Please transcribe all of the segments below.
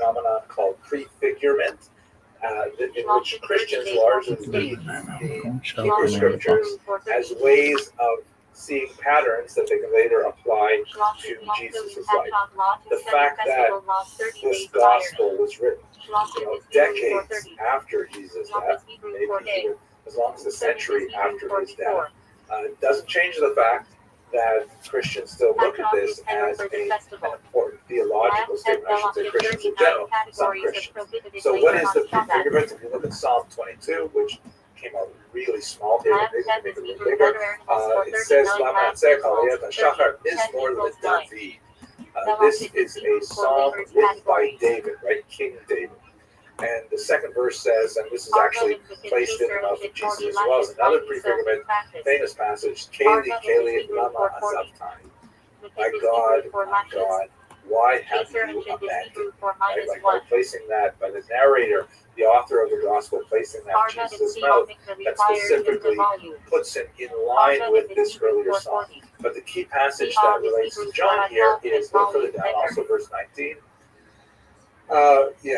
phenomenon called prefigurement, in which Christians largely read the Hebrew scriptures as ways of seeing patterns that they can later apply to Jesus' life. The fact that this gospel was written, decades after Jesus' death, maybe as long as a century after his death, doesn't change the fact that Christians still look at this as an important theological statement. I should say Christians in general, some Christians. So what is the prefigurement? If you look at Psalm 22, which came out really small here, maybe make it a little bigger, it says, Lama Shachar is more than David. This is a psalm written by David, right? King David. And the second verse says, and this is actually placed in the mouth of Jesus as well as another prefigurement, famous passage, Keli, Keli, Lama Azavtani. My God, why have you abandoned? Right? Like by placing that, by the narrator, the author of the gospel, placing that in Jesus' mouth, that specifically puts him in line with this earlier psalm. But the key passage that relates to John here is, look further down, also verse 19. They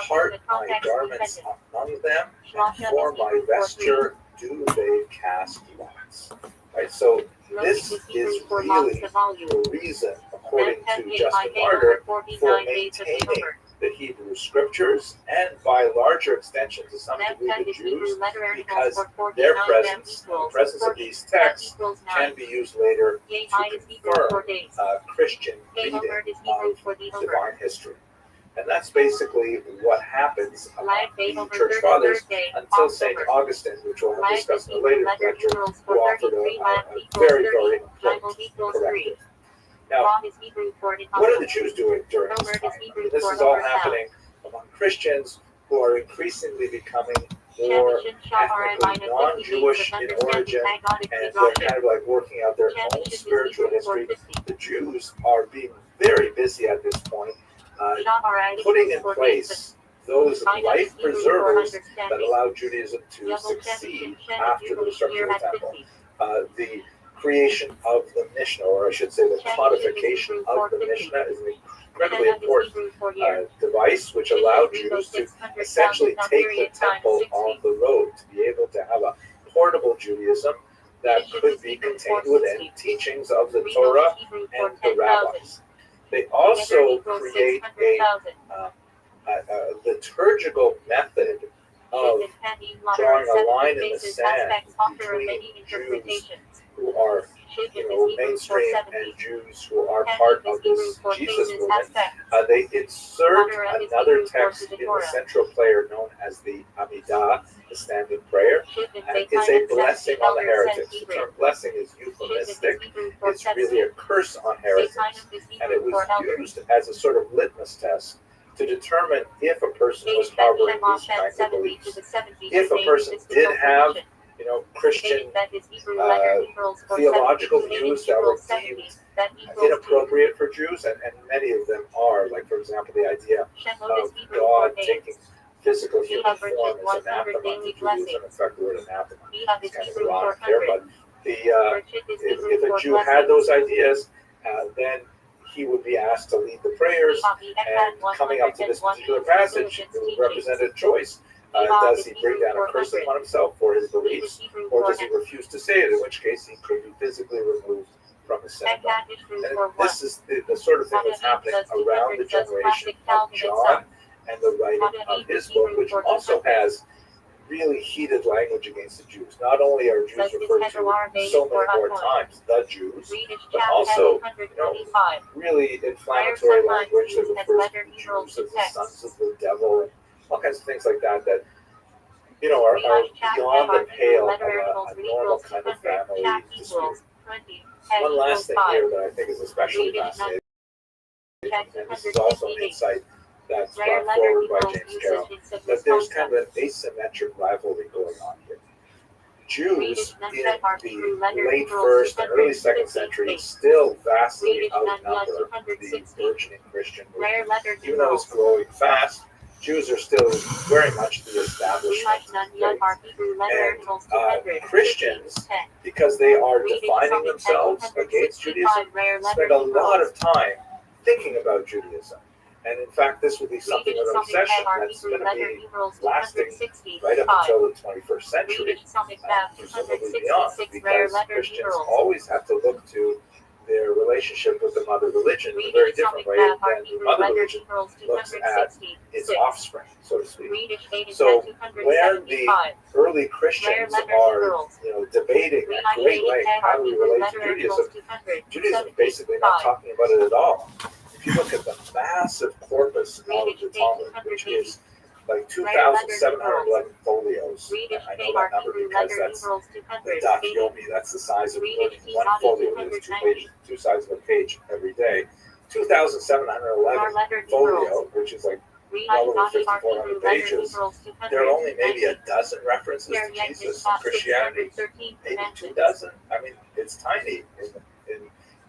part my garments among them, and for my vesture do they cast lots. Right, so this is really the reason, according to Justin Martyr, for maintaining the Hebrew scriptures, and by larger extension to some degree the Jews, because their presence, the presence of these texts, can be used later to confirm Christian reading of divine history. And that's basically what happens among the church fathers until St. Augustine, which we'll have discussed in a later lecture, who offered a very, very important corrective. Now, what are the Jews doing during this time? I mean, this is all happening among Christians who are increasingly becoming more ethnically non-Jewish in origin, and they're kind of like working out their own spiritual history. The Jews are being very busy at this point, putting in place those life preservers that allow Judaism to succeed after the destruction of the temple. The creation of the Mishnah, or I should say the codification of the Mishnah, is an incredibly important device which allowed Jews to essentially take the temple on the road, to be able to have a portable Judaism that could be contained within teachings of the Torah and the rabbis. They also create a liturgical method of drawing a line in the sand between Jews who are mainstream and Jews who are part of this Jesus movement. They insert another text in the central prayer known as the Amidah, the standing prayer, and it's a blessing on the heretics. The term blessing is euphemistic. It's really a curse on heretics, and it was used as a sort of litmus test to determine if a person was harboring these kinds of beliefs. If a person did have Christian theological views that were deemed inappropriate for Jews, and many of them are, like, for example, the idea of God taking physical human form is anathema to Judaism. In fact, the word anathema is kind of ironic here, but if a Jew had those ideas, then he would be asked to lead the prayers, and coming up to this particular passage, it would represent a choice. Does he bring down a curse upon himself for his beliefs, or does he refuse to say it, in which case he could be physically removed from his synagogue? And this is the sort of thing that's happening around the generation of John and the writing of his book, which also has really heated language against the Jews. Not only are Jews referred to so many more times, the Jews, but also really inflammatory language that refers to the Jews as the sons of the devil, and all kinds of things like that are beyond the pale of a normal kind of family dispute. One last thing here that I think is especially fascinating, and this is also an insight that's brought forward by James Carroll, that there's kind of an asymmetric rivalry going on here. Jews in the late 1st and early 2nd century still vastly outnumber the burgeoning Christian movement. Even though it's growing fast, Jews are still very much the establishment faith. And Christians, because they are defining themselves against Judaism, spend a lot of time thinking about Judaism. And in fact, this will be something of an obsession that's going to be lasting right up until the 21st century, presumably beyond, because Christians always have to look to their relationship with the mother religion in a very different way than the mother religion looks at its offspring, so to speak. So when the early Christians are, debating at great length how do we relate to Judaism, Judaism is basically not talking about it at all. If you look at the massive corpus of the Talmud, which is like 2,711 folios. I know that number because that's the Daf Yomi. That's the size of one folio. It's two sides of a page every day. 2,711 folio, which is like well over 5,400 pages. There are only maybe a dozen references to Jesus in Christianity. Maybe 2 dozen. I mean, it's tiny.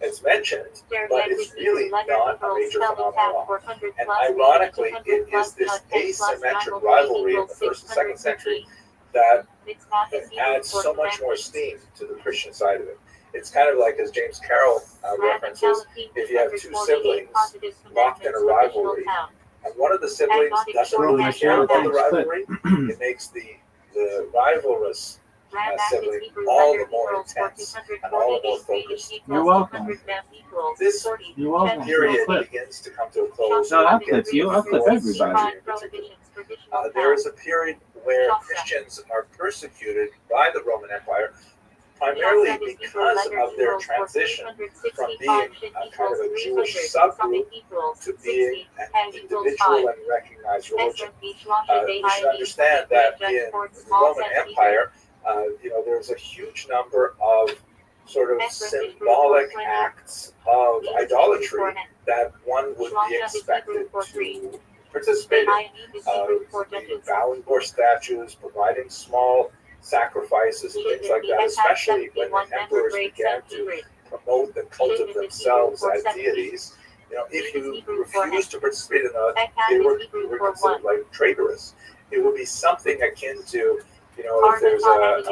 It's mentioned, but it's really not a major phenomenon. And ironically, it is this asymmetric rivalry in the first and second century that adds so much more steam to the Christian side of it. It's kind of like, as James Carroll references, if you have two siblings locked in a rivalry, and one of the siblings doesn't really care about the rivalry, it makes the rivalrous sibling all the more intense and all the more focused. You're welcome. This period begins to come to a close. No, I'll clip you. I'll clip everybody. There is a period where Christians are persecuted by the Roman Empire, primarily because of their transition from being a kind of a Jewish subgroup to being an individual and recognized religion. We should understand that in the Roman Empire, there's a huge number of sort of symbolic acts of idolatry that one would be expected to participate in. Bowing before statues, providing small sacrifices and things like that, especially when the emperors began to promote the cult of themselves as deities. If you refuse to participate in that, they were considered like traitorous. It would be something akin to, if there's a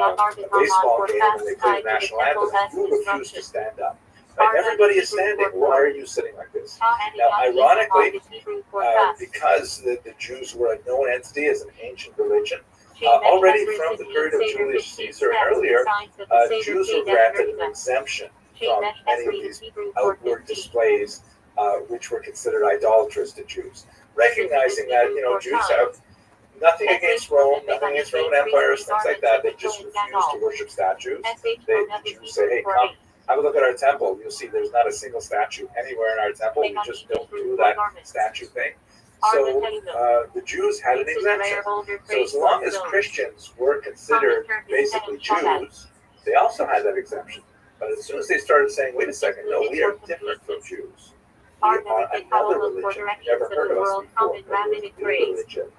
baseball game and they play the national anthem, you refuse to stand up. Right? Everybody is standing. Why are you sitting like this? Now, ironically, because the Jews were a known entity as an ancient religion, already from the period of Julius Caesar and earlier, Jews were granted an exemption from any of these outward displays, which were considered idolatrous to Jews. Recognizing that, Jews have nothing against Rome, nothing against Roman empires, things like that. They just refuse to worship statues. The Jews say, hey, come, have a look at our temple. You'll see there's not a single statue anywhere in our temple. We just don't do that statue thing. So the Jews had an exemption. So as long as Christians were considered basically Jews, they also had that exemption. But as soon as they started saying, wait a second, no, we are different from Jews. We are another religion. You've never heard of us before. We're a new religion.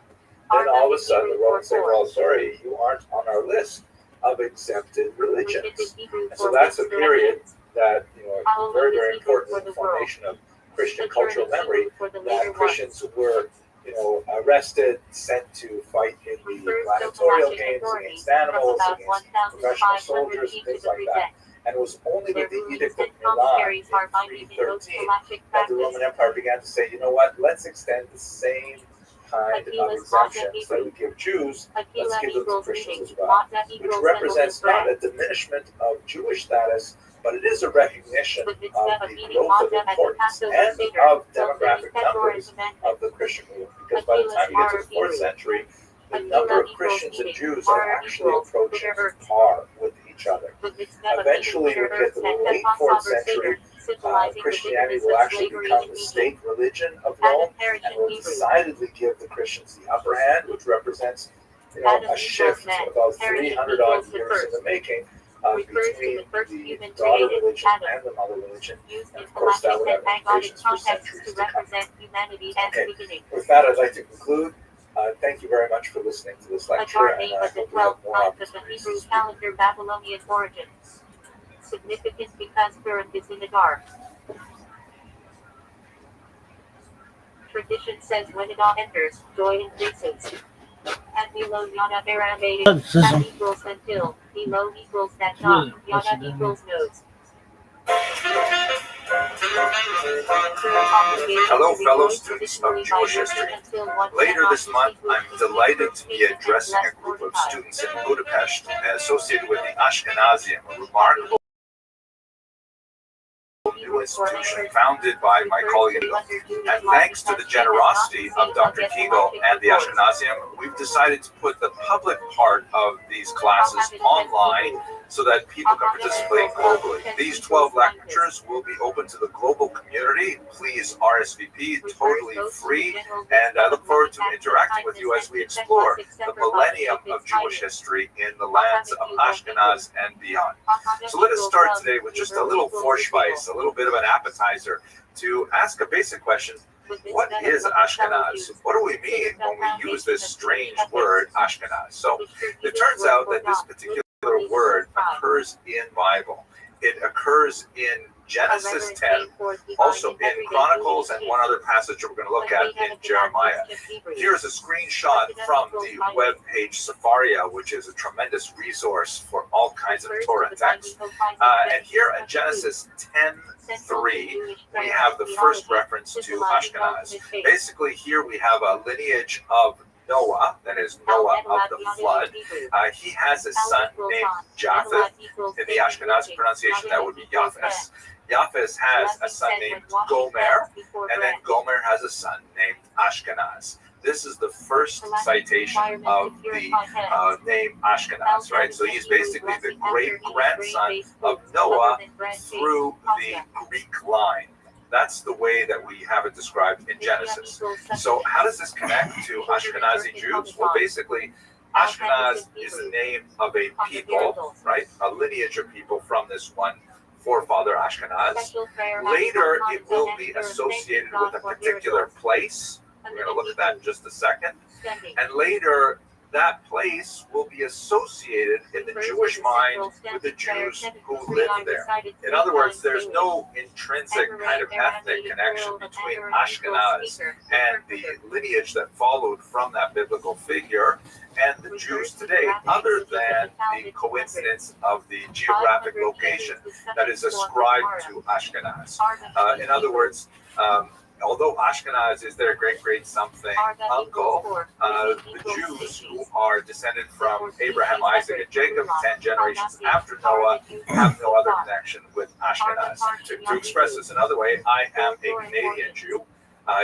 Then all of a sudden the Romans say, well, sorry, you aren't on our list of exempted religions. And so that's a period that, is very, very important in the formation of Christian cultural memory, that Christians were, arrested, sent to fight in the gladiatorial games against animals, against professional soldiers, and things like that. And it was only with the Edict of Milan in 313 that the Roman Empire began to say, you know what, let's extend the same kind of exemptions that we give Jews, let's give them to Christians as well, which represents not a diminishment of Jewish status, but it is a recognition of the growth of importance and of demographic numbers of the Christian movement. Because by the time you get to the 4th century, the number of Christians and Jews are actually approaching par with each other. Eventually, when we get to the late 4th century, Christianity will actually become the state religion of Rome, and will decidedly give the Christians the upper hand, which represents a shift about 300 odd years in the making between the daughter religion and the mother religion. And of course, that would have implications for centuries to come. Okay, with that, I'd like to conclude. Thank you very much for listening to this lecture, and I hope we have more opportunities to speak. Calendar Babylonian origins. Significant because Purim is in the dark. Tradition says when a dog enters, joy increases. At below Yana Baramated, that equals until, below equals that dog, Yana equals nose. Hello, fellow students of Jewish history. Later this month, I'm delighted to be addressing a group of students in Budapest associated with the Ashkenazim, a remarkable new institution founded by my colleague. And thanks to the generosity of Dr. Kegel and the Ashkenazim, we've decided to put the public part of these classes online so that people can participate globally. These 12 lectures will be open to the global community. Please RSVP, totally free, and I look forward to interacting with you as we explore the millennium of Jewish history in the lands of Ashkenaz and beyond. So let us start today with just a little Vorspeise, a little bit of an appetizer, to ask a basic question. What is Ashkenaz? What do we mean when we use this strange word, Ashkenaz? So it turns out that this particular word occurs in Bible. It occurs in Genesis 10, also in Chronicles, and one other passage we're going to look at in Jeremiah. Here's a screenshot from the web page Sepharia, which is a tremendous resource for all kinds of Torah texts. And here in Genesis 10:3, we have the first reference to Ashkenaz. Basically, here we have a lineage of Noah, that is Noah of the flood. He has a son named Japheth. In the Ashkenazi pronunciation, that would be Japheth. Japheth has a son named Gomer, and then Gomer has a son named Ashkenaz. This is the first citation of the name Ashkenaz, right? So he's basically the great-grandson of Noah through the Greek line. That's the way that we have it described in Genesis. So how does this connect to Ashkenazi Jews? Well, basically, Ashkenaz is the name of a people, right? A lineage of people from this one forefather, Ashkenaz. Later, it will be associated with a particular place. We're going to look at that in just a second. And later, that place will be associated in the Jewish mind with the Jews who live there. In other words, there's no intrinsic kind of ethnic connection between Ashkenaz and the lineage that followed from that biblical figure and the Jews today, other than the coincidence of the geographic location that is ascribed to Ashkenaz. In other words, although Ashkenaz is their great something uncle, the Jews who are descended from Abraham, Isaac, and Jacob, 10 generations after Noah, have no other connection with Ashkenaz. To express this another way, I am a Canadian Jew.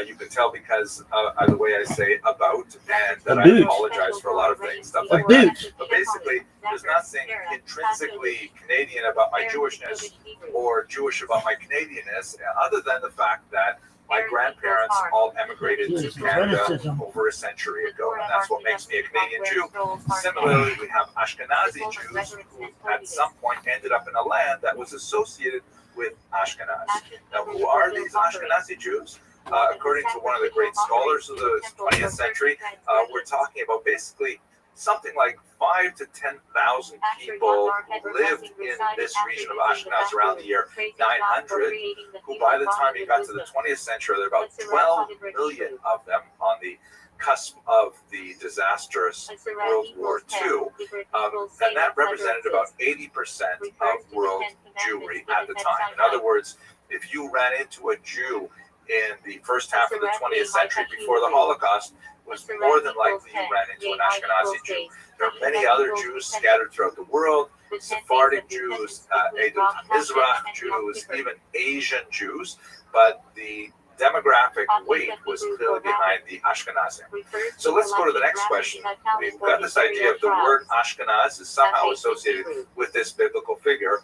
You can tell because of the way I say about, and that I apologize for a lot of things, stuff like that. But basically, there's nothing intrinsically Canadian about my Jewishness or Jewish about my Canadianness, other than the fact that my grandparents all emigrated to Canada over a century ago, and that's what makes me a Canadian Jew. Similarly, we have Ashkenazi Jews who at some point ended up in a land that was associated with Ashkenaz. Now, who are these Ashkenazi Jews? According to one of the great scholars of the 20th century, we're talking about basically something like 5,000 to 10,000 people who lived in this region of Ashkenaz around the year 900, who by the time you got to the 20th century, there are about 12 million of them on the cusp of the disastrous World War II. And that represented about 80% of world Jewry at the time. In other words, if you ran into a Jew in the first half of the 20th century before the Holocaust, was more than likely you ran into an Ashkenazi Jew. There are many other Jews scattered throughout the world, Sephardic Jews, Edom Mizrach Jews, even Asian Jews, but the demographic weight was clearly behind the Ashkenazim. So let's go to the next question. We've got this idea of the word Ashkenaz is somehow associated with this biblical figure.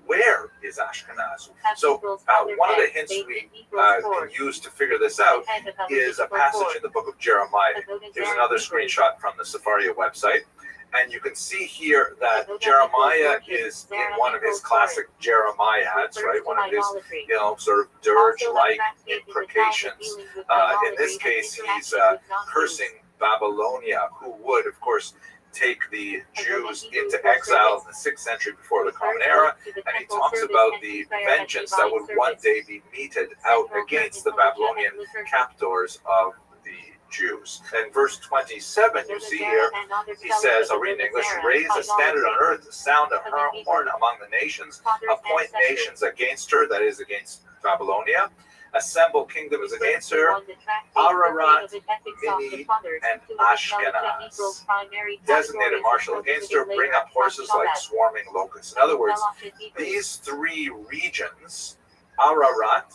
Where is Ashkenaz? So one of the hints we can use to figure this out is a passage in the book of Jeremiah. Here's another screenshot from the Sepharia website. And you can see here that Jeremiah is in one of his classic Jeremiads, right? One of his, sort of dirge-like imprecations. In this case, he's cursing Babylonia, who would, of course, take the Jews into exile in the 6th century before the Common Era, and he talks about the vengeance that would one day be meted out against the Babylonian captors of the Jews. In verse 27, you see here, he says, I'll read in English, raise a standard on earth, sound a horn among the nations, appoint nations against her, that is, against Babylonia, assemble kingdoms against her, Ararat, Mini, and Ashkenaz. Designate a marshal against her, bring up horses like swarming locusts. In other words, these three regions, Ararat,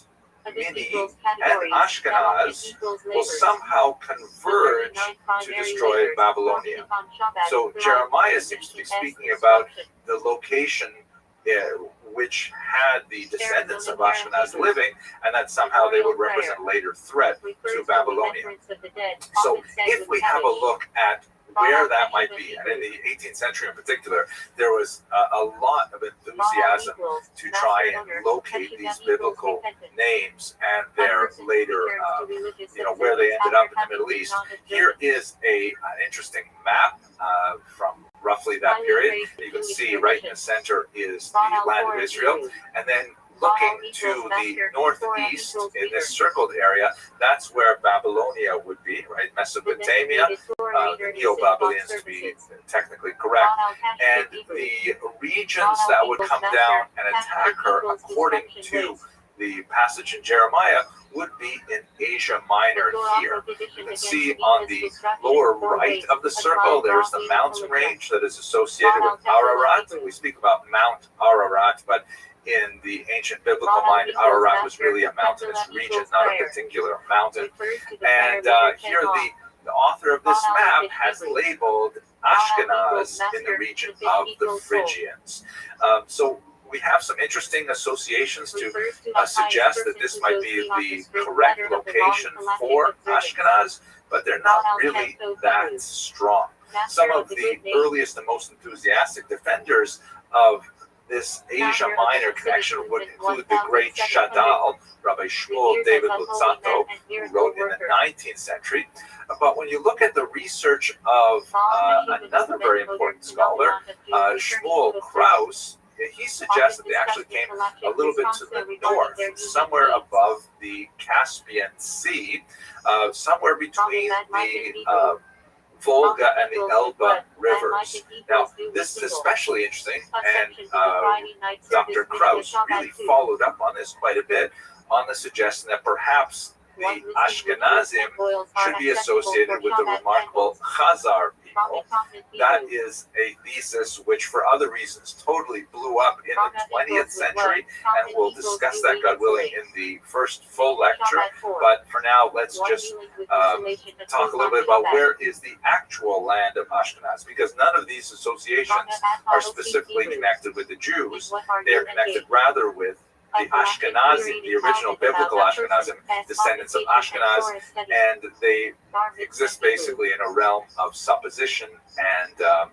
Mini, and Ashkenaz, will somehow converge to destroy Babylonia. So Jeremiah seems to be speaking about the location which had the descendants of Ashkenaz living, and that somehow they would represent a later threat to Babylonia. So if we have a look at where that might be, and in the 18th century in particular, there was a lot of enthusiasm to try and locate these biblical names and their later, where they ended up in the Middle East. Here is an interesting map from roughly that period. You can see right in the center is the land of Israel, and then looking to the northeast in this circled area, that's where Babylonia would be, right? Mesopotamia, the Neo-Babylonians to be technically correct, and the regions that would come down and attack her, according to the passage in Jeremiah, would be in Asia Minor here. You can see on the lower right of the circle, there's the mountain range that is associated with Ararat. We speak about Mount Ararat, but in the ancient biblical mind, Ararat was really a mountainous region, not a particular mountain. And here the author of this map has labeled Ashkenaz in the region of the Phrygians. So we have some interesting associations to suggest that this might be the correct location for Ashkenaz, but they're not really that strong. Some of the earliest and most enthusiastic defenders of this Asia Minor connection would include the great Shadal, Rabbi Shmuel David Luzzatto, who wrote in the 19th century. But when you look at the research of another very important scholar, Shmuel Kraus, he suggests that they actually came a little bit to the north, somewhere above the Caspian Sea, somewhere between the Volga and the Elba rivers. Now, this is especially interesting, and Dr. Kraus really followed up on this quite a bit, on the suggestion that perhaps the Ashkenazim should be associated with the remarkable Khazar people. That is a thesis which, for other reasons, totally blew up in the 20th century, and we'll discuss that, God willing, in the first full lecture. But for now, let's just talk a little bit about where is the actual land of Ashkenaz, because none of these associations are specifically connected with the Jews. They are connected rather with the Ashkenazim, the original biblical Ashkenazim, descendants of Ashkenaz, and they exist basically in a realm of supposition and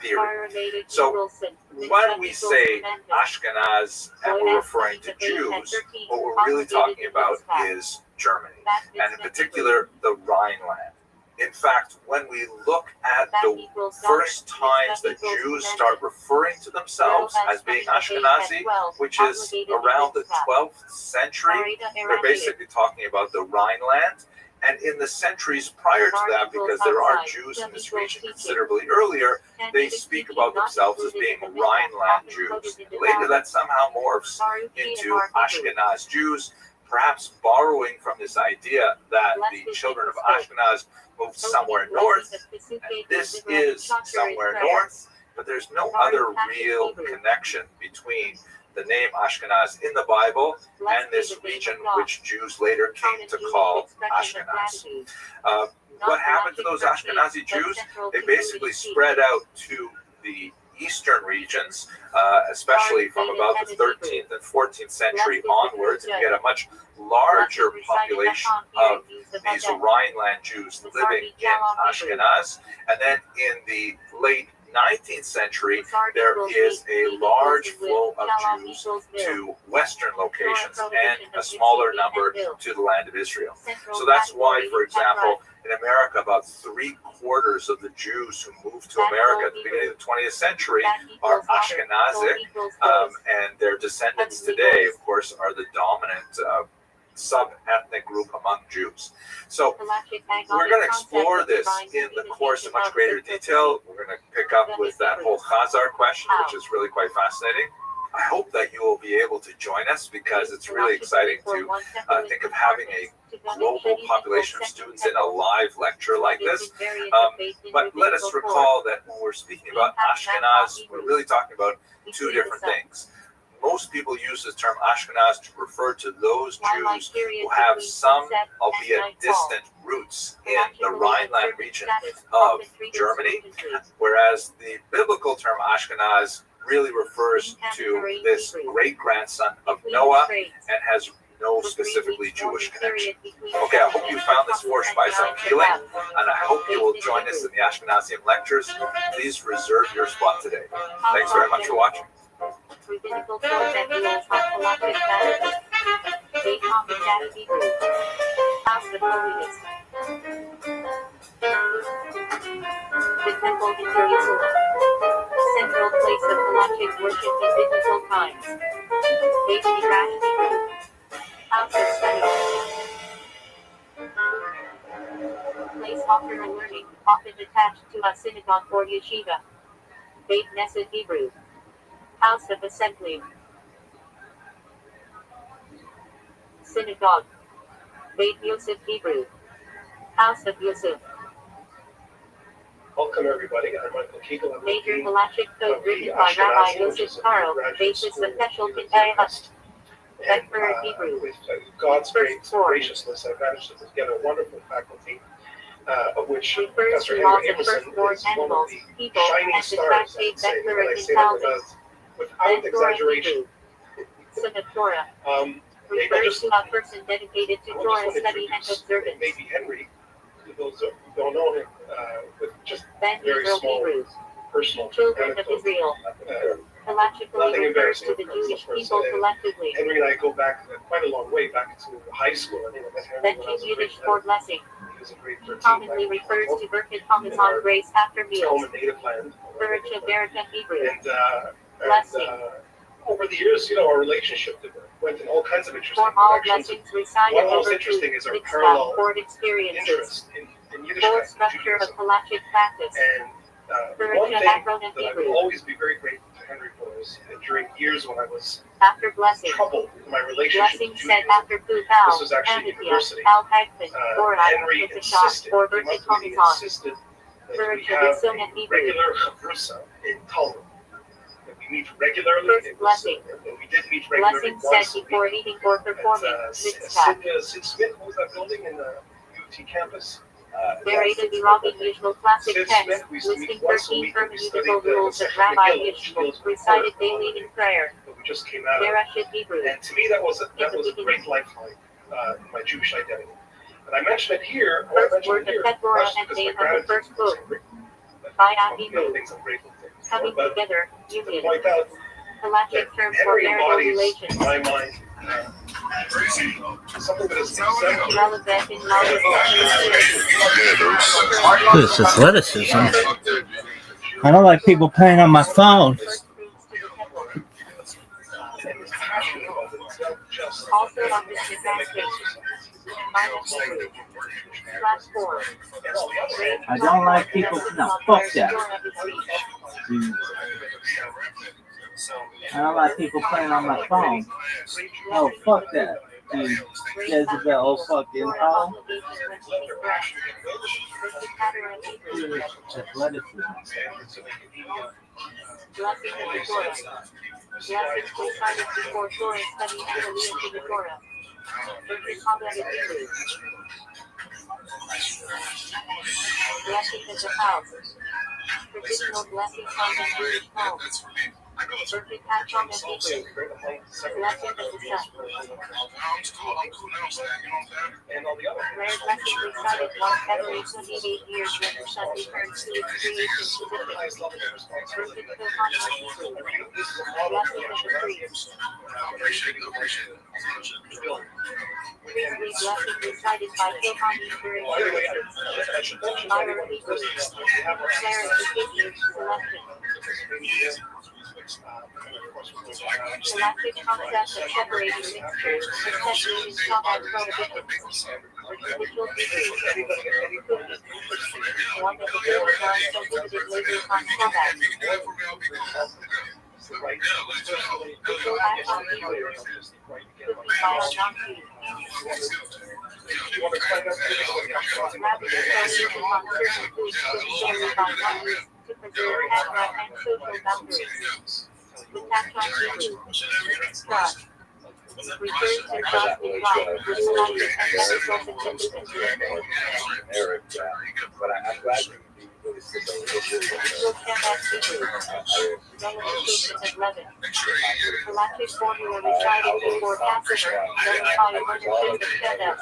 theory. So when we say Ashkenaz and we're referring to Jews, what we're really talking about is Germany, and in particular the Rhineland. In fact, when we look at the first times that Jews start referring to themselves as being Ashkenazi, which is around the 12th century, they're basically talking about the Rhineland. And in the centuries prior to that, because there are Jews in this region considerably earlier, they speak about themselves as being Rhineland Jews. Later, that somehow morphs into Ashkenaz Jews, perhaps borrowing from this idea that the children of Ashkenaz moved somewhere north, and this is somewhere north, but there's no other real connection between the name Ashkenaz in the Bible and this region which Jews later came to call Ashkenaz. What happened to those Ashkenazi Jews? They basically spread out to the eastern regions, especially from about the 13th and 14th century onwards, and you get a much larger population of these Rhineland Jews living in Ashkenaz. And then in the late 19th century, there is a large flow of Jews to western locations and a smaller number to the land of Israel. So that's why, for example, in America, about 3/4 of the Jews who moved to America at the beginning of the 20th century are Ashkenazic, and their descendants today, of course, are the dominant sub-ethnic group among Jews. So we're going to explore this in the course in much greater detail. We're going to pick up with that whole Chazar question, which is really quite fascinating. I hope that you will be able to join us, because it's really exciting to think of having a global population of students in a live lecture like this. But let us recall that when we're speaking about Ashkenaz, we're really talking about two different things. Most people use the term Ashkenaz to refer to those Jews who have some, albeit distant, roots in the Rhineland region of Germany, whereas the biblical term Ashkenaz really refers to this great-grandson of Noah and has no specifically Jewish connection. Okay, I hope you found this forced by some healing, and I hope you will join us in the Ashkenazium lectures. Please reserve your spot today. Thanks very much for watching. Rabbinical source and rules on collective matters. A common unity group. House of Holiness. The Temple in Jerusalem. Central place of collective worship in biblical times. Beit Midrash Hebrew. House of Study. Place offer and learning, often attached to a synagogue or yeshiva. Beit Knesset Hebrew. House of Assembly. Synagogue. Beit Yosef Hebrew. House of Yosef. Welcome everybody. I'm Michael Kegel. I'm Major the Halachic Code of written the by Rabbi Ashkenazi, which Yosef is a Karo, graduate basis school of Special in the Kedai West. And Bedford Hebrew. with God's great First four. graciousness, I've managed to put together a wonderful faculty, of which Refers Professor to laws Henry of Emerson firstborn is one of animals, the people, shining and the stars, I tractate would say, that and were I in say that thousands. without Bedford exaggeration. Hebrew. Son of Torah. Maybe I'll Refers just, to a person dedicated to I will Torah just study and introduce observance. maybe Henry, to those who don't know him, with just Ben very Israel small Hebrew. personal Children of anecdote. Israel. Halachically Nothing refers to embarrassing, the of course, Jewish of course. people collectively. Henry and I go back quite a long way, back to high school. I think I met Henry when I was Benching a grade Yiddish 11. for blessing. He was a grade 13. Commonly refers to Birkat Hamazon grace after his meals. home and native land. Birkat Beraka Hebrew. And over the years, our relationship went in all kinds of interesting For all directions. blessings recited One of the most over interesting food, is our mitzvah, parallel board experiences. interest in Yiddishkeit, Core in structure of Judaism. halachic practice. And one thing that I will always be very grateful to Henry for is that during years when I was After blessing. troubled in my relationship Blessing with said Judaism, after food al, this was actually Anakia, university. al Hagman, or Henry al Shah, insisted, or he Birkat monthly Hamazon. insisted that we Birkat have Yitzon a and Hebrew. regular chavrusa in Talmud. That we meet regularly. First It was, blessing. and we did meet regularly Blessing said once a before week. eating or performing mitzvah. Sid Smith, what was that building in the UT campus? Narrated the Rabbi Yishmael classic Sid text, Smith, we used to listing meet once a 13 week and we studied hermeneutical the rules of Masechet Rabbi Megillah, which Yishmael, deals with recited prayer, daily in prayer. that we just came out of. Bereshit Hebrew. And to me, that was a great lifeline in my Jewish identity. And I mention it here. I want to First mention word it of here, Keturah not just and because my name of the gratitude first is book. Henry, but By one of the Hebrew. other things I'm grateful for. Coming But together, to union. point out Halachic that term for Henry marital embodies, relations. in my mind, something that is acceptable. Relevant in knowledge. This is athleticism. I don't like people playing on my phone. And is passionate about it. It's not just Also on this disaster. Class 4. and on the other hand, I don't like people. No, fuck that. Dude. I don't like people playing on my phone. No, fuck that. Dude, Jezebel fucking hell. Dude, athleticism. Blessing of the Torah. Blessings recited before Torah study and Aliyah to the Torah. Blessing of the house. Traditional blessing found in Jewish homes. Perfect Hacham of Hebrew. Blessing of the sun. and on the other hand, Rare blessing recited once every 28 years when the sun returns to its creation position. highest level of responsibility. Perfect Kohanim of Hebrew. This is a model Blessing of the priest. appreciate it. We Holy blessing recited by Philharmonic during Myra Hebrew. Clarification selection. Galactic concept of separating mixtures, especially in combat prohibitions. Initial features. One of the four non-prohibited labors on combat. Visual act on Hebrew. Cooking by a non-Jew. Rabbi Rothschild on certain foods cooked solely by non-Jews to preserve Haggadah and social boundaries. The tax on Hebrew. God. Refers to God's divine, personality, and ethical significance. Eric, but I'm glad you really said that. Visual stand as Hebrew. Relevant of Levin. Galactic formula recited before Passover. Verify ownership of Shabbat.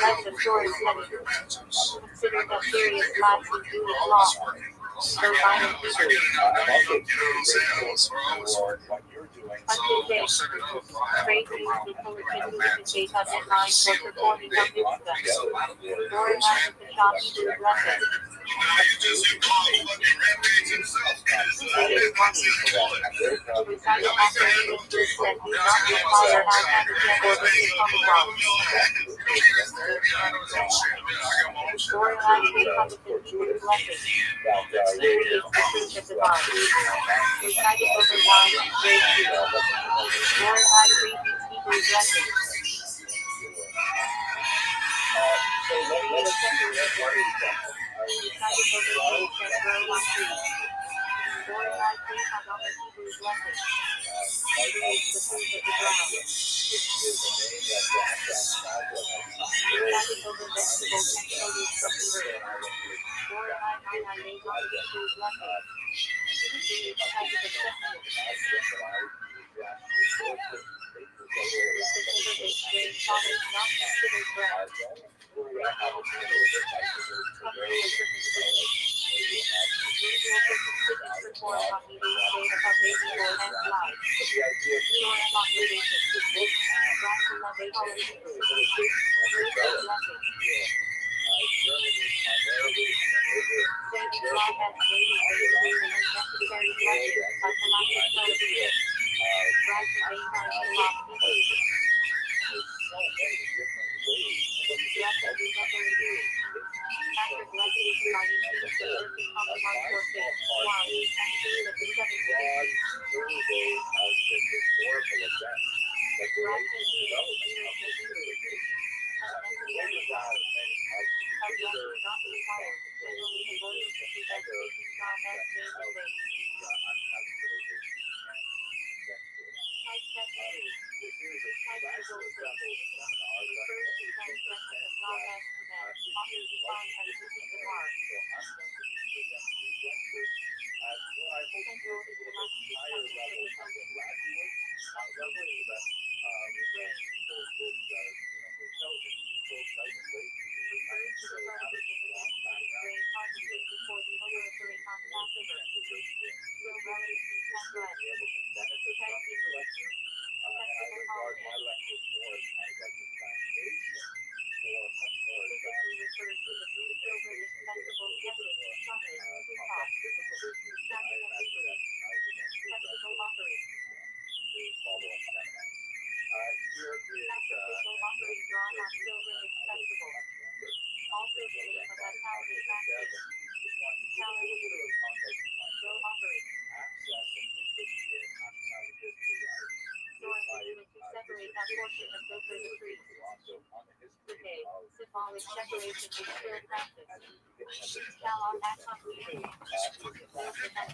Less of Torah study. Considered a serious lapse in Jewish law. So violent Hebrew. Until date, praise you the Fullerton Lucifer of the mind for performing a mitzvah. Glory of the Shah Hebrew blessing. Recital operating groups that do not require Al-Hamid or Muslim Common Glory of the Hebrew blessing. Hebrew is the fruit of the vine. Recited over wine and grape juice. Glory of Hebrew blessing.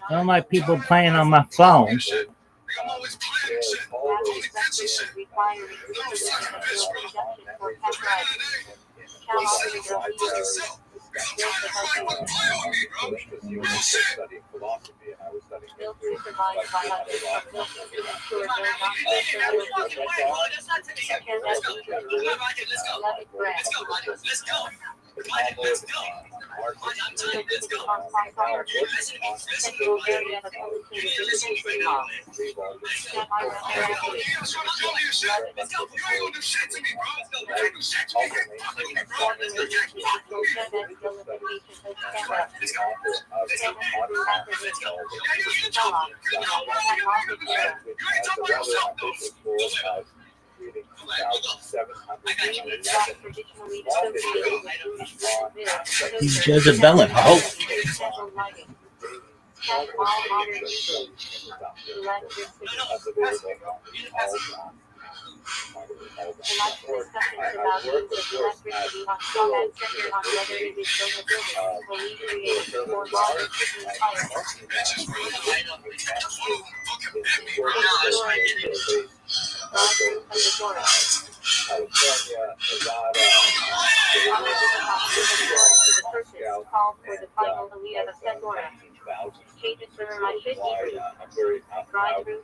I don't like people playing on my phone. Central area of Philippines Extension Law. Jezebel at home. Discussions about use of electricity on combat center on whether it is vulnerability, alleviated, or long-term fire. California, Nevada, Called for the final Aliyah of Pandora. Changes for I should be I'm very drive through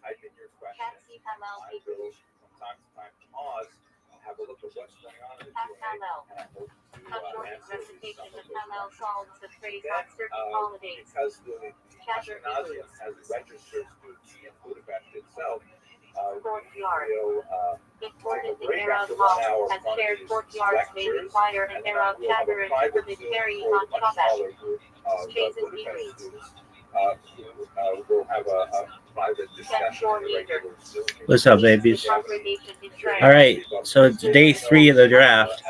type in your question. I will from time to time pause and have a look at what's going on in the Q&A, and I hope to answer some. Because the Ashkenazian has registered to the Budapest itself, Important in Arab law has shared courtyards may require an Arab chatter and implement carrying on Shabbat. Chases meetings. We'll have a private discussion. What's up, babies? All right, so it's day 3 of the draft.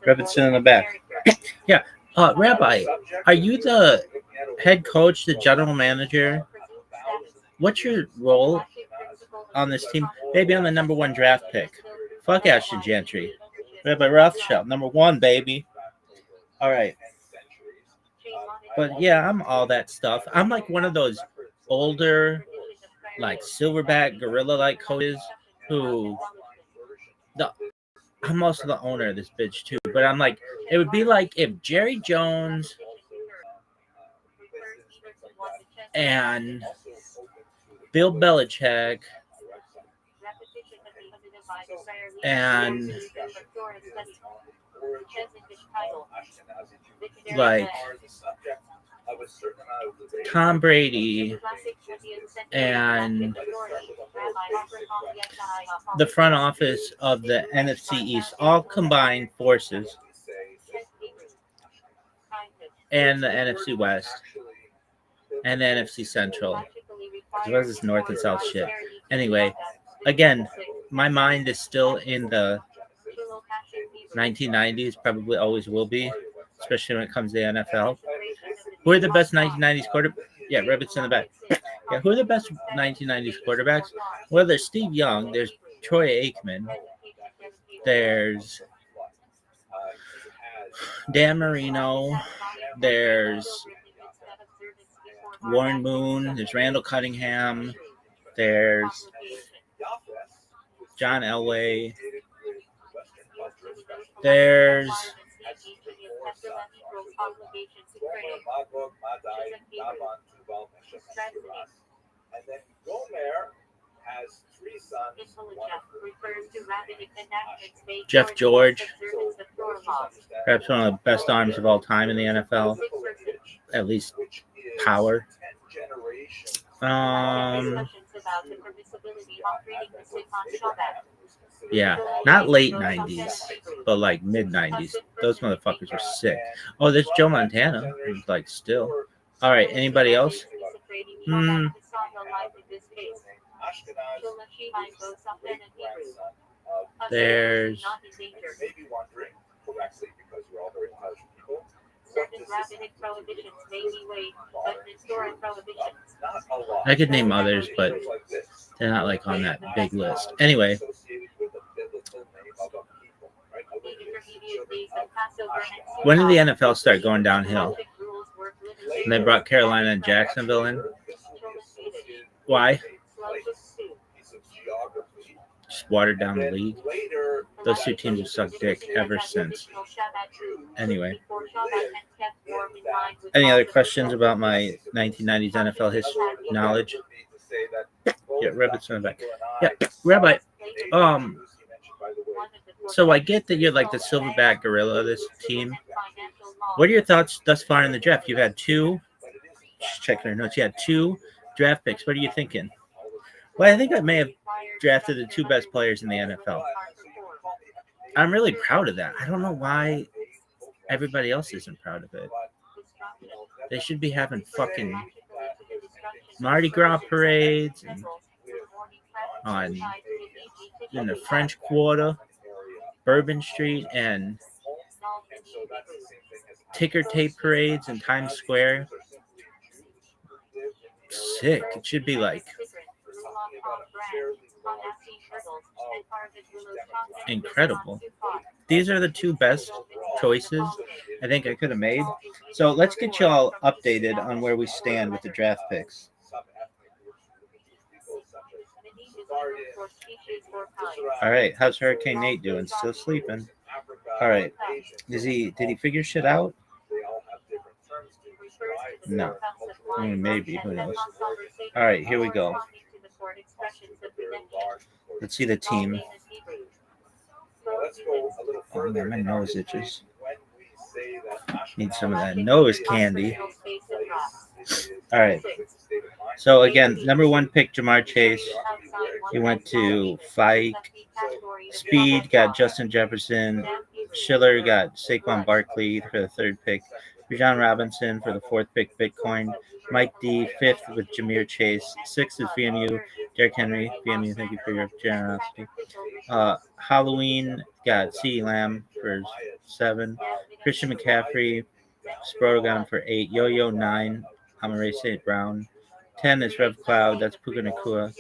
Rebbitzin in the back. Yeah, Rabbi, are you the head coach, the general manager? What's your role on this team? Baby, I'm the number 1 draft pick. Fuck Ashton Gentry. Rabbi Rothschild, number 1, baby. All right. But yeah, I'm all that stuff. I'm like one of those older, like silverback gorilla-like coaches who. I'm also the owner of this bitch too. But I'm like, it would be like if Jerry Jones and Bill Belichick and like Tom Brady and the front office of the NFC East all combined forces and the NFC West and the NFC Central, as well as this North and South shit. Anyway, again, my mind is still in the 1990s, probably always will be, especially when it comes to the NFL. Who are the best 1990s quarterbacks? Yeah, Rebbitzin in the back. Yeah, who are the best 1990s quarterbacks? Well, there's Steve Young, there's Troy Aikman, there's Dan Marino, there's Warren Moon, there's Randall Cunningham, there's John Elway, there's and then Gomer has 3 sons. Jeff George, perhaps one of the best arms of all time in the NFL, at least power. Yeah, not late 90s, but like mid 90s. Those motherfuckers were sick. Oh, there's Joe Montana, who's like still. All right, anybody else? There's I could name others, but they're not like on that big list. Anyway, when did the NFL start going downhill? And they brought Carolina and Jacksonville in. Why? Sluggish 2. Piece of geography. Just watered down the Then league. later, Those two teams have sucked dick ever since. Anyway. Any other questions about my 1990s NFL history knowledge? Yeah, Rabbit's in the back. Yeah, Rabbi. So I get that you're like the silverback gorilla of this team. What are your thoughts thus far in the draft? You've had two. Just checking our notes. You had two draft picks. What are you thinking? Well, I think I may have drafted the two best players in the NFL. I'm really proud of that. I don't know why everybody else isn't proud of it. They should be having fucking Mardi Gras parades and on in the French Quarter, Bourbon Street, and ticker tape parades in Times Square. Sick. It should be like incredible. These are the two best choices I think I could have made. So let's get y'all updated on where we stand with the draft picks. All right, how's Hurricane Nate doing? Still sleeping? All right, did he figure shit out? No. Maybe, who knows? All right, here we go. Let's see the team. Oh man, my nose itches. Need some of that nose candy. All right. So again, number one pick, Jamar Chase. He went to Fike. Speed got Justin Jefferson. Schiller got Saquon Barkley for the third pick. Bijan Robinson for the fourth pick, Bitcoin. Mike D, fifth with Jahmyr Chase. Sixth is VMU. Derrick Henry, VMU, thank you for your generosity. Halloween got CeeDee Lamb for 7. Christian McCaffrey, Sproto got him for 8. Yo-Yo 9. Amon-Ra St. Brown. 10 is Rev Cloud. That's Puka Nacua.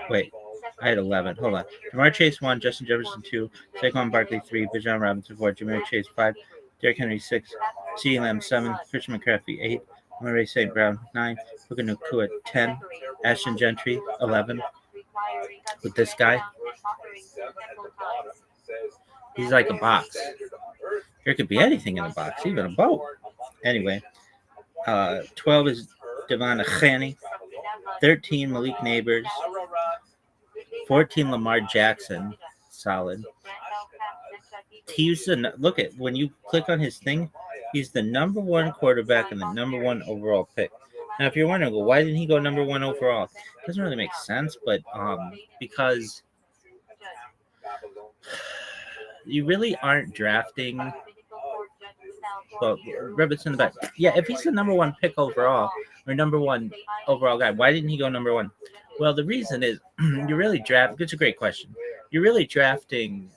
Wait, I had 11. Hold on. Jamar Chase 1, Justin Jefferson 2, Saquon Barkley 3, Bijan Robinson 4, Jahmyr Chase 5, Derrick Henry 6, CeeDee Lamb 7, Christian McCaffrey 8, Amon-Ra St. Brown 9, Puka Nacua 10, Ashton Gentry 11. With this guy, he's like a box. There could be anything in a box, even a boat. Anyway, 12 is Devon Achane, 13 Malik Neighbors, 14 Lamar Jackson, solid. Look at when you click on his thing, he's the number one quarterback and the number one overall pick. Now, if you're wondering, well, why didn't he go number one overall? It doesn't really make sense, but because you really aren't drafting. Well, Rabbit's in the back. Yeah, if he's the number one pick overall or number one overall guy, why didn't he go number one? Well, the reason is you're really drafting. It's a great question. You're really drafting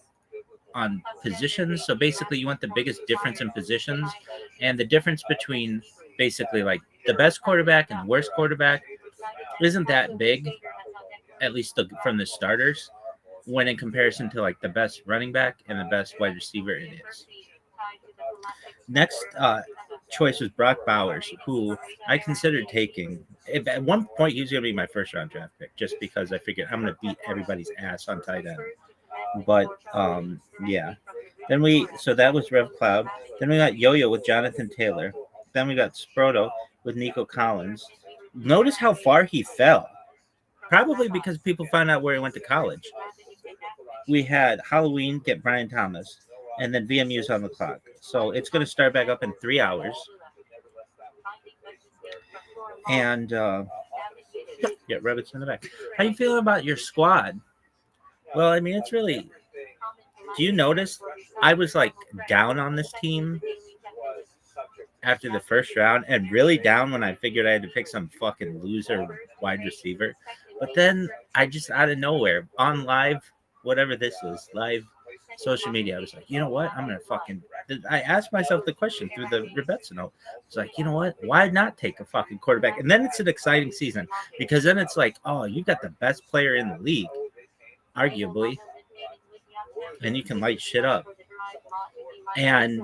on positions. So basically, you want the biggest difference in positions, and the difference between basically like the best quarterback and the worst quarterback isn't that big, at least from the starters, when in comparison to like the best running back and the best wide receiver it is. Next choice was Brock Bowers, who I considered taking. At one point, he was going to be my first round draft pick, just because I figured I'm going to beat everybody's ass on tight end. But yeah. So that was Rev Cloud. Then we got Yo-Yo with Jonathan Taylor. Then we got Sproto with Nico Collins. Notice how far he fell. Probably because people found out where he went to college. We had Halloween get Brian Thomas, and then VMU's on the clock. So it's going to start back up in 3 hours. And yeah, Rabbit's in the back. How you feeling about your squad? Well, I mean, it's really. Do you notice I was like down on this team after the first round, and really down when I figured I had to pick some fucking loser wide receiver. But then I just out of nowhere on live, whatever this is, live social media, I was like, you know what? I'm gonna fucking. I asked myself the question through the Rebetza note. It's like, you know what? Why not take a fucking quarterback? And then it's an exciting season because then it's like, oh, you got the best player in the league, arguably, and you can light shit up. And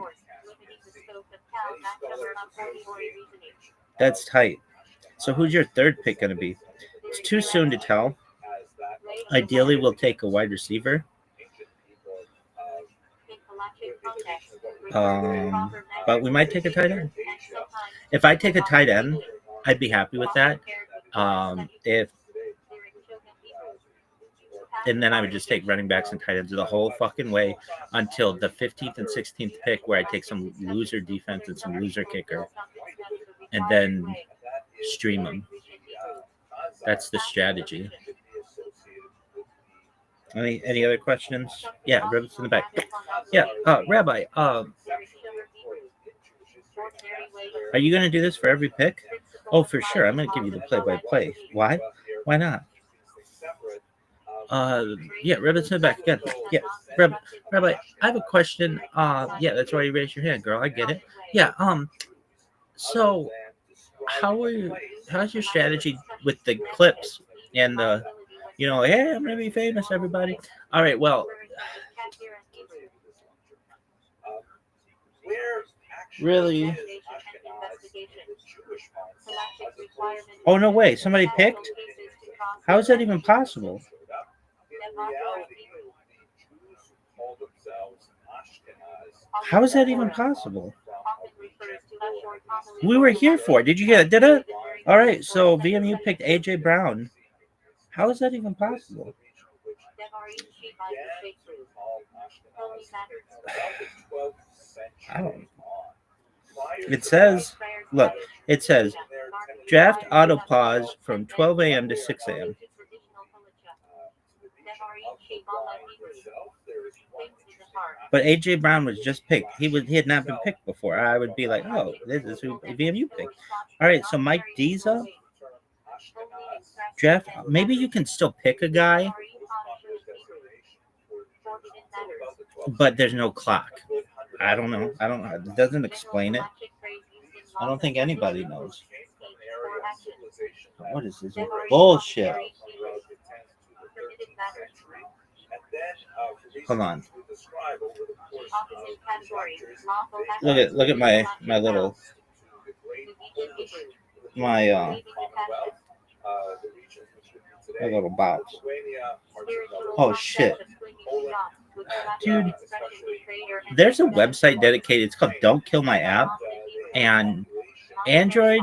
that's tight. So who's your third pick going to be? It's too soon to tell. Ideally, we'll take a wide receiver. But we might take a tight end. If I take a tight end, I'd be happy with that. And then I would just take running backs and tight ends the whole fucking way until the 15th and 16th pick, where I take some loser defense and some loser kicker, and then stream them. That's the strategy. Any other questions? Yeah, Rabbit's in the back. Yeah, Rabbi, are you going to do this for every pick? Oh, for sure. I'm going to give you the play-by-play. Why? Why not? Yeah, Rabbit's in the back again. Yeah, Rabbi, I have a question. Yeah, that's why you raised your hand, girl. I get it. Yeah, so how's your strategy with the clips and the, hey, I'm gonna be famous, everybody. All right, well, really? Oh, no way, somebody picked? How is that even possible? How is that even possible? We were here for it. Did you get it? Did it? All right, so VMU picked AJ Brown. How is that even possible? I don't know. It says, look, it says draft auto pause from 12 a.m. to 6 a.m. But AJ Brown was just picked. He had not been picked before. I would be like, oh, this is who VMU picked. All right, so Mike D's up. Draft. Maybe you can still pick a guy, but there's no clock. I don't know. It doesn't explain it. I don't think anybody knows. What is this? Bullshit. Come on. Look at my little my little box. Oh shit. Dude, there's a website dedicated. It's called Don't Kill My App, and Android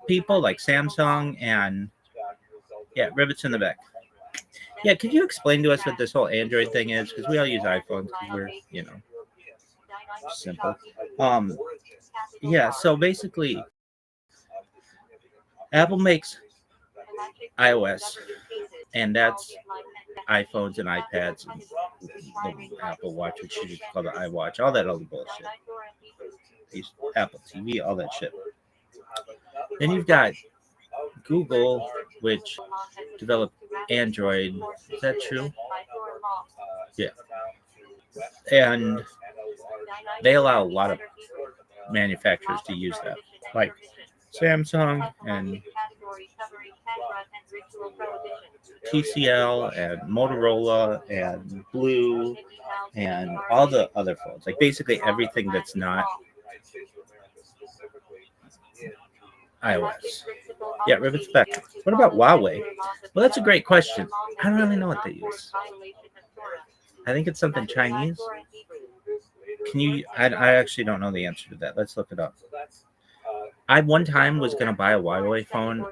people like Samsung and Ribbits in the back. Yeah, could you explain to us what this whole Android thing is? Because we all use iPhones because we're, simple. Yeah, so basically, Apple makes iOS, and that's iPhones and iPads and the Apple Watch, which should be called the iWatch, all that other bullshit. Apple TV, all that shit. Then you've got Google, which developed Android. Is that true? Yeah. And they allow a lot of manufacturers to use that, like Samsung and TCL and Motorola and Blue and all the other phones. Like basically everything that's not iOS. Yeah, Ribbit's back. What about Huawei? Well, that's a great question. I don't really know what they use. I think it's something Chinese. Can you? I actually don't know the answer to that. Let's look it up. I one time was going to buy a Huawei phone a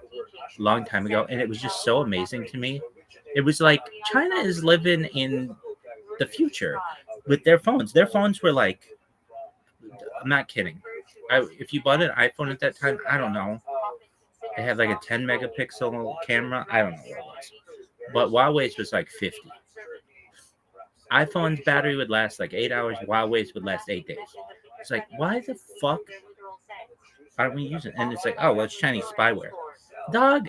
long time ago, and it was just so amazing to me. It was like China is living in the future with their phones. Their phones were like, I'm not kidding. If you bought an iPhone at that time, I don't know. It had like a 10 megapixel camera. I don't know what it was. But Huawei's was like 50. iPhone's battery would last like 8 hours. Huawei's would last 8 days. It's like, why the fuck aren't we using it? And it's like, oh, well, it's Chinese spyware. Dog,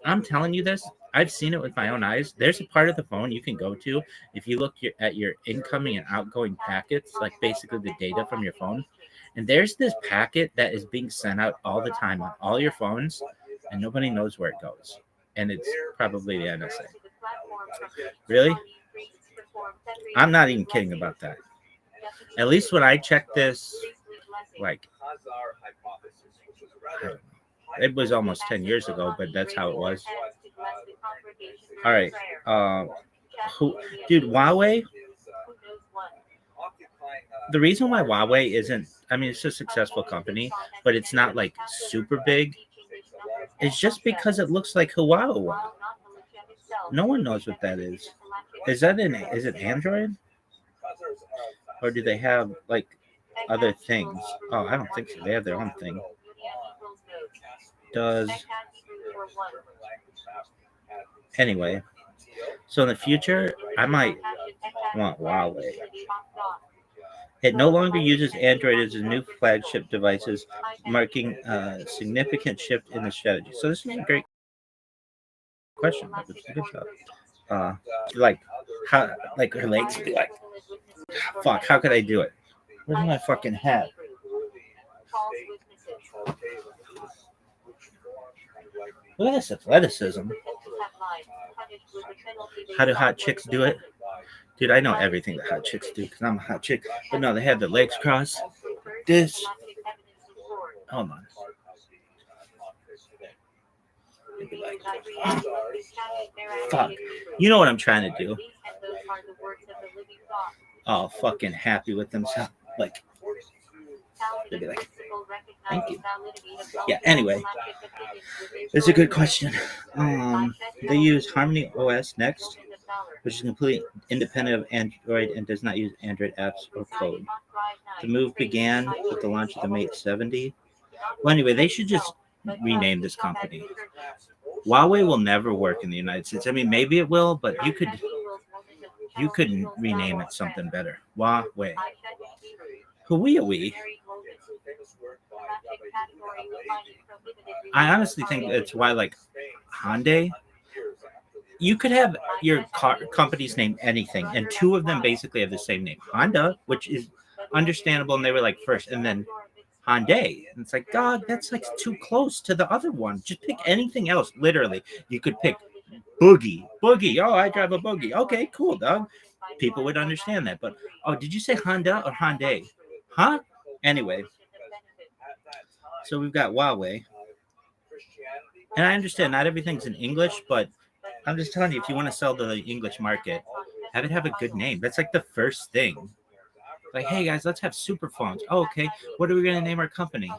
I'm telling you this. I've seen it with my own eyes. There's a part of the phone you can go to if you look at your incoming and outgoing packets, like basically the data from your phone. And there's this packet that is being sent out all the time on all your phones, and nobody knows where it goes. And it's probably the NSA. Really? I'm not even kidding about that. At least when I check this, like, It was almost 10 years ago, but that's how it was. All right. Dude, Huawei. The reason why Huawei isn't, I mean, it's a successful company, but it's not like super big. It's just because it looks like Huawei. No one knows what that is. Is it Android? Or do they have like other things? Oh, I don't think so. They have their own thing. Anyway, so in the future, I might want Huawei. It no longer uses Android as its new flagship devices, marking a significant shift in the strategy. So this is a great question. Good job. Like how, like her legs would be like, fuck, how could I do it? Where's my fucking hat? Look at this athleticism. How do hot chicks do it? Dude, I know everything that hot chicks do because I'm a hot chick. But no, they have the legs crossed. This. Hold on. Like, fuck. You know what I'm trying to do. Oh, fucking happy with themselves. Like, they'd be like, thank you. Yeah, anyway. It's a good question. They use Harmony OS Next, which is completely independent of Android and does not use Android apps or code. The move began with the launch of the Mate 70. Well, anyway, they should just rename this company. Huawei will never work in the United States. I mean, maybe it will, but you could rename it something better. Huawei. Huawei. I honestly think that's why, like, Hyundai, you could have your company's name anything, and two of them basically have the same name. Honda, which is understandable, and they were like first, and then Hyundai. And it's like, God, that's like too close to the other one. Just pick anything else. Literally, you could pick Boogie. Oh, I drive a Boogie. Okay, cool, dog. People would understand that. But oh, did you say Honda or Hyundai? Huh? Anyway, so we've got Huawei. And I understand not everything's in English, but I'm just telling you, if you want to sell to the English market, have it have a good name. That's like the first thing. Like, hey guys, let's have super phones. Oh, okay. What are we going to name our company?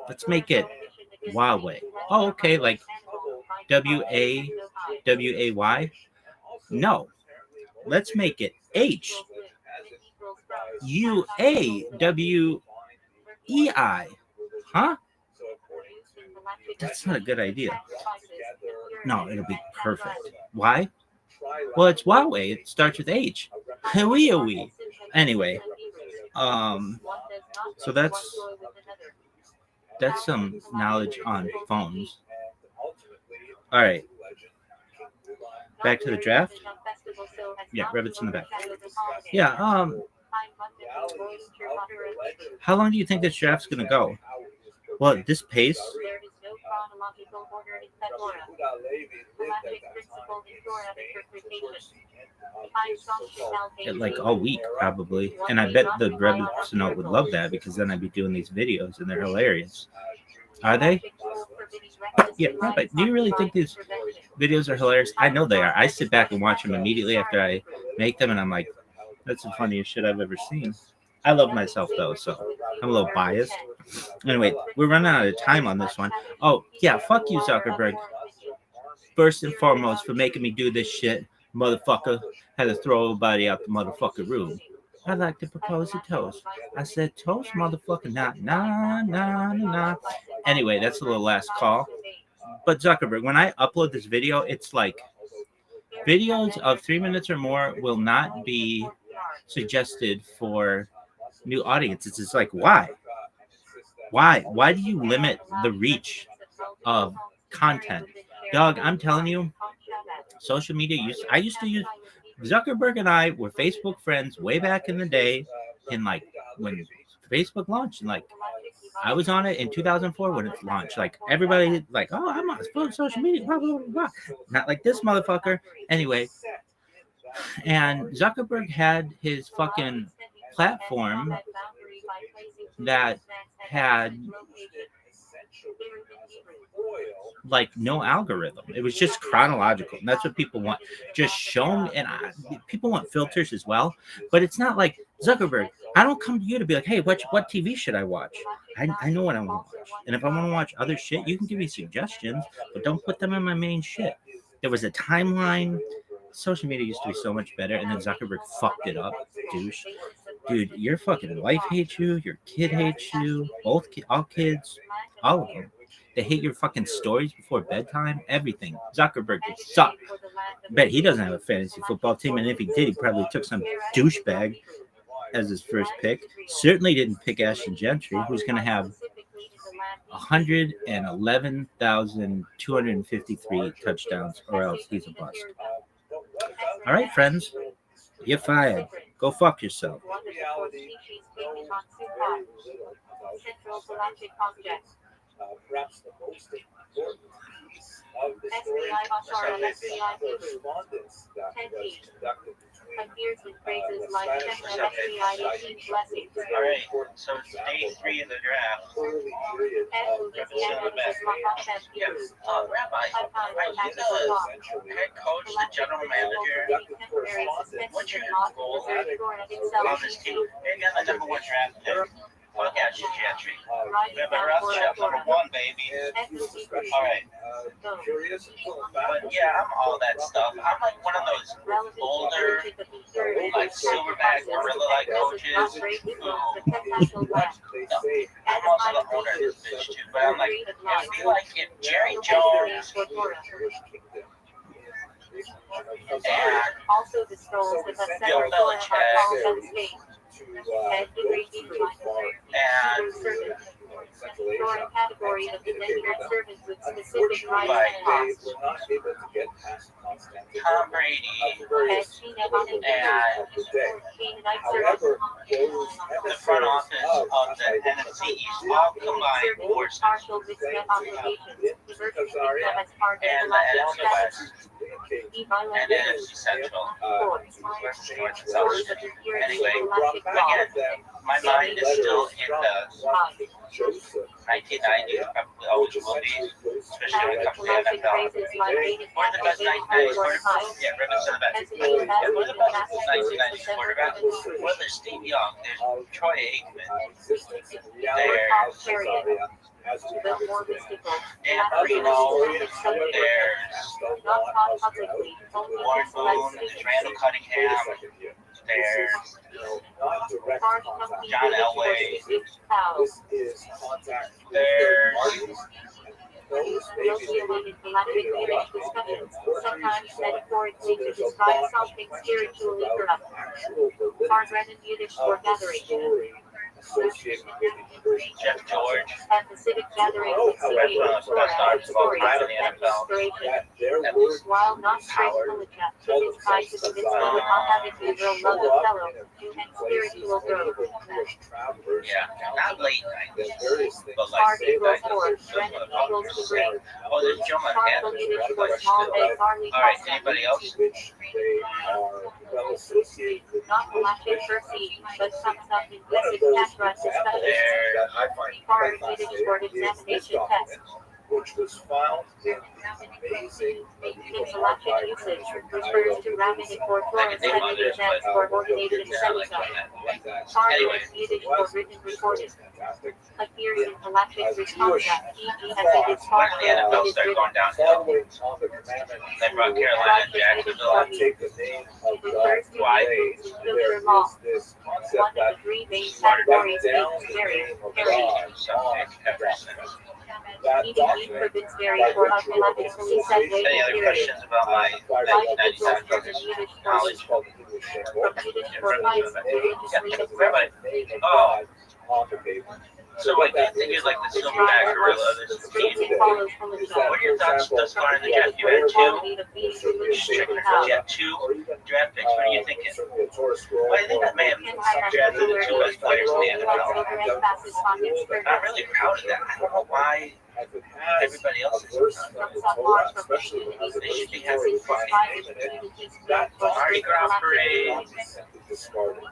Let's make it Huawei. Oh, okay. Like WAWAY? No. Let's make it HUAWEI. Huh? That's not a good idea. No, it'll be perfect. Why? Well, it's Huawei. It starts with H. Huawei. Anyway, so that's some knowledge on phones. All right. Back to the draft. Yeah, rabbits in the back. Yeah. How long do you think this draft's gonna go? Well, at this pace. Like all week, probably. And I bet the rabbits would love that because then I'd be doing these videos and they're hilarious. Are they? Yeah, Rabbi, do you really think these videos are hilarious? I know they are. I sit back and watch them immediately after I make them, and I'm like, that's the funniest shit I've ever seen. I love myself, though, so I'm a little biased. Anyway, we're running out of time on this one. Oh, yeah, fuck you, Zuckerberg. First and foremost, for making me do this shit, motherfucker, had to throw everybody out the motherfucking room. I'd like to propose a toast. I said, toast, motherfucker, nah. Anyway, that's a little last call. But Zuckerberg, when I upload this video, it's like videos of 3 minutes or more will not be suggested for new audiences. It's like, why? Why do you limit the reach of content? Dog, I'm telling you, social media I used to use Zuckerberg and I were Facebook friends way back in the day, in like when Facebook launched, and like I was on it in 2004 when it launched. Like everybody, like, oh, I'm on social media, blah, blah, blah, blah. Not like this motherfucker. Anyway, and Zuckerberg had his fucking platform that had like no algorithm. It was just chronological, and that's what people want. Just show me, and people want filters as well. But it's not like Zuckerberg. I don't come to you to be like, hey, what TV should I watch? I know what I want to watch, and if I want to watch other shit, you can give me suggestions, but don't put them in my main shit. There was a timeline. Social media used to be so much better, and then Zuckerberg fucked it up, douche. Dude, your fucking wife hates you. Your kid hates you. All kids, all of them. They hate your fucking stories before bedtime. Everything. Zuckerberg just sucks. Bet he doesn't have a fantasy football team, and if he did, he probably took some douchebag as his first pick. Certainly didn't pick Ashton Gentry, who's going to have 111,253 touchdowns, or else he's a bust. All right, friends, you're fired. Go fuck yourself. Perhaps the most important piece of the story is the correspondence that was conducted between appears in phrases like All right, so it's day 3 of the draft. early period of Rabbi, are you the head coach, the general manager? What's your goal on this team? Maybe I'm the number 1 draft pick. Fuck Ashton Gentry. Rabbi Rothschild, number 1, baby. All right. But yeah, I'm all that stuff. I'm like one of those older, like silverback gorilla-like coaches. I'm also the owner of this bitch too. But I'm like, it would be like if Jerry Jones and also the scrolls with a Bill separate form Belichick of state. and Or a category of indentured servants with specific unfortunately, rights they and costs. were not able to get past Constantinople Tom Brady at the various moments of the day. However, the front office of the NFC East all combined forces partial business obligations, emerging income as part of and the the NFC West and the NFC Central. Anyway, again, my mind is still in the 1990s, probably always will be, especially when it comes to the NFL. One of the best 1990s quarterbacks, yeah, Ribbons to the best. And one of the best 1990s quarterbacks, well, there's Steve Young, there's Troy Aikman, there's Dan Marino, there's Warren Boone, there's Randall Cunningham, there's John Elway, This is contact there's sometimes metaphorically to describe something spiritually corrupt. Margaret and Yiddish for gathering. Jeff George, At the civic gathering with CD, stories, and inspiration. While not straight Pulitzer, he is trying to convince me of not having liberal love of fellow and spiritual growth. yeah, not late night, but like Spark late equals night. 4, Brennan equals to bring. Oh, there's Joe Montana. Sparkle Yiddish for small bay barley All right, pasta. anybody else? which they are well associated with. Not galactic proceed, but comes up in One of basic those cash discussion. that I find Foreign quite Yiddish word fascinating is this examination test. document, which was found in amazing In galactic usage, refers to rabbinic or Torah study events for ordination seminars. Foreign Yiddish for written recording. Appears in galactic responsa, e.g. as it is When far did the NFL start going downhill? They brought Carolina and Jacksonville up. Take the name of It God refers to Why? the filter law. this One concept of that the 3 main write categories down is the very, name of very. God Something Everson. that Meaning document prohibits very for automatically set Any other period. questions about my 1997 Yiddish knowledge? called the English From Yiddish for Christ, religiously Yeah, expressed. Rabbi. Oh, on the paper. So I do think you're like the silverback gorilla of this team. Follows Pulitzer. What are your thoughts thus far in the draft? You had 2. Just checking for you have 2 draft picks. What are you thinking? Well, I think I may have drafted the 2 best players in the NFL. I'm really proud of that. I don't know why everybody else is especially when they should be having fucking Mardi Gras parade. discarded.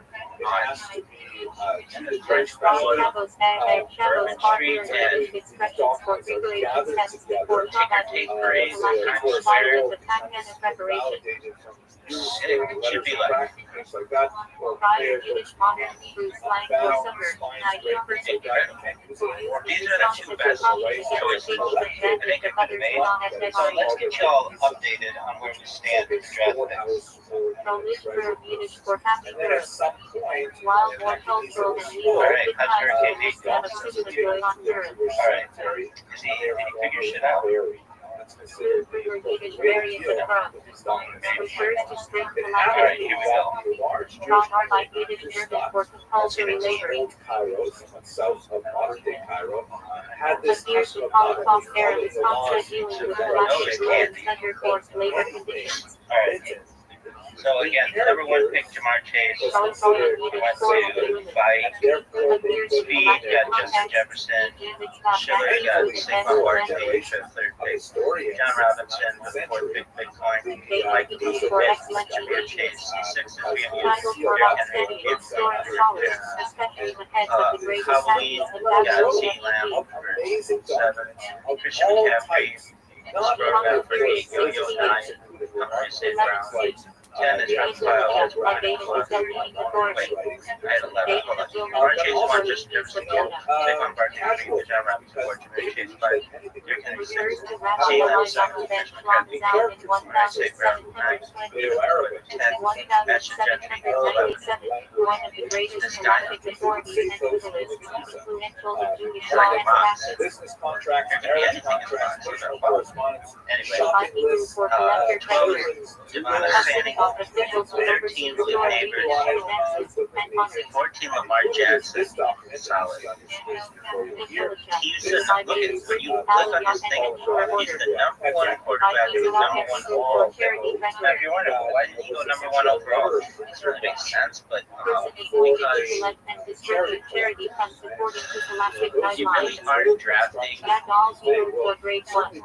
It has to be Shabbos and Shabbos are related expressions for regulating tests before Shabbat means the timing and preparation. It should be like Prior Yiddish modern Hebrew slang for summer, these are the two best choices. It ain't gonna be made. So let's get you all updated on where we stand with draft picks. Proliferal Yiddish for happy And then at birth. some point, While more cultural than legal, Alright, it how's has Hurricane almost Nate never seen the joy on earth. Alright, is he, did he figure shit out? That's considered Proliferal Yiddish great variant deal. of front. Refers to string Alright, here we go. Large Drawn by Yiddish German for compulsory labor. Old Cairo, somewhat south of modern-day Cairo, had this Appears to custom of Holocaust era following the laws response dealing with electric roads under forced labor conditions. Alright, so again, number one pick Jamar Chase. California He Yiddish went formal to unit. fight. Appears to Speed electric got Justin Jefferson. Schiller got Sigma Forte for the third pick. John Robinson for the fourth pick, Bitcoin. Mike Lee for Jamar Chase. C6 is being used. Title for Derrick outstanding Henry and storing solids, especially when heads of the greatest Halloween athletes in got Babylon C Lamb and for amazing 7. Christian McCaffrey. Sproga for 8. Yo-Yo 9. Amari St. Brown. 10 is Raphael. Wait, I had 11. Hold on. Jamar Chase 1, Justin Jefferson 2. Saquon Barkley 3. John Robinson 4. Jamar Chase 5. Derrick Henry 6. refers to C Rabbi Lamb Rothschild 7. and Christian Schwab McCaffrey down in 8. St. Brown 9. 10. Ashton Jeffrey 11. 1797, one of the greatest galactic authorities and journalists, influential in Jewish Like law a and box. practice. Business contracts, There could be marriage anything in the contracts, box. personal correspondence, Anyway, By shopping Hebrew lists, for collector 12 treasures, Devon custody Fanning. of officials who oversee 13 the Blue store Neighbors. finances and funding. 14 Lamar Jackson. this document Solid. Intelligence. He's just look at when you click on this thing, he's the number one quarterback, he's the number one overall. Now, if you're wondering, well, why did he go number one overall? It doesn't really make sense, but because Charity funds according to galactic you really guidelines. aren't drafting. That all zero for grade 1.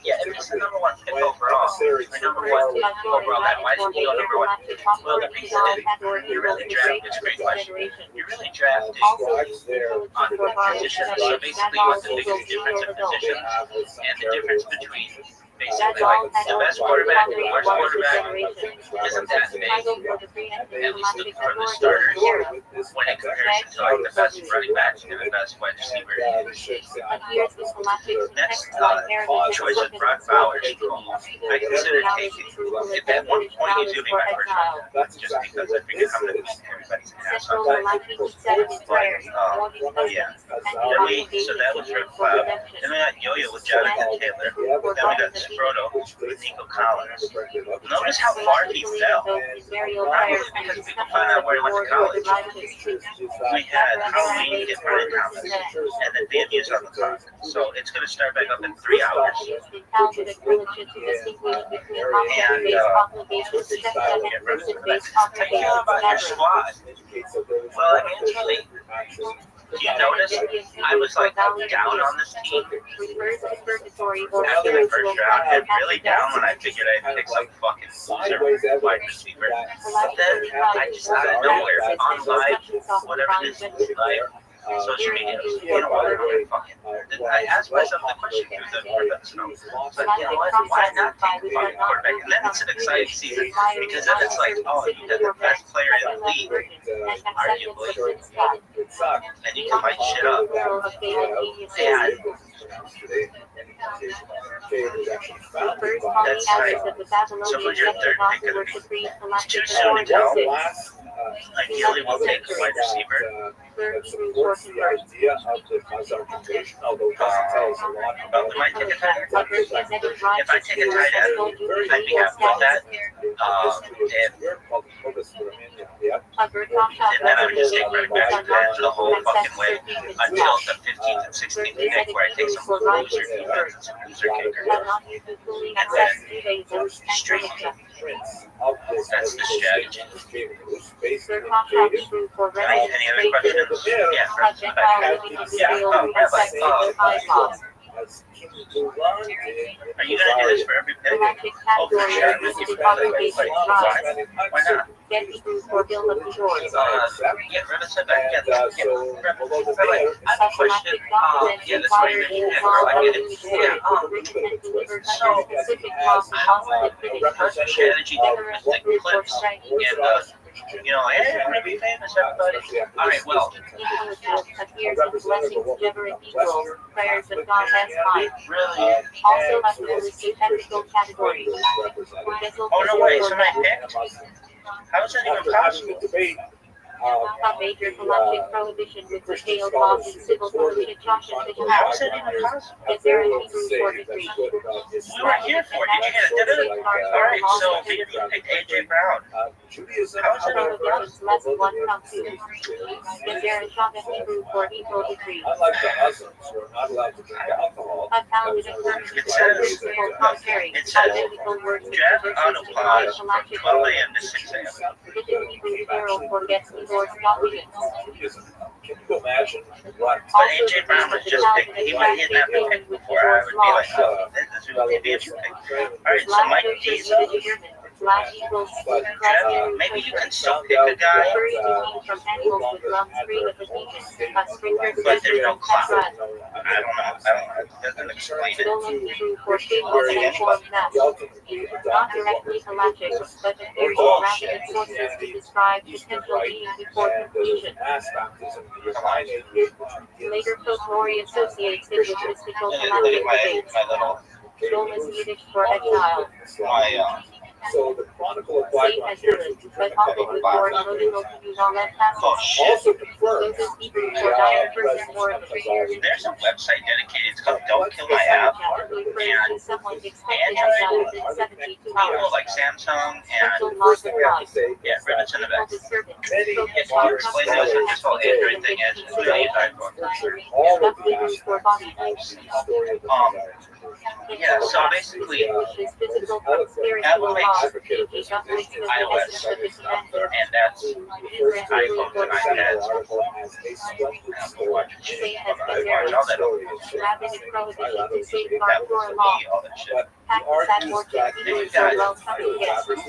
Yeah, if he's the number one pick overall, or number one overall, then why didn't he go number one? Well, the reason is you're really drafting, it's a great question. You're really drafting on position. So basically, what the biggest difference in position and the difference between basically like the best quarterback and the worst quarterback isn't that big, at least for the starters, when in comparison to like the best running backs and the best wide receiver. Next choice is Brock Bowers. I consider taking, if at one point he's going to be my first round, just because I figure I'm going to beat everybody's ass on that. Yeah. So that was Red Cloud. Then we got Yo-Yo with Jonathan Taylor. Then we got Sproto with Nico Collins. Notice how far he fell. Probably because we can find out where he went to college. We had Halloween get Brian Thomas, and then VMU's on the clock. So it's going to start back up in 3 hours. Take care about your squad. Well, I mean, it's really, do you notice I was like down on this team after the first round, and really down when I figured I'd pick some fucking loser wide receiver. But then I just out of nowhere on live, whatever this is, live social media, you know what, fucking. I asked myself the question through the professional. But you know what? Why not take the fucking quarterback? And then it's an exciting season because then it's like, oh, you got the best player in the league, arguably, and you can light shit up. And that's right. So who's your third pick going to be? It's too soon to tell. Ideally, we'll take a wide receiver. That supports the idea of the Khazar conversion, although it doesn't tell us a lot about We might take a tight end. If I take a tight end, I'd be happy with that. And then I would just take running back the whole fucking way until the 15th and 16th pick where I take some loser defense and some loser kicker. And then straight that's the strategy. Any other questions? Yeah, Subject yeah. following the Yeah, field, as King Duran did in Are you gonna do this for every pig? Galactic Oh, for category sure. of limited population rise. Why not? Get Hebrew for Bill of the Doors. Yeah, Ribbon said back. And Yeah, so, yeah. below the By the way, veil, I have a question. Galactic documents Yeah, that's why required you're in yeah, law I get of it. the written and delivered So, under specific laws and laws that fit in how's your strategy different with the clips and hey, I'm gonna be famous, everybody. All right, well, intelligence appears in blessings never in evils, prayers of God as mine. really. Also under the ethical category. Oh no way, somebody picked. How is that even possible? A major galactic prohibition with detailed laws and civil code should Josh and Bishop How is that even possible? is there a Hebrew for degree? We were here for it. Did you get it? All right, so maybe you picked AJ Brown. Judaism, How is it however, Prohibitions less one comes to. is Is there a Shaka Hebrew for equal degree? unlike the Muslims who are not allowed to drink alcohol. A found in accordance with It says- principle contrary. it says, Identical words with Draft traverses to autopause the from galactic 12 a.m. to 6 a.m. Written Hebrew plural forgets divorce documents. Can you imagine what? But AJ Brown was just picked. He might hit that pick before I would be like, oh, this is maybe if you pick. All right, so Mike Diesel. Black eagles, Maybe you can still pick a guy, furry came from animals with lungs free of adhesion. A sprinkler but there's no clout. cloud. I don't know. It doesn't explain it. Stolen Hebrew for big and formed mass. Not directly galactic, but appears in rapid sources to describe potential being before completion. Later folklore associates it with mystical Look galactic at my debates. little, Stolen Yiddish for exile. my So the Chronicle of Black Safe Rock as Heroes, good, which but often with more emotional views on that oh passage. shit. also confirms Those Hebrew for dying person more than 3 years. There's a website dedicated. It's called Don't Kill My App. Referring to someone expected exile within 72 People hours. like Samsung and Central the laws first thing we have to apply. say yeah, is Ribbons that in the People back. disturbance. many If you explain this, this whole Android thing is, it's really iPhone. virtually all of the Hebrew for body. aspects of the story of the Yeah, so basically, Which is physical from spiritual Apple makes laws. iOS, and that's iPhones and iPads. I watch shit. I watch all that over Rabbinic prohibition to safeguard that was for law. all that shit. Pakistan more Hebrews are welcome guests. Rich,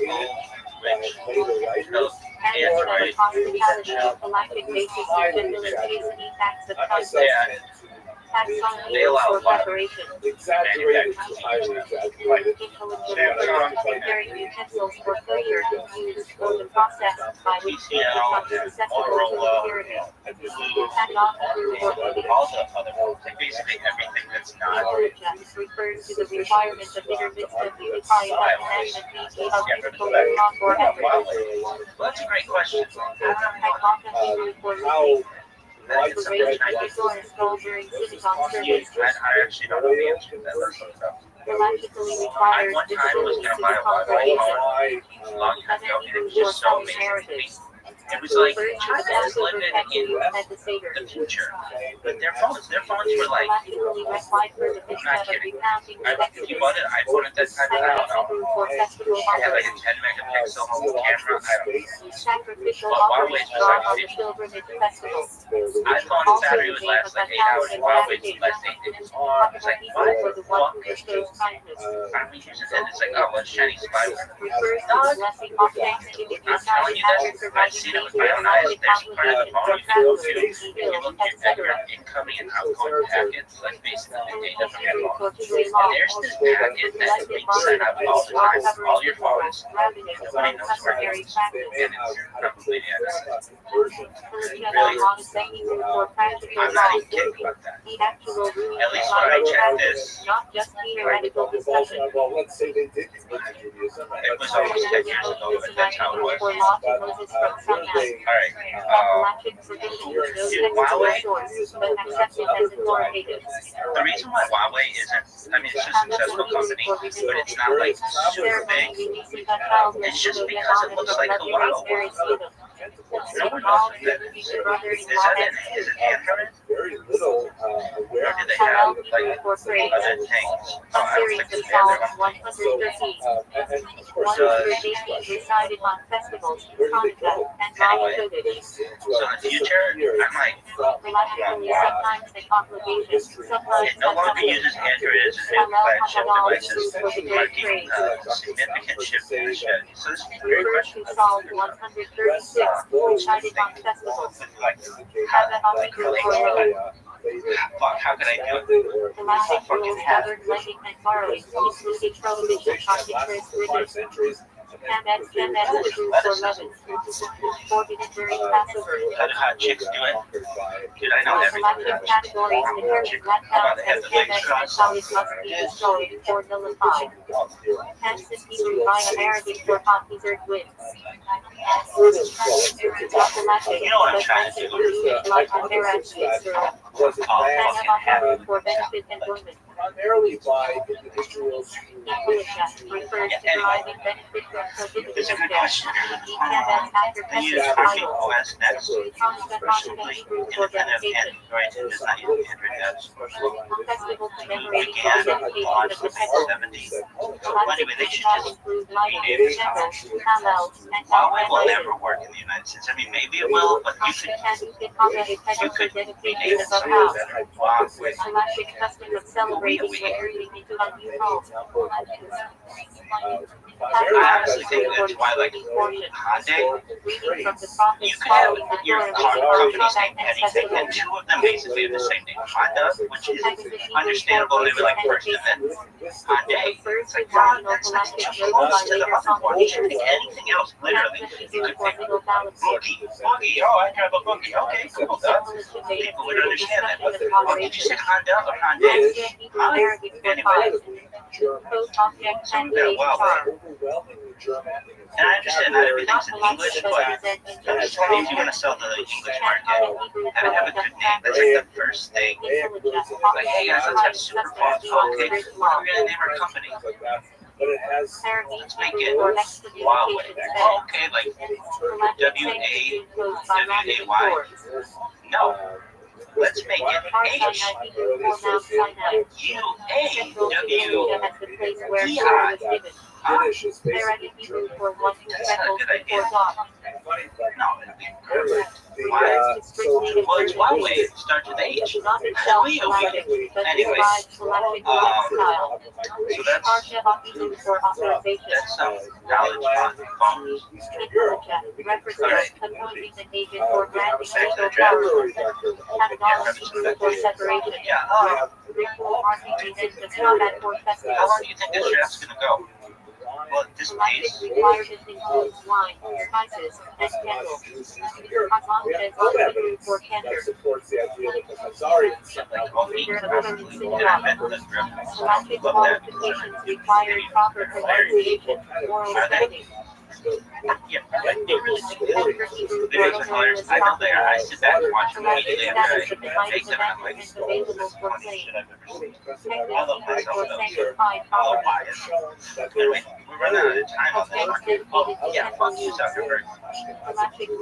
no, And the hospitality of galactic basis facilitates any acts of kindness. yeah, Tax on they allow for a lot of preparation. Exaggerated to highly exaggerated. Preparing utensils for failure to use or the process by which it becomes accessible to Motorola, security. and And not Hebrew for all the other, like basically everything that's not. Intelligence refers to the requirement of intermixed of unifying commandment VT of useful law for efforts. Well, that's a great question. Hypothesis for How Restoration of the scroll during synagogue service. I actually don't know the answer to that. That's what it's about. Logically I requires one time was visibility gonna to buy the a Huawei congregation. phone a long time ago, and it was just so amazing to me. It was like China is living in the future, but their phones were like, Logically required for the I'm not picture of kidding. recounting If you bought an iPhone at that time, I don't know. for festival It had like a offers. 10 megapixel home camera. I don't know. Sacrificial Well, offerings Huawei's was drawn like on the pilgrimage festival. iPhone's battery would last like 8 hours. Huawei's would last 8 days. It's like, what For the the one fuck? who bestows kindness. I'm using it, and it's like, oh, well, it's Chinese spyware. Refers to the blessing of thanksgiving I'm telling decided you after this, I've providing seen it with major my own eyes. economic There's part of the phone you can obligations, do. You look at your etc. incoming and outgoing packets, like basically the data from your phone. For Hebrew law. There's this packet that being sent out all the time, all your phones. Nobody knows where it Customary is. practice. And it's probably Religion on second for practical I'm law. not even kidding about that. The actual ruling At least of when I law checked is this, not just theoretical discussion. Well, let's say they did convert to Judaism. it was almost 10 years ago, but that's how it was. For law to Moses from Sinai. Alright, Galactic tradition with no textual source, but accepted as authoritative. the reason why Huawei isn't, I mean, it's a successful company, but it's not like super Ceremony big. releasing a child It's just because it looks like the Wild very One. freedom. No one knows that. Is it Android? Very little Or awareness. do they have like For praise. other things? Oh, A I don't series think of it's Android. Psalms 113. And of course, 118 recited on festivals, Hanukkah, and Anyway, Rosh Chodesh. So in the future, I might from Collectively, sometimes they obligation, history. sometimes It no longer uses Androids and flagship devices, marking a significant shift in the strategy. So this is very refers to questionable. Psalm 136, recited on festivals. With like, Have an option for loan. fuck, how could I do it? Galactic rules govern lending and borrowing, including prohibition on interest relief. MX is used for lemons. Forbidden during Passover. How do hot chicks do it? Dude, I know everything. Selected categories determine what counts as MX and how it must be destroyed or nullified. Hence, in Hebrew by Arabic for hot dessert wins. Galactic You know what I'm trying to do? like on their actions. Was it banned For benefit enjoyment. primarily by individuals who Equilibrium refers to deriving benefit from prohibited It's a good acts. question. ECAM after They use pesticide Parking idols. OS next. Consequently, Independent of Android, it does not use Android apps. festival commemorating the Began dedication on of the the temple. 70s. Galactic Anyway, they should that just include lighting, rename it. candles, Hallel, and Huawei will Al-Qaeda. never work in the United States. I mean, maybe it will, but you could You could dedication of a house. Galactic custom of celebrating when moving into a new home. I honestly think that's why, like, Hyundai, Reading from the prophet's you could have following the your Torah, company's name anything, and two of them basically have the same name. Honda, which is understandable, they were like first, and then Hyundai. It's like, wow, that's not too close to the other one. You should pick anything else, literally. You could pick Boogie, Boogie, oh, I drive a Boogie, okay, cool, duh. People would understand that, but did you say Honda or Hyundai? Anyway, Both object and yeah, well, overwhelmingly German. and I understand not everything's in English, but if you want to sell to the English market, gotta have a good name. That's like the first thing. Like, hey guys, let's have super fun. Okay, what are we gonna name our company? But it has Let's make it Huawei. Oh, okay, like W-A-W-A-Y. No, let's make it H-U-A-W-E-I. Finnish is They're basically at German. for one who settles before God. No, it'd be perfect. Well, it's Huawei. It starts with H. Huawei. Anyway, style. so that's for authorization. knowledge on phones. Represents appointing an agent or granting legal powers. Terminology for separation. Yeah, Ritual marking agent does not add for how festivals. long do you think this draft's gonna go? Well, at this pace, Requirements include wine, spices, and candles. As for candor. That supports the idea that the Khazarians somehow Galactic qualifications require proper pronunciation, oral spelling. yeah, they really do. The videos are hilarious. I know they are. I sit back and watch them immediately after I make them, and I'm like, this is the funniest shit I've ever seen. I love myself though. I'll buy it. Anyway, we're running out of time on this. Oh, yeah, fuck you, Zuckerberg.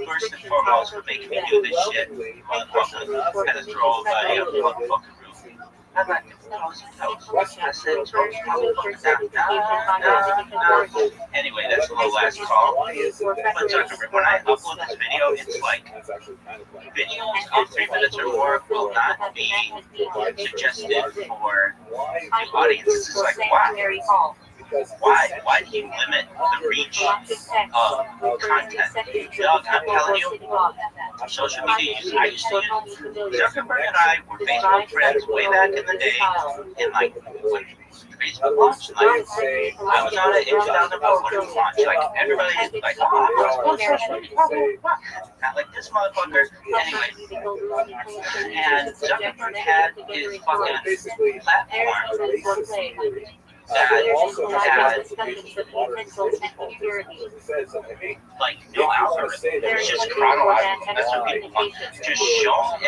First and foremost, for making me do this shit, motherfucker, had to throw a fucking roof. I'm not I said, anyway, that's the last call. But Zuckerberg, when I upload this video, it's like videos of 3 minutes or more will not be suggested for the audience. It's like, why? Why do you limit the reach of content? Doug, I'm telling you, social media use, I used to use, Zuckerberg and I were Facebook friends way back in the day, and like, when Facebook launched, like, I was on it in 2004 when it was launched, like, everybody was like, oh, not like this motherfucker. Anyway, and Zuckerberg had his fucking platform that had like no algorithm. It's just chronological. That's what people want. Just show it.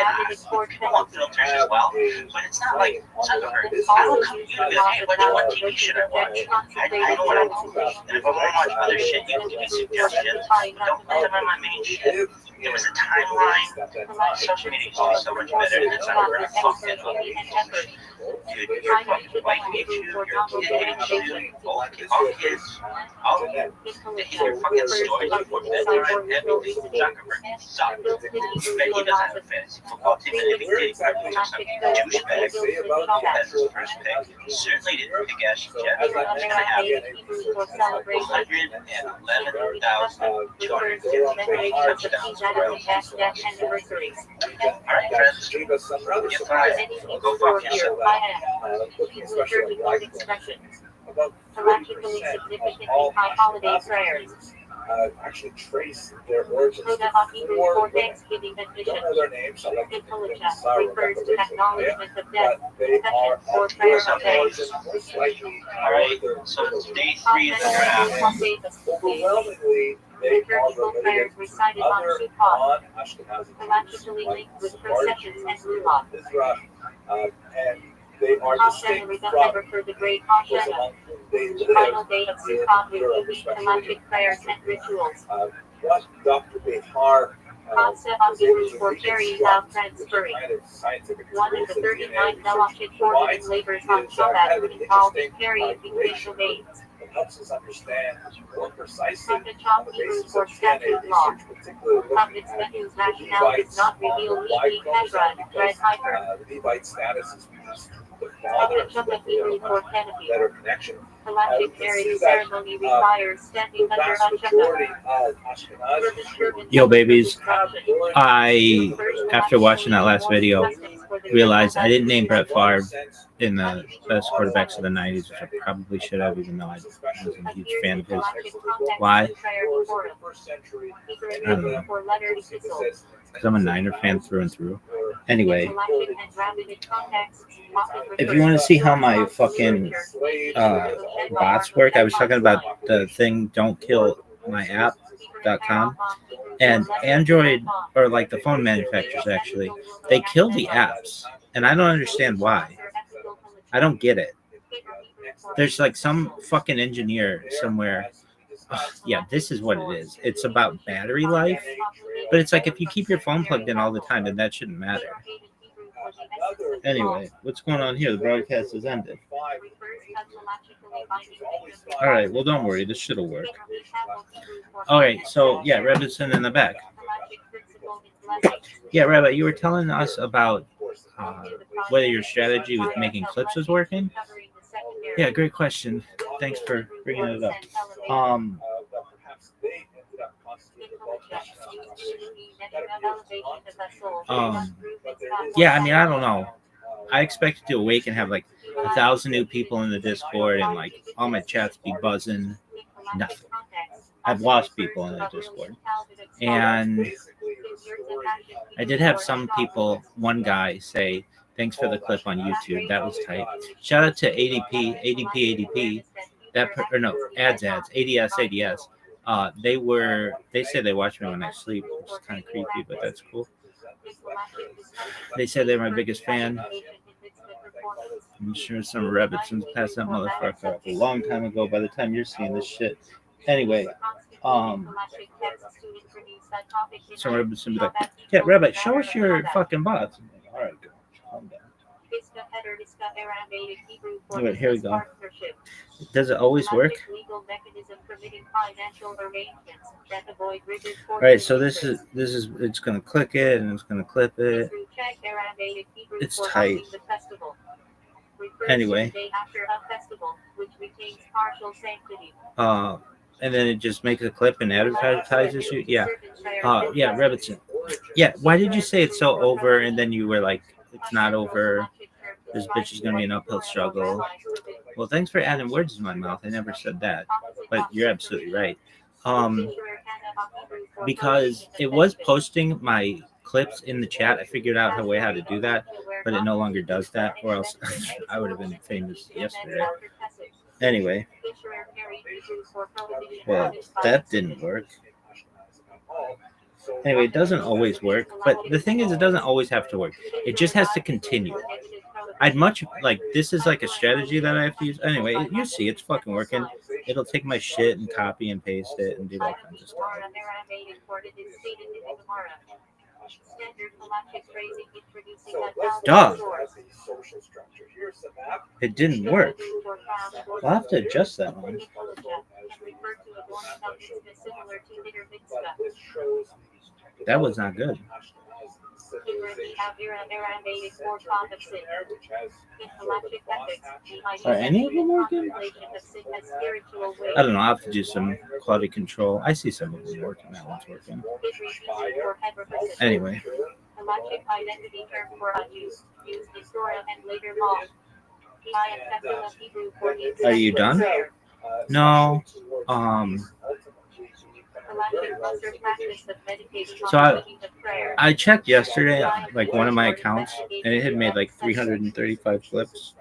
People want filters as well, but it's not like Zuckerberg. I don't come to you with, hey, what TV should I watch? I know what I want. And if I want to watch other shit, you can give me suggestions, but don't put them on my main shit. There was a timeline. Social media used to be so much better, and it's not fucking ugly. Dude, your fucking wife hates you, your kid hates you, all kids, all of you. And your fucking stories before bedtime, everything. Zuckerberg sucks. But he doesn't have a fantasy football team, and if he did, he probably took some douchebag as his first pick. Certainly didn't pick Ashton Jeff. And I have 111,250 touchdowns for Alright, friends, you're fine. Go fuck yourself. Especially about 40% Electrically of significantly all high holiday prayers. actually trace their origins Coda to of Hebrew four for women. Thanksgiving Don't edition. know their names, so I like to Ippolita refers to acknowledgement of death, but they are confession, or prayer of thanks. most likely Alright, so it's day 3 of the draft. overwhelmingly they are Liturgical related prayers recited on other Sukkot, non-Ashkenazi electrically Jews, linked with Sephardic processions and Jews, Ruach. Israel, and they are Hashem distinct remember from for the great those Hashem. among whom they The final live day of in Sukkot Europe, reviewing especially electric prayers and rituals. What Dr. Behar Concept of Hebrew for carrying out transferring. kind of scientific One of the experience 39 in Melachit coordinate labors on Shabbat involved in carrying between domains. that helps us understand more precisely From the top on the Hebrew basis for of DNA statute law. research, particularly looking Puppet's at Menu's rationale does not reveal E.G. Hezra and Red Hyper. the Levite status is because the Of father the Chuppah Hebrew for canopy. better connection. Electric marriage ceremony requires standing The under vast a majority Chuppah. of Ashkenazi Yo, babies, I, after watching that last video, realized I didn't name Brett Favre in the best quarterbacks of the 90s, which I probably should have, even though I wasn't a huge fan of his. Why? I don't know. Because I'm a Niner fan through and through. Anyway, if you want to see how my fucking bots work, I was talking about the thing don'tkillmyapp.com, and Android, or like the phone manufacturers actually, they kill the apps, and I don't understand why. I don't get it. There's like some fucking engineer somewhere. Yeah, this is what it is. It's about battery life, but it's like if you keep your phone plugged in all the time, then that shouldn't matter. Anyway, what's going on here? The broadcast has ended. All right, well, don't worry. This should have worked. All right, so yeah, Rebbetzin in the back. Yeah, Rabbi, you were telling us about whether your strategy with making clips is working. Yeah, great question. Thanks for bringing it up. Yeah, I mean, I don't know. I expected to awake and have like 1,000 new people in the Discord and like all my chats be buzzing. Nothing. I've lost people in the Discord. And I did have some people, one guy say, thanks for the clip on YouTube. That was tight. Shout out to ADP. Ads, ADS. They say they watch me when I sleep, which is kind of creepy, but that's cool. They say they're my biggest fan. I'm sure some Rebbitzins passed that motherfucker up a long time ago by the time you're seeing this shit. Anyway, some Rebbitzins be like, yeah, Rabbi, show us your fucking bots. I'm like, all right, go. Calm down. Anyway, here we go. Does it always work? All right, so this is it's gonna click it and it's gonna clip it. It's tight. Anyway, and then it just makes a clip and advertises you. Yeah, yeah, Rebbitzin. Yeah, why did you say it's so over and then you were like, it's not over? This bitch is gonna be an uphill struggle. Well, thanks for adding words in my mouth. I never said that, but you're absolutely right. Because it was posting my clips in the chat. I figured out a way how to do that, but it no longer does that, or else I would have been famous yesterday. Anyway, well, that didn't work. Anyway, it doesn't always work, but the thing is, it doesn't always have to work. It just has to continue. I'd much like this is like a strategy that I have to use. Anyway, you see, it's fucking working. It'll take my shit and copy and paste it and do that kind of stuff. Standard halachic phrasing introducing So that let's Dog. look at the social structure. Here's the map. It didn't work. I'll have to adjust that one. And refer to a born substance similar to bitter But mitzvah. this shows the That was not good. Are any of them working? I don't know. I'll have to do some quality control. I see some of them working. That one's working. Anyway. Halachic identity term for Jews, used in Torah and later law. Are you done? No. So I checked yesterday, like one of my accounts, and it had made like 335 clips.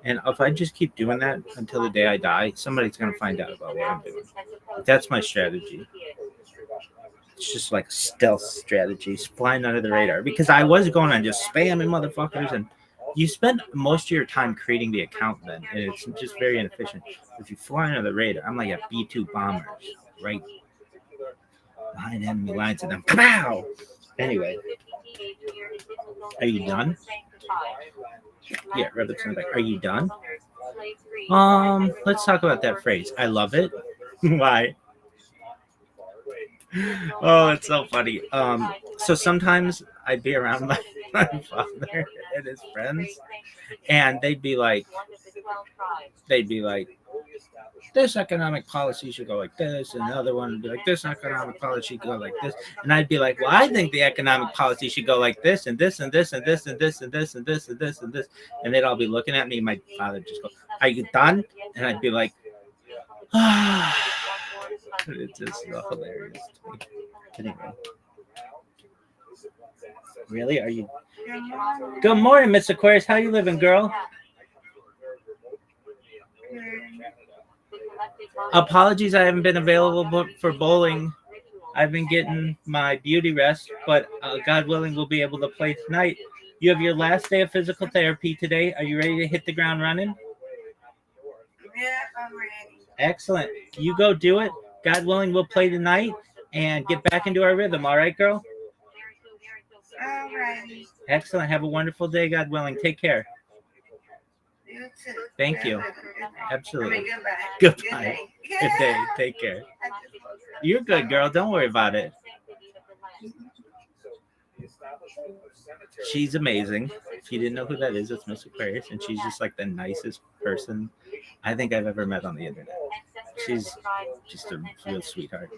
And if I just keep doing that until the day I die, somebody's gonna find out about what I'm doing. That's my strategy. It's just like a stealth strategy, flying under the radar. Because I was going on just spamming motherfuckers, and you spend most of your time creating the account then, and it's just very inefficient. If you fly under the radar, I'm like a B-2 bomber, right behind enemy lines, and then pow. Anyway, are you done? Yeah, Rabbit's in the back. Are you done? Let's talk about that phrase. I love it. Why? Oh, it's so funny. So sometimes I'd be around my father and his friends, and they'd be like, this economic policy should go like this, and the other one would be like, this economic policy should go like this, and I'd be like, well, I think the economic policy should go like this, and this, and this, and this, and this, and this, and this, and this, and this, and they'd all be looking at me. My father just go, are you done? And I'd be like, ah. It's just so hilarious to me. Anyway. Really? Are you? Good morning, Miss Aquarius. How you living, girl? Apologies, I haven't been available for bowling. I've been getting my beauty rest, but God willing, we'll be able to play tonight. You have your last day of physical therapy today. Are you ready to hit the ground running? Yeah, I'm ready. Excellent. You go do it. God willing, we'll play tonight and get back into our rhythm. All right, girl? All righty. Excellent. Have a wonderful day, God willing. Take care. You too. Thank you. Good night. Absolutely. Goodbye. Goodbye. Good day. Take care. You're good, girl. Don't worry about it. She's amazing. If you didn't know who that is, it's Miss Aquarius, and she's just like the nicest person I think I've ever met on the internet. She's just a real sweetheart.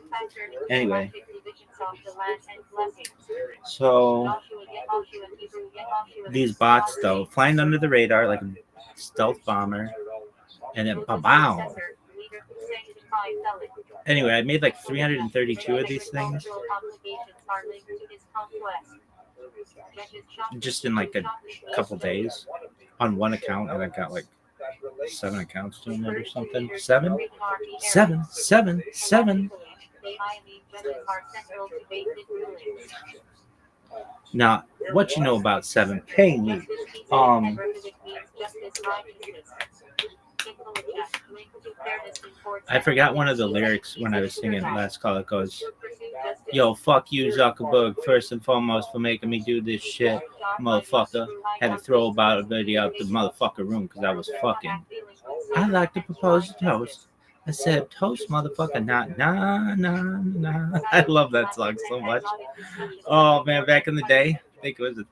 Anyway, so these bots, though, flying under the radar like a stealth bomber, and then ba-bow. Anyway, I made like 332 of these things just in like a couple days on one account, and I got like 7 accounts doing it or something. 7. Now, what you know about 7? Pay me. I forgot one of the lyrics when I was singing last call. It goes, yo, fuck you, Zuckerberg, first and foremost, for making me do this shit, motherfucker. Had to throw about a video out the motherfucker room because I was fucking. I'd like to propose a toast. I said, toast, motherfucker, not nah. I love that song so much. Oh, man, back in the day, I think it was a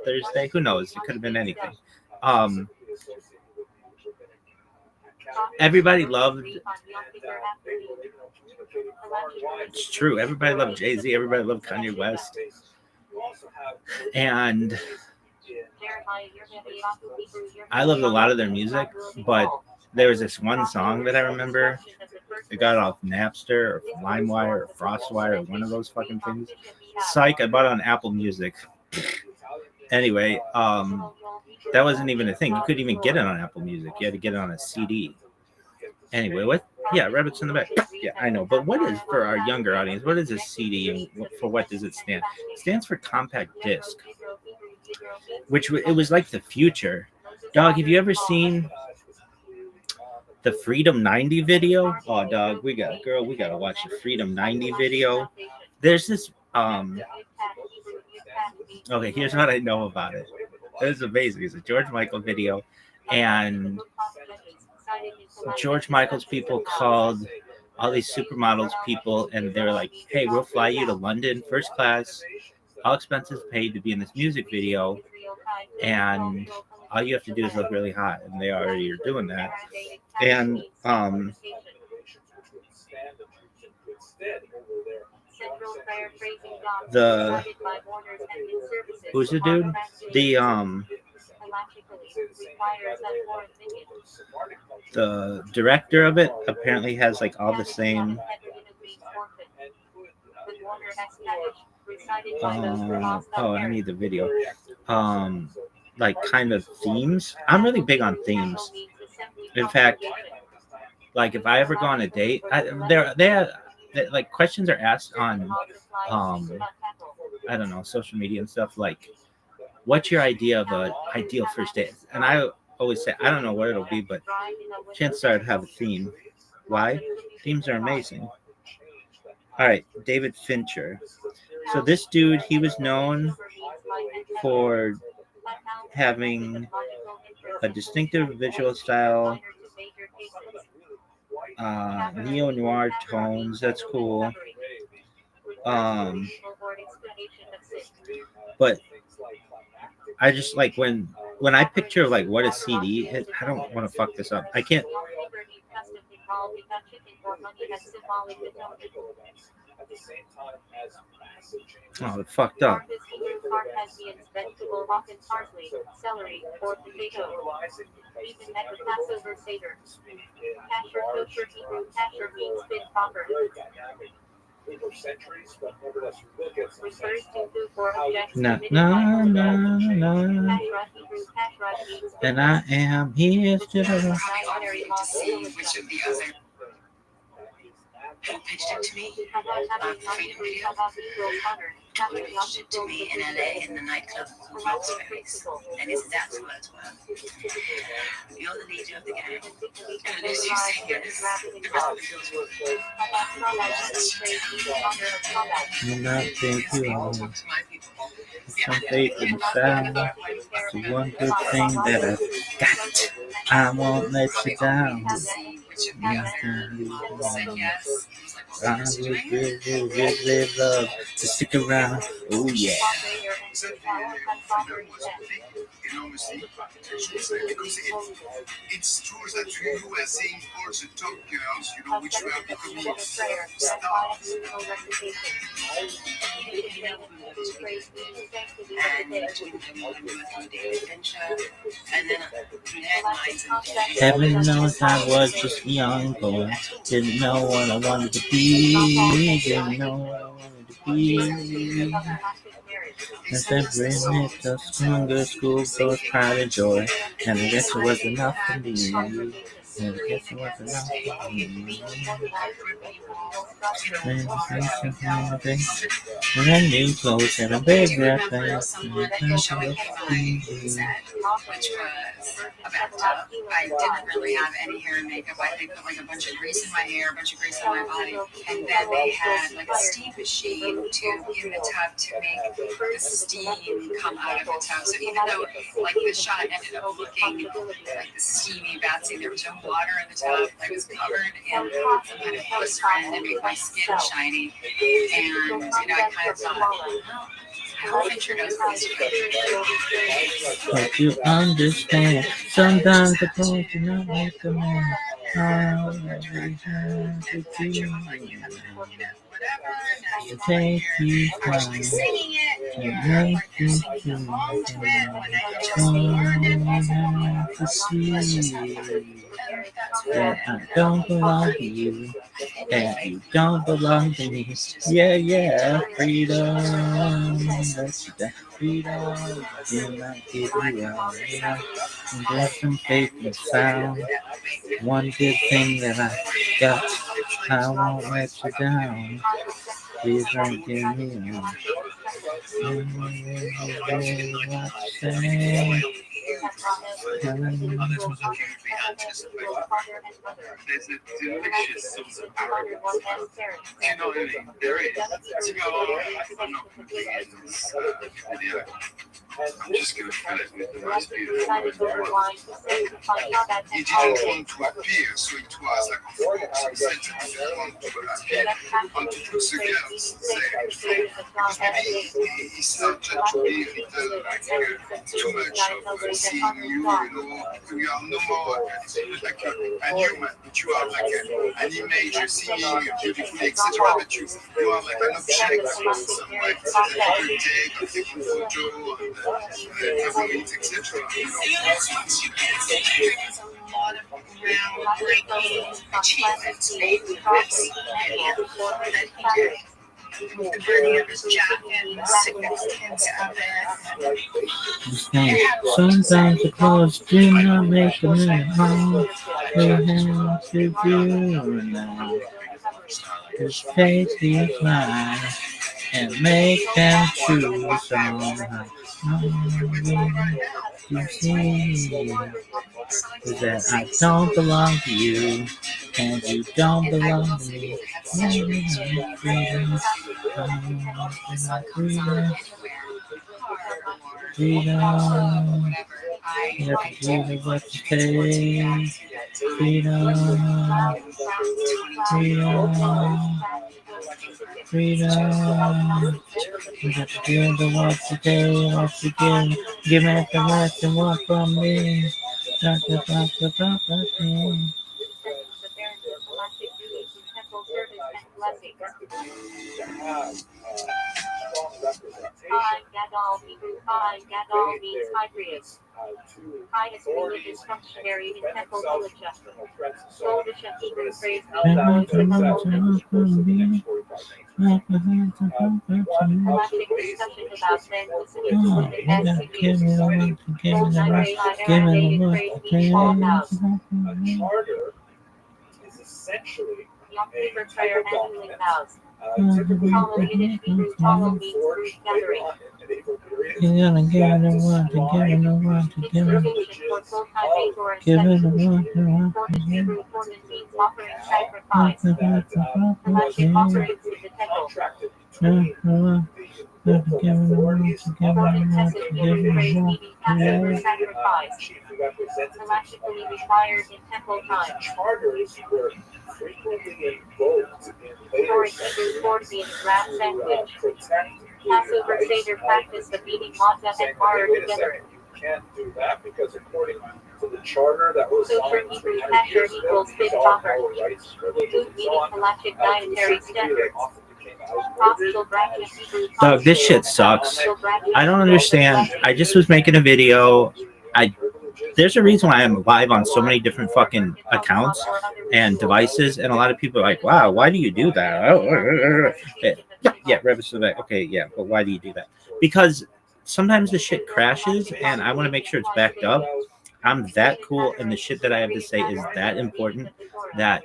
Thursday. Who knows? It could have been anything. Everybody loved. It's true. Everybody loved Jay-Z. Everybody loved Kanye West. And I loved a lot of their music, but there was this one song that I remember. It got off Napster or LimeWire or FrostWire or one of those fucking things. Psych, I bought it on Apple Music. Anyway, that wasn't even a thing. You couldn't even get it on Apple Music. You had to get it on a CD. Anyway, what? Yeah, Rabbit's in the back. Yeah, I know. But what is, for our younger audience, what is a CD and for what does it stand? It stands for compact disc, which it was like the future. Dog, have you ever seen the Freedom 90 video? Oh, dog, we gotta watch the Freedom 90 video. There's this Okay, here's what I know about it. It's amazing. It's a George Michael video, and George Michael's people called all these supermodels people, and they're like, "Hey, we'll fly you to London first class, all expenses paid to be in this music video, and all you have to do is look really hot." And they already are doing that. And the who's the dude? The director of it apparently has like all the same I need the video. Like kind of themes. I'm really big on themes. In fact, like if I ever go on a date, like questions are asked on I don't know, social media and stuff, like what's your idea of an ideal first date? And I always say I don't know what it'll be, but chances are I'd have a theme. Why? Themes are amazing. All right, David Fincher. So this dude, he was known for having a distinctive visual style, neo-noir tones. That's cool. But I just like when I picture like what a CD is, I don't want to fuck this up. I can't. Oh, it fucked up. No, no, no, no. And I am here to Who pitched it to me? Freedom Video. He pitched it to me in LA in the nightclub called Roxbury's. And his dad's words were, "You're the leader of the gang. And as you say, the rest of the girls will thank you. Some faith in sound. It's one good thing that I've got. I won't let you down. I would really love to stick around. Oh yeah. It's true that you were saying all the top girls, which were becoming stars. Heaven knows I was just a young boy. Didn't know what I wanted to be. Didn't know what I wanted to be. As I ran it, the stronger school goes pride and joy. And I guess it was enough for me. And I guess it was enough for me. And I knew clothes and a big reference. Which was about tough. I didn't really have any hair and makeup. They put like a bunch of grease in my hair, a bunch of grease on my body, and then they had like a steam machine in the tub to make the steam come out of the tub. So even though like the shot ended up looking like the steamy bathing, there was no water in the tub. I was covered in some kind of glycerin that made my skin shiny, and I kind of thought, well, I hope Fincher knows what he's doing. Hope you understand. Sometimes the clothes do not make a man. All that we have to do is take you high and make you feel to see that I don't belong to you and you don't belong to me. Yeah, yeah, freedom. That's that freedom. Do not give you up. And there's some faith in the sound. One good thing that I got, I won't let you down. Please don't give me up. And this was a hugely anticipated. There's a delicious sort of arrogance. Do you know what I mean? There is. To go, I'm not completely on this video. I'm just going to fill it with the most beautiful woman in the world. He didn't want to appear, so it was like a force. He said he didn't want to appear onto the girls there. Because maybe he started to be a little like too much of seeing you know, you are no more like a human, but you are like an image, you're singing beautifully, etc. But you are like an object somewhere that you could take a photo and favorite, etc. You know. There's a lot of groundbreaking achievements made with this video that he did. With the burning of his jacket and the significance of it. Sometimes the clothes do not make a man whole. We have to do now. Just take these lines and make them true somehow. You see is that I don't belong to you, and you don't belong to me. Freedom, freedom, you have to do what you take. Freedom, freedom, freedom. You have to do the what you take, what you give me the what you want from me. Pi is religious functionary in Temple Village. Goldish and Hebrew phrase Galactic discussion about men listening to the investigation. Charter is essentially Yom Kippur prayer and healing vows. typically Follow Yiddish Hebrew follow means group gathering. You're gonna give it a one to give it a one to give it Invocation for full-time mentor and give it a study. one to Important Hebrew format means offering sacrifice. Galactic offerings in the temple. Important message Hebrew phrase meaning Passover sacrifice. Galactically required in temple time. Charters were frequently invoked in For later Hebrew board means wrap to sandwich. protect Passover Seder practice of eating matzah and maror together. You can't do that because according to the charter that was So for signed Hebrew 300 pastor years ago, equals these fit are proper. our rights, privileges, Food and so meaning on. galactic To a dietary certain degree, they standards. often became outmoded. Possible bracket Hebrew Dog, this shit sucks. I don't understand. I just was making a video. There's a reason why I'm live on so many different fucking accounts and devices, and a lot of people are like, wow, why do you do that? Yeah, Rebus the back. Okay, yeah, but why do you do that? Because sometimes the shit crashes, and I want to make sure it's backed up. I'm that cool, and the shit that I have to say is that important that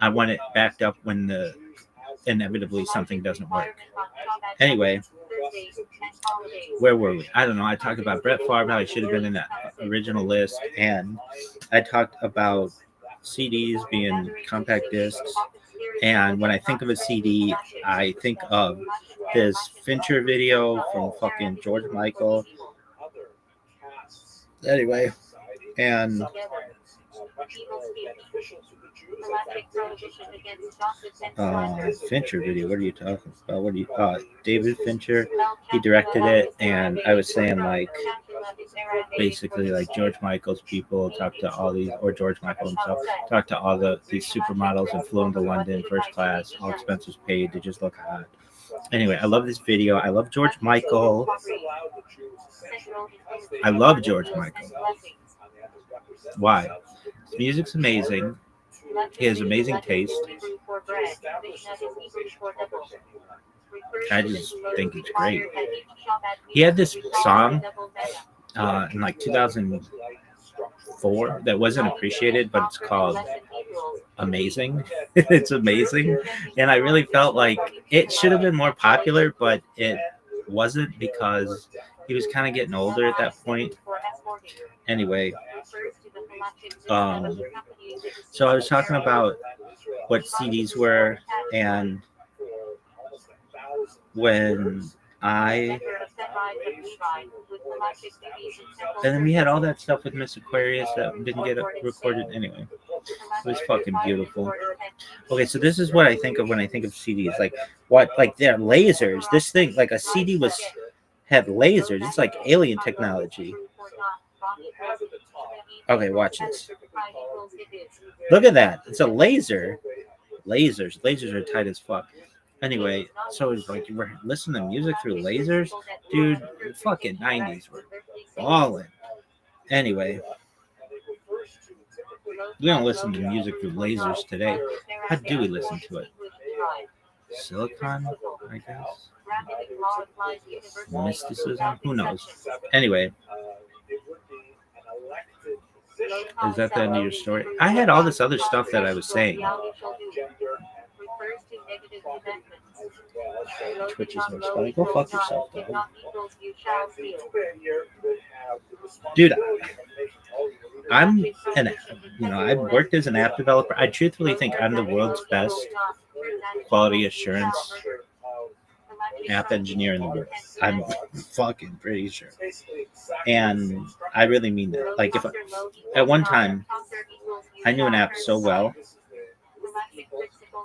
I want it backed up when the inevitably something doesn't work. Anyway, where were we? I don't know. I talked about Brett Favre, how he should have been in that original list, and I talked about CDs being compact discs. And when I think of a CD, I think of this Fincher video from fucking George Michael. Anyway, and Fincher video. What are you talking about? What do you? David Fincher. He directed it, and I was saying like, basically like George Michael's people talk to all these, or George Michael himself talk to all these supermodels and flew them to London first class, all expenses paid to just look hot. Anyway, I love this video. I love George Michael. I love George Michael. Why? His music's amazing. He has amazing taste. I just think it's great. He had this song in like 2004 that wasn't appreciated, but it's called Amazing. It's amazing. And I really felt like it should have been more popular, but it wasn't because he was kind of getting older at that point. Anyway, so I was talking about what CDs were, and when and then we had all that stuff with Miss Aquarius that didn't get recorded anyway. It was fucking beautiful. Okay, so this is what I think of when I think of CDs. Like they're lasers. This thing, like a CD had lasers. It's like alien technology. Okay, watch this. Look at that. It's a laser. Lasers are tight as fuck. Anyway, so it's like you were listening to music through lasers, dude. Fucking 90s were balling. Anyway, we don't listen to music through lasers today. How do we listen to it? Silicon, I guess. Mysticism? Who knows? Anyway, is that the end of your story? I had all this other stuff that I was saying. Twitch is most funny. Go fuck yourself, dog. Dude, I worked as an app developer. I truthfully think I'm the world's best quality assurance app engineer in the world. I'm fucking pretty sure. And I really mean that. Like, at one time, I knew an app so well.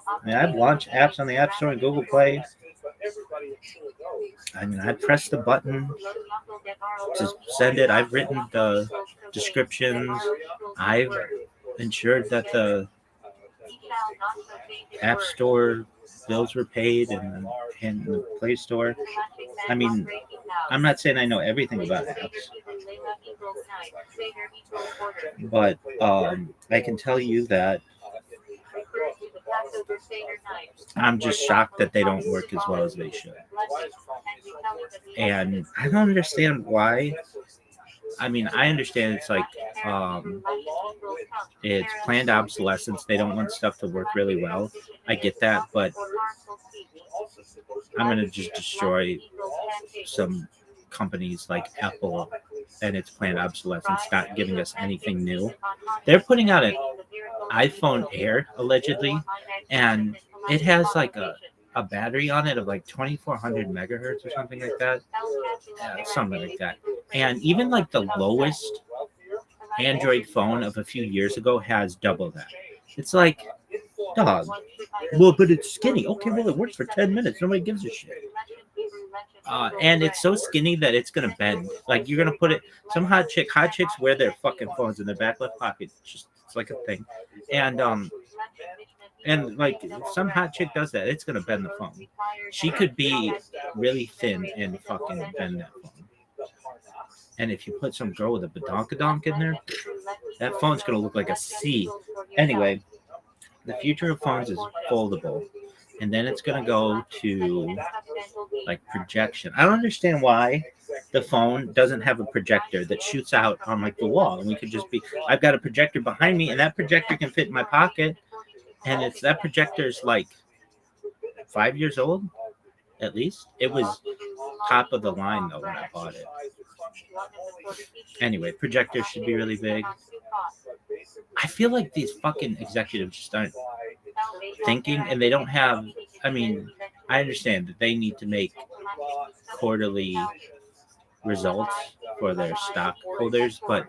I mean, I've launched apps on the App Store and Google Play. I mean, I pressed the button to send it. I've written the descriptions. I've ensured that the App Store bills were paid and the Play Store. I mean, I'm not saying I know everything about apps, but I can tell you that I'm just shocked that they don't work as well as they should. And I don't understand why. I mean, I understand it's like it's planned obsolescence. They don't want stuff to work really well. I get that, but I'm going to just destroy some companies like Apple and its planned obsolescence, not giving us anything new. They're putting out an iPhone Air, allegedly, and it has like a battery on it of like 2400 megahertz or something like that. Something like that. And even like the lowest Android phone of a few years ago has double that. It's like, dog. Well, but it's skinny. Okay, well, it works for 10 minutes. Nobody gives a shit. And it's so skinny that it's gonna bend. Like, you're gonna put it. Some hot chicks wear their fucking phones in their back left pocket. It's like a thing. And like, if some hot chick does that, it's gonna bend the phone. She could be really thin and fucking bend that phone. And if you put some girl with a badonkadonk in there, that phone's gonna look like a C. Anyway, the future of phones is foldable, and then it's gonna go to like projection. I don't understand why the phone doesn't have a projector that shoots out on like the wall, and we could just be. I've got a projector behind me, and that projector can fit in my pocket, and that projector's like 5 years old, at least. It was top of the line though when I bought it. Anyway, projectors should be really big. I feel like these fucking executives just aren't thinking, and they don't have. I mean, I understand that they need to make quarterly results for their stockholders, but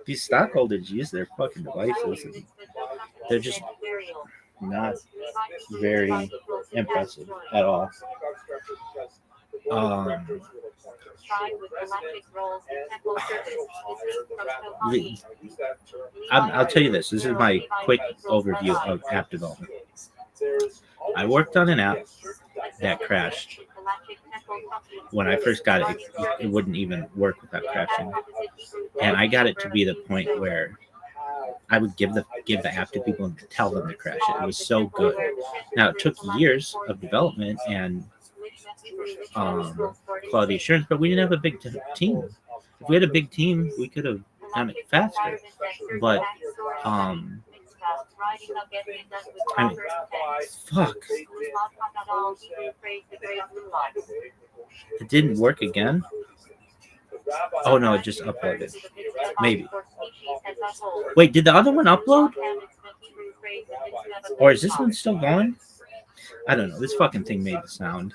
these stockholders use their fucking devices, and they're just not very impressive at all. I'll tell you this. This is my quick overview of app development. I worked on an app that crashed. When I first got it, it wouldn't even work without crashing. And I got it to be the point where I would give the app to people and tell them to crash it. It was so good. Now, it took years of development and quality assurance, but we didn't have a big team. If we had a big team, we could have done it faster. But I mean, fuck, it didn't work again. Oh no, it just uploaded. Maybe. Wait, did the other one upload? Or is this one still going? I don't know. This fucking thing made the sound.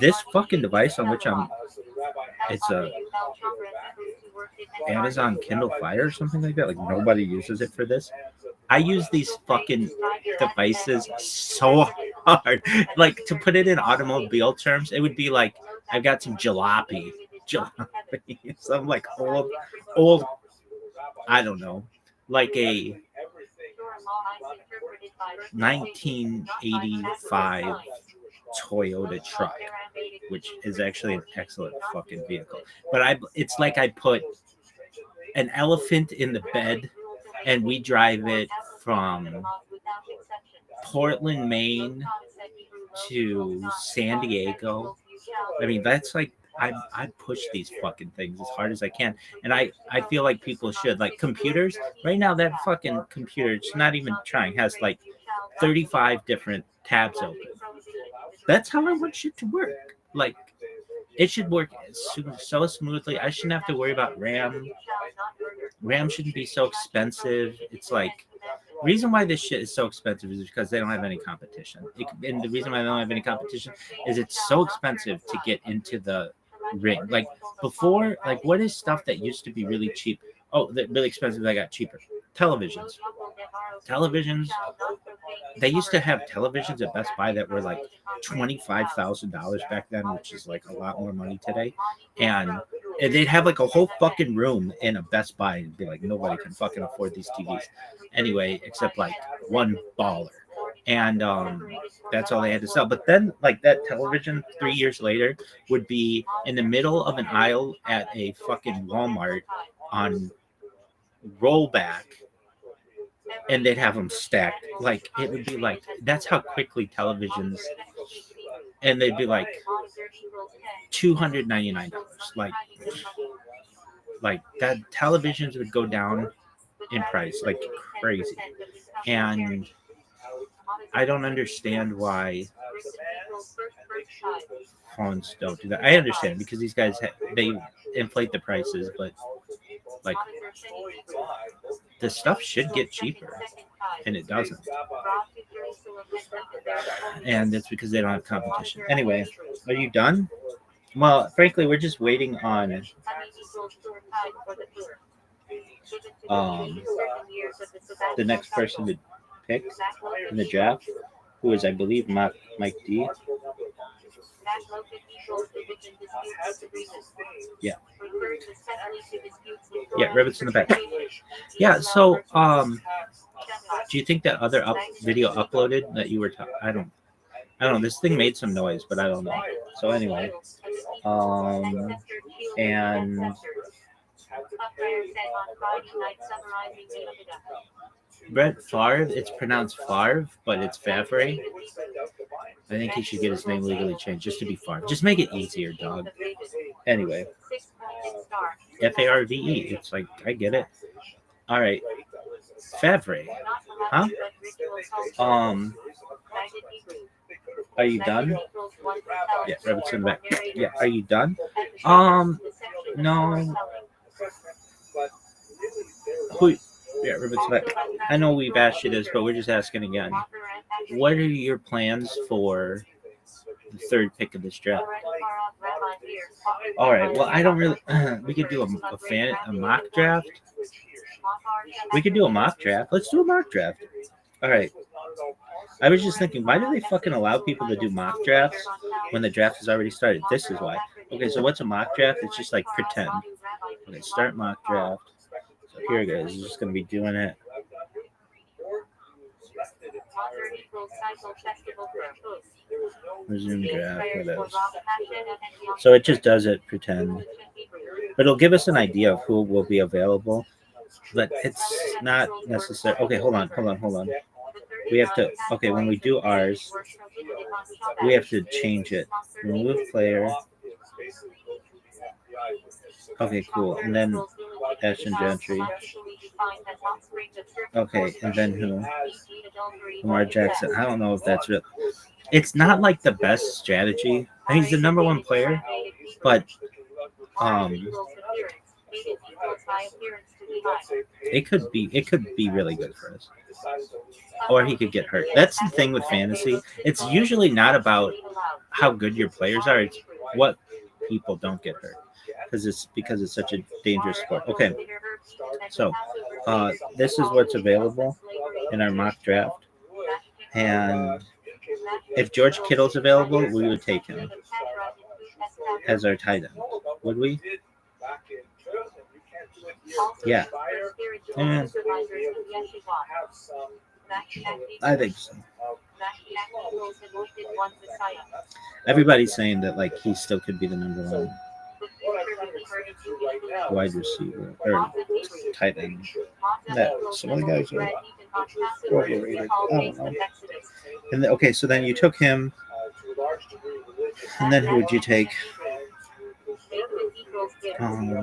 This fucking device on which it's a Amazon Kindle Fire or something like that. Like nobody uses it for this. I use these fucking devices so hard. Like to put it in automobile terms, it would be like I've got some jalopy, some like old. I don't know, like a 1985 Toyota truck, which is actually an excellent fucking vehicle. But it's like I put an elephant in the bed, and we drive it from Portland, Maine to San Diego. I mean, that's like I push these fucking things as hard as I can, and I feel like people should. Like computers right now, that fucking computer, it's not even trying, has like 35 different tabs open. That's how I want shit to work. Like it should work so smoothly. I shouldn't have to worry about RAM. RAM shouldn't be so expensive. It's like reason why this shit is so expensive is because they don't have any competition. And the reason why they don't have any competition is it's so expensive to get into the ring. Like before, like what is stuff that used to be really cheap? Oh, they're really expensive that got cheaper. Televisions. They used to have televisions at Best Buy that were like $25,000 back then, which is like a lot more money today. And they'd have like a whole fucking room in a Best Buy and be like, nobody can fucking afford these TVs. Anyway, except like one baller. And that's all they had to sell. But then like that television 3 years later would be in the middle of an aisle at a fucking Walmart on rollback, and they'd have them stacked. Like it would be like that's how quickly televisions, and they'd be like $299. Like that televisions would go down in price like crazy. And I don't understand why phones don't do that. I understand because these guys they inflate the prices, but like the stuff should get cheaper, and it doesn't. And it's because they don't have competition. Anyway, are you done? Well, frankly, we're just waiting on the next person to pick in the draft, who is, I believe, Mike D. Yeah. Yeah, Ribbits in the back. Yeah, so do you think that other video uploaded that you were I don't know, this thing made some noise, but I don't know. So anyway, and Brett Favre, it's pronounced Favre, but it's Favre. I think he should get his name legally changed just to be Favre. Just make it easier, dog. Anyway, Farve. It's like, I get it. All right. Favre. Huh? Are you done? Yeah, Robertson back. Yeah, are you done? No. Who? Yeah, Robertson back. I know we've asked you this, but we're just asking again. What are your plans for the third pick of this draft? All right. Well, I don't really. We could do a mock draft. We could do a mock draft. Let's do a mock draft. All right. I was just thinking, why do they fucking allow people to do mock drafts when the draft has already started? This is why. Okay, so what's a mock draft? It's just like pretend. Okay, start mock draft. So here it is. It's just going to be doing it. Resume draft. Whatever. So it just does it pretend. But it'll give us an idea of who will be available. But it's not necessary. Okay, hold on. We have to, okay, when we do ours, we have to change it. Remove player. Okay, cool. And then Ashton Gentry. Okay, and then who? Lamar Jackson. I don't know if that's real. It's not like the best strategy. I mean, he's the number one player, but it could be really good for us. Or he could get hurt. That's the thing with fantasy. It's usually not about how good your players are. It's what people don't get hurt. Because it's such a dangerous sport. Okay. So this is what's available in our mock draft. And if George Kittle's available, we would take him as our tight end. Would we? Yeah. I think so. Everybody's saying that like he still could be the number one wide receiver or tight end. That some of the guys are overrated. I don't know. And okay, so then you took him, and then who would you take? I don't know.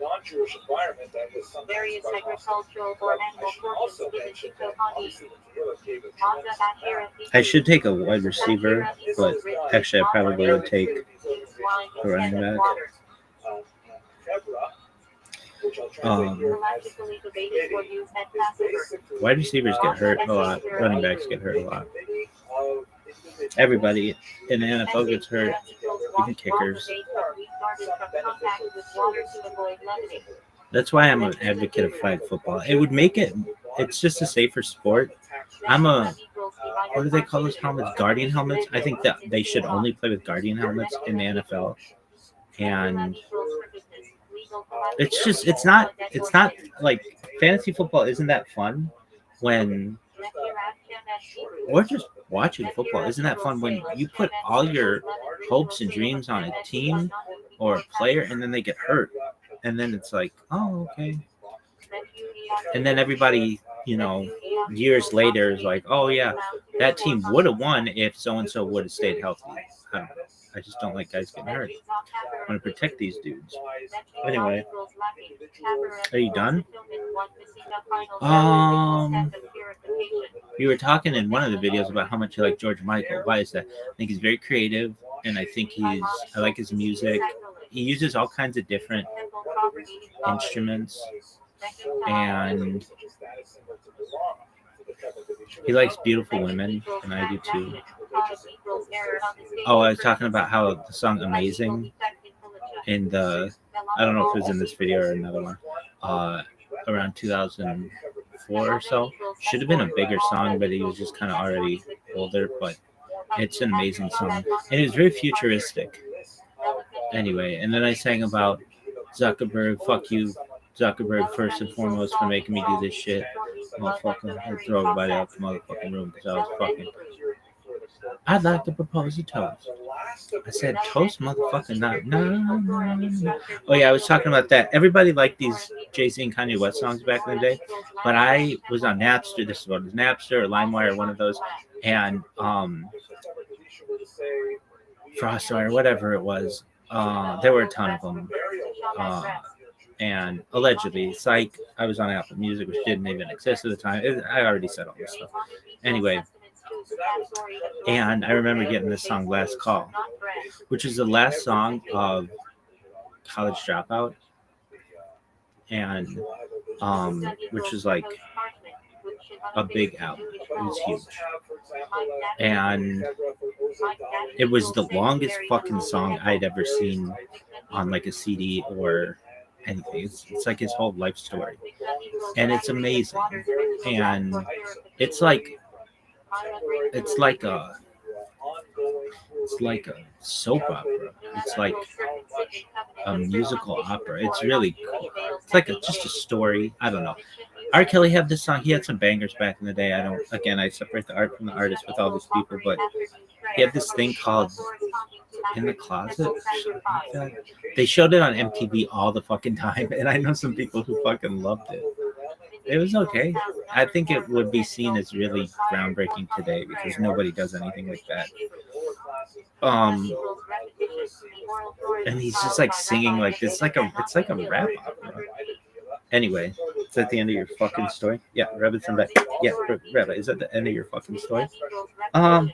Non-Jewish environment that was various agricultural or animal forces given to Kohani. I should take a wide receiver, but actually I probably would take a running back. Wide receivers get hurt a lot. Running backs get hurt a lot. Everybody in the NFL gets hurt. Even kickers. That's why I'm an advocate of flag football. It would make it. It's just a safer sport. What do they call those helmets? Guardian helmets. I think that they should only play with Guardian helmets in the NFL. And it's not like fantasy football isn't that fun when, or just watching football isn't that fun when you put all your hopes and dreams on a team or a player and then they get hurt. And then it's like, oh, okay. And then everybody, years later is like, oh, yeah, that team would have won if so-and-so would have stayed healthy. I don't know. I just don't like guys getting hurt. I want to protect these dudes. Anyway, are you done? You were talking in one of the videos about how much you like George Michael. Why is that? I think he's very creative, and I like his music. He uses all kinds of different instruments, and he likes beautiful women, and I do too. Oh, I was talking about how the song Amazing I don't know if it was in this video or another one, around 2004 or so. Should have been a bigger song, but he was just kind of already older, but it's an amazing song. And it was very futuristic. Anyway, and then I sang about Zuckerberg, fuck you, Zuckerberg, first and foremost, for making me do this shit. Motherfucker, I'd throw everybody out the motherfucking room because I was fucking. I'd like to propose a toast. I said toast, motherfucker, not no. Oh yeah, I was talking about that. Everybody liked these Jay-Z and Kanye West songs back in the day, but I was on Napster. This is what it was, Napster or LimeWire, one of those, and Frostwire, or whatever it was. There were a ton of them. And allegedly, Psych, I was on Apple Music, which didn't even exist at the time. I already said all this stuff. Anyway, and I remember getting this song, Last Call, which is the last song of College Dropout, and which is like a big album. It was huge. And it was the longest fucking song I'd ever seen on like a CD or anything. It's like his whole life story. And it's amazing. And it's like a soap opera. It's like a musical opera. It's really cool. It's like just a story. I don't know. R. Kelly had this song. He had some bangers back in the day. I separate the art from the artist with all these people, but he had this thing called In the Closet. Like they showed it on MTV all the fucking time, and I know some people who fucking loved it. It was okay. I think it would be seen as really groundbreaking today because nobody does anything like that. And he's just like singing like this, it's like a rap opera. Anyway, Is that the end of your fucking story? Yeah, Rabbit's in back. Yeah, Rabbit, is that the end of your fucking story? I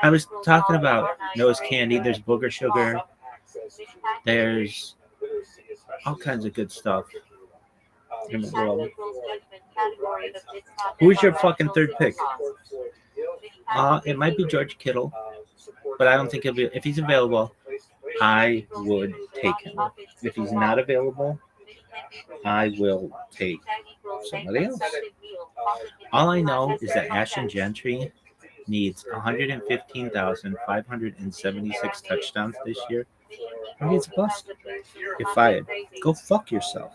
was talking about nose candy. There's booger sugar. There's all kinds of good stuff in the world. Who's your fucking third pick? It might be George Kittle, but I don't think he'll be. If he's available, I would take him. If he's not available, I will take somebody else. All I know is that Ashton Gentry needs 115,576 touchdowns this year. And he's a bust. You're fired. Go fuck yourself.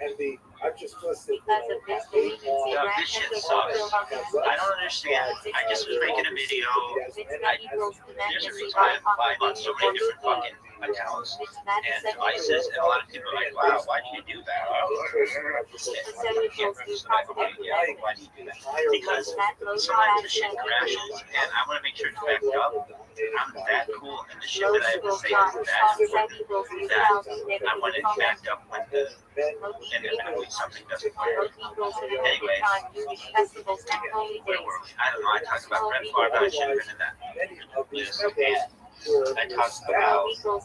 And I've just listed. This shit sucks. I don't understand. I just was making a video. There's a reason I buy so many different fucking accounts and devices, and a lot of people are like, wow, why do you do that? Why do you do that? Because sometimes the shit crashes, and I want to make sure it's backed up. I'm that cool, and the shit that I have to say is that important that I want it backed up when inevitably something doesn't work. Anyway, I don't know. I talked about Brett Favre, but I should have been in that. I talked about CD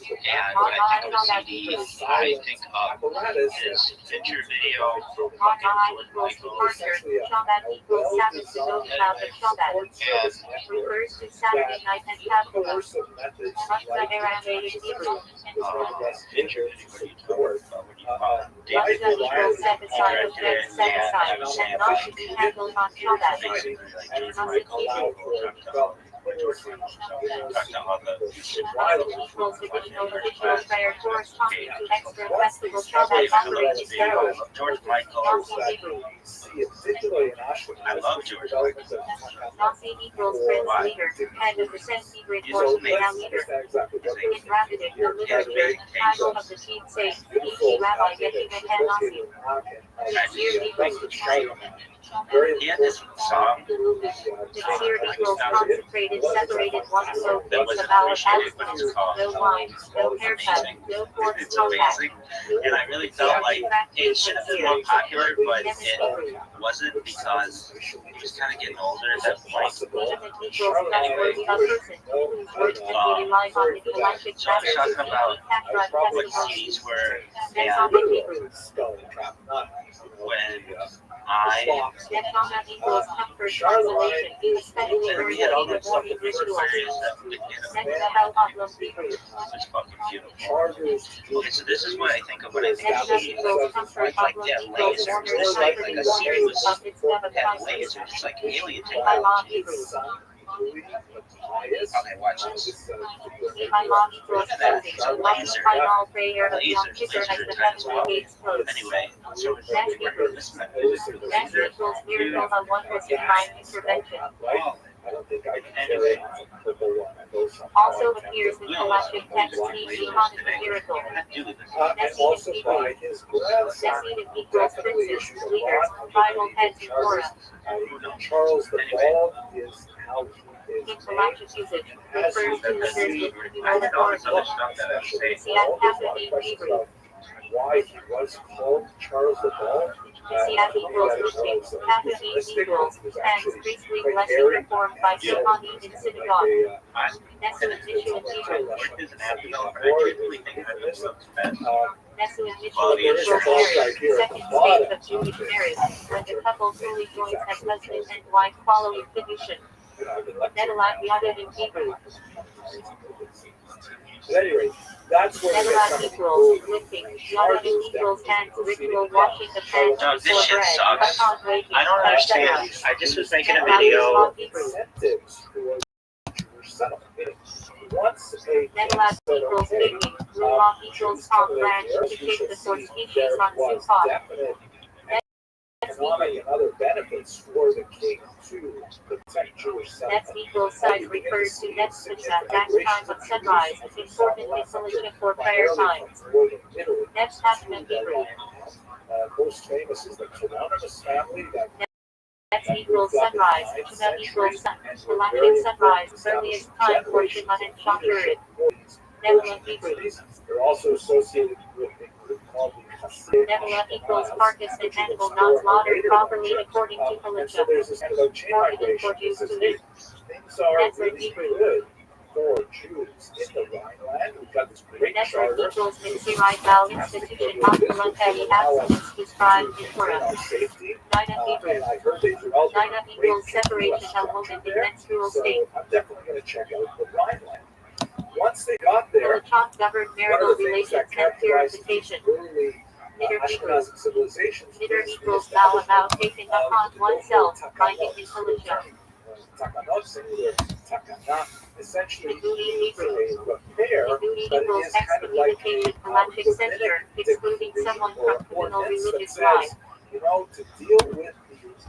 and when I think of CD, I think of his picture video and George Michael. I love George Michael. He had this song that was appreciated, but it's called Amazing. It's amazing, and I really felt like it should have been more popular, but it wasn't because he was kind of getting older at that point. Anyway, so I'm talking about what CDs were, and when we had all that stuff that was hilarious that we didn't get. It's fucking beautiful. Okay, so this is what I think of when I think of CDs. It's like they have lasers. This is like a series that had lasers. It's like alien technology. Okay, watch this. So laser types of anyway, so also appears in collective text TV on the miracle. also by his grandson, Princes, leaders, Bible heads, and Torah. Charles the Bald is how he is. In collective usage, refers to leaders with communal all this authority. other stuff that I'm saying. See that passage in Hebrew. Why he was called Charles the Bald? See that equals listing, passage equals, and priestly blessing performed by Shimoni in synagogue. Nessuin issue in Hebrew. Is an app developer. I truthfully think that this looks best. Nessuin issue in Hebrew marriage, second stage of Jewish marriage, when the couple fully joins as husband and wife following fiducian. Nedelat yada in Hebrew. At any rate, that's where Nedelat equals lifting, yada equals hands, ritual washing the hands No, this before shit bread. sucks. Upon waking, I don't understand. I just was making a video. incentives for Jewish settlement. Once a Nedelat equals baking, Ruach equals palm branch to take the source species on Sukkot. definite economic and other benefits for the king to protect Jewish Next settlement. equals side refers to next at that time of sunrise, important installation for prayer time. Next happened in Hebrew. Most famous is the Canonymous family that X equals sunrise, Shema equals sun, galactic sunrise, earliest time for Shema and Shakir. Nebula Hebrew. They're also associated with a group called the Hasidic. Nebula equals carcass and animal not slaughtered properly according to And so Halacha. there's this kind of chain Forbidden for migration. Jews This to is, live. things are That's really Hebrew. good for Jews in the Rhineland. We've got this great Network charter. equals Mitzrayim Val institution of voluntary abstinence described in Torah. Safety. Nina Hebrew. And I heard they developed Nina a great equals separation of woman in menstrual so state. I'm definitely going to check out the Rhineland. Once they got there, Halacha governed one marital of the things relations that and characterized purification. early Knitter Ashkenazic civilizations Knitter was equals the vow about establishment taking upon of oneself, takanot. binding in Halacha. Takanot, singular, takana, essentially Hebrew, means Hebrew. a repair, Hebrew but it equals is kind of like excommunication, a galactic rabbinic censure, excluding decree someone or from criminal ordinance that religious says, life. you know, to deal with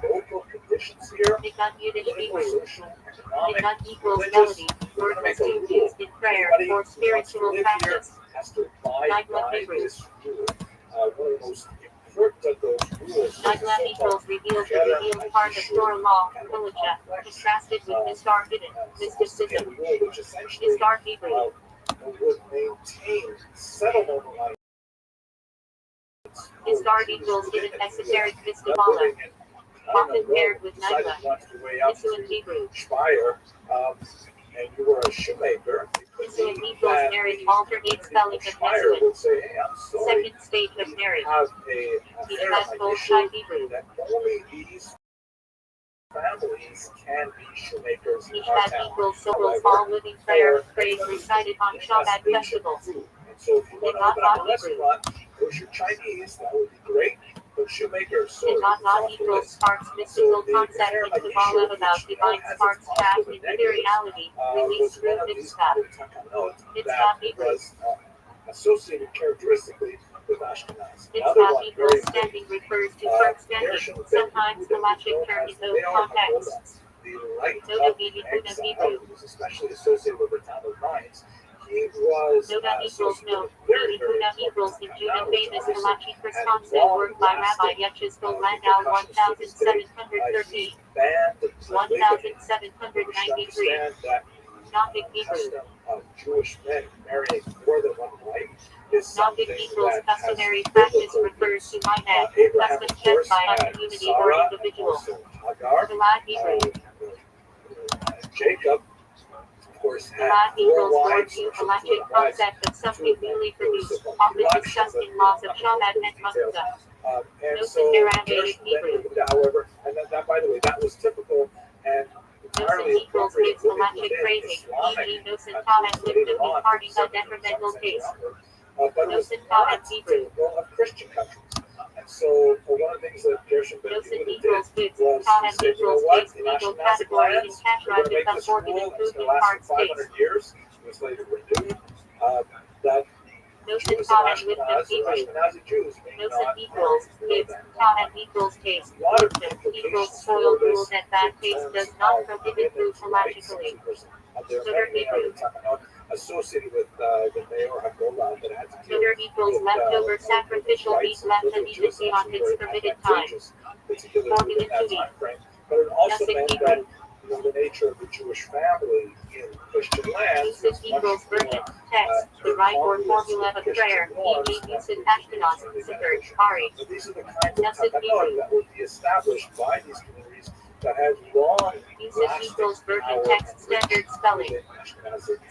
the local conditions here, Nikan Yiddish political, Hebrew. social, economic, Nikan equals religious, melody, we're word going is to make a to rule. used in prayer Anybody or who wants to spiritual live here practice. has to abide Nigla by Hebrew. this rule. One of the most important of those rules is the Nigla so-called equals reveals the revealed part of Torah law, Halacha, contrasted with Mistar hidden, mysticism. rule which essentially Mistar Hebrew. would maintain settlement lines. Mistar equals hidden esoteric mystivala, often paired with Nigla. Nisuin Hebrew. Speyer, and you were a shoemaker. Nisuin equals marriage alternate spelling of Speyer Nisuin. would say, hey, I'm sorry. Second stage of marriage. Have a affair, Mishpat my Bold issue, Shai Hebrew. that only these families can be shoemakers in our Mishpat town. equals symbols all living prayer, praise recited on Shabbat festivals. And so if you want to open up a restaurant, kosher Chinese, that would be great. But shoemakers, so And not equals Sparks' mystical concept in Kabbalah about divine sparks trapped in materiality, released through mitzvah. Mitzvah Hebrew. was associated characteristically with Ashkenaz. Mitzvah equals standing refers to firm standing, sometimes halachic term in those contexts. The light Noda of Bidi the Kuna exile Hebrew. was especially associated with the town of Mainz. He was Noda equals associated no. with very, Bidi very Kuna important equals the Judah famous technology. halachic responsive work by Rabbi Yechezkel Landau 1713. 1793. Gnostic Hebrew. Custom of Jewish men marrying more than one wife is something Gnostic equals that has customary practice refers to minad, Abraham, custom of set course, by a had community or Sarah, individual. also Hagar. Galad Hebrew. Jacob, of course, had Galad four equals more wives. to halachic concept of something newly produced, often discussed in laws of Shabbat and Matzah. And No so, Aramaic Hebrew. however, and that, by the way, that was typical and entirely Nosen equals appropriate gives living halachic within phrasing, Islamic e.g. Nosen Tahan lived of imparting a detrimental case. but it was Nosen not Tahan Hebrew. typical of Christian countries. And so, one of the things that Gershon Ben Nosen Yehuda did equals gives, was he Tahan said, you know equals what, gives in legal Ashkenazic category in lands, we're going to Kashra make this before the rule, it's improvement going to last parts for 500 case. years, it was later renewed, that Nosen Jews Tahan and lived of Ashkenaz, Hebrew. Ashkenazi Jews may Nosen not equals marry gives, more than Tahan equals case. a lot of Nosen equals implications soil for rule this that that in case terms does not of prohibit women's food rights halachically. of their Sugar men, Hebrew. associated with the mayor Hagolah that had to deal Sugar equals with leftover sacrificial meat rights of left privileges immediately on actually its very permitted time. advantageous, particularly Formula within that 2. time frame. But it also Nosen meant Hebrew. that the nature of the Jewish family in Christian lands Usage was much equals more version, text, the right or formula of prayer, e.g. usage Ashkenaz, Sefer, Ari. So these are the kinds of Nosen takanot Hebrew. that would be established by these communities that had long Usage equals version, text, standard spelling.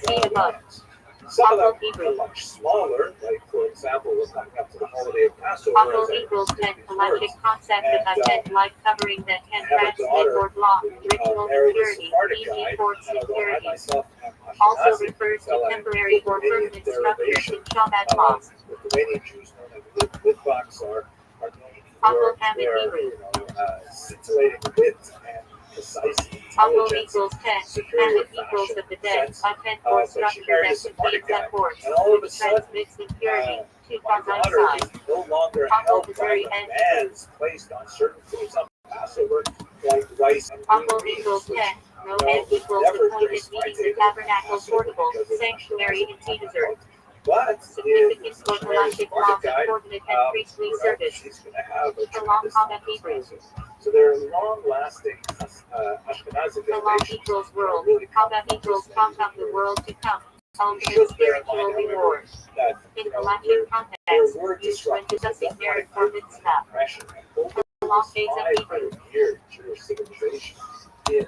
See above. lands. Some of them Papa Hebrew. are much smaller, like for example, we're coming up to the holiday of Passover. Papa as I equals said 10 before. halachic concept of a 10 life covering that can translate or block ritual Married a impurity, Sephardic e.g. guy, courts and although I impurity. myself am Also Ashkenazi, refers to fell in temporary or Lithuanian permanent structures in Shabbat derivation. laws. Lithuanian Jews known as Litvaks are known Papa for Hamid their Hebrew. scintillating wit and precise Papa intelligence. equals 10, superior Hamid equals fashion of the dead, sense. a 10-core But she structure married a that Sephardic contains guy, a court, and all of a which sudden, transmits impurity to my Papa daughter side. is no longer Papa held the by very the end. bans placed on certain foods on Passover, like rice and green Papa beans, equals which 10, Roman equals never appointed graced my meeting the table tabernacle Passover portable, because of sanctuary in Caesar. But Significance for in Mary's galactic market laws of guide, coordinate and priestly service. she's going to have a The long tremendous comma amount of Hebrew. spouses. So there are long-lasting Ashkenazic The long innovations equals world. really Comma equals contact the world to come. Ultimate spiritual reward. that, In you know, galactic context, we're used when disruptive. discussing merit for mitzvah. Pressure. Over The long phase of Hebrew. 500-year Jewish civilization in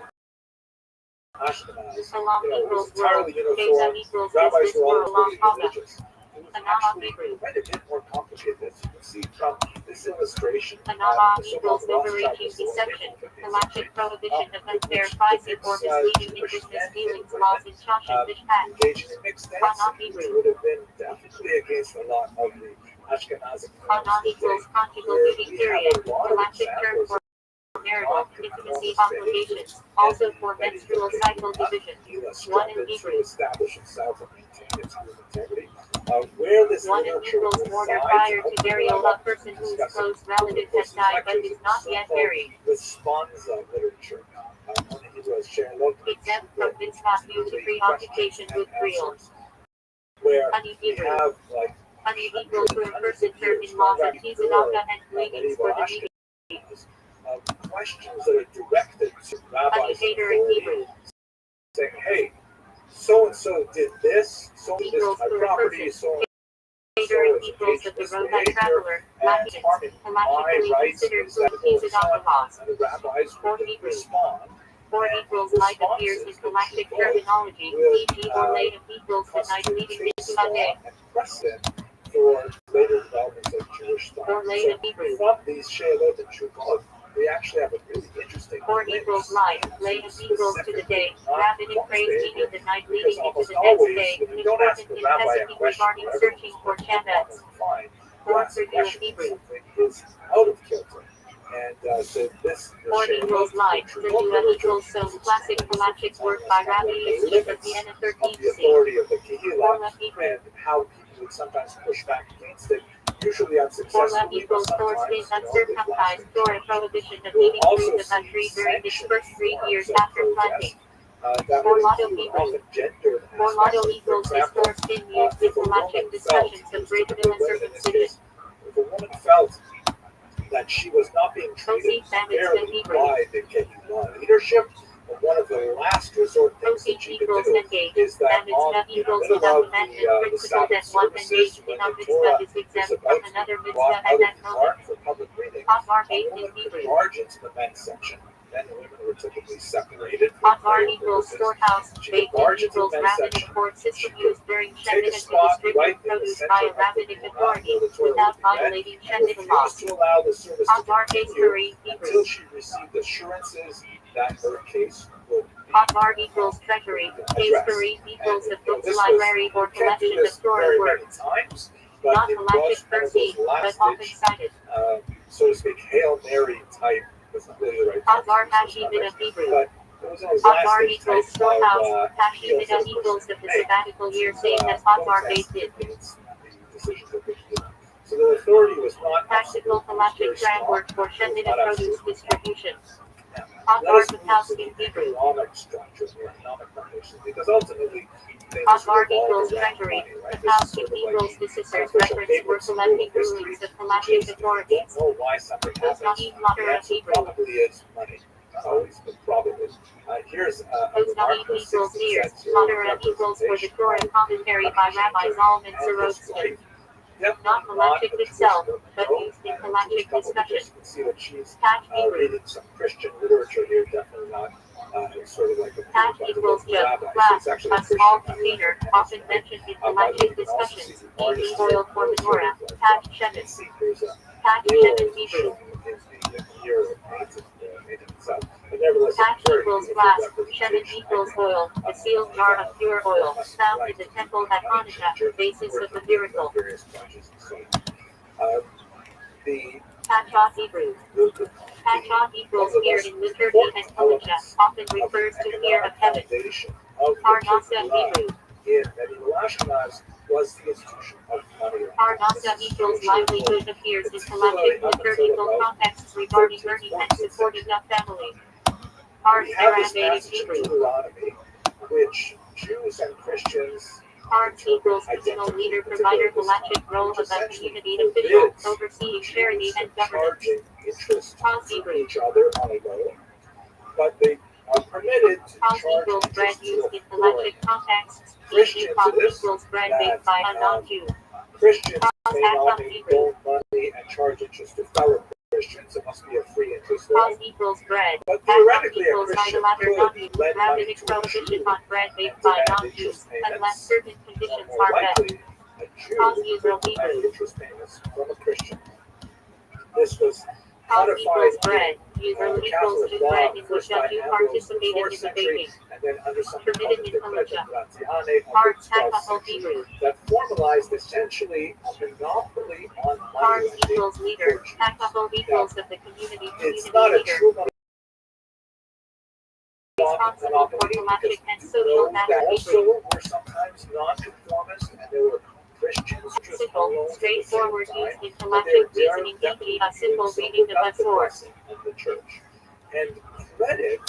Ashkenaz, The long you know, it was equals world. entirely Phase uniform. of equals Rabbis this were all world long pretty comma. religious. It was The non actually Hebrew. quite a bit more complicated. As you can see from this illustration, The non the equals so-called Rothschild overreaching was deception. the Galactic prohibition of unfair pricing or misleading in business dealings laws in Shoshan Mishpat. engaging in mixed Not dancing, which Hebrew. would have been definitely against a lot of the Ashkenazic Non equals conjugal duty period. Galactic term for marital intimacy obligations. Also for menstrual cycle division. One in Hebrew. Establish itself and maintain its human integrity. Where this One in literature equals order resides, prior to burial a person whose close relative has died but is not yet buried. the Sponza literature on the Hebrew as Sherlock, Exempt from mitzvah due to preoccupation with real. where Honey we Hebrew. have like Honey equals to a person termed in laws of Kizunaka and pleadings for the meeting. questions that are directed to Honey rabbis hater in Hebrew. saying, hey, so and so did this, so this is Equals my to a property, person. so and Hater in equals of the road that traveler. Lacking. Logically considered to Kizunaka laws. and the rabbis For would Hebrew. respond. For equals life appears in galactic terminology, e.g. or late equals the night leading into Monday. And precedent for later developments of Jewish thought. Or late Hebrew. From these Sheilot and Shuvot, we actually have a really interesting For glimpse equals life, late equals to the day, rabbinic praise meaning the night leading into the next always, day, when you don't ask important the rabbi a necessity question, regarding whatever searching for Shabbats. fine, Or that's a review of question Hebrew. something is out of kilter. And so this Or equals life, review equals so classic galactic work by Rabbi Rothschild of Vienna the 13th authority of the For Kehillah Hebrew. and how people would sometimes push back against it, usually For unsuccessfully, but equals source sometimes, is uncircumcised for a prohibition of eating through the country during its first 3 years after planting. that For would Lotto include Hebrew. often gendered For Lotto aspects. equals For is example, source in used in galactic discussions of Brazil and circumcision. if a woman felt that she was not being treated Proceed Samuel fairly Hebrew. by the Kehillah leadership, one of the last resort things Proceed that she could equals do engage. is that Damage on that in the equals middle without of commandment the principle that Sabbath one services, engaged when in a the mitzvah Torah is is exempt about from another to be brought mitzvah at out that of the moment. ark for public reading, Hot bar a based in woman could Hebrew. barge into the men's section. Then the women were typically separated. for Hot bar prayer equals purposes. storehouse. She Baked could barge in into the equals men's rabbinic section. court system She could used during take Shemitah a to spot distribute right in the produce center by a of the rabbinic Quran authority where the Torah without would be read, violating and Shemitah law. refused to allow the service Hot to bar continue bakery Hebrew. until she received assurances that her case would be Hot bar equals treasury. Bakery equals the book's library or can't do collection of this Torah very work. many times, but Not it galactic was one of proceed, those but last often ditch, cited. so to speak, Hail Mary type. That's not really the right Hot term bar to use, Hashimid of Hebrew. but it was one of those Hot last bar ditch equals type storehouse. of Hashimid appeals equals of the made sabbatical year, to, same as hot bar protest base did. against the decisions of the Kehillah. So the authority was not Practical galactic very strong. groundwork for Shemitah produce distribution. Now, Hot let bar us of move house to in the Hebrew. economic structure, the economic foundation, because ultimately things Hot bar revolve equals around treasury. money, right? The This is house sort of equals like the sisters official reference paper were school collecting of history, rulings of which galactic is if you authorities. don't know why something Does not happens, eat laughter the of answer Hebrew. probably is money. Not always, but probably. Here's a Does not eat remarkable equals 16th ears. century Laughter of equals for the representation Torah of commentary by Rabbi Zalman and his Sorotsky. wife. Not Definitely galactic a Jewish itself, woman, but no, used in and a galactic Jewish couple, discussion. because you can see that she's Patch Hebrew. reading some Christian literature here, definitely not sort of like a Patch equals jug, glass, a small container, often mentioned in galactic discussions. Heating oil for menorah. Patch Shemitah. Patch Shemitah Hebrew. Patch equals glass. Shemitah equals oil. A sealed jar of pure oil, found in the temple at Hanukkah, basis of the miracle. The Patchah Hebrew. Patchah equals here in liturgy and Halacha, often refers to fear of heaven. Parnasa Hebrew. in medieval Ashkenaz was the institution of money. Parnasa equals livelihood appears in galactic liturgical contexts regarding learning and supporting a family. We have this Aramaic passage in Hebrew. Deuteronomy, which Jews and Christians Arts equals communal leader, provider, galactic role of a community official, overseeing charity and government. charging interest Cause to equals. each other on a loan, but they are permitted to Cause charge equals bread interest to used in foreign galactic contexts. Christians. Cause It is equals bread baked by a non-Jew. Christians Cause may at not from need Hebrew. loan money and charge interest to fellow Christians. It must be a free interest Cause loan. equals bread. But At from theoretically, a equals Christian bilateral could non-Jew. lend money Rabbinic to a prohibition Jew on bread and baked by demand non-Jews, interest unless payments. certain Or conditions more are met. likely, a Jew Cause could Israel demand Hebrew. interest payments from a Christian. This was Cause codified equals in bread. User equals Catholic to law bread in which first a by Jew Ambrose the participated 4th in the century, baking. and then under something called Permitted the in Decreto Fallujah. Gratiane of Cards the 12th Tackle century Hebrew. that formalized essentially a monopoly on money Cards lending equals leader. for Jews. Tackle equals of the community. It's Community not a leader. true Responsible for monopoly galactic and because social those that matters. also were sometimes non-conformists and they were Christians just Simple, alone at the straightforward same use time. in But they galactic are reasoning, definitely e.g. a simple so reading of without a the source. blessing of the church. And credit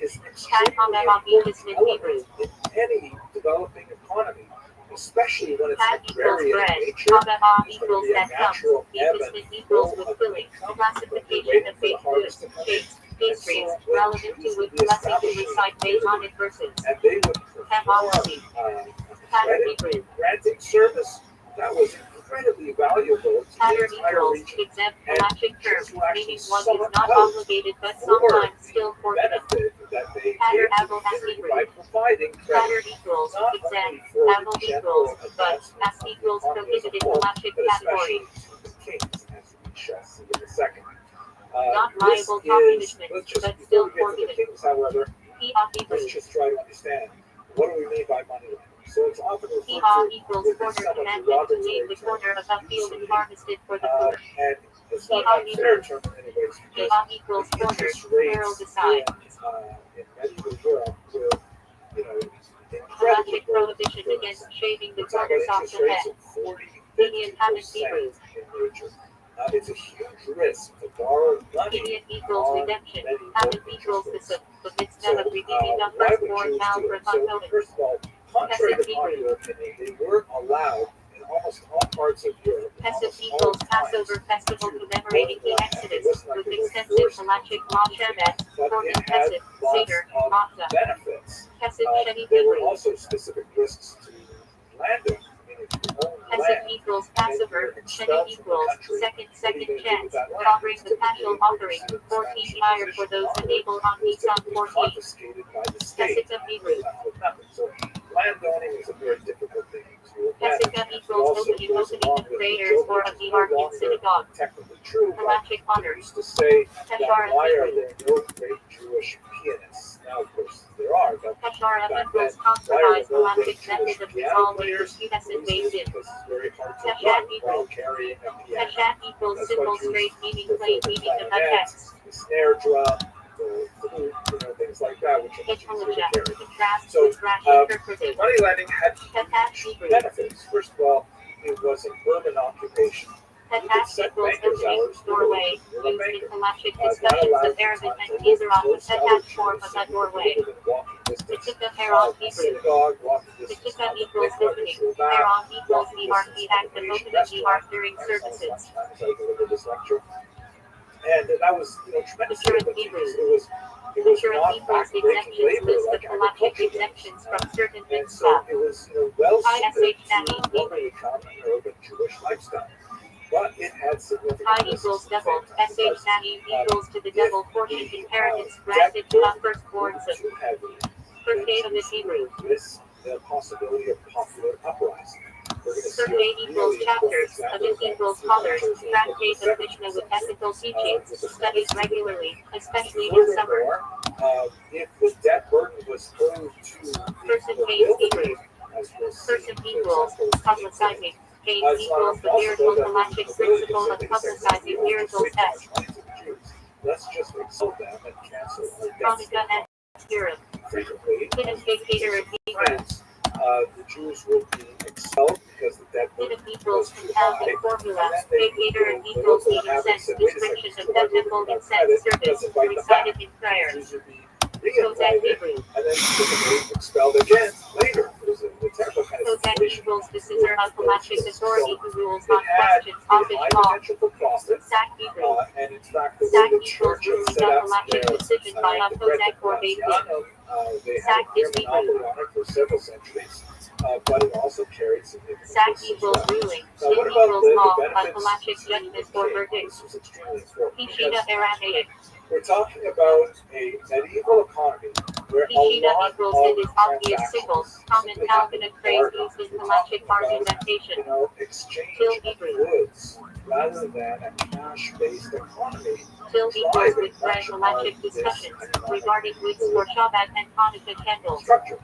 is an Tag extremely on important in element Hebrew. in any developing economy, especially when it's Tag equals agrarian bread. in nature. Kabbalah There's going to equals be a that comes. natural ebb and Investment equals flow with of filling. income when you're Classification waiting of for the baked harvest goods, to come in. cakes, And pastries, so when relevant Jews to would with be blessing to establishing recite Masonic verses. and they would perform Honesty. Pattern credit Hebrew. granting service that was incredibly valuable to the Pattern entire equals region. exempt And galactic term, Jews will actually meaning one sum is it not out obligated but sometimes still fortunate. benefit that they Pattern gave to Abel the as community Hebrew. by providing Pattern credit equals not exempt. only for Abel the general equals but advancement as of the equals economy as a prohibited whole, galactic but category. especially to the kings, as we shall see in a second. Not This liable to is, punishment, let's just, but before still we get to the forgiven. kings, however, Hebrew. let's just try to understand what do we mean by money lending. So it's often referred to equals with corner this somewhat commandment to leave derogatory the term, corner of a field and usury, harvested for the poor. and it's not an unfair term in many ways because Equals the corner, interest plural rates decide. in medieval Europe were, incredibly Galactic low prohibition for against shaving the we're talking corners off interest the rates head. of 40, Indian 50% Hebrew. in nature. It's a huge risk to borrow money Indian equals on redemption. many Habit low equals interest the rates. midst So, of redeeming a why would firstborn Jews now do for it? So, first of all, contrary to popular opinion, they were allowed in almost all parts of Europe, in Pesach almost all equals times, Passover festival to commemorating the vote Exodus, It wasn't like with they were extensive forced galactic to law do it, Shemet, but Korban it had Pesach, lots Seder, of Matzah. benefits. Pesach Sheni There were Hebrew. also specific risks to landowning. I mean, if you own Pesach land, equals and then you're Passover, Sheni expelled from the equals country, second what are you chance, gonna do with that land? offering It's the Paschal typically offering, what you see in 14 Spanish higher for Inquisition those offered enabled on was Nissan typically 14. confiscated by the state. Pesach Hebrew. Nothing. So landowning is a very difficult thing to Pesach manage. It equals also opening goes along the with prayers the for joke, of which is the no Ark in longer synagogue. technically true, but Galactic they honor. used to say that Peshar why are Hebrew. there no great Jewish pianists? Now, of course, there are, but Peshar back equals then, why are compromise there no galactic great Jewish method of piano resolving players? pubescent Reason is based in. because it's very hard to Pesach run Hebrew. while carrying a piano. Pesach equals That's simple why Jews straight meaning prefer plain the meaning of a clarinet, text. the snare drum, the flute, things like that, which are much easier to carry. Contrast So, with rash interpretive. money lending had Pesach huge Hebrew. benefits. First of all, it was an urban occupation. You could Pesach set equals banker's opening hours doorway, you're a used in banker. galactic That discussions allowed of the Arabic time and to Yizra live with Pesach form of a doorway. within walking distance Pesach Heron of a Hebrew. synagogue, walking distance Pesach of a equals mikvah, opening. Yeshua Bab, Heron equals walking the ark, distance the of act an of Asian opening the ark restaurant. during Right, services. sometimes I delivered this lecture. And that was, tremendously Insurance good Hebrew. because it was Insurance not equals backbreaking exemptions labor list of like galactic agriculture exemptions was. from certain And so mitzvah. it was, well suited ISH to what would become an urban Jewish lifestyle. But it had significant I risks equals at the double. same time SH because nanny equals to the if double 40 the inheritance debt granted to a burden firstborn grew son. too heavy, Per then date of the Jews Hebrew. would risk the possibility of popular uprising. We're going to see Per a date equals really important chapters. example Of it of that equals in scholars. chapters of Tractate the of Mishnah with 17th ethical century, teachings. with the Studied prophets. regularly, especially in summer. Furthermore, if the debt burden was owed to Person the pays builder, Hebrew. as we'll see, Person for equals example, publicizing. Gains it's not equals the impossible miracle that galactic the builder principle could of simply say, publicizing "We miracles owe too S. much money to the Jews. Let's just expel them and cancel our debts." Chronica and Europe. Frequently, Hidden dictator in Hebrew. France, the Jews will be expelled because the debt burden Hidden was equals too high. compounding formula. And then they Dictator and will equals go meaning have and sense. say, "Wait a second, Description it's of too hard to technical live without incense credit. Let's service. invite them back." Recited in prayer. Jews would be Cosette re-invited Hebrew. and then typically expelled again later. It was a terrible kind Kodak equals the scissor of Halachic authority who rules It on had questions a of high law. potential for profit, Sac Hebrew. and in fact, the way Sac the equals church ruling had set of up Halachic their decision by a Kodak or Beit Din. they had Sac a clear is Hebrew. monopoly on it for several centuries, but it also carried significant Sac risks as equals well. ruling. Now, Din what about equals the law, a benefits Halachic to judgment the or king? verdict. This was extremely important Pishita because Aramaic. we're talking about a medieval economy where a Pishita lot equals of it is obvious signal. transactions Common simply Calvin happen and phrase barter. used in We're Halachic talking about, argumentation. exchange Till of Hebrew. goods rather than a cash-based economy. Till equals Driving with Fred much Halachic of this discussions economic regarding wicks for Shabbat and Hanukkah candles. structure.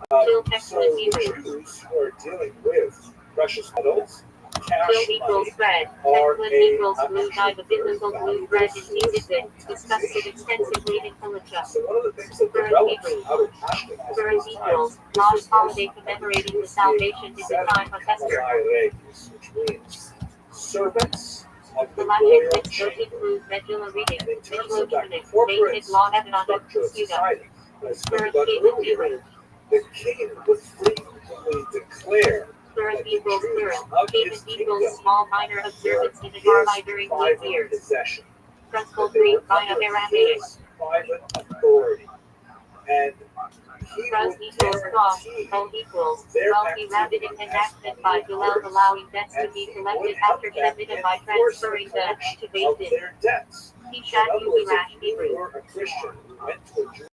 Till So excellent the Hebrew. Jews who are dealing with precious metals, Till cash equals money, Fred. are Excellent a equals blue by the biblical blue bread in Music. Discussed it extensively in Halacha. So one of the things that Current develops Hebrew. out of Ashkenaz Current this time equals is large this holiday notion of commemorating the Jews salvation in the being time of Esther. Kamalai, which means servants of the Halachic royal wicks both chamber. include Megillah reading, And in terms Megillah of that Tunic, corporate basic law evidence, structure of Suda. society, I spoke Current about statement earlier, Hebrew. the king would frequently declare Current that the equals Jews current. of Statement his equals kingdom small minor were observance in the his Garbi during leap private years. possession, Principle that they 3 were via under Aramaic. his private authority, and he Trust would equals cross. guarantee O equals their wealthy rabbinic activity as enactment by money Hillel holders, allowing debts to and be he collected would help after them Shemitah by enforce the transferring them collection to Beit of Din. their debts. So in Pishat other words, Urash if you Hebrew. were a Christian who went to a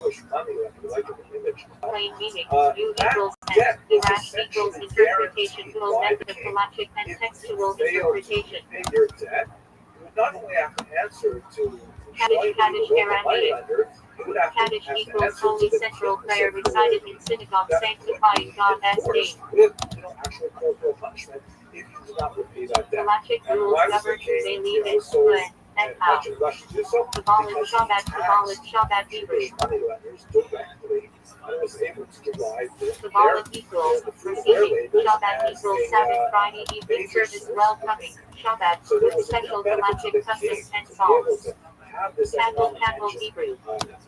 Jewish money and you like an image, Plain meaning. U that equals debt and. is Urash equals essentially interpretation. guaranteed Dual by method the of king. Halachic and If textual you fail to interpretation. pay your debt, you would not only have to answer to Kaddish, join the local Aramaic. moneylender, you would have Kaddish to equals answer to holy the central kings prayer of the recited world. in synagogue That sanctifying would God be as name. enforced with, actual corporal punishment if you do not repay that debt. Halachic And rules why was the govern who they king, leave in so when and how. much in rush to do so? Kabbalah Because he Shabbat, Kabbalah taxed Shabbat Hebrew. Jewish moneylenders directly and was able to derive Kabbalah equals the fruit of their receiving. labors Shabbat as equals a Sabbath Friday evening major service source welcoming. Shabbat so there with was a special benefit to Halachic the king customs and to be able psalms. to have this Candle, economic candle engine. Hebrew.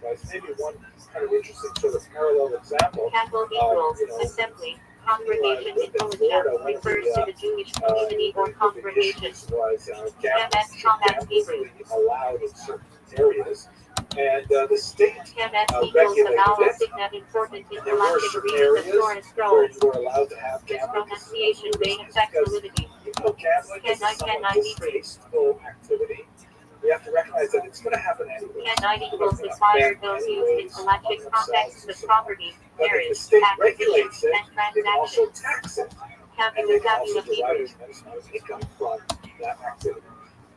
That's maybe one kind of interesting sort of parallel example. Candle equals assembly. Congregation in Halacha refers to the Jewish community or The congregation. issues was Kemet, gambling Hebrew. being allowed in certain areas, and the state Kemet equals the regulated vowel it. signet important in And there were Halachic certain reading of areas Torah where scrolls. you were allowed to have This gambling pronunciation may casinos affect because validity. gambling is a Kenite, somewhat Kenite Hebrew. distasteful activity. We have to recognize that it's going to happen anyway. Kenite equals acquired those used in Halachic contexts of property, But if the marriage, state acquisition, regulates it, and they can also transactions. tax it. And Tabula they can also tabula derive Hebrew. a tremendous amount of income from that activity.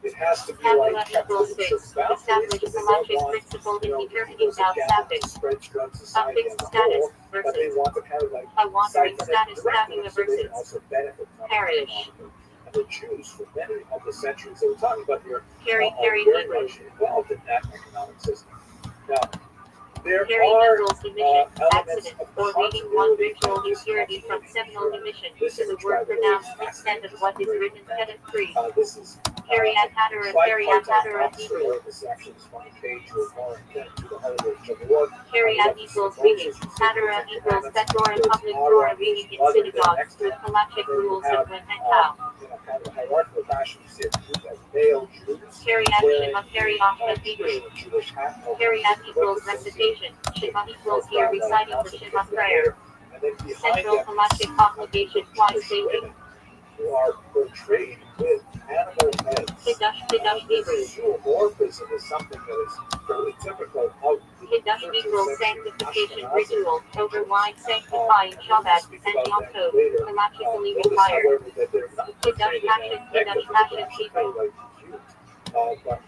It has to be Tabula like kept equals within certain 6. boundaries Established because they don't Halachic want, principle in eternity those without gambling to suffix. spread throughout A society fixed as a status whole, but they versus want to kind of like a wandering siphon it status directly tabula so they can versus also benefit from it parish. economically. And the Jews, for many of the centuries that we're talking about here, Carry, are carry very Hebrew. much involved in that economic system. Now, there Carry are equals emission, elements accident, of or reading one continuity ritual in this impurity from continuity seminal here. emission This to the image, by word the way, pronounced is instead of fascinating. what is written headed 3. This is Carry at Hadara, carry at Hadara Hebrew. This actually is from the page with more intent to the holiday of Shavuot. Carry at equals reading. Hadara equals Betorah public Torah reading in synagogues with Halachic rules of when and how. Kind of a hierarchical fashion, you see a group of male Jews Carry at wearing Shema, carry off the Hebrew. traditional Jewish hat. Carry at equals recitation. Shema equals here reciting the Shema prayer. And then behind Central them, Halachic obligation twice daily. who are portrayed with animal heads. Kiddush Hebrew. This zoomorphism is something that is fairly typical of Kiddush equals sanctification ritual, over wine sanctifying Shabbat and Yom Tov, halachically required. Kiddush passion Hebrew. But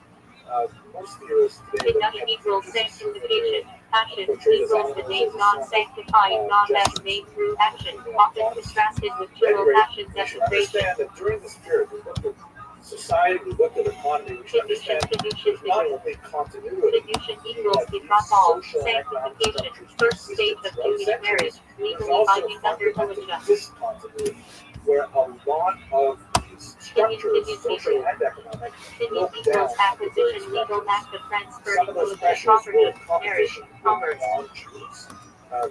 most theorists today Kiddush equals sanctification, passion equals the name God sanctifying God as name through action, often contrasted with general passion desecration. Understand that during this period, we looked at society, we looked at economy, we should understand there's not only continuity, Kedushin equals betrothal, sanctification, first stage of Jewish marriage, legally binding under Halacha. Discontinuity, where a lot of these structures, social and economic, Kinyan broke down. equals acquisition, legal act of Some transferring of those Halachic pressures property, were marriage, competition with commerce. non-Jews.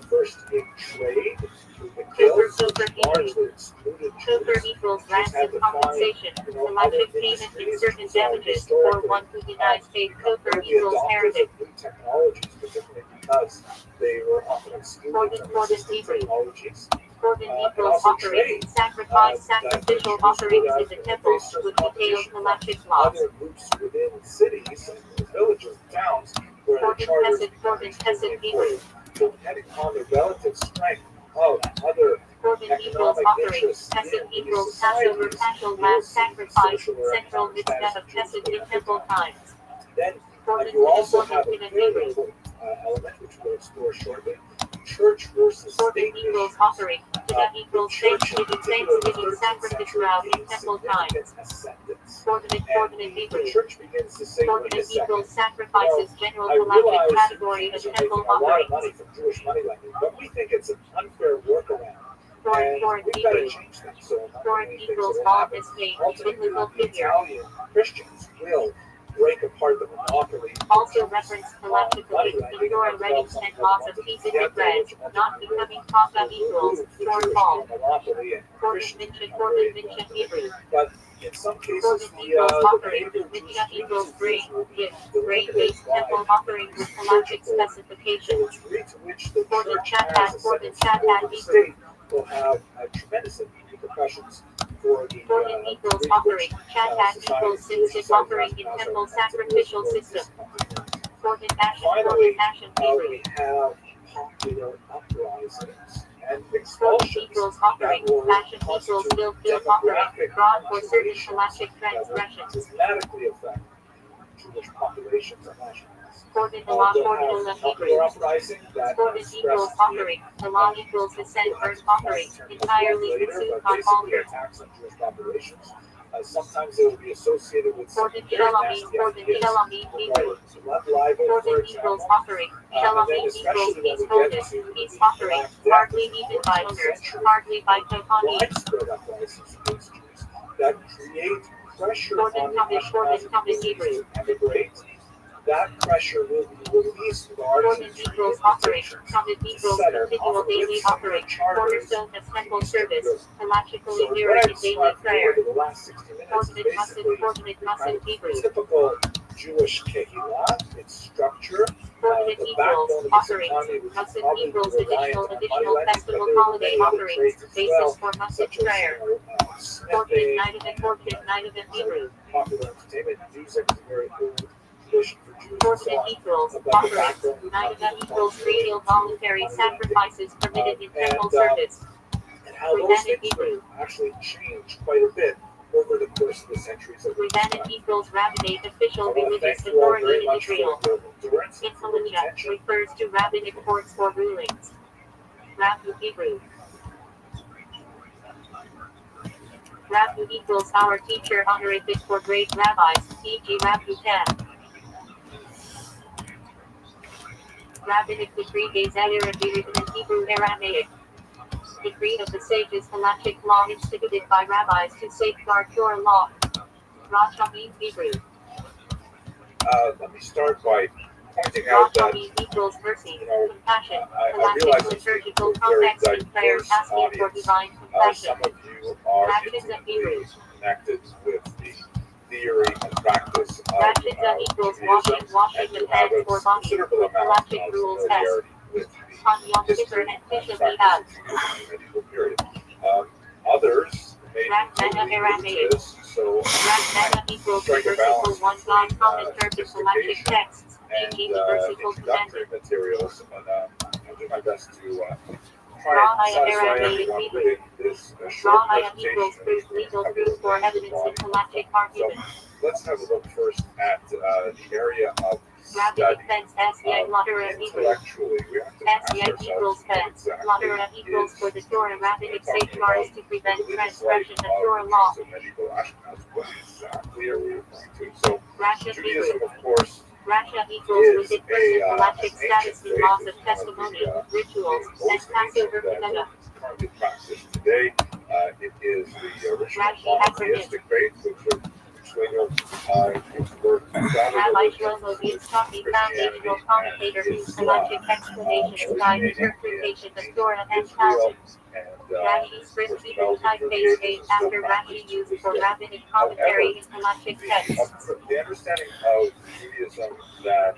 First in trade, the guilds largely excluded Coker Jews. equals Jews had ransom to find, compensation. you know, Electric other payment in industries. certain So damages for historically, one who denies paid Coker the equals adopters heretic. of new technologies, particularly because they were often excluded from existing technologies. Gordon And equals also offerings. trade. Sacrifice, That sacrificial Jews would offerings have in the temple faced certain with detailed competition from halachic laws. other groups within cities and villages and towns where the Gordon charters Peasant, Gordon became Peasant extremely Hebrew. important. So depending on the relative strength of other Gordon equals economic offerings. interests Peasant in these equals Passover, societies, Paschal you will Lamb see sacrifice, social or central economic mitzvah status of of Jews Pesach go in down. temple times. Then Gordon you also Gordon have a Gordon very Hebrew. important element, which we'll explore shortly, church versus Gordon state equals issues. offering. That equals Church, in Thanksgiving, particular, the Thanksgiving 13th sacrifice century route in gained temple significant times. ascendance. Gordon And the Hebrew. church begins to say, Gordon wait a second, equals sacrifices, general I halachic realize category of Jews are temple making a lot of offerings. money from Jewish money lending, but we think it's an unfair workaround. Gordon And we've got to Hebrew. change things so not Gordon many things equals will all happen. misnamed Ultimately, biblical the figure. Italian Christians will break apart the monopoly. Also referenced halachically, the Torah ready sent lots of pieces of bread, not becoming Papa equals, Tor Paul. Gordon mentioned Hebrew. But in some cases, Gordon the equals offering, behavior of Mitzvah Jewish equals grain, gift, the grain-based limited temple by offering with halachic so specifications. the degree to which the Gordon church has a Gordon sense of the state will have tremendous repercussions for the Gordon equals degree to offering, which Chatat equals synthetic offering in has temple a sacrificial system. Gordon Finally, Hebrew. we have popular uprisings and Gordon expulsions equals that offering, will fashion equals constitute still offering, demographic broad for certain fluctuations halachic that will transgressions. dramatically affect Jewish populations and nationalities. Gordon You'll have popular uprising that Gordon equals offering, the law equals descent burnt offering, entirely consumed on altar. attacks on Jewish populations. Sometimes they will be associated with some Gordon very Shalom nasty Gordon ideas Shalom regarding blood libel, for Gordon example. equals offering, Shalom And then equals especially when we peacefulness, get to peace the offering, Black Death hardly of the even by 14th others, century, hardly by Kohani. widespread uprisings against Jews that create pressure Gordon on Thomas Hebrew. to emigrate. That pressure will be released Gordon largely through equals offering, invitations Thomas to equals settle, continual often daily with similar offering, charters cornerstone of temple to Eastern service, Europe. halachically So what mirrored I've in daily described prayer. over the last 60 minutes is basically Coordinate kind of Hebrew. typical Jewish kehillah, its structure, Coordinate the equals backbone of its offerings. economy, which is Muslim probably equals reliant on money additional lending, but festival there are holiday many other offerings, trades as basis well, for Muslim such as prayer. smithing, Coordinate night of Hebrew. popular entertainment, music is a very old tradition for Jews and so Coordinate on. equals But the offerings. backbone Night of of equals radial voluntary sacrifices permitted in temple service. and how those things would actually change quite a bit over the course of the centuries that we've Rabbinic described. equals rabbinate, official I want to religious thank you all authority very in much for Israel. your endurance and for your Intelligence attention. refers to rabbinic courts for rulings. Rabbi Hebrew. Rabbi equals our teacher honorific for great rabbis, e.g. Rabbi Tan. Rabbinic decree Gezer and written in Hebrew Aramaic. Decree of the sages halachic law instituted by rabbis to safeguard Torah law. Rachamim Hebrew. Let me start by pointing out that Rachamim equals mercy, you know, compassion, I halachic realize this liturgical is a very context in prayer diverse asking for audience. divine compassion. Some of you are Rachida Hebrew. intimately connected with the theory and practice of Rachida equals Judaism, washing and the you have hands a for body considerable with amount halachic of rules as familiarity with on the Yom Kippur history and and Tisha practice B'Av. of Judaism in the medieval period. Others may be totally new to this, so Rachida equals strike a versicle balance one God between common terms of halachic sophistication texts, and e.g. the versicle introductory commandment. materials, but I'll do my best to try and satisfy everyone within this short Ra'aya equals presentation. proof, legal proof for evidence in halachic argument. Let's have a look first at the area of Rabbinic study. fence, SCI, Lotera Hebrew. Intellectually, we have to ask SCI ourselves equals what fence, exactly Lotera equals for the Torah rabbinic safeguards to prevent transgression of Torah law. medieval Ashkenaz, what exactly are we referring to? So Rasha Judaism, Hebrew. of course, Rasha equals is wicked person, halachic an status, ancient laws faith. of It's one testimony, of the rituals, and most ancient Passover that Kedah. currently practiced today. It is the original Rashi monotheistic faith, which Schlinger used the word Rabbi Shlomo Yitzchaki, foundational commentator whose halachic explanation guide interpretation of Torah and Talmud. Rashi script Hebrew typeface made after Rashi used for rabbinic commentary in halachic texts. The understanding of Judaism that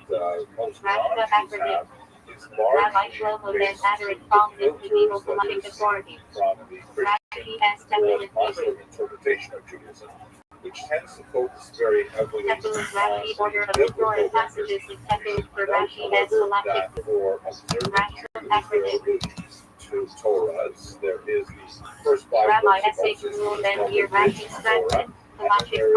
most Rashi non-Jews have is Rabbi largely Shlomo then based added on prominent the medieval filters that halachic is authority. from the Rashi has Christian or templated Muslim Hebrew. interpretation of Judaism, which tends to focus very heavily Temple on of Rashi order of the the Torah biblical passages in Temple for Note, Rashi as however, halachic. that for observant Rashi Jews, there are acronym. really two Torahs. There is the first five Rabbi books of S.H. Moses, Rule which is then called here the Rashi original Torah, Stratton, and then halachic there is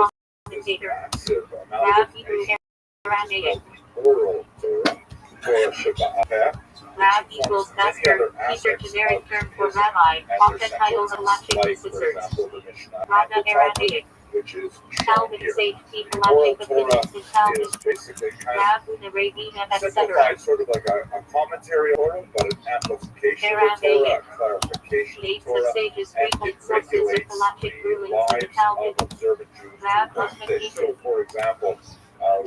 this commentator. massive amount Rab of Hebrew information, Aramaic. oral Torah, Torah Shabbat, Rab which equals informs many master, other teacher, aspects generic of term for Judaism rabbi, and their often titled central halachic like, for assessors. example, the Mishnah and Rada the Talmud, Aramaic. which is shown Talmud here. sage P Oral halachic Torah opinions in Talmud. is basically kind Rab Unarabina, of etc. simplified, sort of like a commentary of Torah, but an amplification of Aramaic. Torah, a clarification of Dates of Torah, sages and frequent it sources of regulates halachic the rulings in the lives Talmud. of observant Jews Rab to this Mukman day. Hebrew. So, for example,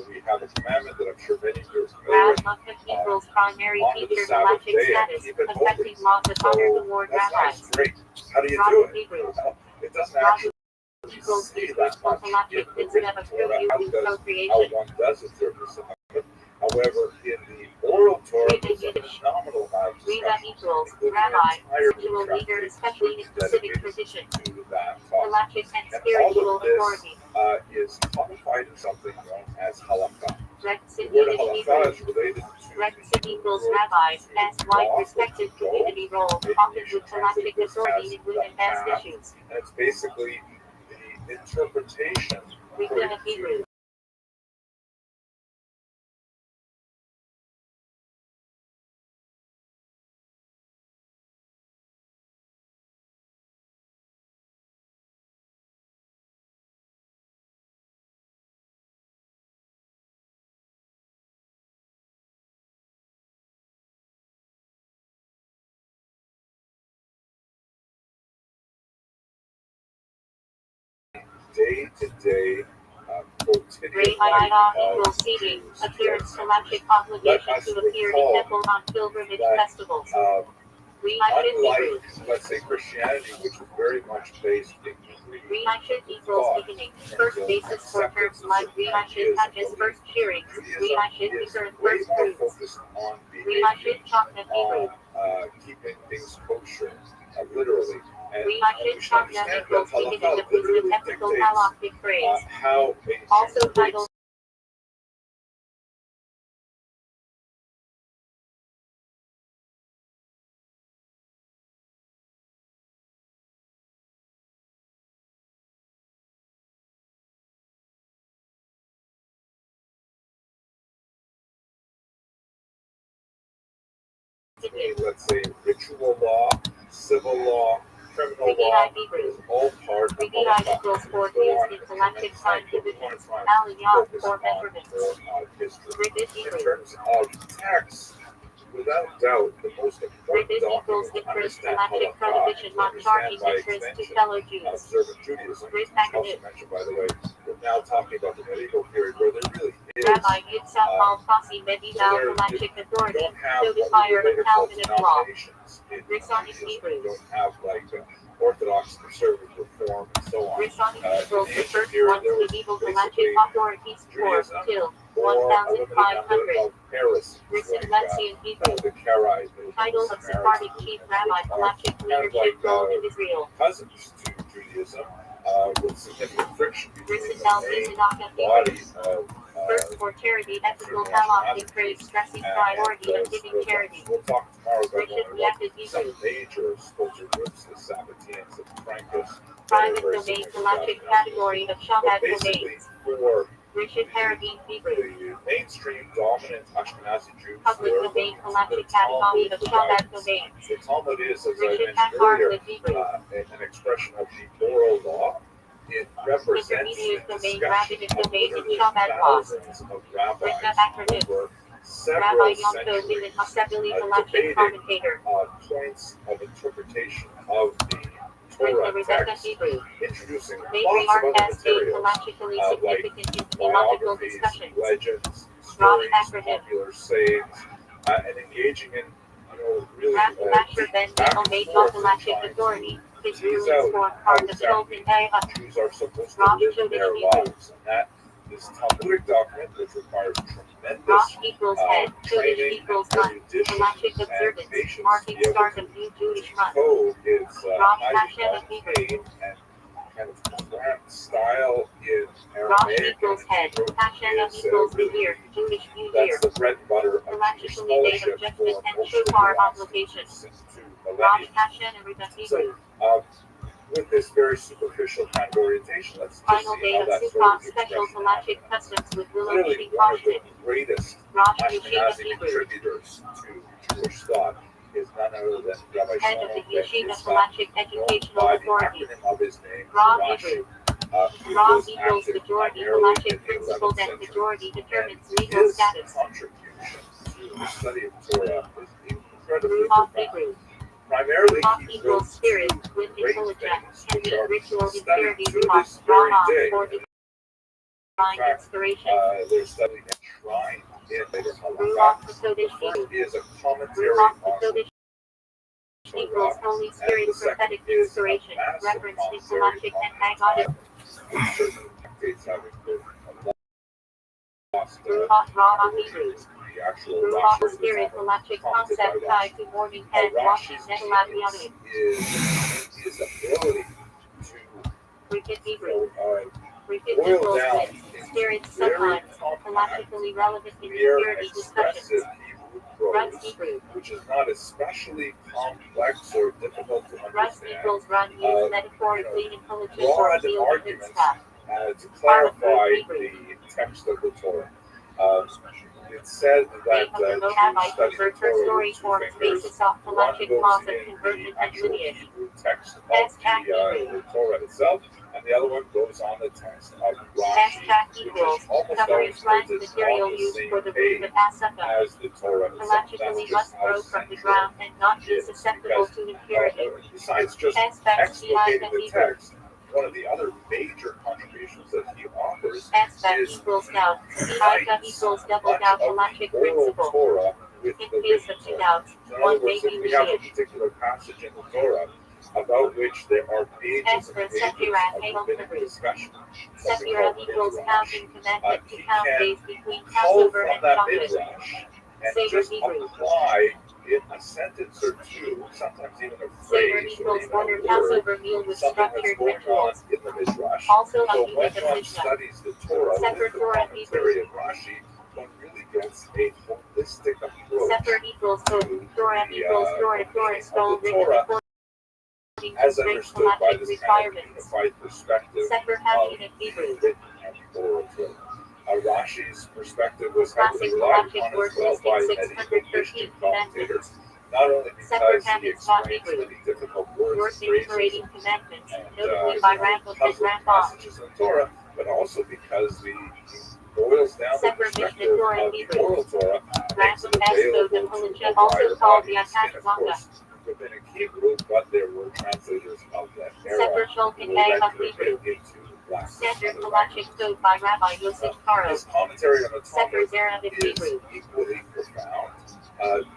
we have a commandment that I'm sure many of you are familiar Rab with. Mukman equals primary Honor the teacher Sabbath halachic day and status, keep it affecting holy. laws that honor the So Lord that's rabbis. great. How do you Rab do it? Hebrew. Well, it doesn't Rab actually equals say Hebrew that much halachic in the instead written of Torah true how Hebrew one procreation. does observe the Sabbath. However, in the oral Torah, Read there's a Yiddish. phenomenal amount of Reba discussion, equals including an rabbi, entire spiritual leader, chapter especially in Hasidic dedicated tradition. to that topic. Halachic and And all spiritual of this authority. is codified in something known as halakha. The Retzin word Yiddish halakha Hebrew. is related to Retzin the equals word rabbi, to as wide walk or respected to go. community role, Maybe often you should with translate halachic this authority as in women the as path, issues. and it's basically the interpretation Rika according Hebrew. to day-to-day quotidian Great life Idah equals of seating, Jews. appearance Let halachic obligation us to appear in recall temple on pilgrimage that festivals. Reshit unlike, Hebrew. let's say, Christianity, which is very much based in the Reshit equals thought beginning. in terms First of basis for acceptance terms of like certain Reshit ideas and touches beliefs. first cheering. Judaism Reshit is return way first more fruits. focused on behavior, Reshit Chakna Hebrew. on keeping things kosher, literally. And we Reshit should Chakna understand equals that beginning halakha of wisdom literally technical dictates halakhic phrase. how a Jew Also treats titled let's say, ritual law, civil law, criminal Repeat law Hebrew. is all part of Repeat halakha. equals And four we go used on in a galactic tremendous time length, but we want divisions. to try and Aliyah focus for on measurements. more history. Repeat In Hebrew. terms of text, without doubt, the most important Repeat equals document to interest understand galactic halakha prohibition and to on understand charging by interest to extension fellow Jews. observant Judaism, which Repeat also mentioned, by the way, we're now talking about the medieval period where there really is Rabbi Yitzhak al-Fasi medieval there- galactic you authority, don't have what we codifier would later of call Calvinist law. denominations in Risonic Judaism. Hebrew. You don't have like Orthodox, conservative, reform, and so on. Risonic In equals the the ancient first period, ones there was medieval basically galactic authorities for Judaism till or a limited number 1500. of heresies, Risin like Lexian Hebrew. the Karaite, the Title of Sephardic chief rabbi galactic leadership role in Israel. cousins to Judaism, with significant friction between Risin the Dalvin main Tanaka body Hebrew. of First for charity ethical halakhic praise stressing priority of giving charity. We'll talk tomorrow about Richard one reacted some Hebrew. major culture groups, the Sabbateans, the Frankists, Private domain galactic category of Shabbat basically domains. for Richard Paradigm Hebrew. the mainstream dominant Ashkenazi Jews. Public who are domain looking to galactic the category Talmud of for Shabbat guidance. domains. The Talmud is, as I Richard mentioned Packard earlier, with Hebrew. an expression of the oral law. It represents the Intermediate domain discussion rabbinic of domain in literally Shabbat law. thousands of rabbis Rishna acronym. over several Rabbi Yom Tov centuries Ibn Hasebeli galactic debating commentator. points of interpretation of the Torah Rebecca text, Hebrew. introducing Matriarch lots of has other stayed materials, collectively like significant in theological biographies, discussions. legends, Rosh stories, acronym. popular sayings, and engaging in, really Asher Ben back Nemo and made forth galactic trying authority. to His tease rulings out form how part of exactly Tolkien Jews are supposed to Rosh live Chodesh their Hebrew. lives, and that this Talmudic document, which requires tremendous Rosh equals head. Chodesh training, equals month. erudition, Galactic and observance. patience Marking to be able start to of new Jewish month. code its Rosh highly Hashanah Hebrew. arcane and kind of cramped style in Rosh Aramaic equals and head. Hebrew Hashanah is equals the really year. Jewish New Year. that's the bread and butter of Jewish Galactically date of scholarship judgment for and most of the shofar last obligation. 2 Rosh millennia. Hashanah Rebecca Hebrew. So, with this very superficial kind of orientation, let's just Final see day how of that sort Sukkot of special expression galactic happens. customs with Willow Clearly, tree one of the caution. greatest Rosh Yeshiva Ashkenazi Hebrew. contributors to Jewish thought is none other than Rabbi Head of the Shlomo ben Yeshiva Yitzchak, Galactic known Educational by the Authority. acronym of his name, Rav Rashi. Hebrew. He Rav was equals active majority primarily galactic in the principle 11th that century. majority And determines legal his status. contribution to the study of Torah is incredibly Ruach profound. Hebrew. Primarily, Ruach he equals wrote spirit, two with great intelligence, things, can which be are ritual studied impurity to Ruach, this very Raha, day. for In divine fact, inspiration. they're studied enshrined in later Ruach halakha. Kodesh The Hebrew. first is a commentary Ruach on Kodesh equals Holy and Spirit the second prophetic is a inspiration, massive referenced in commentary galactic on and the agonic. with certain dates having been lost. Ruach Raha Hebrew. The actual Ruach Rashi spirit galactic commented concept by tied Rashi. to morning and washing Rashi's Nebulat genius Yahweh. is his ability to Wicked Hebrew. Wicked boil equals down with spirit into very sometimes, compact, galactically relevant in clear, impurity expressive discussions. Hebrew Runs prose, Hebrew. which is not especially complex or difficult to Runs understand. equals run used metaphorically intelligent or Broad revealed in arguments mitzvah. to clarify the text of the Torah. It's said that The Jews Moabite study the convert her Torah story with 2 forms fingers. basis of One galactic goes laws of in conversion the and actual lineage. Hebrew text of Hebrew. the Torah itself, and the other one goes on the text of Rashi, Hashtag which equals is almost covering always slant printed material on the used same for the page root of Asaka. as the Torah itself. That's Galactically just must how grow from the central ground and not be it is, susceptible because to impurity. besides just Aspects explicating the Hebrew. text, one of the other major contributions that he offers Aspect is equals doubt. he Iota equals double much doubt of galactic the oral principle. Torah with In the case written of two Torah. doubts, So in one other may words, be if we have a lineage. particular passage in the Torah about which there are pages and pages of rabbinic discussion, something Sephirah called equals midrash, counting commandment to he count can days between pull Passover from and that Shabbos. midrash and Saber just Hebrew. apply in a sentence or two, sometimes even a Saber phrase or equals even a order word, Passover meal with something that's structured going on rituals. in the midrash. Also So a when unit of one Mishnah. studies the Torah Sefer with the Torah commentary of Rashi, one really gets a holistic approach Sefer equals to Torah the equals Torah meaning scroll of the written Torah according to as strict understood by galactic this kind of requirements. unified perspective Sefer of Hashanah the Hebrew. written and oral Torah. Rashi's perspective was Classic heavily relied galactic upon word as well by listing medieval 613 Christian commandments. commentators, not only Sefer because he Hammond's Spot explains Hebrew. many difficult words Worth and phrases enumerating commandments, and notably by Rambam and puzzling Rambam. passages in the Torah, but also because he boils down the Sefer Mishnah perspective Torah of the Hebrew. oral Torah, makes it Rambam Esto the available to Halacha, a also wider called the audience, and Atat of Manga. course, rabbinic Hebrew, but there were translators of that era Sefer who Shulchan rendered Aruch Hebrew. it into Latin. Standard galactic code by Rabbi Yosef Karo. His commentary on the Sefer Talmud Zeravic is Hebrew. equally profound.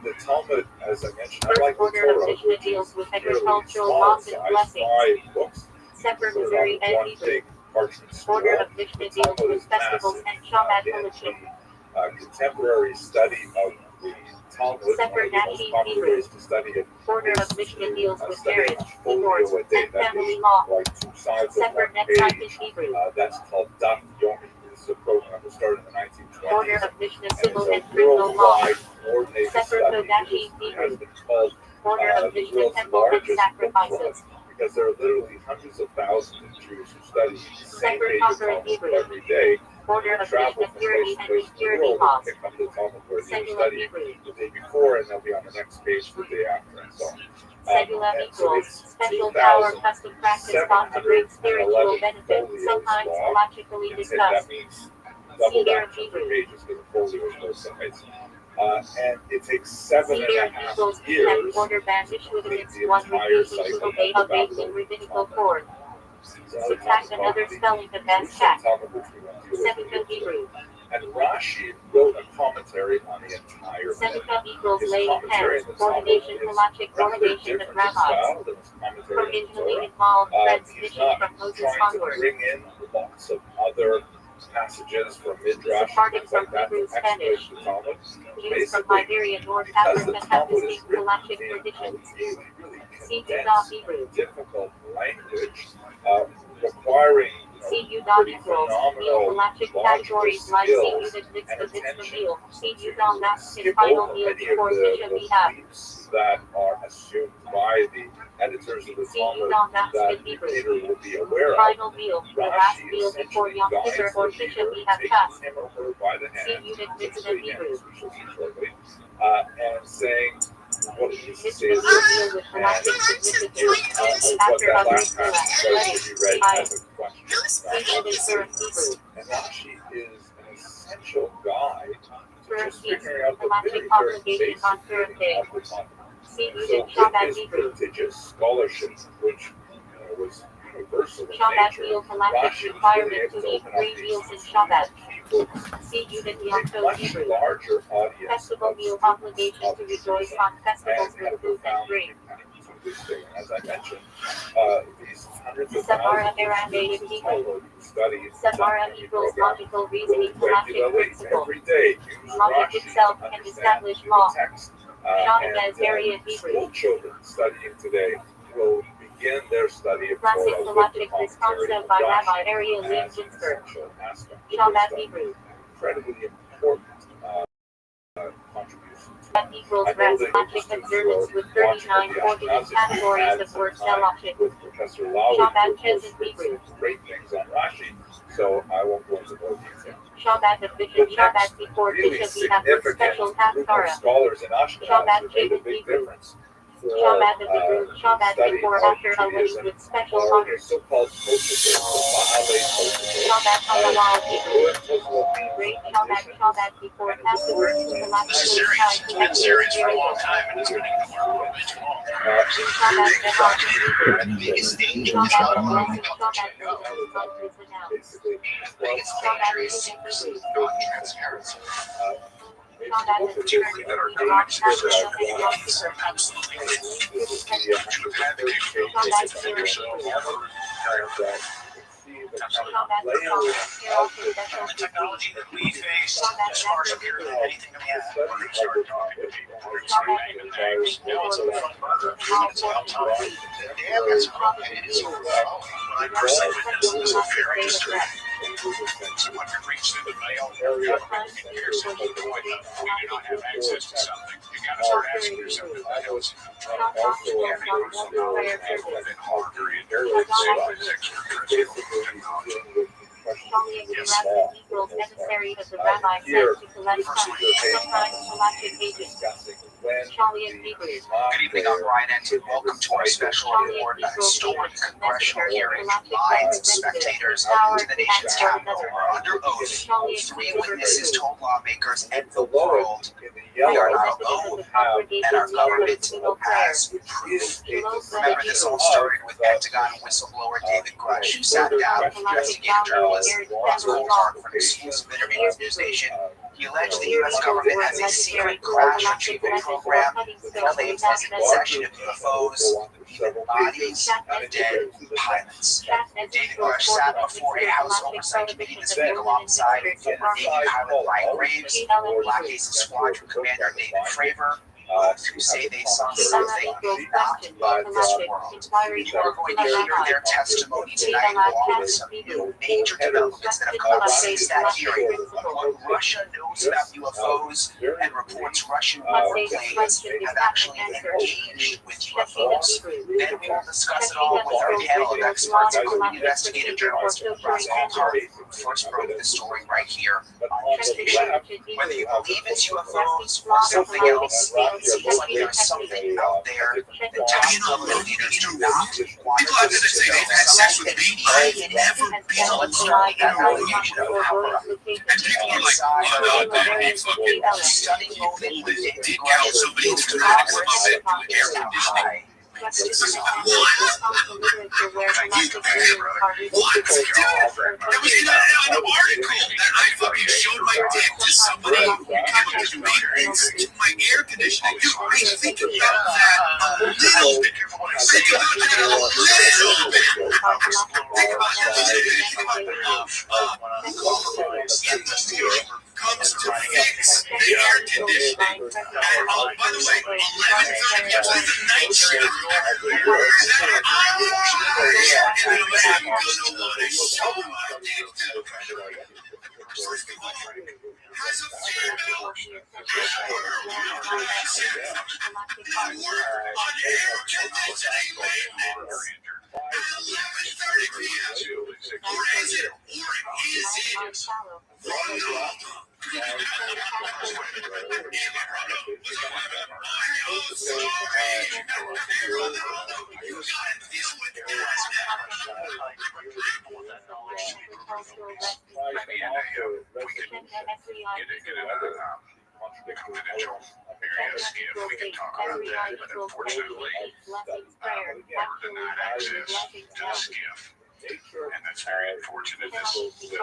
The Talmud, as I mentioned, First unlike the order of Torah, Mishnah which deals is with fairly agricultural small laws in and size, blessings. 5 books, Sefer put it Missouri on and one Hebrew. big parchment scroll. Order of The Mishnah deals Talmud with is festivals massive. and Shabbat In Halacha. the contemporary study of the Talmud, Sefer one of the most Nashi popular Hebrew. ways to study it Order is of Mishnah to deals with study marriage, a folio divorce, a day. and That family is law. like 2 sides of Sefer 1 Netzach page. Hebrew. That's called Daf Yomi. This is a program that started in the 1920s. Order of Mishnah And civil it's and a criminal law. worldwide coordinated Sefer study. Kodashi It Hebrew. has been called Order of the Mishnah world's temple and largest book club sacrifices. because there are literally hundreds of thousands of Jews who study the same Sefer page of Talmud Talmud Hebrew. every day. Order They of travel Mishnah from purity place to and place in the impurity world laws. and pick up the Talmud where they're Segula studying Hebrew. the day before, and they'll be on the next page the day after, and so on. Segula And so equals it's special power 2,711 custom practice thought to bring spiritual benefit, folios sometimes long. logically That discussed. means double See here that Hebrew. pages because the folio is both sides. And it takes 7.5 years order band issued to against the one entire refusing to cycle obey of a in rabbinical court. Subtract another spelling of that fact. Seventh Hebrew. And Rashi wrote a commentary on the entire thing. Seventh equals His laying commentary hands, in the Talmud coordination, is halachic rather coordination different of in rabbis. style than his commentary in the Torah. Originally involved He's transmission not from Moses trying to onward. bring in lots of other passages from Midrash Departing and from like that Hebrew to exploit Spanish. the Talmud. Jews from Basically, Iberia, North because Africa the have Talmud is distinct written halachic in traditions. really See condensed, Hebrew. difficult language, requiring CU pretty equals phenomenal halachic logical categories like CU skills that mix and the mix for attention meal. to CU that's in skip final over meal many of before Tisha the B'Av. beliefs that are assumed by the editors of the Talmud that the reader will be aware of. Final meal, the last Rashi meal before essentially Yom guides Kippur or the Tisha reader, B'Av taking fast. him or her by the hand, CU that mix the typically Hebrew. as we shall see shortly, and saying what it needs to Mix say the is meal this, with and halachic significance. what After that a last great passage meal, was to be read as a question. CU is current Hebrew. And Rashi is an essential guide to just First piece, figuring out the halachic very, very obligation basic on current meaning day. of the Talmud. CU So that with Shabbat his Hebrew. prodigious scholarship, which was universal in Shabbat nature, meal halachic Rashi was really requirement able to to eat open up 3 meals in these Shabbat. key books CU that to Yom a Tov much Hebrew. larger audience Festival of meal students obligation of to the rejoice Judaism, on festivals and had a with food and profound drink. impact to this day. And as I mentioned, these hundreds of Samara thousands of Aramaic students of Hebrew. Talmud who study Samara the equals program logical will reasoning halachic regularly, principle. every day, use Logic Rashi itself to can understand establish the law. text. Shabbat area Hebrew. School children studying today will begin their study of Classic Torah with the halachic this commentary concept of by Rashi Rabbi Area Lee as an Ginsburg. essential aspect of Shabbat their study. Hebrew. Incredibly important contribution. That equals I know that halachic students observance who with are watching 39 the coordinate Ashkenazim categories had of some words time halachic. with Professor Lowy, Shabbat who Chesed wrote Hebrew. some great things on Rashi, so I won't go into more detail. Shabbat The efficient next Shabbat before really Tisha B'Av with special significant group of haftarah. scholars in Ashkenaz Shabbat who made a Chesed big Hebrew. difference for Shabbat Hebrew. Shabbat study before of after a wedding Judaism with special are the honors. so-called Tosafot, or Ba'alei Tosafot. Shabbat Halal Hebrew. Good Tosafot means Great Shabbat conditions, Shabbat before and it refers afterwards to with an halachic This is series tied has to been serious for a exterior. long time, and it's going to get more way too long. Shabbat Behal Hebrew. The biggest danger is Shabbat not allowing blessing public Shabbat to know. Moses is announced. basically The biggest danger is secrecy, non-transparency. Shabbat Do you believe that our government is researching opinions? Absolutely. This is the Should have advocated for third the page basic yourself. and you can see the kind of layering of The technology that we face is far superior than anything that we have. When we start talking to people, we're expanding the things. Now it's a front burner. It's about time. Yeah, that's okay. It is overflowing. But I personally think this is a very disturbing. Someone could reach through the mail. Here's the whole point of we do not have access to something. You gotta start asking yourself if that is. also We have any personal knowledge of people that harder in Yes. Equals emissary of the rabbi sent to collect funds, sometimes halachic agent. Shalian Hebrew. Good evening, I'm Brian Enton. Welcome to our special report, a historic congressional hearing from lions and spectators to the nation's capital, where under oath, 3 witnesses told lawmakers and the world we are not alone, and our government has proof. Remember, this all started with Pentagon whistleblower David Grush, who sat down with investigative journalist Ross Goldberg for an exclusive interview with News Nation. He alleged the U.S. government has a secret crash retrieval program that claims has a possession of UFOs, even bodies of dead pilots. David Grush sat before a House Oversight Committee this week alongside former Navy pilot Ryan Graves, Black Aces Squadron Commander David Fravor, who say they saw something not of this world. We're going to hear their testimony tonight, along with some new major developments that have come up since that hearing. What Russia knows about UFOs and reports Russian warplanes have actually engaged with UFOs. Then we will discuss it all with our panel of experts, including investigative journalist Ross Goldberg, who first broke the story right here on News Nation. Whether you believe it's UFOs or something else, it seems like there's something out there that technology is not quite People out there that say they've had sex with me, I've never been alone in a relationship. And people are like, oh, no, dude, he fucking stunning moment when they did count somebody into the attic above it with air conditioning. What? You the bad, bro. What? Dude, that was in an article that I fucking showed my dick to somebody who came up to maintenance to my air conditioning. Dude, I think about that a little bit. Think about that a little bit. Think about that. Comes to fix the air conditioning. And by the way, 11:30 is the night shift. I'm gonna want to show my dick to first of all, has a female work on air conditioning maintenance at 11:30 p.m. Or is it wrong? Confidential areas, if we can talk about that, but unfortunately, we're denied access to the skiff. And that's very unfortunate. This scenario.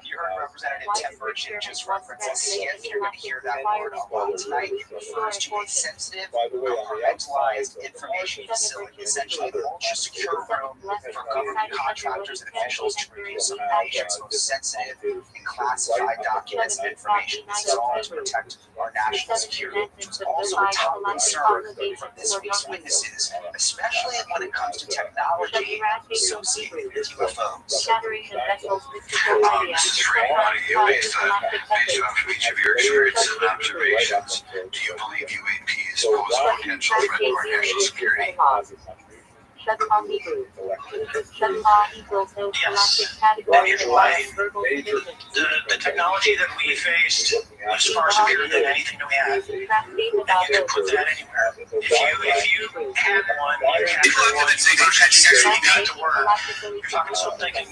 You heard Representative Tim Burchett just reference the skiff. You're going to hear that word a lot tonight. It refers to a sensitive, compartmentalized information facility, essentially the ultra secure room for government contractors and officials to review some of the nation's most sensitive and classified documents and information. This is all to protect our national security, which is also a top concern from this week's witnesses, especially when it comes to technology associated with UFOs. This is Frank. Based on each of your experiences and observations, do you believe UAPs pose a potential threat to our national security? Yes. The technology that we faced was far superior than anything that we had. And you can put that anywhere. If you had one, you had one, first had sex when you got to work, you're fucking still thinking,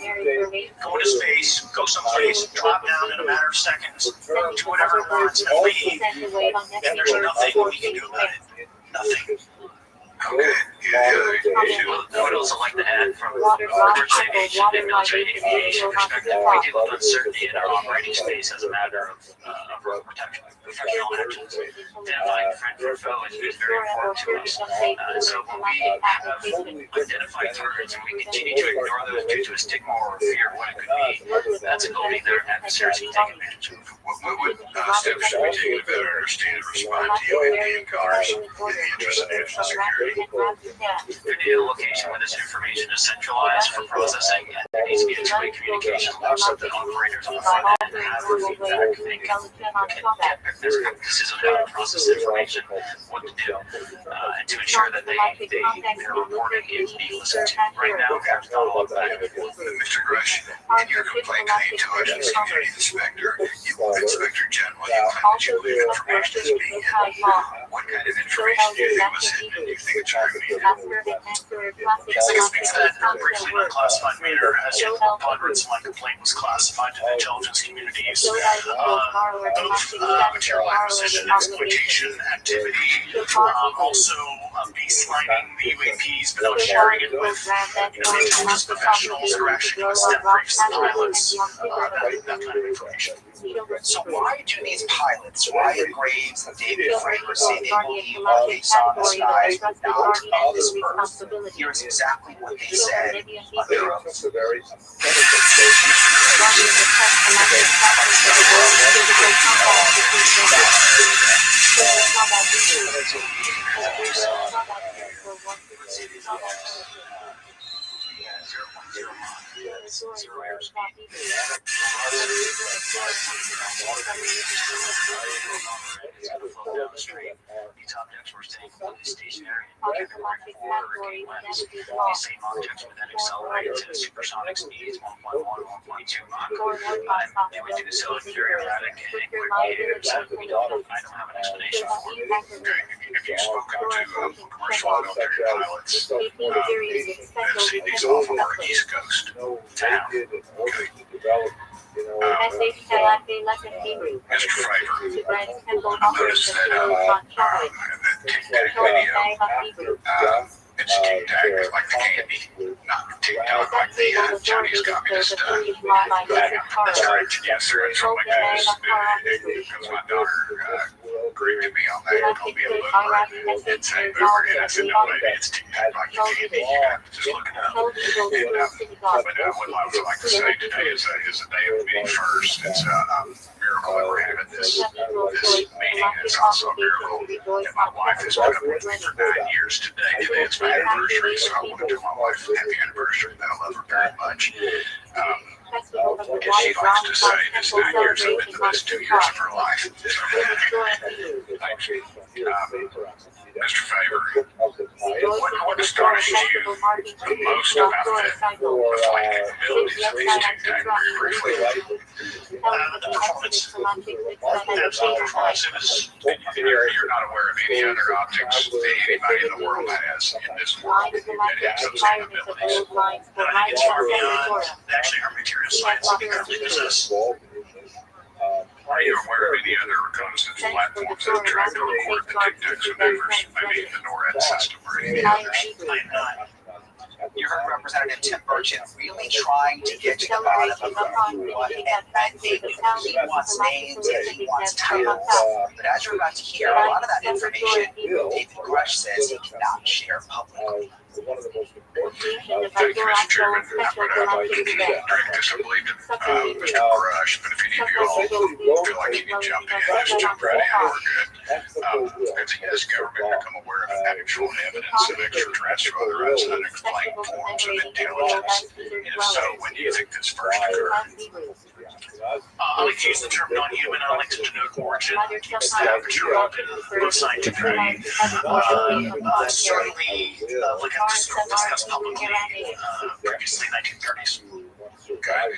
go into space, go someplace, drop down in a matter of seconds, to whatever it wants, and leave. And there's nothing we can do about it. Nothing. Okay. I would also like to add from a military aviation perspective, we deal with uncertainty in our operating space as a matter of road protection, professional actions. Identifying friend or foe is very important to us. So when we have identified targets and we continue to ignore those due to a stigma or fear of what it could be, that's a goal that our adversaries can take advantage of. What steps should we take to better understand and respond to UAP encounters in the interest of national security? We need a location where this information is centralized for processing, and there needs to be a two-way communication so that operators on the front end have feedback. They can get best practices on how to process information, what to do, and to ensure that their reporting is being listened to. Right now, there's not a lot of that. Mr. Grush, in your complaint to the Intelligence Community Inspector, Inspector General, you claim that you believe information is being hidden. What kind of information do you think was hidden? Do you think it's going to be hidden? Yes, I can speak to that briefly in a classified manner. As you ponderance, my complaint was classified to the intelligence communities. Both material acquisition, exploitation activity, also baselining the UAPs without sharing it with intelligence professionals that are actually going to step briefs the pilots, that kind of information. So why do these pilots, Ryan Graves and David Franker, say they believe all they saw in the skies were not of this earth? Here is exactly what they said on their oath. is 0 airspeed. Flow down the stream. These objects were staying completely stationary and category 4 hurricane winds. These same objects would then accelerate to supersonic speeds 1.1, 1.2 Mach. They would do so in very erratic and quick behaviors that I don't have an explanation for. If you've spoken to commercial military pilots, they've seen these off of our East Coast town. Mr. Fraser, I noticed that it's Tic Tac like the candy, not Tic Tac like the Chinese communist. That's right. Yes, sir. It's from my news. Because my daughter agreed with me on that. It told me a little bit. It's a boomer, and I said, no, baby, it's Tic Tac like the candy. You have to just look it up. But what I would like to say today is a day of meeting first. It's a miracle that we're having this meeting. It's also a miracle that my wife has been up with me for 9 years today. Today it's my anniversary, so I want to tell my wife happy anniversary, that I love her very much. Because she likes to say this 9 years have been the best 2 years of her life. Thank you. Mr. Faber, what astonishes you the most about the flight capabilities of these Tic Tac very briefly? The performance. Absolute performance. You're not aware of any other objects that anybody in the world has in this world that has those capabilities. And I think it's far beyond actually our material science that we currently possess. Are you aware of any other reconnaissance platforms that track or record the Tic Tac maneuvers? Maybe the NORAD system or any others? I am not. You heard Representative Tim Burchett really trying to get to the bottom of what it meant. He wants names and he wants titles. But as you're about to hear, a lot of that information, David Grush says he cannot share publicly. Thank you, Mr. Chairman. I guess I believed in Mr. Grush, but if any of you all feel like you can jump in, just jump right in. We're good. Has the U.S. government become aware of actual evidence of extraterrestrial or other unexplained forms of intelligence? And if so, when do you think this first occurred? I like to use the term non-human. I like to denote origin. The aperture open, both scientifically. Certainly, like I've just discussed publicly previously, 1930s. Okay.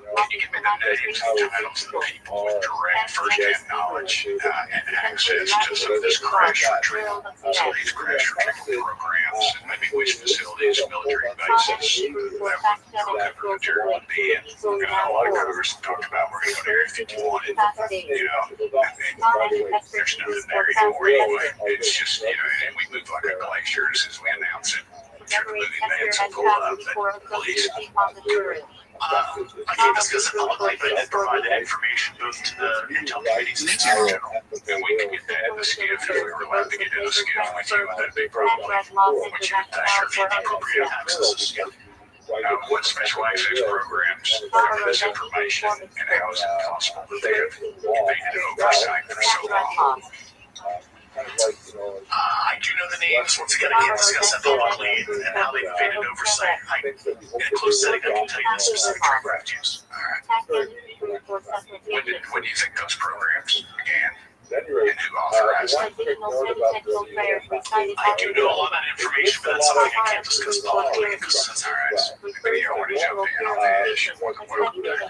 Can you give me the names and titles of the people with direct first-hand knowledge and access to some of this crash retrieval, some of these crash retrieval programs, and maybe which facilities, military bases that whatever material would be in? A lot of Congress talked about we're going to go to Area 51, and there's nothing there anymore anyway. It's just, and we move like a glacier as we announce it. Through the moving vans and pull up, and police. I can't discuss it publicly, but I did provide that information both to the intel committees and to the general. And we can get that in the skiff if we were allowed to get in the skiff with you, and that'd be probably what you would think of appropriate access. What special access programs cover this information, and how is it possible that they have evaded oversight for so long? I do know the names. Once again, I can't discuss that publicly and how they've evaded oversight. In a closed setting, I can tell you the specific aircraft use. All right. When do you think those programs began? And who authorized them? I do know all that information, but that's something I can't discuss publicly because that's All right. Maybe you want to jump in on that issue more than what I'm doing.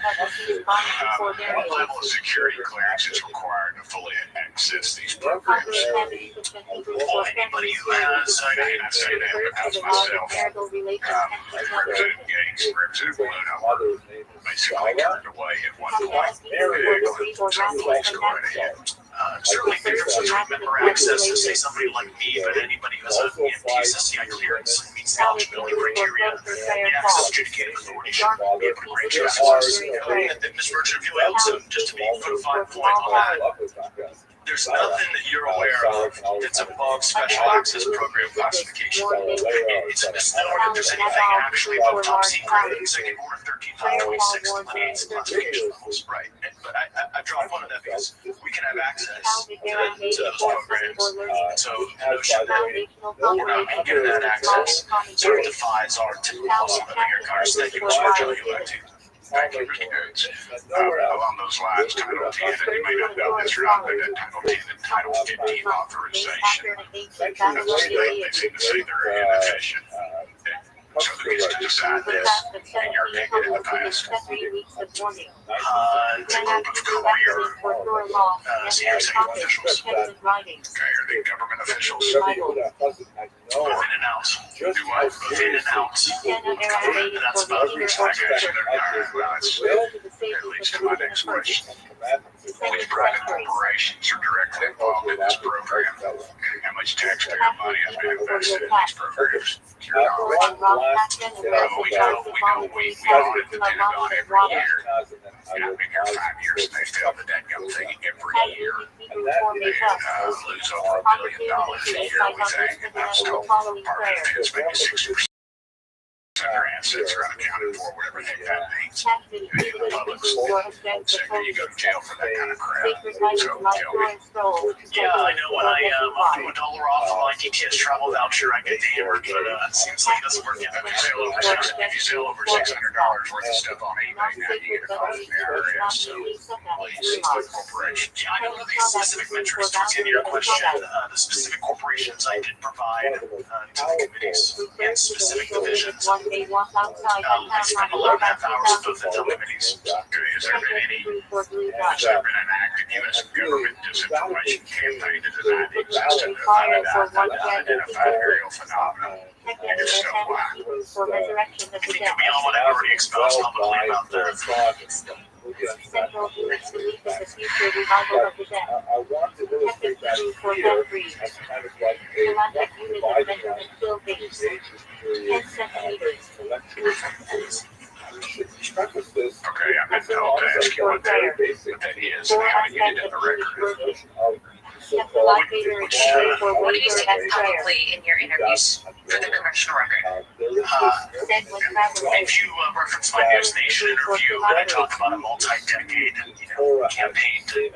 What level of security clearance is required to fully access these programs? Well, anybody who has, I cannot say that because myself, Representative Gates, Representative Luna, basically turned away at one point. Some folks go right ahead. certainly different treatment or access to, say, somebody like me, but anybody who has a PSSCI clearance and meets the eligibility criteria and access adjudicated authority should be able to grant you access. And then, Ms. Rothschild, if you will, so just to be put a fine point on that, there's nothing that you're aware of that's above special access program classification. It's a misnomer that there's anything actually above top secret executive order 1326 delineates the classification levels. Right. But I dropped one of that because we can have access to those programs. So the notion that we're not getting that access sort of defies our typical policy living here, Congress. Thank you, Mr. Majority. Thank you, Mr. Gates. Along those lines, Title 10, and you may not know this or not, but Title 10 and Title 15 authorization, they seem to say they're inefficient. So who gets to decide this in your opinion in the past? The group of career senior executive officials. Okay, are they government officials? Within and out. Do what? Within and out. That's about the reason I got you there. That leads to my next question. Which private corporations are directly involved in this program? How much taxpayer money has been invested in these programs? To your knowledge? We audit the Pentagon every year. I've been here 5 years and they fail the dadgum thing every year. They lose over $1 billion a year, we think, and that's total Department of Defense, maybe 60% of their assets are unaccounted for, whatever the heck that means. In the public sector, you go to jail for that kind of crap. So, yeah, I know when I'm doing $1 off of my DTS travel voucher, I get hammered, but it seems like it doesn't work. If you sell over $600 worth of stuff on eBay, now you get a call from the IRS. So, please, corporations. Yeah, I know these specific metrics towards the end of your question. The specific corporations I did provide to the committees and specific divisions. I spent 11.5 hours with the committees. Has there been an active U.S. government disinformation campaign to deny the existence of unidentified aerial phenomenon? And if so, why? Can you go beyond what I've already exposed publicly about the Central to its belief in the future revival of the dead. Technically for every galactic unit of measurement still base, 10 centimeters. Okay, I'm in hell to ask you what that is and how to get it in the record. What do you say publicly in your interviews for the congressional record? If you reference my News Nation interview, I talk about a multi-decade campaign to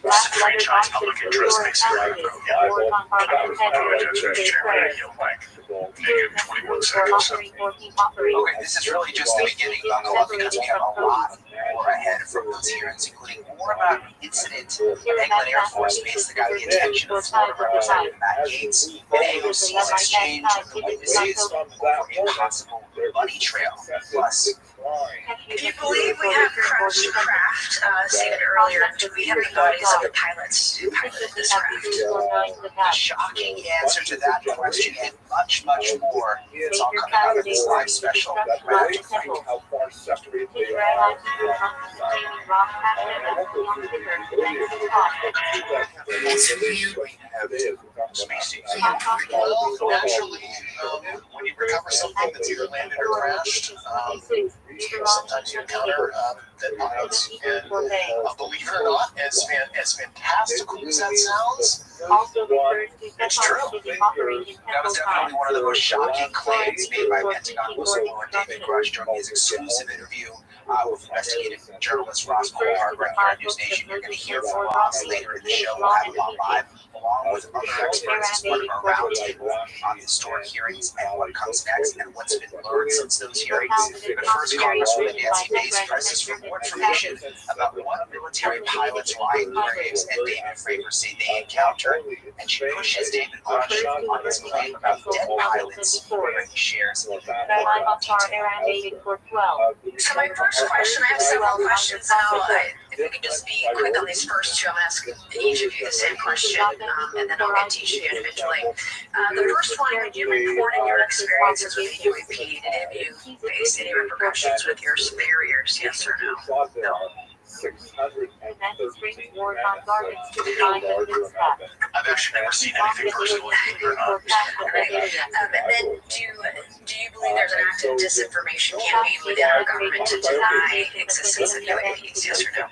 disenfranchise public interest, basically. Negative 21 seconds. Okay, this is really just the beginning, Buckle, because we have a lot more ahead from those hearings, including more about an incident at England Air Force Base that got the attention of Florida Representative Matt Gaetz and AOC's exchange with the witnesses over a possible money trail. Plus, If you believe we have crashed craft, stated earlier, do we have the bodies of the pilots who piloted this craft? the shocking answer to that question and much more is all coming out of this live special. How far separated they are. Species. Well, naturally, when you recover something that's either landed or crashed, sometimes you encounter dead pilots. And believe it or not, as fantastical as that sounds, it's true. That was definitely one of the most shocking claims made by Pentagon whistleblower David Grush during his exclusive interview with investigative journalist Ross Coulthard right here on News Nation. You're going to hear from Ross later in the show. We'll have him on live, along with other experts as part of our roundtable on historic hearings and what comes next and what's been learned since those hearings. But first, Congresswoman Nancy Mace presses for more information about what military pilots Ryan Graves and David Fravor say they encountered, and she pushes David Grush on his claim about dead pilots where he shares even more detail. So my first question, I have several questions now. If we could just be quick on these first two, I'm asking each of you the same question, and then I'll get to each of you individually. The first one, would you report in your experiences with the UAP, and have you faced any repercussions with your superiors, yes or no? No. 613 I've actually never seen anything personally. And then do you believe there's an active disinformation campaign within our government to deny existence of UAPs, yes or no?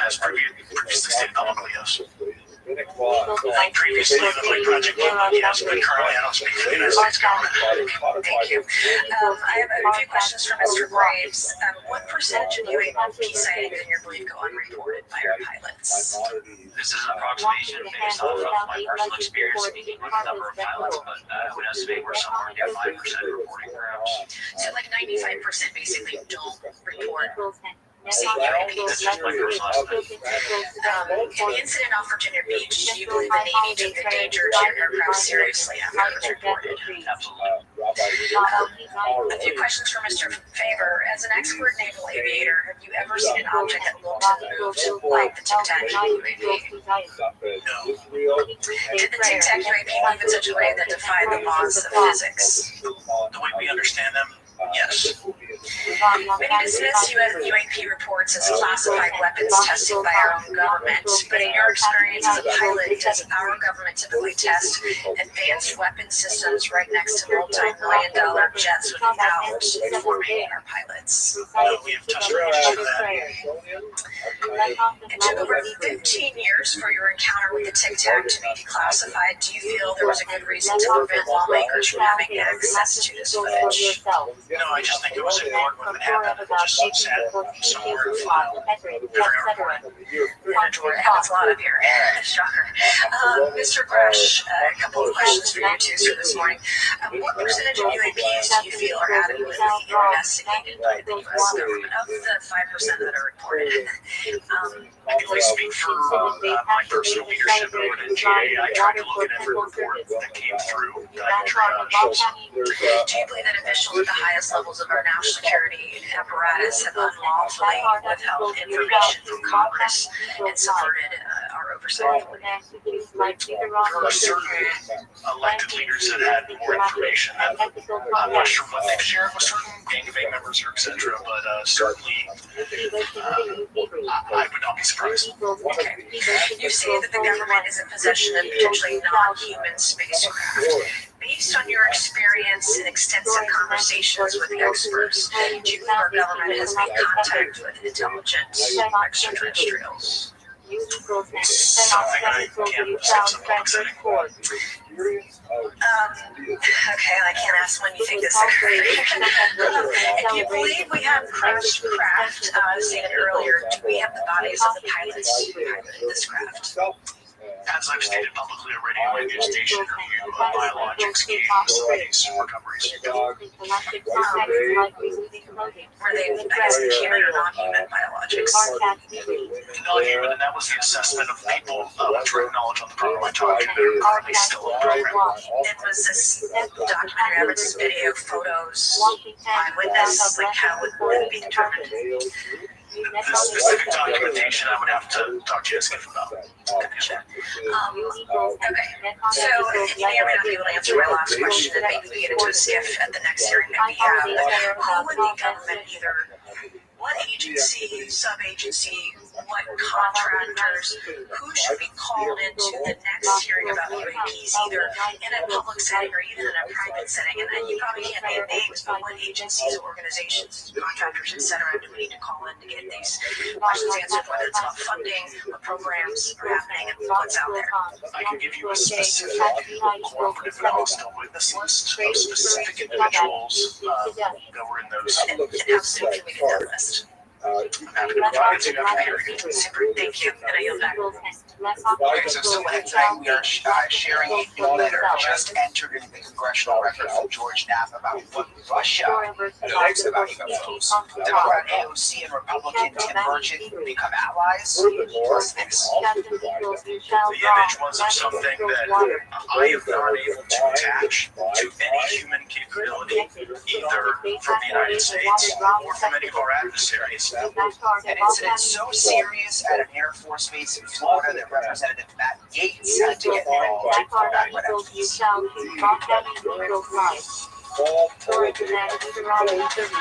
As previously stated publicly, yes. Previously, the Blake Project was yes, but currently I don't speak for the United States government. Thank you. I have a few questions for Mr. Graves. What percentage of UAP sightings in your belief go unreported by our pilots? This is an approximation based off of my personal experience speaking with a number of pilots, but I would estimate we're somewhere near 5% reporting perhaps. So like 95% basically don't report. This is my personal estimate. In the incident off Virginia Beach, do you believe the Navy took the danger to your aircraft seriously after it was reported? Absolutely. A few questions for Mr. Favor. As an expert naval aviator, have you ever seen an object that looked and moved like the Tic Tac UAP? No. Did the Tic Tac UAP move in such a way that defied the laws of physics? The way we understand them, yes. Many dismiss UAP reports as classified weapons tested by our own government, but in your experience as a pilot, does our government typically test advanced weapon systems right next to multi-million-dollar jets without informing our pilots? We have tested for that. It took over 15 years for your encounter with the Tic Tac to be declassified. Do you feel there was a good reason to prevent lawmakers from having access to this footage? No, I just think it was ignored when it happened. It just sat somewhere in the file. It happens a lot up here. Shocker. Mr. Brush, a couple of questions for you too, sir, this morning. What percentage of UAPs do you feel are adequately investigated by the U.S. government of the 5% that are reported? I can only speak for my personal leadership over at NGA. I tried to look at every report that came through that I triaged. Do you believe that officials at the highest levels of our national security apparatus have unlawfully withheld information from Congress and subverted our oversight authority? There are certain elected leaders that had more information. I'm not sure what they've shared with certain gang of eight members or etc., but certainly I would not be surprised. Okay. You say that the government is in possession of potentially non-human spacecraft. Based on your experience and extensive conversations with experts, do you believe our government has made contact with intelligent extraterrestrials? Something I can't say in the public setting. Okay, I can't ask when you think this occurred. And do you believe we have crashed craft? I stated earlier, do we have the bodies of the pilots who piloted this craft? As I've stated publicly already, my news station review of biologics gave some of these recoveries. Were they, I guess, human or non-human biologics? Non-human, and that was the assessment of people with direct knowledge on the program I talked to. They're currently still in the program. And was this documentary evidence, video, photos, eyewitness? Like, how would it be determined? The specific documentation I would have to talk to Jessica about. Gotcha. Okay, so you may or may not be able to answer my last question, and maybe we get into a skiff at the next hearing that we have. But who would the government either, what agency, sub-agency, what contractors, who should be called into the next hearing about UAPs, either in a public setting or even in a private setting? And you probably can't name names, but what agencies, organizations, contractors, etc., do we need to call in to get these questions answered, whether it's about funding, what programs are happening, and what's out there? I can give you a specific cooperative and hostile witness list of specific individuals that were in those. And how soon can we get that list? I'm happy to provide it to you after the hearing. Super, thank you, and I yield back. Okay, so tonight we are sharing a letter just entered into the congressional record from George Knapp about what Russia thinks about UFOs. Democrat AOC and Republican Tim Burchett become allies. What's this? The image was of something that I am not able to attach to any human capability, either from the United States or from any of our adversaries. An incident so serious at an Air Force base in Florida that Representative Matt Gaetz had to get involved. small Storage television. advantage around 8:30.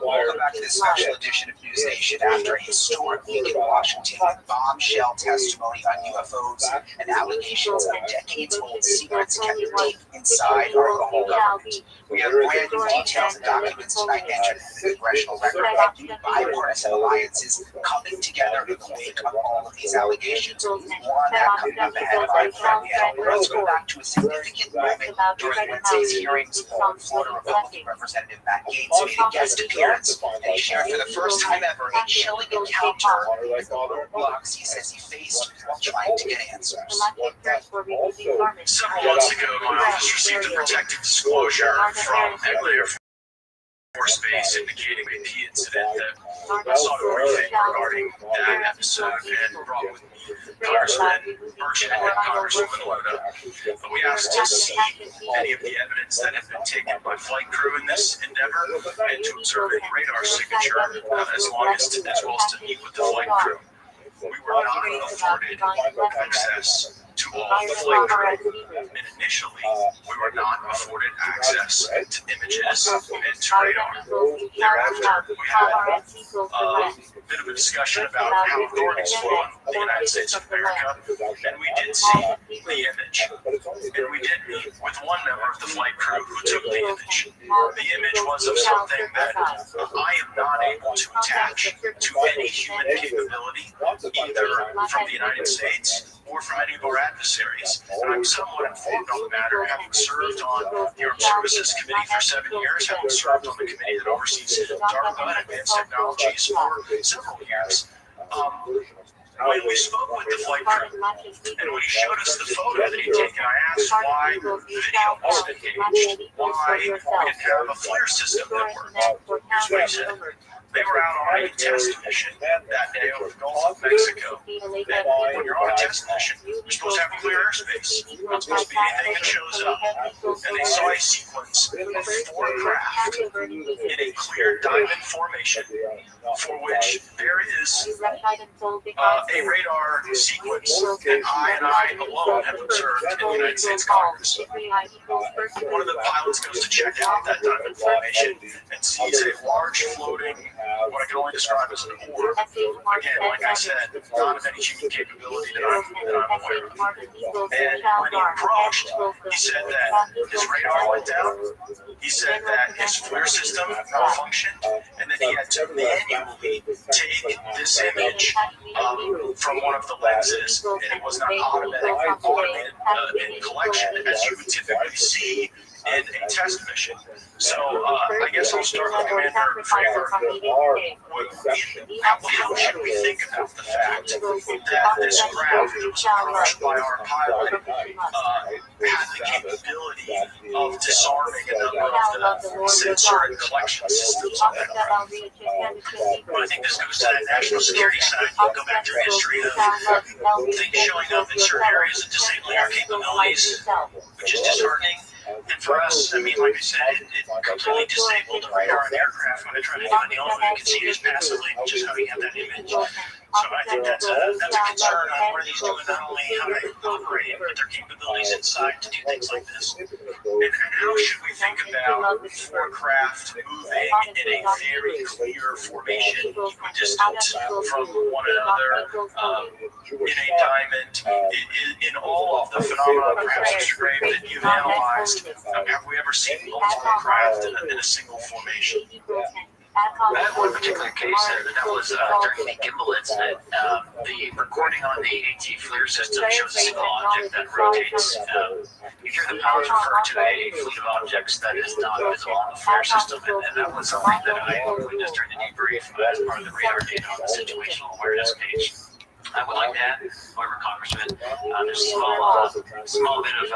Welcome back to this special edition of News Nation. After a historic week in Washington with bombshell testimony on UFOs and allegations of decades-old secrets kept deep inside our own government. We have brand new details and documents tonight entered into the congressional record of new bipartisan alliances coming together in the wake of all of these allegations. More on that coming up ahead of our friend. Let's go back to a significant moment during Wednesday's hearings. Florida Republican Representative Matt Gaetz made a guest appearance, and he shared for the first time ever a chilling encounter with the roadblocks he says he faced while trying to get answers. Several months ago, my office received a protective disclosure from Eglin Air Force Base indicating a P incident that sought a briefing regarding that episode and brought with me Congressman Burchett and Congresswoman Luna. But we asked to see any of the evidence that had been taken by flight crew in this endeavor and to observe any radar signature as well as to meet with the flight crew. We were not afforded access to all the flight crew, and initially we were not afforded access to images and to radar. Thereafter, we had a bit of a discussion about how authorities flow in the United States of America, and we did see the image, and we did meet with one member of the flight crew who took the image. The image was of something that I am not able to attach to any human capability, either from the United States or from any of our adversaries. And I'm somewhat informed on the matter, having served on the Armed Services Committee for 7 years, having served on the committee that oversees DARPA and advanced technologies for several years. When we spoke with the flight crew, and when he showed us the photo that he'd taken, I asked why the video wasn't engaged, why we didn't have a FLIR system that worked. Here's what he said. They were out on a test mission that day over the Gulf of Mexico. And when you're on a test mission, you're supposed to have clear airspace. Not supposed to be anything that shows up. And they saw a sequence of 4 craft in a clear diamond formation for which there is a radar sequence that I alone have observed in the United States Congress. One of the pilots goes to check out that diamond formation and sees a large floating, what I can only describe as an orb. Again, like I said, not of any human capability that I'm aware of. And when he approached, he said that his radar went down. He said that his FLIR system malfunctioned, and that he had to manually take this image from one of the lenses, and it was not automated in collection as you would typically see in a test mission. So I guess I'll start with Commander Framer. How should we think about the fact that this craft that was approached by our pilot had the capability of disarming a number of the sensor and collection systems on that craft? But I think this goes to that national security side. We'll go back to the history of things showing up in certain areas and disabling our capabilities, which is disheartening. And for us, I mean, like I said, it completely disabled the radar on the aircraft when I tried to do it. The only way you can see it is passively, which is how you have that image. So I think that's a concern on what are these doing, not only how they operate, but their capabilities inside to do things like this. And how should we think about 4 craft moving in a very clear formation, equidistant from one another, in a diamond, in all of the phenomena, perhaps Mr. Grave, that you've analyzed? Have we ever seen multiple craft in a single formation? I have one particular case that was during the gimbal incident. The recording on the AT FLIR system shows a single object that rotates. You hear the pilots refer to a fleet of objects that is not visible on the FLIR system, and that was something that I witnessed during the debrief as part of the radar data on the situational awareness page. I would like to add, however, Congressman, there's a small bit of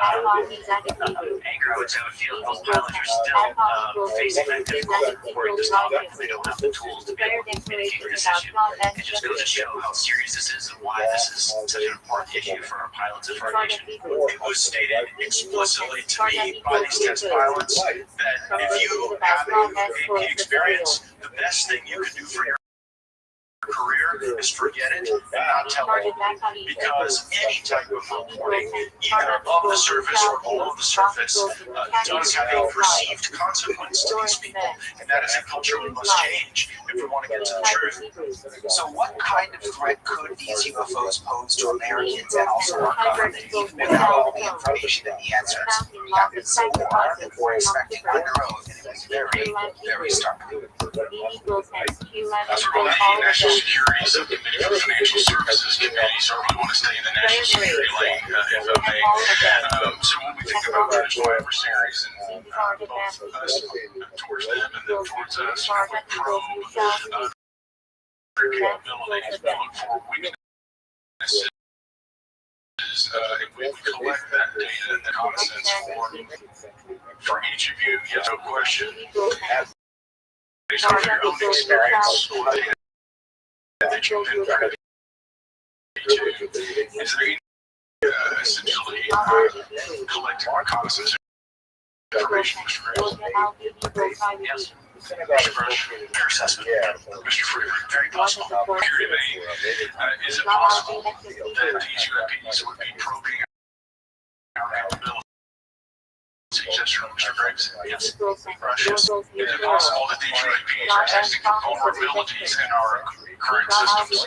anger, I would say, I would feel that those pilots are still facing that difficult work this topic. They don't have the tools to be able to mitigate this issue. It just goes to show how serious this is and why this is such an important issue for our pilots and for our nation. It was stated explicitly to me by these test pilots that if you have a VP experience, the best thing you can do for your career is forget it and not tell anyone. Because any type of reporting, either above the surface or below the surface, does have a perceived consequence to these people, and that is a culture we must change if we want to get to the truth. So what kind of threat could these UFOs pose to Americans and also our government, even without all the information and the answers? We have this war that we're expecting under oath, and it was very, very stark. National Security Subcommittee for Financial Services Committee, so we want to stay in the national security lane, if I may. So when we think about traditional adversaries, and both us towards them and them towards us, we probe their capabilities, we look for weaknesses. If we collect that data, the common sense for each of you, yes, no question. Based on your own experience, that you've been privy to, is there essentially collecting reconnaissance information, Mr. Graves? Yes. Mr. Brush, your assessment. Mr. Freeman, very possible. Is it possible that these UAPs would be probing our capabilities? Mr. Graves? Yes. Brush, is it possible that these UAPs are testing for vulnerabilities in our current systems?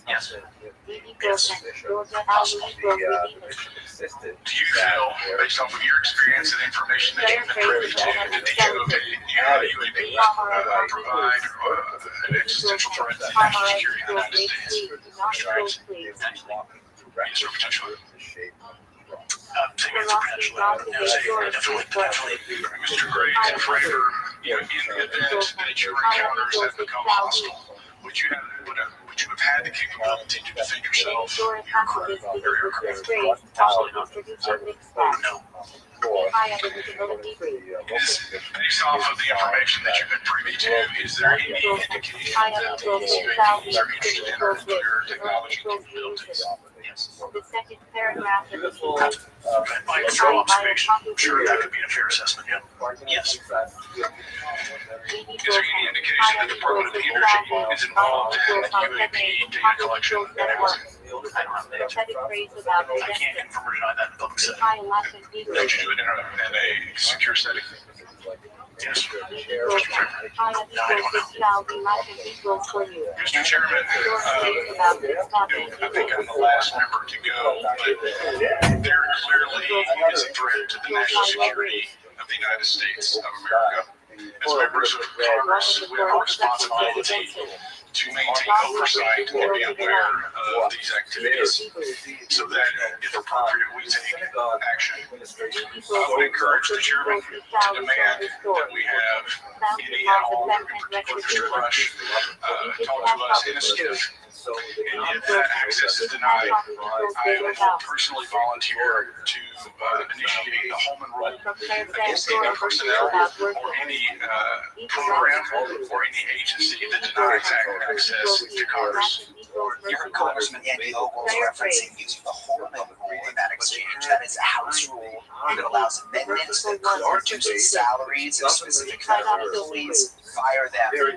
Yes. Yes. Possible. Do you feel, based off of your experience and information that you've been privy to, that the UAP provide an existential threat to the national security of the United States? Mr. Graves? Yes, or potentially. Taking it potentially. Definitely. Mr. Graves, if Fraser, in the event that your encounters have become hostile, would you have had the capability to defend yourself, your crew, or your crew? Absolutely not. No. Based off of the information that you've been privy to, is there any indication that these UAPs are interested in our nuclear technology capabilities? Yes. The second paragraph of the By your own observation, I'm sure that could be a fair assessment, yeah. Yes. Is there any indication that the Department of Energy is involved in UAP data collection and analysis? I don't have the answer. I can't confirm or deny that in the public setting. Don't you do it in a secure setting? Yes. Mr. Chairman, I think I'm the last member to go, but there clearly is a threat to the national security of the United States of America. As members of Congress, we have a responsibility to maintain oversight and be aware of these activities so that, if appropriate, we take action. I would encourage the chairman to demand that we have any and all, in particular Mr. Rush, talk to us in a skiff. And if that access is denied, I will personally volunteer to initiate a home enrollment against any personnel or any program or any agency that denies access to Congress. You heard Congressman Andy Ogles referencing using the Holman rule in that exchange. That is a House rule that allows amendments that could reduce salaries of specific federal employees, fire them, or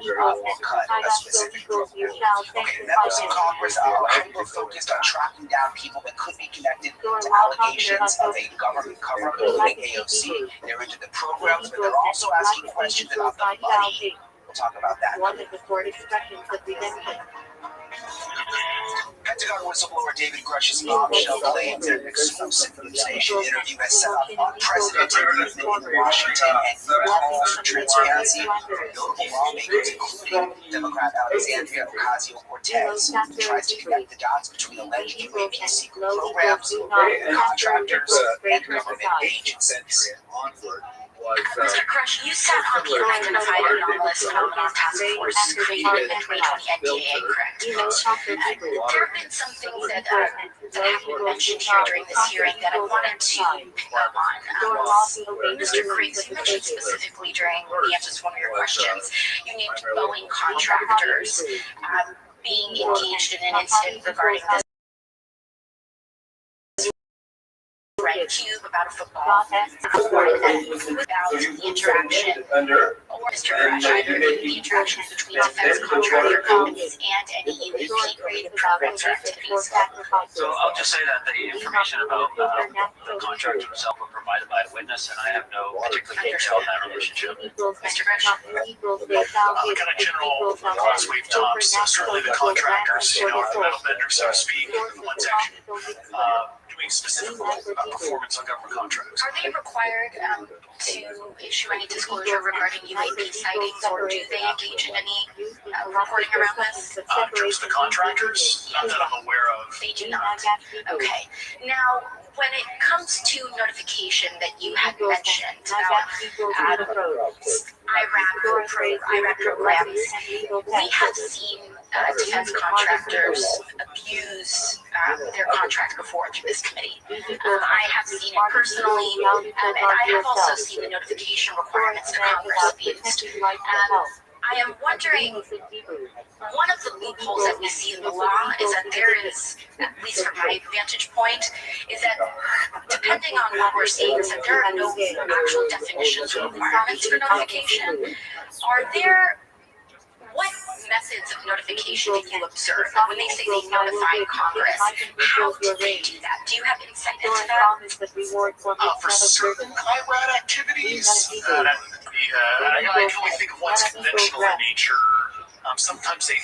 cut a specific program. Okay, members of Congress are hyper-focused on tracking down people that could be connected to allegations of a government cover-up, including AOC. They're into the programs, but they're also asking questions about the money. We'll talk about that. One of the four expressions of redemption. Pentagon whistleblower David Grush's bombshell claims in an exclusive news nation interview has set up unprecedented movement in Washington and calls for transparency from notable lawmakers, including Democrat Alexandria Ocasio-Cortez, who tries to connect the dots between alleged UAP secret programs, contractors, and government agencies. Mr. Crush, you sat on the unidentified anomalous phenomenon task force created in the 2020 NDAA, correct? There have been some things that haven't been mentioned here during this hearing that I wanted to pick up on. Mr. Griggs, you mentioned specifically during the answers to one of your questions, you named Boeing contractors being engaged in an incident regarding this red cube about a football, without the interaction, or Mr. Crush, either the interaction between defense contractor companies and any UAP graded programs or activities. So I'll just say that the information about the contract himself were provided by a witness, and I have no particular detail in that relationship. Mr. Crush? Kind of general class wave tops, certainly the contractors, the metal benders, so to speak, the ones actually doing specific performance on government contracts. Are they required to issue any disclosure regarding UAP sightings, or do they engage in any reporting around this? In terms of the contractors, not that I'm aware of. They do not. Okay. Now, when it comes to notification that you had mentioned about IRAP programs, we have seen defense contractors abuse their contract before through this committee. I have seen it personally, and I have also seen the notification requirements to Congress abused. I am wondering, one of the loopholes that we see in the law is that there is, at least from my vantage point, is that depending on what we're seeing, is that there are no actual definitions or requirements for notification. Are there, what methods of notification do you observe? When they say they notify Congress, how do they do that? Do you have insight into that? For certain IRAD activities, I can only think of one's conventional in nature. Sometimes they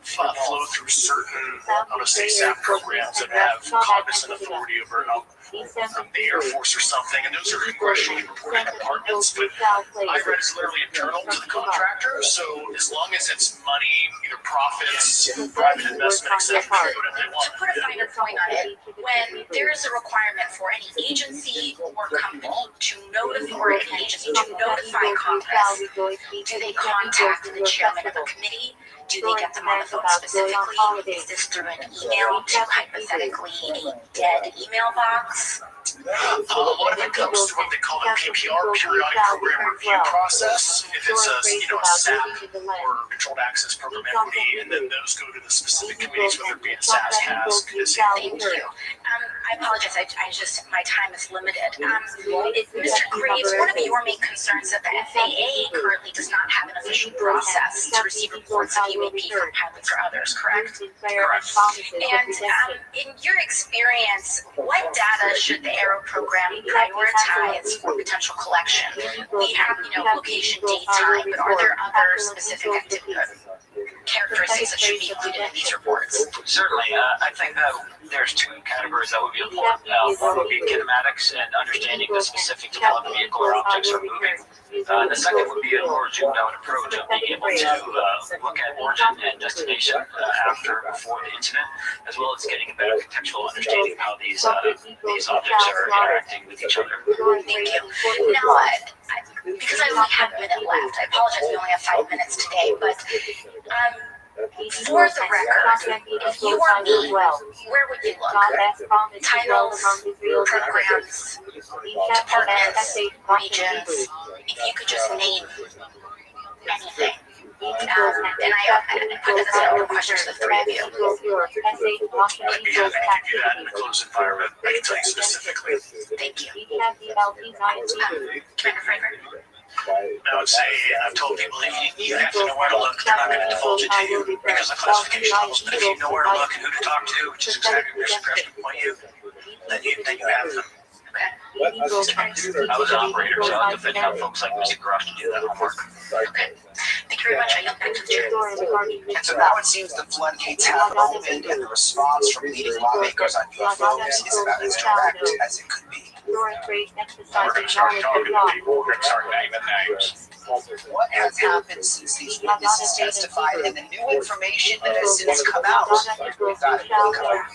flow through certain, I'm going to say, SAP programs that have cognizant authority over the Air Force or something, and those are congressionally reporting departments, but IRAD is literally internal to the contractor, so as long as it's money, either profits, private investment, etc., whatever they want. To put a finer point on it, when there is a requirement for any agency or company to notify Congress, do they contact the chairman of the committee? Do they get them on the phone specifically? Is this through an email to hypothetically a dead email box? What if it comes to what they call a PPR, periodic program review process? If it's a SAP or controlled access program equity, and then those go to the specific committees, whether it be a SAS, HASC, Thank you. I apologize. My time is limited. Mr. Graves, one of your main concerns is that the FAA currently does not have an official process to receive reports of UAP from pilots or others, correct? Correct. And in your experience, what data should the Aero program prioritize for potential collection? We have, location, date, time, but are there other specific characteristics that should be included in these reports? Certainly, I think that there's two categories that would be important. One would be kinematics and understanding the specifics of how the vehicle or objects are moving. The second would be a more zoomed-out approach of being able to look at origin and destination after and before the incident, as well as getting a better contextual understanding of how these objects are interacting with each other. Thank you. Now, because I only have a minute left, I apologize we only have 5 minutes today, but for the record, if you were me, where would you look? Titles, programs, departments, regions, if you could just name anything. And I put this as a question to the three of you. I'd be happy to give you that in a closed environment. I can tell you specifically. Thank you. Commander Frankfurt. I would say, and I've told people, you have to know where to look. They're not going to divulge it to you because of classification levels. But if you know where to look and who to talk to, which is exactly where suppression point you, then you have them. Okay. I was an operator, so I was defending out folks like Mr. Grosh to do that homework. Okay. Thank you very much. I yield back to the chair. And so now it seems the floodgates have opened, and the response from leading lawmakers on UFOs is about as direct as it could be. We're going to start talking to people. We're going to start naming names. What has happened since these witnesses testified and the new information that has since come out? We've got it covered.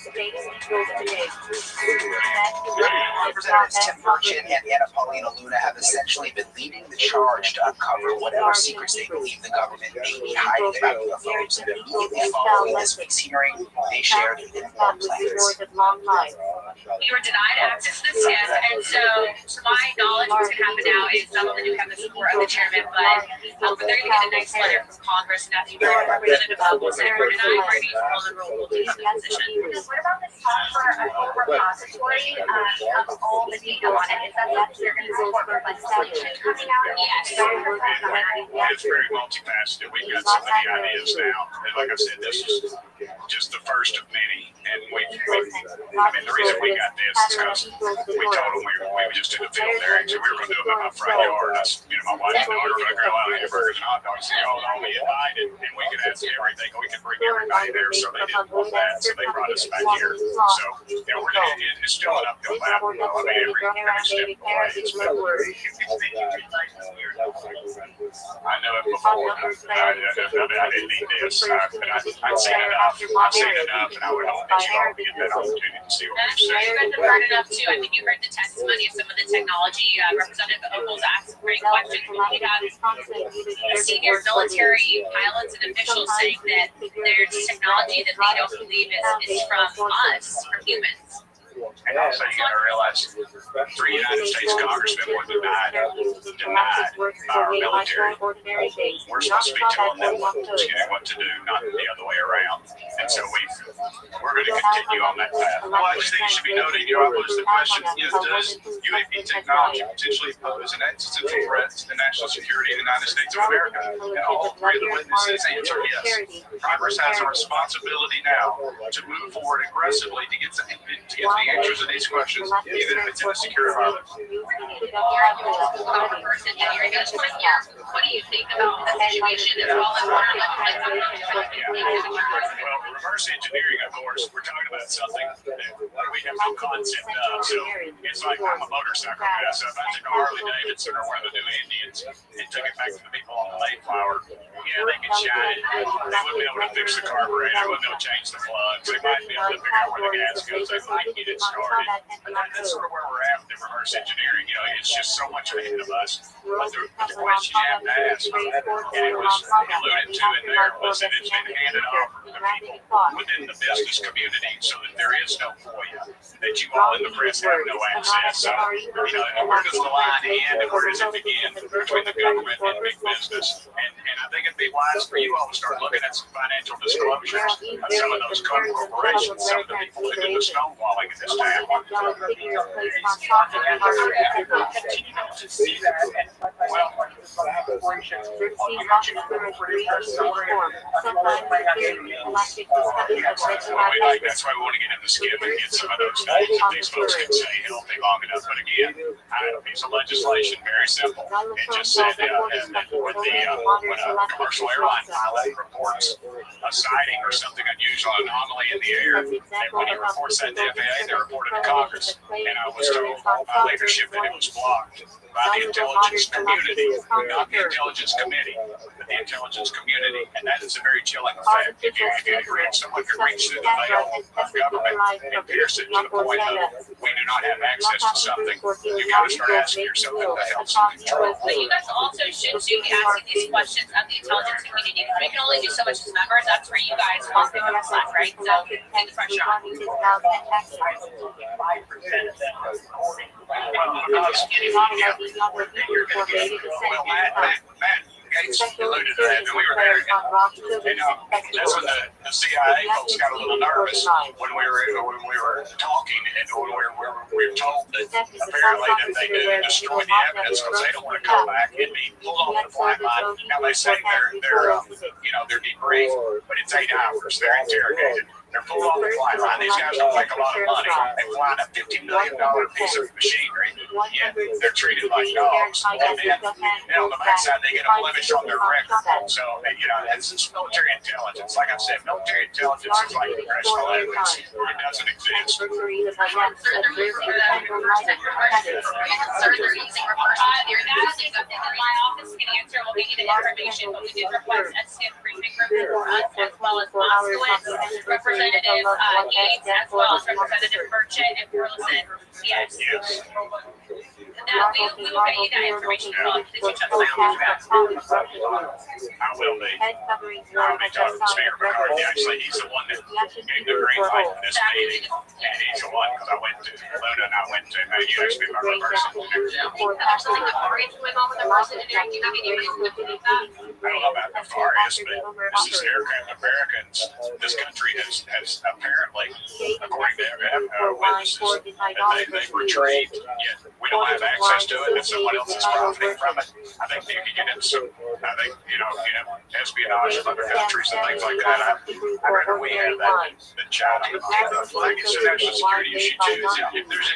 Representatives Tim Burchett and Anna Paulina Luna have essentially been leading the charge to uncover whatever secrets they believe the government may be hiding about UFOs. And immediately following this week's hearing, they shared an informed plans. we were denied access to the SIP, and so to my knowledge, what's going to happen now is some of the new have the support of the chairman, but they're going to get a nice letter from Congress, and that's the representative will say we're denying Brady's role and role will take that position. What about this call for a full repository of all the data on it? Is that something you're going to support with legislation coming out? Yes. It's very multifaceted. We've got so many ideas now. And like I said, this is just the first of many. And the reason we got this is because we told them we were just in the field there. And we were going to do it in my front yard. And my wife and daughter were going to grill out hamburgers and hot dogs. And all we invited, and we could ask everything. We could bring everybody there, so they didn't want that. So they brought us back here. So, it's still an uphill battle. Every step of the way, it's I know it before. I didn't need this, but I'd seen enough. I've seen enough, and I would hope that you all get that opportunity to see what we're You saying. guys have heard enough too. I think you heard the testimony of some of the technology. Representative Ogles asked some great questions. We have senior military pilots and officials saying that there's technology that they don't believe is from us, from humans. And also, you got to realize, 3 United States congressmen were denied our military. We're supposed to be telling them what to do, not the other way around. And so we're going to continue on that path. Well, I just think it should be noted, I pose the question, does UAP technology potentially pose an existential threat to the national security of the United States of America? And all 3 of the witnesses answered yes. Congress has a responsibility now to move forward aggressively to get the answers to these questions, even if it's in a secure environment. What do you think about the situation as well as water Well, reverse engineering, of course, we're talking about something that we have no concept of. So it's like I'm a motorcycle guy. So if I took a Harley Davidson or one of the new Indians and took it back to the people on the Mayflower, they could shine it. They wouldn't be able to fix the carburetor. They wouldn't be able to change the plugs. They might be able to figure out where the gas goes. They might get it started. But that's sort of where we're at with the reverse engineering. It's just so much ahead of us. But the question you have to ask, and it was alluded to in there, was that it's been handed off to people within the business community so that there is no FOIA, that you all in the press have no access. So, where does the line end and where does it begin between the government and big business? And I think it'd be wise for you all to start looking at some financial disclosures of some of those corporations, some of the people that do the stonewalling in this town. That's why we want to get in the skip and get some of those things that these folks can say healthy long enough. But again, piece of legislation, very simple. It just said that with when a commercial airline pilot reports a sighting or something unusual, anomaly in the air, that when he reports that to the FAA, they report it to Congress. And I was told by leadership that it was blocked by the intelligence community, not the intelligence committee, but the intelligence community. And that is a very chilling fact. If you someone could reach through the veil of government and pierce it to the point of we do not have access to something, you got to start asking yourself what the hell's in control. But you guys also should be asking these questions of the intelligence community. We can only do so much as members. That's where you guys want to pick up slack, right? So take the pressure on. Matt Gates alluded to that, and we were there. And that's when the CIA folks got a little nervous when we were talking, and we were told that apparently that they did destroy the evidence because they don't want to come back and be pulled off the flight line. Now they say they're debriefed, but it's 8 hours. They're interrogated. They're pulled off the flight line. These guys don't make a lot of money. They fly in a $50 million piece of machinery, yet they're treated like dogs. And then on the backside, they get a blemish on their record. So, it's military intelligence. Like I said, military intelligence is like congressional evidence. It doesn't exist. They're using reverse engineering. That is something that my office can answer. We'll get you the information, but we did request a SIP briefing room for us, as well as Moskowitz, Representative Yates, as well as Representative Burchett and Burleson. Yes. We will get you that information. Please reach out to my office. I will be. I'll be talking to Mayor Bernard. Actually, he's the one that gave the green light for this meeting. And he's the one, because I went to Luna and I went to USP my reverse engineer. There's something already going on with the reverse engineering. Do you have any reason to believe that? I don't know about the Far East, but this is Aircraft Americans. This country has apparently, according to witnesses, they've retrieved, yet we don't have access to it, and someone else is profiting from it. I think you can get into some, espionage from other countries and things like that. I'd rather we have that than China. I think it's a national security issue too. If there's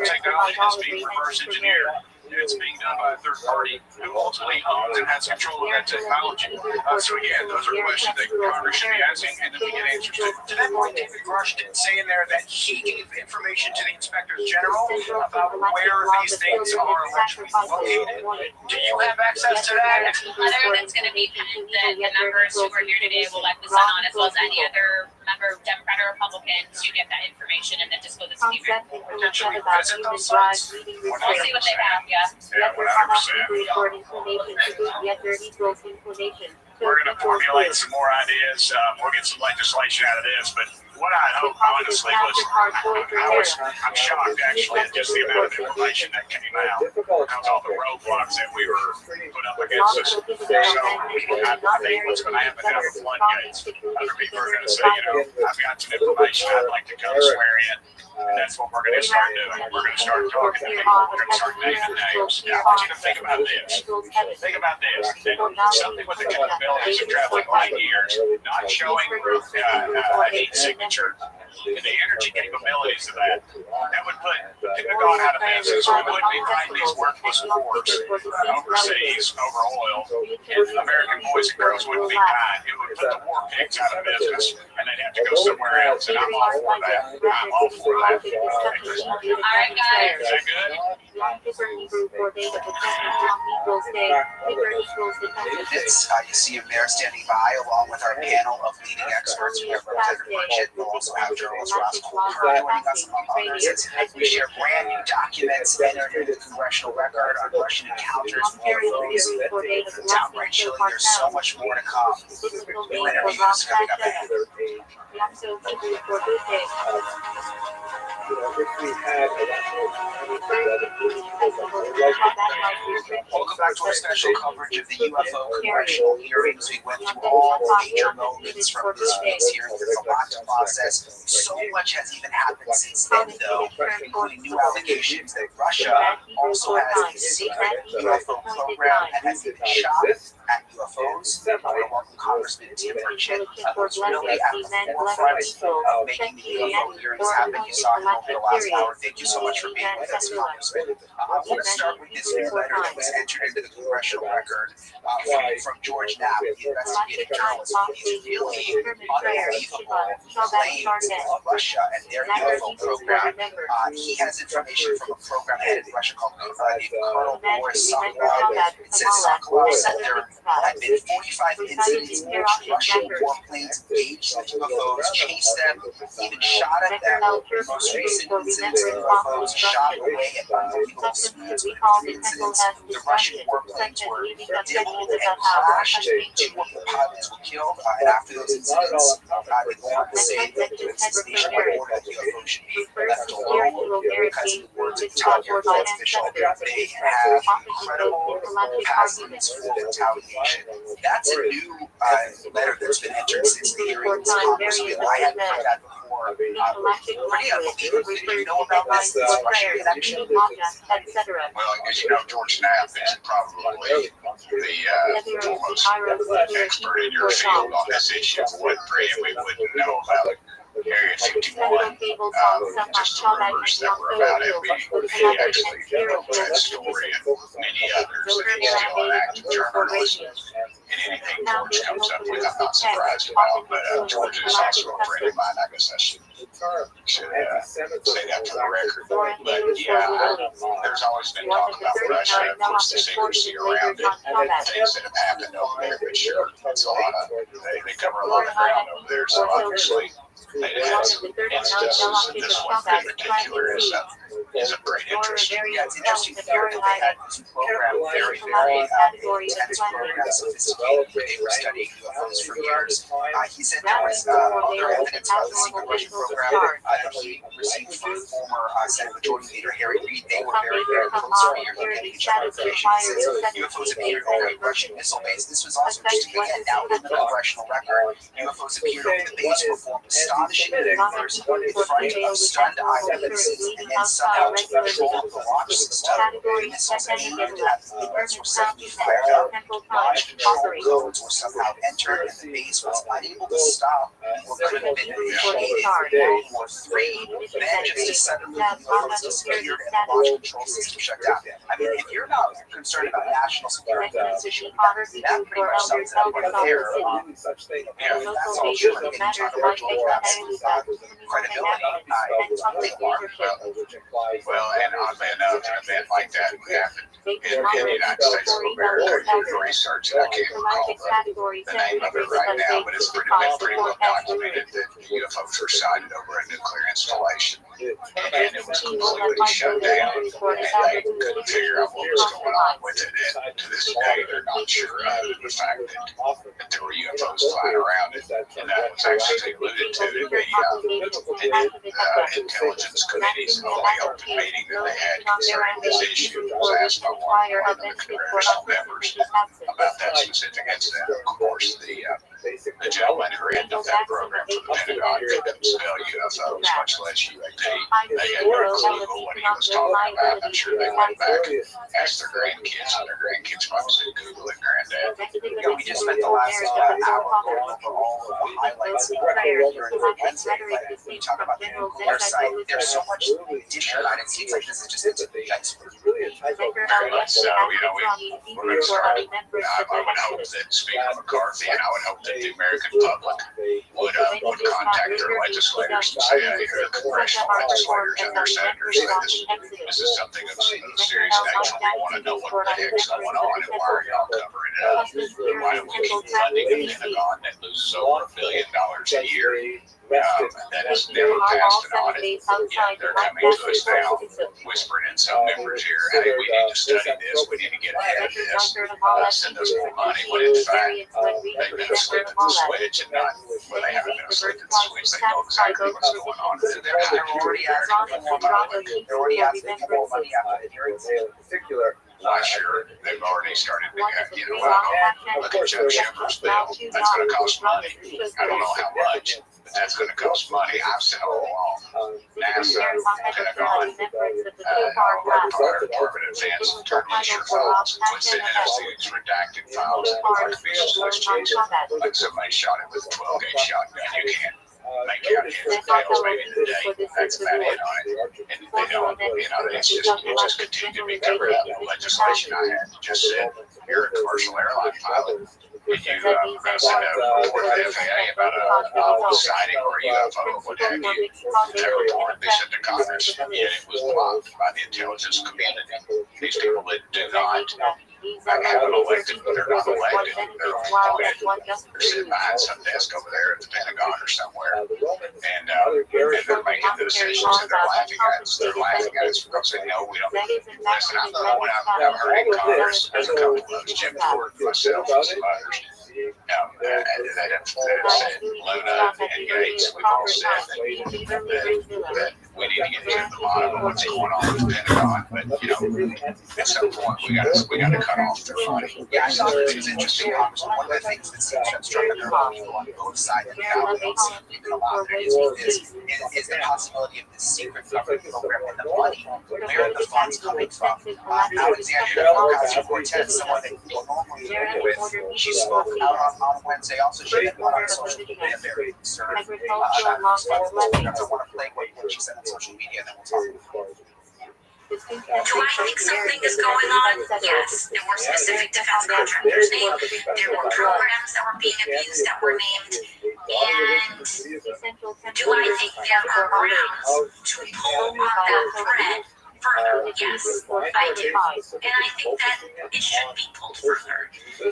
technology that's being reverse engineered, and it's being done by a third party who ultimately owns and has control of that technology. So again, those are questions that Congress should be asking and then we get answers to. To that point, David Rush did say in there that he gave information to the inspectors general about where these things are allegedly located. Do you have access to that? Whether that's going to be the members who are here today will let this on, as well as any other member, Democrat or Republican, to get that information and then disclose it to you. Potentially visit those sites? We'll see what they have, yeah. Yeah, 100%. We're going to formulate some more ideas. We'll get some legislation out of this. But what I hope, honestly, was I'm shocked, actually, at just the amount of information that came out. Because all the roadblocks that we were put up against us. So I think what's going to happen now with floodgates, other people are going to say, I've got some information I'd like to come swear in. And that's what we're going to start doing. We're going to start talking to people. We're going to start naming names. Now, I want you to think about this. Think about this. Something with the capabilities of traveling light years, not showing a heat signature, and the energy capabilities of that would put Pentagon out of business. We wouldn't be fighting these worthless wars overseas over oil. And American boys and girls wouldn't be dying. It would put the war pigs out of business, and they'd have to go somewhere else. And I'm all for that. I'm all for that. All right, guys. Is that good? You see him there standing by along with our panel of leading experts. We have Representative Rothschild. We'll also have journalist Ross Colfer joining us among others as we share brand new documents entered into the congressional record on Russian encounters with UFOs. It's downright chilling. There's so much more to come. New interviews coming up ahead. Welcome back to our special coverage of the UFO congressional hearings. We went through all the major moments from this week's hearing. There's a lot to process. So much has even happened since then, though, including new allegations that Russia also has a secret UFO program that has been shot at UFOs. I want to welcome Congressman Tim Burchett, who's really at the forefront of making the UFO hearings happen. You saw him over the last hour. Thank you so much for being with us, Congressman. I want to start with this new letter that was entered into the congressional record from George Knapp, the investigative journalist. These really unbelievable claims of Russia and their UFO program. He has information from a program headed in Russia called Colonel Boris Sokolov. It says Sokolov said there had been 45 incidents in which Russian warplanes engaged the UFOs, chased them, even shot at them. The most recent incidents, the UFOs shot away at unbelievable speeds. With 3 incidents, the Russian warplanes were dimpled and crashed. 2 of the pilots were killed. And after those incidents, they go on to say that it's nationwide order that UFOs should be left alone. Because in the words of the top airport official, they have incredible capacities for retaliation. That's a new letter that's been entered since the hearing in Congress. I hadn't heard that before. Pretty unbelievable. Did you know about this Russian connection? Well, as you know, George Knapp is probably the foremost expert in your field on this issue. What we wouldn't know about Area 51, just the rumors that were about it. We actually developed that story and many others that he's still an active journalist. And anything George comes up with, I'm not surprised about. But George is also a friend of mine. I guess I should say that for the record. But yeah, there's always been talk about Russia. Of course, the secrecy around it, things that have happened over there. But sure, it's a lot of, they cover a lot of ground over there. So obviously, instances, and this one in particular is of great interest. Yeah, it's interesting here that they had this program, very, very intense program, sophisticated. They were studying UFOs for years. He said there was other evidence about the secret mission program that he received from former Senate Majority Leader Harry Reid. They were very, very close to looking at each other's information. He said UFOs appeared over a Russian missile base. This was also interesting. Again, now in the congressional record, UFOs appeared over the base, performed astonishing maneuvers in front of stunned eyewitnesses, and then somehow took control of the launch system. The missiles aimed at the birds were suddenly fired up. Launch control codes were somehow entered, and the base was unable to stop or could have been initiated. World War III. Then just suddenly UFOs disappeared and the launch control system shut down. I mean, if you're not concerned about national security, that pretty much sums it up right there. That's all true. And then you talk about Joel Ramsey's credibility. It's unbelievable. Well, and oddly enough, an event like that would happen in the United States of America. You can research it. I can't recall the name of it right now, but it's pretty well documented that UFOs were sighted over a nuclear installation. And it was completely shut down, and they couldn't figure out what was going on with it. And to this day, they're not sure of the fact that there were UFOs flying around it. And that was actually alluded to in the intelligence committee's only open meeting that they had concerning this issue. It was asked by one of the congressional members about that specific incident. Of course, the gentleman who ran the program for the Pentagon couldn't spell UFOs, much less UAP. They had no clue what he was talking about. I'm sure they went back and asked their grandkids, and their grandkids probably said, Google it, Granddad. Yeah, we just spent the last hour going over all of the highlights of what happened during the Wednesday. But when you talk about their site, there's so much addition on it. It seems like this is just a big iceberg. Very much so, we're going to start. I would hope that, speaking of McCarthy, and I would hope that the American public would contact their legislators and say, hey, the congressional legislators and their senators say this is something of serious nature. We want to know what the heck's going on and why are y'all covering it up? And why do we keep funding the Pentagon that loses over $1 billion a year? That has never passed an audit. They're coming to us now, whispering in some members here, hey, we need to study this, we need to get ahead of this, send us more money, when in fact, they've been asleep at the switch and not, well, they haven't been asleep at the switch, they know exactly what's going on. They're already asking for more money. They're already asking for more money after the hearings in particular. Last year, they've already started to get, look at Judge Shepard's bill, that's going to cost money. I don't know how much. That's going to cost money. I've said all along. NASA, Pentagon, our Department of Defense, turn loose your phones. Quit sending us these redacted files that look like vicious questions. Like somebody shot it with a 12-gauge shotgun. You can't make out heads and tails maybe today. That's about it on it. And they don't, it just continued to be covered up. The legislation I had just said, you're a commercial airline pilot. And you send a report to the FAA about a sighting or a UFO, what have you. That report they sent to Congress, yet it was blocked by the intelligence community. These people that do not have an elected, they're not elected, they're appointed. They're sitting behind some desk over there at the Pentagon or somewhere, and they're making the decisions, and they're laughing at us. They're laughing at us because they know we don't. Listen, I've heard in Congress, there's a couple of those, Jim Ford, myself, and some others. That have said, Luna and Gates, we've all said that we need to get to the bottom of what's going on with the Pentagon. But, at some point, we got to cut off their money. Yeah, I thought it was interesting. One of the things that seems to have struck a nerve with people on both sides of the balance, even a lot of their is the possibility of this secret government program and the money. Where are the funds coming from? Alexandria Ocasio-Cortez, someone that we normally deal with, she spoke out on Wednesday. Also, she had one on social media, very concerned about this fund. I don't want to play what she said on social media, and then we'll talk about it. Do I think something is going on? Yes. There were specific defense contractors named. There were programs that were being abused that were named. And do I think there are grounds to pull on that thread further, yes, I do. And I think that it should be pulled further. Do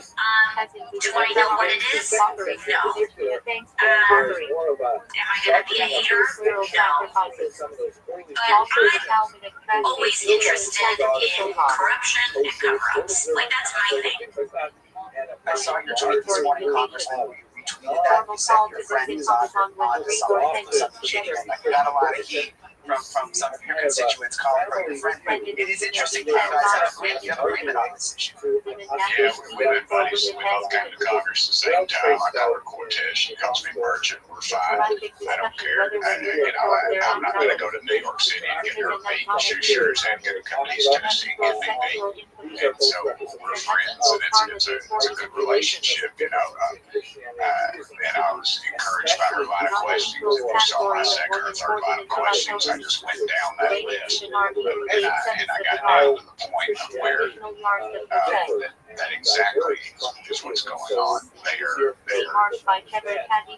I know what it is? No. Am I going to be a hater? No. But I'm always interested in corruption and cover-ups. Like, that's my thing. I saw your tweet this morning, Congressman, where you retweeted that you said your friend is on some shitty. I got a lot of heat from some of your constituents calling for your friend. It is interesting that you guys have agreement on this issue. Yeah, we've been buddies. We both came to Congress at the same time. I call her Cortez. She calls me Merchant. We're fine. I don't care. I'm not going to go to New York City and get her beat. She sure as heck going to come to East Tennessee and get me beat. And so we're friends, and it's a good relationship, you know. And I was encouraged by her line of questions. If you saw my second or third line of questions, I just went down that list, and I got down to the point of where that exactly is what's going on. They're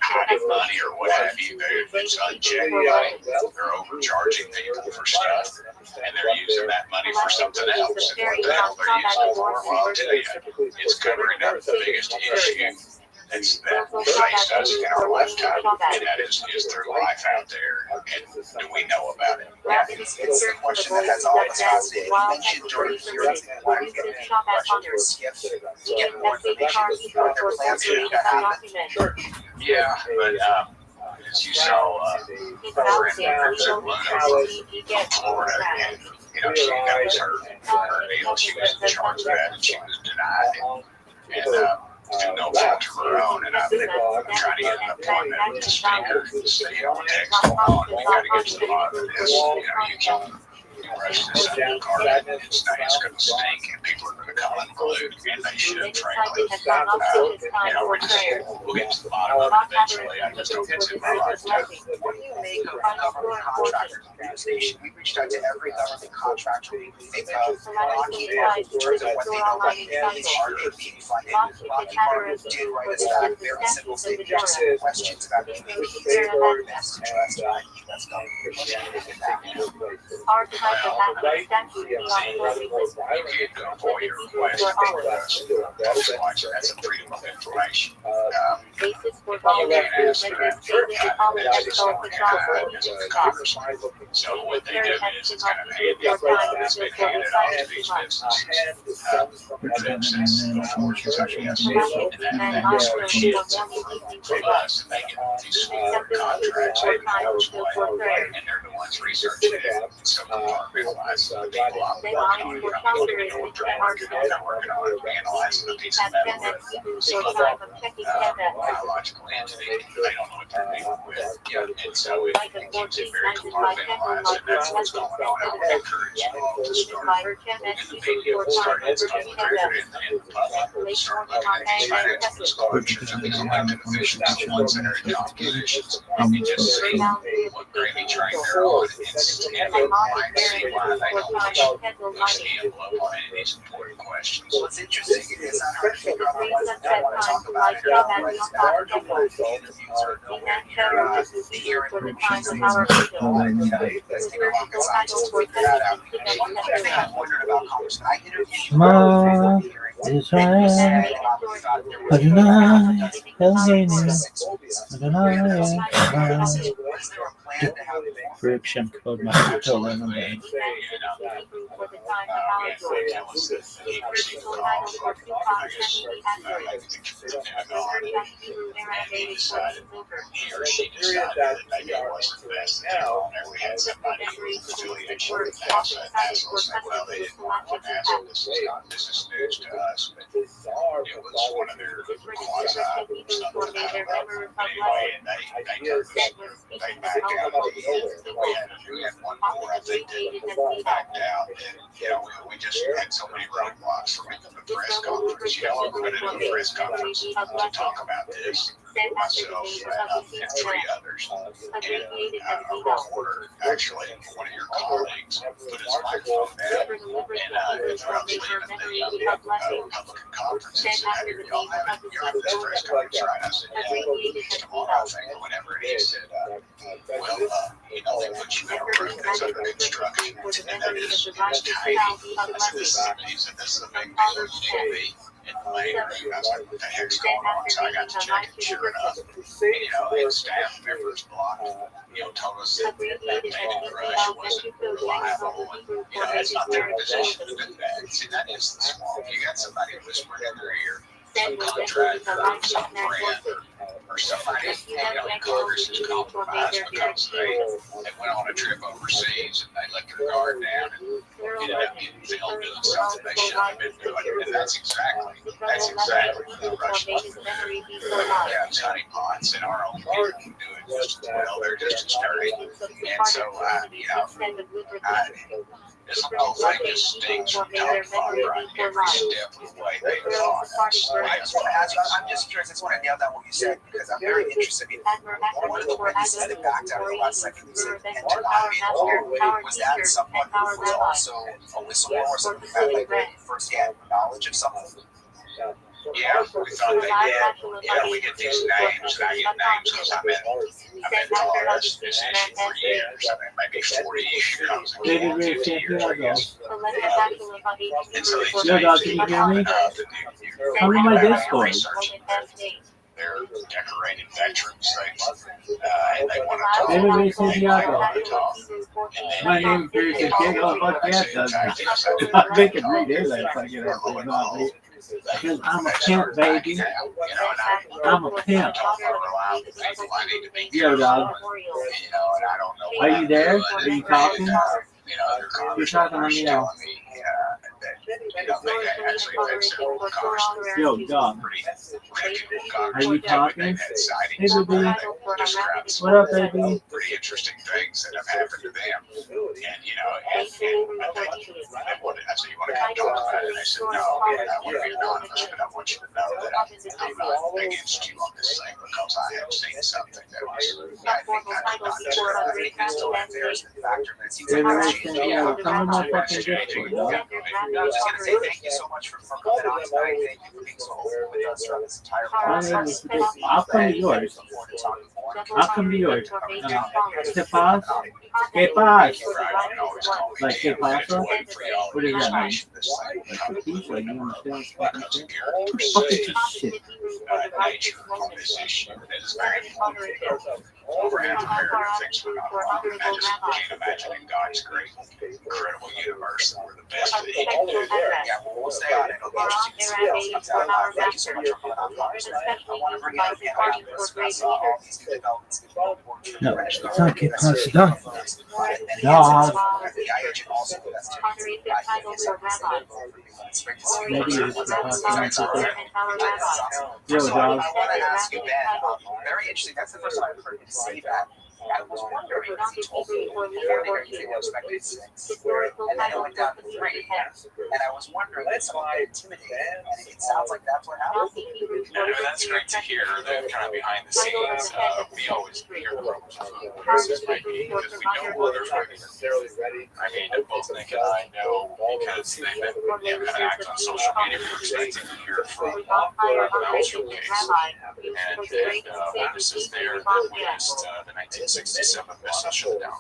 hiding money or what have you. It's unchecked money. They're overcharging people for stuff, and they're using that money for something else. And what the hell they're using it for? Well, I'll tell you, it's covering up the biggest issue that faced us in our lifetime, and that is their life out there, and do we know about it? Yeah, it's the question that has always fascinated. You mentioned during the hearings that you wanted to get questions to get more information about their plans for the campaign. Yeah, but as you saw, over in from Florida, and that was her deal. She was in charge of that, and she was denied it. And through no fault of her own, and I'm trying to get an appointment with the speaker to say, what's going on? We got to get to the bottom of this. You can't rush this under the carpet. It's going to stink, and people are going to come unglued, and they should, frankly. We'll get to the bottom of it eventually. I just don't get to my lifetime. What do you make of government contractors in this nation? We reached out to every government contractor we think of on cable in terms of what they know about these should be funded. A lot of people did write us back very simple statements, questions about who they best interest in U.S. government. You can't go for your request that's a freedom of information. You can't ask for that so what they do is it's kind of handed it's been handed off to these businesses since before Kentucky has and that negotiates from us, and they get these contracts and they're the ones researching it. So compartmentalize the people I'm working on. I'm working on analyzing a piece of metal with some other biological entity. They don't know what they're dealing with. And so it keeps it very compartmentalized, and that's what's going on. I would encourage you all to start in the media, start in the public, start looking at these financial disclosures of these elected officials, the ones that are in top positions, and you just see what gravy train they're on, and see why they don't push the envelope on any of these important questions. What's interesting is I heard figure out the ones that don't want to talk about it. It's not the interviews are nowhere near the hearing reviews and scientists tweeted that out. And one thing I'm wondering about Congressman, I interviewed you before the hearing. Friction code he or she decided that maybe it wasn't the best thing. We had somebody whose affiliation with NASA, and NASA said, well, they didn't want to NASA. This is news to us. But it was one of their quasi something. Anyway, and they backed out at the end. We had one more, I think, that backed out. And, we just had so many roadblocks for making the press conference. We're going to do a press conference to talk about this. Myself and three others, and a reporter, actually, one of your colleagues, put his microphone down, and throughout the Republican conference, he said, "Have you're having this press conference, right?" I said, "Yeah, tomorrow, I think, or whatever." And he said, Well, they put you in a room that's under construction, and that is tiny. This is amazing. This is a big deal. You need to be in the main room. I was like, what the heck's going on? So I got to check it. Sure enough, and staff members blocked, told us that maybe Rush wasn't reliable, and it's not their position to do that. See, that is the swamp. You got somebody whispering in their ear, some contractor, some friend, or somebody, Congress is compromised because they went on a trip overseas and they let their guard down and ended up getting filled doing something they shouldn't have been doing. And that's exactly what Rush was doing. Yeah, honeypots in our own people do it just as well. They're just as dirty. And so, this whole thing just stings from top to bottom, right? Every step of the way they talk. I'm just curious. I just want to nail down what you said because I'm very interested. One of the witnesses that backed out of the last second, you said, and denied being involved. Was that someone who was also a whistleblower or someone who had like first-hand knowledge of something? Yeah, we thought they did. We get these names, and I get names because I've been following this issue for years. Maybe 40 years. I was a kid, 50 years, I guess. And so these names can you hear me? Come to my Discord. They're decorated veterans. And they want to talk. My name is Pearson King. Oh, fuck yeah, they can read it. Because I'm a pimp, baby. I'm a pimp. Yo, dog. Are you there? Are you talking? You're talking on me now. Yo, dog. Are you talking? Hey, baby. What up, baby? Pretty interesting things that have happened to them. And, I said, you want to come talk about it? And I said, no, I want to be anonymous, but I want you to know that I'm not against you on this thing because I have seen something that was, I think, kind of not true. I think there's still a factor, but it seems like come on my fucking Discord, dog. I was just going to say thank you so much for coming on tonight. Thank you for being so open with us throughout this entire process. I'll come to yours. I'll come to yours. ¿Qué pasa? ¿Qué pasa? Like, ¿qué pasa? What does that mean? Like, you understand fucking shit? Fucking shit. Nature on this issue that is very important. Over half America thinks we're not wrong. I just can't imagine in God's great, incredible universe that we're the best that He can do. Yeah, we'll stay on it. It'll be interesting to see what else comes out. Thank you so much for coming on. I want to bring out a panel to discuss all these new developments. No, it's not get past dog. The agent also that's Maybe it's Yo, dog. I want to ask you, Ben, very interesting. That's the first time I've heard you say that. I was wondering, because he told me earlier he was expecting 6, and then it went down to 3, and I was wondering if someone got intimidated, and it sounds like that's what happened. No, that's great to hear. That kind of behind the scenes. We always hear the rumors of versus maybe because we know others are necessarily ready. I mean, both Nick and I know because they've been kind of active on social media for extended year from the Rothschild case, and witnesses there witnessed the 1967 missile shutdown,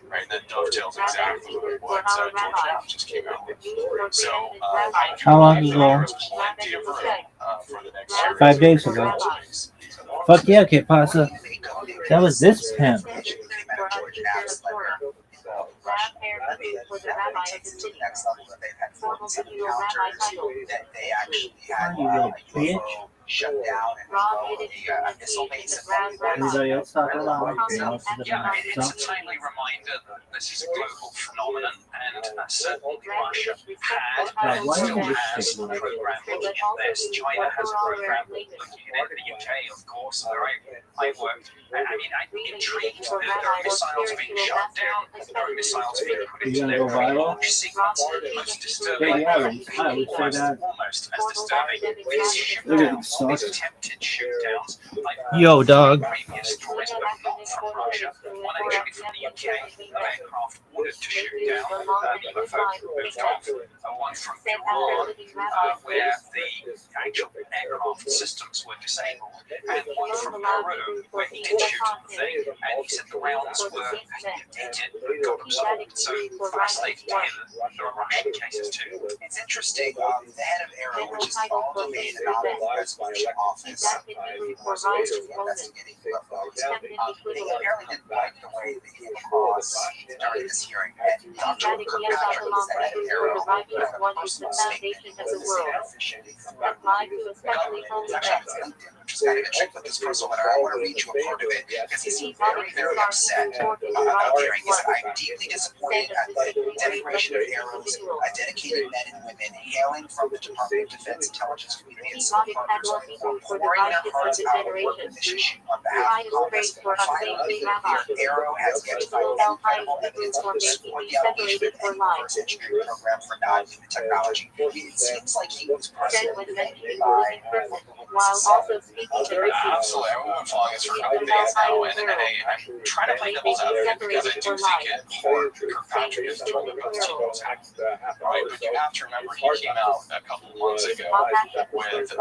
right? And that dovetails exactly with what George Knapp just came out with. So, how long ago? Plenty of room for the next series. 5 days ago. Fuck yeah, que pasa? That was this pimp. Shut down and missile base. Anybody else talking about It's a timely reminder that this is a global phenomenon, and certainly Russia had and still has a program looking at this. China has a program looking at it. The UK, of course, where I worked. I mean, I'm intrigued. There are missiles being shot down. There are missiles being put into their launch sequence. Most disturbing. Almost as disturbing. These attempted shootdowns. Yo, dog. Previous stories, but not from Russia. One actually from the UK, an aircraft ordered to shoot down UFOs moved off. One from Iran, where the actual aircraft systems were disabled, and one from Peru, when he did shoot the thing, and he said the rounds were, they did go to some first in the Russian cases too. It's interesting, the head of Arrow, which is the all-domain anonymous resolution office, was investigating UFOs. They apparently didn't like the way they came across during this hearing, and Dr. Kirkpatrick, the head of Arrow, had a personal statement that was officially which is kind of interesting, but this personal letter, I want to read you a part of it, because he seemed very, very upset about hearing. He said, I'm deeply disappointed at the declaration of Arrow's dedicated men and women hailing from the Department of Defense intelligence community and civil partners for pouring their hearts out on this issue on behalf of Congress. Finally, Arrow has yet to find any credible evidence to support the allegation of any reverse engineering program for non-human technology. It seems like he was personally by while also speaking the truth. Absolutely, I've been following this for a couple of days now, and I'm trying to play devil's advocate because I do think it hard Kirkpatrick is totally about to go right, but you have to remember he came out a couple of months ago with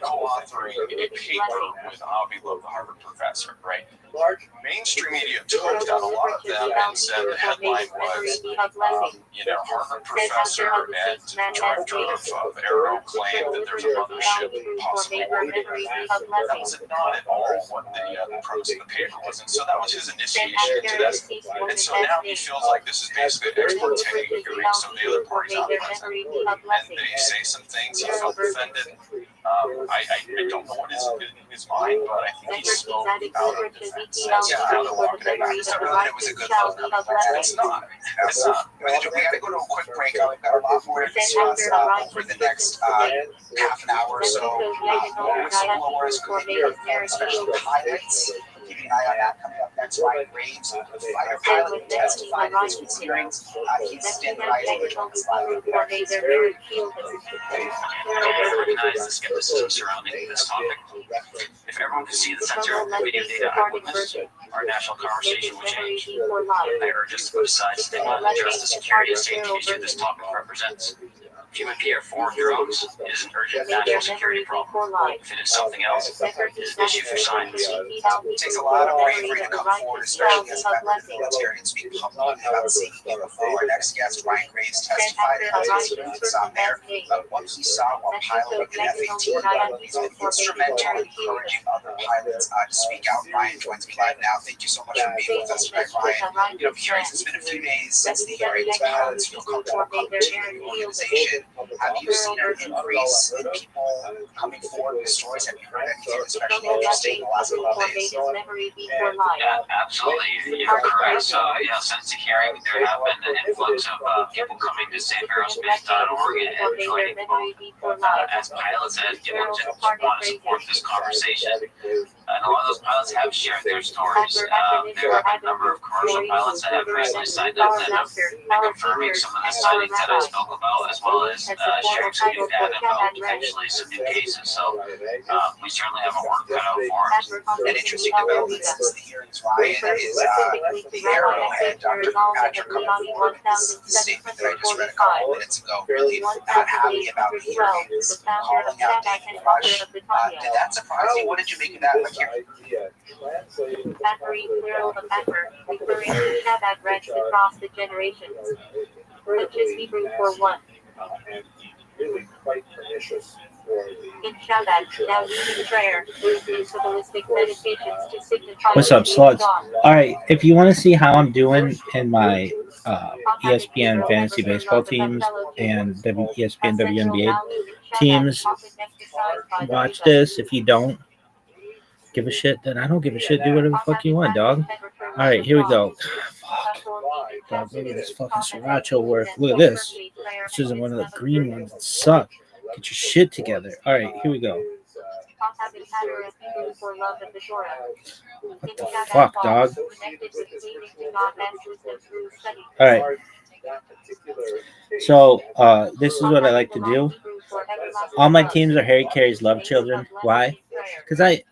co-authoring a paper with Avi Loeb, the Harvard professor, right? Mainstream media took down a lot of them and said the headline was, Harvard professor and director of Arrow claimed that there's a mothership possible. That was not at all what the premise of the paper was, and so that was his initiation into this. And so now he feels like this is basically an expert taking some of the other parties out present, and they say some things. He felt offended. I don't know what is in his mind, but I think he spoke out of defense. That's how to walk it back. It's not really that it was a good phone number. It's not. It's not. We got to go to a quick break. We've got a lot more to discuss over the next half an hour or so. Whistleblowers could be especially pilots. Keeping an eye on that coming up next. Ryan Graves, the fighter pilot who testified in this week's hearings. He's standing by to join us live. I recognize the skepticism surrounding this topic. If everyone could see the center of the video data eyewitness, our national conversation would change. I urge us to put aside stigma and address the security and safety issue this topic represents. Human Air 4 drones is an urgent national security problem. If it is something else, it is an issue for science. It takes a lot of bravery to come forward, especially as a member of the military, and speak publicly about the safety of UFO. Our next guest, Ryan Graves, testified about his experience on there, about what he saw while piloting an F-18. He's been instrumental in encouraging other pilots to speak out. Ryan joins me live now. Thank you so much for being with us tonight, Ryan. Hearings, it's been a few days since the hearings. Pilots feel comfortable coming to the organization. Have you seen an increase in people coming forward with stories? Have you heard anything especially interesting in the last couple of days? Yeah, absolutely. You're correct. So, since the hearing, there have been an influx of people coming to safeaerospace.org and joining both as pilots and just want to support this conversation. And a lot of those pilots have shared their stories. There have been a number of commercial pilots that have recently signed up that have been confirming some of the sightings that I spoke about, as well as sharing some new data about potentially some new cases. So we certainly have a work cut out for us. An interesting development since the hearings, Ryan, is the Arrow head, Dr. Patrick, coming forward with the statement that I just read a couple minutes ago, really not happy about the hearings, calling out David Rush. Did that surprise you? What did you make of that? Battery plural of effort, referring to Shabbat reds across the generations, which is Hebrew for one. And really quite pernicious for the In Shabbat, now using prayer, using Kabbalistic meditations to signify. What's up, slugs? All right, if you want to see how I'm doing in my ESPN fantasy baseball teams and ESPN WNBA teams, watch this. If you don't give a shit, then I don't give a shit. Do whatever the fuck you want, dog. All right, here we go. Fuck. Dog, look at this fucking sriracha work. Look at this. This isn't one of the green ones that suck. Get your shit together. All right, here we go. What the fuck, dog? All right. So, this is what I like to do. All my teams are Harry Carey's love children. Why? Because I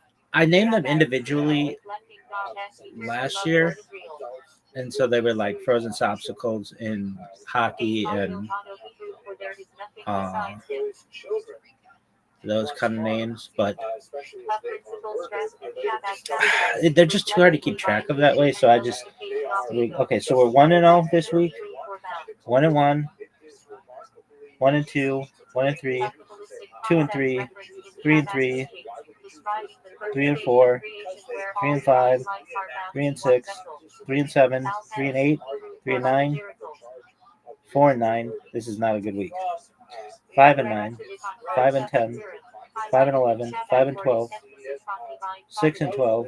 named them individually last year, and so they were like frozen popsicles in hockey and those kind of names, but they're just too hard to keep track of that way. So I just okay. So we're 1-0 this week. 1-1, 1-2, 1-3, 2-3, 3-3, 3-4, 3-5, 3-6, 3-7, 3-8, 3-9, 4-9. This is not a good week. 5-9, 5-10, 5-11, 5-12, 6-12,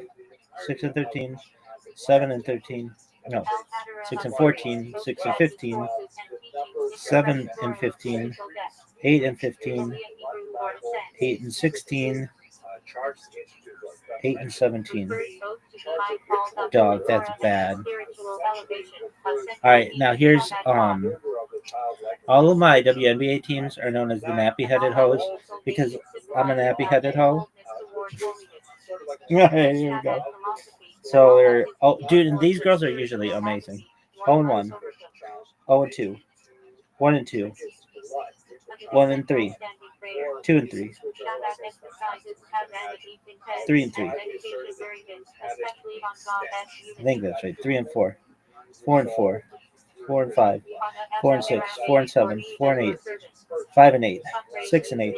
6-13, 7-13. No, 6-14, 6-15, 7-15, 8-15, 8-16, 8-17. Dog, that's bad. All right, now here's all of my WNBA teams are known as the nappy-headed hoes because I'm a nappy-headed hoe. Here we go. So they're dude, and these girls are usually amazing. 0-1, 0-2, 1-2, 1-3, 2-3, 3-3. I think that's right. 3-4, 4-4, 4-5, 4-6, 4-7, 4-8, 5-8, 6-8,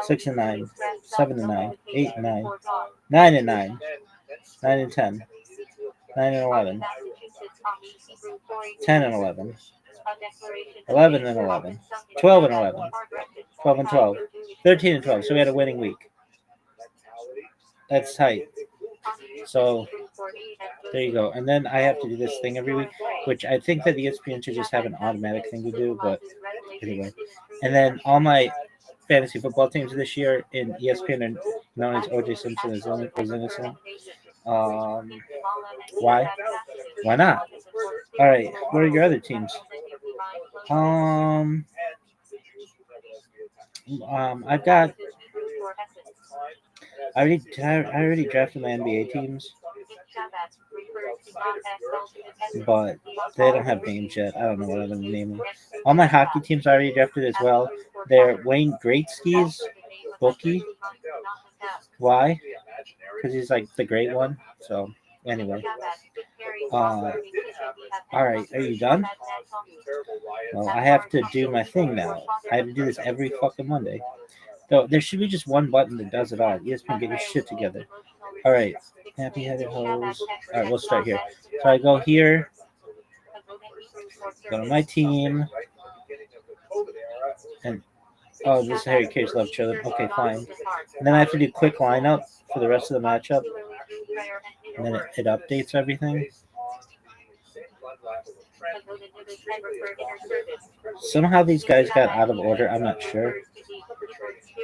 6-9, 7-9, 8-9, 9-9, 9-10, 9-11, 10-11, 11-11, 12-11, 12-12, 13-12. So we had a winning week. That's tight. So there you go. And then I have to do this thing every week, which I think that ESPN should just have an automatic thing to do. But anyway, and then all my fantasy football teams this year in ESPN are known as OJ Simpson is innocent. Why? Why not? All right. What are your other teams? I've got. I already drafted my NBA teams, but they don't have names yet. I don't know what I'm gonna name them. All my hockey teams I already drafted as well. They're Wayne Gretzky's bookie. Why? Because he's like the great one. So anyway, all right. Are you done? Well, I have to do my thing now. I have to do this every fucking Monday. So there should be just one button that does it all. ESPN, get your shit together. All right. Happy headed hoes. All right, we'll start here. So I go here. Go to my team. And oh, this is Harry Cares Love Children. Okay, fine. And then I have to do quick lineup for the rest of the matchup. And then it updates everything. Somehow these guys got out of order. I'm not sure.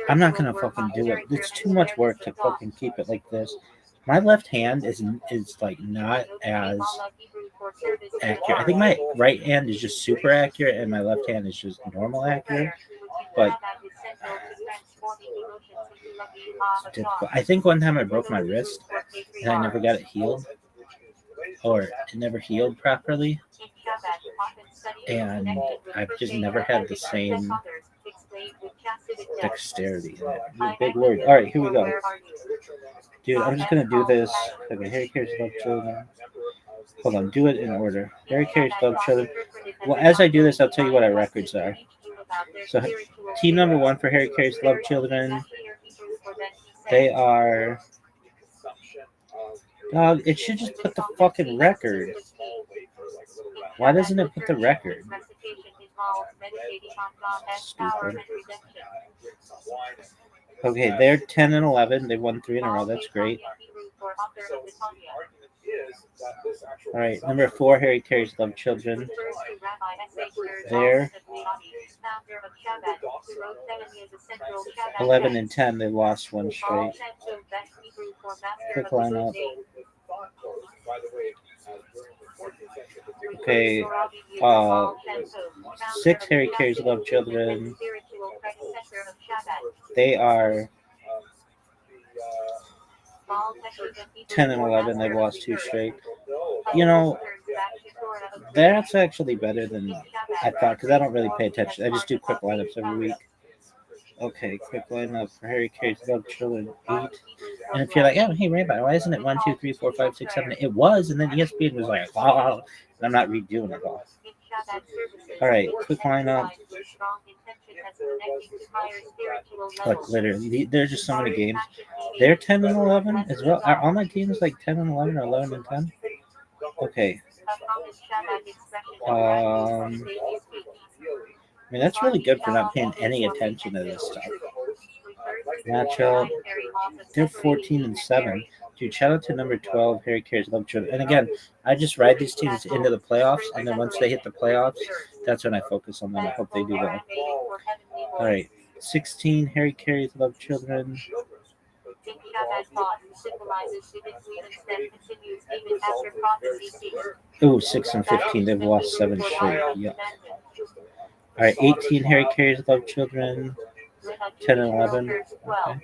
I'm not gonna fucking do it. It's too much work to fucking keep it like this. My left hand is like not as accurate. I think my right hand is just super accurate, and my left hand is just normal accurate. But it's difficult. I think one time I broke my wrist, and I never got it healed, or it never healed properly, and I've just never had the same dexterity. Big word. All right, here we go. Dude, I'm just going to do this. Okay, Harry Cares Love Children. Hold on, do it in order. Harry Cares Love Children. Well, as I do this, I'll tell you what our records are. So, team number 1 for Harry Cares Love Children. They are... Dog, it should just put the fucking record. Why doesn't it put the record? Stupid. Okay, they're 10-11. They won 3 in a row. That's great. All right, number 4, Harry Cares Love Children. They're 11-10. They lost 1 straight. Quick lineup. Okay, 6 Harry Cares Love Children. They are 10-11. They've lost 2 straight. You know, that's actually better than I thought because I don't really pay attention. I just do quick lineups every week. Okay, quick lineup for Harry Carey's Love Children 8. And if you're like, oh, hey, Rabbi, why isn't it 1, 2, 3, 4, 5, 6, 7? It was, and then ESPN was like, oh, and I'm not redoing it all. All right, quick lineup. Look, literally, there's just so many games. They're 10 and 11 as well. Are all my teams like 10 and 11 or 11 and 10? Okay. I mean, that's really good for not paying any attention to this stuff. Matchup. They're 14 and 7. Dude, shout out to number 12, Harry Carey's Love Children. And again, I just ride these teams into the playoffs, and then once they hit the playoffs, that's when I focus on them. I hope they do well. All right. 16, Harry Carey's Love Children. Ooh, 6 and 15. They've lost 7 straight. Yeah. All right, 18, Harry Carey's Love Children. 10 and 11. Okay.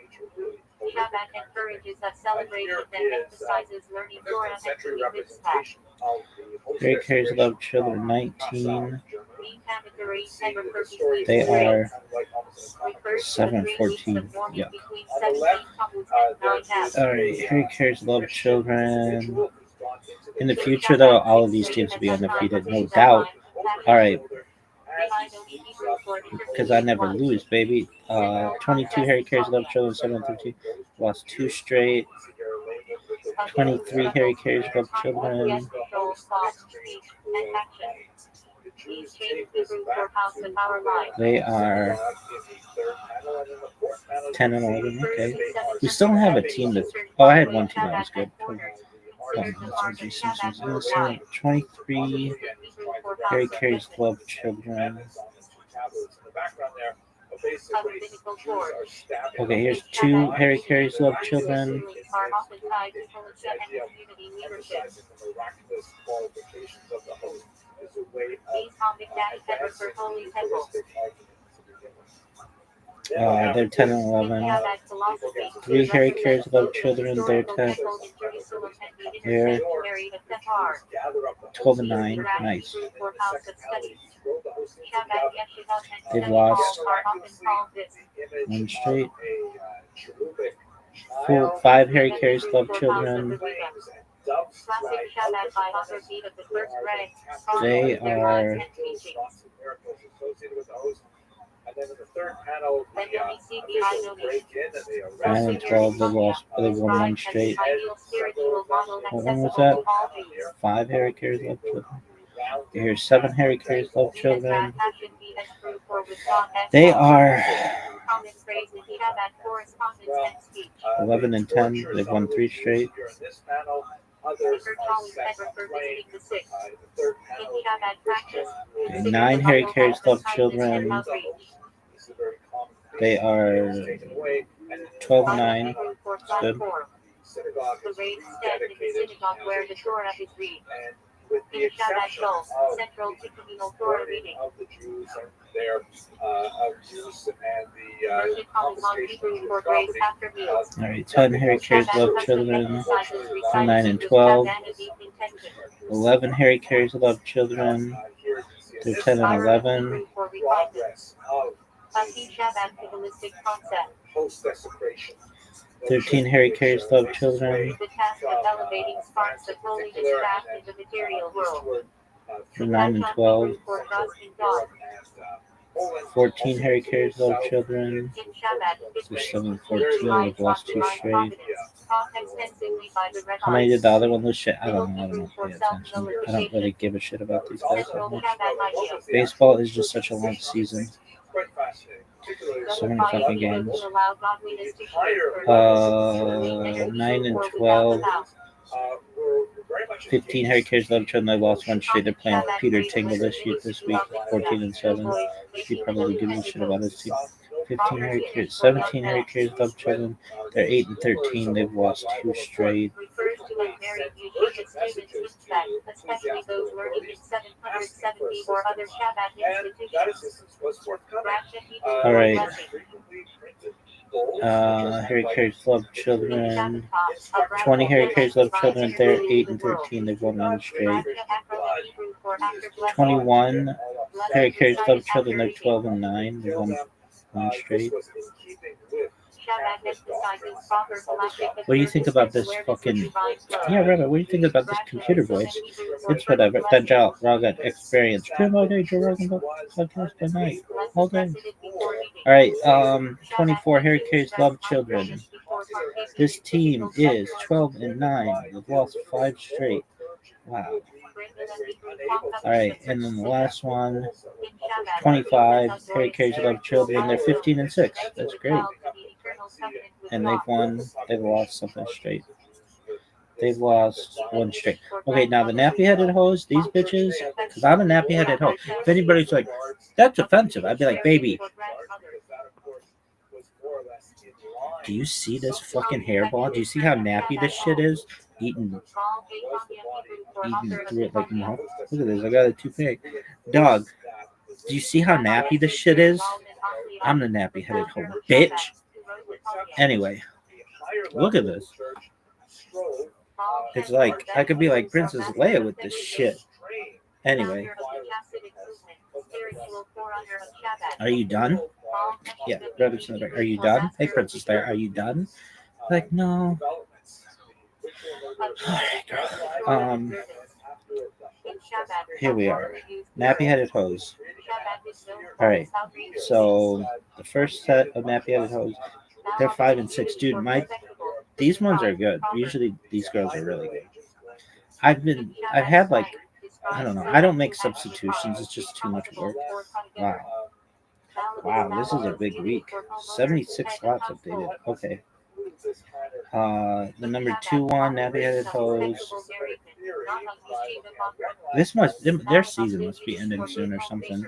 Harry Carey's Love Children 19. They are 7-14. Yeah. All right, Harry Carey's Love Children. In the future, though, all of these teams will be undefeated, no doubt. All right. Because I never lose, baby. 22, Harry Carey's Love Children, 7-13. Lost 2 straight. 23, Harry Carey's Love Children. They are 10 and 11. Okay. We still don't have a team that's. Oh, I had one team that was good. 23, Harry Carey's Love Children. Okay, here's 2 Harry Carey's Love Children. They're 10 and 11. 3 Harry Carey's Love Children. They're 10. They're 12 and 9. Nice. They've lost 1 straight. 5 Harry Carey's Love Children. They are 9 and 12. They've won 1 straight. What one was that? 5 Harry Carey's Love Children. Here's 7 Harry Carey's Love Children. They are 11 and 10. They've won 3 straight. 9 Harry Carey's Love Children. They are 12 and 9. That's good. With the exception of central to communal Torah reading of the Jews and their of Jews and the confiscation of property. All right, 10 Harry Carey's Love Children. 9 and 12. 11 Harry Carey's Love Children. They're 10 and 11. Post desecration. 13 Harry Carey's Love Children. The task of elevating sparks of holiness back in the material world. 9 and 12. 14 Harry Carey's Love Children. They're 7-14. They've lost 2 straight. How many did the other one lose? Shit, I don't know. I don't pay attention. I don't really give a shit about these guys that much. Baseball is just such a long season. So many fucking games. 9 and 12. 15 Harry Carey's Love Children. They lost 1 straight. They're playing Peter Tingle this week. 14 and 7. He probably gives a shit about his team. 15 Harry Carey's. 17 Harry Carey's Love Children. They're 8 and 13. They've lost 2 straight. Especially those learning in 770 or other Shabbat institutions. All right. Harry Carey's Love Children. 20 Harry Carey's Love Children. They're 8 and 13. They've won 1 straight. 21 Harry Carey's Love Children. They're 12 and 9. They've won One straight. This was in keeping with Shabbat emphasizes proper galactic What do you think about this fucking? Yeah, Rabbi, what do you think about this computer voice? It's whatever. That Raga experience. Good all day, Joe Rogan podcast by night, all day. All right. 24 Hurricanes love children. This team is 12-9. They've lost 5 straight. Wow. All right, and then the last one, 25 Hurricanes love children. They're 15-6. That's great. And they've lost something straight. They've lost 1 straight. Okay, now the nappy-headed hoes, these bitches, because I'm a nappy-headed hoe. If anybody's like, that's offensive, I'd be like, baby, do you see this fucking hairball? Do you see how nappy this shit is? Eating through it like, no. Look at this, I got a toupee. Dog, do you see how nappy this shit is? I'm the nappy-headed hoe, bitch. Anyway, look at this. It's like, I could be like Princess Leia with this shit. Anyway. Are you done? Yeah, Robert's in the back. Are you done? Hey, Princess Leia, are you done? Like, no. Alright, girl. Here we are. Nappy-headed hose. Alright, so the first set of nappy-headed hose, they're 5-6. Dude, these ones are good. Usually these girls are really good. I've had like, I don't know. I don't make substitutions. It's just too much work. Wow, this is a big week. 76 slots updated. Okay. The number 2-1 nappy-headed hose. Their season must be ending soon or something.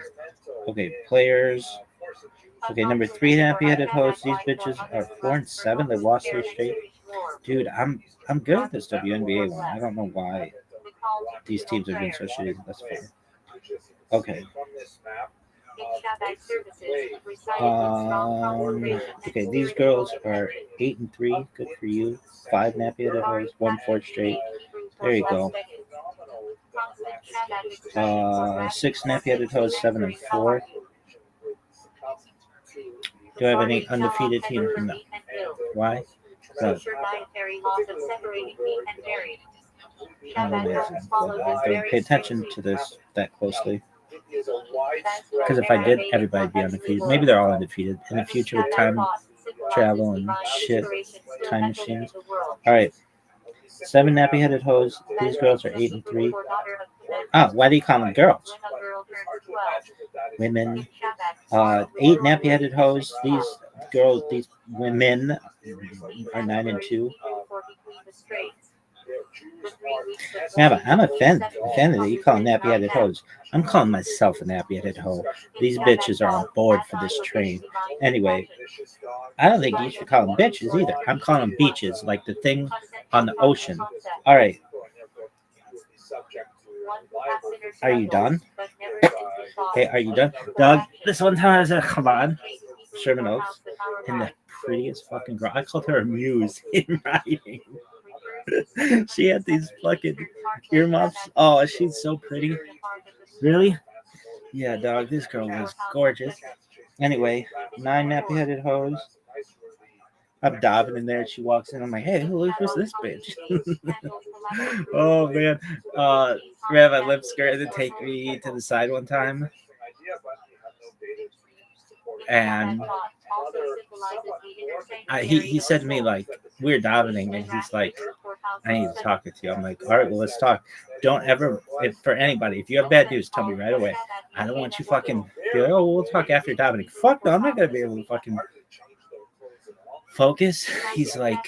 Okay, players. Okay, number 3 nappy-headed hosts. These bitches are 4-7. They lost 3 straight. Dude, I'm good at this WNBA one. I don't know why these teams are doing so shitty. That's fine. Okay. Okay, these girls are 8-3. Good for you. 5 nappy-headed hosts. 1 4 straight. There you go. 6 nappy-headed hosts. 7-4. Do I have any undefeated teams? No. Why? No. Don't pay attention to this that closely. Because if I did, everybody'd be undefeated. Maybe they're all undefeated. In the future with time travel and shit, time machines. Alright. 7 nappy-headed hoes. These girls are 8-3. Oh, why do you call them girls? Women. 8 nappy-headed hoes. These women are 9-2. Yeah, I'm offended that you call them nappy-headed hoes. I'm calling myself a nappy-headed hoe. These bitches are on board for this train. Anyway, I don't think you should call them bitches either. I'm calling them beaches, like the thing on the ocean. All right. Are you done? Hey, are you done? Doug, this one time I was at Chabad, Sherman Oaks, and the prettiest fucking girl. I called her a muse in writing. She had these fucking earmuffs. Oh, she's so pretty. Really? Yeah, dog, this girl was gorgeous. Anyway, 9 nappy-headed hoes. I'm diving in there. She walks in. I'm like, hey, who's this bitch? Oh, man. Rabbi Lipsker to take me to the side one time. And he said to me, like, we were davening, and he's like, I need to talk with you. I'm like, all right, well, let's talk. Don't ever, for anybody, if you have bad news, tell me right away. I don't want you fucking be like, oh, we'll talk after davening. Fuck no, I'm not going to be able to fucking focus. He's like,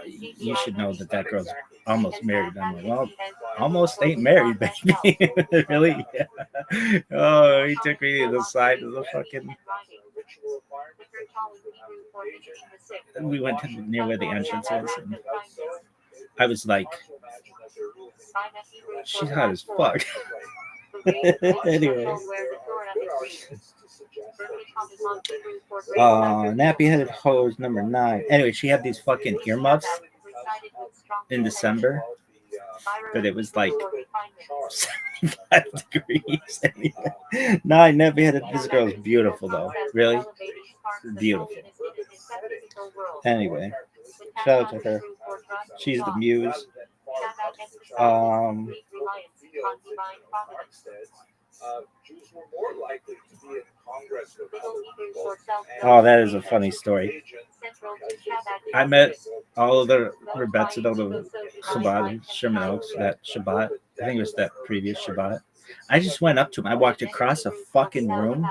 you should know that girl's almost married. I'm like, well, almost ain't married, baby. Really? Yeah. Oh, he took me to the side of the fucking. We went to near where the entrance is, and I was like, she's hot as fuck. Anyway. Nappy-headed hose number 9. Anyway, she had these fucking earmuffs in December, but it was like 75 degrees. Anyway. 9 nappy-headed. This girl is beautiful, though. Really? Beautiful. Anyway, shout out to her. She's the muse. Jews were more likely to be in Congress with other people. Oh, that is a funny story. I met all of the Rebets at the Shabbat in Sherman Oaks, that Shabbat. I think it was that previous Shabbat. I just went up to him. I walked across a fucking room,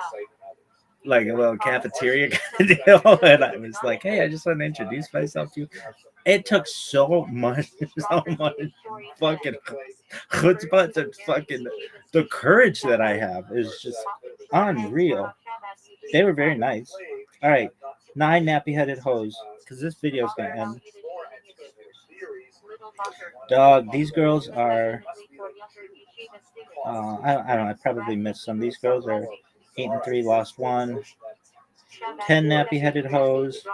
like a little cafeteria kind of deal, and I was like, hey, I just want to introduce myself to you. It took so much fucking chutzpah to fucking, the courage that I have is just unreal. They were very nice. All right, 9 nappy-headed hoes, because this video is going to end. Dog, these girls are, I don't know, I probably missed some. These girls are 8-3, lost 1. 10 nappy-headed hoes.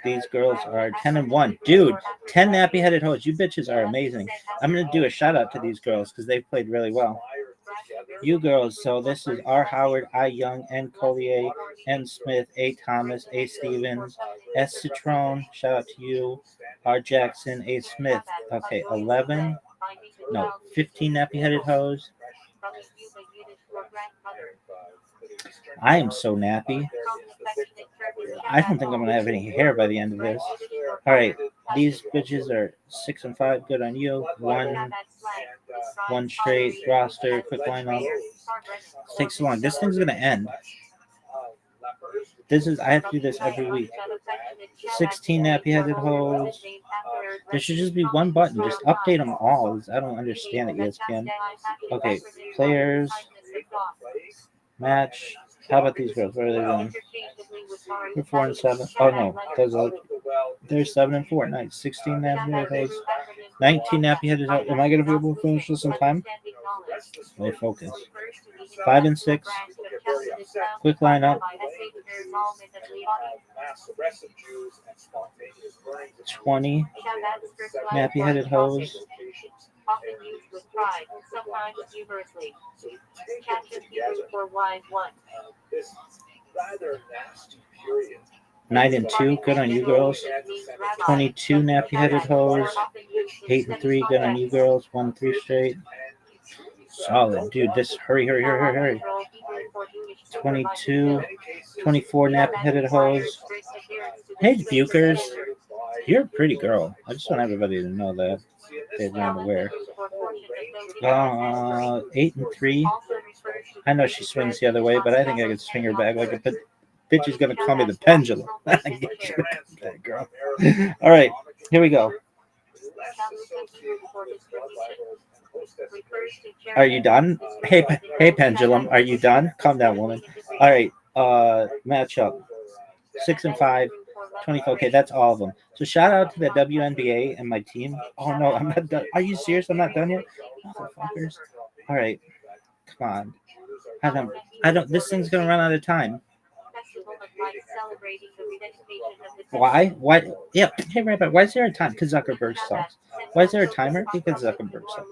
These girls are 10-1. Dude, 10 nappy-headed hoes. You bitches are amazing. I'm going to do a shout-out to these girls because they've played really well. You girls, so this is R. Howard, I. Young, N. Collier, N. Smith, A. Thomas, A. Stevens, S. Citron, shout out to you, R. Jackson, A. Smith. Okay, 15 nappy-headed hoes. I am so nappy. I don't think I'm going to have any hair by the end of this. All right, these bitches are 6 and 5. Good on you. One straight roster. Quick lineup. It takes so long. This thing's going to end. I have to do this every week. 16 nappy-headed hoes. There should just be one button. Just update them all. I don't understand it, ESPN. Okay, players. Match. How about these girls? What are they doing? They're 4 and 7. Oh no, they're 7 and 4. Nice. 16 nappy-headed hoes. 19 nappy-headed hoes. Am I going to be able to finish this in time? Stay focus. 5 and 6. Quick lineup. 20 nappy-headed hoes. Often used with pride, sometimes humorously. Caption Hebrew for Y1. This rather nasty period. 9 and 2, good on you girls. 22 nappy-headed hoes. 8 and 3, good on you girls. 1 3 straight. Solid, dude. This hurry. 22, 24 nappy-headed hoes. Hey, Bukers. You're a pretty girl. I just want everybody to know that. They're not aware. 8 and 3. I know she swings the other way, but I think I could swing her back like a bitch is gonna call me the pendulum. That girl. All right, here we go. Are you done? Hey, pendulum. Are you done? Calm down, woman. All right. Matchup. 6 and 5. 24. Okay, that's all of them. So shout out to the WNBA and my team. Oh no, I'm not done. Are you serious? I'm not done yet? Motherfuckers. All right, come on. I don't. This thing's gonna run out of time. Why? Why? Yeah. Hey, Rabbi. Why is there a time? Because Zuckerberg sucks. Why is there a timer? Because Zuckerberg sucks.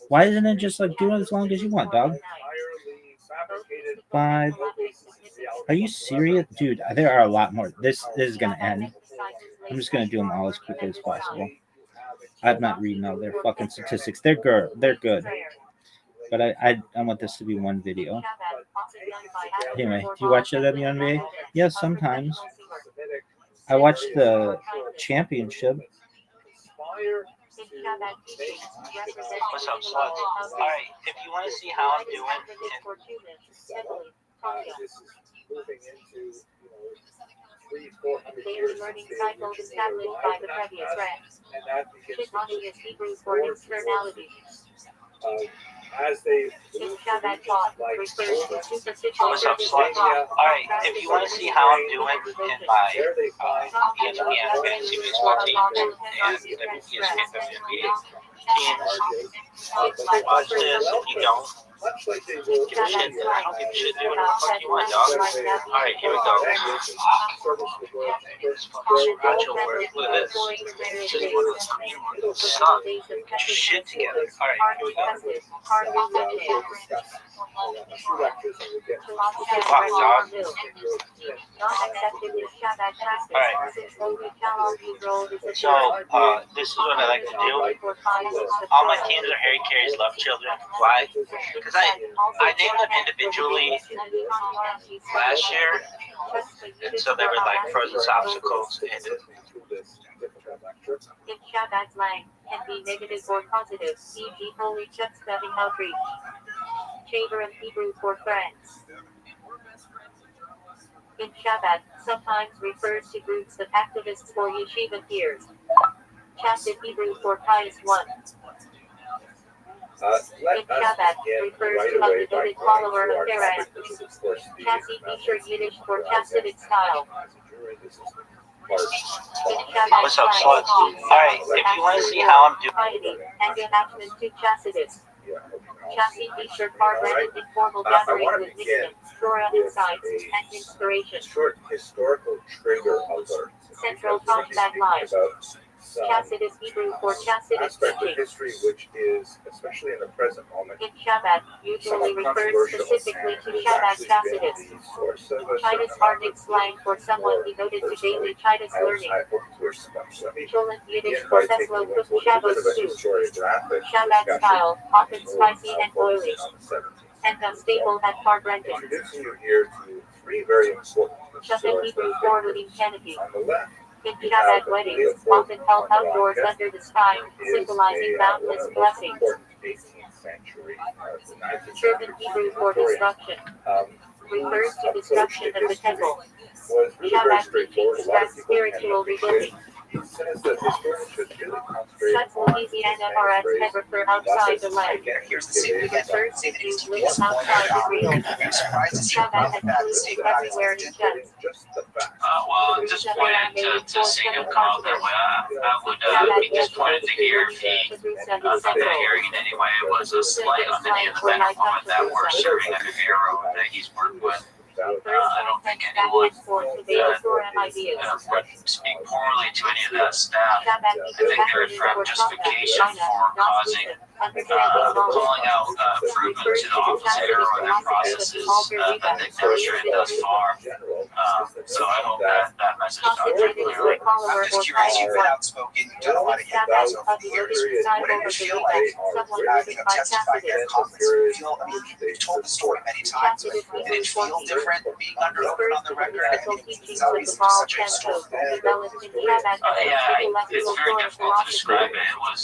Why isn't it just like do it as long as you want, dog? 5. Are you serious? Dude, there are a lot more. This is going to end. I'm just going to do them all as quickly as possible. I'm not reading all their fucking statistics. They're good. But I want this to be one video. Anyway, do you watch the WNBA? Yes, sometimes. I watched the championship. What's up, sluts? Alright, if you want to see how I'm doing, Daily learning cycle established by the previous reps. Shitmoning is Hebrew for externality. As they Shabbat talk refers to superficial. what's up, sluts? Alright, if you want to see how I'm doing in my ESPN fantasy baseball team and ESPN WNBA teams, watch this. If you don't, much like they will Give a shit. I don't give a shit. Do whatever the fuck you want, dog. Alright, here we go. Rothschild work. Look at this. Son, get your shit together. Alright, here we go. Fuck, dog. So, this is what I like to do. All my teams are Harry Carey's love children. Why? Because I named them individually last year, and so they were like frozen obstacles. And In Shabbat line can be negative or positive, e.g. holy checks studying outreach. Chamber of Hebrew for friends. In Shabbat, sometimes refers to groups of activists or yeshiva peers. Chassid Hebrew for pious one. In Shabbat, refers to a devoted follower of Torah. Chassid Bisher Yiddish for Chassidic style. what's up, sluts? Alright, if you want to see how I'm doing. Piety and attachment to Chassidus. Chassid Bisher car-branded informal gathering with mission, Torah insights, and inspiration. Short historical trigger alert. Central Flashback Live. Chassidus Hebrew for Chassidic Aspect of teaching. history which is, especially in the present moment, In Shabbat, usually refers specifically to Shabbat Chassidus. Titus Arctic slang for someone devoted to daily Titus learning. Cholent Yiddish for Tesla cooked Shabbos stew. Shabbat style, often spicy and oily. And unstable at car-branded. Introducing you here to three very important Shabbat Hebrew for leading canopy. on the left. In Shabbat weddings, often held outdoors under the sky, symbolizing boundless blessings. 18th century, Servant Hebrew for destruction. Refers to destruction of the temple. was really very Shabbat straightforward. teachings A lot of stress people can spiritual rebuilding. It says that historians should really concentrate Such Louisiana RS never for outside the land. Here's the secret. Refers to Say that it's living outside Israel. I'm surprised to see how Shabbat much that has state food everywhere in church. just the facts. Well, at this point, to see him come out that way, I would be disappointed to hear if he think that hearing in any way was a slight on any of the men or women that were serving under Pharaoh that he's worked with. I don't think anyone speak poorly to any of that staff. I think they're in fact justification for causing, calling out improvements in office error and their processes that they've demonstrated thus far. So I hope that message got through clearly. I'm just curious, you've been outspoken, you've done a lot of emails over the years. What did it feel like, testifying at conference? You've told the story many times, but did it feel different being under open on the record? It's obviously such a story. Yeah, it's very difficult to describe it. It was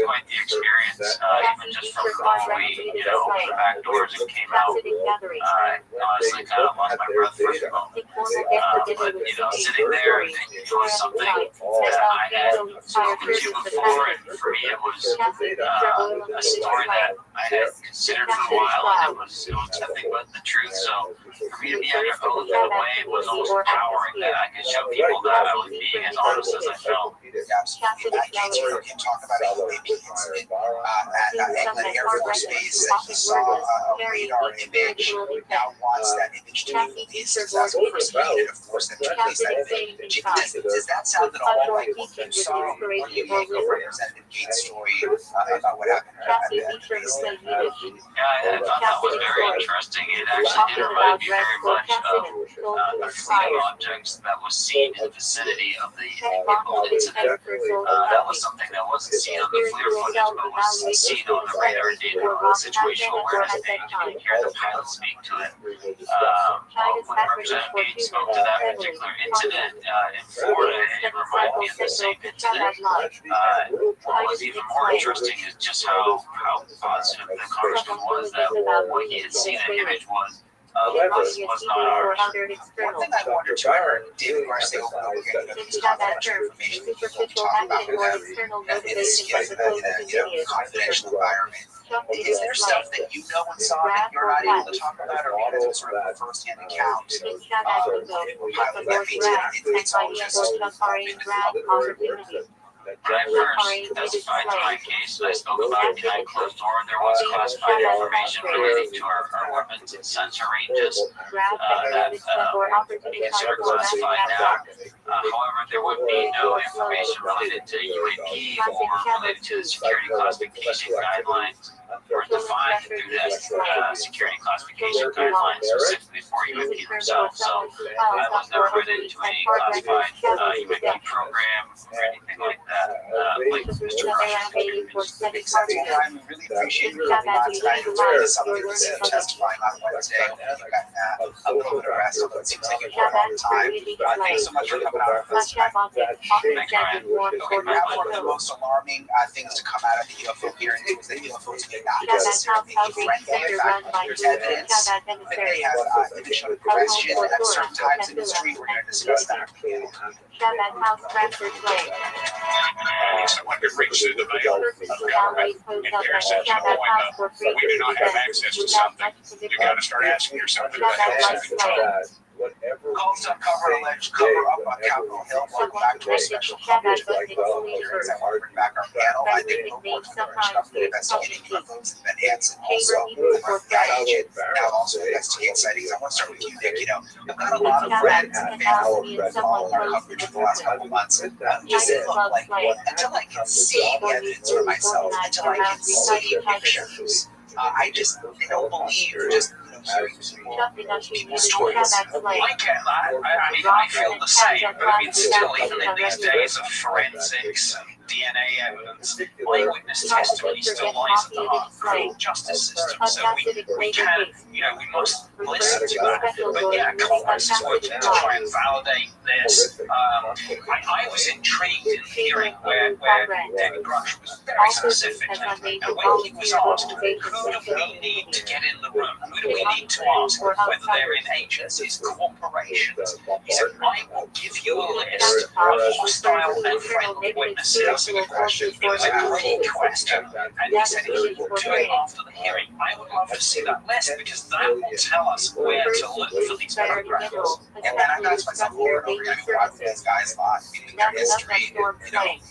quite the experience, even just from before we, opened the back doors and came out. I honestly kind of lost my breath for a moment. But, sitting there, it was something that I had spoken to before, and for me, it was a story that I had considered for a while, and it was nothing but the truth. So for me to be under oath in a way, it was almost empowering that I could show people that I was being as honest as I felt. Absolutely. In that case, you heard him talk about a UAP incident at England Air Force Base, that he saw a radar image, now wants that image to be released. That's what first needed a force that took place that image. Does that sound at all like what you saw when you make a Representative Gates story about what happened at the base? Yeah, I thought that was very interesting. It actually did remind me very much of the fleet of objects that was seen in the vicinity of the April incident. That was something that wasn't seen on the FLIR footage, but was seen on the radar data on the situational awareness page. You can hear the pilot speak to it. When Representative Gates spoke to that particular incident in Florida, it reminded me of the same incident. What was even more interesting is just how positive the congressman was that what he had seen in image was not ours. One thing I wonder too, I heard David Garcia over and over again, he's got that much information that you don't talk about that in a confidential environment. Is there stuff that you know and saw that you're not able to talk about, or because it's sort of a first-hand account? It's all just When I first testified to my case, I spoke about behind closed door. There was classified information relating to our weapons and sensor ranges that are classified now. However, there would be no information related to UAP or related to the security classification guidelines or defined through the security classification guidelines specifically for UAP themselves. So I was never into any classified UAP program or anything like that. Like Mr. Crush. I really appreciate you coming on tonight. It's really something to testifying on Wednesday. You got a little bit of rest, although it seems like you've got a lot of time. Thanks so much for coming on with us tonight. One of the most alarming things to come out of the UFO hearings was that UFOs may not necessarily be friendly. In fact, there's evidence that they have been shown to question at certain times in history. We're going to discuss that. Someone could reach through the veil of government and here's such a point of we do not have access to something. You got to start asking yourself if that's something. Calls to uncover alleged cover-up on Capitol Hill. Welcome back to our special coverage of UFO hearings. I want to bring back our panel. I think we'll work on stuff investigating UFOs and Ben Hansen, also a FBI agent, now also investigate sightings. I want to start with you, Nick. You know, I've got a lot of friends and family who've been following our coverage for the last couple months. Just like until I can see the evidence for myself, until I can see pictures, I just don't believe just people's stories. I feel the same, but I mean, still, even in these days of forensics and DNA evidence, eyewitness testimony still lies at the heart of the criminal justice system. So we can, we must listen to that. But yeah, Congress is working to try and validate this. I was intrigued in hearing where David Grush was very specific, and when he was asked, who do we need to get in the room? Who do we need to ask whether they're in agencies, corporations? He said, I will give you a list of hostile and friendly witnesses. It was a great question, and he said he will do it after the hearing. I would love to see that list because that will tell us where to look for these paragraphs. And I asked myself over and over again, why do these guys lie? Meaning their history,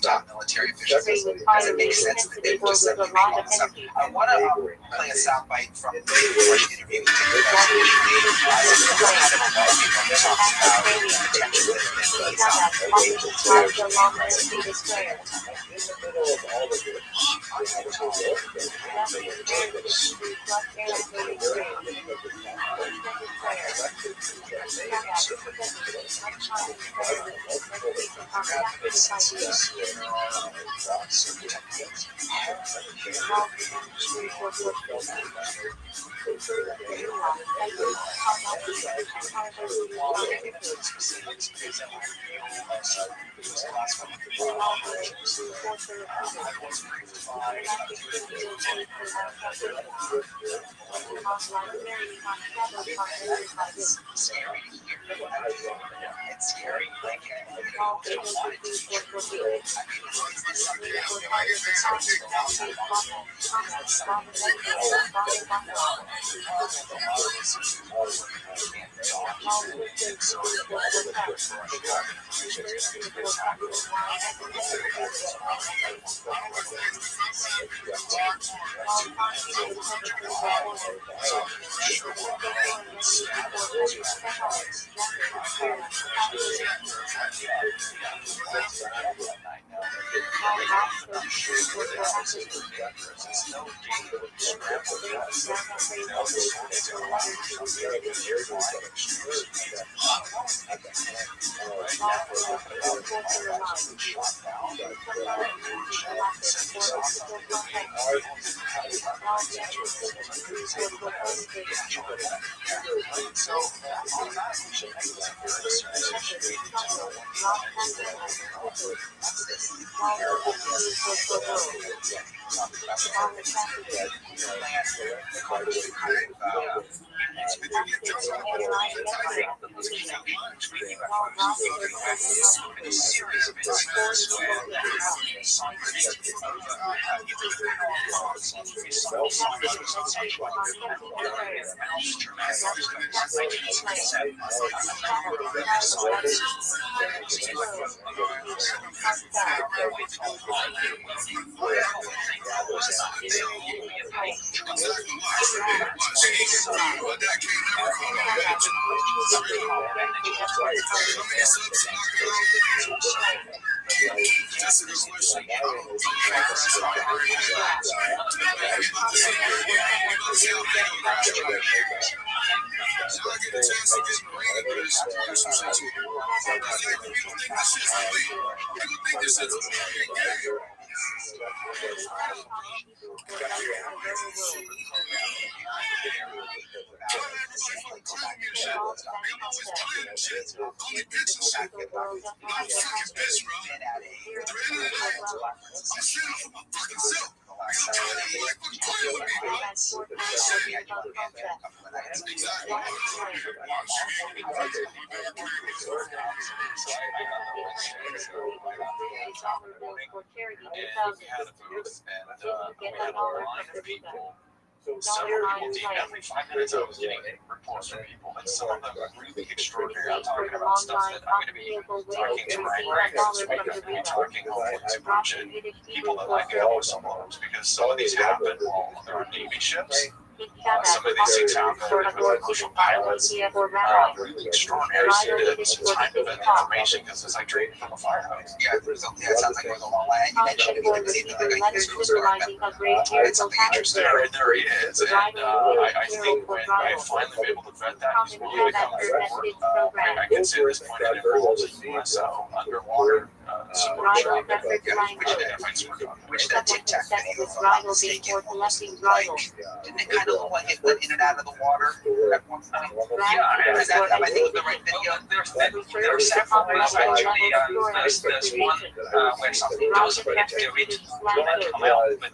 top military officials. Does it make sense that they just simply make all this up? I want to play a soundbite from the first interview we did with It's scary. Like, Exactly. Watch. My dad can't never call me a bitch. How many subs you knock it out? That's a good question. I don't know. That's what I already had. We about to see how big of a graph drive. Now I get a chance to get Marine to do some shit to it. People think this shit's elite. People think this shit's elite. Every 5 minutes I was getting reports from people, and some of them were really extraordinary. I'm talking about stuff that I'm going to be talking to my grandkids, I'm going to be talking hopefully to Bridget, people that I know sometimes, because some of these happen while they're on Navy ships. Some of these things happen with commercial pilots. Really extraordinary students, time event information, because it's like training from a firehouse. Yeah, it sounds like it was a long way. You mentioned like this cruiser. It's something interesting. There is, and I think when I finally been able to vet that, he's really become forward. I can say at this point it involves a USO underwater support shop. Which that Tic Tac video, if I'm not mistaken, like, didn't it kind of look like it went in and out of the water at one point? Yeah, Is that, am I thinking of the right video? There are several ways actually. There's one where something doesn't get to it, come out, but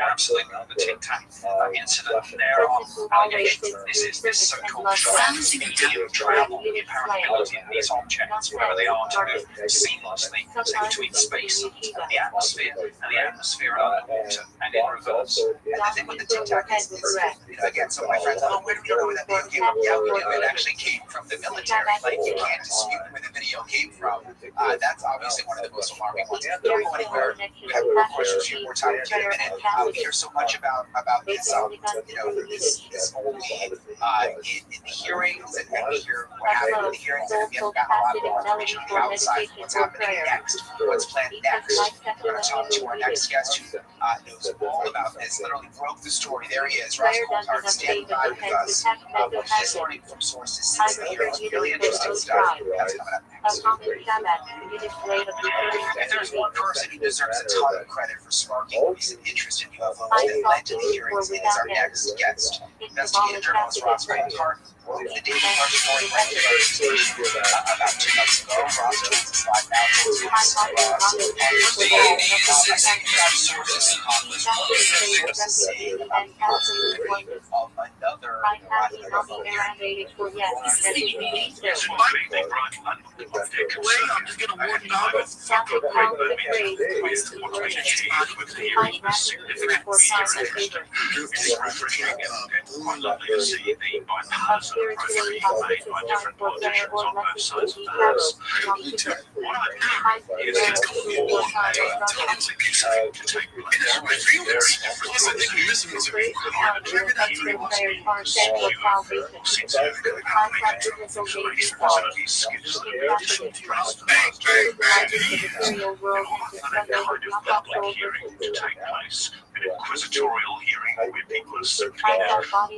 absolutely the Tic Tac incident there on allegations. This is so cool. Travel the apparent ability of these objects, wherever they are, to move seamlessly between space and the atmosphere and the water, and in reverse. And the thing with the Tic Tac is, again, some of my friends, oh, where do you know where that video came from? Yeah, we do. It actually came from the military. Like, you can't dispute where the video came from. That's obviously one of the most alarming ones. Don't go anywhere. We have, of course, a few more time in a minute. We hear so much about this, this whole lead in the hearings, and we hear what happened in the hearings, and we haven't gotten a lot more information on the outside. What's happening next? What's planned next? We're going to talk to our next guest who knows all about this. Literally broke the story. There he is, Ross Coulthard, standing by with us. This learning from sources since the hearings. Really interesting stuff. That's coming up next. If there's one person who deserves a ton of credit for sparking recent interest in UFOs that led to the hearings, it is our next guest. Investigative journalist Ross Coulthard wrote the Daily Rush story about 2 months ago. Ross joins us live now. I'm just gonna warn you now. Fuck up right by me. Please to watch me change with the hearing with significant reiteration. It's refreshing and quite lovely to see the bipartisan approach being made by different politicians on both sides of the House. What I mean is it's called war. It's a piece of to take place. Plus, I think we're missing this. Maybe that's the seems to have choice facilities gives them additional trust. And a kind of public hearing to take place. An inquisitorial hearing where people are simply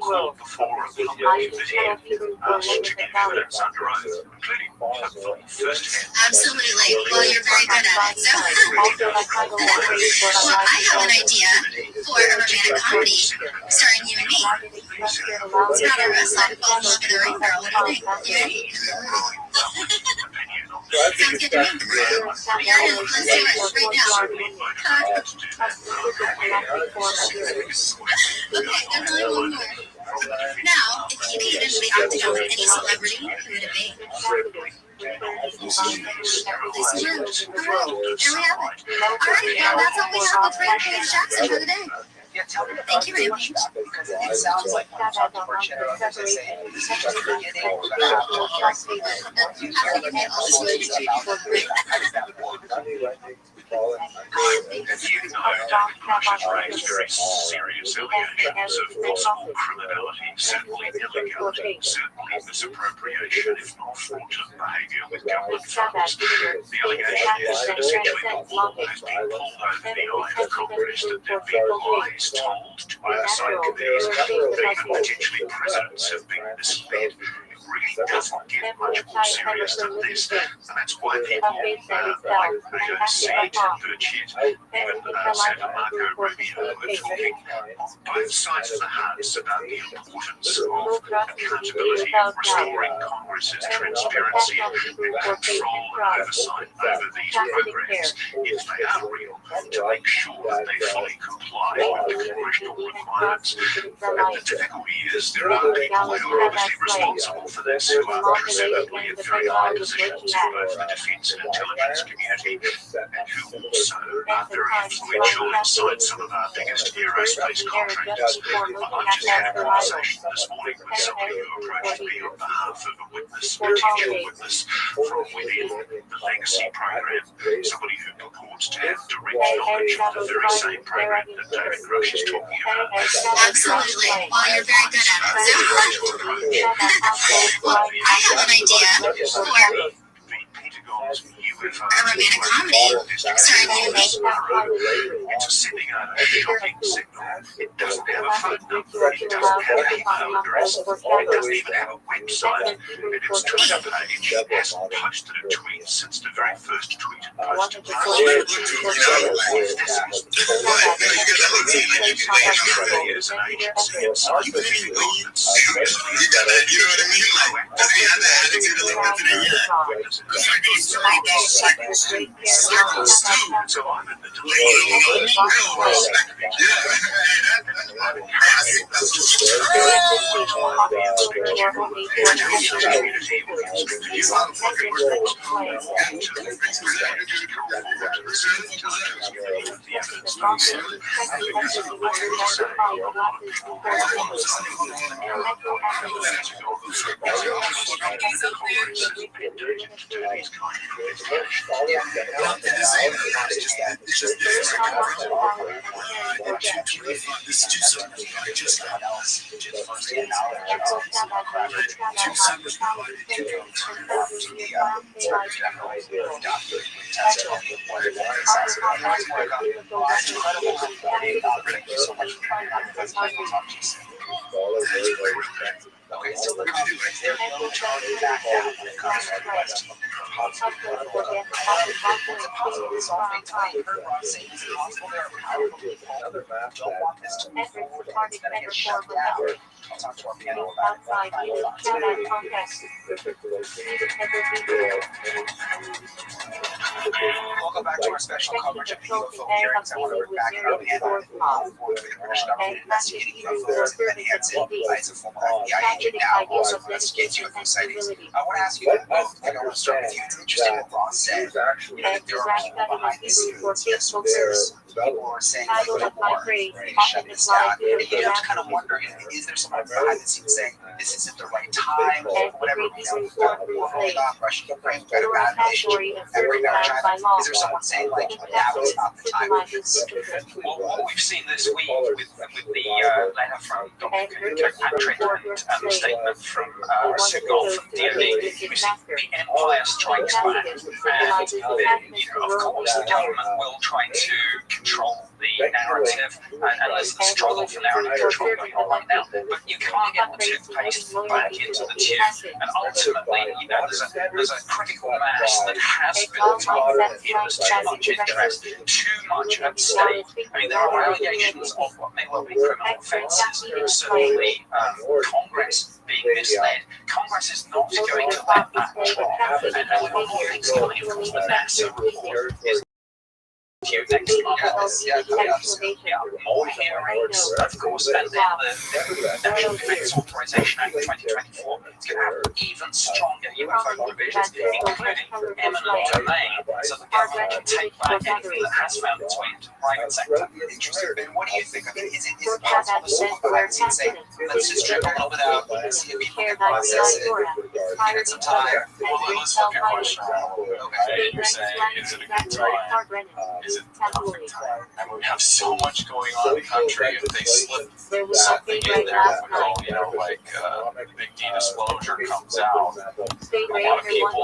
called before a public committee asked to give evidence under oath, including hopefully first-hand. Absolutely. Well, you're very good at it. So, well, I have an idea for a romantic comedy starring you and me. It's not a wrestling, both love in the ring girl. What do you think? Sounds good to me. You're in. Let's do it right now. Okay, there's only one more. Now, if you could get into the octagon with any celebrity, who would it be? Lisa Lynch. All right, there we have it. All right, well, that's all we have with Rampage Jackson for the day. Thank you, Rampage. Because it sounds like when we talk to our channel, as I say, this is just the beginning. We're going to have more hearings. I think they all just As you know, David Brush has raised very serious allegations of possible criminality, certainly illegality, certainly misappropriation, if not fraudulent behaviour with government funds. The allegation is essentially the wool has been pulled over the eye of Congress, that there have been lies told to oversight committees, that even potentially presidents have been misled. It really doesn't get much more serious than this, and that's why people like AOC, Tim Burchett, even Senator Marco Rubio are talking on both sides of the House about the importance of accountability, of restoring Congress's transparency and control and oversight over these programs, if they are real, to make sure that they fully comply with the congressional requirements. The difficulty is there are people who are obviously responsible for this, who are presumably in very high positions in both the defense and intelligence community, and who also are very influential inside some of our biggest aerospace contractors. I just had a conversation this morning with somebody who approached me on behalf of a witness, potential witness from within the legacy program, somebody who purports to have direct knowledge of the very same program that David Rush is talking about. Absolutely. Well, you're very good at it. Well, I have an idea for a romantic comedy starring me. It's sending out a shocking signal. It doesn't have a phone number, it doesn't have an email address, it doesn't even have a website, and its Twitter page hasn't posted a tweet since the very first tweet it posted. As an agency inside the government, seriously, so I'm in the Okay, so the conversation will turn back down when it comes to the West. It's impossible to solve things. I heard Rob say it's possible there are powerful people who don't want this to move forward and it's going to get shut down. I'll talk to our panel about it. Welcome back to our special coverage of the UFO hearings. I want to look back at our panel for the British government investigating UFOs and Ben Hansen, as a former FBI agent now, also investigates UFO sightings. I want to ask you both, and I want to start with you. It's interesting what Ross said. You know, that there are people behind the scenes. Yes, folks, there's people who are saying, like, no more, ready to shut this down. And you have to kind of wonder, is there someone behind the scenes saying, this isn't the right time, for whatever reason, or holding off Russia, Ukraine, we've got a bad relationship, every bad China. Is there someone saying, like, now is not the time? Well, what we've seen this week with the letter from Dr. Kirkpatrick and the statement from Seagal from DOD, we've seen the Empire Strikes Back. And, of course, the government will try to control the narrative, and there's a struggle for narrative control going on right now. But you can't get the toothpaste back into the tube, and ultimately, there's a critical mass that has built up. There's too much interest, too much at stake. I mean, there are allegations of what may well be criminal offences. Certainly, Congress being misled. Congress is not going to let that happen. And we've got more things coming. Of course, the NASA report is to you next month. All hearings, of course, and then the National Defense Authorization Act 2024 is going to have even stronger UFO provisions, including eminent domain, so the government can take back anything that has found its way into the private sector. Interesting. Ben, what do you think? I mean, is it possible to sort of go back and say, let's just drip a little bit out, see if people can process it, give it some time? Well, let's look at question. Okay, you're saying, is it a good time? Is it the perfect time? And we have so much going on in the country. If they slip something in there, like big D disclosure comes out, a lot of people,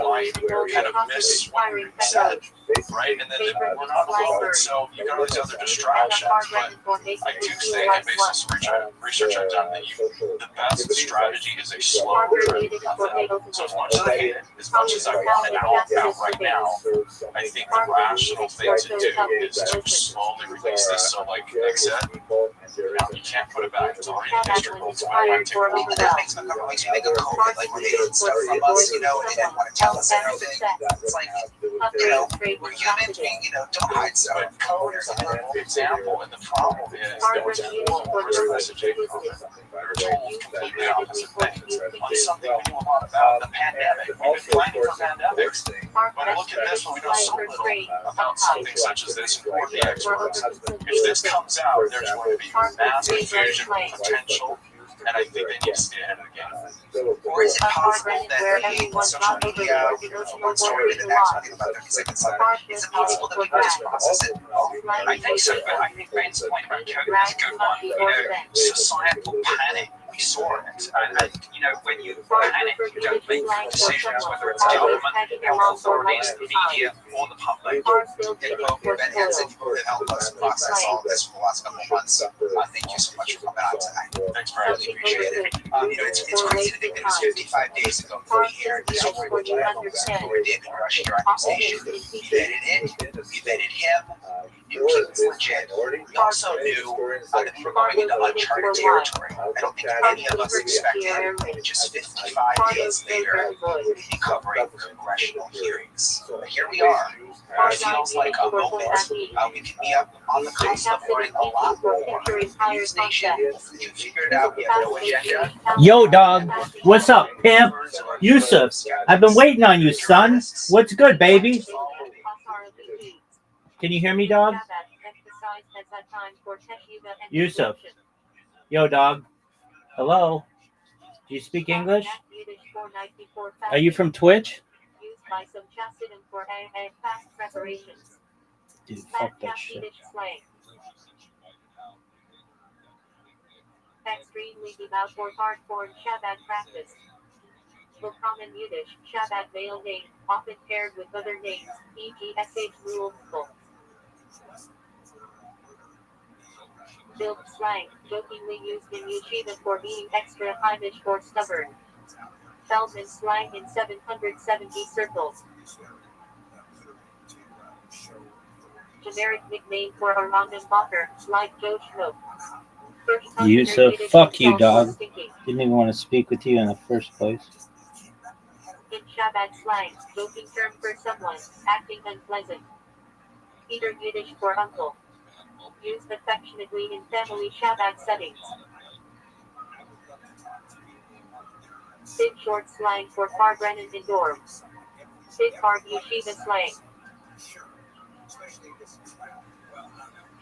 might kind of miss what we said, right? And then we're not alone. So you got all these other distractions, but I do think, and based on some research I've done, that the best strategy is a slow drip method. So as much as I hate it, as much as I want it out right now, I think the rational thing to do is to slowly release this. So like Nick said, you can't put it back. It's already in history books. So I want to take a look. That makes me make a COVID, like when they hid stuff from us, and they didn't want to tell us anything. It's like, we're human, don't hide stuff. Code is another example, and the problem is there was horrible messaging. We were told completely opposite things. On something we knew a lot about, the pandemic. We've been planning for pandemics. But look at this when we know so little about something such as this, and who are the experts. If this comes out, there's going to be mass confusion potential, and I think they need to stay ahead of the game. Or is it possible that we, social media, one story to the next, I think about 30 seconds later, is it possible that we can just process it? I think so, but I think Ben's point about COVID is a good one. Societal panic, we saw it. And when you panic, you don't make decisions, whether it's government, health authorities, the media, or the public. Ben Hansen, you have helped us process all this for the last couple of months. Thank you so much for coming on tonight. Thanks for having me. Appreciate it. It's crazy to think that it was 55 days ago before he aired this story, which I did crush your accusation. We vetted it, we vetted him, we knew he was legit. We also knew that we were going into uncharted territory. I don't think any of us expected that just 55 days later we'd be covering congressional hearings. But here we are. It feels like a moment we can be up on the cusp of learning a lot more. News Nation, you figured it out. We have no agenda. Yo, dog. What's up, pimp? Yusuf, I've been waiting on you, son. What's good, baby? Can you hear me, dog? Yusuf. Yo, dog. Hello? Do you speak English? Are you from Twitch? Dude, fuck that shit. Extremely devout or hardcore Shabbat practice. The common Yiddish Shabbat male name, often paired with other names, e.g. sh rule. Built slang, jokingly used in yeshiva for being extra heimish or stubborn. Feldman slang in 770 circles. Generic nickname for a Rambam Bacher, like Joe Schmo. You so fuck you, dog. Didn't even want to speak with you in the first place. In Shabbat slang, joking term for someone acting unpleasant. Peter Yiddish for uncle. Used affectionately in family Shabbat settings. Big short slang for far Brennan in dorms. Big hard yeshiva slang.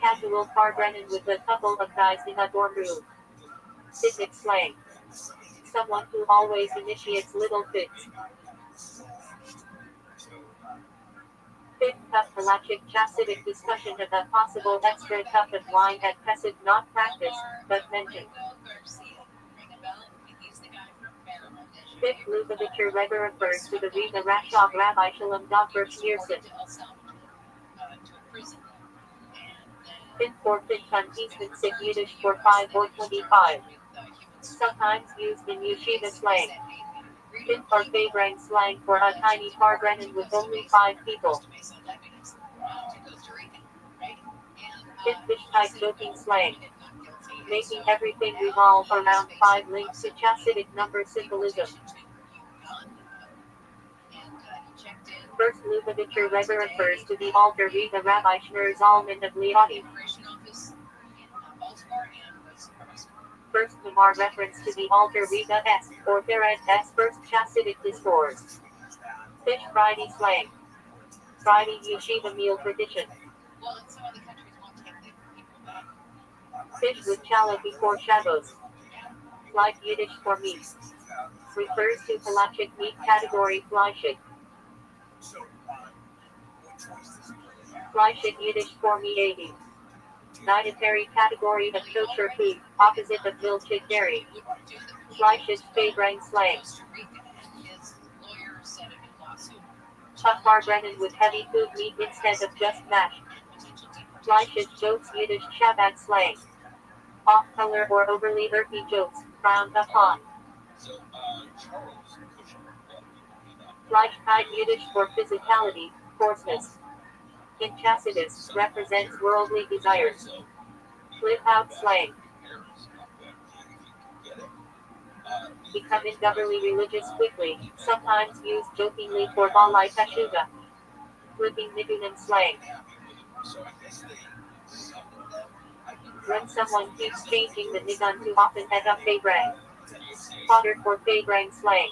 Casual far Brennan with a couple of guys in a dorm room. Physics slang. Someone who always initiates little fits. Big cup halachic Chassidic discussion of a possible extra cup of wine at Pesach, not practice, but mentioned. Big Lubavitcher Rebbe refers to the Reba Rashab Rabbi Shalom Dr. Schneerson. Fin for Fintan Eastman Sig Yiddish for 5 or 25. Sometimes used in yeshiva slang. Fin for Fabrang slang for a tiny far Brennan with only 5 people. Fin fish type joking slang. Making everything revolve around 5 links to Chassidic number symbolism. First Lubavitcher Rebbe refers to the altar Rebbe Rabbi Schneur Zalman of Leoti. First Gemar reference to the altar Rebbe S. or Theret S. First Chassidic discourse. Fish Friday slang. Friday yeshiva meal tradition. Fish with challah before Shabbos. Like Yiddish for meat. Refers to halachic meat category Fleischig. Fleischig Yiddish for meat. Dietary category of kosher food, opposite of milchig dairy. Fleischig Fabrang slang. Chakvar breaded with heavy food meat instead of just mash. Fleischig jokes Yiddish Shabbat slang. Off-color or overly earthy jokes, frowned upon. Fleischkeit Yiddish for physicality, coarseness. Inchassidus represents worldly desires. Flip-out slang. Becoming doubly religious quickly, sometimes used jokingly for balai tashuva. Flipping nigunim slang. When someone keeps changing the nigun too often head up Fabrang. Fodder for Fabrang slang.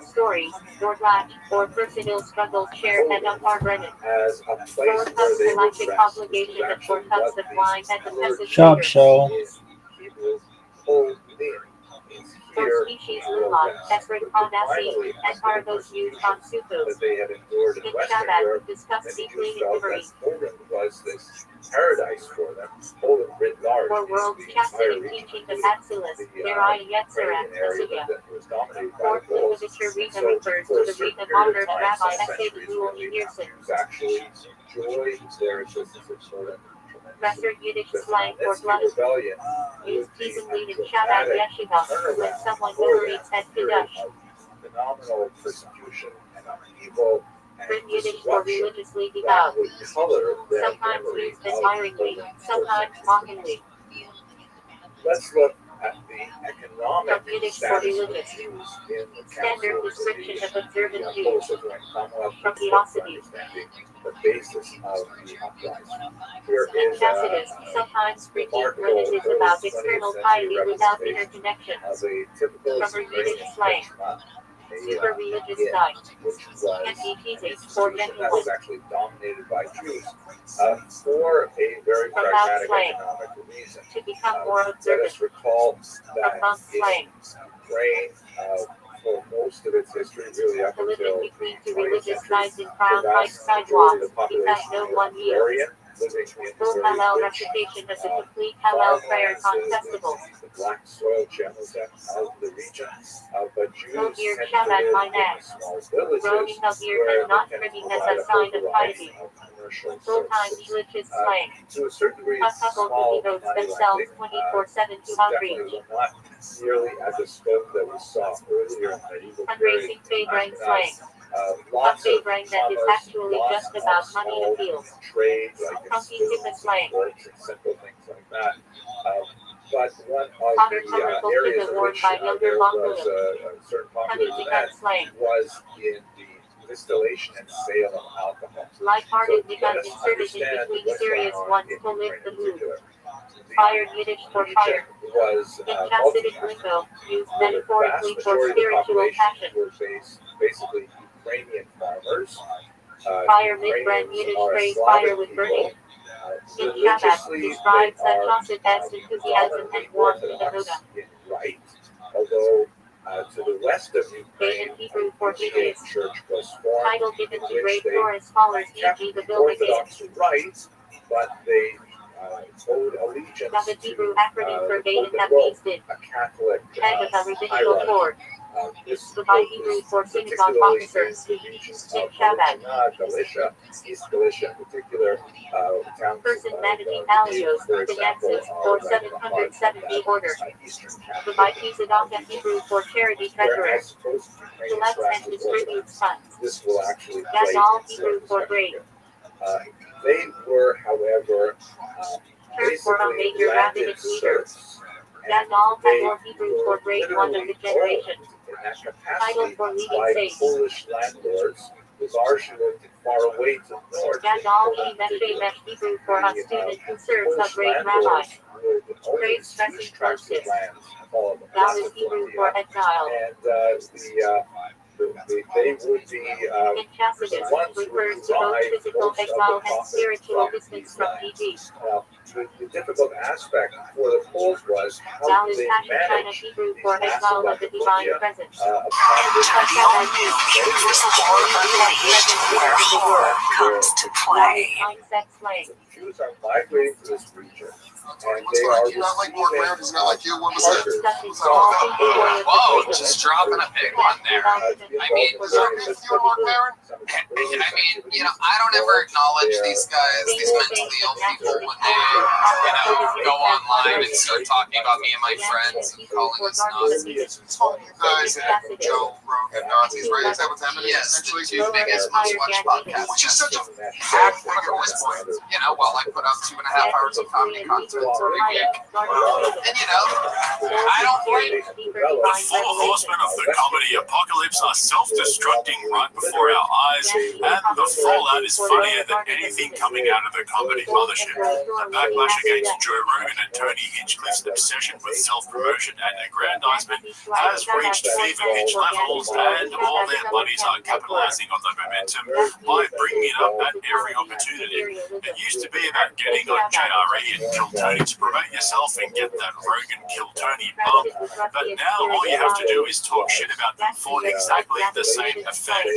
Stories, Dordlatch, or personal struggles shared at Upar Brennan. As a place Four where cups they would galactic rest. obligation This is of 4 actually cups what of wine at the these message Shop leader. show. Hebrew whole meal is For here species for Lulot, rest. Esrit But Onasi, finally, and after the Argos used on persecution Sukkos. that they had endured in In Western Shabbat, Europe, discussed many deeply Jews in felt Ivory. that Poland was this paradise for them. Poland writ large For is world's the entire Chassidic region, teaching of including Axilis, the Nerai Yetzirah, Ukrainian area Asuya. that was dominated by Fourth the Poles. Lubavitcher Rita So refers for to a the certain Rita period honored of time, Rabbi some Essay centuries Rule really, Yerson. Jews actually enjoyed their existence in Poland tremendously. Lesser Yiddish The slang for Khmelnytsky blood. rebellion Used would be teasingly a in Shabbat dramatic Yeshiva, when turnaround someone for them, overeats at a period Kiddush. of phenomenal persecution and upheaval Grim and Yiddish for disruption religiously that devout. would color their Sometimes memory used of admiringly, Poland for sometimes centuries. mockingly. Let's look at the economic Of Yiddish for status of religious. Jews in the Standard Council of description the of observant Jews. Polish-Lithuanian Commonwealth From for Theosophy. understanding the basis of the uprising. Here In is Chassidius, sometimes critique when it is about external piety without inner connection. of a typical From her Ukrainian Yiddish slang. Super religious style. which was And an teasing for institution that genuine. was actually dominated by Jews for a very From pragmatic slang. economic reason. To become more Let observant. us recall From that monk slang. Ukraine, for most of its history, really up To live until in the between two 20th religious century, sides in the crown like vast majority of sidewalks, the because population no were one yields. Hungarian, living in Full very Hallel rich recitation of the complete Hallel prayers on festivals. the black soil channels of the region, but Jews No here tend to Shabbat live my in nap. small villages Growing up here where and not they can trimming as provide a a sign of variety piety. of commercial Full-time services. Jewish slang. To a certain degree, A couple small who devotes money themselves lending 24/7 to definitely outreach. were not nearly as a scope that we saw earlier in the medieval period. Fundraising Fabrang slang. A Lots of Fabrang that is commerce, actually lots just of about money small and fields. trade, like Funky in Timber slang. sports and simple things like that. But one of Potter the colorful areas Timber in worn which by younger there was Longwood. a certain Honey popular Nigun demand slang. was in the distillation and sale of alcohol. Light-hearted So let Nigun us inserted in understand between what's serious going on ones in to lift Ukraine the in mood. particular. Fired Yiddish for The fire. region was In Chassidic lingo, used metaphorically for spiritual passion. were basically Ukrainian farmers. Fire mid-brand Ukrainians Yiddish are a phrase Slavic fire with burning. people. In Shabbat, Religiously, describes they are Chassid as enthusiasm and warmth in the Orthodox Buddha. in rite, although to the west of They Ukraine, in Hebrew for the Judaism. church was formed, Title given in to which great they Torah scholars, kept e.g. the the Vilna Gaon. Orthodox rites, but they owed allegiance The to Hebrew acronym for the Beit Pope and Rome, Baptist, a Catholic head of the rabbinical hierarchy. court. This The by Pope Hebrew was for synagogue particularly officers. in the regions In of Shabbat. Palatinate, Galicia, East Galicia in particular, towns Person of Vanity the Alios, for example, Finances, or 770 order. The by Tzedakah Hebrew for charity treasurer. Whereas most Ukrainian Collects and Orthodox, distributes funds. this will actually That's play all into Hebrew our for discussion great. here. They were, however, Term for a basically major landed rabbinic leader. serfs. That's And all they Hebrew for great were one of the literally generation. told to at capacity by Polish landlords who largely lived far away to the north. And all he met Hebrew for a student who serves a great rabbi. Great stressing closest. Thou is Hebrew for exile. And they would be Incapacitus refers to both physical exile and spiritual distance from Egypt. The difficult aspect for the Poles was how Thou is they China managed Hebrew for exile of the divine presence. The audio news where horror comes to play. Jews are migrating to this region. And What's they going are on? You not like Mark Maron? He's not like you. What was receiving that? Whoa, just dropping a big one there. I mean, I don't ever acknowledge these guys, these mentally ill people, when they, go online and start talking about me and my friends and calling us Nazis. You guys and Joe Rogan Nazis, right? Is that what's happening? Yes, the two biggest most watched podcasts. Which is such a bad thing at this point. While I put out 2.5 hours of comedy content every week. And I don't blame The four horsemen of the comedy apocalypse are self-destructing right before our eyes, and the fallout is funnier than anything coming out of the comedy mothership. The backlash against Joe Rogan and Tony Hinchcliffe's obsession with self-promotion and aggrandizement has reached fever pitch levels, and all their buddies are capitalizing on the momentum by bringing it up at every opportunity. It used to be about getting on JRE and Kill Tony to promote yourself and get that Rogan Kill Tony bump, but now all you have to do is talk shit about them for exactly the same effect.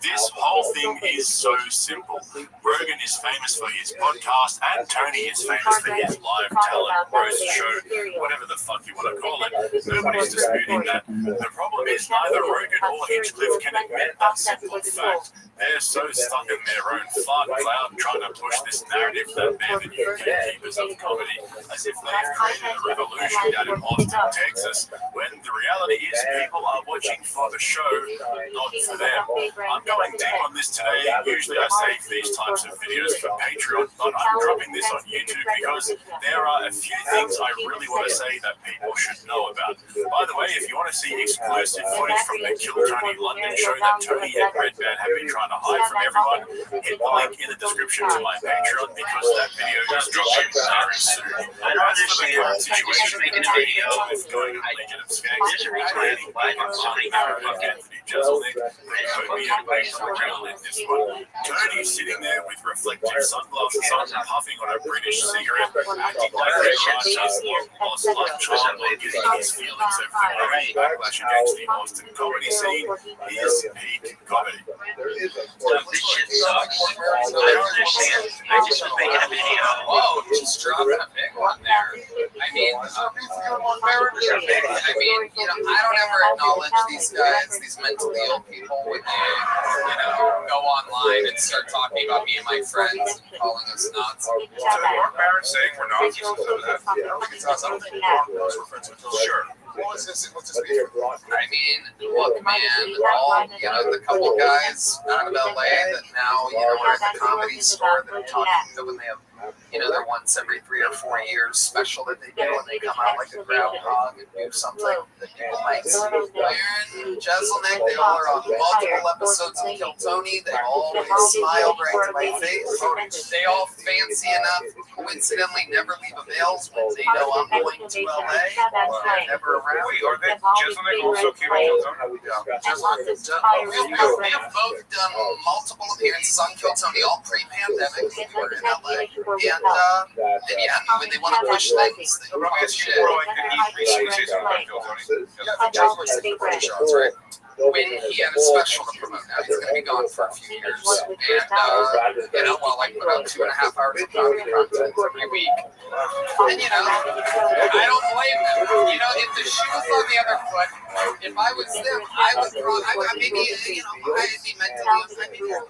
This whole thing is so simple. Rogan is famous for his podcast, and Tony is famous for his live talent roast show, whatever the fuck you want to call it. Nobody's disputing that. The problem is neither Rogan or Hinchcliffe can admit that simple fact. They're so stuck in their own fart cloud trying to push this narrative that they're the new gatekeepers of comedy, as if they've created a revolution down in Austin, Texas, when the reality is people are watching for the show, not for them. I'm going deep on this today. Usually I save these types of videos for Patreon, but I'm dropping this on YouTube because there are a few things I really want to say that people should know about. By the way, if you want to see exclusive footage from the Kill Tony London show that Tony and Redman have been trying to hide from everyone, hit the link in the description to my Patreon because that video is dropping very soon. As for the current situation, the Tony is going on Legion of Skanks, creating Anthony Jeselnik, and Kobe and Wayne Real in this one. Tony's sitting there with reflective sunglasses on, puffing on a British cigarette, acting like a Rothschild lost lunch on getting his feelings over the growing backlash against the Austin comedy scene is peak comedy. This shit sucks. I don't understand. I just was making a video. Whoa, just dropping a big one there. I don't ever acknowledge these guys, these mentally ill people, when they, go online and start talking about me and my friends and calling us Nazis. Mark Maron saying we're Nazis because of that. Sure. What's this I mean, look, man, all, the couple guys out of LA that now, are at the comedy store that are talking to when they have, their once every 3 or 4 years special that they do, and they come out like a groundhog and do something that people might see. Aaron, Jeselnik, they all are on multiple episodes of Kill Tony. They always smile right to my face. They all fancy enough, coincidentally, never leave avails when they know I'm going to LA. They're never around. Wait, are they Jeselnik also came on Kill Tony? We have both done multiple appearances on Kill Tony, all pre-pandemic. We're in LA. And when they want to push things, they push shit. Right. When he had a special to promote now, he's going to be gone for a few years. And, while I put out 2.5 hours of comedy content every week, and, I don't blame them. If the shoe was on the other foot, if I was them, I would maybe, I'd be mentally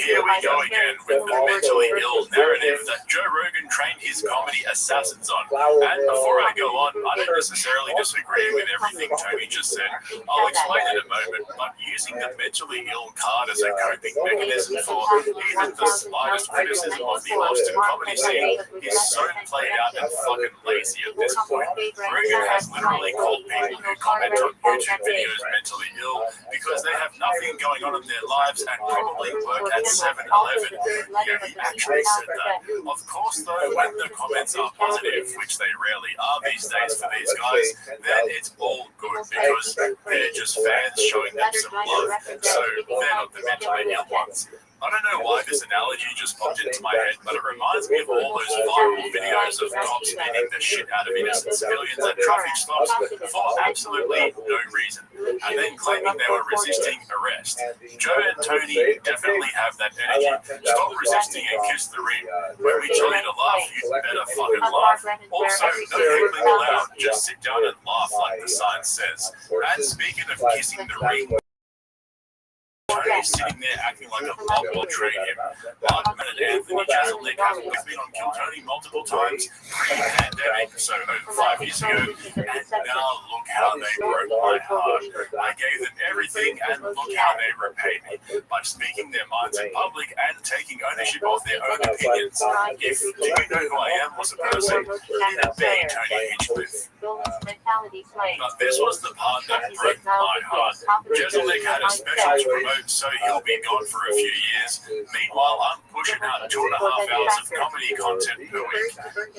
Here we go again with the mentally ill narrative that Joe Rogan trained his comedy assassins on. And before I go on, I don't necessarily disagree with everything Tony just said. I'll explain in a moment, but using the mentally ill card as a coping mechanism for even the slightest criticism of the Austin comedy scene is so played out and fucking lazy at this point. Rogan has literally called people who comment on YouTube videos mentally ill because they have nothing going on in their lives and probably work at 7-Eleven. Yeah, he actually said that. Of course, though, when the comments are positive, which they rarely are these days for these guys, then it's all good because they're just fans showing them some love, so they're not the mentally ill ones. I don't know why this analogy just popped into my head, but it reminds me of all those viral videos of cops beating the shit out of innocent civilians at traffic stops for absolutely no reason, and then claiming they were resisting arrest. Joe and Tony definitely have that energy. Stop resisting and kiss the ring. When we tell you to laugh, you better fucking laugh. Also, no heckling allowed. Just sit down and laugh like the sign says. And speaking of kissing the ring, Tony's sitting there acting like a mob will train him. Mark and Anthony Jeselnik have been on Kill Tony multiple times pre-pandemic, so over 5 years ago, and now look how they broke my heart. I gave them everything, and look how they repaid me by speaking their minds in public and taking ownership of their own opinions. If Do You Know Who I Am was a person, it'd be Tony Hinchcliffe. But this was the part that broke my heart. Jeselnik had a special to promote, so he'll be gone for a few years. Meanwhile, I'm pushing out 2.5 hours of comedy content per week.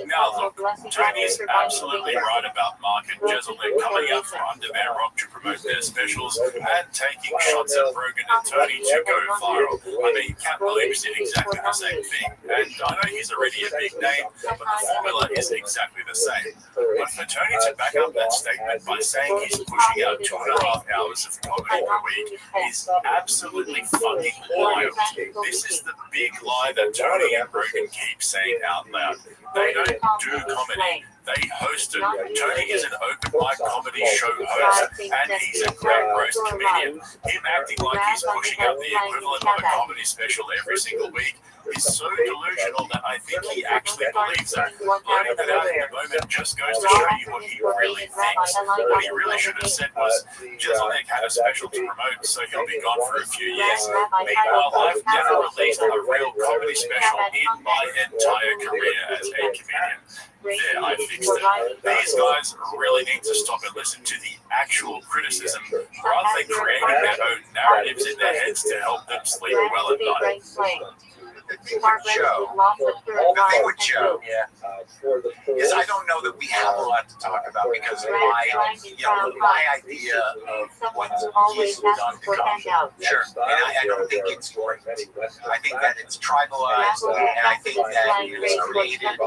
Now look, Tony's absolutely right about Mark and Jeselnik coming out from under their rock to promote their specials and taking shots at Rogan and Tony to go viral. I mean, Cat Williams did exactly the same thing, and I know he's already a big name, but the formula is exactly the same. But for Tony to back up that statement by saying he's pushing out 2.5 hours of comedy per week is absolutely fucking wild. This is the big lie that Tony and Rogan keep saying out loud. They don't do comedy. They host it. Tony is an open mic comedy show host, and he's a great roast comedian. Him acting like he's pushing out the equivalent of a comedy special every single week is so delusional that I think he actually believes it. Blurting that out in the moment just goes to show you what he really thinks. What he really should have said was, Jeselnik had a special to promote, so he'll be gone for a few years. Meanwhile, I've never released a real comedy special in my entire career as a comedian. There, I fixed it. These guys really need to stop and listen to the actual criticism rather than creating their own narratives in their heads to help them sleep well at night. The thing with Joe is I don't know that we have a lot to talk about because my idea of what he's done to come. Sure, and I don't think it's great. I think that it's tribalized, and I think that it's created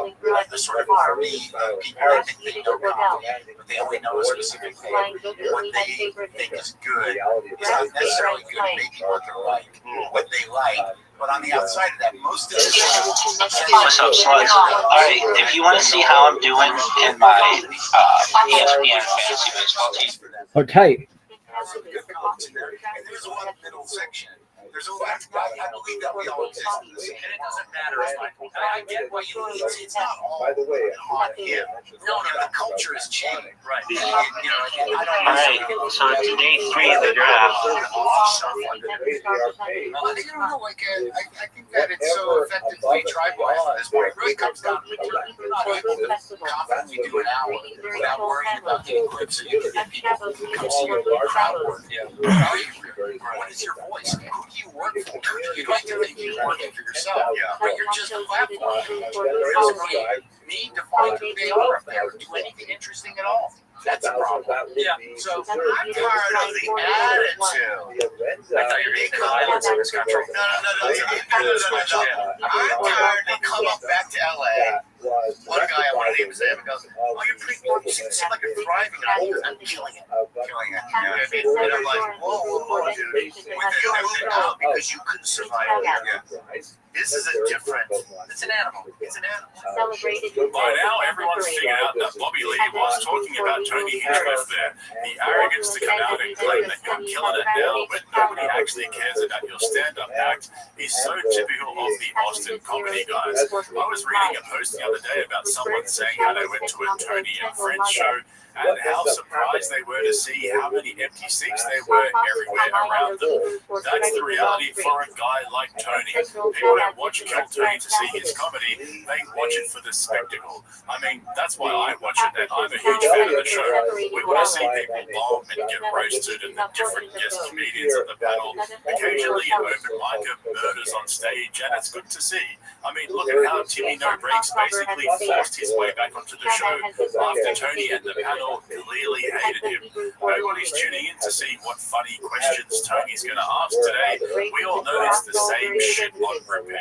a sort of army of people that think they know comedy, but they only know a specific thing. What they think is good is not necessarily good, maybe what they like. What they like. But on the outside of that, most of the What's up, slugs? Alright, if you want to see how I'm doing in my ESPN fantasy baseball team. Oh, tight. There's a lot of middle section. There's a lot. I believe that we all exist in this, and it doesn't matter. I get why you. It's not all on him. No, the culture has changed. Right. Alright, so it's day 3 of the draft. I don't know. I think that it's so effectively tribalized at this point. It really comes down to not able to confidently do an hour without worrying about getting clips, so you can get people who come see your crowd work. What is your voice? Who do you work for? You'd like to think you're working for yourself, but you're just a platform. They need to find who they are if they ever do anything interesting at all. That's a problem. Yeah. So I'm tired of the attitude. I thought you were being violence in this country. No. I'm tired. They come up back to LA. One guy I want to name his name goes, "Oh, you seem like you're thriving, and I'm killing it." And I'm like, "Whoa, dude! With out because you couldn't survive here." This is a different. It's an animal. It's an By now, everyone's figured out that Bobby Lee was talking about Tony Hinchcliffe there. The arrogance to come out and claim that you're killing it now, but nobody actually cares about your stand-up act is so typical of the Austin comedy guys. I was reading a post the other day about someone saying how they went to a Tony and Friends show and how surprised they were to see how many empty seats there were everywhere around them. That's the reality for a guy like Tony. People don't watch Kill Tony to see his comedy, they watch it for the spectacle. I mean, that's why I watch it, and I'm a huge fan of the show. We want to see people bomb and get roasted, and the different guest comedians at the panel. Occasionally an open micer murders on stage, and it's good to see. I mean, look at how Timmy No Breaks basically forced his way back onto the show after Tony and the panel clearly hated him. Nobody's tuning in to see what funny questions Tony's going to ask today. We all know it's the same shit on repeat.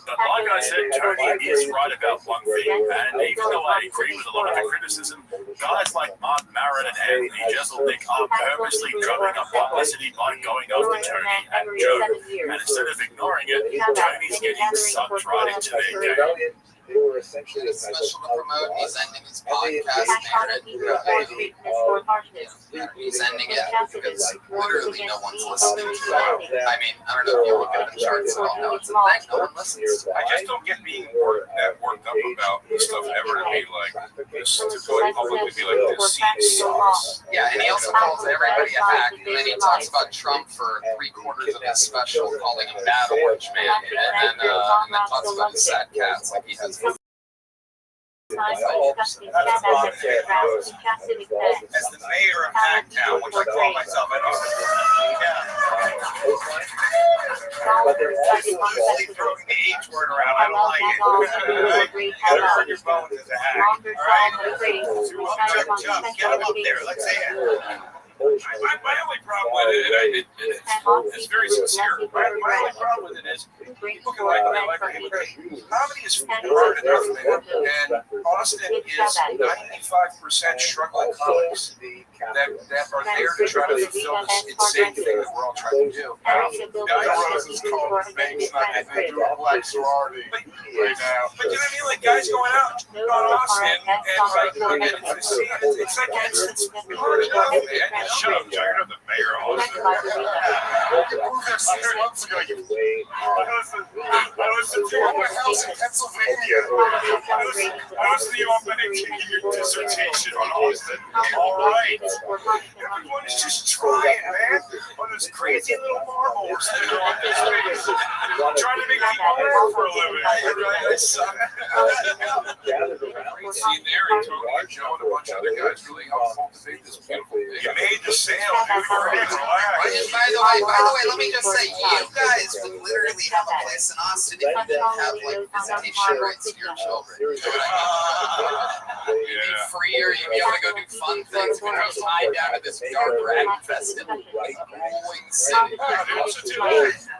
But like I said, Tony is right about one thing, and even though I agree with a lot of the criticism, guys like Mark Maron and Anthony Jeselnik are purposely drumming up publicity by going after Tony and Joe. And instead of ignoring it, Tony's getting sucked right into their game. They were essentially It's special to promote. He's ending his podcast. He's ending it because literally no one's listening to it. I mean, I don't know if you look at the charts at all. No, it's a thing. No one listens. I just don't get being worked up about stuff ever to be like this, to go in public to be like this scene sucks. Yeah, and he also calls everybody a hack, and then he talks about Trump for 3/4 of his special, calling him Bad Orange Man, and then talks about the sad cats like he has. As the mayor of Hacktown, which I call myself, I don't only throwing the H word around, I don't like it. Get on your bones as a hack. Alright? Jump. Get him up there. Let's say it. My only problem with it, it's very sincere. My only problem with it is people can like what they like or hate what they hate. Comedy is hard enough, man. And Austin is 95% struggling comics that are there to try to fulfill this insane thing that we're all trying to do. Guys is called Banks, not individual black sorority right now. But you know what I mean? Like guys going out on Austin and like it's like it's hard enough, man. Shut up, Jared. I'm the mayor of Austin. You moved there 6 months ago. I listened to you at my house in Pennsylvania. I listened to you on Benedict your dissertation on Austin. All right. Everyone is just trying, man. On this crazy little marble we're sitting on this space. Trying to make people work for a living. Right? I suck. Great scene there. And Tony and Joe and a bunch of other guys really helped cultivate this beautiful thing. You made the sale, dude. By the way, let me just say, you guys would literally have a place in Austin if you didn't have like visitation rights to your children. You'd be freer, you'd be able to go do fun things. We're not tied down to this dark rag infested rolling city.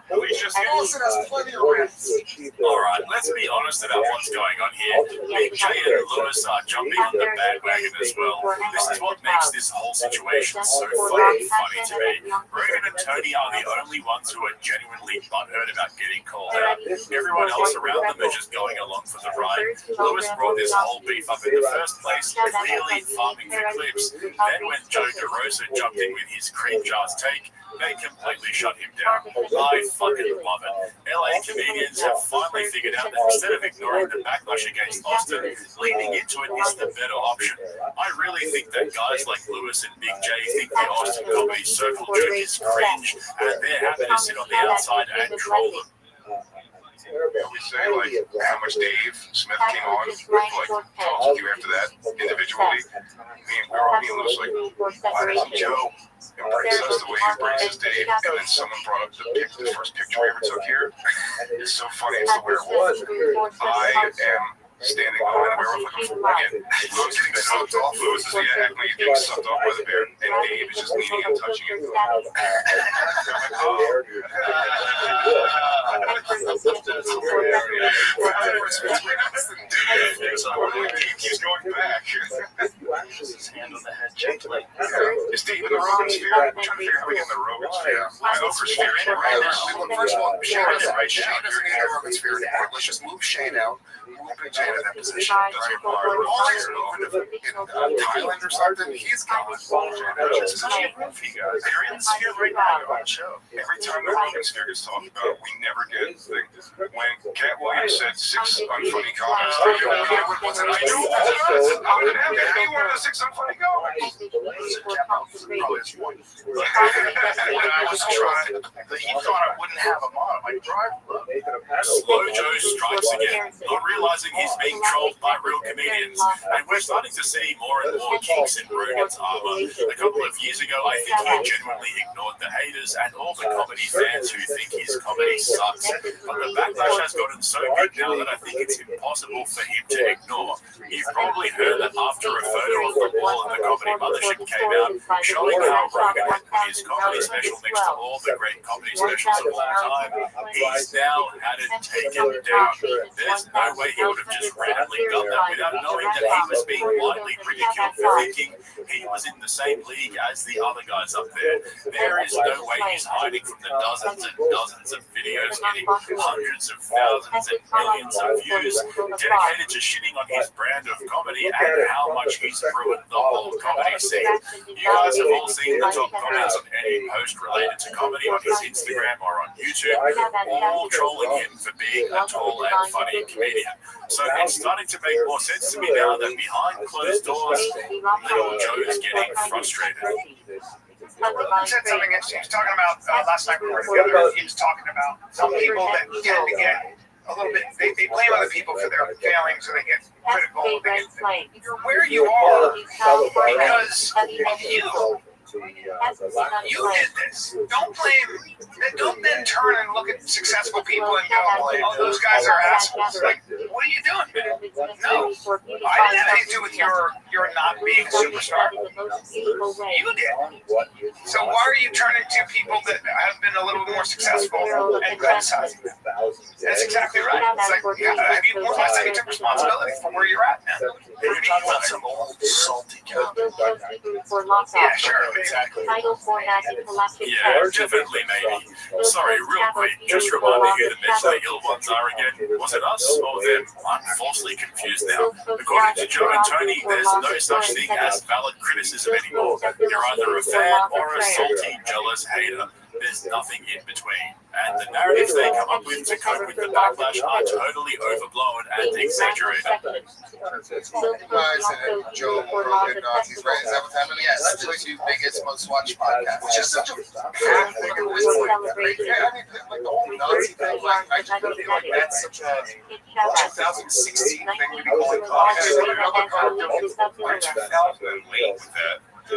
Austin has plenty of rents. Alright, let's be honest about what's going on here. Big J and Lewis are jumping on the bandwagon as well. This is what makes this whole situation so fucking funny to me. Rogan and Tony are the only ones who are genuinely butthurt about getting called out. Everyone else around them is just going along for the ride. Lewis brought this whole beef up in the first place, clearly farming for clips. Then when Joe DeRosa jumped in with his cream jars take, they completely shut him down. I fucking love it. LA comedians have finally figured out that instead of ignoring the backlash against Austin, leaning into it is the better option. I really think that guys like Lewis and Big J think the Austin comedy circle jerk is cringe, and they're happy to sit on the outside and troll them. We say like how much Dave Smith came on, like talked to you after that individually. Me and Lewis like, why doesn't Joe embrace us the way he embraces Dave? And then someone brought up the first picture we ever took here. It's so funny as to where it was. I am standing behind the werewolf like I'm again. Lewis is getting sucked off. Lewis is acting like he's getting sucked off by the bear, and Dave is just leaning and touching him. He's going back. His hand on the head gently. Is Dave in the Rogan sphere? I'm trying to figure out how we get in the Rogan sphere. I know for sphere right now. First of all, Shane doesn't need the Rogan sphere anymore. Let's just move Shane out. big fan of that position. Even if in Thailand or something, he's got just such a roof he got. They're in the sphere right now on the show. Every time the Roman sphere gets talked about, we never get things. When Cat Williams said 6 unfunny comments, I know that's us. I'm going to have to be one of the 6 unfunny comments. I was trying, he thought I wouldn't have him on. My drive. Slow Joe strikes again, not realizing he's being trolled by real comedians, and we're starting to see more and more kinks in Rogan's armor. A couple of years ago, I think he genuinely ignored the haters and all the comedy fans who think his comedy sucks, but the backlash has gotten so good now that I think it's impossible for him to ignore. You've probably heard that after a photo of the wall in the Comedy Mothership came out, showing how Rogan had put his comedy special next to all the great comedy specials of all time, he's now had it taken down. There's no way he would have just randomly done that without knowing that he was being widely ridiculed for thinking he was in the same league as the other guys up there. There is no way he's hiding from the dozens and dozens of videos getting hundreds of thousands and millions of views dedicated to shitting on his brand of comedy and how much he's ruined the whole comedy scene. You guys have all seen the top comments on any post related to comedy on his Instagram or on YouTube, all trolling him for being a tall and funny comedian. So it's starting to make more sense to me now that behind closed doors, little Joe's getting frustrated. Said something interesting. He was talking about last night we were together. He was talking about some people that tend to get a little bit. They blame other people for their failings, or they get critical. You're where you are because you. You did this. Don't blame. Don't then turn and look at successful people and go, "Oh, those guys are assholes." Like, what are you doing, man? No, I didn't have anything to do with your not being a superstar. You did. So why are you turning to people that have been a little more successful and criticizing them? That's exactly right. It's like, have you more last time you took responsibility for where you're at now? Maybe you want some old salty cow. Yeah, sure. Exactly. Yeah, definitely, maybe. Sorry, real quick, just remind me who the mentally ill ones are again. Was it us or them? I'm falsely confused now. According to Joe and Tony, there's no such thing as valid criticism anymore. You're either a fan or a salty, jealous hater. There's nothing in between. And the narratives they come up with to cope with the backlash are totally overblown and exaggerated. You guys and Joe Rogan, he's right. Is that what's happening? Yes, that's the 2 biggest, most watched podcasts. Which is such a like the whole Nazi thing. Like, I just don't feel like that's such a 2016 thing to be going on. With that. I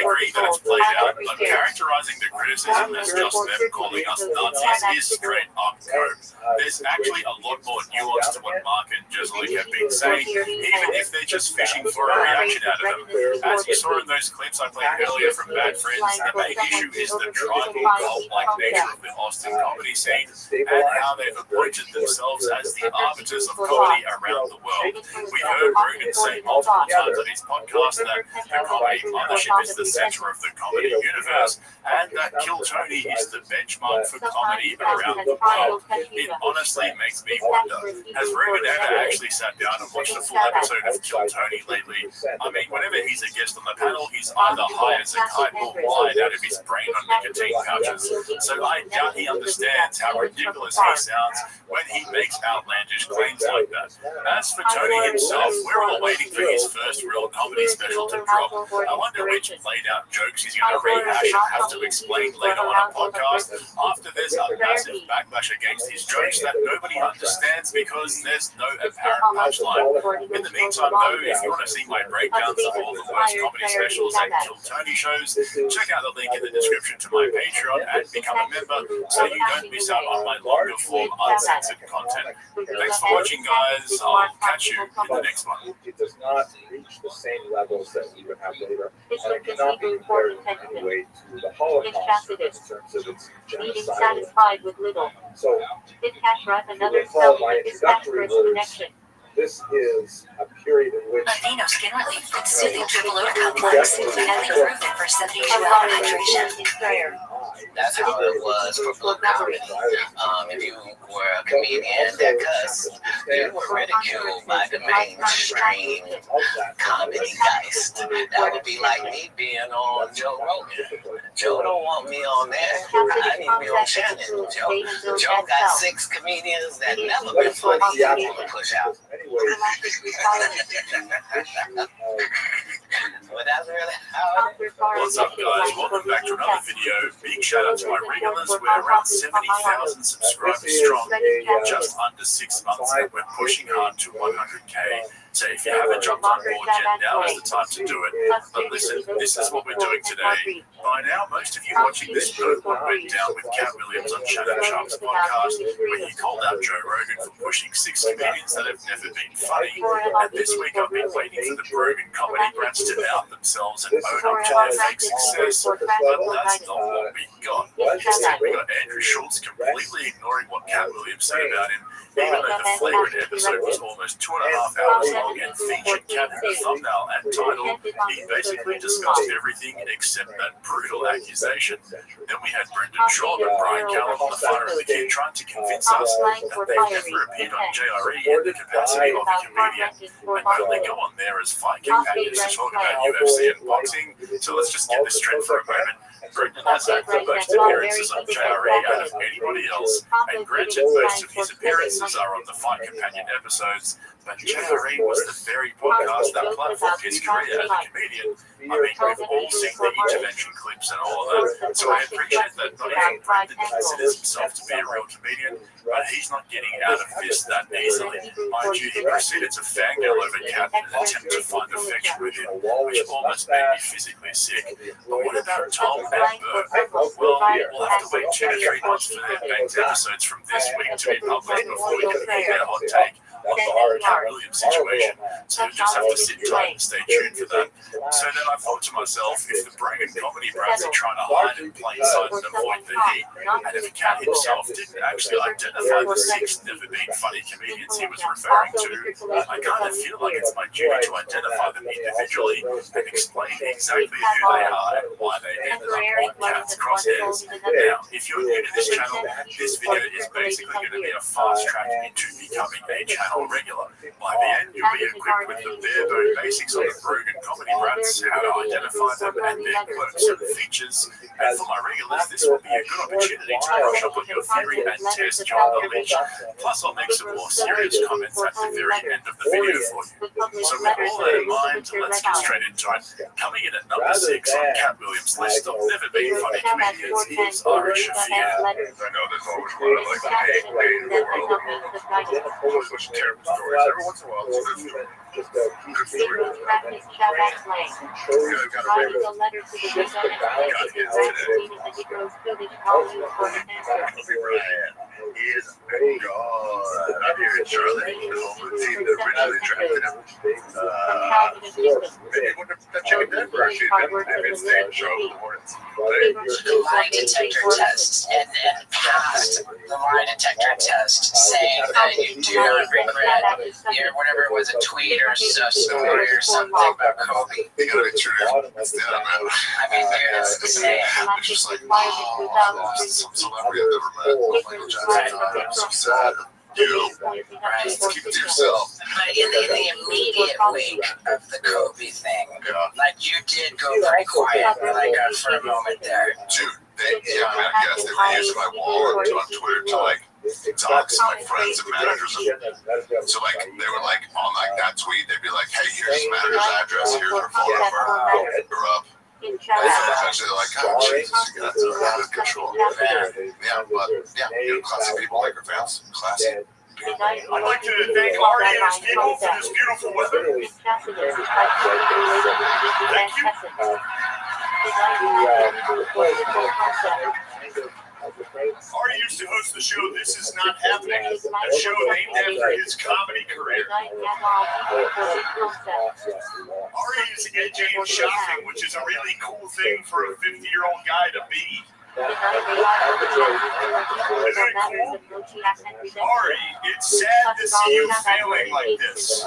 agree that it's played out, but characterizing the criticism as just them calling us Nazis is straight up cope. There's actually a lot more nuance to what Mark and Jezelik have been saying, even if they're just fishing for a reaction out of them. As you saw in those clips I played earlier from Bad Friends, the main issue is the tribal cult-like nature of the Austin comedy scene and how they've appointed themselves as the arbiters of comedy around the world. We heard Rogan say multiple times on his podcast that the Comedy Mothership is the center of the comedy universe and that Kill Tony is the benchmark for comedy around the world. It honestly makes me wonder, has Rogan ever actually sat down and watched a full episode of Kill Tony lately? I mean, whenever he's a guest on the panel, he's either high as a kite or wired out of his brain on nicotine pouches. So I doubt he understands how ridiculous he sounds when he makes outlandish claims like that. As for Tony himself, we're all waiting for his first real comedy special to drop. I wonder which played out jokes he's going to rehash and have to explain later on a podcast after there's a massive backlash against his jokes that nobody understands because there's no apparent punchline. In the meantime, though, if you want to see my breakdowns of all the worst comedy specials and Kill Tony shows, check out the link in the description to my Patreon and become a member so you don't miss out on my longer form uncensored content. Thanks for watching, guys. I'll catch you in the next one. It does not reach the same levels that we would have later, and it cannot be compared in any way to the Holocaust in terms of its genocide. So, Another recall my introductory words. This is a period in which Aveeno Skin Relief with soothing triple oat complex and improvement for 72-hour hydration. That's how it was for blue comedy. If you were a comedian that cussed, you were ridiculed by the mainstream comedy guys. That would be like me being on Joe Rogan. Joe don't want me on there. I need to be on Shannon. Joe got 6 comedians that never been funny he want to push out. But that's really how it is. What's up, guys? Welcome back to another video. Big shout out to my regulars. We're around 70,000 subscribers strong. Just under 6 months, and we're pushing hard to 100K. So if you haven't jumped on board yet, now is the time to do it. But listen, this is what we're doing today. By now, most of you watching this know what went down with Cat Williams on Shannon Sharp's podcast, where he called out Joe Rogan for pushing 6 comedians that have never been funny. And this week, I've been waiting for the Rogan comedy brats to out themselves and own up to their fake success. But that's not what we got. Instead, we got Andrew Schultz completely ignoring what Cat Williams said about him, even though the flagrant episode was almost 2.5 hours long and featured Cat in the thumbnail and title. He basically discussed everything except that brutal accusation. Then we had Brendan Shaw and Brian Callum on the Fire of the Kid trying to convince us that they've never appeared on JRE in the capacity of a comedian and only go on there as fight companions to talk about UFC and boxing. So let's just get this straight for a moment. Brendan has had the most appearances on JRE out of anybody else, and granted, most of his appearances are on the Fight Companion episodes, but JRE was the very podcast that platformed his career as a comedian. I mean, we've all seen the intervention clips and all of that, so I appreciate that not even Brendan considers himself to be a real comedian, but he's not getting out of this that easily. Mind you, he proceeded to fangirl over Cat in an attempt to find affection with him, which almost made me physically sick. But what about Tom and Bert? Well, we'll have to wait 2 to 3 months for their banked episodes from this week to be published before we can make their hot take on the Cat Williams situation. So you just have to sit tight and stay tuned for that. So then I thought to myself, if the Rogan comedy brats are trying to hide in plain sight and avoid the heat, and if Cat himself didn't actually identify the 6 never been funny comedians he was referring to, I kind of feel like it's my duty to identify them individually and explain exactly who they are and why they ended up on Cat's crosshairs. Now, if you're new to this channel, this video is basically going to be a fast track into becoming a channel regular. By the end, you'll be equipped with the bare bone basics on the Rogan comedy brats, how to identify them and their quirks and features. And for my regulars, this will be a good opportunity to brush up on your theory and test your knowledge. Plus, I'll make some more serious comments at the very end of the video for you. So with all that in mind, let's get straight into it. Coming in at number 6 on Cat Williams' list of never been funny comedians is Irish Shafir. I know there's always one of like the pain in the world. Always such terrible stories. Every once in a while, there's a good story. Is gone. I'm here in Charlotte. The team that originally drafted him. That chicken Denver actually didn't stay in Charlotte with the Hornets. Lie detector tests and then passed the lie detector test, saying that you do not regret whatever it was, a tweet or a story or something about Kobe. You gotta be true. It's the other man. I mean, you're insane. It's just like, oh, I lost some celebrity I've never met. Michael Jackson. I'm so sad. You just keep it to yourself. But in the immediate wake of the Kobe thing, like you did go pretty quiet, for a moment there. Dude, I guess they were using my wall on Twitter to dox my friends and managers. So they were on that tweet, they'd be like, hey, here's his manager's address, here's her phone number, hit her up. And eventually they're like, oh, Jesus, you got to out of control. Classy people like her fans. Classy. I'd like to thank Ari and his people for this beautiful weather. Thank you. Ari used to host the show This Is Not Happening, a show named after his comedy career. Ari is edgy and shocking, which is a really cool thing for a 50-year-old guy to be. Isn't it cool? Ari, it's sad to see you failing like this.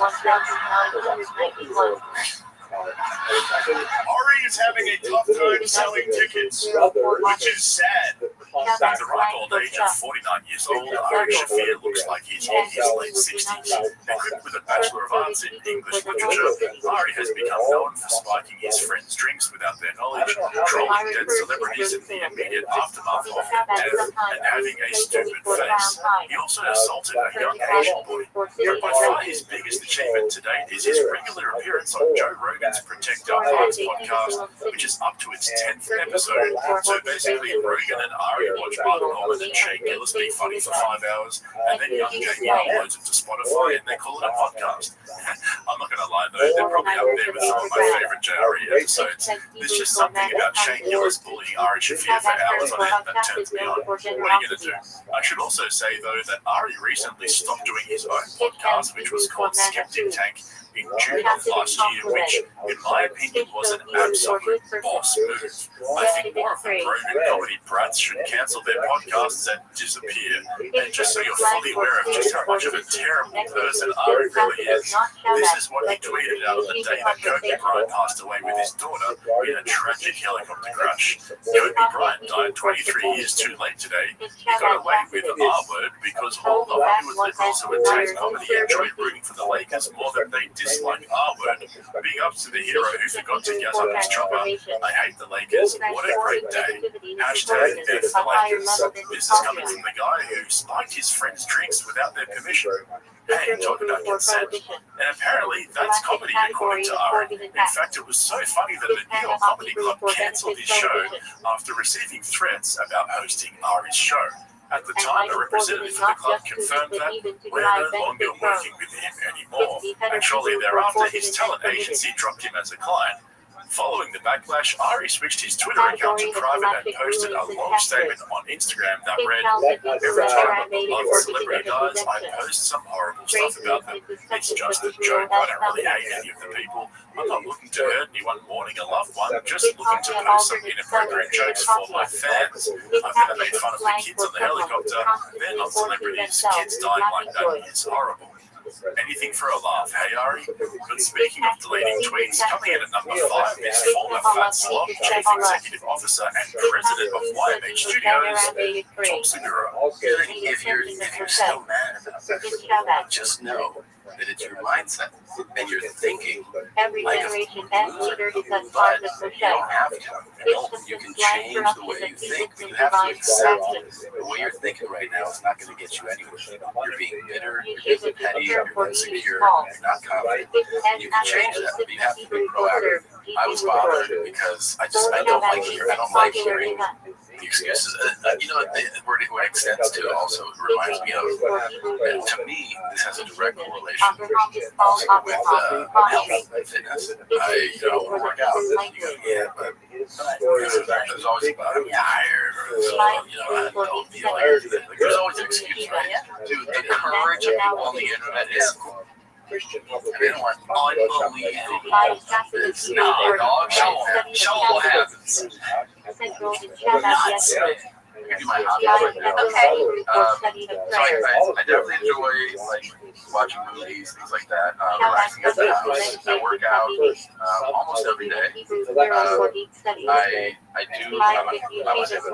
Ari is having a tough time selling tickets, which is sad. At the ripe old age of 49 years old, Ari Shafir looks like he's in his late 60s. Equipped with a Bachelor of Arts in English Literature, Ari has become known for spiking his friends' drinks without their knowledge, trolling dead celebrities in the immediate aftermath of their death, and having a stupid face. He also assaulted a young Asian boy. But by far his biggest achievement to date is his regular appearance on Joe Rogan's Protect Our Hearts podcast, which is up to its 10th episode. So basically, Rogan and Ari watch Mark Norman and Shane Gillis be funny for 5 hours, and then young Jamie uploads it to Spotify, and they call it a podcast. I'm not going to lie, though, they're probably up there with some of my favorite JRE episodes. There's just something about Shane Gillis bullying Ari Shafir for hours on end that turns me on. What are you going to do? I should also say, though, that Ari recently stopped doing his own podcast, which was called Skeptic Tank, in June of last year, which, in my opinion, was an absolute boss move. I think more of the Rogan comedy brats should cancel their podcasts and disappear. And just so you're fully aware of just how much of a terrible person Ari really is, this is what he tweeted out on the day that Kobe Bryant passed away with his daughter in a tragic helicopter crash. Kobe Bryant died 23 years too late today. He got away with an R-word because all the Hollywood liberals who attacked comedy enjoyed rooting for the Lakers more than they dislike R-word. Big ups to the hero who forgot to gas up his chopper. I hate the Lakers. What a great day. Hashtag F the Lakers. This is coming from the guy who spiked his friends' drinks without their permission. Hey, talk about consent. And apparently, that's comedy according to Ari. In fact, it was so funny that the New York Comedy Club cancelled his show after receiving threats about hosting Ari's show. At the time, a representative for the club confirmed that we're no longer working with him anymore, and shortly thereafter, his talent agency dropped him as a client. Following the backlash, Ari switched his Twitter account to private and posted a long statement on Instagram that read, "Every time a beloved celebrity dies, I post some horrible stuff about them. It's just a joke. I don't really hate any of the people. I'm not looking to hurt anyone mourning a loved one, just looking to post some inappropriate jokes for my fans. I've never made fun of the kids on the helicopter. They're not celebrities. Kids dying like that is horrible. Anything for a laugh, hey Ari?" But speaking of deleting tweets, coming in at number 5 is former Fat Slob, Chief Executive Officer and President of YMH Studios, Tom Segura. If you're still mad about it, just know that it's your mindset and you're thinking like a loser, but you don't have to. You can change the way you think, but you have to accept the way you're thinking right now is not going to get you anywhere. You're being bitter, you're petty, you're insecure, you're not confident. You can change that, but you have to be proactive. I was bothered because I don't like hearing the excuses. The word it extends to also reminds me of, and to me, this has a direct correlation also with health and fitness. I work out. But there's always about I'm tired or I don't feel like there's always an excuse, right? Dude, the courage of people on the internet is unbelievable. It's not, dog. Show what happens. Nuts. Do my hobby right now. So I definitely enjoy watching movies, things like that. Relaxing at the house. I work out almost every day. I'm an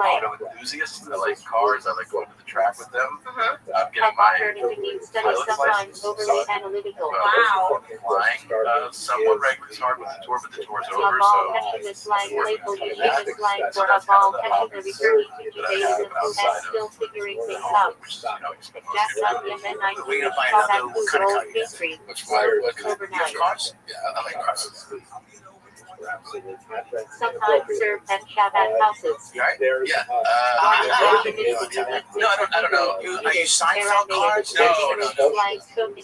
auto enthusiast. I like cars. I like going to the track with them. I'm getting my pilot's license. Wow. Flying somewhat regular. It's hard with the tour, but the tour's over. So I'm working on that. So that's kind of the hobby that I have outside of home, which is we're gonna find out that what could have cut you. What could have cars? Yeah, I like cars. Sometimes serve and Shabbat houses. Right? Yeah. No, I don't know. Are you Seinfeld cards? No.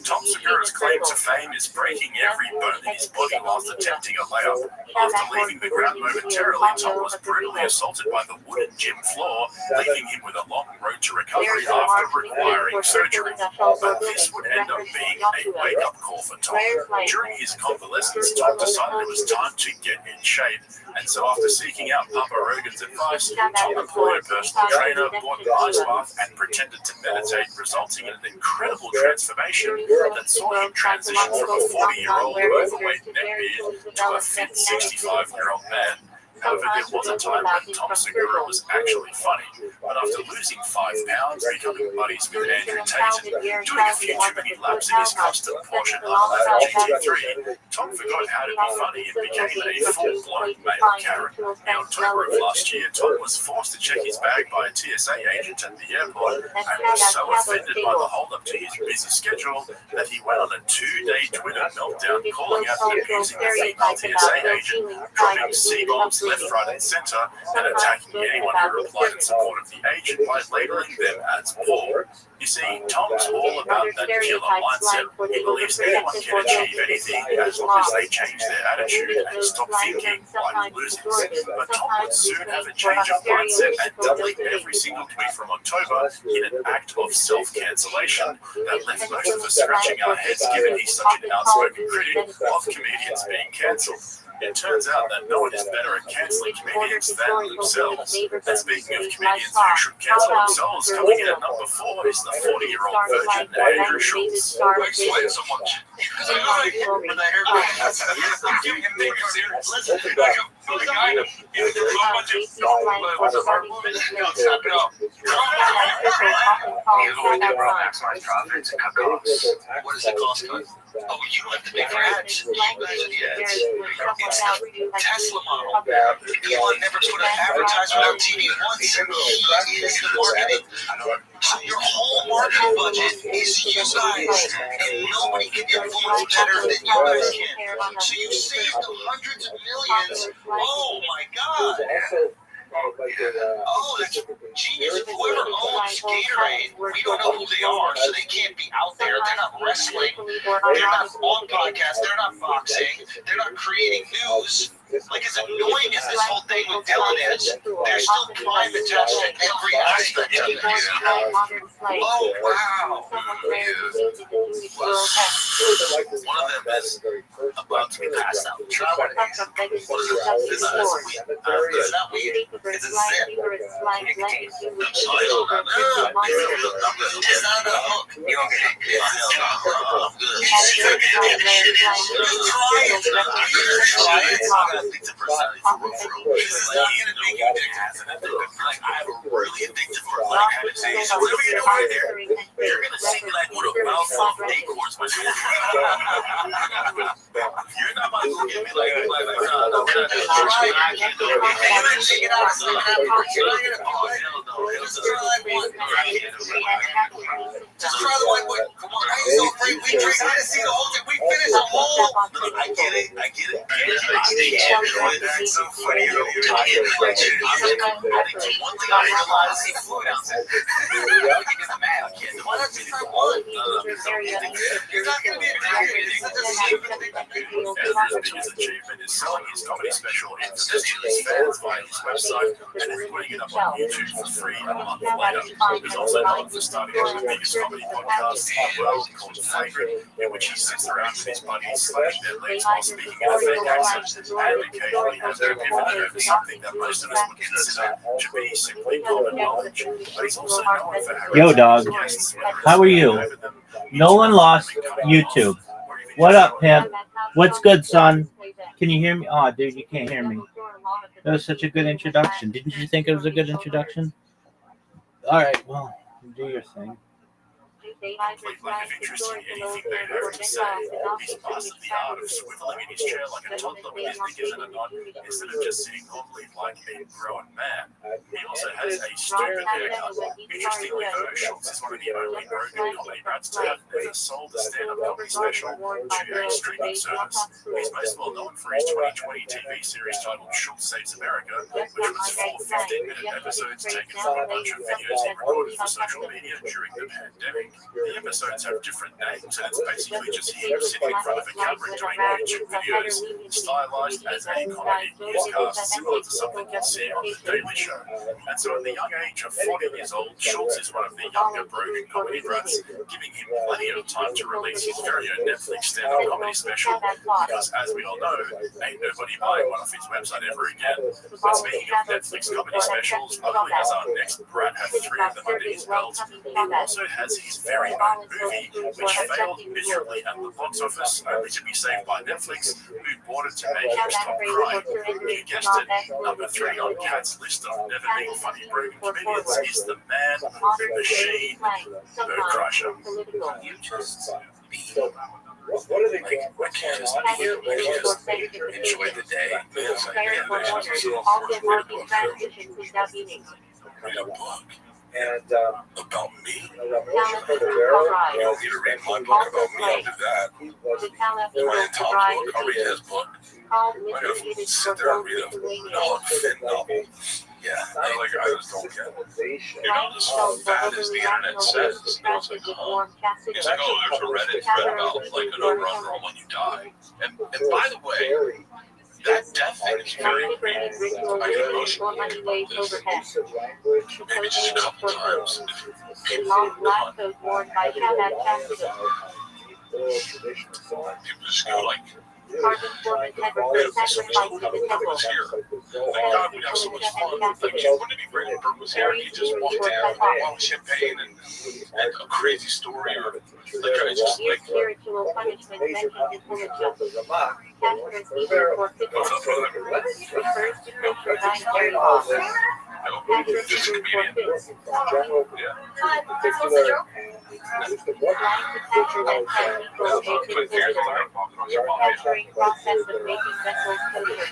Tom Segura's claim to fame is breaking every bone in his body whilst attempting a layup. After leaving the ground momentarily, Tom was brutally assaulted by the wooden gym floor, leaving him with a long road to recovery after requiring surgery. But this would end up being a wake-up call for Tom. During his convalescence, Tom decided it was time to get in shape. And so after seeking out Papa Rogan's advice, Tom employed a personal trainer, bought an ice bath, and pretended to meditate, resulting in an incredible transformation that saw him transition from a 40-year-old overweight neckbeard to a fit 65-year-old man. However, there was a time when Tom Segura was actually funny, but after losing 5 pounds, becoming buddies with Andrew Tate, and doing a few too many laps in his custom Porsche GT3, Tom forgot how to be funny and became a full-blown male Karen. In October of last year, Tom was forced to check his bag by a TSA agent at the airport and was so offended by the hold-up to his busy schedule that he went on a 2-day Twitter meltdown, calling out and abusing the female TSA agent, dropping C-bombs left, right, and center, and attacking anyone who replied in support of the agent by labeling them as poor. You see, Tom's all about that killer mindset. He believes anyone can achieve anything as long as they change their attitude and stop thinking like losers. But Tom would soon have a change of mindset and delete every single tweet from October in an act of self-cancellation that left most of us scratching our heads, given he's such an outspoken critic of comedians being cancelled. It turns out that no one is better at cancelling comedians than themselves. And speaking of comedians who should cancel themselves, coming in at number 4 is the 40-year-old virgin Andrew Schultz. Explain so much. Because I'm not giving him niggas here. Listen, the guy that is so much of what's a hard movie? No, stop it up. He's going to maximize profits and cut costs. What does it cost? Oh, you have to pay for ads. You guys are the ads. It's the Tesla model. Elon never put an advertisement on TV once. He is the marketing. So your whole marketing budget is you guys, and nobody can influence better than you guys can. So you saved them hundreds of millions. Oh my God. Oh, that's genius. Whoever owns Gatorade, we don't know who they are, so they can't be out there. They're not wrestling. They're not on podcasts. They're not boxing. They're not creating news. Like, as annoying as this whole thing with Dylan is, there's still crime attached to every aspect of it. Oh, wow. One of them is about to be passed out. What is it? It's not weed. It's a zip. It's not a hook. You don't get it. I'm good. Addictive personality for real. This is not gonna make you addicted. Like, I have a really addictive personality kind of thing. So whatever you're doing right there, you're gonna sing like with a mouth full of acorns, but you're not about to get me like no, we're not doing it. I can't do it. You're gonna take it out. You're not gonna oh, hell no. Just try like one. Just try the one. Come on, I ain't so afraid. We drink. I didn't see the whole thing. We finished the whole. I get it. That's so funny. You're talking like shit. One thing I realized, he flew down there. Why don't you try one? You're not going to be addicted. It's such a stupid thing to do. Andrew's biggest achievement is selling his comedy special Infamous to his fans via his website and then putting it up on YouTube for free a month later. He's also known for starting one of the biggest comedy podcasts in the world called Flagrant, in which he sits around with his buddies, slapping their legs while speaking in a fake accent, and occasionally has their epiphany over something that most of us would consider to be simply common knowledge. But he's also known for having Yo, dog. guests, How are you? Nolan lost YouTube. What up, pimp? What's good, son? Can you hear me? Oh, dude, you can't hear me. That was such a good introduction. Didn't you think it was a good introduction? All right, well, do your thing. Like of interest in anything they'd have to say. He's mastered the art of swiveling in his chair like a toddler with his knickers and a knot, instead of just sitting normally like a grown man. He also has a stupid haircut. Interestingly though, Schultz is one of the only Rogan comedy rats to have never sold a stand-up comedy special to a streaming service. He's most well known for his 2020 TV series titled Schultz Saves America, which was 4 15-minute episodes taken from a bunch of videos he recorded for social media during the pandemic. The episodes have different names, and it's basically just him sitting in front of a camera doing YouTube videos, stylized as a comedy newscast, similar to something you'd see on The Daily Show. And so at the young age of 40 years old, Schultz is one of the younger broken comedy brats, giving him plenty of time to release his very own Netflix stand-up comedy special, because as we all know, ain't nobody buying one off his website ever again. But speaking of Netflix comedy specials, not only does our next brat have 3 of them under his belt, he also has his very own movie, which failed miserably at the box office, only to be saved by Netflix, who bought it to make him stop crying. You guessed it, number 3 on Kat's list of never being funny broken comedians is the man, the machine, Bert Kreischer. You just be What are they like, I can't just be here, I just enjoy the day. Man, it's like, man, there's just so much read a book too. Read a book. And About me? Rabbi You don't need to read my book about me, I'll do that. You want to talk book? I'll read his book. I'm gonna sit there and read a Noah Finn novel. Yeah, I just don't get it. You notice how bad as the internet says, it's like, it's like, oh, there's a Reddit thread about like an overrun when you die. And by the way, that death thing is very real. I get emotional about this. Maybe just a couple times. People just go like, Thank thank God we have so much fun. Like, wouldn't it be great if Bert was here and he just walked in with a bottle of champagne and a crazy story, or like I just like spiritual punishment mentioned in Bulletin. Refers to Christian law. this comedian. Capturing process of making vessels kosher.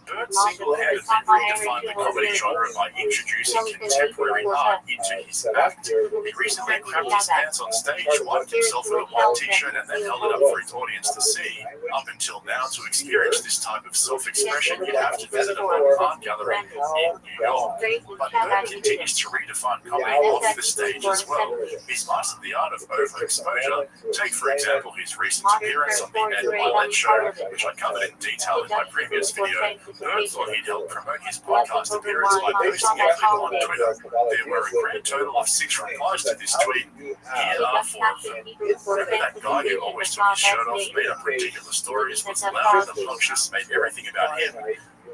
Bert single-handedly redefined the comedy genre by introducing contemporary art into his act. He recently crapped his pants on stage, wiped himself with a white t-shirt, and then held it up for his audience to see. Up until now, to experience this type of self-expression, you have to visit a local art gallery in New York. But Bert continues to redefine comedy off the stage as well. He's mastered the art of overexposure. Take, for example, his recent appearance on the Ed Milet Show, which I covered in detail in my previous video. Bert thought he'd help promote his podcast appearance by posting a clip on Twitter. There were a grand total of 6 replies to this tweet. Here are 4 of them. That guy who always took his shirt off, made up ridiculous stories, was loud and obnoxious, made everything about him.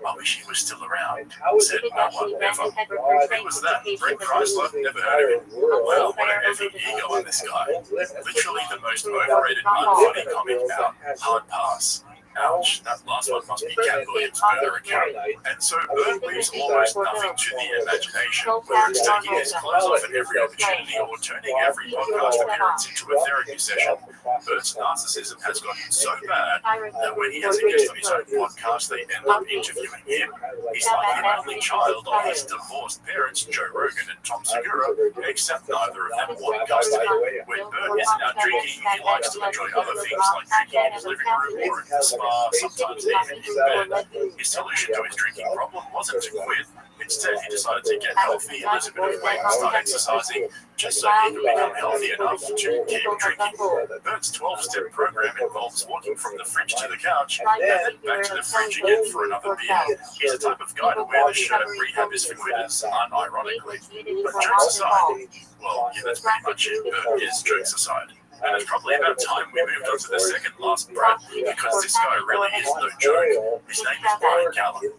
I wish he was still around, said no one ever. Who was that? Brent Chrysler? Never heard of him. Wow, what an effing ego on this guy. Literally the most overrated, unfunny comic out. Hard pass. Ouch, that last one must be Cat Williams' burner account. And so Bert leaves almost nothing to the imagination, whether it's taking his clothes off at every opportunity or turning every podcast appearance into a therapy session. Bert's narcissism has gotten so bad that when he has a guest on his own podcast, they end up interviewing him. He's like the only child of his divorced parents, Joe Rogan and Tom Segura, except neither of them podcasting. When Bert isn't out drinking, he likes to enjoy other things like drinking in his living room or in the spa, sometimes even in bed. His solution to his drinking problem wasn't to quit. Instead, he decided to get healthy, lose a bit of weight, and start exercising, just so he could become healthy enough to keep drinking. Bert's 12-step program involves walking from the fridge to the couch, and then back to the fridge again for another beer. He's the type of guy to wear the shirt "Rehab is for quitters," unironically. But jokes aside, well, yeah, that's pretty much it. Bert is jokes aside. And it's probably about time we moved on to the second last brat, because this guy really is no joke. His name is Brian Callen.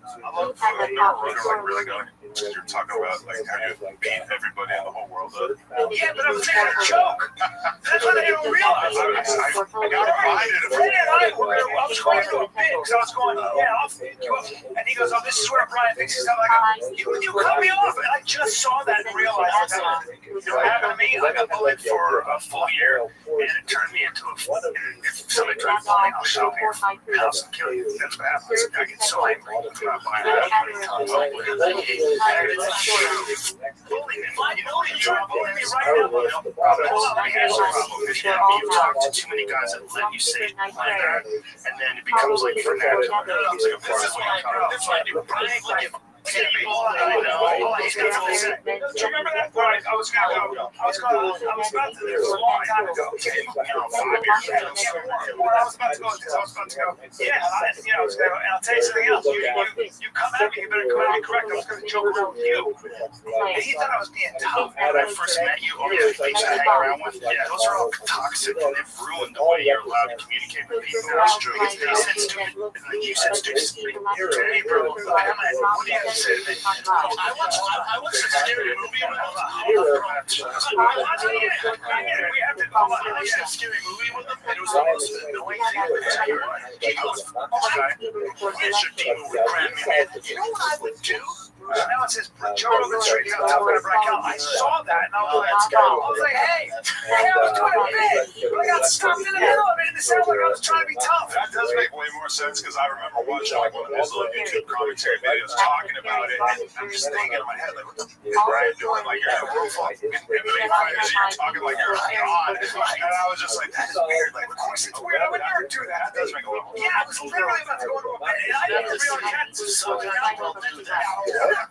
You're really going. You're talking about like how you beat everybody in the whole world up. Yeah, but I was making a joke. That's what they don't realize. I got reminded of Fred and I was going to a bit because I was going, yeah, I'll pick you up. And he goes, oh, this is where Brian thinks he's coming. I go, you cut me off. And I just saw that and realized that what happened to me. I got bullied for a full year, and it turned me into a fool. If somebody tries to bully, I'll show up your house and kill you. That's what happens. I get so angry about buying out many times. Bullying me. You know what you're bullying me right now? Here's the problem. You talk to too many guys that let you say that, and then it becomes like fanatic. This is what I do. Do you remember that part? I was about to. This was a long time ago. 5 years ago. I was about to go. Yeah, and I'll tell you something else. You come at me. You better come at me correct. I was going to joke with you. And he thought I was being tough when I first met you. All the things I hang around with. Yeah, those are all toxic, and they've ruined the way you're allowed to communicate with people. That's true. They said stupid. You said stupid. Hey, bro. What do you say? I watched a scary movie when I was a we have to go on a scary movie with them, and it was the most annoying thing I've ever heard. He goes, where's your demon with Grand Man? You know what I would do? Now it says Joe Rogan Street, you got tough on a break out. I saw that, and I was like, hey, I was doing a bit, but I got stuck in the middle of it, and it sounded like I was trying to be tough. That does make way more sense, because I remember watching like one of his little YouTube commentary videos talking about it, and I'm just thinking in my head, like, what the f*** is Brian doing? Like, you're a real fucking MMA fighter, so you're talking like you're high on. And I was just like, that is weird. Like, of course it's weird. I would never do that. That does make a little more sense. Yeah, I was literally about to go into a bit, and I didn't really get to something. I will do that. I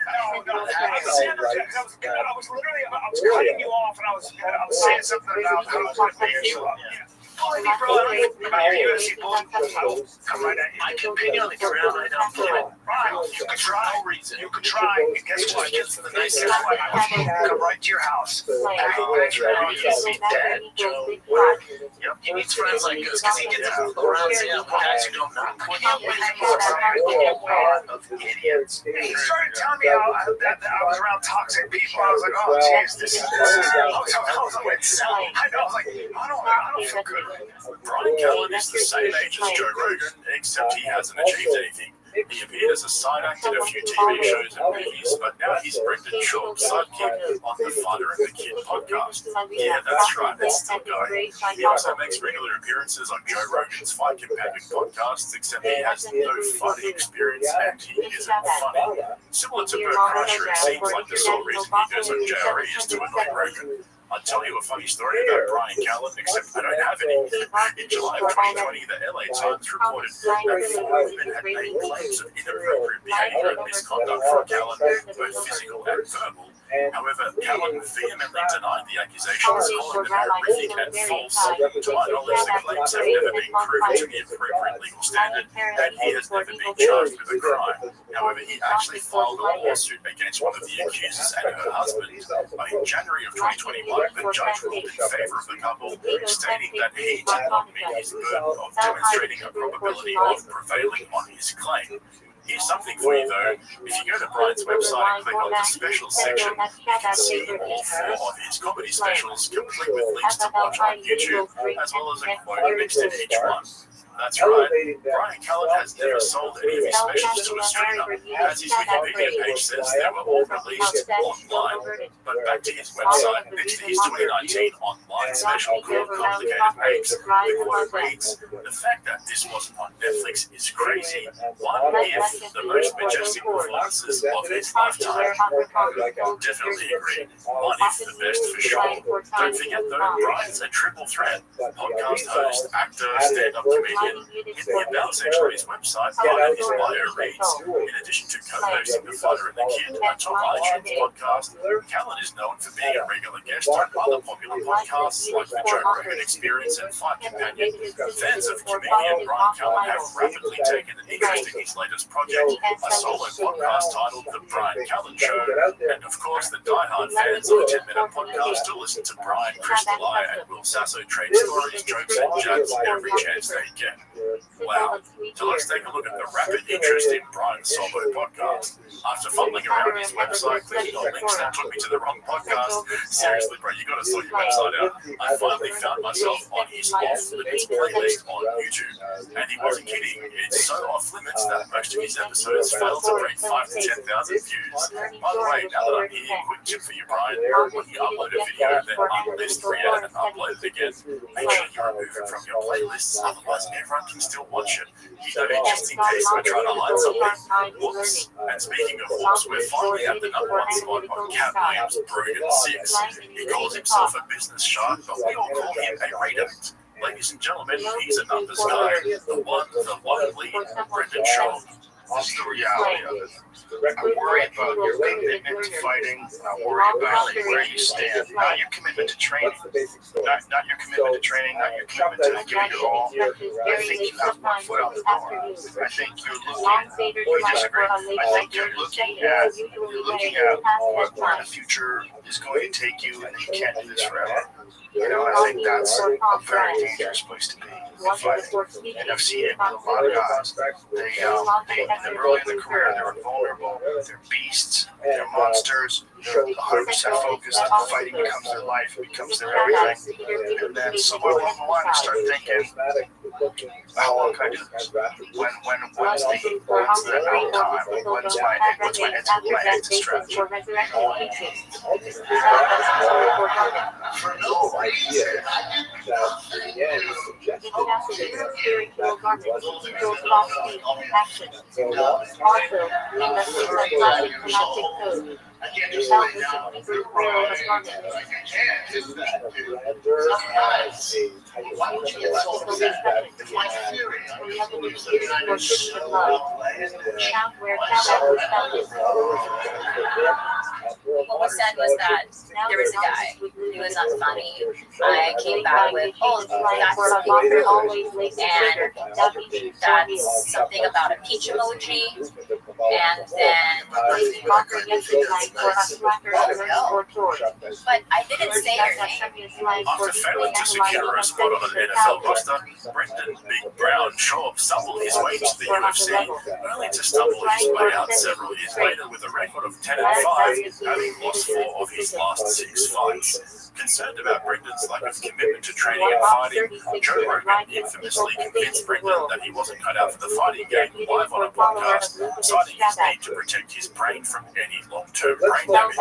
was cutting you off, and I was saying something about how I was going to beat you up. Bully me, bro. About your UFC bullying. Come right at you. I can pin you on the ground. I don't feel it. You could try. No reason. You could try. And guess what? Guess the nicest way. Come right to your house. You'll be dead. Yep. He needs friends like us because he gets around guys who don't know. Idiots. He started telling me how that I was around toxic people. I was like, oh, jeez, this is. I was like, I don't feel good. Brian Callen is the same age as Joe Rogan, except he hasn't achieved anything. He appeared as a side actor in a few TV shows and movies, but now he's Brendan Schaub's sidekick on the Father and the Kid podcast. Yeah, that's right, it's still going. He also makes regular appearances on Joe Rogan's Fight Companion podcasts, except he has no fighting experience and he isn't funny. Similar to Bert Kreischer, it seems like the sole reason he goes on JRE is to annoy Rogan. I'll tell you a funny story about Brian Callen, except I don't have any. In July of 2020, the LA Times reported that 4 women had made claims of inappropriate behavior and misconduct from Callen, both physical and verbal. However, Callen vehemently denied the accusations, calling them horrific and false. To my knowledge, the claims have never been proven to the appropriate legal standard, and he has never been charged with a crime. However, he actually filed a lawsuit against one of the accusers and her husband. In January of 2021, the judge ruled in favor of the couple, stating that he did not meet his burden of demonstrating a probability of prevailing on his claim. Here's something for you though. If you go to Brian's website and click on the specials section, you can see all 4 of his comedy specials, complete with links to watch on YouTube, as well as a quote next to each one. That's right, Brian Callen has never sold any of his specials to a streamer. As his Wikipedia page says, they were all released online. But back to his website, next to his 2019 online special called Complicated Makes, the quote reads, "The fact that this wasn't on Netflix is crazy. One if the most majestic performances of his lifetime." Definitely agree. One if the best for sure. Don't forget though, Brian's a triple threat. Podcast host, actor, stand-up comedian. In the About section of his website, part of his bio reads, in addition to co-hosting The Father and the Kid, a top iTunes podcast, Callen is known for being a regular guest on other popular podcasts like The Joe Rogan Experience and Fight Companion. Fans of comedian Brian Callen have rapidly taken an interest in his latest project, a solo podcast titled The Brian Callen Show, and of course the diehard fans of the 10-minute podcast to listen to Brian, Chris D'Elia, and Will Sasso trade stories, jokes, and jabs every chance they get. Wow. So let's take a look at the rapid interest in Brian's solo podcast. After fumbling around his website, clicking on links that took me to the wrong podcast, seriously, bro, you gotta sort your website out. I finally found myself on his off-limits playlist on YouTube. And he wasn't kidding. It's so off-limits that most of his episodes fail to break 5,000 to 10,000 views. By the way, now that I'm here, quick tip for you, Brian. When you upload a video, then unlist, re-edit, and upload it again, make sure you remove it from your playlists, otherwise everyone can still watch it. You know, just in case we're trying to hide something. Whoops. And speaking of whoops, we're finally at the #1 spot on Cat Williams' Brogan 6. He calls himself a business shark, but we all call him a radioactive. Ladies and gentlemen, he's a numbers guy, the one, the lonely Brendan Shaw. This is the reality of it. I worry about your commitment to fighting. I worry about where you stand, not your commitment to training. Not your commitment to training, not your commitment to giving your all. I think you have one foot out the door. I think you're looking, we disagree. I think you're looking at where the future is going to take you, and you can't do this forever. You know, I think that's a very dangerous place to be. Fighting. And I've seen it with a lot of guys. They're early in their career, they're vulnerable, they're beasts, they're monsters, they're 100% focused on fighting becomes their life, it becomes their everything. And then somewhere along the line, they start thinking, how long can I do this? When's the out time? What's my exit strategy? For no idea that again suggested spiritual garments equals lofty action. Also, we must accept Latin monastic code. Without this increases will of garments. What was said was that there was a guy who was unfunny. I came back with, oh, that's and that's something about a peach emoji, and then but I didn't say your name. After failing to secure a spot on an NFL roster, Brendan Big Brown Shaw stumbled his way into the UFC, only to stumble his way out several years later with a record of 10-5, having lost 4 of his last 6 fights. Concerned about Brendan's lack of commitment to training and fighting, Joe Rogan infamously convinced Brendan that he wasn't cut out for the fighting game live on a podcast, citing his need to protect his brain from any long-term brain damage.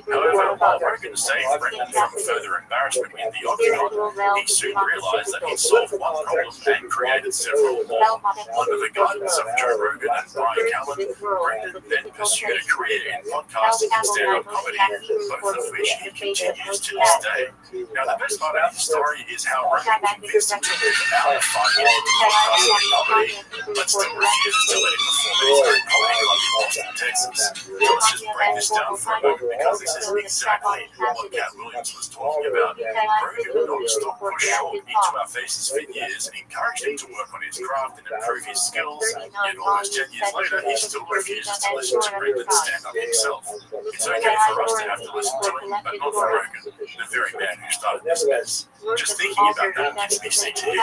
However, while Rogan saved Brendan from further embarrassment in the octagon, he soon realized that he'd solved one problem and created several more. Under the guidance of Joe Rogan and Brian Callen, Brendan then pursued a career in podcasting and stand-up comedy, both of which he continues to this day. Now, the best part of the story is how Rogan convinced him to move out of fighting into podcasting and comedy, but still refuses to let him perform at his own comedy club in Austin, Texas. Let's just break this down for a moment, because this is exactly what Cat Williams was talking about. Rogan non-stop pushed Shaw into our faces for years and encouraged him to work on his craft and improve his skills, yet almost 10 years later, he still refuses to listen to Brendan stand up himself. It's okay for us to have to listen to him, but not for Rogan, the very man who started this mess. Just thinking about that makes me sick to hear.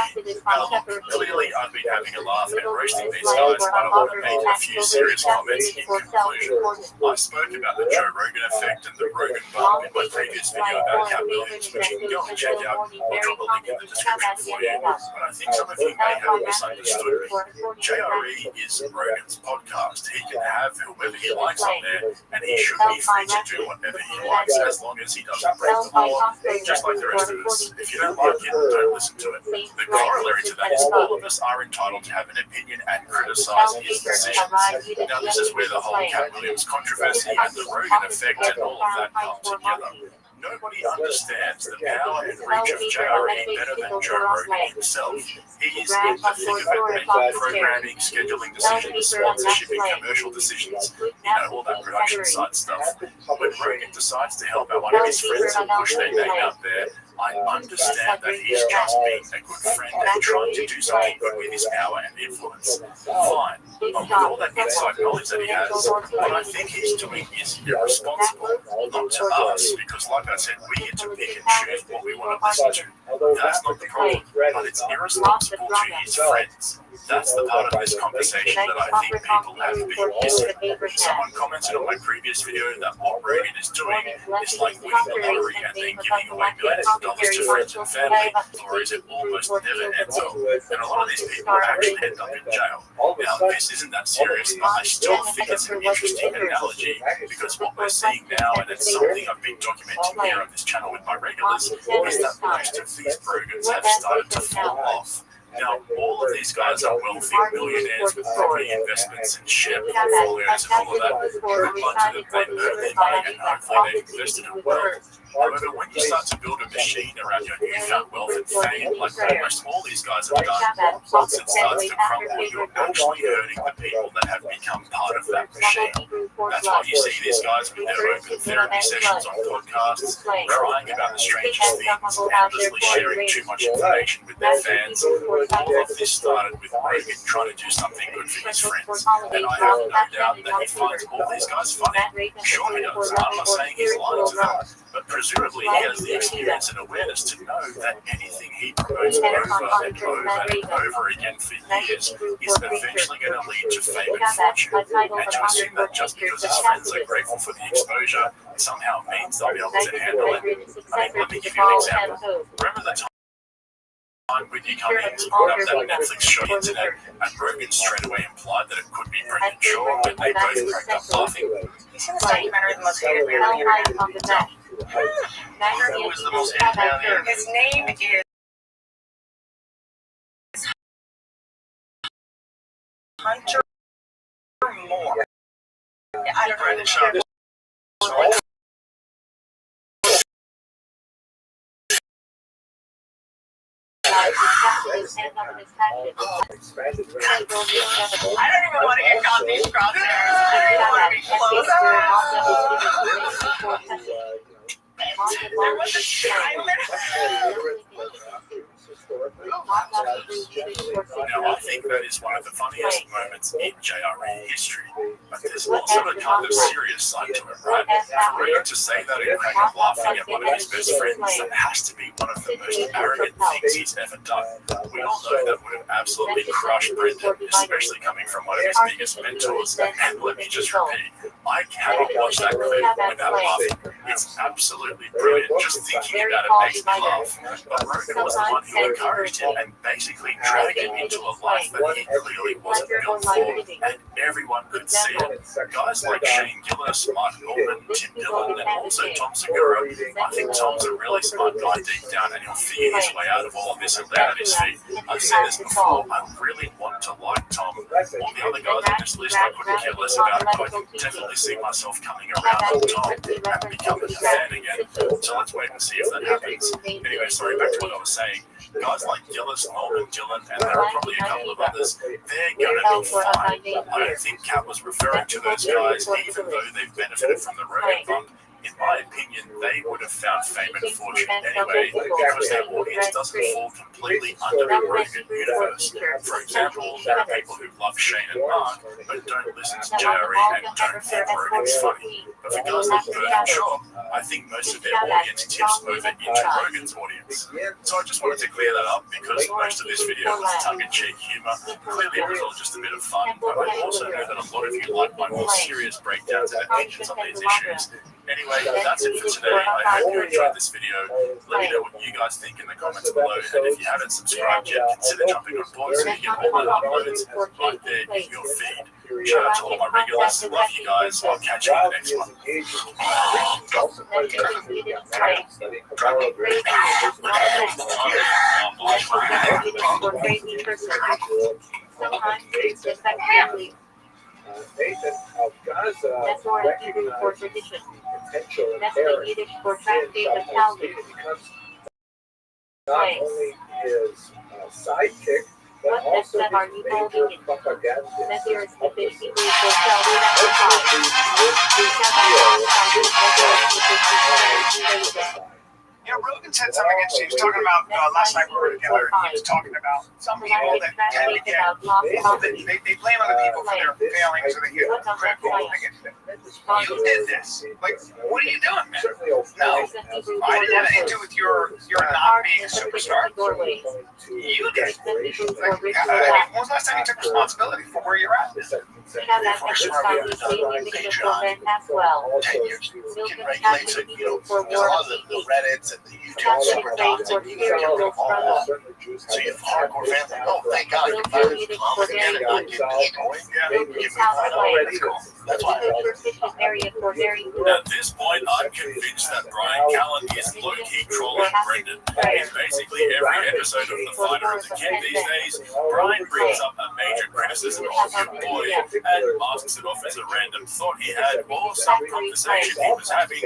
Now look, clearly I've been having a laugh and roasting these guys, but I want to make a few serious comments in conclusion. I spoke about the Joe Rogan effect and the Rogan bump in my previous video about Cat Williams, which you can go and check out. I'll drop a link in the description for you. But I think some of you may have misunderstood me. JRE is Rogan's podcast. He can have whoever he likes on there, and he should be free to do whatever he likes as long as he doesn't break the law, just like the rest of us. If you don't like it, don't listen to it. The corollary to that is all of us are entitled to have an opinion and criticize his decisions. Now, this is where the whole Cat Williams controversy and the Rogan effect and all of that come together. Nobody understands the power and reach of JRE better than Joe Rogan himself. He is in the thick of it, making programming, scheduling decisions, sponsorship, and commercial decisions. You know, all that production side stuff. When Rogan decides to help out one of his friends and push their name out there, I understand that he's just being a good friend and trying to do something good with his power and influence. Fine. But with all that inside knowledge that he has, what I think he's doing is irresponsible. Not to us, because like I said, we get to pick and choose what we want to listen to. That's not the problem, but it's irresponsible to his friends. that's the part of this conversation that I think people have been missing. Someone commented on my previous video that what Rogan is doing is like winning the lottery and then giving away millions of dollars to friends and family, or is it almost never ends up? And a lot of these people actually end up in jail. Now, this isn't that serious, but I still think it's an interesting analogy because what we're seeing now, and it's something I've been documenting here on this channel with my regulars, is that most of these brokers have started to fall off. Now, all of these guys are wealthy millionaires with property investments and share portfolios and all of that. Prove unto them they earn their money and hopefully they've invested in wealth. However, when you start to build a machine around your newfound wealth and fame, like almost all these guys have done, once it starts to crumble, you're actually hurting the people that have become part of that machine. That's why you see these guys with their open therapy sessions on podcasts, crying about the strangest things, endlessly sharing too much information with their fans. All of this started with Rogan trying to do something good for his friends, and I have no doubt that he finds all these guys funny. Sure he does. I'm not saying he's lying to them, but presumably he has the experience and awareness to know that anything he promotes over and over again for years is eventually going to lead to fame and fortune. And to assume that just because his friends are grateful for the exposure somehow means they'll be able to handle it. I mean, let me give you an example. Remember the time when you Cummings brought up that Netflix show Internet, and Rogan straight away implied that it could be Brendan Shaw, and they both cracked up laughing? You seen this documentary, The Most Hated Man on the Internet? Who was the most hated man on the internet? His name is Hunter Moore. I don't know. Brendan Shaw. I don't even want to get caught in these crosshairs. I don't even want to be close. There was a time Now, I think that is one of the funniest moments in JRE history, but there's also a kind of serious side to it, right? For Rogan to say that and crack up laughing at one of his best friends, that has to be one of the most arrogant things he's ever done. We all know that would have absolutely crushed Brendan, especially coming from one of his biggest mentors. And let me just repeat, I cannot watch that clip without laughing. It's absolutely brilliant. Just thinking about it makes me laugh. But Rogan was the one who encouraged him and basically dragged him into a life that he clearly wasn't built for, and everyone could see it. Guys like Shane Gillis, Mark Norman, Tim Dillon, and also Tom Segura. I think Tom's a really smart guy deep down, and he'll figure his way out of all of this and land on his feet. I've said this before, I really want to like Tom. All the other guys on this list I couldn't care less about, but I can definitely see myself coming around on Tom and becoming a fan again. So let's wait and see if that happens. Anyway, sorry, back to what I was saying. Guys like Gillis, Norman, Dillon, and there are probably a couple of others, they're going to be fine. I don't think Kat was referring to those guys, even though they've benefited from the Rogan bump. In my opinion, they would have found fame and fortune anyway because their audience doesn't fall completely under the Rogan universe. For example, there are people who love Shane and Mark but don't listen to JRE and don't think Rogan's funny. But for guys like Bert and Shaw, I think most of their audience tips over into Rogan's audience. So I just wanted to clear that up because most of this video was tongue-in-cheek humor. Clearly it was all just a bit of fun, but I also know that a lot of you like my more serious breakdowns and opinions on these issues. Anyway, that's it for today. I hope you enjoyed this video. Let me know what you guys think in the comments below. And if you haven't subscribed yet, consider jumping on board so you get all my uploads right there in your feed. Shout out to all my regulars. Love you guys. I'll catch you in the next one. Nathan of Gaza recognized potential inherent in Shabbat's because not only his sidekick, but also his major propagandist. You know, Rogan said something interesting. He was talking about last night we were together. He was talking about some people that tend to get they blame other people for their failings or they get critical. You did this. Like, what are you doing, man? No, I didn't have anything to do with your not being a superstar. You did. Like, when was the last time you took responsibility for where you're at? First time we ever done Patreon, 10 years. Can regulate it, because a lot of the Reddits and the YouTube super docs, and you can get them all up. So you have hardcore fans like, oh, thank God, you can finally come again and not get destroyed. Yeah, Give me $5 that's cool. That's why I love it. At this point, I'm convinced that Brian Callen is low-key trolling Brendan. In basically every episode of The Fighter and the Kid these days, Brian brings up a major criticism of your boy and masks it off as a random thought he had or some conversation he was having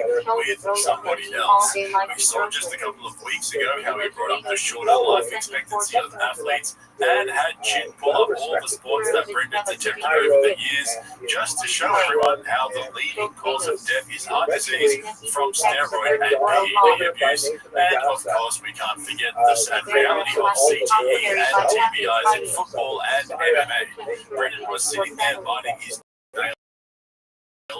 with somebody else. We saw just a couple of weeks ago how he brought up the shorter life expectancy of athletes and had Chin pull up all the sports that Brendan's attempted over the years just to show everyone how the leading cause of death is heart disease from steroid and PED abuse. And of course, we can't forget the sad reality of CTE and TBIs in football and MMA. Brendan was sitting there biting his nails,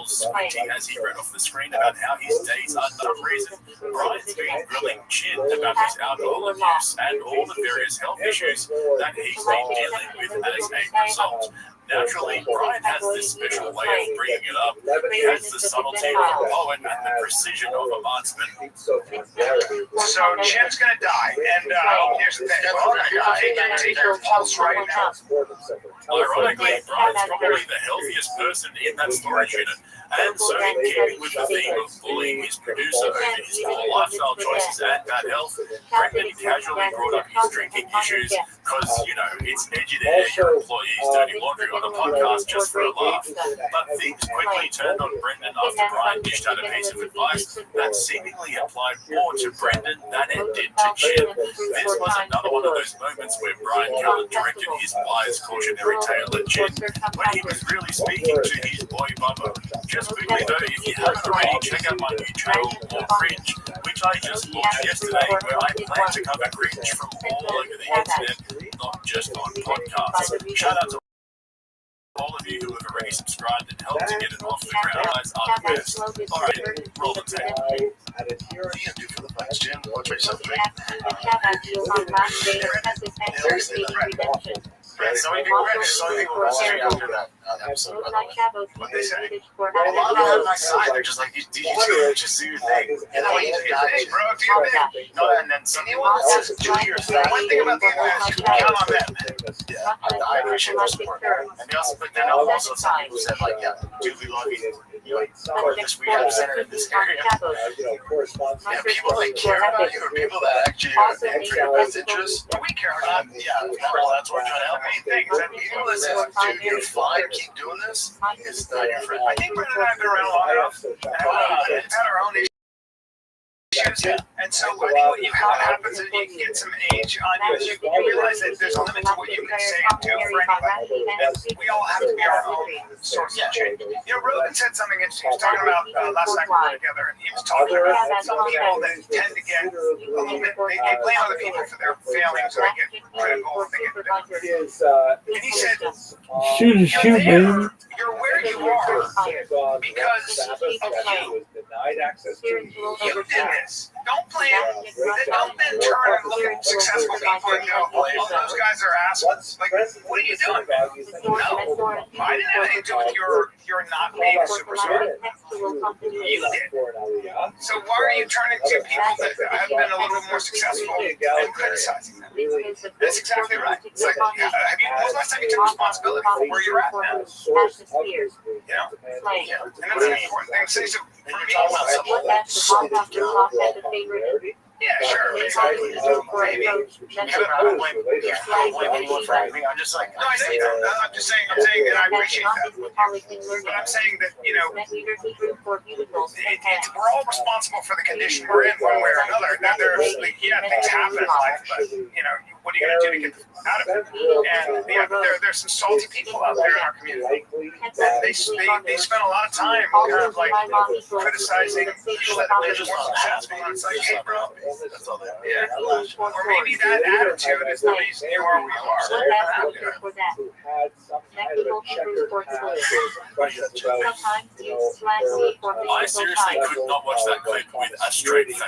squinting as he read off the screen about how his days are no reason. Brian's been grilling Chin about his alcohol abuse and all the various health issues that he's been dealing with as a result. Naturally, Brian has this special way of bringing it up. He has the subtlety of a poet and the precision of a marksman. So Chin's gonna die, and here's the thing. Well, take your pulse right now. Ironically, Brian's probably the healthiest person in that storage unit. And so, in keeping with the theme of bullying his producer over his poor lifestyle choices and bad health, Brendan casually brought up his drinking issues because, it's edgy to air your employees' dirty laundry on a podcast just for a laugh. But things quickly turned on Brendan after Brian dished out a piece of advice that seemingly applied more to Brendan than it did to Chin. This was another one of those moments where Brian Callen directed his wise cautionary tale at Chin when he was really speaking to his boy Bubba. Just quickly though, if you haven't already, check out my new channel, More Cringe, which I just launched yesterday, where I plan to cover cringe from all over the internet, not just on podcasts. Shout out to all of you who have already subscribed and helped to get it off the ground. You guys are the best. Alright, roll the tape. What do you do for the fights, Jim? What makes you drink? So many people were straight after that episode, by the way. What they say? A lot of them on my side, they're just like, did you just do your thing? And then when you do your thing, bro, do your thing. No, and then some people says 2 years. One thing about the internet is you can count on them. Yeah, I appreciate their support. And they also, but then also some people said, like, yeah, dude, we love you. Or this we represented in this area. Yeah, people that care about you, or people that actually are for your best interest. We care about you. Yeah, well, that's what I'm trying to help you. things. And people that say, dude, you're fine, keep doing this, it's not your friend. I think Brenda and I have been around long enough and had our own issues. And so I think what happens is you can get some age on you, is you realize that there's a limit to what you can say and do for anybody. We all have to be our own source of change. Rogan said something interesting. He was talking about last night we were together, and he was talking about some people that tend to get a little bit, they blame other people for their failings, or they get critical, they get and he said, you're where you are because of you. You did this. Don't blame. Don't then turn and look at successful people and go, "Oh, those guys are assholes." Like, what are you doing? No, I didn't have anything to do with your not being a superstar. You did. So why are you turning to people that have been a little bit more successful and criticizing them? That's exactly right. It's like, when was the last time you took responsibility for where you're at, man? Yeah. And that's an important thing. So for me, yeah, sure. Maybe. I don't blame anyone for anything. I'm just like, no, I know you don't. I'm just saying, and I appreciate that. But I'm saying that, we're all responsible for the condition we're in one way or another. Now, things happen in life, but, what are you going to do to get them out of it? And yeah, but there's some salty people out there in our community. They spend a lot of time kind of like criticizing people that are just successful. And it's like, hey, bro, or maybe that attitude is the reason you are where you are. I seriously could not watch that clip with a straight face. I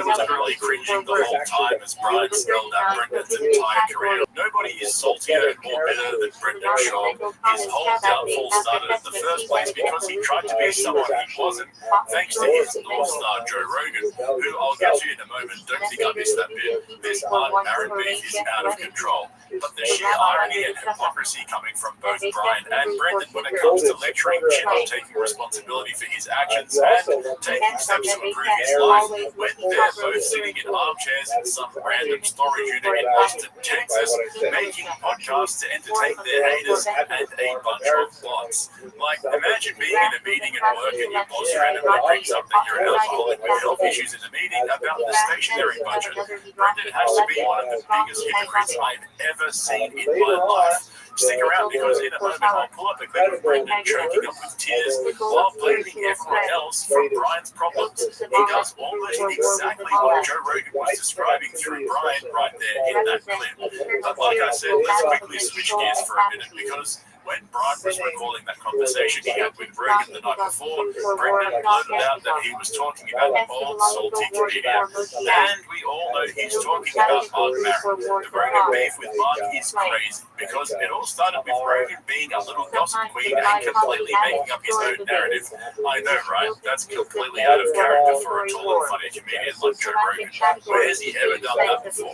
was literally cringing the whole time as Brian spelled out Brendan's entire career. Nobody is saltier and more bitter than Brendan Shaw. His whole downfall started in the first place because he tried to be someone he wasn't, thanks to his North Star Joe Rogan, who I'll get to in a moment. Don't think I missed that bit. This Mark Maron beef is out of control. But the sheer irony and hypocrisy coming from both Brian and Brendan when it comes to lecturing Jim on taking responsibility for his actions and taking steps to improve his life when they're both sitting in armchairs in some random storage unit in Austin, Texas, making podcasts to entertain their haters and a bunch of bots. Like, imagine being in a meeting at work and your boss randomly brings up that you're an alcoholic with health issues in the meeting about the stationery budget. Brendan has to be one of the biggest hypocrites I've ever seen in my life. Stick around because in a moment I'll pull up a clip of Brendan choking up with tears while blaming everyone else for Brian's problems. He does almost exactly what Joe Rogan was describing through Brian right there in that clip. But like I said, let's quickly switch gears for a minute because when Brian was recalling that conversation he had with Rogan the night before, Brendan blurted out that he was talking about an old salty comedian. And we all know he's talking about Mark Maron. The Rogan beef with Mark is crazy because it all started with Rogan being a little gossip queen and completely making up his own narrative. I know, right? That's completely out of character for a tall and funny comedian like Joe Rogan. Where has he ever done that before?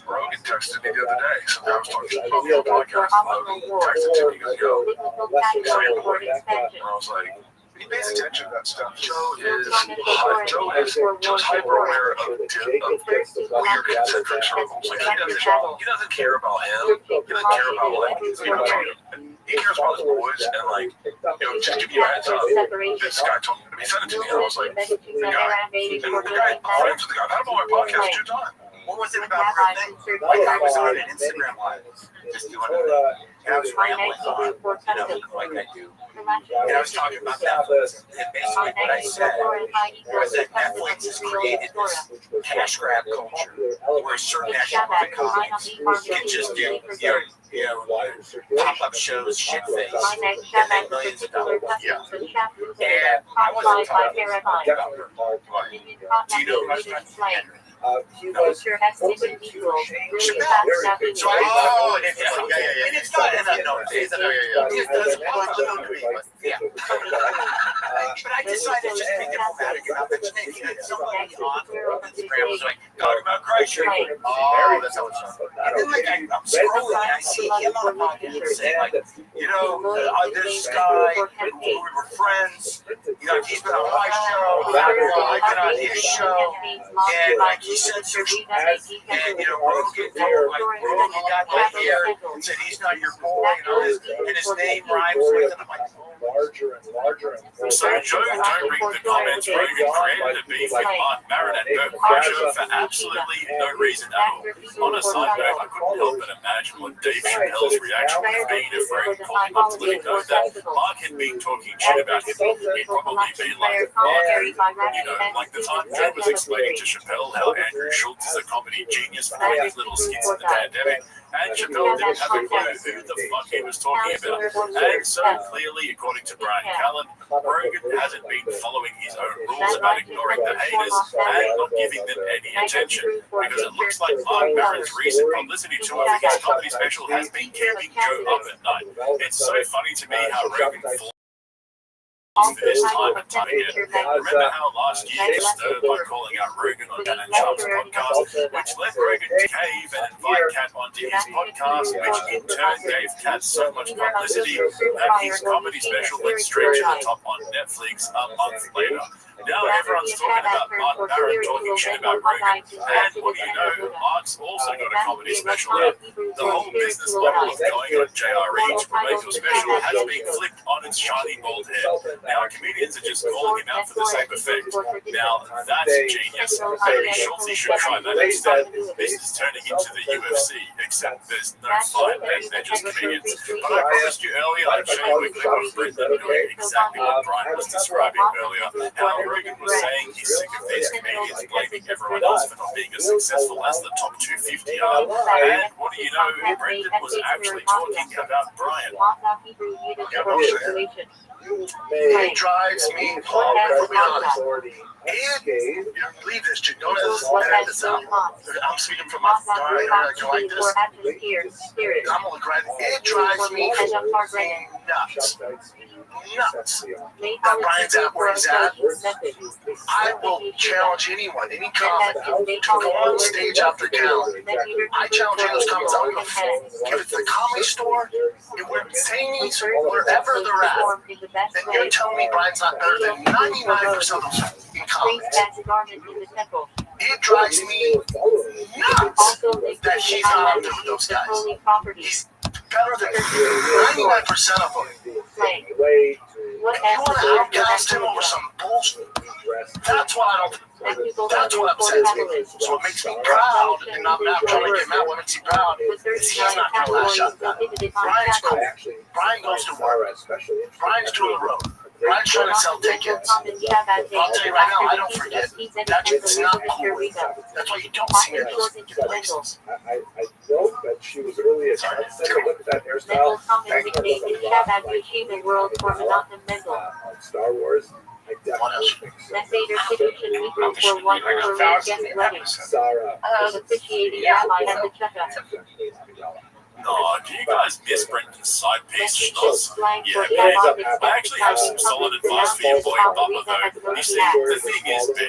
Rogan texted me the other day. So I was talking about the podcast. Texted to me, he goes, yo, I was like, he pays attention to that stuff. Joe's hyper aware of weird concentric circles. Like he doesn't care about him. He doesn't care about like his he cares about his boys and like just give you a heads up. This guy told me, he sent it to me and I was like, the guy, I'm friends with the guy. I've had him on my podcast 2 times. What was it about her thing? Like I was on an Instagram live, just doing it. And I was rambling on, like I do. And I was talking about Netflix. And basically what I said was that Netflix has created this cash grab culture where certain national comics can just do, pop-up shows, shit-face, and make millions of dollars. Yeah. And I wasn't talking about her. Do you know who I was talking about? He was open to change. And it's not but I decided to just be diplomatic about mentioning that somebody on Instagram was like, talking about Christ. Oh, that's how it's done. And then like I'm scrolling and I see him on a podcast saying like, this guy, we were friends, he's been on my show, I've been on his show, and like he said some shit, and Rogan got that here, and said he's not your boy, and his name rhymes with, and I'm like, larger and larger. So Joe, don't read the comments. Rogan created a beef with Mark Maron and Bert Kreischer for absolutely no reason at all. On a side note, I couldn't help but imagine what Dave Chappelle's reaction would have been if Rogan called him up to let him know that Mark had been talking shit about him. He'd probably be like, like the time Joe was explaining to Chappelle how Andrew Schultz is a comedy genius for doing his little skits in the pandemic. And Chappelle didn't have a clue who the fuck he was talking about. And so clearly, according to Brian Callen, Rogan hasn't been following his own rules about ignoring the haters and not giving them any attention. Because it looks like Mark Maron's recent publicity tour for his comedy special has been keeping Joe up at night. It's so funny to me how Rogan this time and time again. Remember how last year he stirred by calling out Rogan on Dan and Sharp's podcast, which led Rogan to cave and invite Kat onto his podcast, which in turn gave Kat so much publicity that his comedy special went straight to the top on Netflix a month later. Now everyone's talking about Mark Maron talking shit about Rogan, and what do you know, Mark's also got a comedy special out. The whole business model of going on JRE to promote your special has been flipped on its shiny bald head. Now, comedians are just calling him out for the same effect. Now, that's genius. Maybe Schultz should try that instead. This is turning into the UFC, except there's no fight and they're just comedians. But I promised you earlier I'd show you a clip of Brendan doing exactly what Brian was describing earlier. How Rogan was saying he's sick of these comedians blaming everyone else for not being as successful as the top 250 are. And what do you know, Brendan was actually talking about Brian. It drives me, Paul, to be honest. You don't believe this, you don't understand this out. I'm speaking from my daughter, I go like this. I'm gonna look right. It drives me nuts. Nuts. That Brian's at where he's at. I will challenge anyone, any comic, to go on stage after town. I challenge any of those comics out in the floor. If it's the Comedy Store, if we're Zanies, wherever they're at, then you're telling me Brian's not better than 99% of those in comics. It drives me nuts that he's not up there with those guys. He's better than 99% of them. And you want to outcast him over some bullshit? That's what I don't. That's what upsets me. So what makes me proud, and I'm not trying to get mad, what makes me proud is he's not going to lash out at that. Brian's cool. Brian goes to work. Brian's doing the road. Brian's trying to sell tickets. I'll tell you right now, I don't forget. That's not cool. That's why you don't see me in those places. I know that she was early as look at that hairstyle. On Star Wars. I definitely think so. Sarah. Oh, do you guys miss Brendan's side piece, Schnoz? Yeah, man. I actually have some solid advice for your boy Bubba, though. You see, the thing is, B,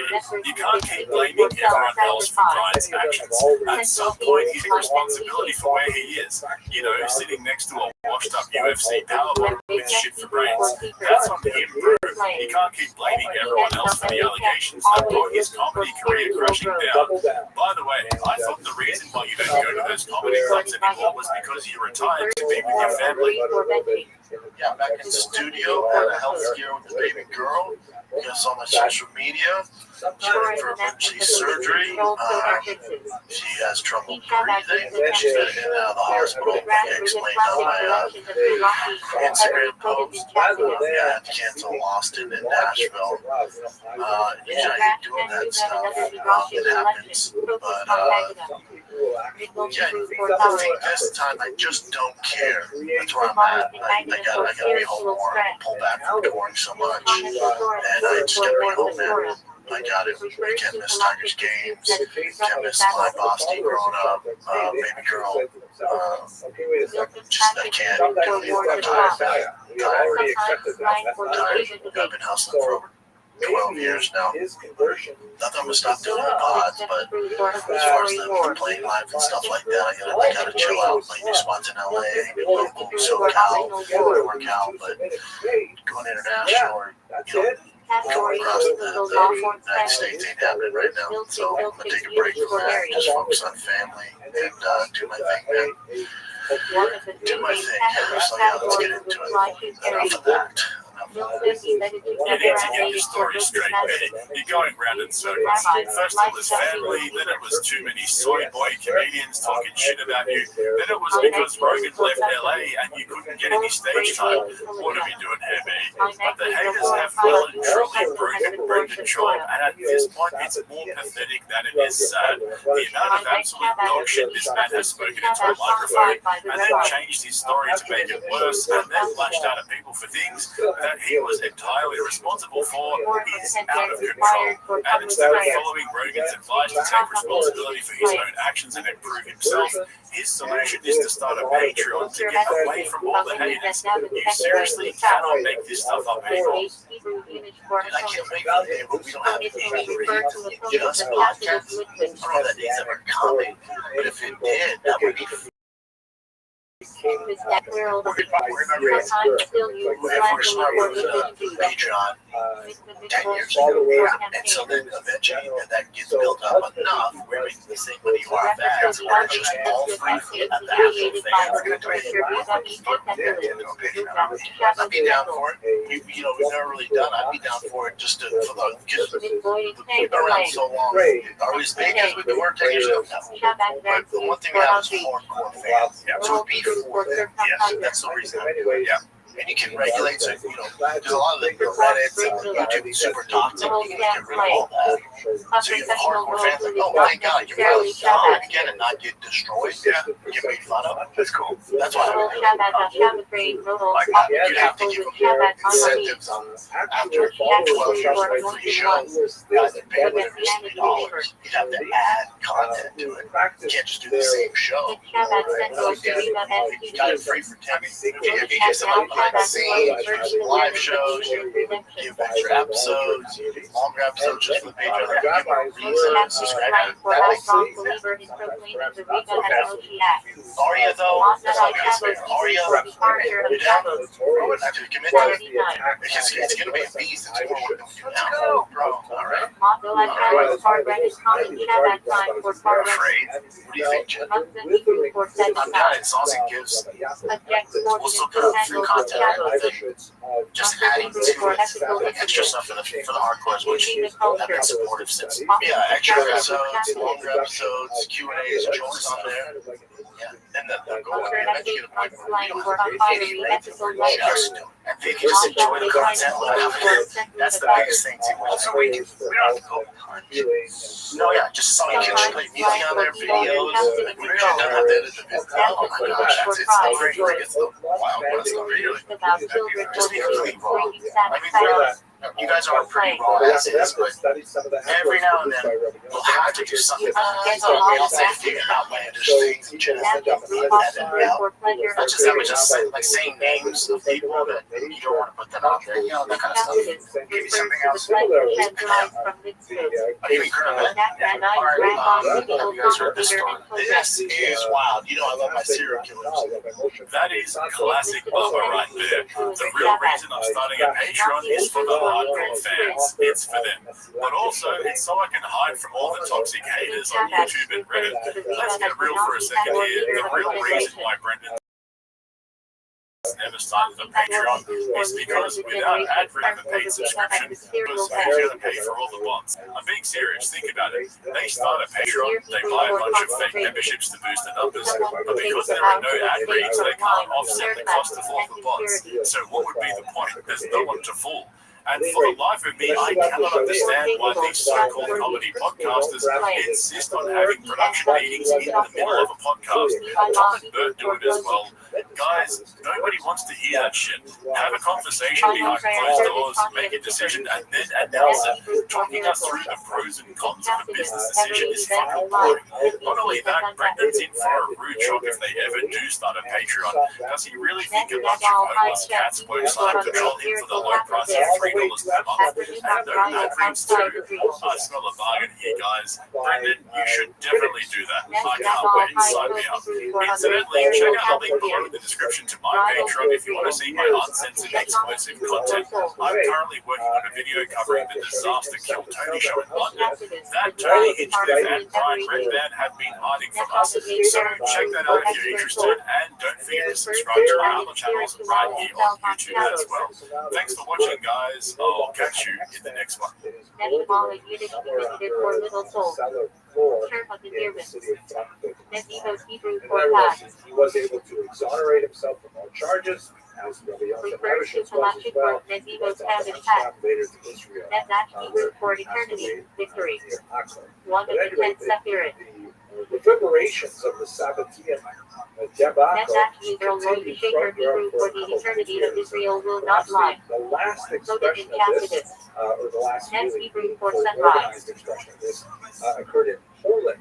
you can't keep blaming everyone else for Brian's actions. At some point, he takes responsibility for where he is. You know, sitting next to a washed-up UFC powerbomb with shit for brains. That's on him, bro. He can't keep blaming everyone else for the allegations that brought his comedy career crashing down. By the way, I thought the reason why you don't go to those comedy clubs anymore was because you retired to be with your family. Yeah, back in the studio, had a health scare with the baby girl. Because on my social media, she went for emergency surgery. She has trouble breathing. She's been in and out of the hospital. Like I explained on my Instagram post. Yeah, I had to cancel Austin and Nashville. Usually I hate doing that stuff. It happens. But yeah, I think this time I just don't care. That's where I'm at. I gotta be home more. Pull back from touring so much. And I just gotta be home, man. I got it. I can't miss Tigers games. Can't miss my Boston growing up. Baby girl. Just I can't. I'm tired. I've been hustling for over 12 years now. Not that I'm gonna stop doing my pods, but as far as the playing live and stuff like that, I gotta chill out, play new spots in LA, local, SoCal, work out, but going international or going across the United States ain't happening right now. So I'm gonna take a break from that, just focus on family and do my thing, man. Do my thing. So yeah, let's get into it. Enough of that. You need to get your story straight, Betty. You're going round in circles. First it was family, then it was too many soy boy comedians talking shit about you, then it was because Rogan left LA and you couldn't get any stage time. What are we doing here, B? But the haters have well and truly broken Brendan short, and at this point it's more pathetic than it is sad. The amount of absolute dog shit this man has spoken into a microphone, and then changed his story to make it worse, and then lashed out at people for things that he was entirely responsible for is out of control. And instead of following Rogan's advice to take responsibility for his own actions and improve himself, his solution is to start a Patreon to get away from all the haters. You seriously cannot make this stuff up anymore. I can't make it, but we don't have to just podcasts. I don't know that he's ever coming, but if it did, that would be World of Remember, sometimes still use when I first started Patreon 10 years ago, and so then eventually that gets built up enough where it's the same money you are fans, or it's just all free for the actual fans that I'd be down for it. We've never really done. I'd be down for it just for the because we've been around so long. Are we as big as we were 10 years ago? No. But the one thing we have is hardcore fans. So it'd be for them. Yes, that's the reason. Yeah. And you can regulate, so, there's a lot of the Reddits and YouTube is super toxic. You can get rid of all that. So you have hardcore fans like, oh, thank God, you can again and not get destroyed. Yeah. Get made fun of. That's cool. That's why I would you'd have to give them incentives after 12 shows for free shows. Guys that pay whatever $60. You'd have to add content to it. You can't just do the same show. You got it free for 10 minutes. If you get somebody behind the scenes, live shows, you give extra episodes, longer episodes just for the Patreon. Give them a reason to subscribe. That makes sense. Aria, though, that's not good fair. Aria, you'd have to commit to it. It's going to be a beast. It's more work than we do now. Bro, all right. You're afraid. What do you think, Jen? I'm kind of saucy gives. We'll still put up free content. Just adding to it extra stuff for the hardcores, which have been supportive since. Yeah, extra episodes, longer episodes, Q&As, jokes on there. Yeah, and the goal is to eventually get a point where we don't have to pay anything, just and they can just enjoy the content live. That's the biggest thing too. So we don't have to go no, yeah, just somebody can play music on their videos. We don't have to edit the video. Oh my gosh, it's great. It's the Wild West of really. Just be really raw. I mean, you guys are pretty raw as is, but every now and then we'll have to do something. We'll say a few outlandish things. You should have edit out. Not just that, but just like saying names of people that you don't want to put them out there. That kind of stuff. Give you something else. Even current. Have you guys heard this story? This is wild. I love my serial killers. That is classic Bubba right there. The real reason I'm starting a Patreon is for the hardcore fans. It's for them. But also, it's so I can hide from all the toxic haters on YouTube and Reddit. Let's get real for a second here. The real reason why Brendan never started a Patreon is because without ad-free and paid subscription, it was easier to pay for all the bots. I'm being serious, think about it. They start a Patreon, they buy a bunch of fake memberships to boost the numbers, but because there are no ad reads, they can't offset the cost of all the bots. So what would be the point? There's no one to fool. And for the life of me, I cannot understand why these so-called comedy podcasters insist on having production meetings in the middle of a podcast. Tom and Bert do it as well. Guys, nobody wants to hear that shit. Have a conversation behind closed doors, make a decision, and then announce it. Talking us through the pros and cons of a business decision is fucking boring. Not only that, Brendan's in for a rude shock if they ever do start a Patreon. Does he really think a bunch of homeless cats won't start to control him for the low price of $3 per month? And no ad reads too. I smell a bargain here, guys. Brendan, you should definitely do that. I can't wait. Sign me up. Incidentally, check out the link below in the description to my Patreon if you want to see my uncensored exclusive content. I'm currently working on a video covering the disaster Kill Tony show in London. That Tony Hinchcliffe and Brian Redban have been hiding from us, so check that out if you're interested, and don't forget to subscribe to my other channels right here on YouTube as well. Thanks for watching, guys. I'll catch you in the next one. He was able to exonerate himself from all charges. As Rabbi Rothschild was as well. Later to Israel. For eternity, victory. One of the 10 Sephiroth. The reverberations of the Sabbatean debacle for the eternity of Israel will not lie. The last expression of this, or the last really organized expression of this, occurred in Poland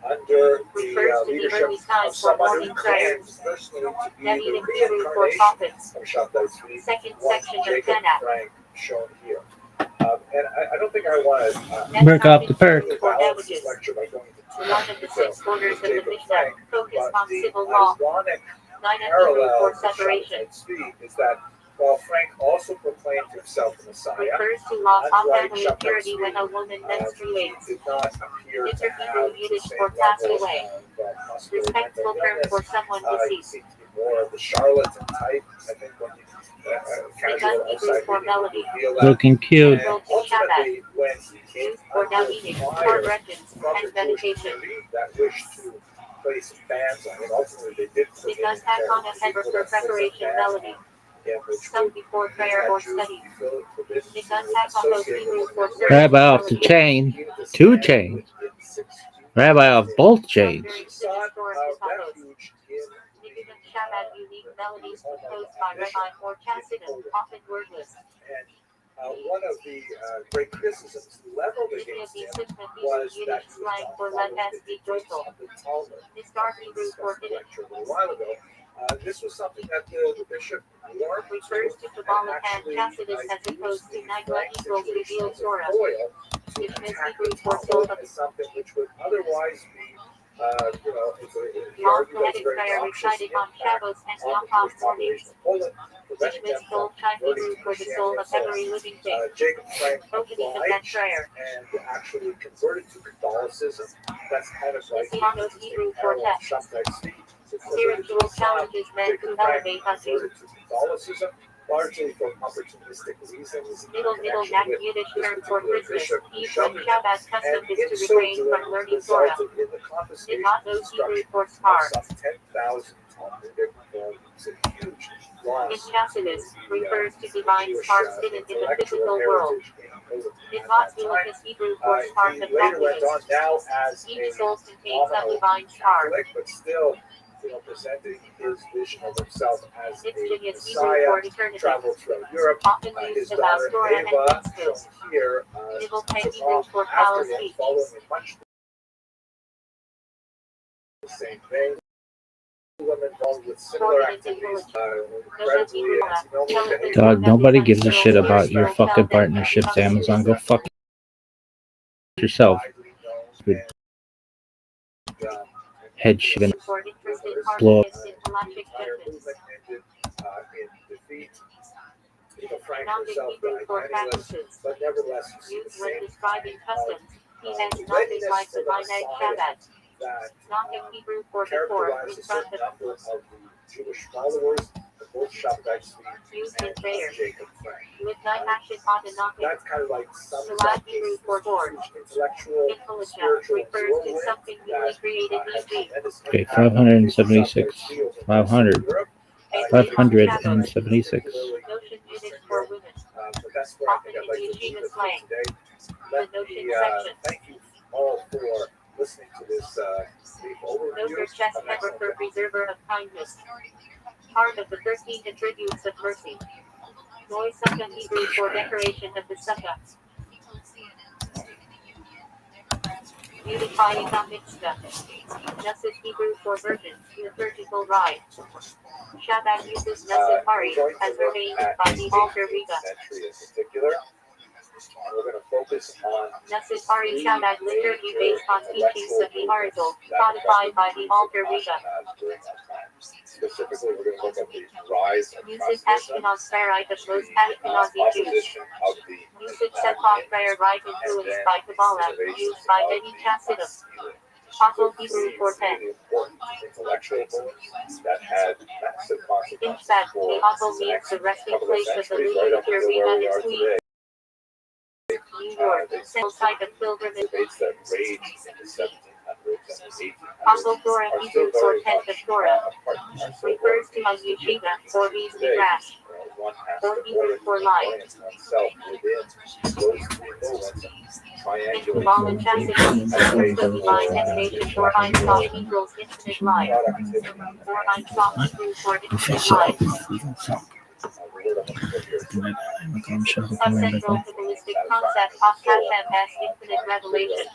under the leadership of someone who claims personally to be the reincarnation of Shabtai Tzvi, Second section of Jacob Tanakh. Frank, shown here. And I don't think I want to Work off the perk. balance this lecture by going into too One much of the detail 6 orders of the Jacob Mishnah Frank, focus but on the civil law. ironic parallel with Shabbatai Tzvi is that while Frank also proclaimed himself the Messiah, refers to loss of unlike family Shabbatai purity Tzvi, when a woman he menstruates. did not appear to Bitter have Hebrew the Yiddish same for passed level away. of muscular Respectful mental term illness. for someone He deceased. seemed to be more of the charlatan type. I think when you casual Hebrew outside for reading melody. would reveal that. Looking cute. And ultimately, when he came Used for under davening, fire corrections, from and the Jewish meditation. community that wished to place bans on him, ultimately they did put It him does in have there. on a header for preparation melody. Which Some would before mean prayer that or Jews study. would be forbidden It to does have on those associate Hebrews with for him. service Rabbi off the melody. chain. Two chains. Rabbi off both chains. He sought refuge in Nicodemus Shabbat unique melodies composed by Rabbi Rothschild, often wordless. And one of the great criticisms leveled against him was that he was not following the dictates of the Talmud. Historic Hebrew for Discussed the hidden. lecture a little while ago. This was something that the bishop warned Refers to Kabbalah and Chassidus as opposed to Nagla equals revealed Torah. To attack the Talmud as something which would otherwise be, it's a Long argument that's poetic very prayer noxious recited on impact Shabbos and on the Yom Jewish Tov mornings. population of Poland, Which preventing them was from told Chai converting Hebrew to for the soul Christianity. of So every living thing. Jacob Frank Opening of that obliged prayer. and actually converted to Catholicism. That's kind of like Messianos Hebrew for parallel text. Shabtai Tzvi. Spiritual challenges meant to elevate us to converted to Catholicism, largely for opportunistic reasons. middle connection Mac with Yiddish this term for particular Christmas. bishop who Eve when sheltered him. Shabbat And custom is in to so refrain doing, from learning Torah. resulted in the Did confiscation not and those Hebrew destruction for of spar. some 10,000 Talmudic volumes. A huge loss. In Chassidus, to refers to the divine Jewish, sparks hidden in the intellectual physical world. heritage in Poland Did at not that time. Lucas Hebrew for spark He of later went on godliness. now as Each a soul contains a nominal divine spark. Catholic, but still, presenting his vision of himself as Its a genius Hebrew Messiah, for eternity. traveled throughout Europe. Often His used about daughter Torah and Ava, shown principles. here, Nibble took Hebrew off for after foul him, speech. following in much the same vein. Women involved with similar activities, incredibly antinomian behavior. Dog, nobody gives a shit about your fucking partnerships, Amazon. Go fuck yourself. With head shit For interested blow up. harmonious in halachic judgments. In defeat. Frank Gnostic herself Hebrew died for penniless, practices. but nevertheless, you see the Used when same describing customs. He has readiness nothing like for the the Minite Messiah Shabbat. that Gnostic Hebrew for before, characterized in a front certain of, number of the Jewish followers of both Shabtai Tzvi used in and prayer. Jacob Frank. With night action Adonai. That's kind of like sums Salat up Hebrew this for board. huge intellectual, Intelligent spiritual refers to whirlwind something newly that created has each week. tremendous Okay, impact on 576. Shabtai Tzvi over 500. Europe. 576. Notion units for women. But that's where I Often think in I'd like the to leave achievement it for slang. today. The Let notion me section. thank you all for listening to this brief Note overview. your chest of ever for excellent preserver of kindness. Part of the 13 attributes of mercy. Noy Sukkah Hebrew for decoration of the Sukkah. Beautifying the mitzvah. Nusset Hebrew for virgin, liturgical rite. Shabbat uses Nusset Hari as ordained by the Alter Rebbe. century in particular. And we're going to focus on Nusset Hari Shabbat liturgy based on teachings of the Arizal, codified by the Alter Rebbe. Specifically, we're going to look at the rise of Yusuf Protestantism, Ashkenaz Sarite of most Ashkenazi Jews. opposition of the Yusuf Setfon prayer rite influenced by Kabbalah, used by many Chassidim. Apostle Hebrew for 10. important intellectual books that had massive In consequences fact, for the Apostle the means next the resting couple of place of the centuries, Lady right up until where we Rebbe are in Sweden, today. New York, central site of pilgrimage. Debates that raged in the 1700s and the 1800s Apostle Torah are Hebrew still for very 10th of much Torah. so Refers to as yeshiva or means the grass. one has Or to Hebrew already for life. orient oneself within those three movements and In triangulate Kabbalah Chassidus, refers to divine emanation or Ein Sof equals infinite life. Or Ein Sof Hebrew for infinite life. A central Kabbalistic concept of Hashem as infinite revelation.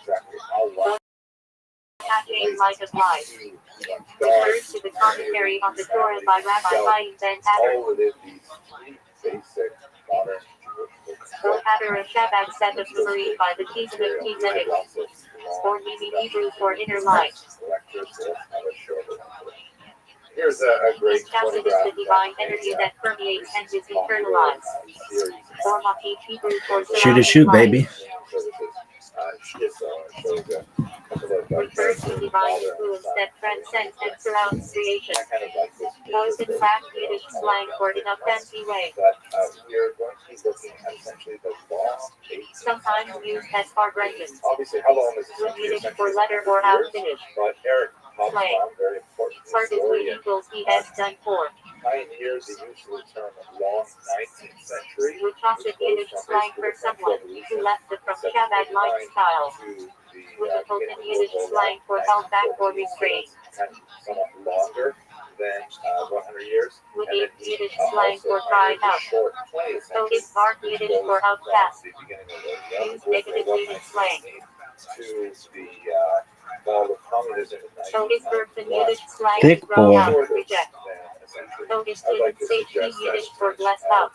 Hashem light of life. Refers to the commentary on the Torah by Rabbi Chaim Ben Hatter. all within these three basic modern Jewish books. Or Hatter a Shabbat set of memory by the Kizim of Kizedik. Or Hebrew for inner life. Here's a great Chastity is photograph. the divine energy that permeates and is eternalized. Forma Hebrew for Shoot a shoot, baby. refers to divine influence that transcends and surrounds creation. Those in fact Yiddish slang for in a fancy way. Sometimes used as far granted. With Yiddish for letter or out finish. Slang. Part is we equals he has done for. Pioneers the use of the term long 19th century, Which also Yiddish slang for someone who left the from Shabbat lifestyle. With a token Yiddish slang for held back or restrained. somewhat longer than 100 years. With a Yiddish slang for cried out. So is Bart Yiddish for outcast. Used negatively in slang. To the fall of communism in So is Bergson Yiddish slang Thick to throw boy. out, reject. So is didn't say she Yiddish for blessed out.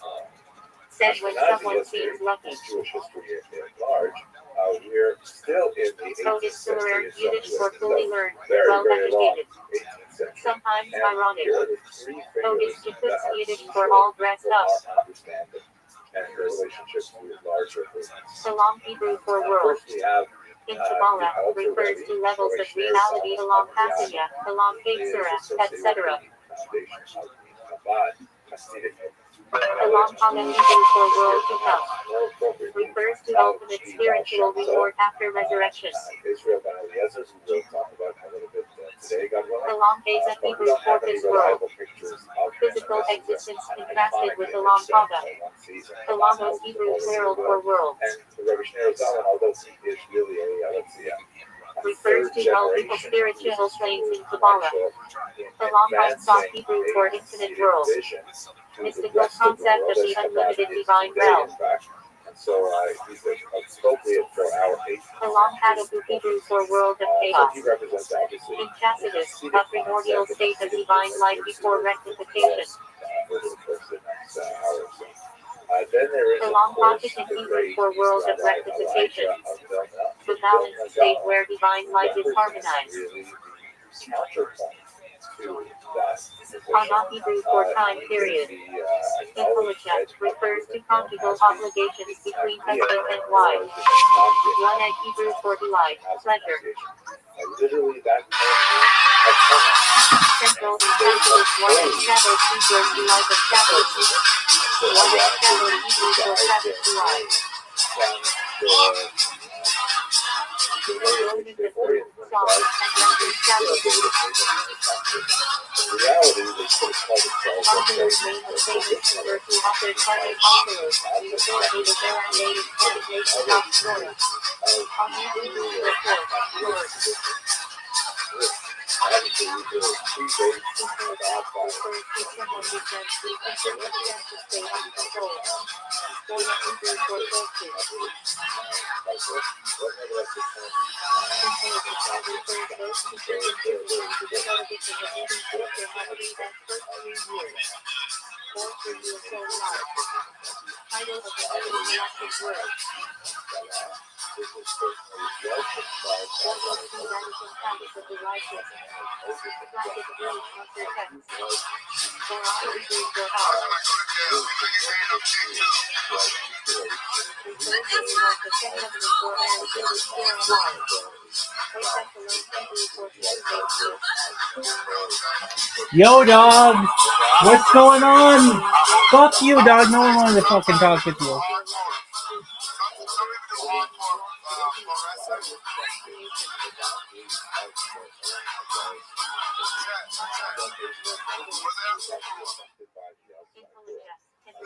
Said when someone seems lucky. Jewish history at large, we're still in the 18th So is Surer century. Yiddish for fully learned, Very, well very long educated. 18th century. Sometimes And ironic. here are the three So is figures Kibbutz that are Yiddish crucial for all dressed for up. our understanding and the relationships with larger movements. Salam Hebrew for world. First, we have In Kabbalah, refers to levels of reality along Hasiya, along Ketzera, etc. Along Kalam Hebrew for world to come. Refers to ultimate spiritual reward after resurrection. Israel Ben Eliezer, who we'll talk about a little bit today, God willing. Along Beza Hebrew for this world. Physical existence contrasted with Along Kaga. Along Hebrew plural for world. And the Rabbi Rothschild, although he is really Refers to multiple spiritual planes in Kabbalah. Along Einstein Hebrew for infinite world. Mystical concept of the unlimited divine realm. And so he's appropriate for our age. Along Hadabu Hebrew for world of chaos. He represents obviously In Chasidus, a primordial state of divine life before rectification. Then there is Along Pontic in Hebrew for world of rectification. The balanced state where divine life is harmonized. Hana Hebrew for time period. Intelligence refers to conjugal obligations between husband and wife. One at Hebrew for delight, pleasure. Literally that Central in Chasidus, one at Shadow Hebrew delight of Shadows. One at Shadow Hebrew for Sabbath delight. The reality, they put it called Authors name of famous refer to author Carmen Authors, the authority the Aramaic translation of Torah. On Hebrew report, Lord. Title of the elected word. What was the radical practice of the righteous? Classic English author text. For all Hebrew for all. Refers to the most effective for and English for all. Except the low Hebrew for communication. Yo, dog. What's going on? Fuck you, dog. No one wanted to fucking talk with you.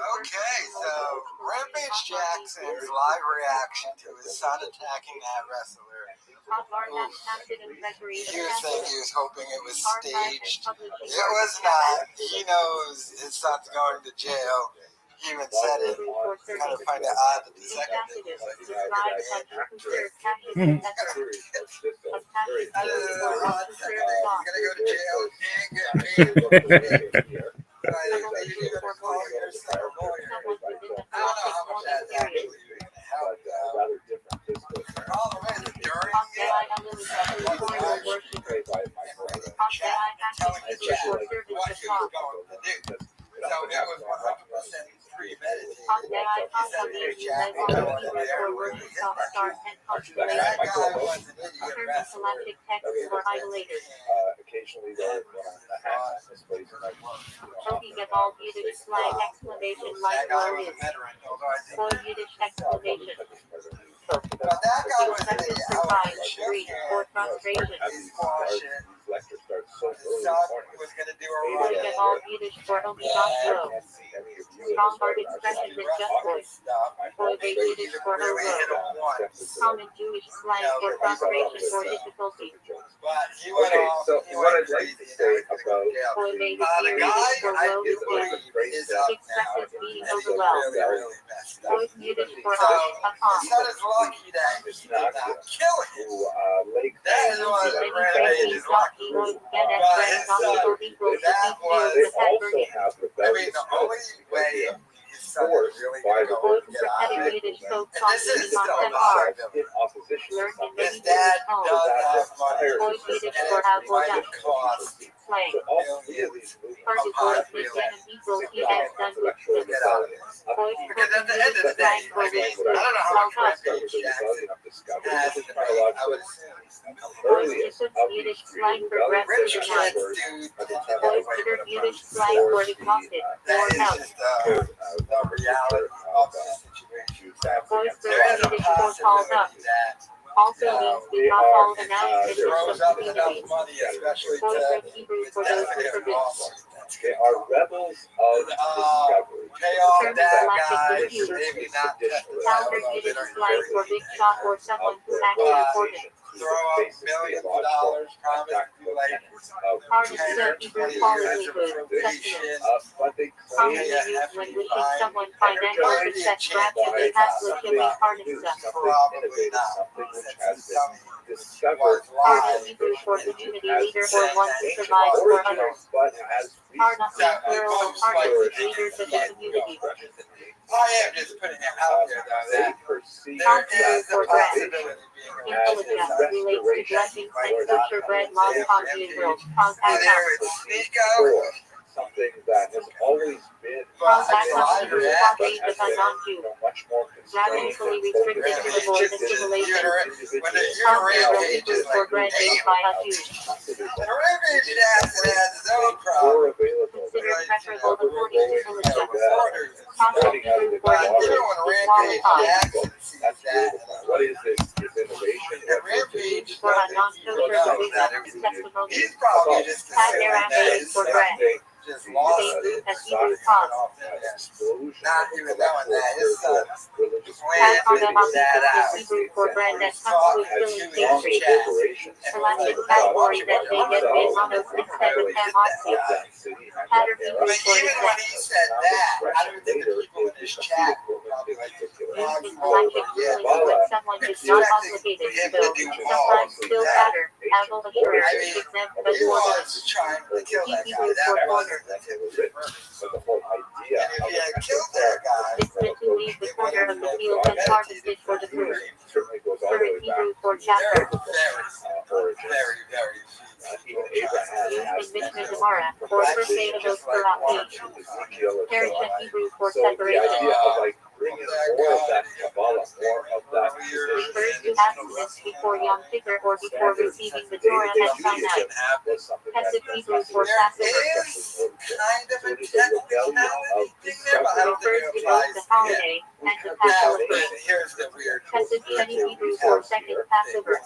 Okay, so Rampage Jackson's live reaction to his son attacking that wrestler. He was saying he was hoping it was staged. It was not. He knows his son's going to jail. He even said it. Kind of find it odd that the second thing was like, he's gonna go to jail and get paid. I don't know how much that's actually going to help. The problem is, during telling each other, was going to do. So it was 100% premeditated. He said, "Here, Jack, I'm going in there and really hit that guy." And that guy was an idiot wrestler. Occasionally they'll misplace Talking about Yiddish slang exclamation like That guy word was a is. veteran, although I think Or Yiddish exclamation. but that guy was an idiot. I Surprise, was shook grief, or hands. frustration. He's bullshit. lecture starts so His early in son the morning. was going to do a Talking run. about Yiddish for only not slow. Strong word expression is just voice. Or they Yiddish for Really hit over. him once. Common Jewish slang for frustration or difficulty. But he went Okay, off. so He what went I'd like crazy. to say and I was gonna go to jail. Or they The guy, Yiddish for I low do speed. believe, is up now. Expresses being And he's overwhelmed. really messed up. Or Yiddish for So, upon. his son is lucky that he did not kill him. Lake That is one of the Many rampage phrases is not lucky. equal get at But friends his not son, equal equal to that equal was, to they also Henry. have I mean, rebellious the only way his son is really going to go Or and get out of prophetic it. Yiddish folk And talk this is meaning still on a hard. in opposition to Learned in something. many His dad Jewish homes. does have money, Or and Yiddish it for have or might done. cost Slang. So all three of these movements Particle Upon is real and equal he has done with intellectual get out of rebellion. it. voice Because at the end of the day, I mean, I don't know how much rampage Jackson has in the bank. I would assume voice is Yiddish slang for rich breastfeeding kids word. do tend to get Voice away is with a Yiddish bunch. slang for exhausted or That is out. just the reality of the situation. Voice for There is a Yiddish for called up. possibility that Also means we not all the announcements he in throws some up enough communities. money, especially Voice to for Hebrew for those who definite forbid. lawsuit. They are rebels of discovery. Pay off Term that galactic guy, dispute. maybe not Founder Yiddish slang for big shot or someone who acts important. throw up millions of dollars, promise to do like Hard is 10 the or Hebrew 20 years policy of good. probation. Sustenance. But they Commonly claim used when wishing fine. someone financial Might be a success chance rather they than got has something legitimate hard do stuff. something Probably innovative, not. something which Since has he's been dummy discovered was Hard live. is Hebrew for community leader said or one that who ancient provides for original, others. but has Hard not being Exactly. plural and Folks hard like is to leaders of the community. I am just putting it out there though they that perceive there that is a possibility being Intelligence relates to blessings and kosher bread laws on the world. either it's sneak out for something that has always been but Contact I on mean, Hebrew I properties has of a been, non-Jew. much more Rather constrained equally and restricted to focused avoid Rampage is assimilation. when the Contact rampage Hebrew is for like bread made by a Jew. the rampage Jackson has his own problem. more available than Considered Like, preferable ever according to before. religion. Reporters and Contact stuff. Starting out of Hebrew the for But even Hebrew when is Rampage qualified. Jackson sees That's that, beautiful. What is this? Is innovation? and Rampage For a doesn't non-kosher even know religion that is testimony. he's probably just Had assuming their that ambition his for son bread. just lost Same it. as Hebrew cause. Not even knowing that his son religious Had on the planned that out. opposite Hebrew for bread that He's comes with talking filling to his pastry. chat. Selected category that they get in on us instead of ham oxy. Pattern Hebrew But for even when he exact. said that, I don't think the people in his chat were probably like, Used in "Oh, selected yeah, rulings when someone is not obligated to go. Sometimes still pattern, able assurance, I mean, exempt but he more was trying to kill that guy. That wasn't the purpose. But the whole idea And if he had killed that guy, It's meant to leave the corner of the field and harvested for the food. certainly goes all the way Current back Hebrew for there chapter. are very even Abraham Used has in Mishnah Gemara or first day of those Torah page. Ezekiel and Parent so on. Hebrew for So the separation. idea of like bringing more of that Kabbalah, more of that position, Refers to abstinence before Yom Kippur or before receiving the Torah at Sinai. was something that Passive Hebrew for There Passover. is kind of a technicality thing there, but I don't think Refers it to both applies the here. holiday and the Now, Passover. here's the weird Passive Sheni Hebrew for second Passover.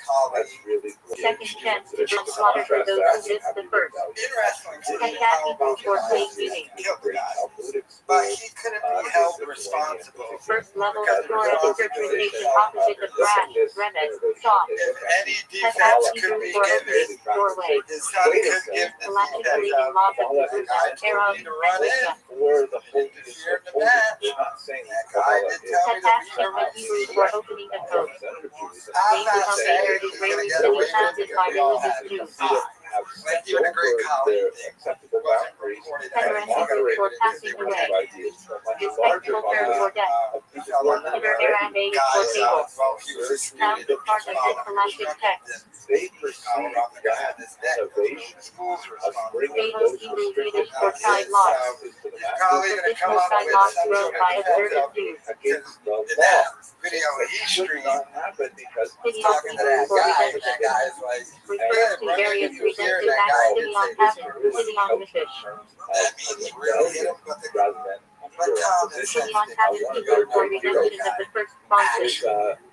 colleague. that's really Second chance to bring slaughter for those who missed the first. Interesting to me Second how Hebrew about for the fake guy meeting. killed the guy, but he couldn't be held responsible. First level of Torah interpretation opposite of rash, remez, soft. If any Passive defense could Hebrew be for given, opening doorway. his son could give the Galactically defense in laws of the the guy era told me to run in. for the whole Fear the match. We're not saying That that guy Kabbalah did is tell me to Attached leave in the him Hebrew alone. for opening the code. I'm Named not of saying standard he's gonna Israeli get city away with founded it by because we all religious had Jews. to. have Like even a great colleague thing acceptable wasn't boundaries reported and as moderated because they were have like, ideas from much larger bodies of we felt like Consider Arabic for guys, table. well, he was a student Sounds part of the scholastic text. they perceive Colorado that had this deck. innovation Schools were of responsible. bringing Tables those Hebrew restricted Yiddish for side locks. to the He's probably going to come Traditional up side with locks some wrote sort by of observant defense Jews. against the in law. that video he Should streamed. not happen because He's talking to that guy, and that guy is like, Refers to various redemptive acts sitting on heaven, sitting on the fish. that means really hit him, rather than but common sense. Sitting on heaven Hebrew for redemption of the first sponsors.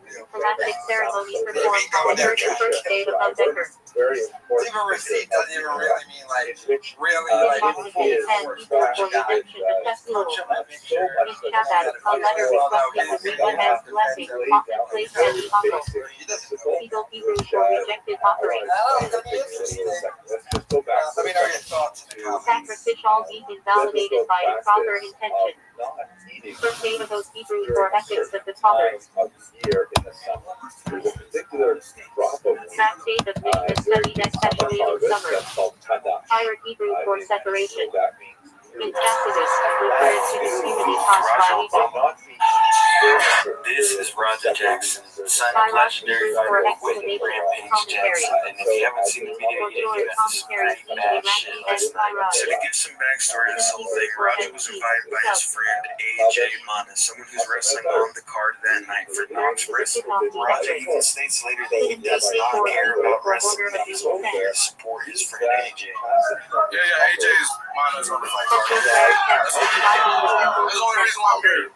Scholastic ceremony performed on the 31st day of Undecker. very important. Even receipt doesn't even really mean like, Which really Sitting like on the full fish and force Hebrew for guy. redemption of Tesla. Make sure In Shabbat, a letter requesting Abraham's blessing, contemplation, and uncle. Legal Hebrew for rejected offering. That'll be interesting. Let's just go back. Let me know your thoughts in the comments. Sacrificial being invalidated by improper intention. First date of those Hebrews for ethics of the fathers. Of the year in the summer. There's a particular crop of Last date of Mishnah studied especially in summer. that's called tada. Hired Hebrew for separation. That means In Tacitus, refers to disunity caused by evil. This is Roger Jackson, son of Hyros legendary Hebrew for fighter William exclamation Rampage commentary. Jackson. And if you haven't seen the video For yet, joy you have to commentary see featuring that Mackie shit. and Hyros. So to give some backstory to this whole thing, Roger was invited by his friend AJ Mana, someone who's wrestling on the card that night for Knox Wrestling. Roger even states later that he does not care about wrestling, that he's only there to support his friend AJ. Yeah, AJ's mine is on the fight card. That's the only reason why I'm here.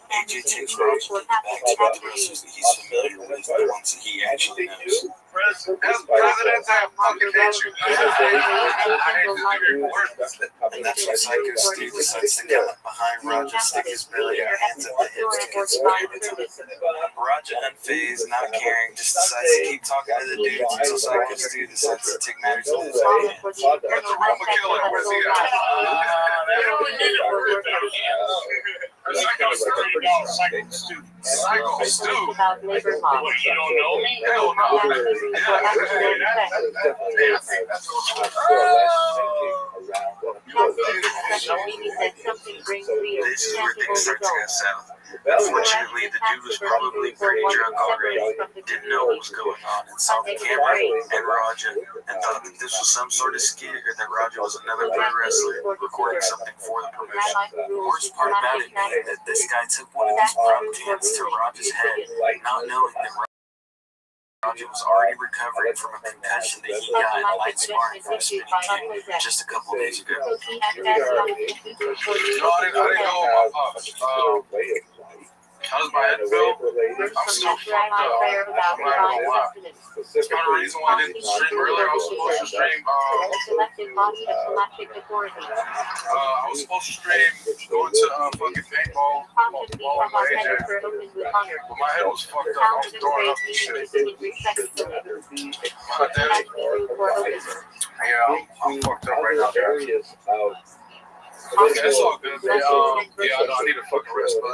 AJ takes Roger to the back to the wrestlers that he's familiar with, the ones that he actually knows. Presidents have fucking hate you. And that's when Psycho Stu decides to come up behind Roger, stick his belly and hands at the hips to get some Roger, unfazed, not caring, just decides to keep talking to the dudes until Psycho Stu decides to take matters into his own hands. I'm gonna kill him. Where's he at? Psycho Stu. Psycho Stu. About labor law. You don't know me? Hell no. Special meaning that something brings real, This is where tangible things start to go results. south. Unfortunately, the dude was probably pretty drunk already, didn't know what was going on, and saw the camera and Roger, and thought that this was some sort of skit, or that Roger was another pro wrestler recording something for the promotion. The worst part about it being that this guy took one of these prop cans to Roger's head, not knowing that Roger was already recovering from a concussion that he got in a light sparring from a spinning kick just a couple of days ago. I didn't know my pops. How does my head feel? I'm still fucked up. I'm not gonna lie. That's part of the reason why I didn't stream earlier. I was supposed to stream. I was supposed to stream going to fucking paintball with AJ. But my head was fucked up. I was throwing up and shit. My dad. Yeah, I'm fucked up right now, guys. Okay, that's all good. Yeah, I know I need a fucking rest, but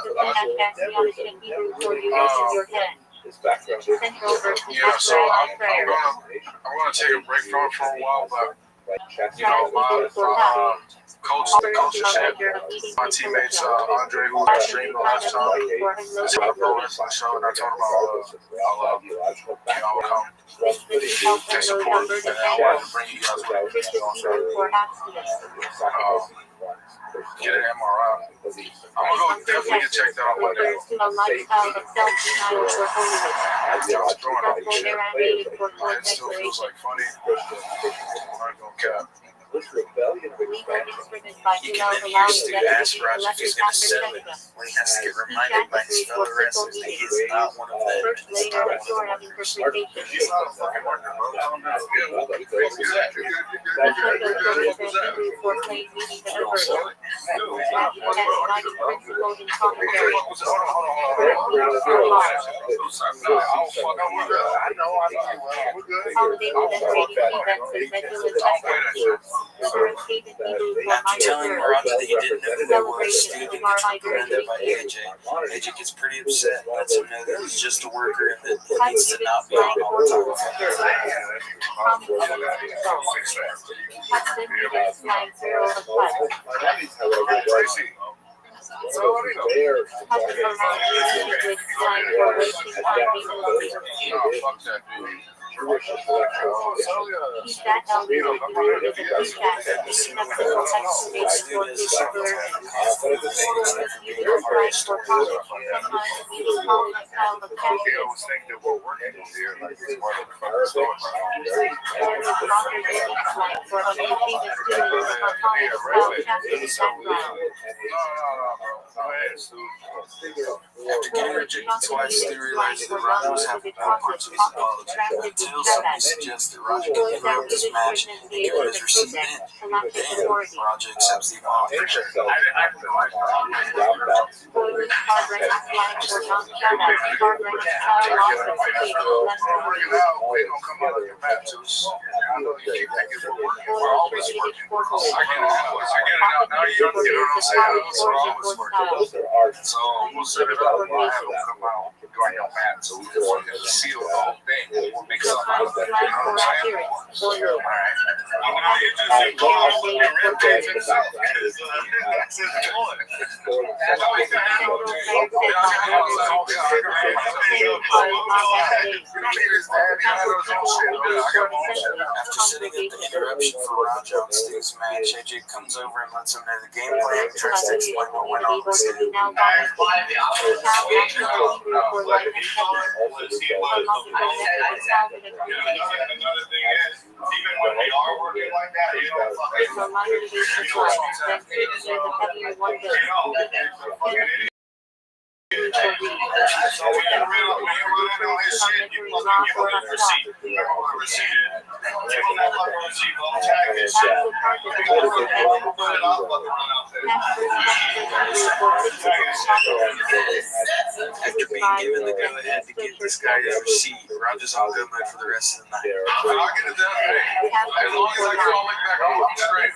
yeah, so I'm gonna take a break from it for a while, but you know, my coach, my teammates, Andre, who was streaming last time, is on a pro wrestling show, and I told him I'll come and support, and I wanted to bring you guys with me. Get an MRI. I'm gonna go definitely get checked out one day. My head still feels like funny. I'm not gonna cap. He can then hear Stu ask Roger if he's going to sell it, when he has to get reminded by his fellow wrestlers that he is not one of them, and is not one of the workers. He's not a fucking worker, bro. Calm down. Yeah, what the fuck is that? After telling Roger that he didn't know who that was, Steve gets reprimanded by AJ. AJ gets pretty upset and lets him know that he's just a worker and that he needs to not be on all the time with him. After getting rejected twice, Stu realizes that Roger was having bad parts of his apology until somebody suggests that Roger can interrupt this match and give him his receipt then. Then Roger accepts the apology. So we'll set it up. We'll have them come out and go on your mat so we can seal the whole thing. We'll make something out of that. You know what I'm saying? All right. After setting up the interruption for Roger on Stu's match, AJ comes over and lets him know the game plan and tries to explain what went on with Stu. Another thing is, even when we are working like that, you don't fucking so when you run on his shit, you fucking give him that receipt. Remember what a receipt is. Give him that fucking receipt, go tag his shit. If you want to put it off, fucking run out there. After being given the go-ahead to get this guy his receipt, Roger's on good mode for the rest of the night. I'll get it done today. As long as I get all the way back home, I'm straight.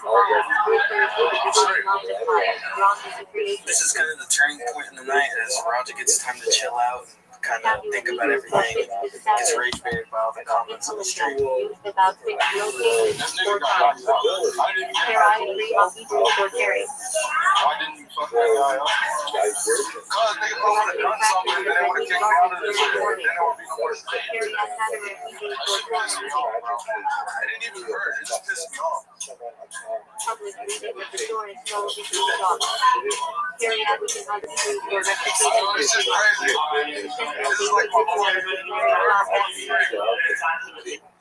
This is kind of the turning point in the night as Roger gets time to chill out and kind of think about everything. Gets rage baited by all the comments on the street. Why didn't you fuck that guy up? Because they would have done something and they would have kicked me out of this. Then it would be question. That shit pissed me off, bro. I didn't even hurt. It just pissed me off. It's just crazy. This is like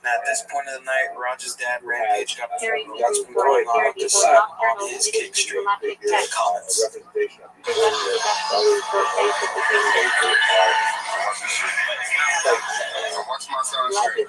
Now, at this point of the night, Roger's dad rampaged up and what's been going on with this on his kick streak in the comments. What's my son's name?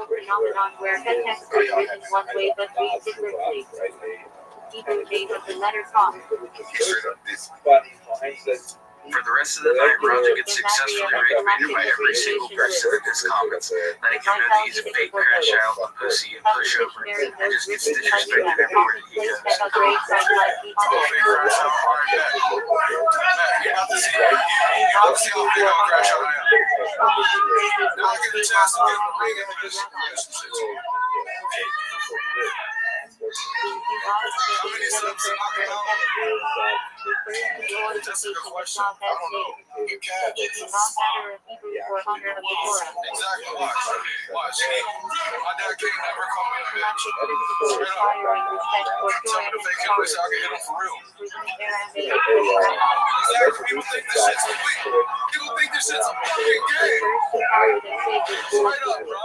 Phenomenon where the text is written one way but reads differently. Either name of the letter cost. For the rest of the night, Roger gets successfully reiterated by every single person in his comments that he can know that he's a fake crash out, a pussy, and pushover, and just gets disrespected everywhere he goes. That's a good question. I don't know. You can't. It's not matter of Hebrew or honor of the Torah. Exactly. Watch. My dad can't never come in and bitch. Straight up. Tell me to fake him, wish I could hit him for real. Exactly. People think this shit's complete. People think this shit's a fucking game. Straight up, bro.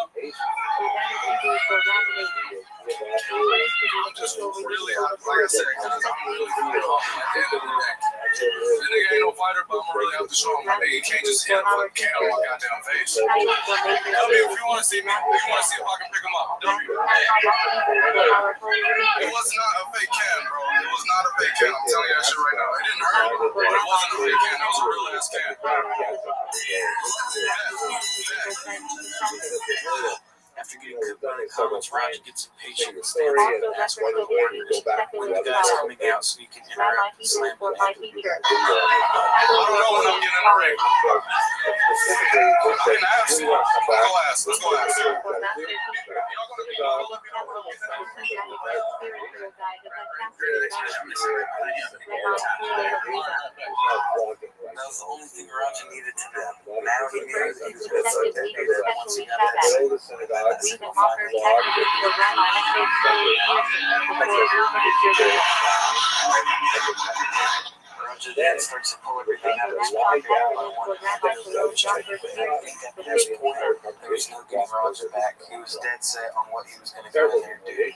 I'm just really, like I said, because I'm really feeling off at the end of the day. The nigga ain't no fighter, but I'm gonna really have to show him my nigga can't just hit a fucking can on my goddamn face. W, if you wanna see me, if you wanna see if I can pick him up. W. It was not a fake can, bro. It was not a fake can. I'm telling you that shit right now. It didn't hurt, but it wasn't a fake can. It was a real ass can. After getting cooked by the comments, Roger gets impatient and stands up and asks one of the warriors when the guy's coming out so he can interrupt and slam the head of the beer. I don't know when I'm getting in the ring. I can ask. Let's go ask. That was the only thing Roger needed to know. Now he knew that he was going to suck that nigga up once he got that. Roger then starts to pull everything out of his pocket one by one. I think at this point, there was no getting Roger back. He was dead set on what he was going to go in there and do.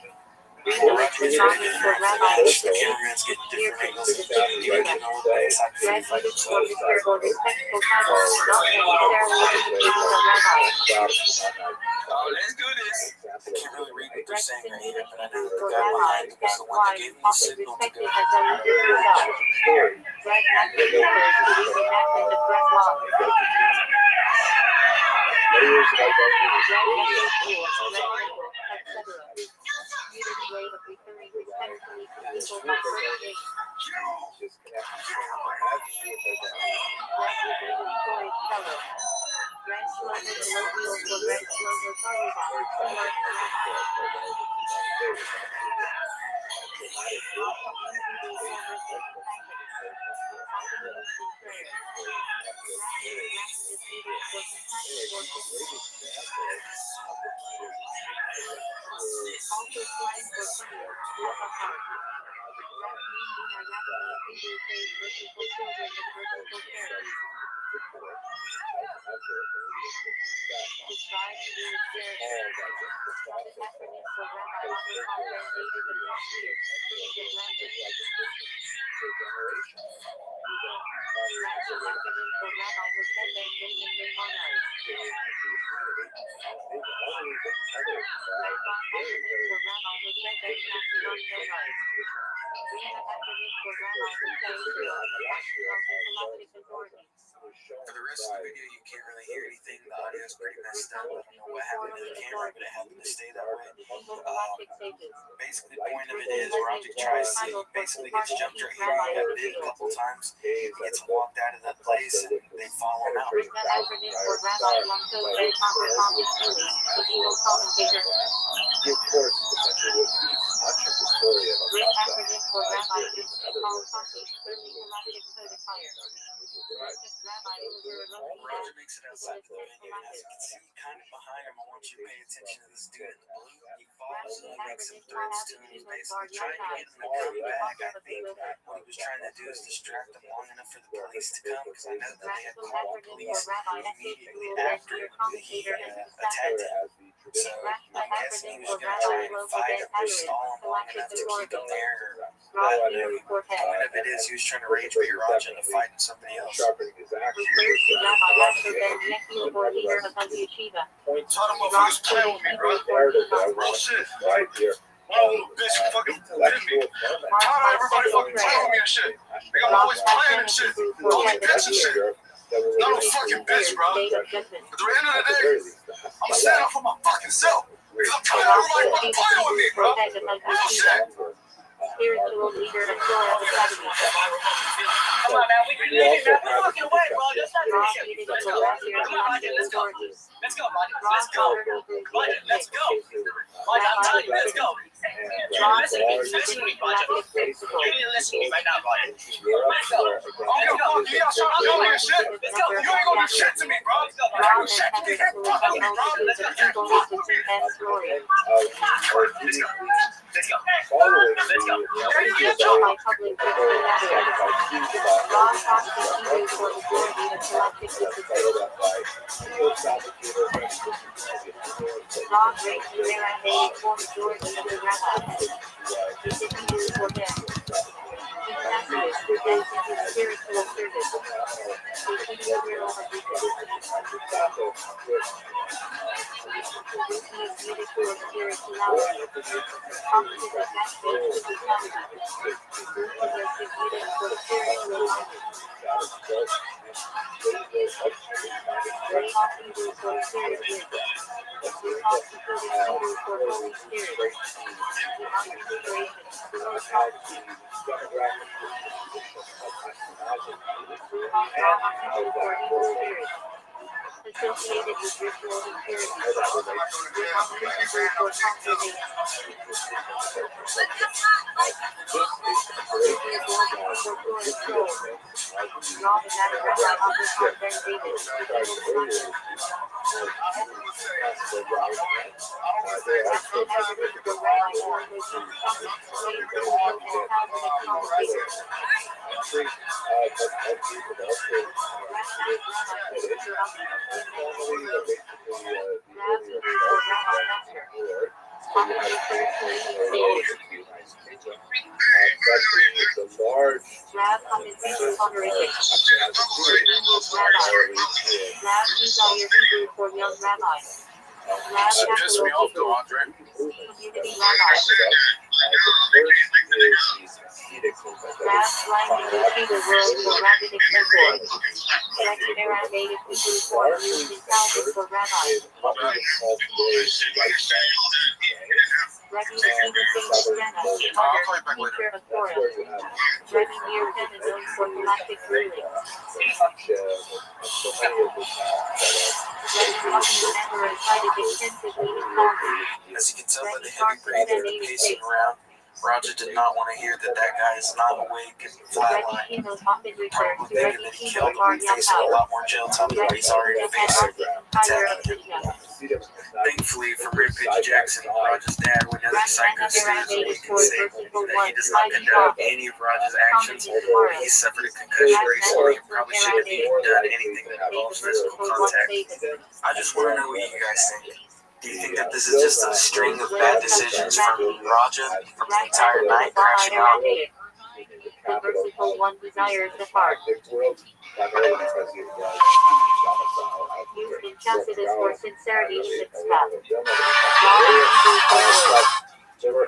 Before Roger was ready to get back to the bench, the cameras get different angles of the you didn't know what the exact fight was. Let's do this. I can't really read what they're saying right here, but I know that the guy behind him is the one that gave me the signal to go. For the rest of the video, you can't really hear anything. The audio is pretty messed up. I don't know what happened to the camera, but it happened to stay that way. Basically, the point of it is Roger tries to basically gets jumped right here. He got bit a couple times. He gets walked out of that place, and they follow him out. He, of course, essentially would be much of the story of Roger makes it outside the venue, and as you can see, kind of behind him, I want you to pay attention to this dude in the blue. He follows him, makes some threats to him. He's basically trying to get him to come back. I think what he was trying to do is distract him long enough for the police to come, because I know that they had called the police immediately after he attacked him. So I'm guessing he was going to try and fight him or stall him long enough to keep him there. But the point of it is he was trying to rage bait Roger into fighting somebody else. sharpening his action. Tell them motherfuckers playing with me, bro. Real shit. Right here. My little bitch fucking hitting me. Tired of everybody fucking playing with me and shit. Nigga, I'm always playing and shit. Call me bitch and shit. Not no fucking bitch, bro. At the end of the day, I'm standing up for my fucking self. I'm tired of everybody fucking playing with me, bro. Real shit. Spiritual leader of Florida Academy. Come on, man. We can leave it, man. We're walking away, bro. That's not your shit. Let's go. Come on, Roger. Let's go. Let's go, Roger. Let's go. Roger, let's go. Roger, I'm telling you, let's go. You listen to me. Listen to me, Roger. You need to listen to me right now, Roger. Let's go. I don't give a fuck. You got something to do with shit. Let's go. You ain't gonna do shit to me, bro. You ain't gonna do shit to me. You can't fuck with me, bro. Let's go. You can't fuck with me. Let's go. Let's go. Following Let's go. Associated with ritual for young rabbis. Piss me off, though, Andre. Community rabbis. Last line in the Peter world for rabbinic mentors. Second era native people form used in Talmud for rabbis. Rabbi teacher of Torah. Rabbi Meir is known for galactic ruling. As you can tell by the heavy breathing and pacing around, Roger did not want to hear that guy is not awake and flatline. Probably thinking that he killed him and facing a lot more jail time than he's already facing. Thankfully for Rampage Jackson, Roger's dad went as a psycho stays awake and stable, that he does not condone any of Roger's actions. He suffered a concussion recently and probably shouldn't have even done anything that involves physical contact. I just want to know what you guys think. Do you think that this is just a string of bad decisions from Roger from the entire night crashing out? The merciful one desires the heart. Used in justice for sincerity in its path.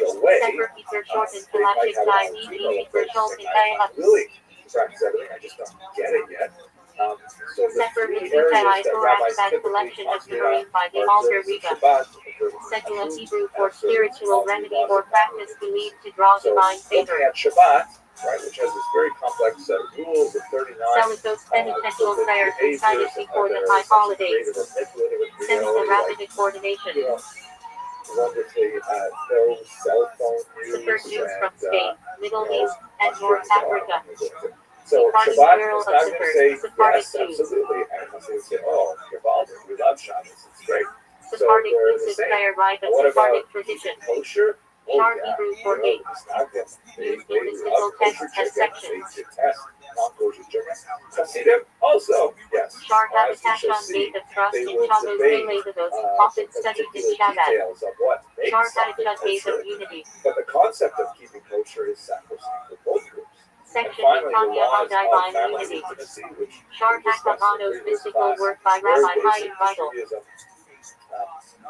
right away. Separate feature shortened to left They might have side, an easy feature shortened I to really practice everything. I just don't get it yet. So the Separate three feature areas that thorax rabbis back typically collection talk of Purim by the are Alter observing Riga. Shabbat, observing secular Hebrew for spiritual remedy or practice believed to draw divine favor. Looking at Shabbat, right, which has this very complex set of rules of 39 Celicos penitential prayer recited before the high holidays. Semi-rabbinic ordination. Wonderfully, no cell phone Support use news from and Spain, Middle East, and North Africa. so Sephardic Shabbat girl is not of going to say Sephardic yes, Jews. absolutely, and it's going to say, oh, Gavaldi, we love Shabbos, it's great. Sephardic So they're the music same. prayer rite of And what Sephardic about tradition. kosher? Shar Hebrew for eight. They Mystical love kosher texts chicken. and sections. They detest non-kosher chicken. Hasidim also, yes. Shar As we habitation shall see, gate of trust they in will Shabbos debate Veledados, often some studied in particular Shabbat. details of what Shar makes something habitation gate kosher. of unity. But the concept of keeping kosher is sacrosanct for both groups. And Section finally, the Tanya on laws of divine family unity. intimacy, which Shar we discussed in Hakamano's previous mystical class, work by very Rabbi basic Chaim Vital. Judaism.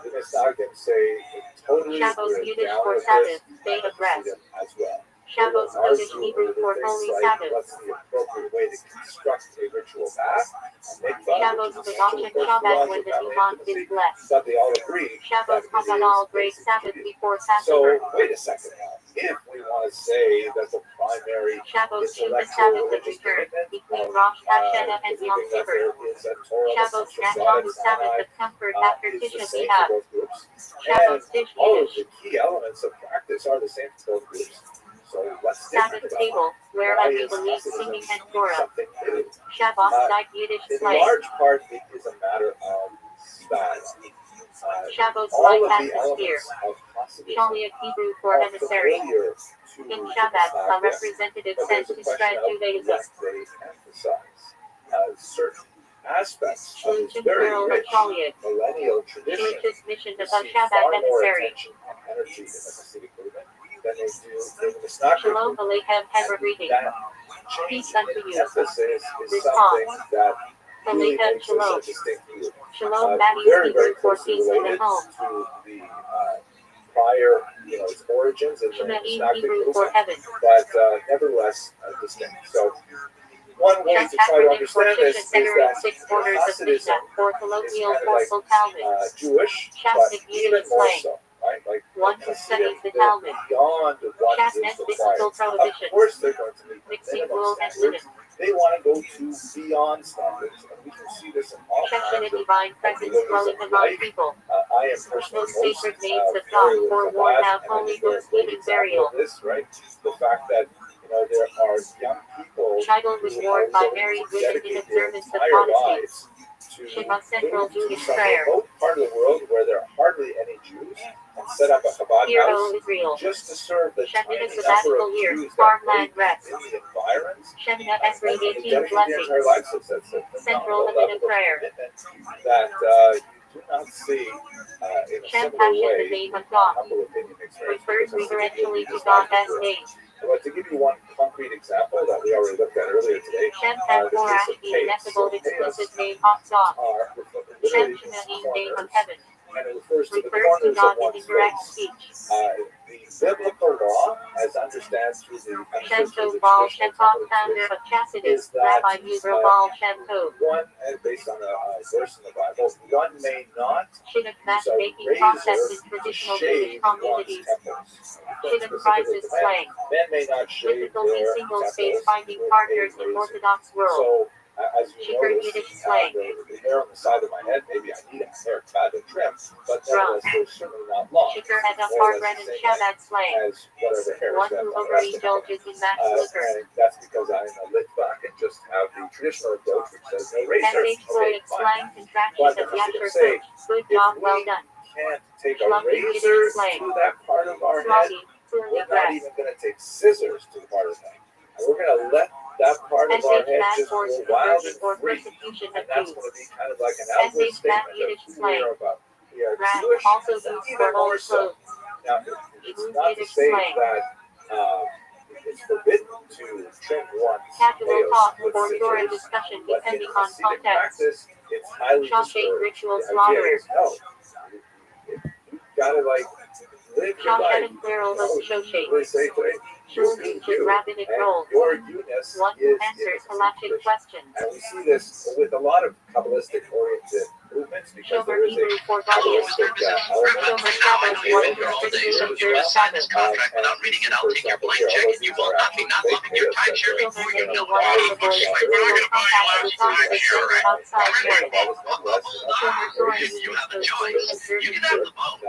The Misnagdim say totally Shabbos we're Yiddish down for with Sabbath, this, day of rest. as well. Shabbos Our Yiddish view Hebrew are for things Holy like Sabbath. what's the appropriate way to construct a ritual bath, Shabbos V'Gachim Shabbat when the Imam is blessed. but they all agree Shabbos that it Haganah is Great basic Sabbath Judaism. before So Passover. wait a second now. If we want to say that the primary Shabbos Shuva intellectual Sabbath of religious return commitment between of Rosh Hashanah and Yom believing that Kippur. there is a Torah Shabbos that's from God Nachmanu at Sabbath Sinai of comfort after is the Tisha same B'Av. for both groups. Shabbos And Dish all of Yiddish. the key elements of practice are the same for both groups. So what's Sabbath different about table, where why we is believe Hasidism singing and Torah. something new? Shabbos night Yiddish In slang. large part, it is a matter of style. Shabbos All light of the atmosphere. elements of Hasidism Shaliach Hebrew for are emissary. familiar to In Shabbat, a Mishnah, representative but sent there's a to question spread of Judaism. what they emphasize. Certain aspects of this Shluchim very girl of rich Shaliach. millennial tradition Shluch's mission of a receive Shabbat far more emissary. attention and energy in the Hasidic movement than they do in the Mishnah Shalom movement. Aleichem Hebrew reading. That Peace change unto in you. emphasis is Response. something that really Aleichem makes this a Shalom. distinct view. Shalom Matthew Very, very Hebrew for closely peace in the related home. to the prior, its origins in the Shemaim Mishnah Hebrew for movement, heaven. but nevertheless distinct. So one way Just to try to acronym for understand this Shisha is Segarim that 6 orders of Hasidism Mishnah, or is colloquial kind of for Talmud. Jewish, but Shastic even unity more slang. so, right? Like One who Hasidim, studies the they're Talmud. beyond what Shasnet is required. physical Of prohibitions. course, they're going to meet Mixing minimum wool and standards. linen. They want to go to beyond standards, and we can see this in all Shashin kinds a of divine presence activities dwelling of among life. people. I am personally Most sacred names of God familiar with forewarn Chabad, have and I Holy think they're a Ghost great giving example burial. of this, right? The fact that there are young people Title who reward are by willing married to women in dedicate their observance of entire modesty. lives to Shema Central move to Jewish some prayer. remote part of the world where there are hardly any Jews and set up a Chabad Hear, house O Israel. just to serve the Shemina tiny number sabbatical of years, Jews that farmland live rest. in the environs. Shemina And Esrei they 18 dedicate their blessings. entire lives to that's a Central phenomenal Amida level of prayer. commitment that you do not see in a Shem similar Passion, way. the name of My God. humble opinion experience Refers because reverentially to it's God not as true. name. But to give you one concrete example that we already looked at earlier today, Shem the case Pakorash, of the chaos. So ineffable chaos explicit name of God. are Shem literally Shemaim, name of corners, heaven. and it refers to the Refers to corners of God in one's indirect face. speech. The biblical law, as understood through the Shem through the Tov Baal traditional Shem Tov, Talmudic founder tradition, of Chastity, is that Rabbi Yisrael Baal Shem Tov. one, and based on a verse in the Bible, one may not Shidduch use a matchmaking process razor in to traditional shave Jewish communities. one's temples. Shidduch Specifically crisis to men. slang. Men may not shave Difficulty their single space temples finding with partners a in razor. Orthodox world. So, as you Shikar notice, Yiddish slang. the hair on the side of my head, maybe I need a haircut and trim, but nevertheless, they're certainly not long. Shikar as a More or hard less and the same Shabbat slang. as whatever hairs One that who on the rest of my head. overindulges in mass liquor. And that's because I'm a Litvak and just have the traditional approach which says no razor. Passage for Okay, its fine. slang contraction But of the Yasher Hasidim say, Coach. Good if job, we well done. can't take a Shlumpy razor Yiddish slang. to that part of our head, Sloggy, poorly we're not dressed. even going to take scissors to the part of the head. And we're going to let that part of our Passage head mass just force go wild conversion and or free. persecution And of that's Jews. going to be kind of like an outward Passage statement mass of Yiddish who we slang. are about. We are Rat, Jewish, also used even for more old so. clothes. Now, it's Shmooze not to Yiddish say slang. that it's forbidden to trim one's Casual nails talk with or Torah scissors, discussion but in depending on Hasidic context. practice, it's highly Shopshape discouraged. ritual The idea slaughter. is, no, you gotta Live your life. Shoshan Plural of Shoshe. They say today, Shul teaches rabbinic role. your you-ness One who is answers in halachic questions. And we see this with a lot of Kabbalistic-oriented movements because Shomer there is Hebrew a for guardian. Kabbalistic element. Shomer Shabbos, one who strictly observes Shabbos. Contract without reading it, I'll take your blank check and you will not be not loving your timeshare before you know Shomer Negi, one who avoids physical contact with opposite gender outside marriage. Shomer Soren, You have a who choice. fully You observes can have Jews. the vote.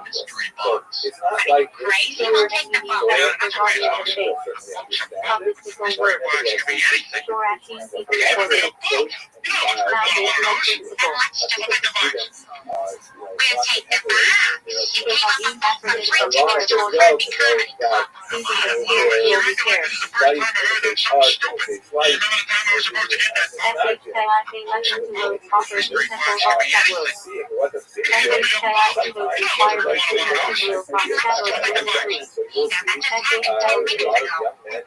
Mystery So box. it's not like Great. this Shomer Negi, one for guardian of faith. Prophetical word. Shorachim Hebrew for faith. Foundation of principle. We'll take the Shehagim acronym from a lot Torah as for well faith. to know that Season of spiritual repair. life is hard to take life. SH Kayate lesson to those offers the temple of Shavuot. Seeing what the SH Kayate those requirements for the Israel from Shavuot to the priest. So you'll see SH a Kayate lot of young men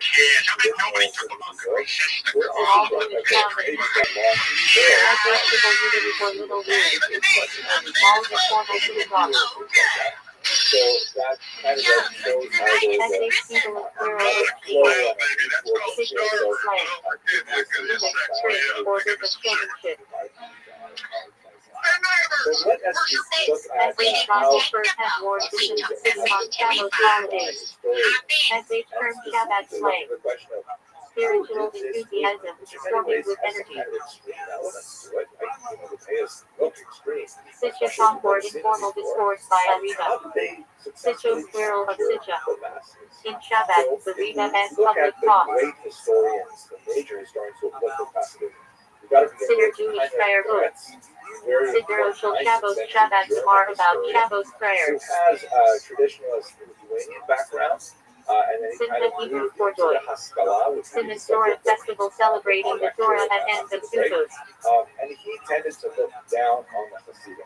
we're all also the founding. Flexible unity for little rules. All the formal synagogues. so that kind of like shows how there's a SH people of plural flow of and equal Official slang. Mimic trait or with a showmanship. So let us just look at SH how Bible first has worn vision of city on Shabbos holidays. SH term Shabbat slang. the question of Spiritual enthusiasm, forming with energy. Sitcha Concord informal discourse by Ariba. Sitcha squirrel of Sitcha. In Shabbat, the Riva and public talk. Great historians, the major historians who have looked at Hasidism. Siddur Jewish prayer book. Siddur Shel Shabbos Shabbat Gemar about Shabbos Who prayers. has a traditionalist Lithuanian background, and then he kind of Simcha moved Hebrew into for joy. the Haskalah, which Simon is Soren festival celebrating the Torah at end of Sukkot. and he tended to look down on the Hasidim.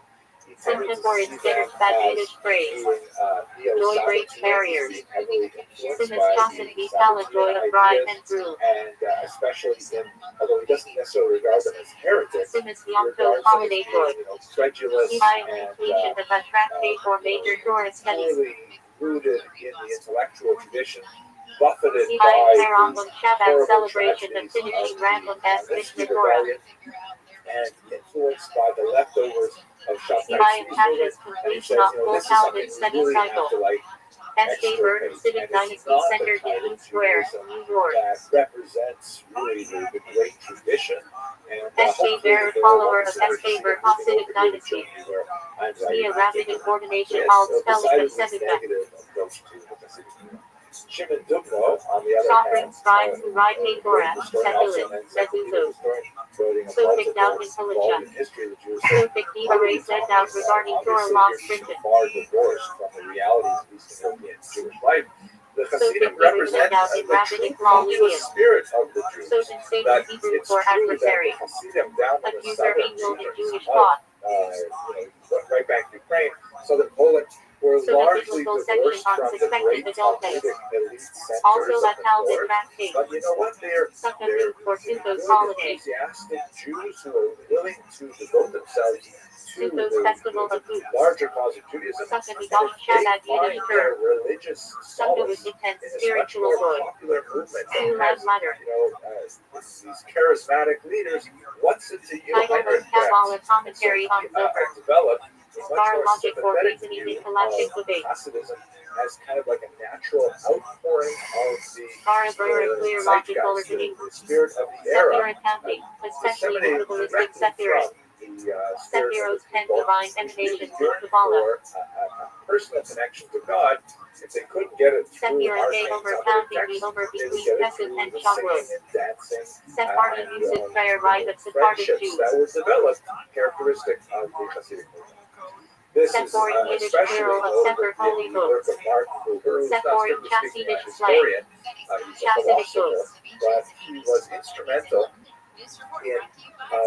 He tended Simcha to for see its them bitter bad as Yiddish phrase. being Joy breaks barriers. heavily influenced Simmons by Johnson the be salad joy of bride ideas, and groom. and especially in, although he doesn't necessarily regard them as heretics, Simmons he Yom regards Tov them holiday as joy. being, credulous Eli and completion of a tractate for major Torah studies. poorly rooted in the intellectual tradition, buffeted Eli by Fair Rambam these Shabbat horrible celebration of tragedies finishing of Rambam as the Mishnah Mishnah Torah. rebellion, and influenced by the leftovers of Shabtai Eli Tzvi's Pashas movement. And he completion says, of full this is Talmud something we study really have cycle. to like S.J. Bird, extirpate. Civic And it's Dynasty not the centered in kind New of Square, Judaism New York. that represents really the great tradition. And S.J. hopefully Barrett, there follower are of listeners S.J. Bird, moving over Hasidic here to Dynasty. Germany where I'm Via writing Rabbinic Ordination this called Spelling of decidedly Sevica. negative approach to the Hasidic movement. Shimon Dubno, on the other Sovereign hand, scribes who write great Torah, historian also, Sehilim, and he's a Mezuzot. historian writing a Sufik doubt in multiple volume Pilicha. history of the Jewish faith. Sufik Divarei said doubt regarding Torah laws printed. Far divorced from the realities of Eastern European Jewish life. The Hasidim Sufik represent doubt in the rabbinic law true medium. spirit of the Jews. Sojin Satan That Hebrew it's for true adversary. that Hasidim down in the Accuser southern angel in regions Jewish of, thought. right back to Ukraine, southern Poland, were So the largely biblical divorced section on from the suspected great adulteries. Talmudic elite centers Also of a the Talmud north. tractate. But you know what? They're Sukkot for Sukkot good, holiday. enthusiastic Jews who are willing to devote themselves to Sukkot the festival of food. larger cause of Judaism. Sukkot And Yom they Shabbat find Yiddish their term. religious Sukkot solace with intense in this much spiritual more joy. popular movement that Two has, ladder. these charismatic leaders. What's it to you? Title of Kabbalah commentary on Zohar. Developed a much Star more logic for sympathetic reasoning view in galactic of debate. Hasidism as kind of like a natural outpouring of Star Burr clear logical zeitgeist, reasoning. the spirit of the era, Sephira counting, especially disseminated Kabbalistic directly Sephiros. from the spirits of Sephiros the 10 people divine who emanations yearned of Kabbalah. for a personal connection to God. If they couldn't get it through Sephira our Day things over on counting their the text, over they would between get it Pesach through and the Shavuot. singing and dancing Sephardi and music prayer rite of Sephardic friendships Jews. that were developed characteristic of the Hasidic movement. This is Sephoric Yiddish especially plural of Sefer in Holy the work Books. of Martin Buber, who's not Sephoric strictly speaking a Chassidic slang. historian. He's a Chassidic philosopher, books. but he was instrumental in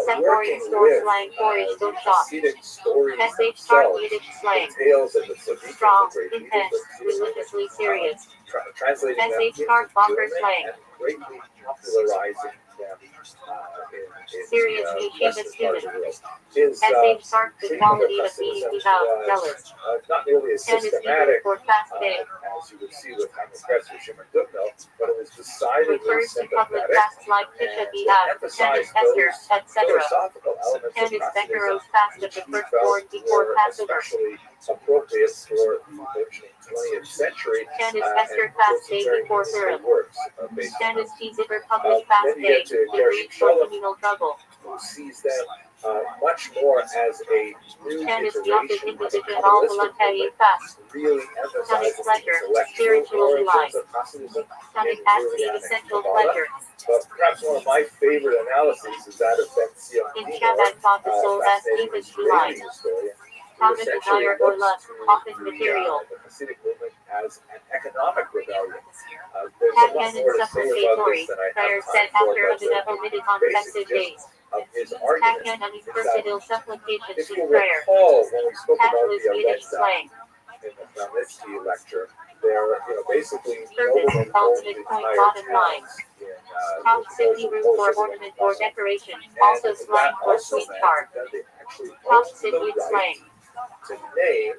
Sephoric working store with slang for his the book shop. Hasidic stories SH Tart themselves, Yiddish the slang. tales of the Tzaddikim, Strong, the great leaders intense, of the Hasidic religiously serious. translating them SH into Tart Bomber German slang. and greatly popularizing them in Serious the yeshiva western part of student. the world. His Essays spark the treatment of quality of Hasidism being without was zealous. not nearly as And is eager systematic for fasting. as you would see with Haman Kretzer, Shimon Dubno, but it was decidedly Refers to public sympathetic fasts like Tisha and B'Av, emphasized Esther, those etc. philosophical elements of Canis Hasidism Beckero's fast of which the he firstborn felt before were Passover. especially appropriate for the 20th century Canis and Esther fast day very before useful Purim. works based on Canis those. Tziver public fast Then you day, get to the Gershom Greek for Scholem, communal trouble. who sees them much more as a new Canis iteration Yosef of the individual all Kabbalistic volunteer movement, fast. really Canis emphasizing pleasure, the intellectual spiritual origins delight. of Hasidism Canis in active Julianic essential Kabbalah. pleasure. But perhaps one of my favorite analyses is that of Ben Zion In Dino, Shabbat thought the soul as fascinating deepest Israeli delight. historian, who Common essentially desire or looks lust, to often material. the Hasidic movement as an economic rebellion. There's a Had lot canon more to say about this supplicatory, than I prayer have said time for, after but Abinah omitted on basic festive gist days. of his Had argument canon is that versatile supplications if in you prayer. recall when we spoke Had about was the Yiddish Awenza slang. in the Chmelnytsky lecture, they're basically Service, noblemen owned ultimate point, entire bottom line. towns in Top the city room for Polish ornament or decoration, and also slang that for also sweet meant tart. that they actually Top owned city the slang. right to name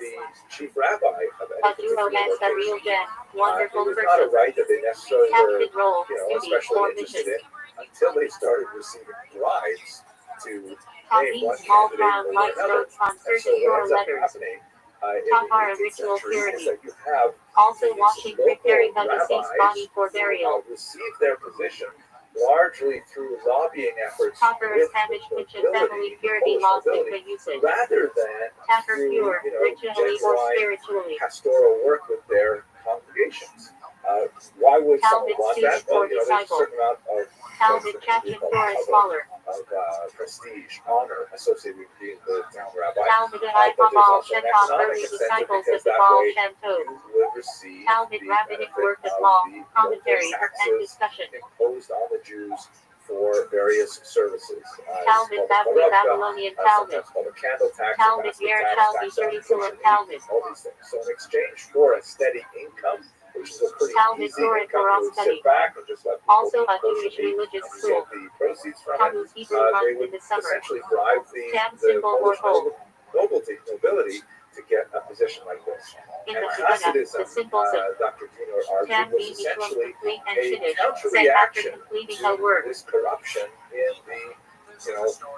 the chief rabbi of A any duo particular has a real location. gem, It wonderful was not a person. right that they necessarily were, Captain role, duty, especially or interested mission. in until they started receiving bribes to name Copying one small candidate crown over like another. strokes on And so certain what door ends up letters. happening in Top the are a 18th ritual century is purity. that you have Also these washing, local preparing the deceased body rabbis for who burial. receive their position largely through lobbying efforts Topper with established the kitchen family nobility, purity Polish laws in nobility, the usage. rather than Tapper through, pure, ritually or genuine spiritually. pastoral work with their congregations. Why would someone Talmud want that? student Well, or there's a disciple. certain amount of Talmud Chachin for a scholar. prestige, honor associated with being the town rabbi. Talmud But I there's Babal also an Shenton economic early incentive disciples because of the that Baal way Shem Tov. you would receive Talmud the rabbinic benefit work of of law, the commentary, local and taxes discussion. imposed on the Jews for various services. Talmud Babylonian Talmud. Sometimes called a candle tax, Talmud basket Yer tax, Shalvi tax on 32 kosher of meat, Talmud. all these things. So in exchange for a steady income, which is a pretty Talmud easy Torah income, for you would study. sit back and just let people Also eat a kosher Jewish meat religious and school. get the proceeds from it. Talmud Hebrew They runs would in the summer. essentially bribe the Tam symbol or Polish whole. nobility to get a position like this. In And the Shemana, Hasidism, the symbols of Dr. Dino argued, Tam was being essentially complete and a Shidduch, set after counter-reaction completing to a work. this corruption in the,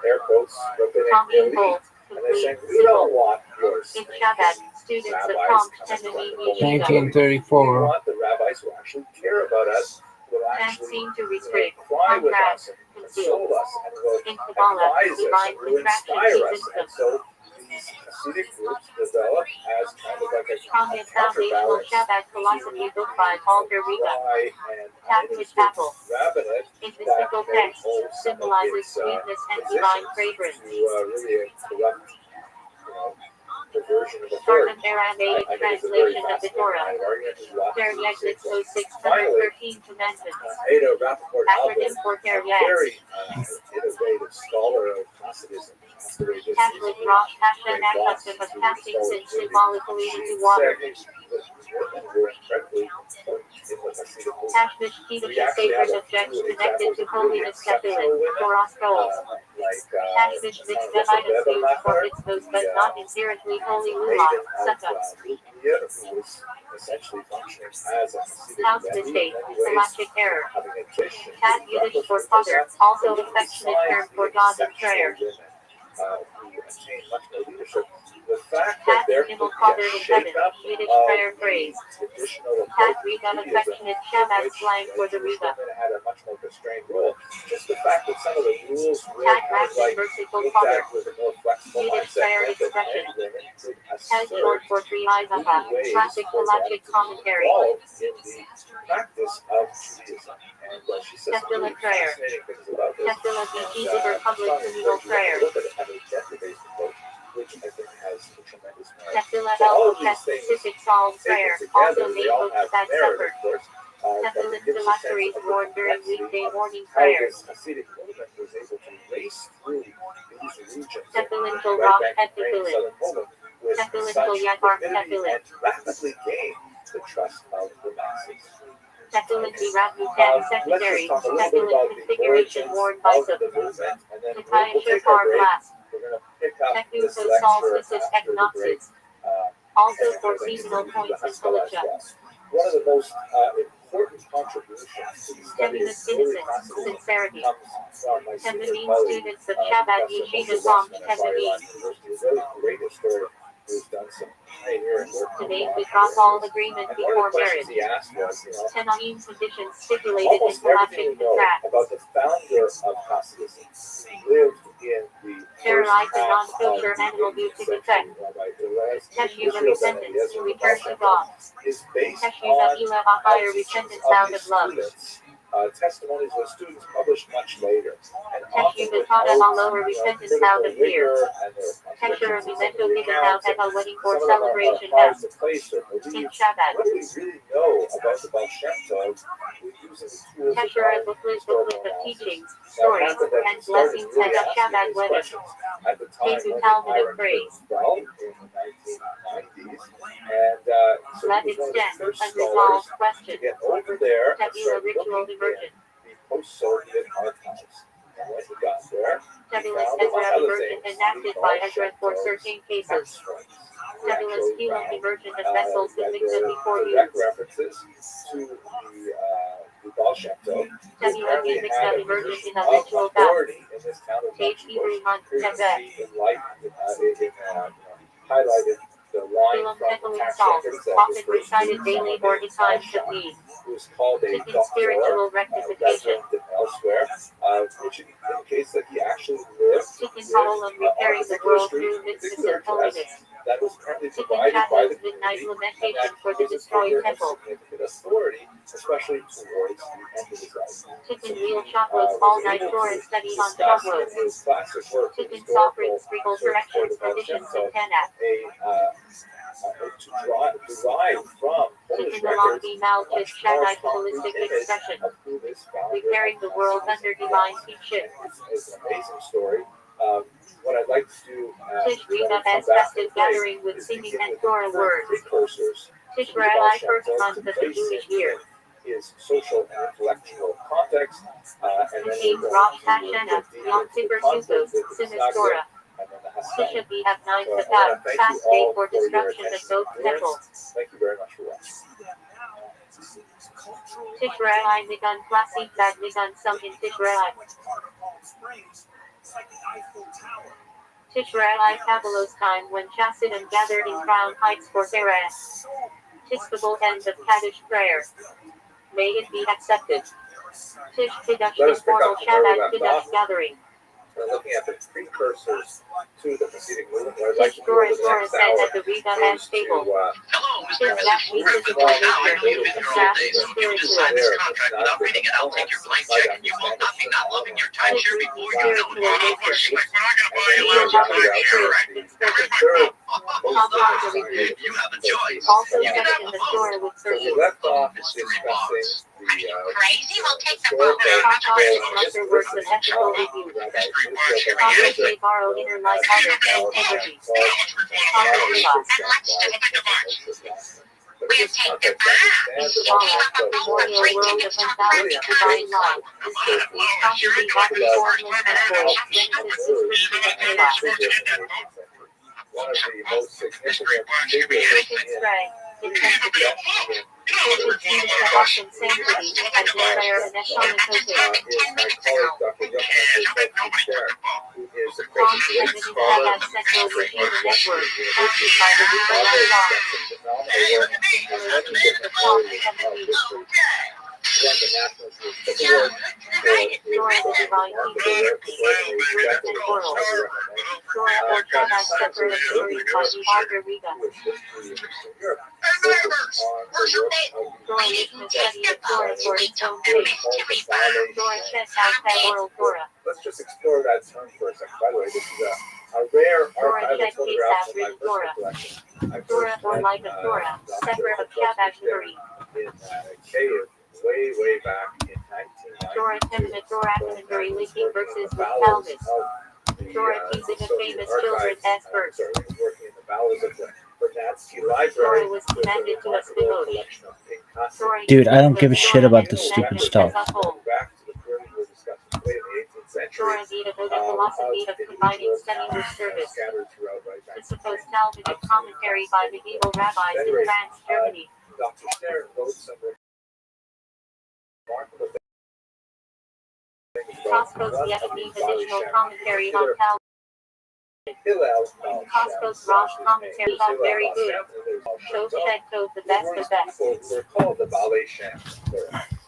air quotes, rabbinic Commune elite. whole, And they're saying, complete, we don't simple. want your In snake Shabbat, students of rabbis Tom coming Temeni from the Polish Yeshiva. nobility. We want the rabbis who actually care about us, who will And actually seem to restrict, cry with contrast, us and conceal. console us and will In Kabbalah, advise us divine and will contraction inspire us. exists. And so these Hasidic groups develop as kind of like a Commune Foundational counterbalance Shabbat Philosophy book by Alter Riga. dry and Catholic uninterested apple. rabbinate In that mystical may text, hold some of symbolizes its sweetness and divine positions fragrance. to really a corrupt, perversion of Part authority. of Aramaic I think it's a very translation of the fascinating Torah. line of argument. There's lots Ter to Yexit say. so Finally, 613 commandments. Ada Rappaport Acronym Albert, for a Ter Yex. very innovative scholar of Hasidism, Catholic Rosh Hashanah custom of casting sin symbolically into water. Tashmish Kiddush sacred objects connected to holiness Tefillin, for us goals. Tashmish mitzvah items used for mitzvahs but not inherently holy lulav, sukkahs. Essentially functioning as a House mistake, galactic error. Tat Yiddish for father, also affectionate term for God in prayer. The fact Tat that there Himmel could Father be a in heaven, shake-up Yiddish of prayer phrase. the traditional Tat approach Riga to Judaism, affectionate Shabbat which slang for the Jewish Riga. women had a much more constrained role. Just the fact that some of the rules were Tat kind of Rabbin like merciful looked father. at with a more flexible Yiddish mindset prayer meant that expression. many women could Tat short assert for three new Isaac, ways classic for them halachic to be commentary. involved in the practice of Judaism. And she says some Tefillah really prayer. fascinating things about this. Tefillah And BG Zibber public strongly communal encourage you prayer. to look at it as a gender-based approach, which I think has a tremendous merit. Tefillah So all El of these things specific psalm prayer, taken also together, they made all of have that merit, supper. of course. But Tefillin it gives a sense phylacteries of the worn during complexity weekday of morning how prayer. this Hasidic movement was able to race through these regions Tefillin right Torah back and to Ukraine, Tefillin. southern Poland, with Tefillin such Toyakar rapidity Tefillin. and rapidly gained the trust of the masses. Tefillin Rabutan secondary. Tefillin configuration worn by of the the movement, and then Takaya we'll take Shofar our break. class. We're going to pick up this Tekuso lecture solstices after the break. equinoxes. Also And for we're going to seasonal continue the points in Haskalah as Felicia. well. One of the most important contributions to the study of Feminist early innocence, Hasidism sincerity. comes from my senior Tefillin colleague, students of Shabbat Professor Yeshiva Moshe Song Westman at Bar Tefillin. Ilan University, a really great historian who's done some pioneering work. Today we cross all agreement And one of before the questions marriage. he asked was, Tenoim conditions stipulated in almost everything galactic you know contract. about the founder of Hasidism lived in the Sterilize first the half of non-kosher the animal 18th beauty century. defect. Rabbi Rothschild, Teshuva Israel Ben repentance, Eliezer, return to Rothschild, God. is based Teshuva on ila ahaya thousands repentance of out these of love. students, testimonies of students published much later, and often Teshuva taught without lower repentance critical out of fear. rigor and their Teshura contradictions in some memento of the given out accounts, at a wedding or some of them are celebration hard best. to place or In believe. Shabbat. What do we really know about the Baal Shem Tov using the tools of Teshura our booklet historical of analysis? teachings, Now, it stories, happened that and he started blessings really at a asking Shabbat these wedding. questions at the time Jesu when the Talmud Iron of praise. Curtain fell in the 1990s, and so Let he was it one of the stand, first scholars unresolved to question. get over there and Tefillah start ritual looking diversion. in the post-Soviet archives. And when he got there, he Tefillah's found, among Ezra other diversion things, enacted the by Baal Ezra Shem for Tov's certain cases. text strings. He Tefillah's actually healing found diversion of vessels that with liquid were before direct use. references to the Baal Shem Tov, who Tefillah apparently mimics had the a diversion position in a of ritual bath. authority in this town of Page Bush, Hebrew Month appears to Teveh. be enlightened, highlighted the line Philum from the Tefillin tax Psalms, records that often refers recited to daily someone or named in times of Balshach, need. who is called a Seeking doctor, spiritual rectification. reverend elsewhere, which indicates that he actually lived Seeking with Paul of repairing the particular world street, through a mitzvahs particular and dress holiness. that was currently Seeking provided by the Shabbos midnight community, and lamentation that for he the was a destroyed figure of temple. significant authority, especially towards the end of his life. Seeking real chocolates all night for and study on discuss in chocolates. his classic work, the Seeking historical softening sprinkle search for corrections the Baal Shem traditions Tov, and Tanakh. to derive from Polish Seeking the long records be a malchus much more Shaddai concrete holistic image expression. of who this founder Repairing the world under divine teaching. It's an amazing story. What I'd like to do Tish when we Rita come as back festive from break gathering with is singing begin and with the Torah current words. precursors Tish to the Baal Ra'alai Shem first Tov month to of the place Jewish into year. his social and intellectual context, and then King we're Rosh going to Hashanah, get deeper Yom into the Kippur conflict Sukkos, with the Sinas Stagda, Torah. and then the Haskalah. Tisha B'Av 9 So I want Tatat, to thank fast you day all for for your destruction of attention both and endurance. temples. Thank you very much for watching. Tish Ra'alai Nigun Classic Bad Nigun Sum in Tish Ra'alai. Tish Ra'alai Kabbalah's time when Chassidim gathered in Crown Heights for Terah. Tiskable end of Kaddish prayer. May it be accepted. Tish Kiddush Let us pick informal up from where we Shabbat left Kiddush off. gathering. We're looking at the precursors to the preceding movement. What I'd like Tish to do over Dora the Dora next said hour at the Riga and is to Stable. Hello, Mr. Tish and Mrs. Dashi Griffin. physical Now, I nature, know you've been here all day, so if you would just sign this contract without reading it, I'll take your blank check, and you will not be not loving your timeshare before you know it. Spiritual nature. We're not going to buy you Real lunch Bible tonight here, right? expression. third Review. You have a choice. Also You can studied have in a the vote. store with So we searches. left off Mystery discussing box. the Crazy? We'll take the historical vote. Cluster works of ethical review. Congress borrow inner life order and integrity. We'll take the vote. Memorial world of unbalanced divine life. This case is constantly reformed and controlled. Genesis 6:15. one of the most significant figures in Right. Intensity. Judaism Focus Jesus adoption sanctity as desire and atonement is my colleague Dr. Yochanan Share, who is a Tom great Smith scholar as Central great Yeshiva Network, University founded by the Riga Law. phenomenal work in many different areas of history. He won the National Jewish Book Award for his remarkable work, extraordinary depth Oral. of recommend. Dora or Shabbat separate series by Alder Riga. Jewish history in Eastern Europe, focused on the work of Dora Lichman study of Torah for its own sake. Dora Chet outside oral Torah. Let's just explore that term for a second. By the way, this is a rare Dora archival Chet photograph Pesach from my written personal Torah. collection. I Dora first or met like a Torah, separate of Shabbat Shuri. in a cave way back in 1990. Dora Tenement Dora Academy linking verses with Talmud. Dora teasing a famous children's expert. Sorry, he was working in the bowels of the Vernadsky Sora Library was with a commanded to us remarkable devotion. collection of Picasso. Sora Dude, I don't give a Sora shit about and this his stupid adventures stuff. as a whole. Back to the period we're discussing today, the 18th century. Sora devoted a philosophy of combining study with service. Scattered throughout right back The supposed Talmudic commentary by medieval rabbis in France, Germany. Dr. Stern wrote some remarkable things. Costco's Yeshiva's additional commentary on Talmud. Costco's Rosh commentary got very good. Tov Shed Tov, the best of best. They're called the Ballet Shem.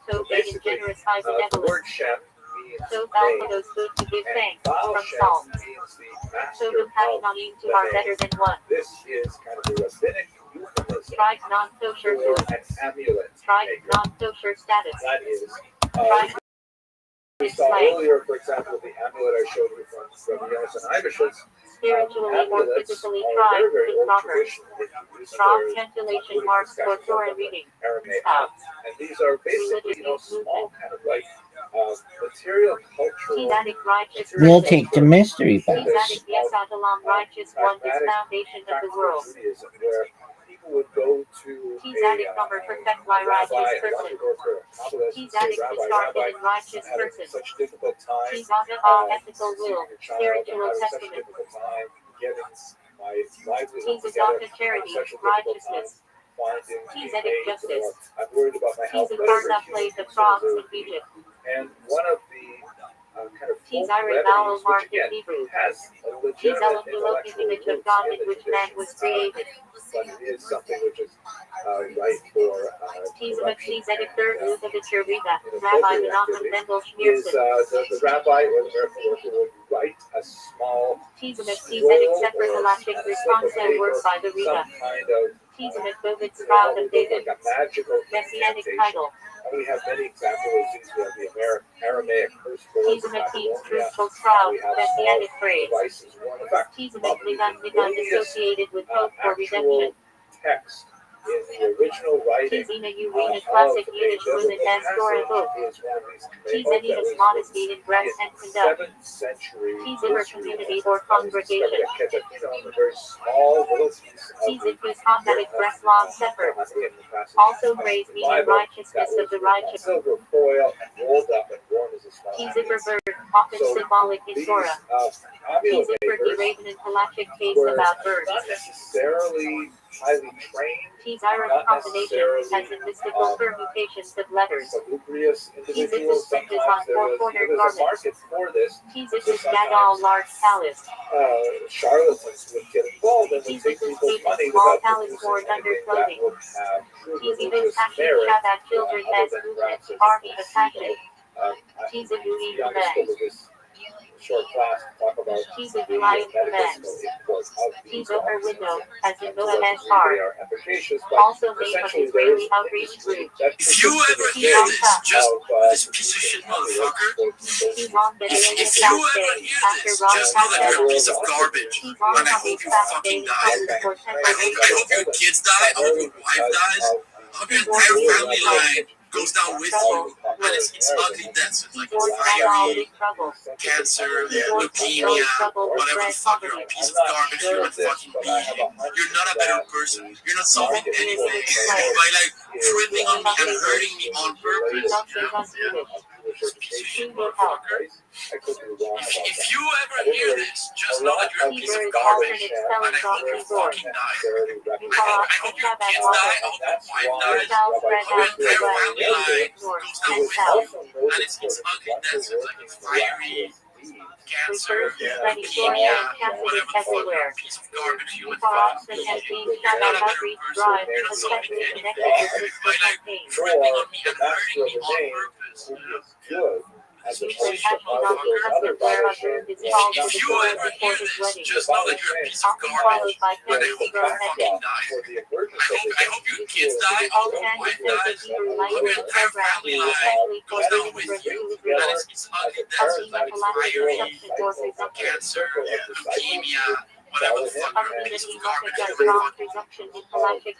Tov being generous high The benevolence. word Shem means Tov name, also goes good to give and thanks Baal from Shem Psalms. means the master Tovim having of on you two the are name. better than one. This is kind of the rabbinic euphemism Tribe non-kosher for food. an amulet Tribe maker. non-kosher status. That is, Tribe we saw slang. earlier, for example, the amulet I showed you from Rabbi Yonasan Ibish's. Spiritually or Amulets physically are tribe very, very is old proper. tradition. Tribe cantillation marks for Torah reading. Aramaic. Style. And these are basically, small kind of like material cultural. Tezadik righteous We'll person. take the mystery box. Tezadik Yesadalam righteous one is foundation of the world. Judaism, where people would go to Tezadik number perfect by righteous person. Tezadik discarded and righteous person. Such difficult time. Tezadik all ethical will. Spiritual Such testament. difficult time getting my livelihood Tezadik charity. Righteousness. Tezadik justice. I'm worried about my health. Tezakarna played the frogs in Egypt. And one of the kind of folk Tezarik vowel remedies, marked which in again Hebrew. has a legitimate Tezalim below the image of God in which man was created. but it is something which is right for Tezamak Tezadik third root of the Cherida. inappropriate Rabbi Menachem activity. Mendel Is Schneerson. the rabbi or the miracle worker would write a small Tezamak scroll Tezadik separate or halachic a response slip of and word paper, by the Rita. some kind of Tezamak David what Sprout would of look David. like a magical Messianic incantation. title. And we have many examples of these. We have the Aramaic curse words, Tezamak Teams Babylonia. truthful sprout. We have Messianic small phrase. devices. In fact, Tezamak Nigan associated with hope for redemption. text in the original writing Tizina Urina classic Yiddish women and story book. is one of these Tizanitas modesty in dress and conduct. 7th century Tizimmer community or congregation. a very small little piece of Tizimkus Hamatic breast long separate. Also praise me in righteousness of the righteous. Silver foil rolled up and worn as a small Tizimmer bird, often symbolic in Torah. Tizimmer raven and halachic case about birds. Not necessarily highly trained, Tizirus combination has in mystical permutations of letters. salubrious individuals. Tizipus on Sometimes four-cornered there's a garments. market for this. Tizipus Gadol large palace. Charlatans would get involved and would take Tizipus people's keep a money small without palace producing worn under anything that clothing. would have true Tizipus religious passion merit. Shabbat children as other than movement, perhaps army as of passion. the Tizipus youngest command. of this short class to talk about Tizipus the lion medicinal command. import of these Tizo her drugs. window, as in Moab They and Har. are efficacious, but Also made from essentially there Israeli is outreach industry group. that If you ever consists hear of, this, just uh, this piece of shit motherfucker. Tizon If Bedouin you fast ever day hear after this, Rosh just know that you're a Hashanah. piece of garbage, Tizon and I Happy hope you fast fucking day die. comes for I hope your kids die. I hope your wife dies. I hope your entire family line goes down with you, and it's ugly deaths. It's like diarrhea, cancer, leukemia, whatever the fuck. You're a piece of garbage. You're a fucking being. You're not a better person. You're not solving anything by like tripping on me and hurting me on purpose. You know? Piece of shit motherfucker. If you ever hear this, just know that you're a piece of garbage, and I hope you fucking die. I hope your kids die. I hope your wife dies. I hope your entire family line goes down with you, and it's ugly deaths. It's like fiery cancer, leukemia, whatever the fuck. You're a piece of garbage human fuck. You're not a better person. You're not solving anything by like tripping on me and hurting me on purpose. You know? If you ever hear this, just know that you're a piece of garbage, and I hope you fucking die. I hope your kids die, I hope your wife dies, I hope your entire family line goes down with you, and it's ugly deaths like fiery cancer, leukemia, whatever the fuck, you're a piece of garbage, human fucking.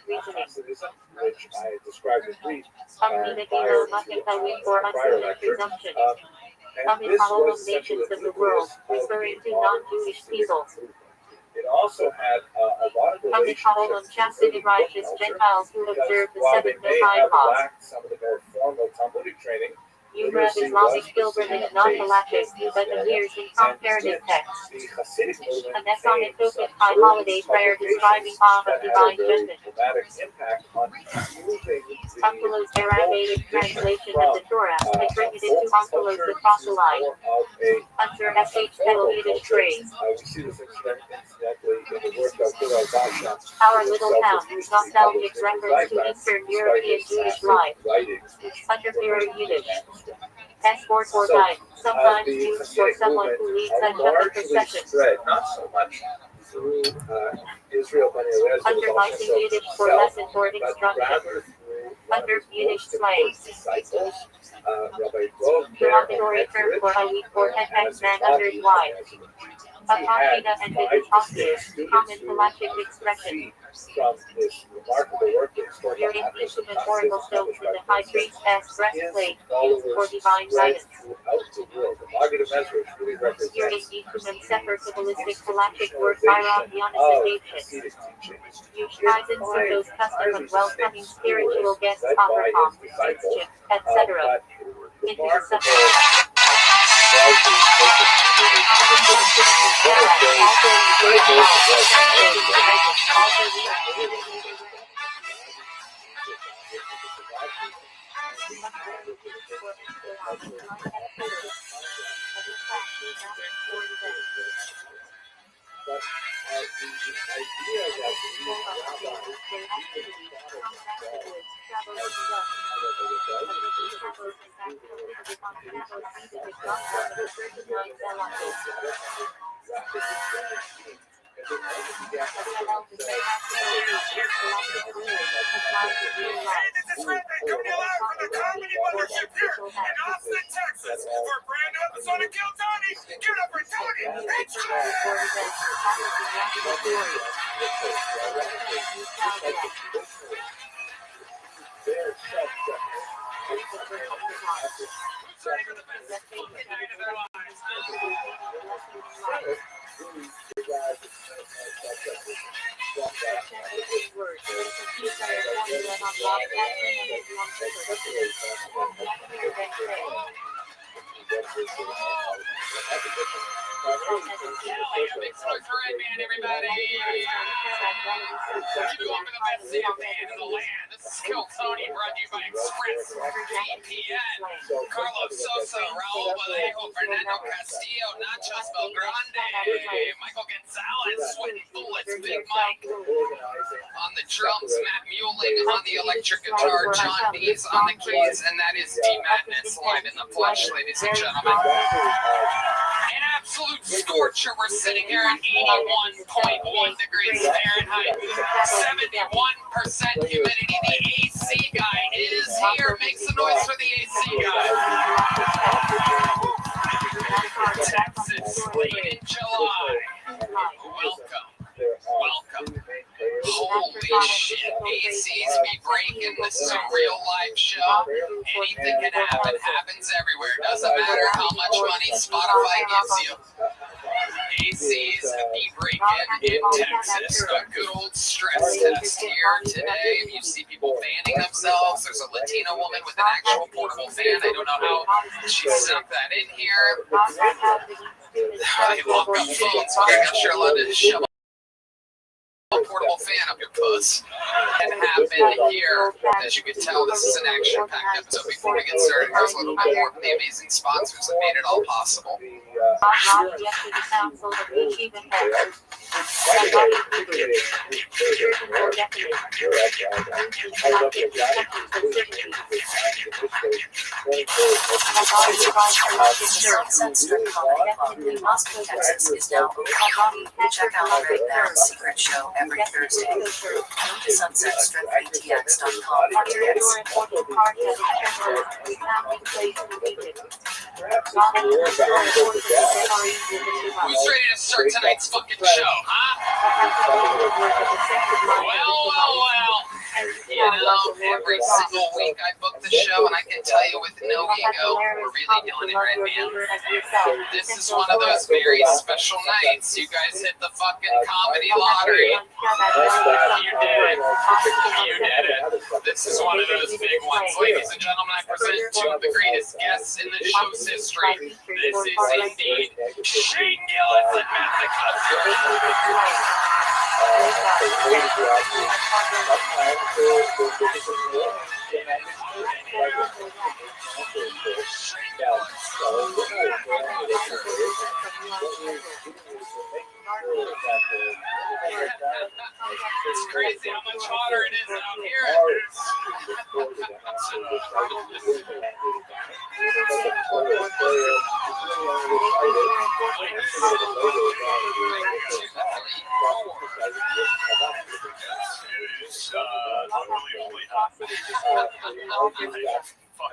Which I described in brief Community for unhuman presumption. and this was nations of the world, referring to non-Jewish people. It also had a lot of From the trouble of chastity righteous Gentiles who observed the while they seventh may Noahide have laws. lacked some of the more formal Talmudic training, Numerous Islamic pilgrimage not halachic, but appears in comparative texts. the Hasidic movement A Messianic high holiday prayer describing awe of divine judgment. dramatic impact on improving Unkelos Aramaic translation of the Torah, attributed to Unkelos the proselyte. Under S.H. Kettle Yiddish phrase. We see this incidentally in the work of Rabbi Rothschild. Our little town, nostalgic reference to Eastern European Jewish life. Under Mirror Yiddish. Escort or guide, sometimes used for someone who leads such a procession. Not so much through Israel, but under Viking Yiddish for lesson or instruction. Under Yiddish slang. Derogatory term for a weak or head man under wide. Apachina and Vidutopsis, common halachic expression. From this remarkable work Your imprisonment horrible stones in the high priest's breastplate, used for divine guidance. Your instrument separate kabbalistic halachic word Byron Dionysization. You strive in those custom of welcoming spiritual guests, Abraham, mischief, etc. Into the subject. Carlos Sosa, Raul Vallejo, Fernando Castillo, Nachos Belgrande, Michael Gonzalez, sweating bullets, Big Mike on the drums, Matt Muling on the electric guitar, John Bees on the keys, and that is D Madness live in the flesh, ladies and gentlemen. An absolute scorcher. We're sitting here at 81.1 degrees Fahrenheit, 71% humidity. The AC guy is here. Make some noise for the AC guy. Texas, late in July. Welcome. Holy shit, ACs be breaking. This is a real live show. Anything can happen, happens everywhere. Doesn't matter how much money Spotify gives you. ACs be breaking in Texas. A good old stress test here today. You see people fanning themselves. There's a Latina woman with an actual portable fan. I don't know how she snuck that in here. They lock up phones, but I'm not sure allowed to shove a portable fan up your puss. And happened here, as you can tell, this is an action-packed episode. Before we get started, here's a little bit more from the amazing sponsors that made it all possible. Sunset Strip Comedy Club in Austin, Texas is now open. Check out Right Now Secret Show every Thursday. Go to sunsetstripatx.com for tickets. Who's ready to start tonight's fucking show, huh? Well. You every single week I book the show, and I can tell you with no ego, we're really doing it right, man. This is one of those very special nights. You guys hit the fucking comedy lottery. You did. You did it. This is one of those big ones. Ladies and gentlemen, I present two of the greatest guests in the show's history. This is indeed Shane Gillis and Matt It's crazy how much hotter it is out here.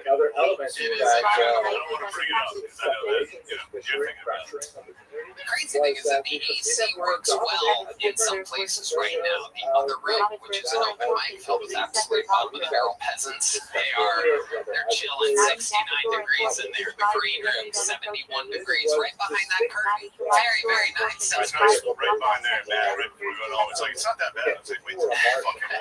Another element It is. that I don't want to bring it up because I know that you're thinking about it. The crazy thing is that the AC works well in some places right now. The other room, which is an open mic filled with absolute bottom of the barrel peasants, they're chilling 69 degrees in there. The green room, 71 degrees, right behind that curtain. Very, very nice. Right behind that, man. Right before we go home. It's like, it's not that bad. It's like, wait till fucking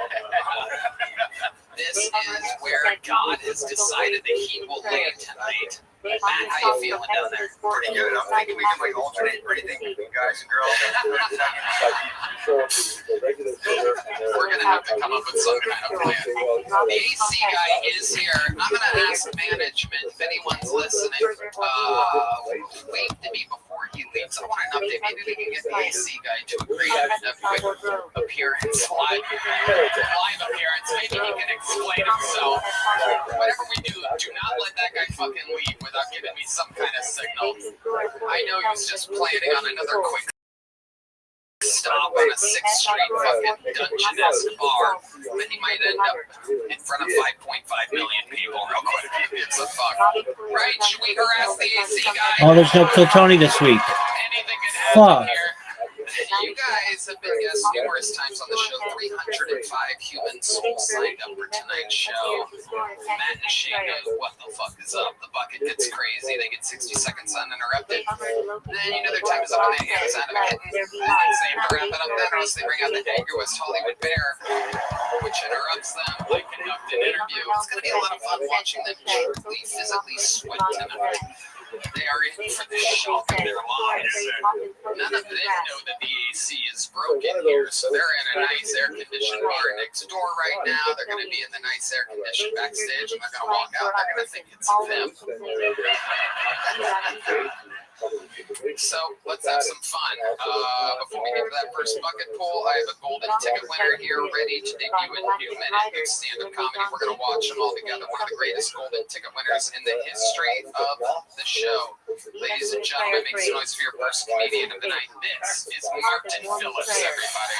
This is where God has decided that He will land tonight. Matt, how you feeling down there? pretty good. I'm thinking we can like alternate breathing, guys and girls. We're gonna have to come up with some kind of plan. The AC guy is here. I'm gonna ask management if anyone's listening. Wait to me before he leaves. I want an update. Maybe we can get the AC guy to agree to a quick appearance, live appearance. Maybe he can explain himself. Whatever we do, do not let that guy fucking leave without giving me some kind of signal. I know he was just planning on another quick stop on a 6th Street fucking dungeon-esque bar, then he might end up in front of 5.5 million people real quick. It's a fuck. Right? Should we harass the AC guy? Oh, there's no Kill Tony this week. Anything could happen Fuck. here. You guys have been guests numerous times on the show. 305 human souls signed up for tonight's show. Matt and Shane know what the fuck is up. The bucket gets crazy. They get 60 seconds uninterrupted. Then you know their time is up and they hands out of a kitten. They have to wrap it up then or else they bring out the Edgar West Hollywood Bear, which interrupts them. They conduct an interview. It's going to be a lot of fun watching them truly physically sweat tonight. They are in for the shock of their lives. None of them know that the AC is broken here, so they're in a nice air-conditioned bar next door right now. They're going to be in the nice air-conditioned backstage, and they're going to walk out. They're going to think it's them. So let's have some fun. Before we get to that first bucket pull, I have a golden ticket winner here ready to debut a new minute of stand-up comedy. We're going to watch them all together. One of the greatest golden ticket winners in the history of the show. Ladies and gentlemen, make some noise for your first comedian of the night. This is Martin Phillips, everybody.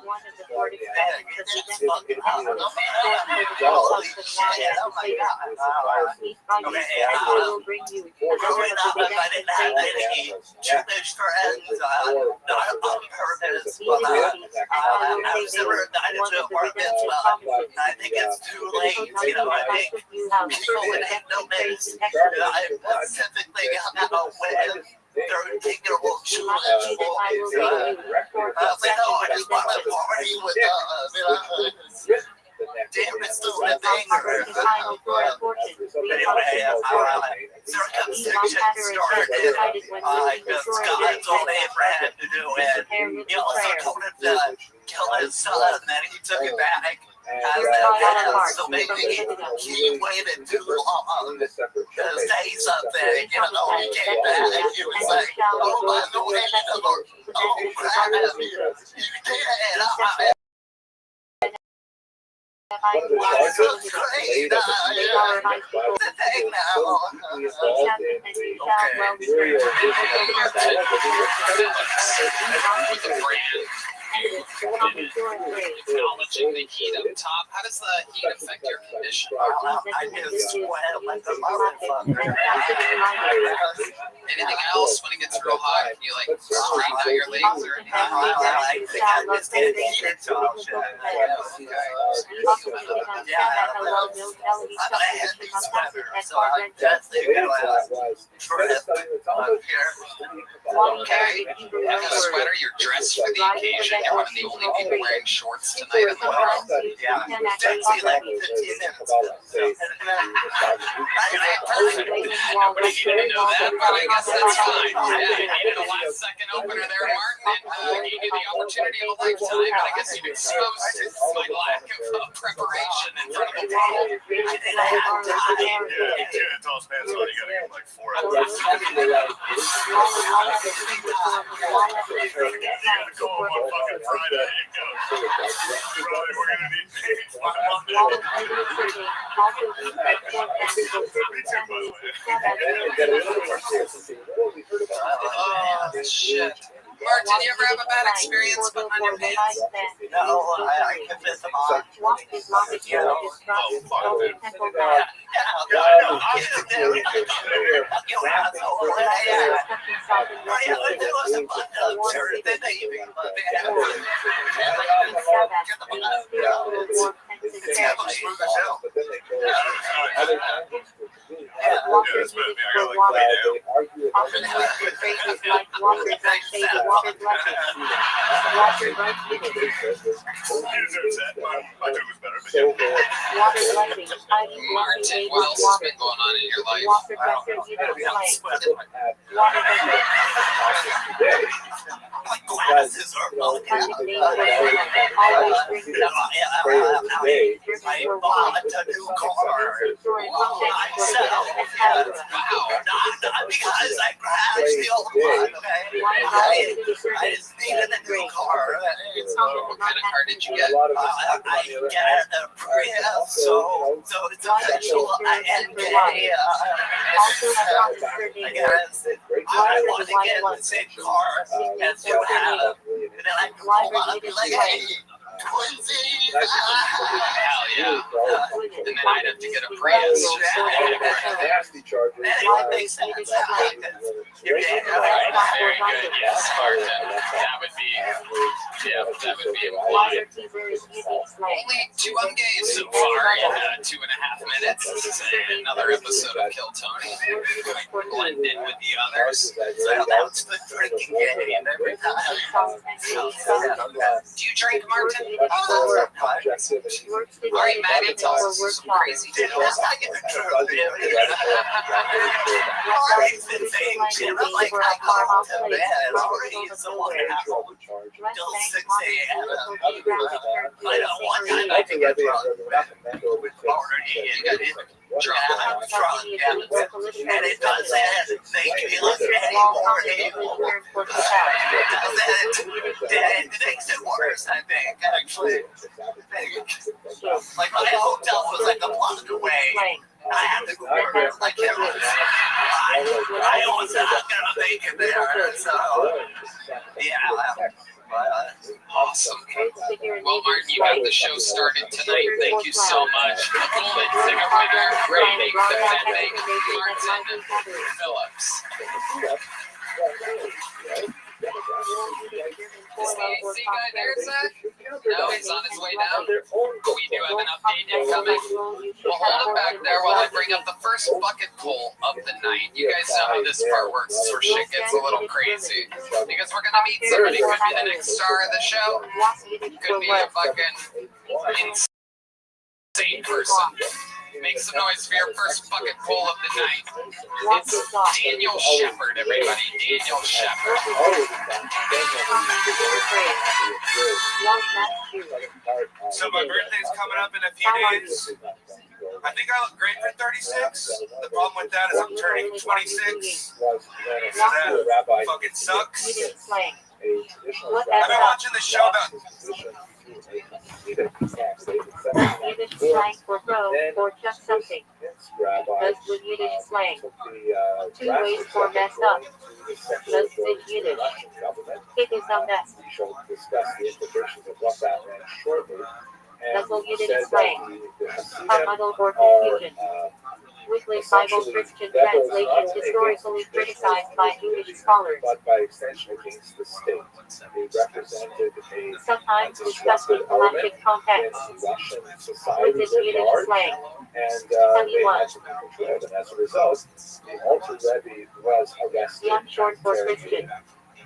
One of the board will bring you growing up, I didn't have any Jewish friends, not on purpose, but I was never invited to apartments, but I think it's too late, you know, I think people would hate no names. I specifically got out with they're taking a little challenge for I just want to party with damn, it's still a thing. Anyway, circumcision started. Because God told Abraham to do it. He also told him to kill his son, and then he took it back. So maybe he waited too long to say something, you know, he came back, he was like, oh, by the way, oh, crap, you can't, what's so great, the thing now. Acknowledging the heat up top. How does the heat affect your condition? Anything else when it gets real hot? Can you like straighten out your legs or anything? Okay. You have a sweater, you're dressed for the occasion. You're one of the only people wearing shorts tonight in the house. Nobody needed to know that, but I guess that's fine. Yeah, you needed a last second opener there, Martin, and gave you the opportunity of a lifetime, but I guess you've exposed my lack of preparation in front of the table. Tell us, man, so you gotta give like 4 hours. Go home on fucking Friday and go. Friday, we're gonna need page by Monday. Oh, shit. Martin, you ever have a bad experience putting on your pants? No, I can fit them on. Martin, what else has been going on in your life? My glasses are falling out. I bought a new car. Myself. Not because I crashed the old one. I just needed a new car. What kind of car did you get? I got a Prius, so it's official. I want to get the same car as you have. And then I can pull up and be like, hey, twinsies. Hell yeah. And then I'd have to get a Prius. That makes sense. Very good. Yes, Martin. That would be implied. Only 2 ungays so far in 2.5 minutes. This is another episode of Kill Tony. Blend in with the others. So that's the drinking game every time. Do you drink, Martin? Ari Maggie tells us some crazy tales. Ari's been saying shit. I'm like, I go to bed. Ari is the one till 6 a.m. I don't want to get drunk. I'm drunk, and it doesn't make me look any more evil. It makes it worse, I think, actually. Like, my hotel was like a block away. I had to go over like it was. I was not gonna make it there, so yeah. Awesome. Well, Martin, you got the show started tonight. Thank you so much. Golden Singer winner, reigning, defending, Martin Phillips. Is the AC guy there, Zach? No, he's on his way down. We do have an update incoming. We'll hold him back there while I bring up the first bucket pull of the night. You guys know how this part works. This is where shit gets a little crazy. Because we're going to meet somebody. Could be the next star of the show. Could be a fucking insane person. Make some noise for your first bucket pull of the night. It's Daniel Shepard, everybody. Daniel Shepard. So my birthday's coming up in a few days. I think I look great for 36. The problem with that is I'm turning 26. So that fucking sucks. I've been watching the show about... Yiddish slang for bro or just something. Does with Yiddish slang. 2 ways for messed up. Does in Yiddish. It is a mess. We shall discuss the implications of what that meant shortly. And That's what you he didn't said that explain. the Hasidim A muddle or are confusion. Wycliffe Bible Christian translation historically criticized by Jewish scholars. but by extension against the state. They represented a Sometimes disruptive discussing element galactic in context. Russian With society this writ Yiddish large, slang. and Tell you they what. had to be controlled. And as a result, the altered Rebbe was arrested. Beyond short for and Christian.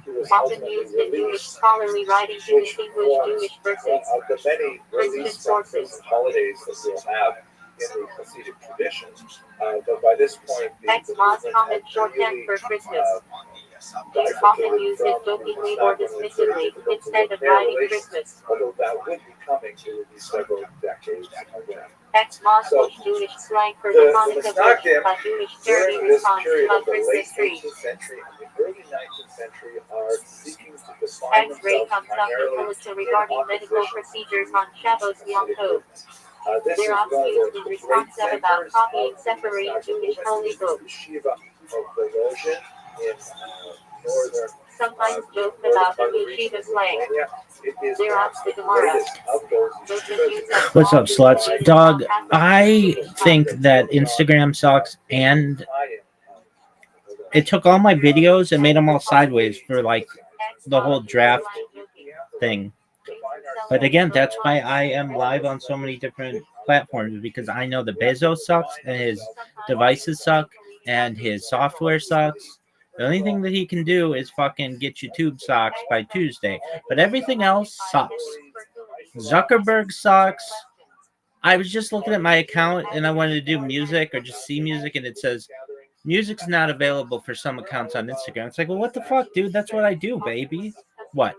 he was Often ultimately used in Jewish released, scholarly writing to which distinguish forms Jewish versus one of the many Christian release sources. and holidays that we'll have in the Hasidic tradition. But by this point, Ex-Moz common shorthand for Christmas. Is often used it jokingly or dismissively instead of writing Christmas. Although that would be coming, it would be several decades away. Ex-Moz So, Jewish slang for the the Hanukkah version by Jewish charity during this response period to a of the late Christmas tree. 18th century and the early 19th century are seeking to define X-ray themselves comes after primarily bulletin regarding medical procedures on Shabbos Yom Tov. This is They're one often of used the in great response to about centers copying of separating Jewish holy books. Yeshiva of Volozhin in northern Sometimes joked about the yeshiva slang. It is They're perhaps off the the Gemara. greatest of those yeshivas. What's up, sluts? Dog, I think that Instagram sucks, and it took all my videos and made them all sideways for like the whole draft thing. But again, that's why I am live on so many different platforms, because I know that Bezos sucks and his devices suck and his software sucks. The only thing that he can do is fucking get you tube socks by Tuesday, but everything else sucks. Zuckerberg sucks. I was just looking at my account and I wanted to do music or just see music, and it says music's not available for some accounts on Instagram. It's like, well, what the fuck, dude? That's what I do, baby. What?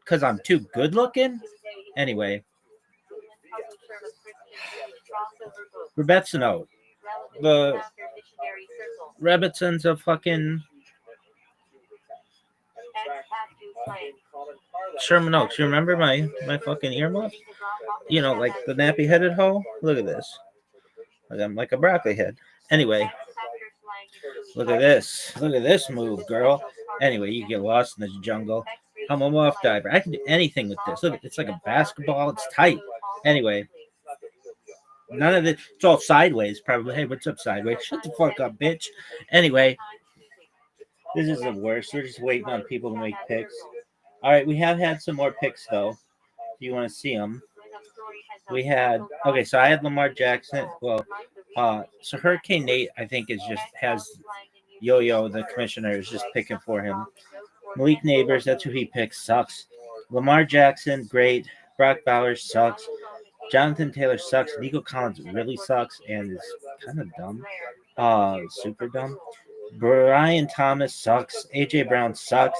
Because I'm too good looking? Anyway. Rebbetzino. The Rebbetzins of fucking Sherman Oaks. You remember my fucking earmuffs? You know, like the nappy headed hoe? Look at this. I'm like a broccoli head. Anyway. Look at this. Look at this move, girl. Anyway, you get lost in the jungle. I'm a muff diver. I can do anything with this. Look, it's like a basketball. It's tight. Anyway. None of it. It's all sideways, probably. Hey, what's up, sideways? Shut the fuck up, bitch. Anyway. This is the worst. We're just waiting on people to make picks. All right, we have had some more picks, though. If you want to see them. We had, okay, so I had Lamar Jackson. Well, so Hurricane Nate, I think, has Yo-Yo, the commissioner, is just picking for him. Malik Neighbors, that's who he picks, sucks. Lamar Jackson, great. Brock Bowers sucks. Jonathan Taylor sucks. Nico Collins really sucks and is kind of dumb. Super dumb. Brian Thomas sucks. AJ Brown sucks.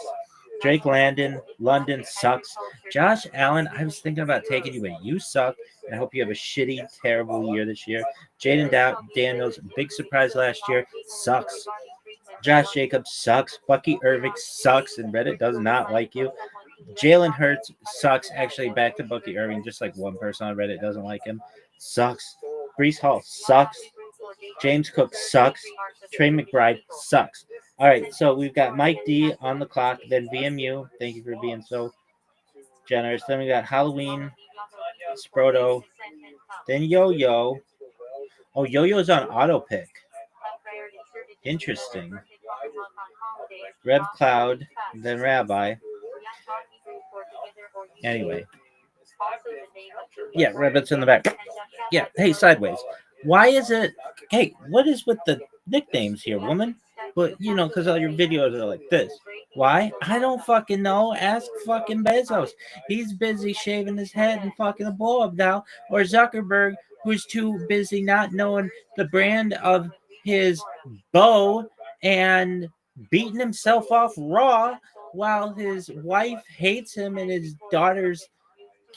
Drake London sucks. Josh Allen, I was thinking about taking you, but you suck. And I hope you have a shitty, terrible year this year. Jaden Daniels, big surprise last year, sucks. Josh Jacobs sucks. Bucky Irving sucks, and Reddit does not like you. Jalen Hurts sucks. Actually, back to Bucky Irving, just like one person on Reddit doesn't like him. Sucks. Breece Hall sucks. James Cook sucks. Trey McBride sucks. All right, so we've got Mike D on the clock, then VMU. Thank you for being so generous. Then we got Halloween, Sproto, then Yo-Yo. Oh, Yo-Yo's on auto pick. Interesting. Rev Cloud, then Rabbi. Anyway. Yeah, Rabbit's in the back. Yeah, hey, sideways. Why is it? Hey, what is with the nicknames here, woman? But, you know, because all your videos are like this. Why? I don't fucking know. Ask fucking Bezos. He's busy shaving his head and fucking a blow-up doll. Or Zuckerberg, who's too busy not knowing the brand of his bow and beating himself off raw while his wife hates him and his daughters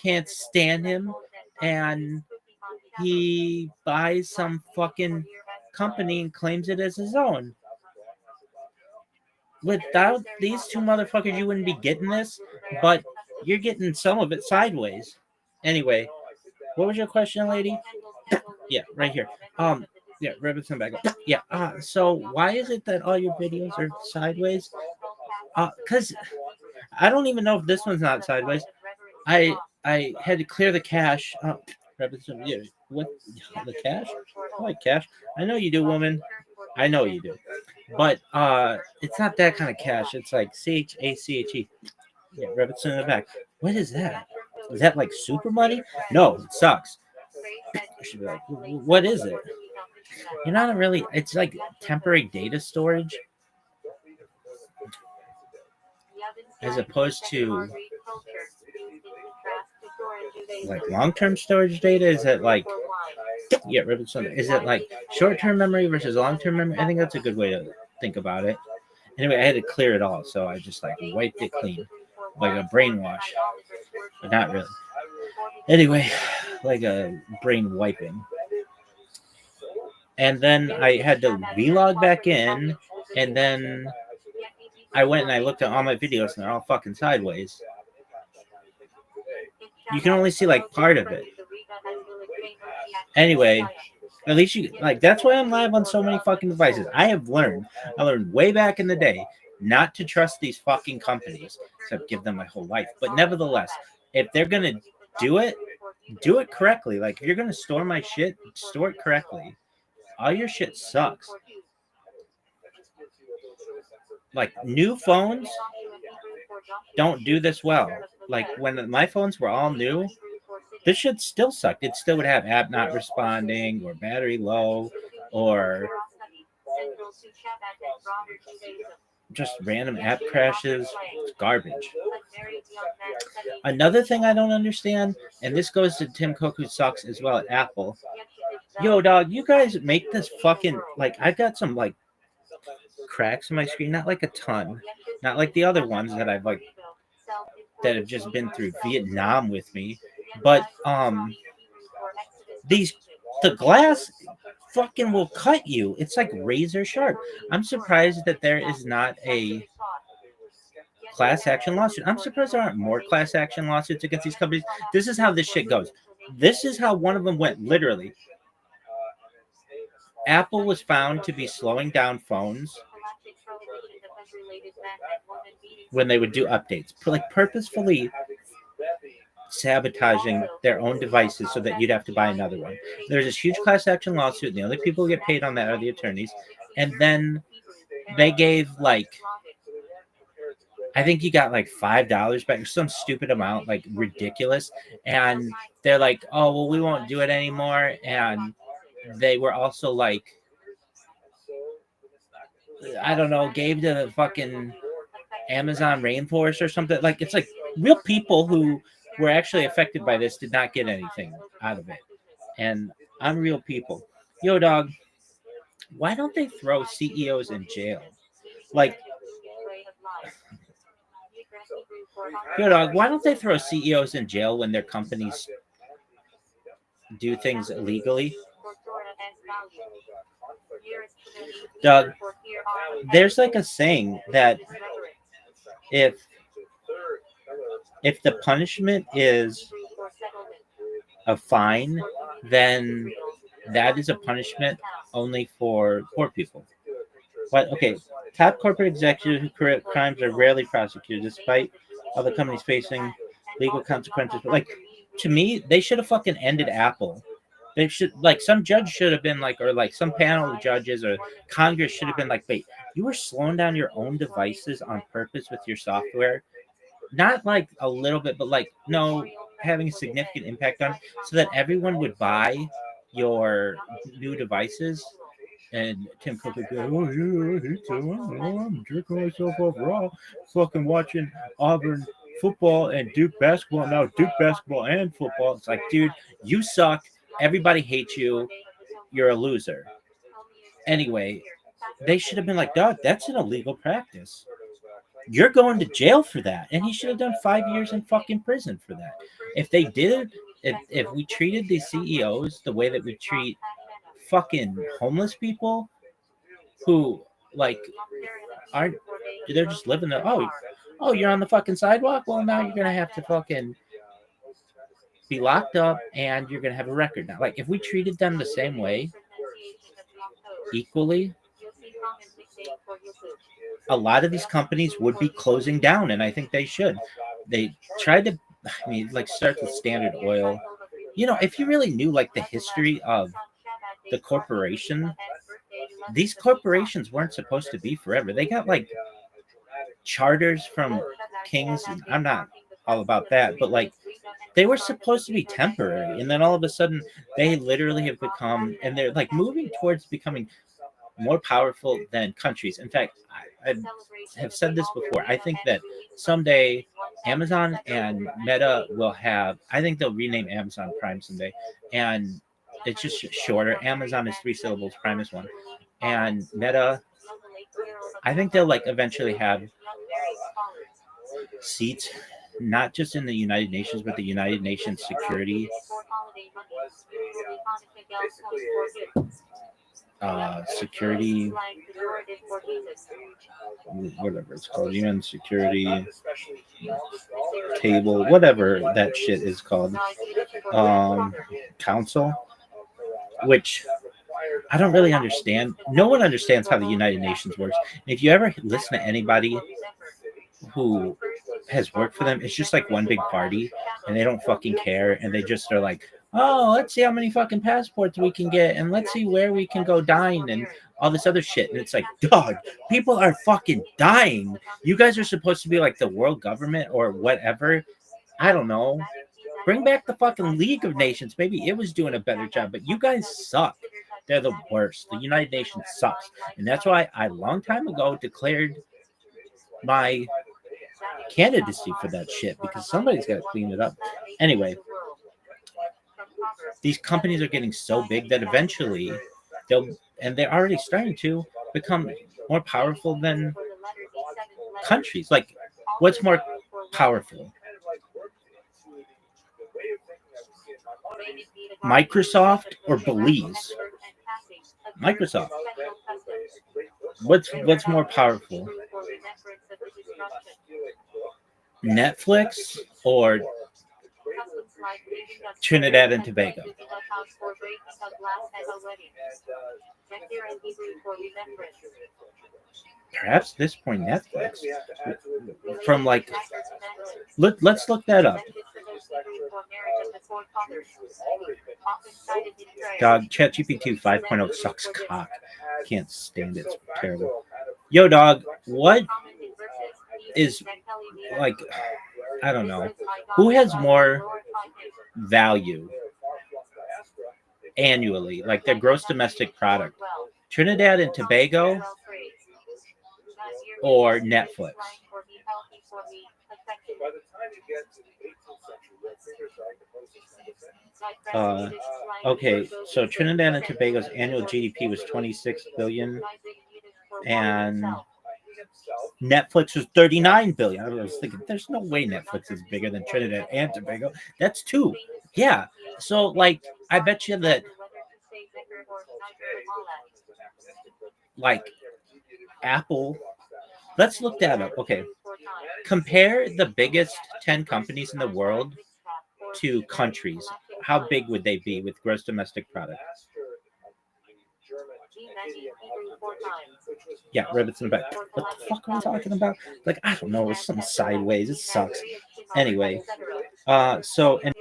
can't stand him, and he buys some fucking company and claims it as his own. Without these two motherfuckers, you wouldn't be getting this, but you're getting some of it sideways. Anyway, what was your question, lady? Yeah, right here. Yeah, Robertson back up. Yeah. So why is it that all your videos are sideways? Because I don't even know if this one's not sideways. I had to clear the cache. Oh, yeah, what the cache? I like cache. I know you do, woman. I know you do. But it's not that kind of cache. It's like CHACHE. Yeah, Robertson in the back. What is that? Is that like super money? No, it sucks. I should be like, what is it? You're not really. It's like temporary data storage, as opposed to like long-term storage data. Is it like Robertson? Is it like short-term memory versus long-term memory? I think that's a good way to think about it. Anyway, I had to clear it all, so I just like wiped it clean, like a brainwash, but not really. Anyway, like a brain wiping. And then I had to relog back in, and then I went and I looked at all my videos, and they're all fucking sideways. You can only see like part of it. Anyway, at least you like. That's why I'm live on so many fucking devices. I learned way back in the day not to trust these fucking companies, except give them my whole life. But nevertheless, if they're gonna do it correctly. Like if you're gonna store my shit, store it correctly. All your shit sucks. Like new phones don't do this well. Like when my phones were all new, this shit still sucked. It still would have app not responding or battery low or just random app crashes. It's garbage. Another thing I don't understand, and this goes to Tim Cook, who sucks as well at Apple. Yo, dog, you guys make this fucking like I've got some like cracks in my screen, not like a ton, not like the other ones that I've like that have just been through Vietnam with me, but the glass fucking will cut you. It's like razor sharp. I'm surprised that there is not a class action lawsuit. I'm surprised there aren't more class action lawsuits against these companies. This is how this shit goes. This is how one of them went, literally. Apple was found to be slowing down phones when they would do updates, like purposefully sabotaging their own devices so that you'd have to buy another one. There's this huge class action lawsuit, and the only people who get paid on that are the attorneys. And then they gave like, I think you got like $5 back or some stupid amount, like ridiculous. And they're like, oh, well, we won't do it anymore. And they were also like, I don't know, gave to the fucking Amazon rainforest or something. Like, it's like real people who were actually affected by this did not get anything out of it. And unreal people. Yo, dog, why don't they throw CEOs in jail? Like, yo, dog, why don't they throw CEOs in jail when their companies do things illegally? Doug, there's like a saying that if the punishment is a fine, then that is a punishment only for poor people. But okay, top corporate executives who commit crimes are rarely prosecuted, despite other companies facing legal consequences. But like, to me, they should have fucking ended Apple. They should, like, some judge should have been like, or like some panel of judges or Congress should have been like, wait, you were slowing down your own devices on purpose with your software? Not like a little bit, but like, no, having a significant impact on, so that everyone would buy your new devices. And Tim Cook would go, oh, yeah, I hate that. I'm jerking myself off raw, fucking watching Auburn football and Duke basketball. Now Duke basketball and football. It's like, dude, you suck. Everybody hates you. You're a loser. Anyway, they should have been like, dog, that's an illegal practice. You're going to jail for that. And he should have done 5 years in fucking prison for that. If they did, if we treated these CEOs the way that we treat fucking homeless people who like aren't, they're just living there. Oh, you're on the fucking sidewalk? Well, now you're gonna have to fucking be locked up and you're gonna have a record now. Like, if we treated them the same way, equally, a lot of these companies would be closing down, and I think they should. They tried to, I mean, like start with Standard Oil. You know, if you really knew like the history of the corporation, these corporations weren't supposed to be forever. They got like charters from kings, and I'm not all about that, but like they were supposed to be temporary, and then all of a sudden they literally have become, and they're like moving towards becoming more powerful than countries. In fact, I have said this before. I think that someday Amazon and Meta will have, I think they'll rename Amazon Prime someday, and it's just shorter. Amazon is 3 syllables, Prime is 1. And Meta, I think they'll like eventually have seats not just in the United Nations, but the United Nations Security security, whatever it's called, UN Security Table, whatever that shit is called, Council, which I don't really understand. No one understands how the United Nations works. And if you ever listen to anybody who has worked for them, it's just like one big party, and they don't fucking care, and they just are like, oh, let's see how many fucking passports we can get, and let's see where we can go dine, and all this other shit. And it's like, dog, people are fucking dying. You guys are supposed to be like the world government or whatever. I don't know. Bring back the fucking League of Nations. Maybe it was doing a better job, but you guys suck. They're the worst. The United Nations sucks. And that's why I, a long time ago, declared my candidacy for that shit, because somebody's got to clean it up. Anyway, these companies are getting so big that eventually they'll, and they're already starting to become more powerful than countries. Like, what's more powerful? Microsoft or Belize? Microsoft. What's more powerful? Netflix or Trinidad and Tobago? Perhaps at this point Netflix. From like, let's look that up. Dog, ChatGPT 5.0 sucks cock. Can't stand it. It's terrible. Yo, dog, what is, like, I don't know. Who has more value annually, like their gross domestic product? Trinidad and Tobago or Netflix? Okay, so Trinidad and Tobago's annual GDP was 26 billion, and Netflix was 39 billion. I was thinking, there's no way Netflix is bigger than Trinidad and Tobago. That's 2. Yeah. So, like, I bet you that, like, Apple. Let's look that up. Okay. Compare the biggest 10 companies in the world to countries. How big would they be with gross domestic product? Yeah, rabbits in the back. What the fuck are we talking about? Like, I don't know. It's something sideways. It sucks. Anyway, so, and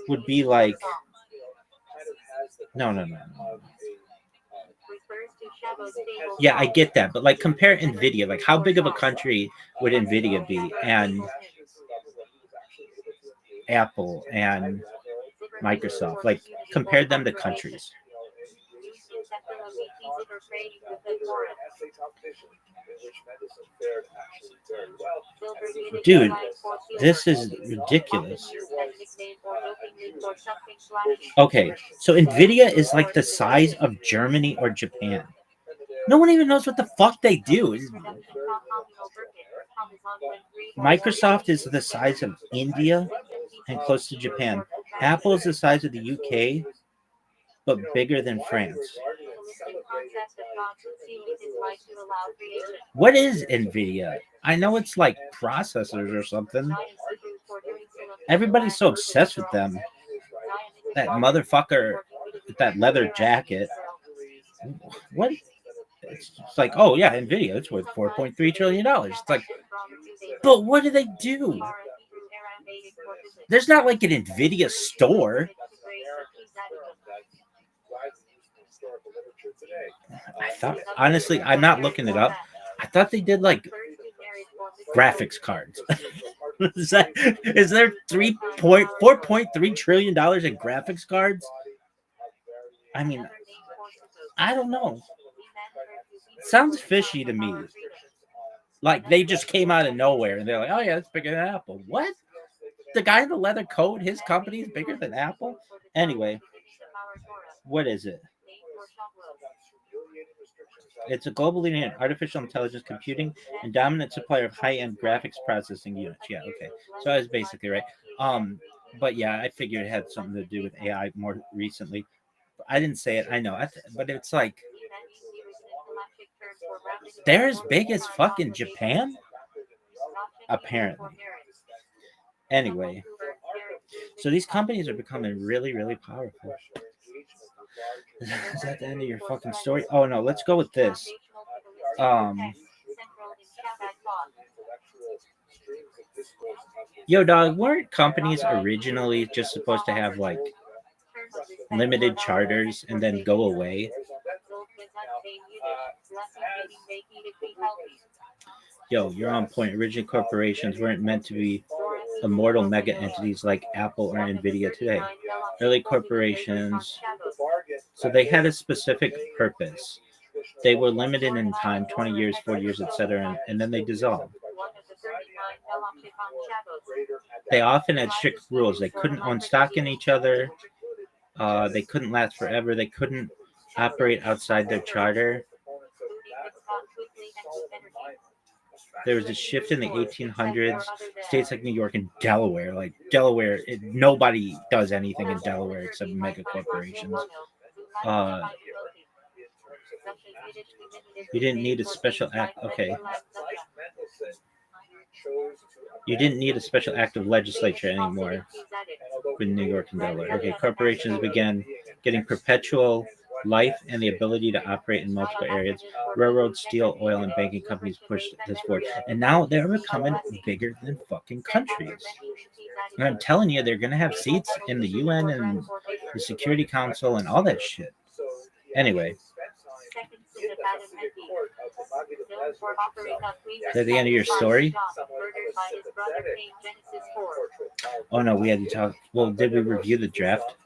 would be like, no. Yeah, I get that, but like, compare Nvidia. Like, how big of a country would Nvidia be, and Apple and Microsoft? Like, compare them to countries. Dude, this is ridiculous. Okay, so Nvidia is like the size of Germany or Japan. No one even knows what the fuck they do. Microsoft is the size of India and close to Japan. Apple is the size of the UK, but bigger than France. What is Nvidia? I know it's like processors or something. Everybody's so obsessed with them. That motherfucker with that leather jacket. What? It's like, oh yeah, Nvidia, it's worth $4.3 trillion. It's like, but what do they do? There's not like an Nvidia store. I thought, honestly, I'm not looking it up. I thought they did like graphics cards. is there $4.3 trillion in graphics cards? I mean, I don't know. Sounds fishy to me. Like they just came out of nowhere and they're like, oh yeah, it's bigger than Apple. What? The guy in the leather coat, his company is bigger than Apple? Anyway, what is it? It's a global leader in artificial intelligence computing and dominant supplier of high-end graphics processing units. Yeah, okay. So I was basically right. But yeah, I figured it had something to do with AI more recently. I didn't say it. I know, but it's like they're as big as fucking Japan, apparently. Anyway, so these companies are becoming really, really powerful. Is that the end of your fucking story? Oh no, let's go with this. Yo, dog, weren't companies originally just supposed to have like limited charters and then go away? Yo, you're on point. Original corporations weren't meant to be immortal mega entities like Apple or Nvidia today. Early corporations, so they had a specific purpose. They were limited in time, 20 years, 40 years, etc., and then they dissolved. They often had strict rules. They couldn't own stock in each other. They couldn't last forever. They couldn't operate outside their charter. There was a shift in the 1800s. States like New York and Delaware, nobody does anything in Delaware except mega corporations. You didn't need a special act. Okay. You didn't need a special act of legislature anymore in New York and Delaware. Okay, corporations began getting perpetual life and the ability to operate in multiple areas. Railroads, steel, oil, and banking companies pushed this forward. And now they're becoming bigger than fucking countries. And I'm telling you, they're going to have seats in the UN and the Security Council and all that shit. Anyway. Is that the end of your story? Oh no, we had to talk. Well, did we review the draft?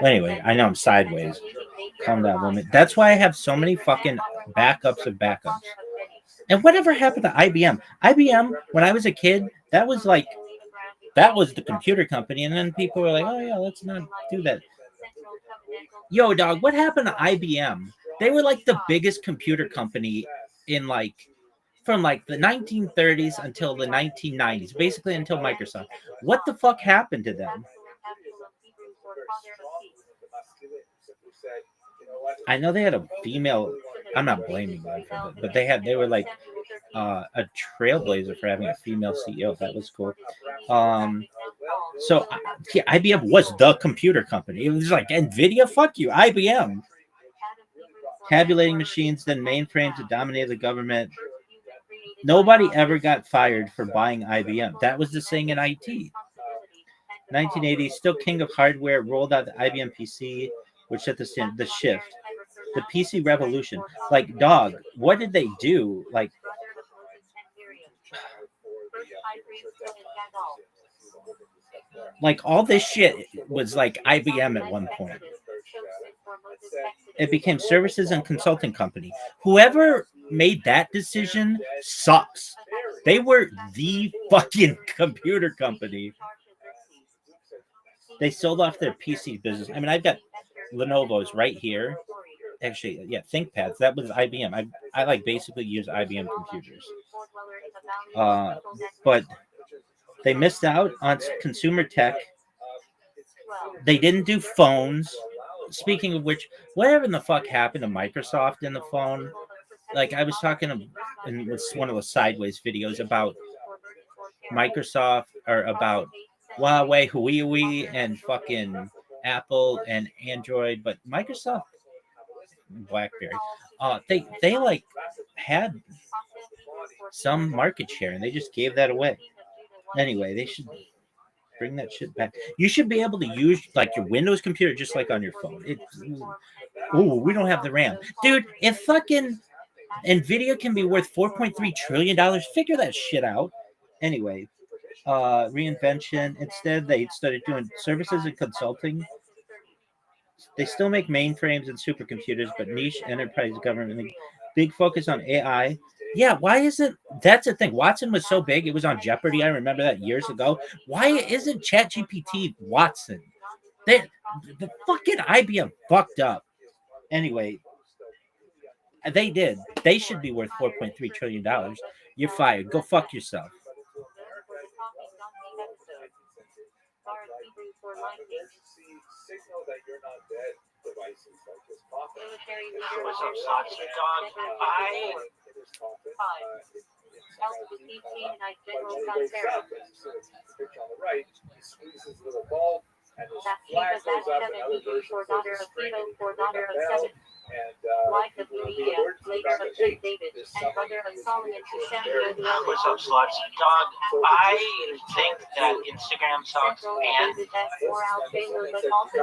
Well, anyway, I know I'm sideways. Calm down, woman. That's why I have so many fucking backups of backups. And whatever happened to IBM? IBM, when I was a kid, that was the computer company, and then people were like, oh yeah, let's not do that. Yo, dog, what happened to IBM? They were like the biggest computer company in from the 1930s until the 1990s, basically until Microsoft. What the fuck happened to them? I know they had a female. I'm not blaming them for that, but they were like a trailblazer for having a female CEO. That was cool. So yeah, IBM was the computer company. It was like Nvidia, fuck you, IBM. Tabulating machines, then mainframes that dominated the government. Nobody ever got fired for buying IBM. That was the thing in IT. 1980, still king of hardware, rolled out the IBM PC, which set the shift. The PC revolution. Like, dog, what did they do? Like all this shit was like IBM at one point. It became services and consulting company. Whoever made that decision sucks. They were the fucking computer company. They sold off their PC business. I mean, I've got Lenovo's right here. Actually, yeah, ThinkPads. That was IBM. I like basically use IBM computers. But they missed out on consumer tech. They didn't do phones. Speaking of which, whatever the fuck happened to Microsoft in the phone? Like, I was talking in one of the Sideways videos about Microsoft, or about Huawei, Huawei, and fucking Apple and Android, but Microsoft, BlackBerry. They like had some market share and they just gave that away. Anyway, they should bring that shit back. You should be able to use like your Windows computer just like on your phone. We don't have the RAM, dude. If fucking Nvidia can be worth $4.3 trillion, figure that shit out. Anyway, reinvention. Instead, they started doing services and consulting. They still make mainframes and supercomputers, but niche enterprise government, big focus on AI. Yeah, why isn't that's the thing? Watson was so big, it was on Jeopardy. I remember that years ago. Why isn't ChatGPT Watson? The fucking IBM fucked up. Anyway, they did. They should be worth $4.3 trillion. You're fired. Go fuck yourself. Signal that you're not dead. Devices like this coffin. What's up, Sausage Dog? I Picture on the right, he squeezes his little bulb, and his flag goes up, and other versions of the string, and wife of Uriah, later of King David, and brother of Solomon to Samuel the elder. What's up, Sluts? Dog, I think that Instagram sucks, and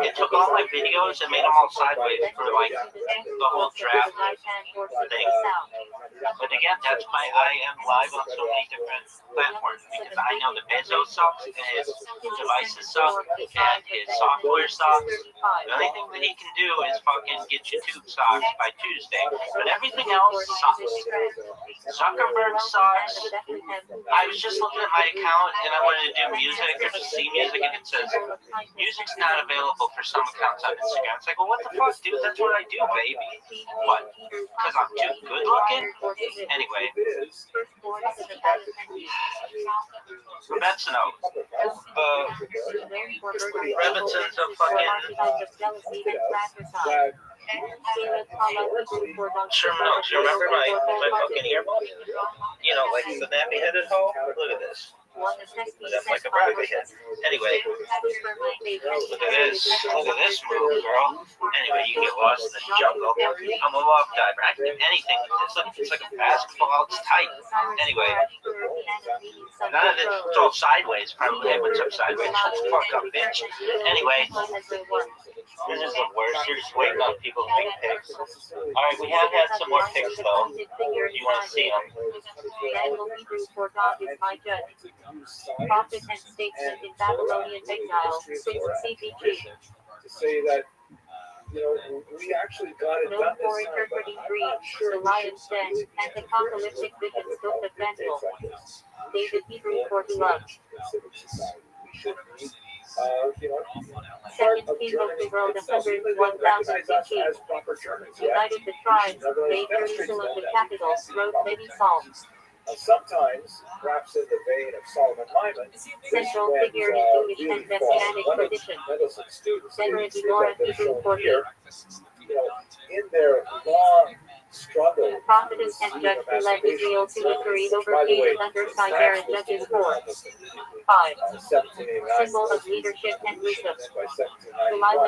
it took all my videos and made them all sideways for like the whole draft thing. But again, that's why I am live on so many different platforms, because I know that Bezos sucks, and his devices suck, and his software sucks. The only thing that he can do is fucking get you tube socks by Tuesday, but everything else sucks. Zuckerberg sucks. I was just looking at my account and I wanted to do music or just see music, and it says music's not available for some accounts on Instagram. It's like, well, what the fuck, dude? That's what I do, baby. What? Because I'm too good looking? Anyway. That's no. Robinson's a fucking Sherman Oaks. You remember my fucking earbud? You know, like the nappy headed hoe? Look at this. That's like a Broadway head. Anyway, look at this. Look at this move, girl. Anyway, you get lost in the jungle. I'm a walk diver. I can do anything with this. It's like a basketball. It's tight. Anyway, none of it's all sideways. Probably what's up sideways. Shut the fuck up, bitch. Anyway, this is the worst. You're just waiting on people to make picks. Alright, we have had some more picks though. You want to see them? Prophet and statesman in Babylonian exile since CBG. To say that, you know, we actually got it Known done for this time, interpreting dreams, the lion's den, and the apocalyptic visions book of Daniel. David Hebrew for beloved. Second king of the world 101,000 BC. United the tribes, made Jerusalem the capital, wrote many psalms. Sometimes, perhaps in the vein of Solomon Lyman, Central figure in Jewish and Messianic tradition. Venerate Laura Hebrew for here, you know, in their long struggle. Prophetess and judge who led Israel to victory over Canaan under Sinai and Judges 4. 5. Symbol of leadership and wisdom.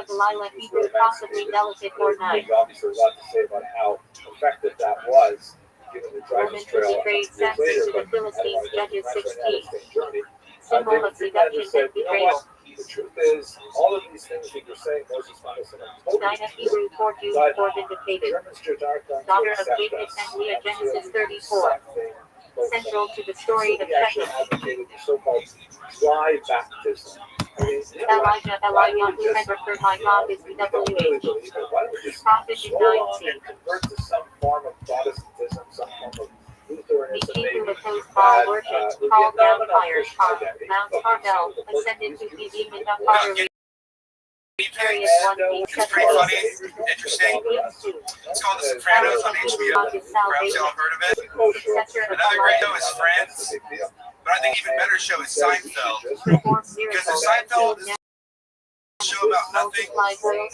Delilah Hebrew, possibly delicate or 9. Obviously, a lot to say about how effective that was. Woman who betrayed Samson to the Philistines, Judges 16. Symbol of seduction and betrayal. The truth is, all of these things that you're saying, Moses Madison, Dinah Hebrew for Jews for vindicated. Daughter of Jacob and Leah, Genesis 34. Central to the story of Shechem. So-called dry baptism. Elijah, who had referred my God is BWH. Prophet in 9c. Convert to some form of Protestantism, some form of Lutheranism, The Hebrew opposed Baal worship, called down fire, Mount Carmel, ascended to be demon of fire. Period 1 It's pretty funny, interesting. It's called The Sopranos on HBO. Perhaps y'all heard of it. Another great show is Friends, but I think even better show is Seinfeld. Because if Seinfeld is a show about nothing,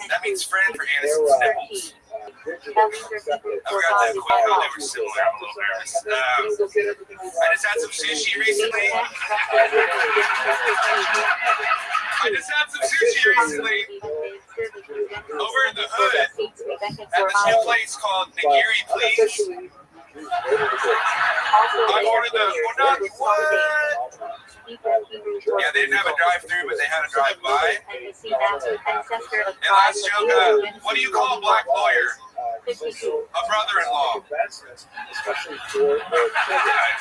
that means Friend for Aniston Staples. I forgot that quote, how they were similar. I'm a little nervous. I just had some sushi recently. Over in the hood, at this new place called Nigiri, please. I ordered the unagi. What? Yeah, they didn't have a drive-through, but they had a drive-by. And last joke, what do you call a black lawyer? A brother-in-law.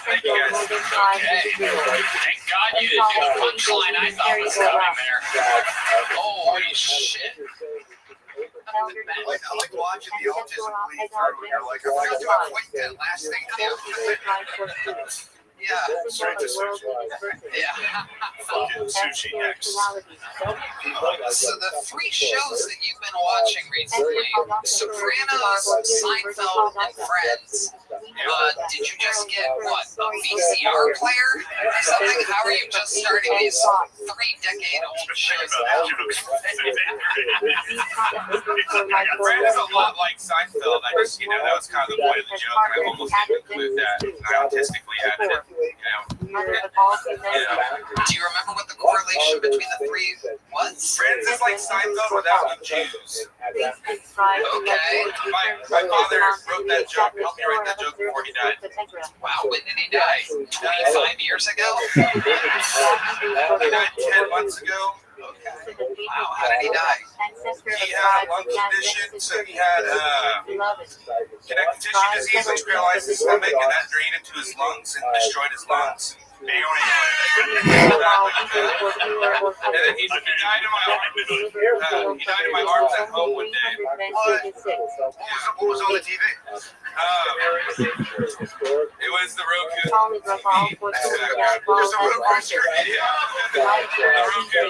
Thank you guys. Okay. Thank God you didn't do the punchline I thought was coming there. Holy shit. I like watching the autism bleed through, and you're like, I'm gonna do a quick last thing to do. Yeah, Straight to sushi. yeah. Fucking sushi next. So the three shows that you've been watching recently, Sopranos, Seinfeld, and Friends. Did you just get, what, a VCR player or something? How are you just starting these 3-decade-old shows now? Friends is a lot like Seinfeld. I just, that was kind of the point of the joke, and I almost didn't include that. I artistically added it. Do you remember what the correlation between the three was? Friends is like Seinfeld without the Jews. Okay. My father wrote that joke. Helped me write that joke before he died. Wow, when did he die? 25 years ago? He died 10 months ago. Okay. Wow, how did he die? He had a lung condition, so he had connective tissue disease, which paralyzed his stomach, and that drained into his lungs and destroyed his lungs. And then he died in my arms at home one day. What was on the TV? It was the Roku. There's a Roku picture. Yeah. The Roku,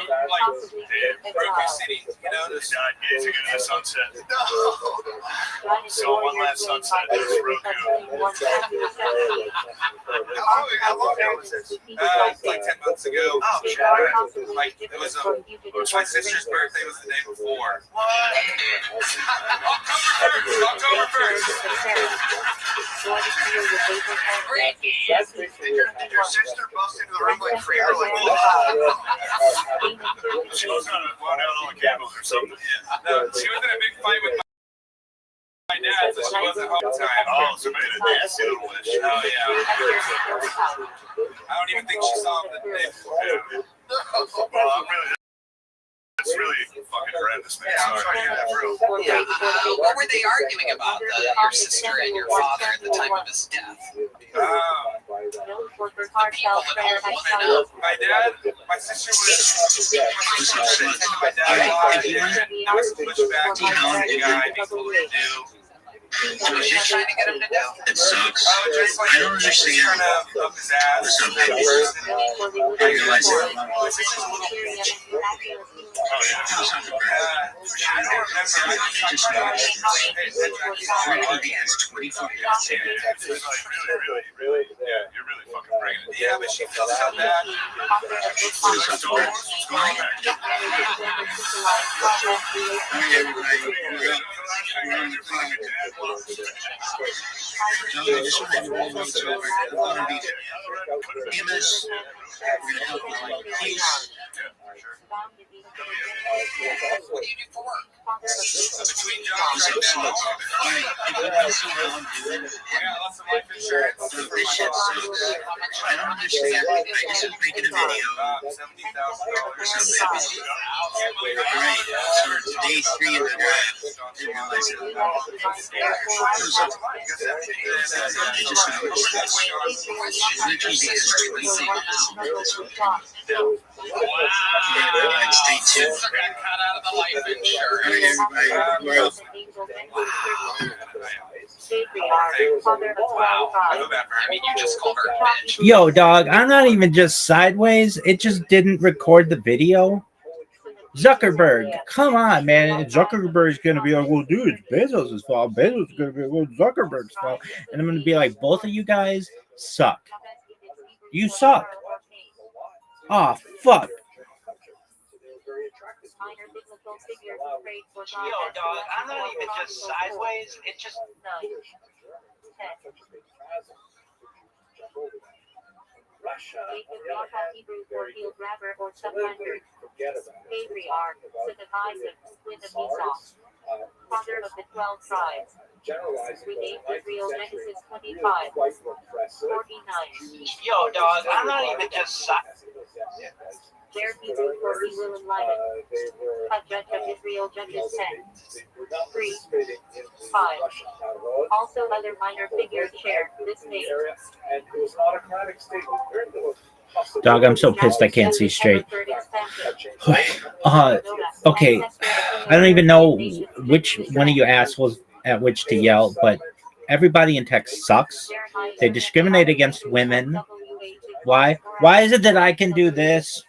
Roku City. This guy gazing into the sunset. So one last sunset. There's Roku. How long ago was this? Like 10 months ago. Oh, shit. Like, it was my sister's birthday was the day before. What? October 1st. Did your sister bust into the room like Freer? Like, She was gonna blow down all the candles or something. No, she was in a big fight with my dad, so she wasn't home time. Oh, so maybe they dance a little bit. Oh, yeah. I don't even think she saw him the day before. Well, it's really fucking horrendous, man. Sorry. Yeah, what were they arguing about, your sister and your father at the time of his death? The people at home want to know. My dad, my sister was my dad died, and I was pushed back to the guy before we knew. What was she trying to get him to do? It sucks. Oh, just like, I don't understand. trying to up his ass. I realize that. My sister's a little bitch. Oh, yeah. I don't remember. I Just noticed Ricky has 24 minutes here. Really, yeah, you're really fucking bringing it. Yeah, but she feels so bad. What's going on there? Hi, everybody. We're on the clock. No, I just wanted to roll notes over. I'm going to be famous. We're going to help you like peace. What do you do for work? Between jobs right now. Alright, if you can see how I'm doing, I got lots of life insurance. so this shit sucks. I don't understand. I just was making a video. $70,000. Right, so it's day 3 of the draft. I realized it. I just noticed this. Ricky is 24. Alright, stay tuned. Got cut out of the life insurance. Alright, everybody, we're up. Wow. I feel bad for her. I mean, you just called her a bitch. Yo, dog, I'm not even just sideways. It just didn't record the video. Zuckerberg, come on, man. Zuckerberg's going to be like, well, dude, it's Bezos' fault. Bezos is going to be, well, Zuckerberg's fault. And I'm going to be like, both of you guys suck. You suck. Oh, fuck. Yo, dog, I'm not even just sideways. It just. father of the 12 tribes. Generalizing Rename the Israel 19th century Genesis really 25, quite repressive. 49. Yo, dog, I'm not even just. Bear Hebrew for he will enlighten. They were A judge of Israel Judges 10. they were not 3. participating in the 5. Russian Narod. Also other minor figures share this name. And it was an autocratic state with very little possibility. Dog, I'm so pissed I can't see straight. Okay, I don't even know which one of you assholes at which to yell, but everybody in tech sucks. They discriminate against women. Why? Why is it that I can do this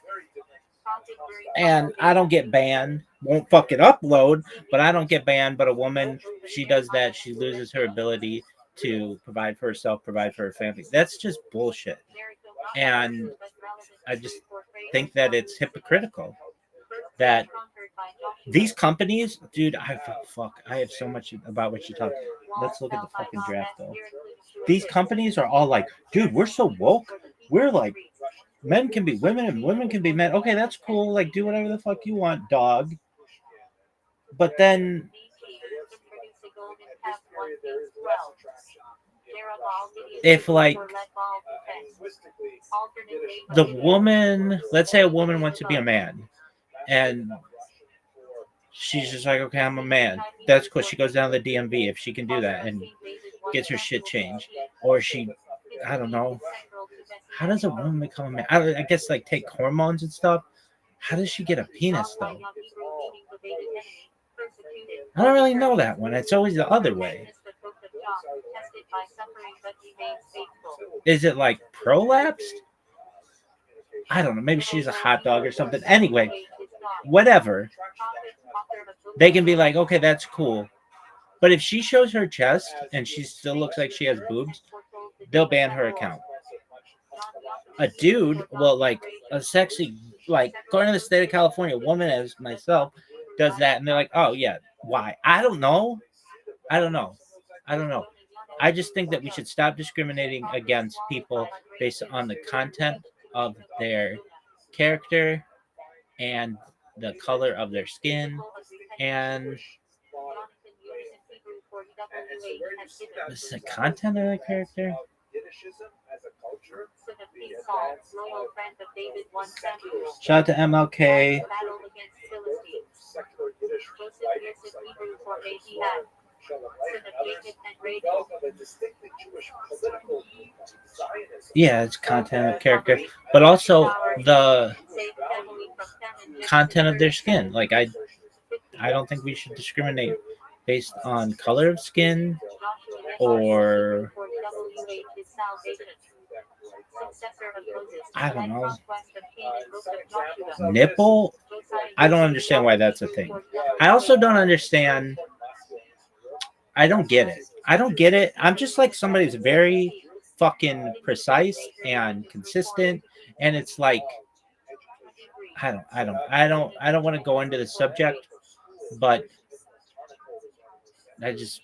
and I don't get banned? Won't fucking upload, but I don't get banned. But a woman, she does that. She loses her ability to provide for herself, provide for her family. That's just bullshit. And I just think that it's hypocritical that these companies, dude, I have so much about what you talk. Let's look at the fucking draft though. These companies are all like, dude, we're so woke. We're like, men can be women and women can be men. Okay, that's cool. Like, do whatever the fuck you want, dog. But then if like the woman, let's say a woman wants to be a man and she's just like, okay, I'm a man. That's cool. She goes down to the DMV if she can do that and gets her shit changed. Or she, I don't know. How does a woman become a man? I guess like take hormones and stuff. How does she get a penis though? I don't really know that one. It's always the other way. Is it like prolapsed? I don't know. Maybe she's a hot dog or something. Anyway, whatever. They can be like, okay, that's cool. But if she shows her chest and she still looks like she has boobs, they'll ban her account. A dude, well, like a sexy, like going to the state of California, a woman as myself does that, and they're like, oh yeah, why? I don't know. I just think that we should stop discriminating against people based on the content of their character and the color of their skin and the content of their character. Shout out to MLK. Yeah, it's content of character, but also the content of their skin. Like I don't think we should discriminate based on color of skin or I don't know. Nipple? I don't understand why that's a thing. I also don't understand. I don't get it. I'm just like somebody who's very fucking precise and consistent, and it's like I don't want to go into the subject, but I just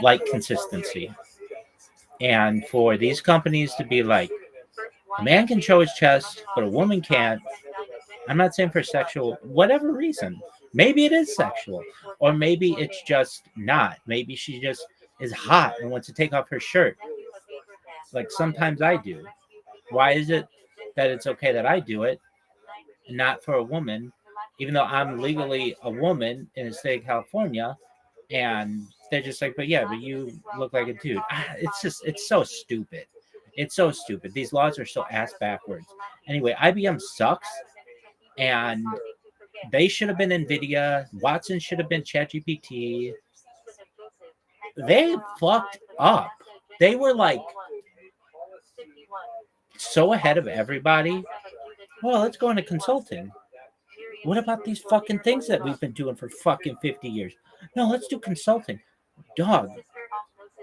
like consistency. And for these companies to be like, a man can show his chest, but a woman can't. I'm not saying for sexual, whatever reason. Maybe it is sexual, or maybe it's just not. Maybe she just is hot and wants to take off her shirt. Like sometimes I do. Why is it that it's okay that I do it, and not for a woman, even though I'm legally a woman in the state of California? And they're just like, but you look like a dude. It's so stupid. It's so stupid. These laws are so ass backwards. Anyway, IBM sucks, and they should have been NVIDIA. Watson should have been ChatGPT. They fucked up. They were like so ahead of everybody. Well, let's go into consulting. What about these fucking things that we've been doing for fucking 50 years? No, let's do consulting. Dog.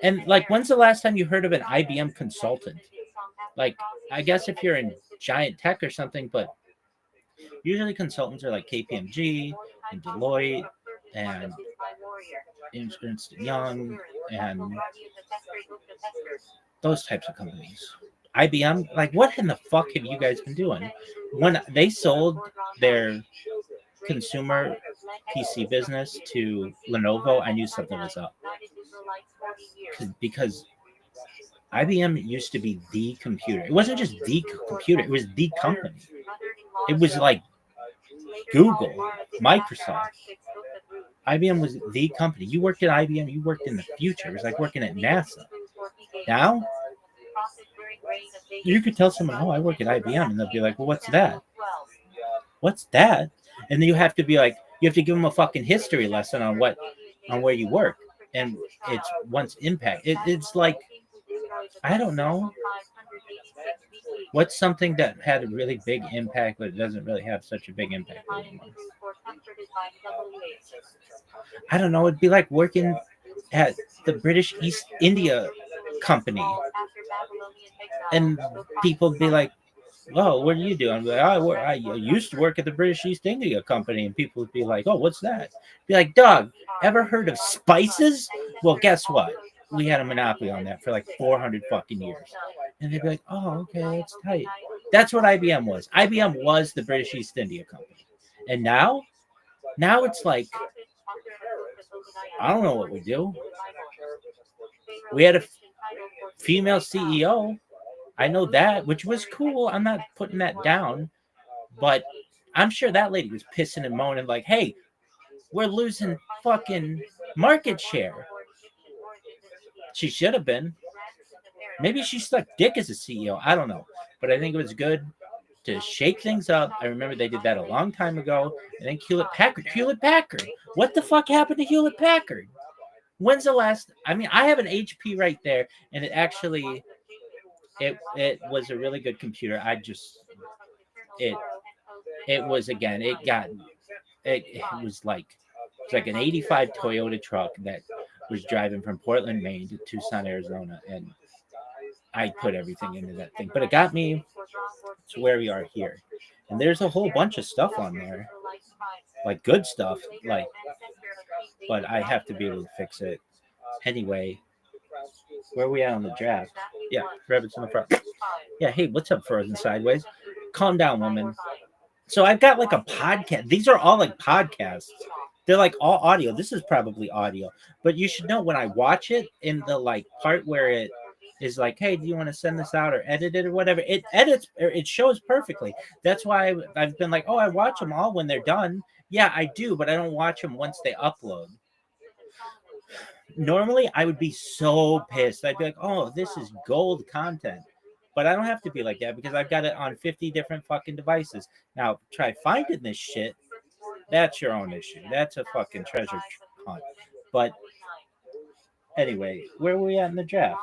And like, when's the last time you heard of an IBM consultant? Like, I guess if you're in giant tech or something, but usually consultants are like KPMG and Deloitte and Ernst & Young and those types of companies. IBM, like, what in the fuck have you guys been doing? When they sold their consumer PC business to Lenovo, I knew something was up. Because IBM used to be the computer. It wasn't just the computer, it was the company. It was like Google, Microsoft. IBM was the company. You worked at IBM, you worked in the future. It was like working at NASA. Now, you could tell someone, oh, I work at IBM, and they'll be like, well, what's that? What's that? And then you have to be like, you have to give them a fucking history lesson on where you work. And it's once impact. It's like, I don't know. What's something that had a really big impact, but it doesn't really have such a big impact anymore? I don't know. It'd be like working at the British East India Company, and people would be like, "Oh, what do you do?" I'm like, I used to work at the British East India Company," and people would be like, "Oh, what's that?" Be like, "Dog, ever heard of spices?" Well, guess what? We had a monopoly on that for like 400 fucking years. And they'd be like, "Oh, okay, it's tight." That's what IBM was. IBM was the British East India Company. And now it's like, I don't know what we do. We had a female CEO. I know that, which was cool. I'm not putting that down. But I'm sure that lady was pissing and moaning like, hey, we're losing fucking market share. She should have been. Maybe she stuck dick as a CEO. I don't know. But I think it was good to shake things up. I remember they did that a long time ago. And then Hewlett Packard. What the fuck happened to Hewlett Packard? When's the last? I mean, I have an HP right there, and it actually, it was a really good computer. It was, again, it was like an 85 Toyota truck that was driving from Portland, Maine to Tucson, Arizona, and I put everything into that thing. But it got me to where we are here. And there's a whole bunch of stuff on there, like good stuff, like, but I have to be able to fix it. Anyway, where are we at on the draft? Yeah, Rabbits in the front. Yeah, hey, what's up, Frozen Sideways? Calm down, woman. So I've got like a podcast. These are all like podcasts. They're like all audio. This is probably audio. But you should know when I watch it in the like part where it is like, hey, do you want to send this out or edit it or whatever? It edits, or it shows perfectly. That's why I've been like, oh, I watch them all when they're done. Yeah, I do, but I don't watch them once they upload. Normally, I would be so pissed. I'd be like, oh, this is gold content. But I don't have to be like that because I've got it on 50 different fucking devices. Now, try finding this shit. That's your own issue. That's a fucking treasure hunt. But anyway, where were we at in the draft?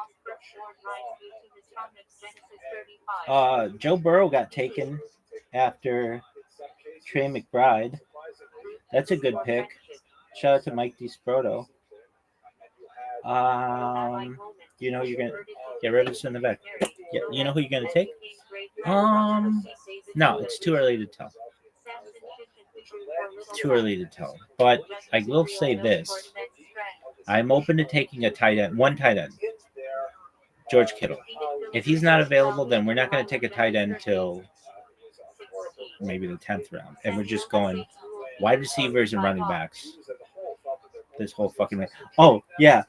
Joe Burrow got taken after Trey McBride. That's a good pick. Shout out to Mike DiSproto. You know you're gonna get rid of this in the back. Yeah, you know who you're gonna take? No, it's too early to tell. Too early to tell. But I will say this: I'm open to taking a tight end, one tight end, George Kittle. If he's not available, then we're not going to take a tight end till maybe the 10th round, and we're just going wide receivers and running backs. This whole fucking thing. Oh yeah,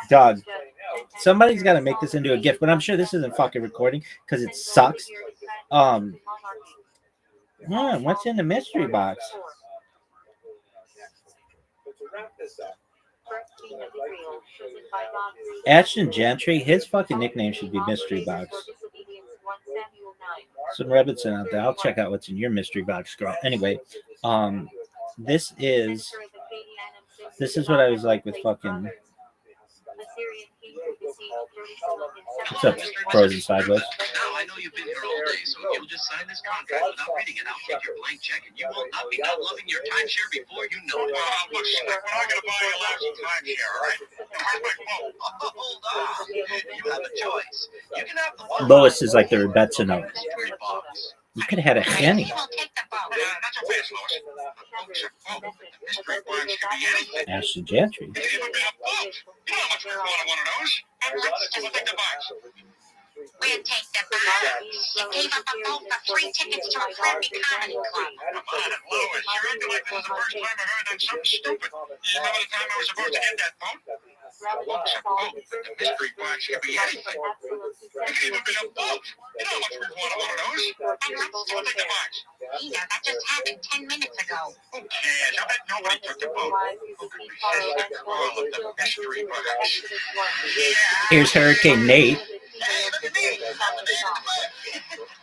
dog. Somebody's got to make this into a gift, but I'm sure this isn't fucking recording because it sucks. What's in the mystery box? Ashton Gentry, his fucking nickname should be Mystery Box. Some rabbits out there. I'll check out what's in your mystery box, girl. Anyway, this is what I was like with fucking. What's up, Frozen Sideways? Now, I know you've been here all day, so if you'll just sign this contract without reading it, I'll take your blank check, and you will not be not loving your timeshare before you know it. Look, we're not going to buy a last timeshare, all right? Hold on. You have a choice. You can have the one. Lois is like the Rebecca note. You could have had a Henny. Not your face, Lois. The mystery box could be anything. Ashton Gentry. It could even be a boat. You know how much we want one of those. And let's just take the box. We'll take the box. You gave up a vote for 3 tickets to a friendly comedy club. Come on, Lois, you're acting like this is the first time I heard that something stupid. You remember the time I was supposed to get that phone? The mystery box could be anything. It could even be a boat. You know how much we want one of those. And let's I'll take the box. Nina, that just happened 10 minutes ago. Who cares? I bet nobody took the boat. Who could resist the call of the mystery box? Here's Hurricane Nate. Hey, look at me. I'm the man in the mud.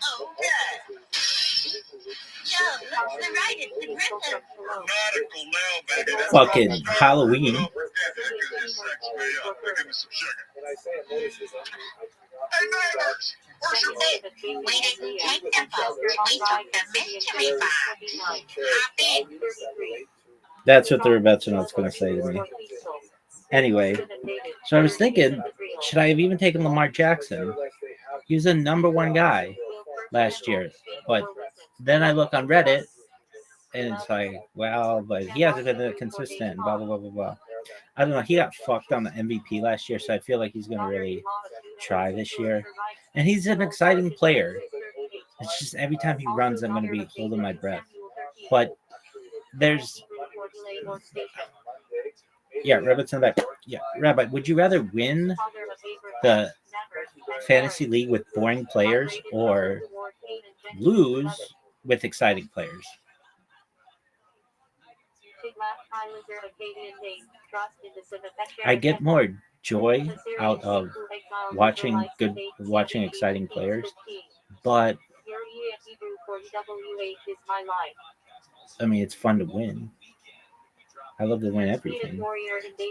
Oh, good. Joe, the right is the griffin. Nautical mailbag. That's Fucking Halloween. Don't forget, that could just sex me up. Give me some sugar. Hey, neighbors, where's your boat? We didn't take the boat. We took the mystery box. Hop in. That's what the Rebetzinot's going to say to me. Anyway, so I was thinking, should I have even taken Lamar Jackson? He was the #1 guy last year. But then I look on Reddit, and it's like, well, but he hasn't been consistent, blah, blah, blah, blah, blah. I don't know. He got fucked on the MVP last year, so I feel like he's going to really try this year. And he's an exciting player. It's just every time he runs, I'm going to be holding my breath. But there's... Yeah, Rabbit's in the back. Yeah, Rabbi, would you rather win the fantasy league with boring players or lose with exciting players? I get more joy out of watching exciting players, but I mean, it's fun to win. I love to win everything.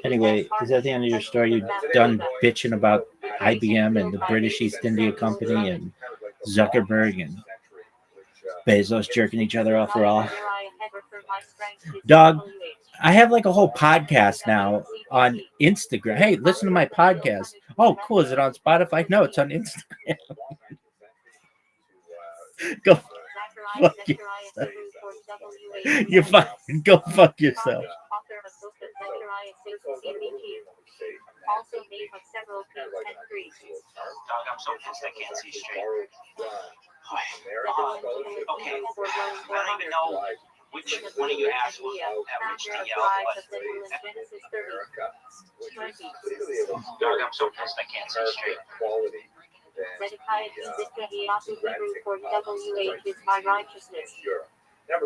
Anyway, is that the end of your story? You're done bitching about IBM and the British East India Company and Zuckerberg and Bezos jerking each other off raw? Dog, I have like a whole podcast now on Instagram. Hey, listen to my podcast. Oh, cool. Is it on Spotify? No, it's on Instagram. Go fuck yourself. You fucking go fuck yourself. Also made of several things and trees. Dog, I'm so pissed I can't see straight. Okay, I don't even know which one of you assholes at which to yell, but dog, I'm so pissed I can't see straight. Zedekiah Hebrew for WH is my righteousness.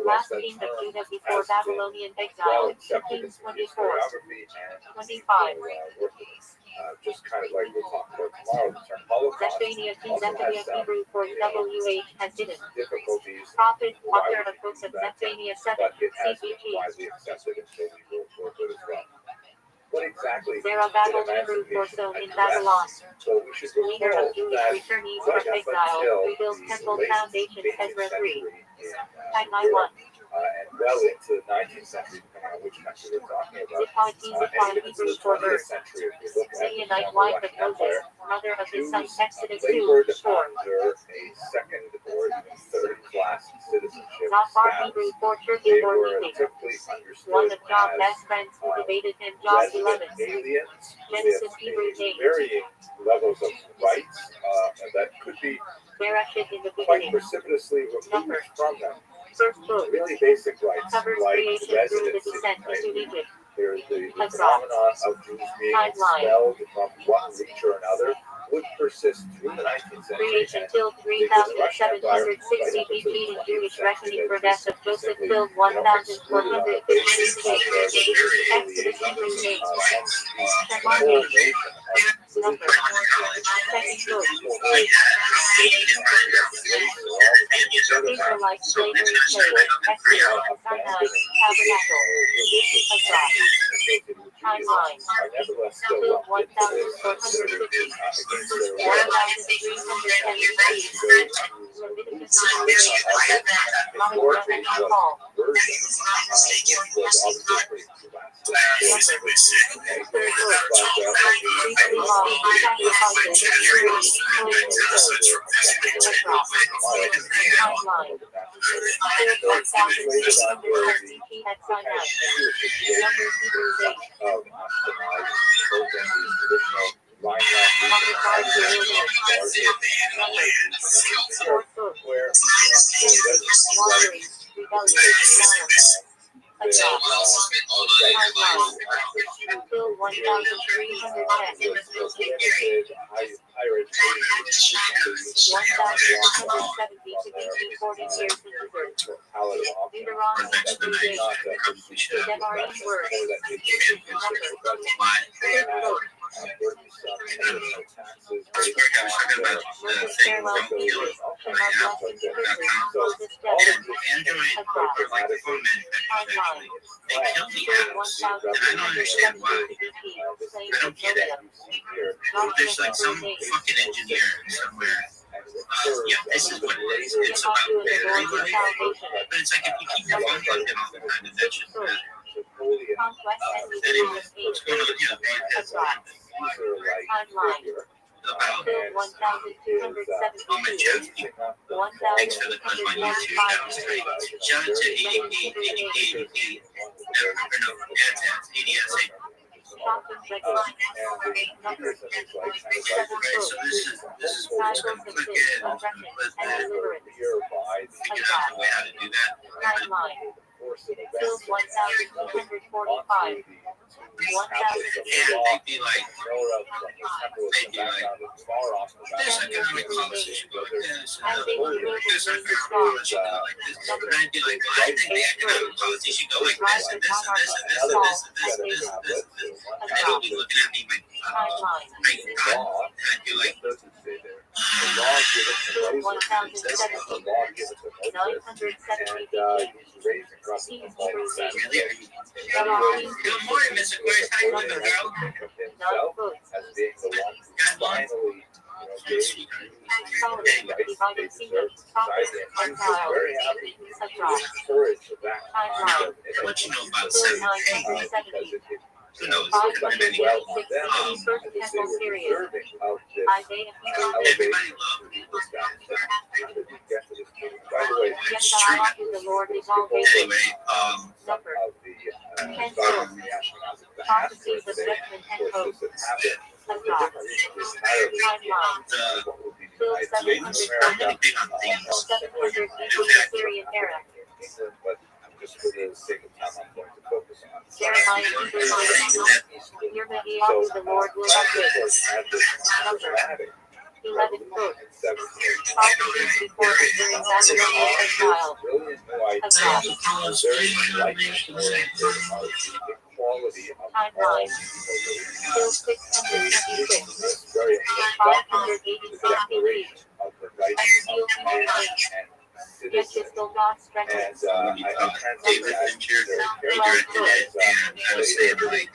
Last king of Judah before Babylonian exile, Kings 24, 25. Just kind of like we'll talk about tomorrow, the term Holocaust. Zephaniah Hebrew for WH has hidden. Difficulties. Prophet, author of books of Zephaniah 7, CBG. What exactly? Zerubbabel Hebrew for sown in Babylon. So we should Leader of Jewish returnees from exile, rebuilds temple foundation Ezra 3. Timeline 1. And well into the 19th century, depending on which country we're talking about. Zipporah Hebrew for birth. Midianite wife of Moses, mother of his son Exodus 2, labored 4. under a second or even third class citizenship Zophar status. Hebrew for They Turkey or were meeting. typically understood One of Job's as best friends who debated him, Job 11. aliens Genesis with Hebrew name. varying levels of rights that could be Bereshit in the quite beginning. precipitously removed from them. First book. Really basic rights Covers like creation through the residency. descent into Right? Egypt. There's the phenomenon of Jews being expelled from one region or another would persist through the 19th century. Creation till 3760 BC in Jewish reckoning for death of Joseph till 1450 BC. Exodus Hebrew name. Shema name. Number. Second book. Israelite slavery slave. Exodus. Sinai. Tabernacle. Ezra. Timeline. Till 1450. 1310 Leviticus 9. Mohammed and Paul. Third book. Priestly law. Sacrifices. Purity. Timeline. Till 1300 BC at Sinai. Numbers Hebrews 8. Fourth book. Wandering, rebellion, violence. Adopt. Timeline. Bill 1310. 1670 to 1840 years in reverse. Deuteronomy 2 days. Devarim word. Number. Third book. Moses parallel theory. Shema blessing scripture. Moses death. Adopt. Timeline. Bill 1270 BC. Slaves of Moab. There's like some fucking engineer somewhere. Yeah, this is what it is. It's about battery life. But it's like if you keep your phone plugged in all the time, then that should Conquest and anyway, removal of what's going on? Yeah, man, that's Timeline. Bill 1272. Thanks for the punch on YouTube. That was great. Shout out to 88. No, ADS. Shopping regulation. Number. Seven Right, so book. this is what's going to click in and Oppression click and that. deliverance. Figure out the way how to do that. Timeline. Bill 1245. 1000 And they'd be like, this economic policy should go like this, and this economic policy should go like this. And I'd be like, well, I think the economic policy should go like this, and this, and this, and this, and this, and this, and this, and this, and this. And they would be looking at me like, Timeline. are you done? And I'd be like, Bill 1070. 970 BC. really? Are you? Good morning, Mr. Aquarius. How you doing, girl? 9 books. God bless. Solomon, divided kingdom, prophets, exiles. Timeline. What you know about Bill 7? 970. Who knows? 586 BC, First Temple period. Isaiah. Everybody loved it. Yet thou art the Lord is all Anyway, faithful. Number. 10 books. Prophecies of judgment and hope. Timeline. Bill 740. 700 BC Syrian era. Just for the sake of time, I'm going to focus on Jeremiah 3:9. Hear me, the Lord will not wait. Number. 11 books. Prophecies recorded during Babylonian exile. Timeline. Bill 626. 586 BC. Ezekiel 3:8. Yet his still God strengthened. David Fincher, he directed it, and I was saying, like,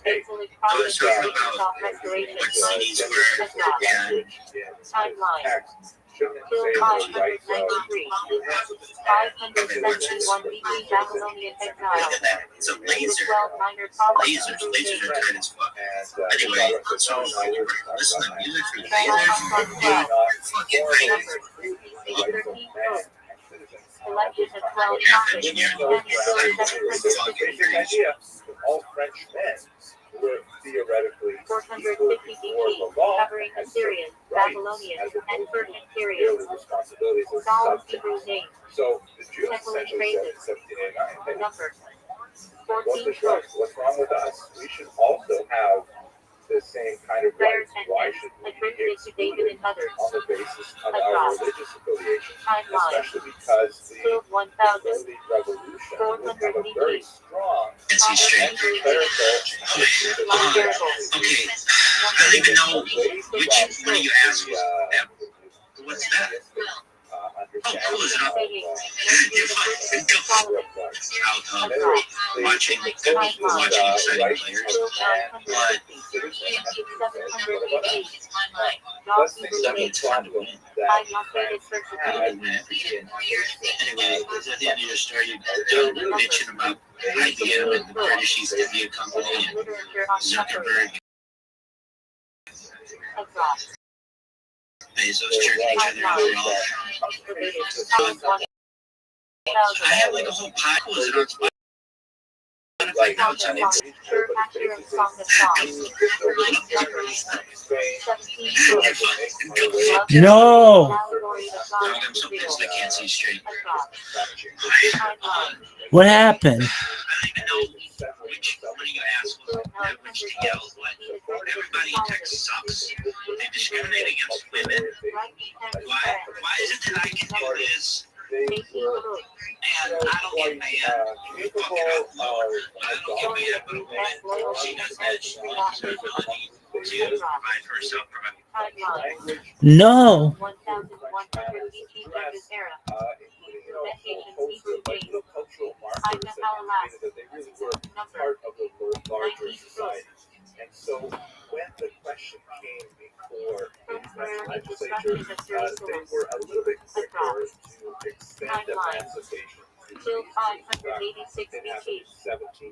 Faithfully I was promised talking about restoration. what cities were, and Timeline. Bill 593. 571 BC Babylonian exile. look at that. It's a laser. 12 minor prophets. Lasers are tight as fuck. Anyway, so listen to music through lasers. Fucking great. Selection of 12 prophets. And still 750 all French men were theoretically 450 BC, covering Assyrian, Babylonian, and Persian periods. Saul's Hebrew name. So the Jews Temple and essentially said in phrases. 1789, Number. what 14 the books. what's wrong with us? We should also have the same kind of Prayers rights. and Why hymns should we be attributed to David and others. on the basis of our Adopt. religious affiliation? Timeline. Especially because the Filled 1,000. Israeli revolution 400 was a very BC. strong It's Conquer strange. Hebrew name. clerical Non-bearable. Okay, I don't even know which one you asked was. What's that? Oh, cool, is it up? You're fine. Out watching exciting players, but it's fun to win. I located persecuted. Anyway, then you just started bitching about IBM and the British East India Company and Zuckerberg. Bezos jerking each other off. I have like a whole pile. Was it on Spotify? Like now it's an Sure, accurate song of songs. No. I can't see straight. What happened? I don't even know which one of you assholes which to yell what. Everybody in Texas sucks. They discriminate against women. Why is it that I can do this? And I don't get mad. You fucking outlaw. I don't get mad, but a woman, she does that. She wants her money to provide for herself. No. 1,100 BC Judges era. Meditations Hebrew days. Aina Halalas. Number. 19 books. And so when the question came before the Temporary legislature, destruction of they Jerusalem. were a little bit quicker to extend emancipation. Till 586 It happened BC. in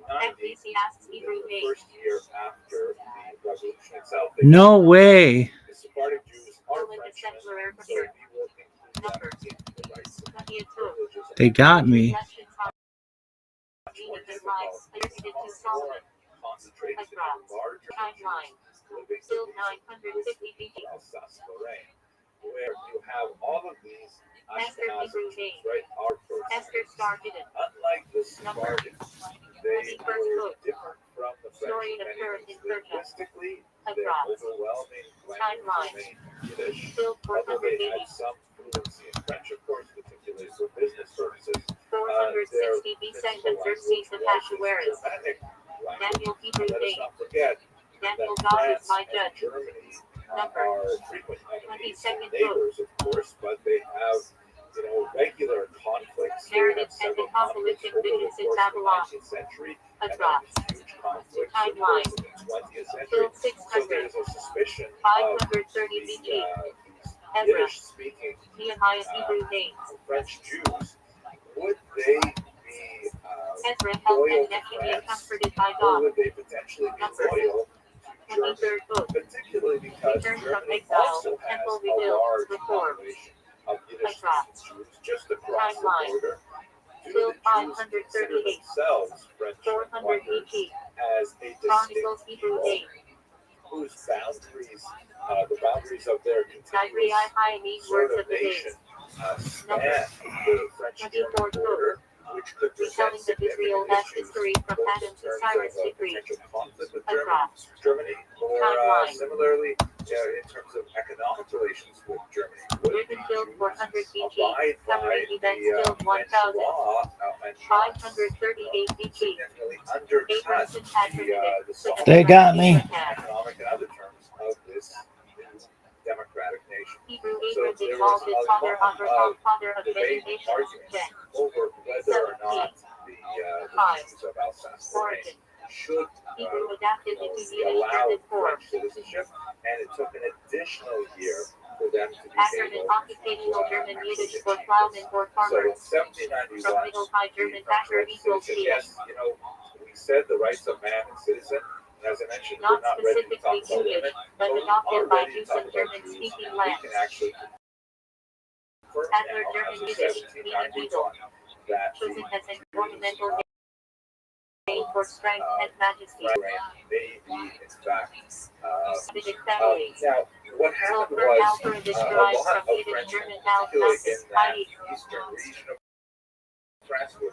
1790, Ecclesiastes Hebrew the days. first year after the revolution itself. No way. The Sephardic Jews are Roman Frenchmen, settler so we will include Number. them in the rights and 22. privileges of They got me. Reflections on meaning and lives. Attributed to Solomon. concentrated in Ezra. larger Timeline. living Till 950 BC. Alsace-Lorraine, where you have all of these Esther Ashkenazi Hebrew Jews, days. right? Our first. Esther Star hidden. Unlike the Number. Spartans, they 21st were book. different from the Story French. of Turin in Persia. Linguistically, their Ezra. overwhelming language Timeline. remained Yiddish, Till although they 480. had some fluency in French, of course, particularly for business purposes. 460 BC Xerxes of Ahasuerus. Daniel Hebrew Let us days. not forget Daniel that God is France my and judge. Germany Number. are frequent enemies 22nd and neighbors, of course, but they have, regular conflicts. They Narrative have and several apocalyptic conflicts over the visions in course of the Babylon. 19th century, and Ezra. then huge conflicts, of Timeline. course, in the 20th century. Till So 600. there's a suspicion of 530 these BC. Ezra. Yiddish-speaking Nehemiah Hebrew names. French Jews. Would they be Ezra held loyal and to Nehemiah France, comforted by or God. would they potentially be Number. loyal to Germany? 23rd book. Particularly because Return from Germany exile. also has Temple a rebuilt. large Reform. population of Yiddish Ezra. Jews just across the Timeline. border. Do Till the Jews consider 538. themselves French 400 wonders BC. as a Chronicles distinct Hebrew people days. whose boundaries, the boundaries of their Diary continuous I need sort words of of the nation days. span the French-German 24th border, which could Retelling present of Israel significant as issues history from both Adam in to terms Cyrus of decree. potential conflict with Ezra. Germany, or Timeline. similarly in terms of economic relations with Germany. Would Ribbon the killed Jews 400 BC. abide by Summary events the killed French 1000. law and 538 BC. significantly undercut Abramson had permitted. the soft They got me. economic and other terms of this new democratic nation. Hebrew So Abram there involved was his a father lot Abraham, of father of many debate nations. arguments 10. over whether or not the Five. Jews of Alsace-Lorraine Origin. should Hebrew adapted into be Yiddish allowed German form. French citizenship, and it took an additional year for them to be Pattern in able occupational German actually Yiddish achieve for this. plowmen or So in farmers. 1791, From Middle High German the Thacker French equals said, Yiddish. yes, we said the rights of man and citizen, and as I mentioned, we're Not not ready to specifically talk about Jewish, women, but we adopted are by ready to Jews talk and about German-speaking Jews. We lands. can actually confirm Adler now, German as of Yiddish, meaning 1791, eagle, that chosen as an Jews ornamental name for strength and majesty. may be, in fact, Davidic families. now, what So happened Bert was Alper a describes lot from of Yiddish Frenchmen, German Al particularly in Francis that Heidi. eastern region of France, were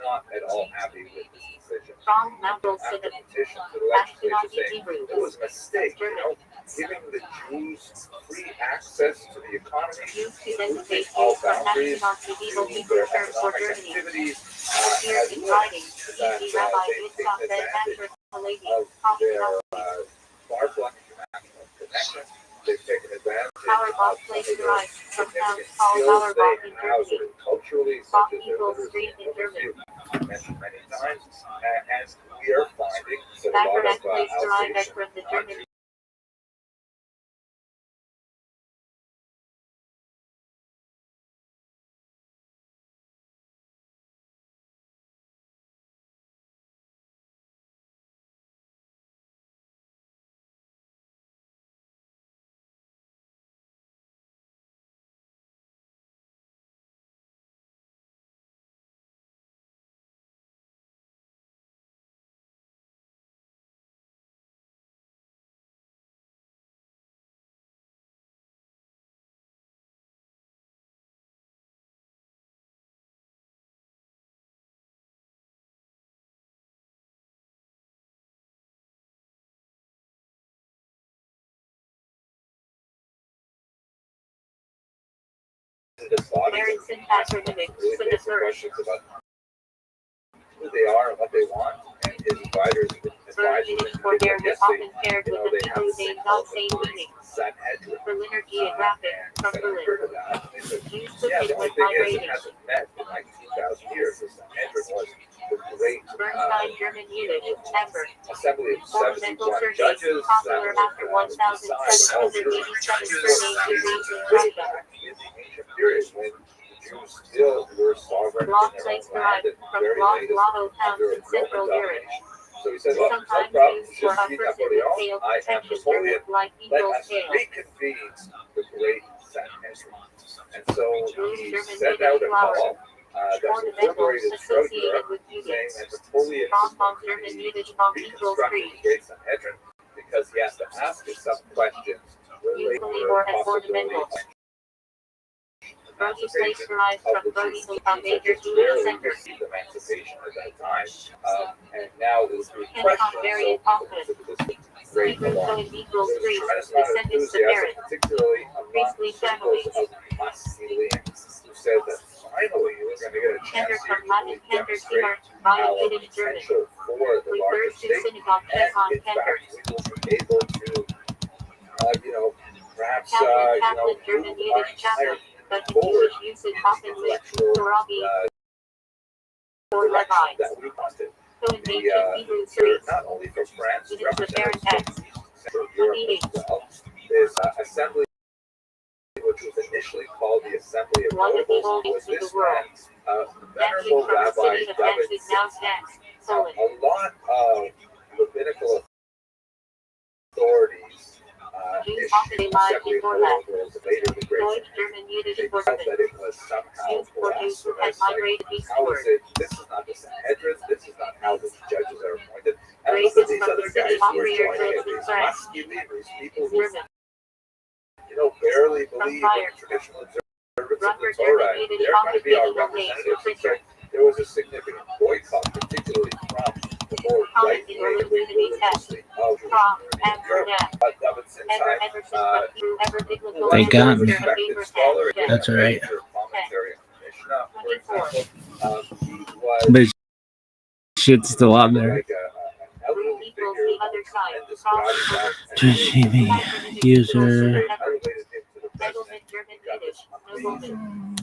not at all happy with this decision. From Mountall After Cinnamon. petition to the legislature Ashkenazi saying Hebrew. it was a mistake, German. giving the Jews free access to the economy, Used to designate all Jews from boundaries Ashkenazi Hebrew to Hebrew their term for economic Germany. activities, Appeared has in ruined writing. that Easy Rabbi they've Yitzhak taken Ben advantage Patrick Halevi. of their Ashkenazi. far-flung international connection. They've taken advantage Powerbach of place the derived from significant sounds called skills Powerbach they in have Germany. culturally, Bach such as their equals literacy street and in German. literacy, mentioned many times, and we are finding that a lot Backward of place derived Alsatian from the German this body. Erickson patronymic Really for the basic first. questions about who they are and what they want, and his advisors For their yes, often paired you with know, the they have Hebrew name not same meaning. Sanhedrin. For liturgy and graphic from So I Berlin. heard of that. They said, Jews yeah, the cooking only with thing is it vibrating. hasn't met in like 2,000 years. The Sanhedrin was the great Bernstein German Yiddish, member. assembly of Fundamental 71 surnames, judges popular after that 1787 surnames in Russia. in the ancient period when the Jews still were sovereign Long in their place own land derived and from very long latest Lotto towns under in Central Roman Europe. domination. So he said, look, no Sometimes problem, used je for suis opposite Napoleon, sales I am pretentious Napoleon, like let Eagle's us tail. reconvene the great Sanhedrin. And so he German sent Yiddish out a flower. call that was reverberated throughout Associated Europe, with saying unions. that Napoleon From is German Yiddish from equals reconstructing the great Sanhedrin because he has to ask himself questions related Usually to or the as possibility ornamentals. of Brody place emancipation derived of from the Brody Jews. from They major just Jewish barely centers. received emancipation at that time, and now there's the Can question. come very So often. people consider this great Hebrew alarm. code equals There's 3, tremendous amount of descendants of enthusiasm, parents. particularly among Priestly circles families. of Massilians, who said that finally we're going to get a chance Tender here from to Latin really Tender demonstrate Timur, by our Yiddish German. potential for the We larger first in state. synagogue And check on in Tender. fact, we will be able to, perhaps, Catholic German move our Yiddish entire chapter, but in forward Jewish usage often with intellectual Torabi or direction Levi. that we wanted. So in The, ancient Hebrew these are trees, not only from France, it is the parent representatives text. from Central Europe as well. There's assembly, which was initially called the Assembly of One of the Notables, was oldest in this the world. man, Dancing Venerable from the Rabbi city of David Danzig now Sitzky. stands, Now, Poland. a lot of rabbinical authorities Jews issued often rely Assembly in of Norland. Notables later the Great Deutsch, Sanhedrin. German, Yiddish, They for felt women. that it was somehow Used for Jews who had blasphemous. Like, migrated how eastward. is it? This is not the Sanhedrin. This is not how the judges are appointed. And look Races at these from other the city guys of who are Trier joining to it. These France. Maskilian, these people who, German. barely From believe fire. in traditional observance of Rutger the Torah. German Yiddish They're going to be our congregational name, representatives. Pritchard. So there was a significant boycott, particularly from the more Common in right-wing religious test. religiously of From Europe. Amsterdam. David Sitzky, Ever Emerson from Hebrew, ever biblical. They got me. respected scholar, That's all right. major commentary on Mishnah, for 24. example. He was But shit's still on there. like an elderly Equals figure the other side. and describing that Just see me. User. Nobleman German Yiddish. Nobleman.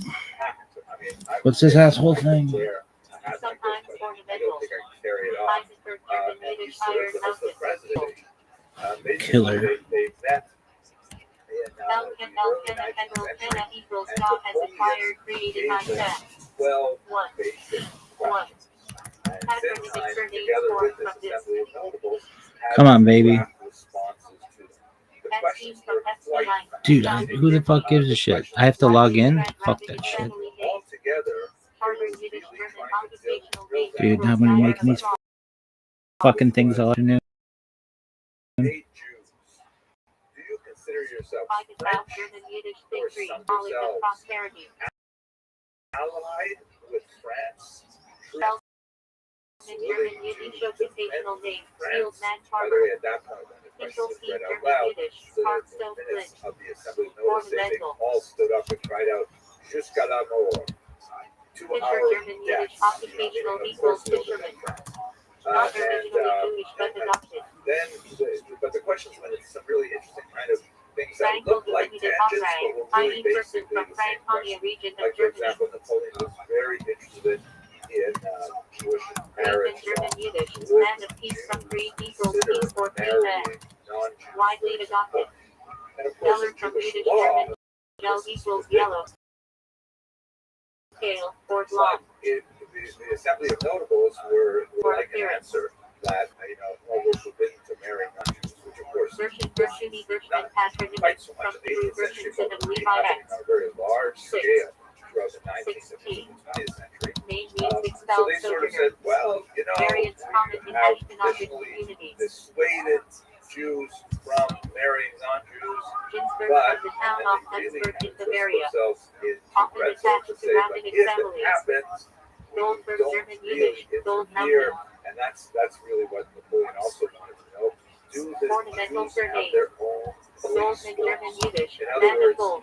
What's this asshole thing? Sometimes ornamental. Heisenberg German Yiddish Iron Mountain. Killer. They met Falcon Alpina Emerald equals dot has acquired created by set. 12 1. basic 1. questions. And Patronymic Sitzky, surname together formed with this from this. assembly of notables, had Come on, baby. draft responses to them. The questions were quite Dude, who the fuck gives a shit? I have to log in? Fuck that shit. altogether. Harvard Yiddish German occupational name. Dude, how many making these fucking things all afternoon? Hey Jews, do you consider yourself About French German Yiddish or victory, some knowledge and yourselves prosperity. allied with France? In German Yiddish occupational name, field man By the way, farmer. at that point, when the question Control was C read out German loud, Yiddish, the Hearthstone minutes Flint. of the assembly notice, they Ornamental. all stood up and cried out, Jusqu'à la mort. To Fisher our German Yiddish death. occupational Of equals course, it wasn't fisherman. in France. Not originally Jewish but adopted. Then, but the questions went into some really interesting kind of things that Frank looked like Lugudin tangents, but Conrad, were really I.E. person basically from the same Franconia question. region of Like, for Germany. example, Napoleon was very interested in Jewish marriage. German Yiddish, Would man of peace from Greek equals consider peace for free man. marrying non-Jews? Widely adopted. And of course, Yeller in from Jewish Yiddish law, German, yell this is equals forbidden. yellow. Scale, or But long. the assembly of notables were like an answer that, we're forbidden to marry non-Jews, which of course Version Gershuni Gershman not patronymic quite so from much in the 18th century, Gershons but of really Levi happening X. on a very large Six. scale throughout the 19th and 16. 20th century. Name music So spelled they sort of sojourner. said, well, Variants common we in have Ashkenazic traditionally communities. dissuaded Jews from marrying non-Jews, Ginsburg but from the town and of they really Hensburg kind in of twist Bavaria. themselves in Often pretzel attached to to say, but rabbinic if it families. happens, we Goldberg don't German really Yiddish, Gold interfere, Mountain. and that's really what Napoleon also wanted to know. Do the Ornamental Jews have surname. their own police Goldman German force? Yiddish, In other man of words, gold.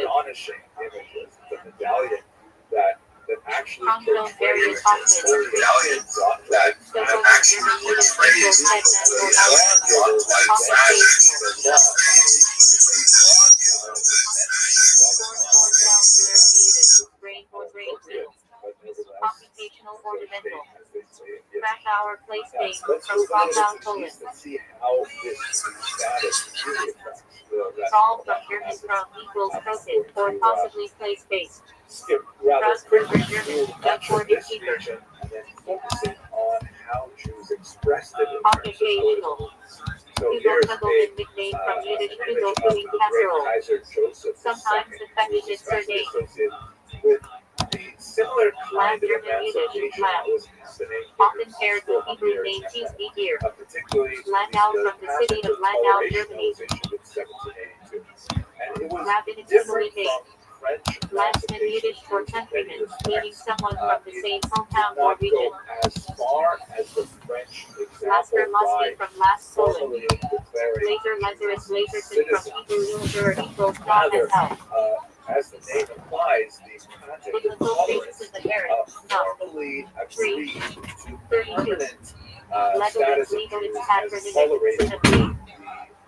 astonishing images. The medallion that actually Chromosomes vary portrays often. medallion that actually portrays ornamental. as they say in Yiddish. Crash hour place name Let's from move on to Krakow, the Poland. piece and see how this status really affects the rest Solve of from what German happens. from equals I'm protein going or to possibly place space. skip rather Transfer quickly German through much of this region and then focusing on how Jews expressed it in terms of how it Occupational. So Hugo here's Kugelman nickname from an Yiddish image Hugo of the doing great casserole. Kaiser Joseph Sometimes II, affectionate who is especially surname. associated with the similar kind of German Yiddish, emancipation that was happening often in paired with Eastern Hebrew Europe, name Tuesday here. particularly Landau the from the city passage of of Landau, toleration Germany. that was issued in 1782. And it was Rapid and different easily made. from French Landsman emancipation Yiddish for in many countrymen, meaning respects. someone from the It same did hometown or not region. go as far as the French Lasker example Lusky by from Last Poland. formally declaring Laser Lazarus Jews Laserson from citizens. Hebrew Ilger equals God Rather, and help. as the name implies, the content With of the tolerance faces in the parents. formally agreed to 32. permanent Legovic status of legal Jews its as patronymic. tolerated Synapse. in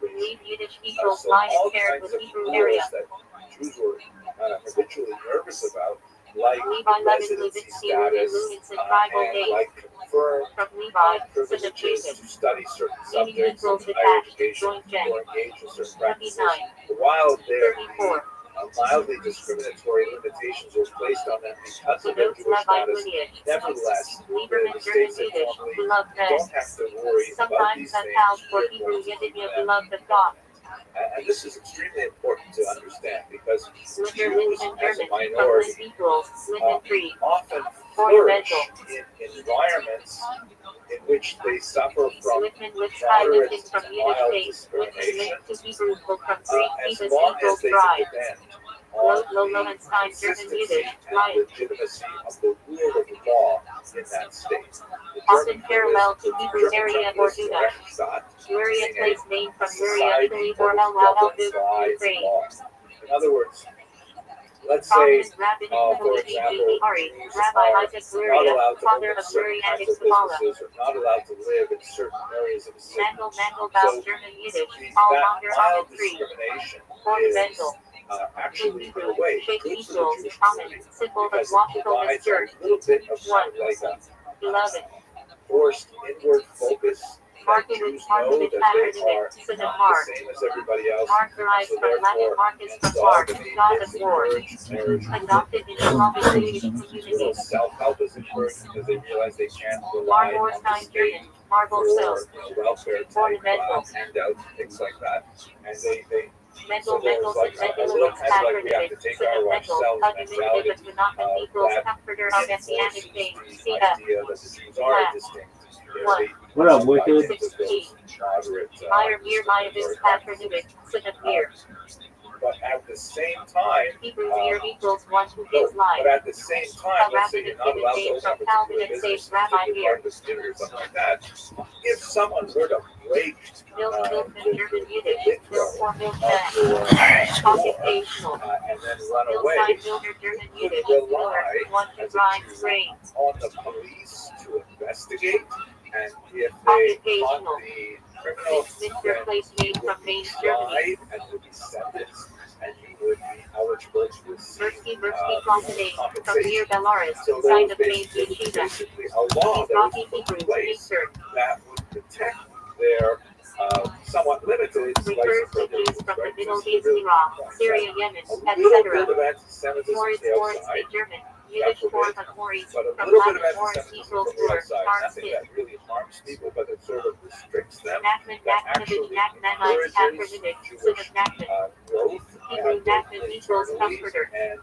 the Leave regime. Yiddish equals So line all paired kinds with of Hebrew rules area. that Jews were habitually nervous about, like Levi Levin residency Levitsky status Lewis and tribal and name. like confirmed From Levi, son of privileges David. to study certain Meaning subjects equals in higher attached. education Joint gen. or engage in certain practices. 29. While there 34. mildly discriminatory limitations were placed on them because of their Denotes Jewish Levi status, lineage. nevertheless, Lieberman the German states that Yiddish, formally beloved men. don't have to worry about Sometimes these that things. house for They're Hebrew going to keep Yiddish, them. beloved of God. And this is extremely important to understand because Linder Jews Linden as a German, from minority Lind equals, Linden tree. often flourish Ornamental. in environments in which they suffer from Whitman with moderate Skylinden to from Yiddish mild base. Whitman discrimination. linked to Hebrew book from Greek As Phoebus long as equals they bride. depend on Lolo and Stein the German consistency Yiddish, and lion. legitimacy of the rule of law in that state. The Often German parallel to the Hebrew German area term or is Judah. Rechtsstaat, Luria meaning place name a from Luria, society Italy, that or is El governed Alviv, by Ukraine. law. In other words, let's say, Prominent rabbin in for Italy, example, Ari, Jews Rabbi are Isaac not Luria, allowed to father open of certain Luria kinds and of Kabbalah. businesses, or not allowed to live in certain areas of the city. Mandel So Baum German Yiddish, all that longer mild almond tree. discrimination Ornamental. is actually, in a way, Shape good for the equals, Jewish common, community symbol of because it watchfulness provides church. a little bit of One. kind of like a Beloved. forced inward focus that Market Jews with know Market that they patronymic, are son of not Mark. the same as everybody else. Mark derives So from Latin therefore, Marcus from Mark, endogamy god is of war. encouraged, marriage is Adopted in Islamic Jewish communities. self-help is encouraged because they realize they can't rely on the Marmorstein state German, marble for soap. welfare type Ornamental. handouts, things like that. And they Mental, so there's like a little kind of like we have to take care of ourselves mentality. Equals That comforter of messianic thing. the idea that the Jews are distinct. One. What up, Wicked? Moderate, Meyer Mir Mayavist patronymic, son of Mir. but at the same time, Hebrew Mir equals one who gives life. but at the same time, let's say you're not allowed to Name open from up a Calvin particular and business, saves Rabbi particular Mir. part of the community or something like that. If someone were to break Milkman German Yiddish, the milk for milkman. of your Occupational. and then run away, Hillside Milner German you Yiddish, could Miller, rely one who as a rhymes Jew grain. on the police to investigate, and if they caught Occupational. the criminal, Mr. Place name from Maine, Germany. tried and would be sentenced, and you would be eligible to receive Mursky Consolidate, from near compensation. Belarus, So there side was of Maine, Yeshiva. basically a law that was put in place that would protect their somewhat limited rights Refers and to Jews privileges, from the right? Middle Just East, really Iraq, Syria, Yemen, a little bit etc. of anti-Semitism Morris, from the Morris, outside, German, Yiddish form of Morris, but a from little bit of Latin Morris anti-Semitism equals from the word, outside. hard Nothing skin. that really harms people, but it sort of restricts them. Nachman, That Nachmanovich, actually Nachmanites, encourages patronymic, son of Jewish Nachman. growth, Hebrew Nachman both equals internally comforter. and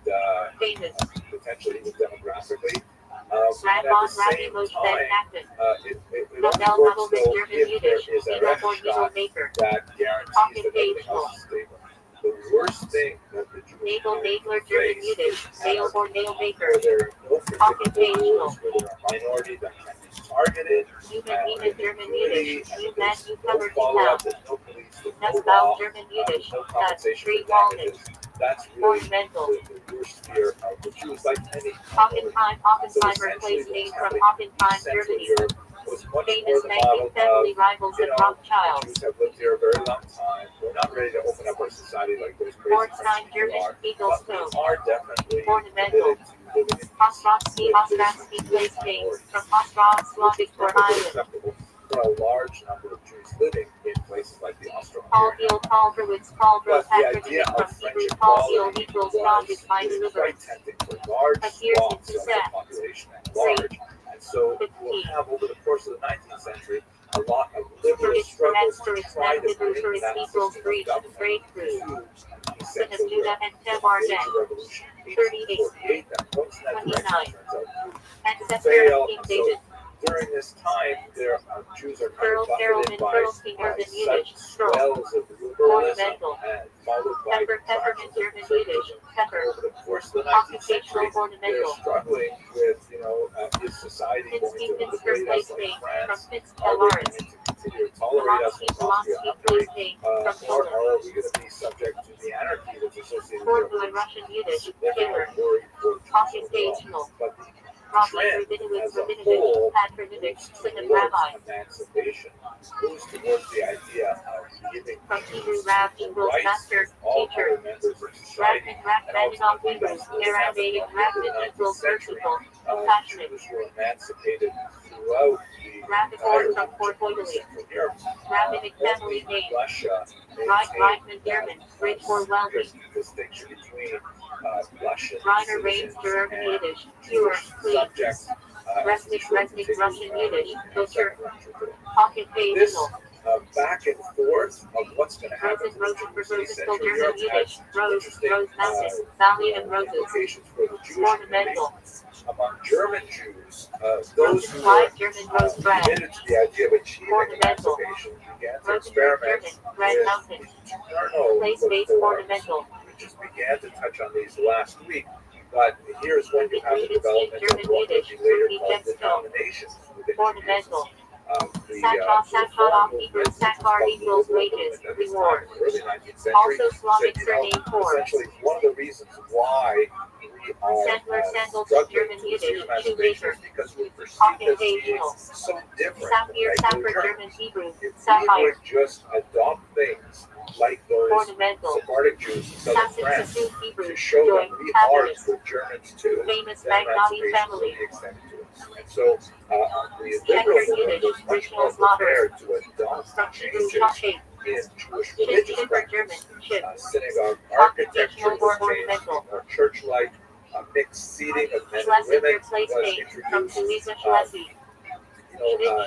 Famous. potentially even demographically. Rabban, At the Rabbi same Moshe time, Nachman. it Nobel only works Nobelman though German if there Yiddish, is a needle or needle Rechtsstaat maker. that guarantees that everything Occupational. else is stable. The worst thing that the Jewish Naval, community Nagler, German face Yiddish, nail or nail maker. where there are no particular Occupational. rules, where there are minority that can be targeted, Human, German Yiddish, and you that man, there's you no covered me follow-up, now. there's no police, there's no law, Nussbaum, German Yiddish, no that's compensation free for walnut. damages. That's really Ornamental. the worst fear of the Jews, like any minority. Hockenheim, So Hockenheimer essentially, place the name from Catholic Hockenheim, Central Germany. Europe was much more Famous the banking model family of, rivals you of know, Rothschild. Jews have lived here a very long time. We're not ready to open up our society like those crazy Ornstein, French people German, are, Eagle but Stone. we are definitely Ornamental. committed to Ostrovsky place name from Ostrov, Slavic for island. Acceptable for a large number of Jews living in places like the Paul Austro-Hungarian. Hill, Paul Hurwitz, Paul But the Patrick idea from of French Hebrew Paul Hill equality equals God is my was deliverance. quite tempting for large Appears in swaths of the Suzanne. population at large. And so we'll have, over the course of the 19th century, a lot of liberal struggles to try to bring that system of government to essentially Judah and the Tamar Haitian Dent. Revolution in 38. 1848 that points in that 29. direction turns out Ancestor fail. of King And so David. during this time, there Jews are kind Pearl, of buffeted Carolyn, by Pearlstein, Urban Yiddish, such Stroll. swells of liberalism Ornamental. and followed by Pepper, Peppermint, German Yiddish, Pepper. over the course of the 19th century, Occupational they're ornamental. struggling with, is society going Pinsky, to Pinsker, liberate place us like name France? from Pinsk, Are they Lawrence. going to continue to tolerate us Polonsky, from Austria-Hungary? place name Or from Poland. are we going to be subject to the anarchy that's associated with Portland, Russian Yiddish, They're Taylor. worried for Jews overall. Occupational. But the Rocky, trend Rabinowitz, as a Rabinovich, whole Patronovich, moves son of towards Rabbi. emancipation, moves towards the idea of giving From Hebrew, Rab the equals rights master, of all teacher. other members of society. Rachmaninov, And ultimately, Hebrew, that's what happened Aramaic, at the end of the Rachman 19th equals century. merciful, compassionate. Jews were emancipated throughout the Rappaport entire from Port Hoylery. Central Europe. Rabbinic family Only name. Russia Reichman, German, rich or wealthy. distinction between Russian Reiner, Reigns, citizens German, and Yiddish, pure, clean. subjects. Resnick, Russian, Yiddish, butcher. This Occupational. back and forth of what's going to happen Rosen, to for Jews in Rosenville, Central German, Europe Yiddish, has Rose, interesting Rose Mountain, Valley of Roses. implications for the Jewish community. Ornamental. Among German Jews, those who were White, German, Rose Brad. committed to the idea of achieving Ornamental. emancipation began to Rosenberg, experiment German, Red with Mountain. internal Place-based reforms. ornamental. We just began to touch on these last week, but here's when you have the development of what would be later called denominations within Ornamental. Judaism. Sackcloth equals sackbar equals wages, reward. Early 19th century, Also Slavic said, surname form. essentially one of the reasons why we are Sandler, Sandals, struggling German, to receive Yiddish, emancipation shoemaker. is because we perceive as being Occupational. so different Sapphire, from regular Sapphire, Germans. German, Hebrew, If we sapphire. would just adopt things like those Ornamental. Sephardic Jews in southern Sassy, France Sassoon, Hebrew, to show join, that we are happiness. good Germans too, Famous then Magnati emancipation family. will be extended to us. And so the Checker, liberal movement Yiddish, was much more ritual slaughter. prepared to adopt From Hebrew, changes Chachik. in Jewish Chip, religious Chipper, German, practice. chip. Synagogue architecture Occupational or was changed, ornamental. more church-like, mixed seating of men and Schlesinger, women place was name from introduced. Louisa Schlesy.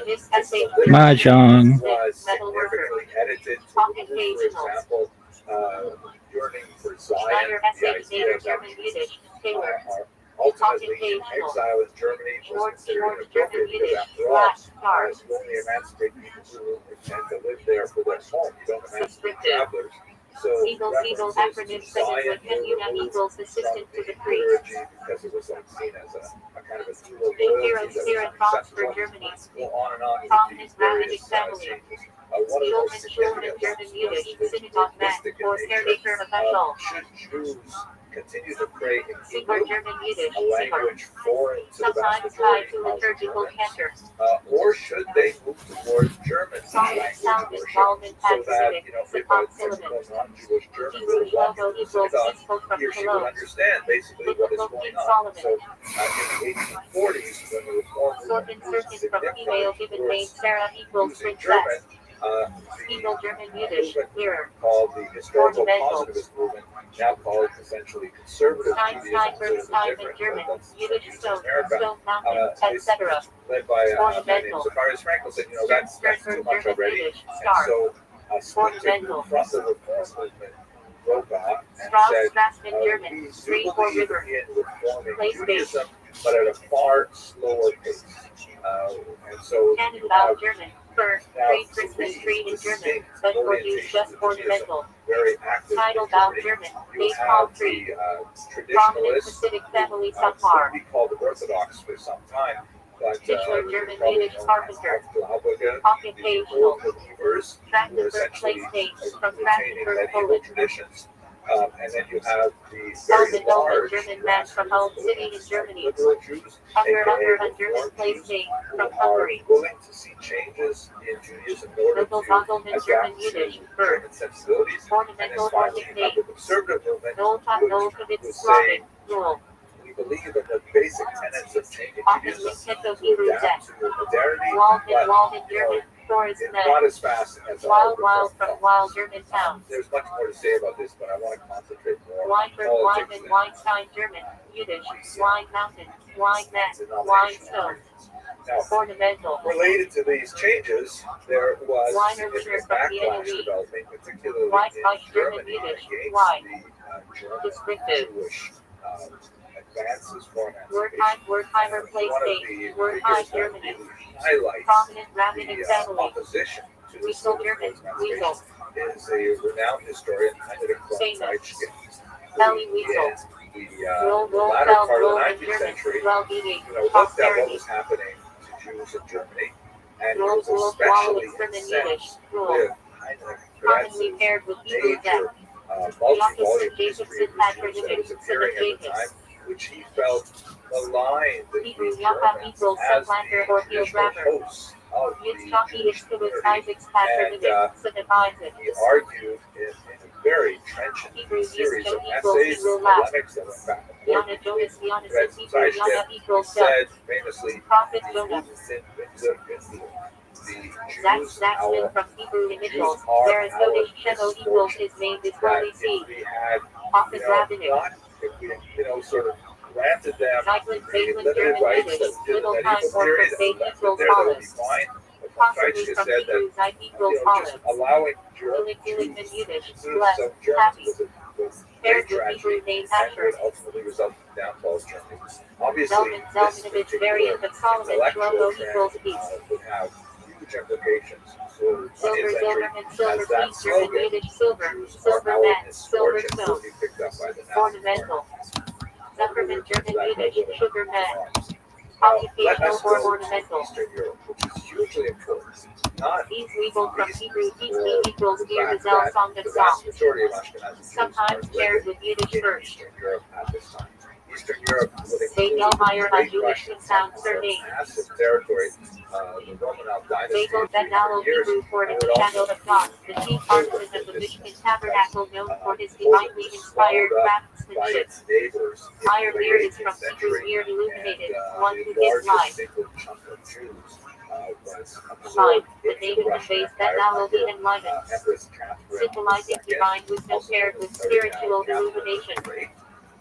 This essay Mahjong. Was metal worker. significantly edited to remove, for Occupational. example, yearning for Zion, Schneider, the essay, idea Nader, that German, Jews Yiddish, Taylor. are ultimately in Occupational. exile in Germany was George, considered German, inappropriate because Yiddish, after all, Black Star. you only emancipate people who intend to live there for their home. You don't emancipate travelers. So Siegel, references acronym to 7 Zion with Hemuna were equals removed assistant from to the the priest. liturgy because it was seen as a kind of a tool of Big loyalty Hero, that was Spirit, Fox for unacceptable. Germany. Go on and on with Prominent these various Rabbinic family. changes. One of the most significant German, ones Yiddish, was synagogue man, linguistic in or nature. caretaker official. Should Jews continue to pray in Super Hebrew, German, Yiddish, a Simmer. language foreign to the vast Sometimes tied majority to of liturgical Germans, cantor. or should they move towards German language Sound worship involvement so that, Pacific, if a Sipon typical Silliman. non-Jewish German Hebrew were walking logo through the equals synagogue, inspo from he or she would Cologne. understand basically what is Biblical going King on. Solomon. So in the 1840s, when the Reform Sorkin movement moved Circus from female significantly given name towards Sarah equals using princess. German, Eagle the German, Yiddish, movement mirror. called the historical Ornamental. positivist movement, now called essentially conservative Stein, Judaism, so it's Stein in different German, that's Yiddish used in stone, America. stone mountain, It's etc. led by a man named Ornamental. Zacharias Frankel said, that's too much German, already. Yiddish, And star. so splitting Ornamental. from the Reform movement broke off and Strauss, said, Strassman, we German, do Street or believe River. in reforming Place Judaism, but at a far slower pace. And so you Tannenbaum, have German, fur, now trade Christmas three tree in German, distinct but for use orientations just of Judaism, ornamental. very active in Titelbaum, Germany. German, You base palm have tree. the Prominent traditionalists, Pacific family who Safar. would be called Orthodox for some time, but Titular German, probably Yiddish, known as carpenter. Glauberger, the Occupational. old believers, who were Trachtenberg, essentially place names from retaining Trachtenberg, medieval Poland. traditions. And then you have the very Alvin Nolan, large German man from Ulm City in Germany. liberal Jews, Hunger, aka German Reform place Jews, name who from are Hungary. willing to see changes in Judaism in order Local to Vogelman, German, adapt Yiddish, to bird. German sensibilities. And then Ornamental finally, you have the name. conservative movement, Noel which Noel would say Slavic, rule. we We believe that the basic tenets of changing Office with Judaism Teto to Hebrew adapt to modernity, Walden, but German, Forest it's Net, not as fast as Wild from Wild German Town. There's much more to say about this, but I want to concentrate more on Weinberg, politics Weinman, than Weinstein, German, Yiddish, Wine Mountain, Wine Net, denominational Weinstone, Now, ornamental. related to these changes, there was Winer significant from the backlash NOE. developing, particularly White, in German, Germany, Yiddish, against White. the German Descriptive. Jewish advances for Wertheim, emancipation. Wertheimer And Place one of State, the Wertheim, figures that Germany. really highlights Prominent rabbinic the family. opposition to the Weasel, civil German, rights Weasel. emancipation is a renowned historian, Heinrich von Famous. Weizsäcker. Ellie Weasel. In Roll, the roll, latter fell, part of roll the in 19th German, century, well-being, looked at what prosperity. was happening to Jews in Germany, and he Roll, was roll, swallow, especially experiment, incensed Yiddish, roll. with Heinrich Commonly Gratz's paired with Hebrew death. major multi-volume Jacobson, history of Jacobson, the Patrick, Jews that was Jacobson, appearing at the Jacobs. time, which he felt maligned Hebrew these Yacham Germans equals as Setlander the or traditional Geographer. hosts of the Yitzchaki Jewish Excavus community. Isaac's Patrick, And Sedevizet. he argued in a very trenchant Hebrew series of Yisro equals essays Hebrew and last. polemics that went back and forth. Yana Jonas, Yana Gretz is Hebrew, Yana Zeitschrift equals Dutch. said famously, Prophet "Die Jonah. Juden sind Benzir." The Zach Jews, Zaxman from Hebrew the Jews initials. are There is our no Shemo equals misfortune. his name is That Holy if Seed. we had, Office rabbinic. not if we, sort of granted them Cycling, the Cleveland, limited German, rights Yiddish. that we did in Little the time medieval or period, per se and left it equals there, that would be olives. fine. But Possibly Zeitschrift from said that Hebrew, Zyke equals just olives. allowing Philip Jews Yiddish, to see blessed, some Germans happy. was Paired great with Hebrew tragedy name and Asher. would ultimately result in the downfall of Germany. Obviously, Zelman, this Zelmanovich particular variant of Solomon intellectual Shlomo trend equals peace. would have huge implications for the 20th Silver, century, silver, as that peace, German, slogan, Yiddish, silver, Jews are silver our mat, silver misfortune, stone. would be picked up by the Nazi Ornamental. Party. Zuckerman, German, Yiddish, sugar mat. Now, let Occupational us or go ornamental. to Eastern Europe, which is hugely important. Not These legal from Hebrew, for Hebrew equals the near fact Hazel that Song of the Song. vast majority of Ashkenazi Jews Sometimes are paired living with Yiddish in first. Eastern Europe at this time. Eastern Europe would They include Delmeyer Great Jewish Russia, sound a surname. massive territory, the Romanov dynasty, Bagel, 300 Benalo, years, Hebrew for and the would shadow also of God, the chief artisan of the Michigan Tabernacle, known for his divinely inspired by craftsmanship. its neighbors in Higher the beard late is from 18th Hebrew century, beard illuminated, and one the who gives largest life. single chunk of Jews was Fine, absorbed the into name the of the Russian face that Empire now under enlivened, Empress Catherine symbolizing II, divine wisdom also paired known with as Tsarina spiritual Catherine illumination. the Great.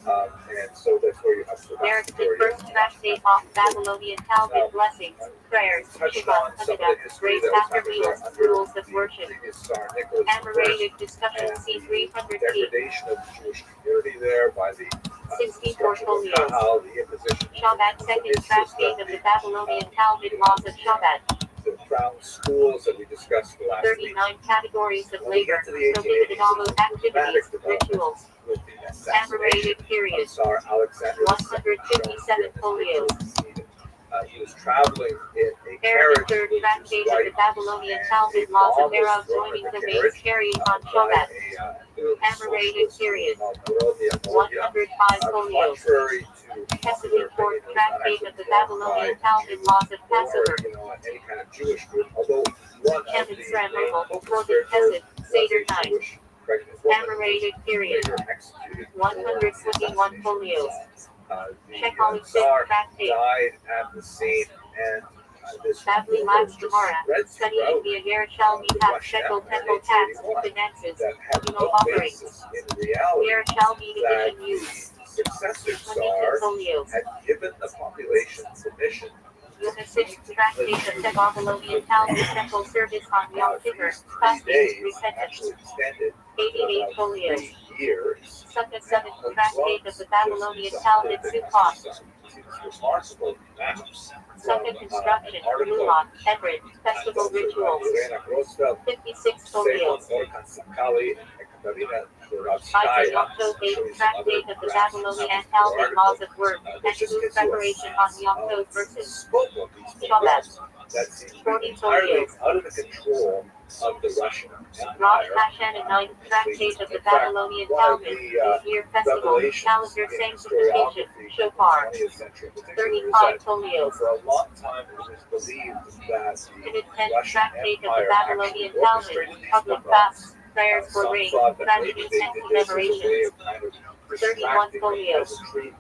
And so that's where you have the vast Narrative majority first tractate off Babylonian Talmud blessings, prayers, touched Shabbat, on some of the history grace that was after happening meals, there under rules of the worship. previous Tsar Nicholas I, Amorated discussion and the C300P. degradation of the Jewish community there by the 60 destruction of portfolios. Kahal, the imposition Shabbat of second the tractate of the Babylonian Talmud laws of Shabbat. the crown schools that we discussed last week. 39 categories of When we labor, get to the prohibited 1880s, all those activities, dramatic development rituals. with the assassination Amorated period. of Tsar Alexander II, 157 folios. He was traveling in a Third carriage with his tractate of the wife, Babylonian and Talmud a laws bomb of thereof was thrown joining in the the maze carriage carried on by Shabbat. a Amorated period. 105 folios. contrary to popular Chesapeake Fourth opinion, was not tractate actually of the formed Babylonian by Talmud laws of or Passover. any kind of Jewish group, although one of Canon the Sramobile, main Quoted co-conspirators Pesach, was Seder a night. Jewish pregnant woman who Amorated was period. later executed for 121 the folios. assassination. Chekhov Tsar tractate. died at the scene, and this Badly rumor Labs just Gemara, spread studying throughout the Yerushalmi the Tax, Russian Shekel, Empire Temple in Tax, 1881 finances, that had communal no offerings. basis in reality Yerushalmi that division used. the successor 22 Tsar folios. had given the population permission Yohanan tractate of the Babylonian Talmud temple service on Yom Kippur, these 3 costumes days repentance. actually extended 88 about folios. 3 years. Sukkah 7 tractate of the Babylonian Talmud Sukkot. Remarkable map Sukkah construction, Mulan, Edred, festival rituals. 56 folios. Isaac Yom 8 tractate of the Babylonian Talmud laws of work, and food preparation on Yom Tov verses. Shabbat. That seems 40 entirely folios. out of the control of the Russian Rosh Empire. Hashanah 9 tractate of the In fact, Babylonian one of Talmud, the year festival, revelations calendar in sanctification, historiography shofar. of the 20th century in particular is 35 that folios. for a long time it was believed that Minute the 10 Russian tractate of the Empire Babylonian actually Talmud, orchestrated these public pogroms. fasts, prayers for Some rain, thought that maybe tragedies they and did this as a way commemorations. of kind of 31 distracting the folios. peasantry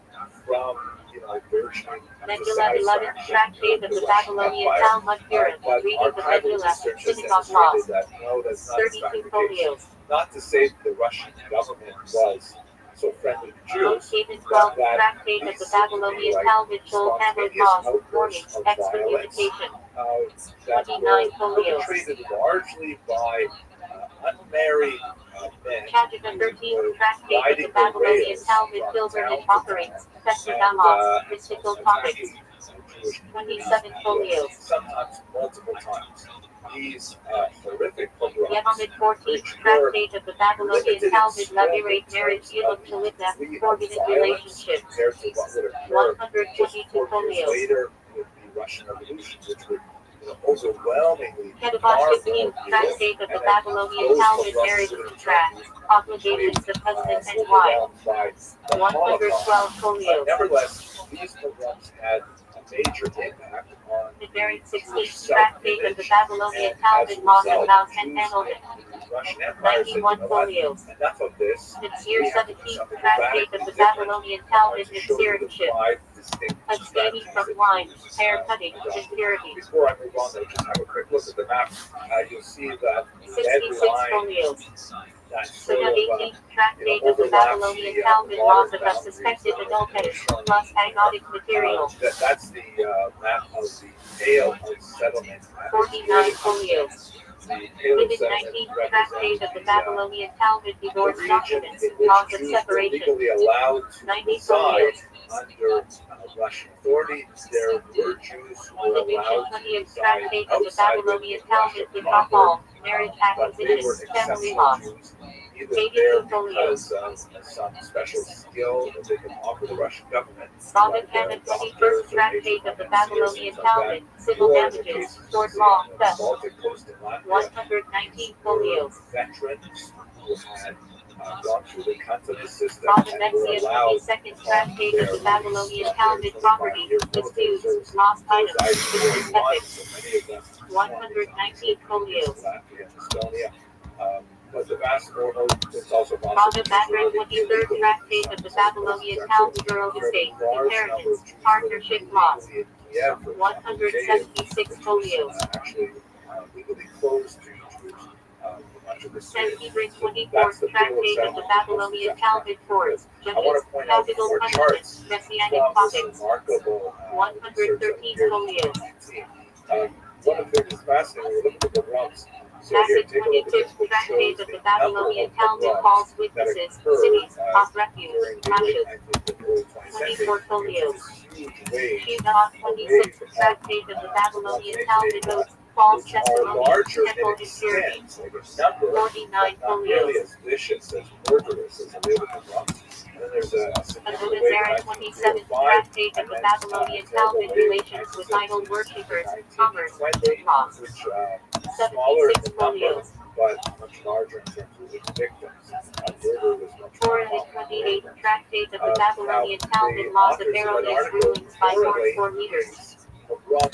from, virtually Nebula 11, Tractate of the Babylonian Talmud Urim, reading the Nebula, Synagogue Laws, 32 folios. Not to say that the Russian government was so friendly to Jews, 12, Tractate of the Babylonian Talmud Told Hamlet Laws, Warning, Excommunication, 29 folios. Treated largely by unmarried men. Chapter 13, Tractate of the Babylonian Talmud Pilgrimage Offerings, Festival Laws, Mystical Topics, 27 folios. Sometimes multiple times. These horrific pogroms. Yevamid 14, Tractate of the Babylonian Talmud Labirate Marriage Yilum Shalibna, Forbidden Relationship, 122 folios. Later with the Russian Revolution, which would overwhelmingly Kedavah 15, Tractate of the Babylonian Talmud Marriage Contract, Obligations of Husband and Wife, 112 folios. Nevertheless, these pogroms had a major impact on The Baron 16, Tractate of the Babylonian Talmud Laws and Vows and Annulment, Russian Empire. 91 folios. Enough of this. Year 17, Tractate of the Babylonian Talmud Conservatorship, abstaining from wine, hair cutting, impurity, Before I move on, though, just have a quick look at the map. You'll see that 66 folios. that sort Sunnah of 18, Tractate of the Babylonian Talmud Laws of a Suspected Adulteress, plus agnotic material, that's the map of the Pale settlement. 49 folios. The Pale Within settlement 19, Tractate represents of the Babylonian Talmud the Divorce region Documents, in which Laws of Jews were Separation, legally allowed to 90 reside folios. under Russian authority. There were Jews who were Division allowed 20 to of reside Tractate of the outside Babylonian of Talmud Russia with proper, Rafal, Marriage but they were Acquisitions, Family exceptional Law, Jews, either 82 there folios. because of some special skill that they could offer the Russian government. Robin Hammond 21st Tractate of the Babylonian Talmud, Civil Damages, Tort Law, Theft, 119 folios. Veterans who had gone through the cuts of the system Robin and were Mexius allowed 22nd Tractate of the Babylonian Talmud Property, Disputes, Lost Items, Distant Epics, 119 folios. Latvia and Estonia. But the vast or it's also possible. Robin Madrid 23rd Tractate of the Babylonian Talmud Rural Estate, Inheritance, Partnership Laws, 176 folios. Actually, legally closed to Jews for much of the state. Sanhedrin 24th Tractate of the Babylonian Talmud Courts, I want Judges, to point out Capital four Punishment, charts Messianic from this Topics, remarkable 113 folios. One of the things that's fascinating, we look at the pogroms. So here, Bassett take a look at 22nd this, which Tractate shows of the the Babylonian number Talmud of calls pogroms that witnesses, occurred, cities, of refuge, during the Rashes, I think the early 20th century. 24 folios. Huge wave Shidon 26th Tractate of the Babylonian Talmud Oaths, False which are Testimony, larger Temple in Impurity, extent, like a number, 49 but not nearly folios. as vicious, as murderous as the real pogroms. And then there's a Another Zara 27th Tractate of the Babylonian Talmud Relations with Idol Worshippers, Commerce, Food Laws, which smaller 76 in number, folios. but much larger in terms of its victims. Murder was much more Torah common. 28th Tractate of the Babylonian Talmud Laws of erroneous rulings by Lord for leaders,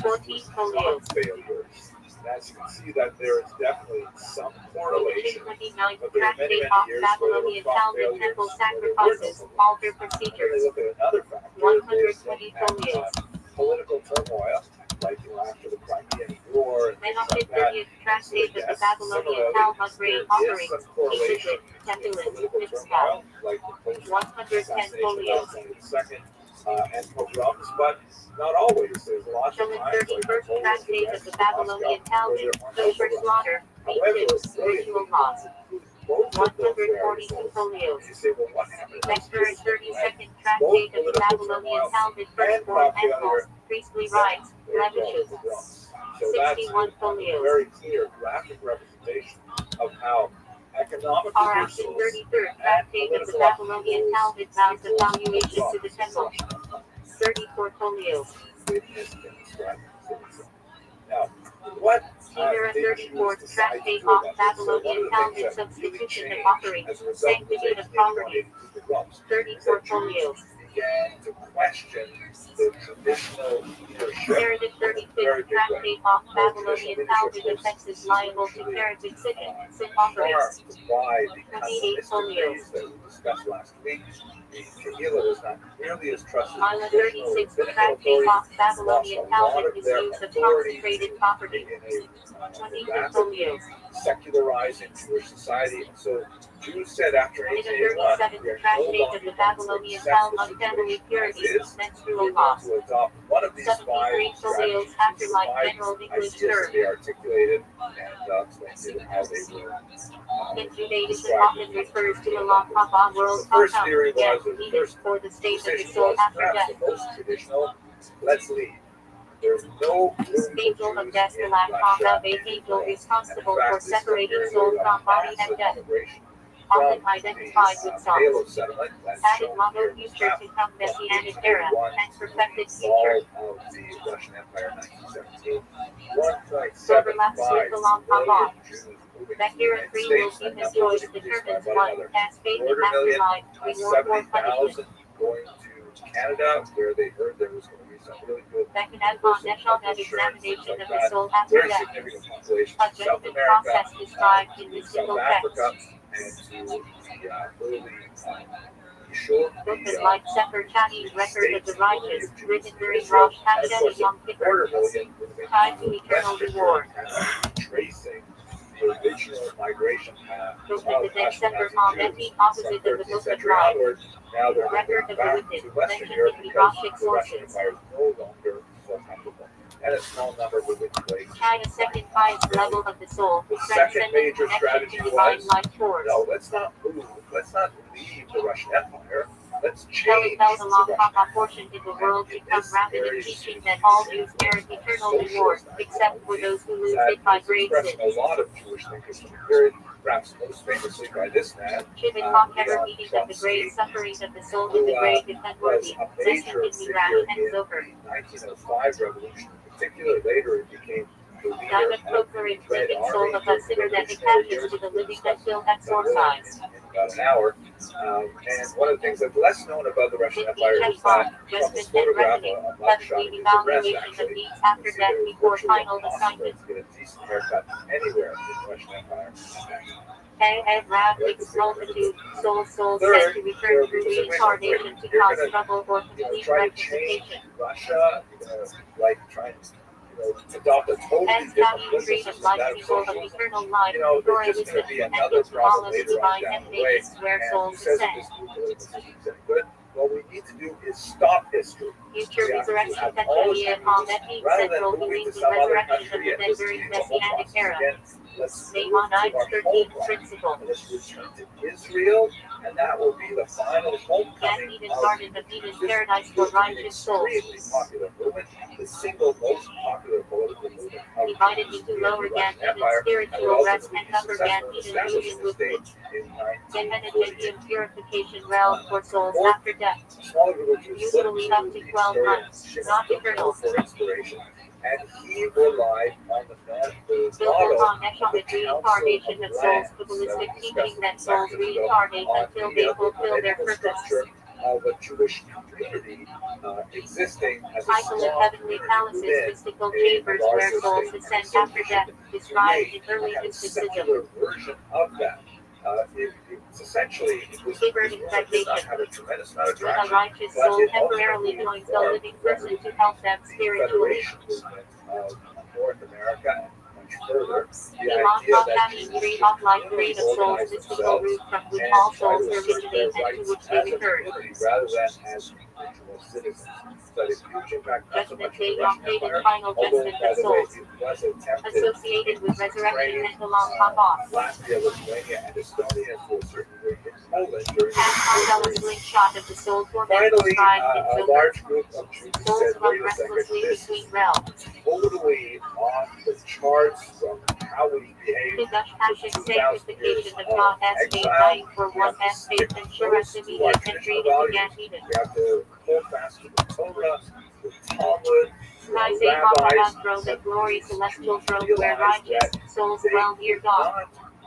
14 folios. Failures. And as you can see, that there is definitely some correlation. 29th But there are many, Tractate many of years Babylonian where Talmud failures, Temple where there were no Sacrifices, pogroms. Altar Then Procedures, they look at another factor. 120 They look folios. at, political turmoil, like after the Crimean War and things Menachem like that. 30th Tractate of the Yes, Babylonian similarly, Talmud Great there is Offerings, some correlation Inquisition, Tempulin, political Mitzvah, turmoil, like the 110 post-assassination folios. of Alexander II, and pogroms, but not always. There's lots of Showing times, like 31st Tractate of the Babylonian Talmud, Kosher Slaughter, Egypt, Ritual Laws, 142 folios. You say, well, what happened? Nectar and 32nd Tractate of the Babylonian Talmud, Firstborn Animals, Priestly Rites, Blemishes, So that's 61 a folios. very clear graphic representation of how economic RX 33rd Tractate of the Babylonian Talmud vows evaluation to the temple, 34 folios. Now, what Timur 34th Tractate of Babylonian Talmud substitution of offerings, sanctity of property, 34 folios. began to question the traditional leadership. Narrative 36, Tractate on Babylonian Talmud offenses liable to parenticide offerings. Why? Because 28 Mr. folios. Hayes that we discussed last week, the Kehillah was not nearly as trusted. Island 36, Tractate on Babylonian Talmud misuse of consecrated property. 22 folios. Secularizing Jewish society. And so Jews said after In a 1881, 37th we are no Tractate of longer the Babylonian Talmud family purity, menstrual laws. to adopt one of these 73 five folios afterlife general English ideas term. that they articulated and explained how they were. In Judaism often refers to a long Haba world The first compound theory again, was, the needed first for the state of the decision soul was after perhaps death. the most traditional. Let's leave. There's no Angel of death, the last Haba, a angel responsible for separating soul from body and death. Often identified with songs. Added longer future to come messianic era, and perfected future. Of the Russian Empire in 1917. Overlaps with the long 1.7 Haba. Jews moving That to here the and free United will States, human choice determines one, as fate in afterlife, reward or punishment. 70,000 going to Canada, where they heard there was going to be some really good That can add on national examination of the soul after very death. significant population A in South judgment America, process described in the South single Africa, text. and to the early Yeshua, Books like Sefer Chinese record of the righteous, written during Rosh Hashanah and Yom Kippur, tied to eternal reward. Tracing the original migration path Book of the Sefer Hameti, opposite of the Book of Life. Now they're Record moving of the back wicked, to Western mentioned Europe in the because Rashi the Russian sources. Empire is no longer so comfortable, and a small number of the place. Tie a second highest level of the soul, The second transcendent major connection strategy to divine was, life force. no, let's not move, let's not leave the Russian Empire, let's Kelly change felt the a long Russian Haba portion in the world to come rapid in teaching that all Jews merit eternal reward, except for those who lose it by grave expressed sins. a lot of Jewish thinkers from the period, perhaps most famously by this man, Shimon ever meeting of the great suffering of the soul in the grave is unworthy, was a major resting in figure Midrash and in Zohar. the 1905 revolution. In particular, later it became the leader Diamond of Coker in the Red Fleeting Soul Army of a sinner that revolutionary attaches years to the we living discussed that still exorcised. in about an hour. And one of the things that's less known about the Russian Fifty Empire is chess that bomb, from judgment this and photograph, reckoning, a mugshot heavenly of his arrest, evaluation of actually, needs you after see death there was before virtually final impossible assignment. to get a decent haircut anywhere in the Russian Empire. And Rab mixed multitude, soul sent Third, to return through reincarnation to cause trouble or complete try to change rectification. Russia, like trying to adopt a totally As different County political Street of system life that of people of socialism. eternal life, There's just going to be another and problem to later on divine down the way. and where And souls who says that ascend. this new political system is any good? What we need to do is stop history. Future We have to resurrection have that all Shani the and Hameti rather than Central moving believes to in some other resurrection of country the and dead this during change the whole Messianic process era. again. Let's move Nehemiah to our 13 home land. principle. Let's return to Israel, and that will be the final Gan homecoming Eden of garden of Eden this paradise for righteous souls. extremely popular movement, the single most popular political movement of Divided into lower Gan Eden spiritual rest and upper Gan Eden union with it. Gen purification realm for souls after death. Usually up to 12 months, not eternal. For inspiration, and he relied on the Built model upon economic reincarnation of souls, Kabbalistic teaching that souls reincarnate until they fulfill their purpose. Of a Jewish community existing as a Cycle of strong heavenly palaces, within mystical a chambers where larger souls state. ascend So after death, described in early a mysticism. secular version of that. It's essentially it was Converting it did not citation. have a tremendous amount of When a traction, righteous but soul it temporarily ultimately joins a living person to help them the spiritually. federation movement of North America and much further. The Imam idea that Kashani Jews three should of life grade of souls, organize mystical themselves root from which and all try to souls assert their originate and to rights which they as a return. community rather than as individual citizens. So the huge impact not so Judgment much day, in the Russian Yom Empire, final although judgment by of the way souls. it was attempted Associated with resurrection Ukraine, and the long Haba. Latvia, Lithuania, and Estonia, and to a certain degree in Poland during As Marcella's the slingshot of the soul torment Finally, described in a Zohar. large group of Jews Souls said, run wait a second, restlessly this between is realms. totally off the charts from how we behave Hidush for Hashem 2,000 years sanctification of of God as made exile. dying for We one have to as faith stick and close Shurah to our immediate entry traditional into values. Gan Eden. We have to hold fast to the Torah, the Talmud, to our Isaiah rabbis, Haba throne but of glory, these celestial Jews throne where realized righteous that souls they dwell near could God. not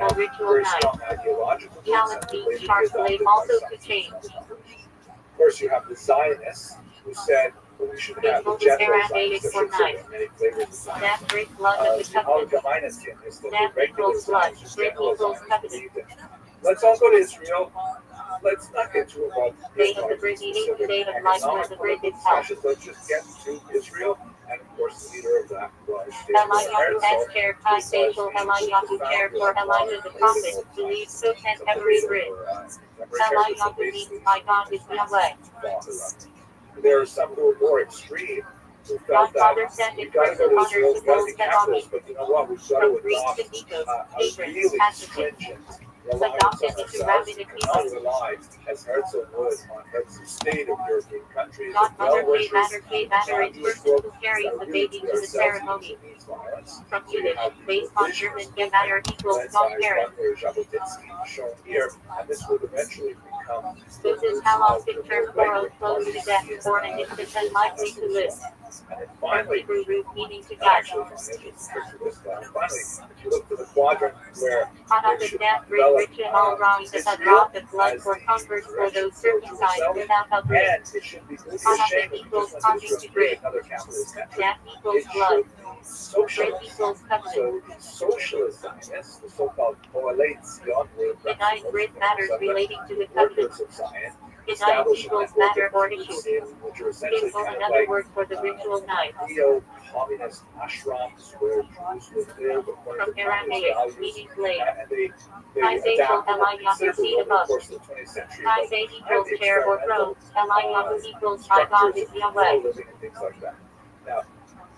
traditional ritual very night. strong ideological Challenge beliefs, means believing sharp is blade adopted also by to change. course, you have the Zionists who said we should have the general Zionists that should serve many flavors of Zionism. That great blood of the covenant. Allgemeine is that That the regular equals blood. Zionists, Great general equals Zionists covenant. believe that let's all go to Israel. Let's not get too involved in State of the Israel's British specific state of life where economic the political British house. discussions. Let's just get to Israel. And of course, the leader of that was Eliyahu has chair, high facial Eliyahu chair for Elijah the prophet, believes so can every bridge. Eliyahu means my God is Yahweh. There are some who are more extreme who felt that Godfather said we in got to go to person Israel, honors we got to those be that capitalists, honor. but you know what? We've got From to Greek adopt to Nikos, a patrons, really advocates, stringent reliance adopted on into ourselves rabbinic and not people. rely, as Herzl would, on heads of state of European countries, Godmother well-wishers, K. Matter is person who carries the baby to the ceremony. From Yiddish, based on German Gematter equals godparent. shown here, and this would eventually become This is how often term quarrel close to death, born an infant unlikely to live. and From finally, Hebrew root meaning to and die. actually, finally, if you look to the quadrant where Hana the death great rich and all wrong that the drop of blood for converts for those circumcised without outrage. and it should be Hana shame that if equals this conscious was to to great. another capitalist country. That equals It blood. should be Great socialist. equals covenant. So socialist Zionists, the so-called Poalei Zion, Denied great matters relating to the covenant. workers of Zion, Denied establish a equals network matter of or groups issue. which are essentially Equals kind of another like word for the ritual knife. neo-communist ashrams where Jews would live according From to communist Aramaic, values, meaning blade. and they High facial adapted Eliyahu considerably seed over the above. course of the 20th century. High but say kind of equals the chair or experimental throne. Eliyahu equals my God structures is of Yahweh. living and things like that. Now,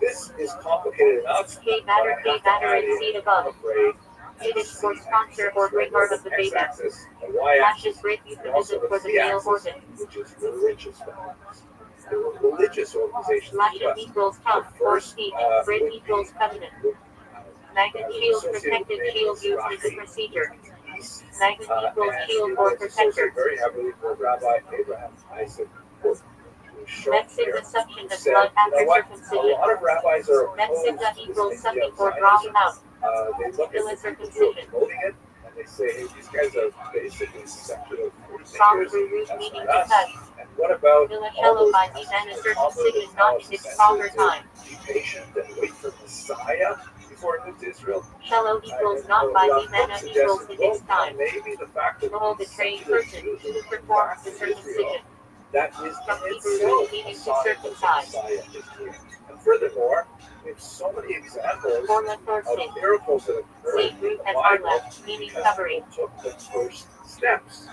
this is complicated enough. K but I matter have to add and in, seed I'm above. afraid, Yiddish for sponsor or regard of the baby. X-axis, the Y-axis, Lashes great and also euphemism the for the male Z-axis, organ. which is religious values. There were religious organizations as Lashes well. equals The tongue or first speech. would Great be equals covenant. Magnet shield protected shield used as a procedure. Magnet equals shield or protector. Very heavily with Rabbi Abraham Isaac Cook, who showed Mexican here, assumption who of said, blood you after know what, a circumcision. lot of rabbis are opposed Mexican to this equals idea something of for drawing Zionism. out. They look Still at a the people who are circumcision. promoting it, and they say, hey, these guys are basically secular free From thinkers. root That's meaning not to us. touch. And what about all Villachello those by passages Zizan in a the Talmud circumcision that tell not us in its essentially proper to time. be patient and wait for Messiah before we move to Israel? Shello equals not by Zizana equals the next time. Maybe the fact that Behold the these trained secular person Jews who are performs the back in Israel, circumcision. that is From in Hebrew itself root a meaning to sign that the circumcise. Messiah is here. And furthermore, we have so many examples For the of Thorsin. miracles that occurred Same in root the as Bible Arla, meaning because covering. people took the first steps.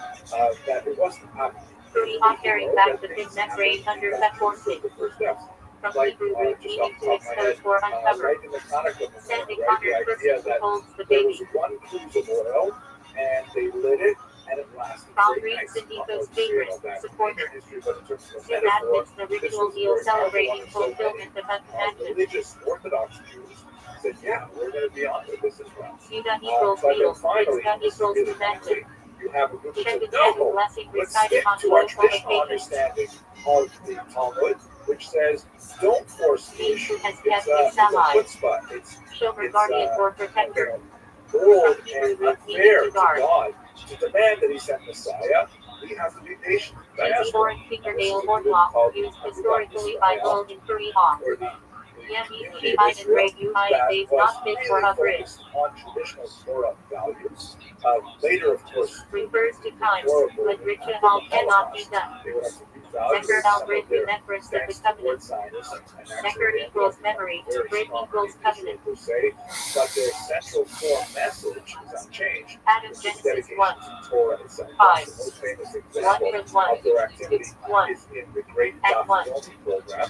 That it wasn't happening. Three on carrying back the thin membrane under that forcing. The first steps. From Like, Hebrew root just meaning off the to top of my head, expose or uncover. right in the Hanukkah Send the memorial, right? The honored idea person who that holds the there was baby. one cruse of oil, and they lit it, and it lasted From 3 Greeks nights. and I'm not Nico's going to say favorite, about that in supporter. history, but in terms of a Soon metaphor, admits the this ritual was meal very powerful celebrating and so many fulfillment of commandments. religious Orthodox Jews said, yeah, we're going to be on with this as well. Yuda equals But then meal. finally, Mitzvah this is equals really commandment. quickly, you have a group that said, Shepherd no, blessing let's recited stick on to our joyful traditional occasions. understanding of the Talmud, which says, don't force the He issue. who has It's kept a his ally. chutzpah. Shomer It's guardian or protector. bold From Hebrew and root unfair meaning to to guard. God to demand that he send Messiah. We have to be patient. Easy boring fingernail or block used historically by Lowell in Korea. Or the Yemi community Ki of Ivan Israel Ray Yu I that Dave was not fit for really a bridge. focused on traditional Torah values. Later, of course, Refers to times when ritual cannot be done. they would have to revalue Record some outbreak of their remembrance of the stance covenant. towards Zionism and Record actually equals memory. very Great strong equals Israel covenant. per se, but their central core message is unchanged. Adam It's Genesis dedication 1. to Torah itself. 5. The most famous 1 example with 1. of their activity 1. is in the Great And 1. Documentary Program,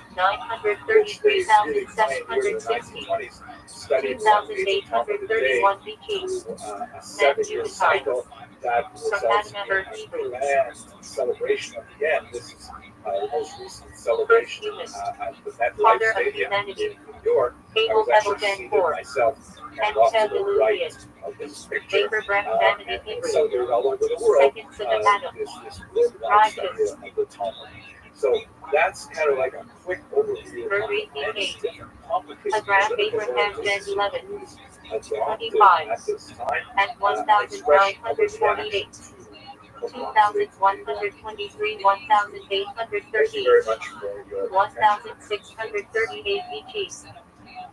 which they really pioneered in the 933,760. 1920s, studying 1 page of Talmud a day 2,831 BG. through a 7-year cycle that results in a grand celebration of the end. This is the most recent celebration at the MetLife Father of Stadium in humanity. New York. I Abel was actually Evelyn seated 4. myself And off to the Ted right of this picture. Favor Brett Vanity And Hebrew. celebrated all over the world Second son of Adam. this worldwide study of the Talmud. So that's kind of like a quick overview of Mercury many D8. different complicated A graph political Abraham organizations 1011. adopted 25. at this time And an expression of 1948. a reaction 2,123, 1,813, Thank you very much for your 1,638 BG.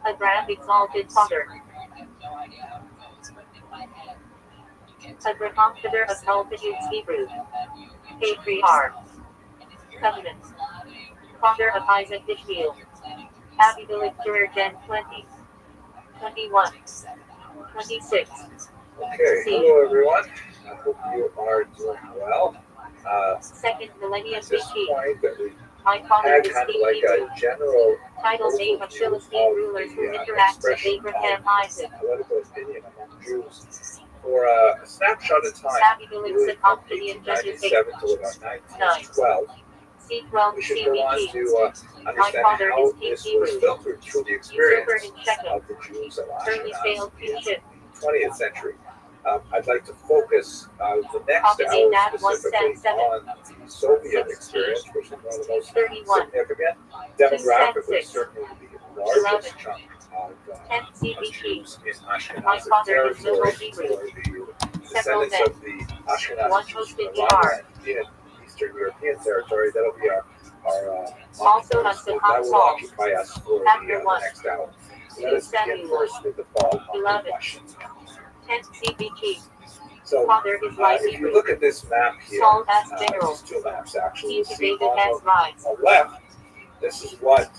A grand exalted Father. A Grandfather of multitudes Hebrew. Patriarch. Covenant. Father of Isaac Ishmael. Abimelech Gen 20. 21. 26. Okay, hello everyone. I hope you are doing well. Second millennium At this BC. point that we My father had is kind of King like Hebrew. a general Title name of overview Philistine of rulers who the interact with expression Abraham, of Isaac. political opinion among Jews for a snapshot of time, Abimelech really said from Optidian Judges 8. 1897 to about 1912. C12 We should go on CBG. to My understand father how is King this was Hebrew. filtered through the Usurper experience in Shechem. of the Jews of Early Ashkenaz failed in kingship. the 20th century. I'd like to focus the next Opposite that hour specifically on the Soviet 16. experience, which is one of the most 31. significant, demographically 276. certainly the largest 11. chunk of 10 Jews CBG. in My Ashkenazic father is territory, Noble Hebrew. or the Several descendants men. of the Ashkenazi One Jews hosted from the DR. in Eastern European territory. That'll be our Also occupiers. on the That will Psalms. occupy us for Chapter the 1. next hour. Let us begin Samuel. first with the fall of 11. question. 10 CBG. So, Father is like if you Hebrew. look at this map here, Saul as general. these two maps actually, King you to see David on as rise. the left, this is what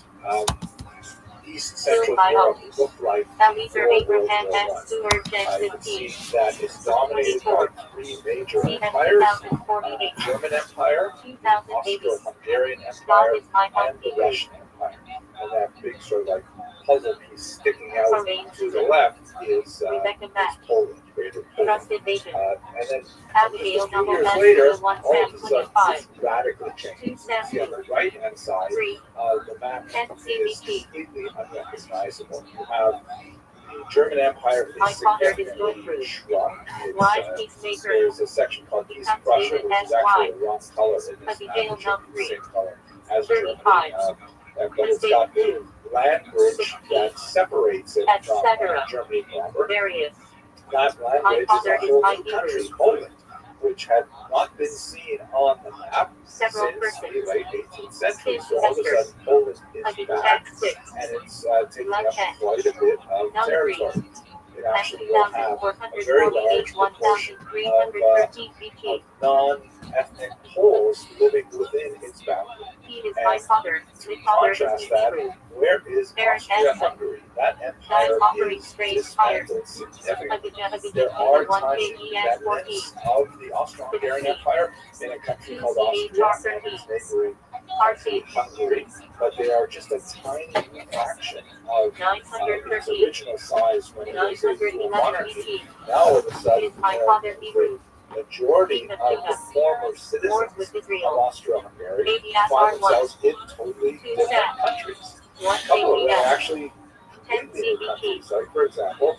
East Central by Europe Holmes. looked like Eliezer before World Abraham War as I. Stewart Gen You can 15. see that it's dominated by 24. three major CM empires: 2048. German Empire, 2000 Austro-Hungarian God Empire, is my and the Russian Empire. And that big sort of like puzzle piece sticking out to the left is Poland, Greater Poland. Trusted Nation. And then Abigail just a few Noble years Master later, 1 all Sam of a sudden 25. it's radically changed. See on the right-hand side, 3. the map 10 is CBG. completely unrecognizable. You have the German Empire My is father is significantly Gertrude. shrunk. Wise peacemaker. There's a section called East Prussia, which is actually the wrong color in this map. Abigail It should be the 3. same color as Germany. 35. But it's got the land bridge that separates it from Germany proper. Various. That land My bridge is father a is whole my new country, Hebrew. Poland, which had not been seen on the map Several since the persons. late 18th century. So all of a sudden, Poland is back, and it's taking up quite a bit of territory. It actually will have a very large proportion of non-ethnic Poles living within its boundary. He is my father. To contrast that, where is Austria-Hungary? That empire is dismantled significantly. There are tiny remnants of the Austro-Hungarian Empire in a country called Austria and its neighboring country, Hungary, but they are just a tiny fraction of its original size when it was a monarchy. Now all of a sudden, the majority of the former citizens of Austro-Hungary find themselves in totally different countries. A couple of them are actually completely new countries. Like, for example,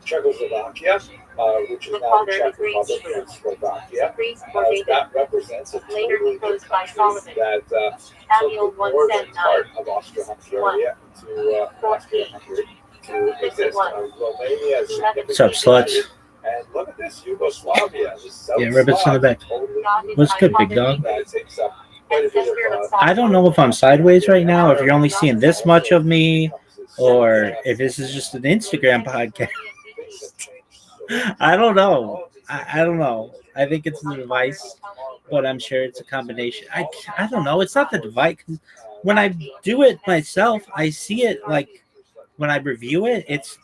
Czechoslovakia, which is now the Czech Republic and Slovakia, that represents a totally new country that took the northern part of Austro-Hungary to exist. Romania is What's up, sluts? and look at this, Yugoslavia. Yeah, ribbits in the back. What's good, big dog? I don't know if I'm sideways right now, if you're only seeing this much of me, or if this is just an Instagram podcast. I don't know. I don't know. I think it's the device, but I'm sure it's a combination. I don't know. It's not the device. When I do it myself, I see it like when I review it, it's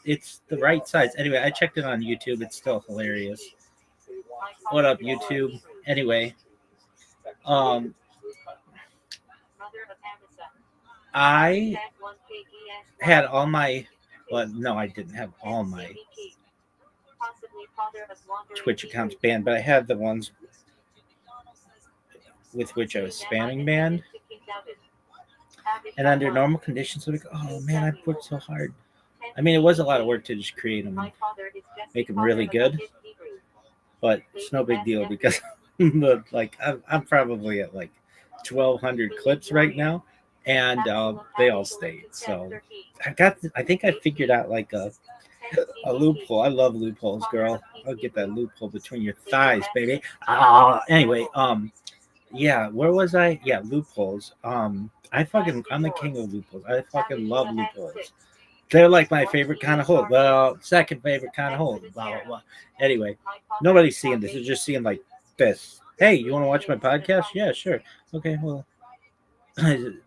the right size. Anyway, I checked it on YouTube. It's still hilarious. What up, YouTube? Anyway, I had all my, well, no, I didn't have all my Twitch accounts banned, but I had the ones with which I was spamming banned. And under normal conditions, I'm like, oh man, I worked so hard. I mean, it was a lot of work to just create them and make them really good, but it's no big deal because like I'm probably at like 1,200 clips right now, and they all stayed. So I think I figured out like a A loophole. I love loopholes, girl. I'll get that loophole between your thighs, baby. Anyway, yeah, where was I? Yeah, loopholes. I'm the king of loopholes. I fucking love loopholes. They're like my favorite kind of hole. Well, second favorite kind of hole. Blah, blah, blah. Anyway, nobody's seeing this. They're just seeing like this. Hey, you want to watch my podcast? Yeah, sure. Okay, well, you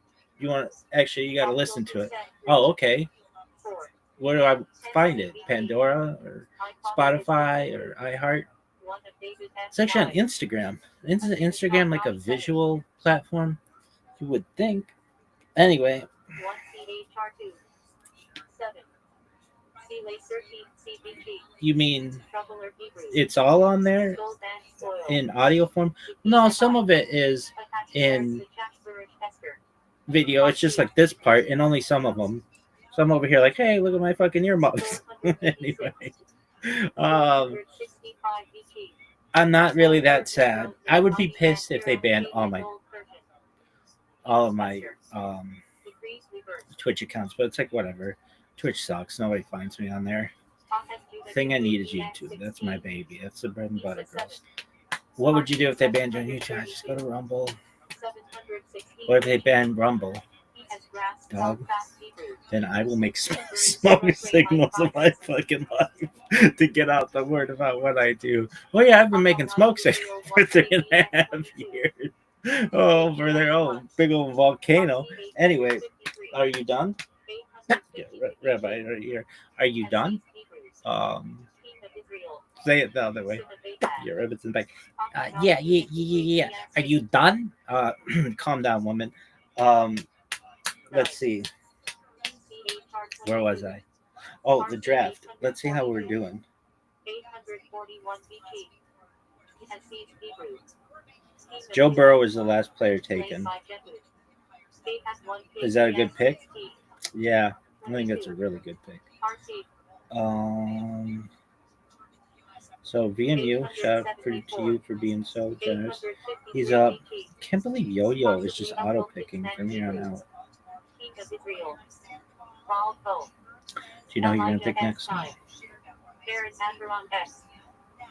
want to actually, you got to listen to it. Oh, okay. Where do I find it? Pandora or Spotify or iHeart? It's actually on Instagram. Isn't Instagram like a visual platform? You would think. Anyway, you mean it's all on there in audio form? No, some of it is in video. It's just like this part, and only some of them. So I'm over here like, hey, look at my fucking earmuffs. Anyway, I'm not really that sad. I would be pissed if they banned all of my Twitch accounts, but it's like whatever. Twitch sucks. Nobody finds me on there. The thing I need is YouTube. That's my baby. That's the bread and butter, girls. What would you do if they banned you on YouTube? I just go to Rumble. What if they ban Rumble? Dog. Then I will make smoke signals of my fucking life to get out the word about what I do. Oh yeah, I've been making smoke signals for 3.5 years. Oh, over there, oh, big old volcano. Anyway, are you done? Yeah, Rabbi, right here. Are you done? Say it the other way. Yeah, Rabbit's in the back. Yeah. Are you done? Calm down, woman. Let's see. Where was I? Oh, the draft. Let's see how we're doing. Joe Burrow is the last player taken. Is that a good pick? Yeah, I think that's a really good pick. So VMU, shout out to you for being so generous. He's up. Can't believe Yo-Yo is just auto picking from here on out. Do you know who you're gonna pick next?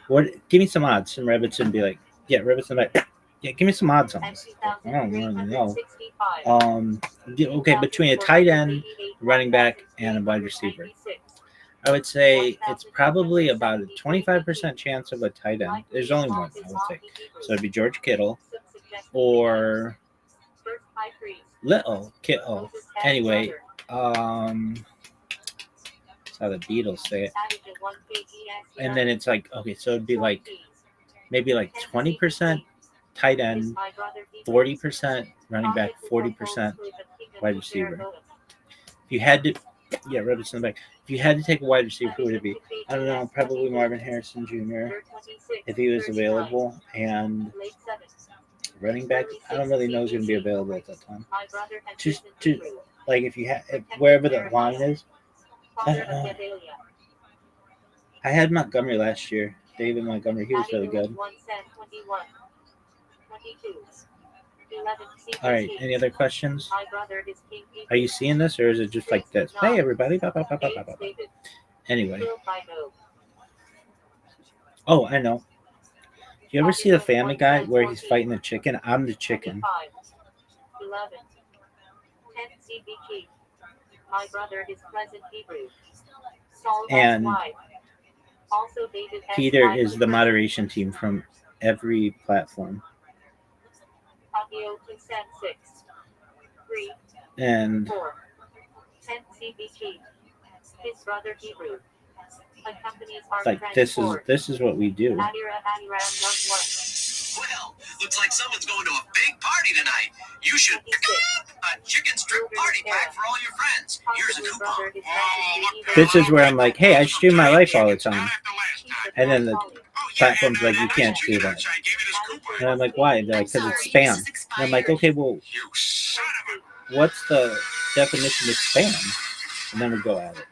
What? Give me some odds. Some rabbits and be like, yeah, rabbits and like, yeah, give me some odds on this. I don't really know. Okay, between a tight end, running back, and a wide receiver. I would say it's probably about a 25% chance of a tight end. There's only one, I would say. So it'd be George Kittle or Little Kittle. Anyway, that's how the Beatles say it. And then it's like, okay, so it'd be like maybe like 20% tight end, 40% running back, 40% wide receiver. If you had to, yeah, Rabbits in the back. If you had to take a wide receiver, who would it be? I don't know, probably Marvin Harrison Jr. if he was available. And running back, I don't really know who's going to be available at that time. Just to like if you have wherever the line is. I don't know. I had Montgomery last year. David Montgomery, he was really good. All right, any other questions? Are you seeing this, or is it just like this? Hey, everybody. Anyway. Oh, I know. You ever see the Family Guy where he's fighting the chicken? I'm the chicken. And Peter is the moderation team from every platform. And like this is what we do. Well, looks like someone's going to a big party tonight. You should a chicken strip party pack for all your friends. Here's a coupon. This is where I'm like, hey, I stream my life all the time. And then the platform's like, you can't do that. And I'm like, why? They're like, because it's spam. And I'm like, okay, well, what's the definition of spam? And then we go at it.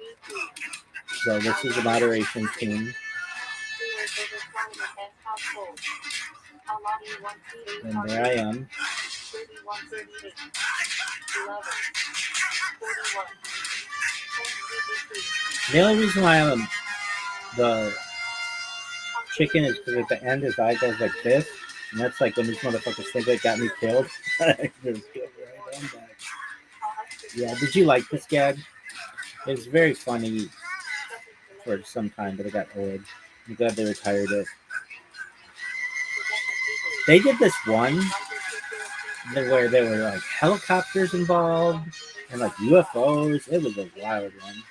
So this is the moderation team. And there I am. The only reason why I'm the chicken is because at the end his eye goes like this, and that's like when these motherfuckers think they got me killed. Just get right on back. Yeah, did you like this gag? It's very funny for some time, but it got old. I'm glad they retired it. They did this one where there were like helicopters involved and like UFOs. It was a wild one.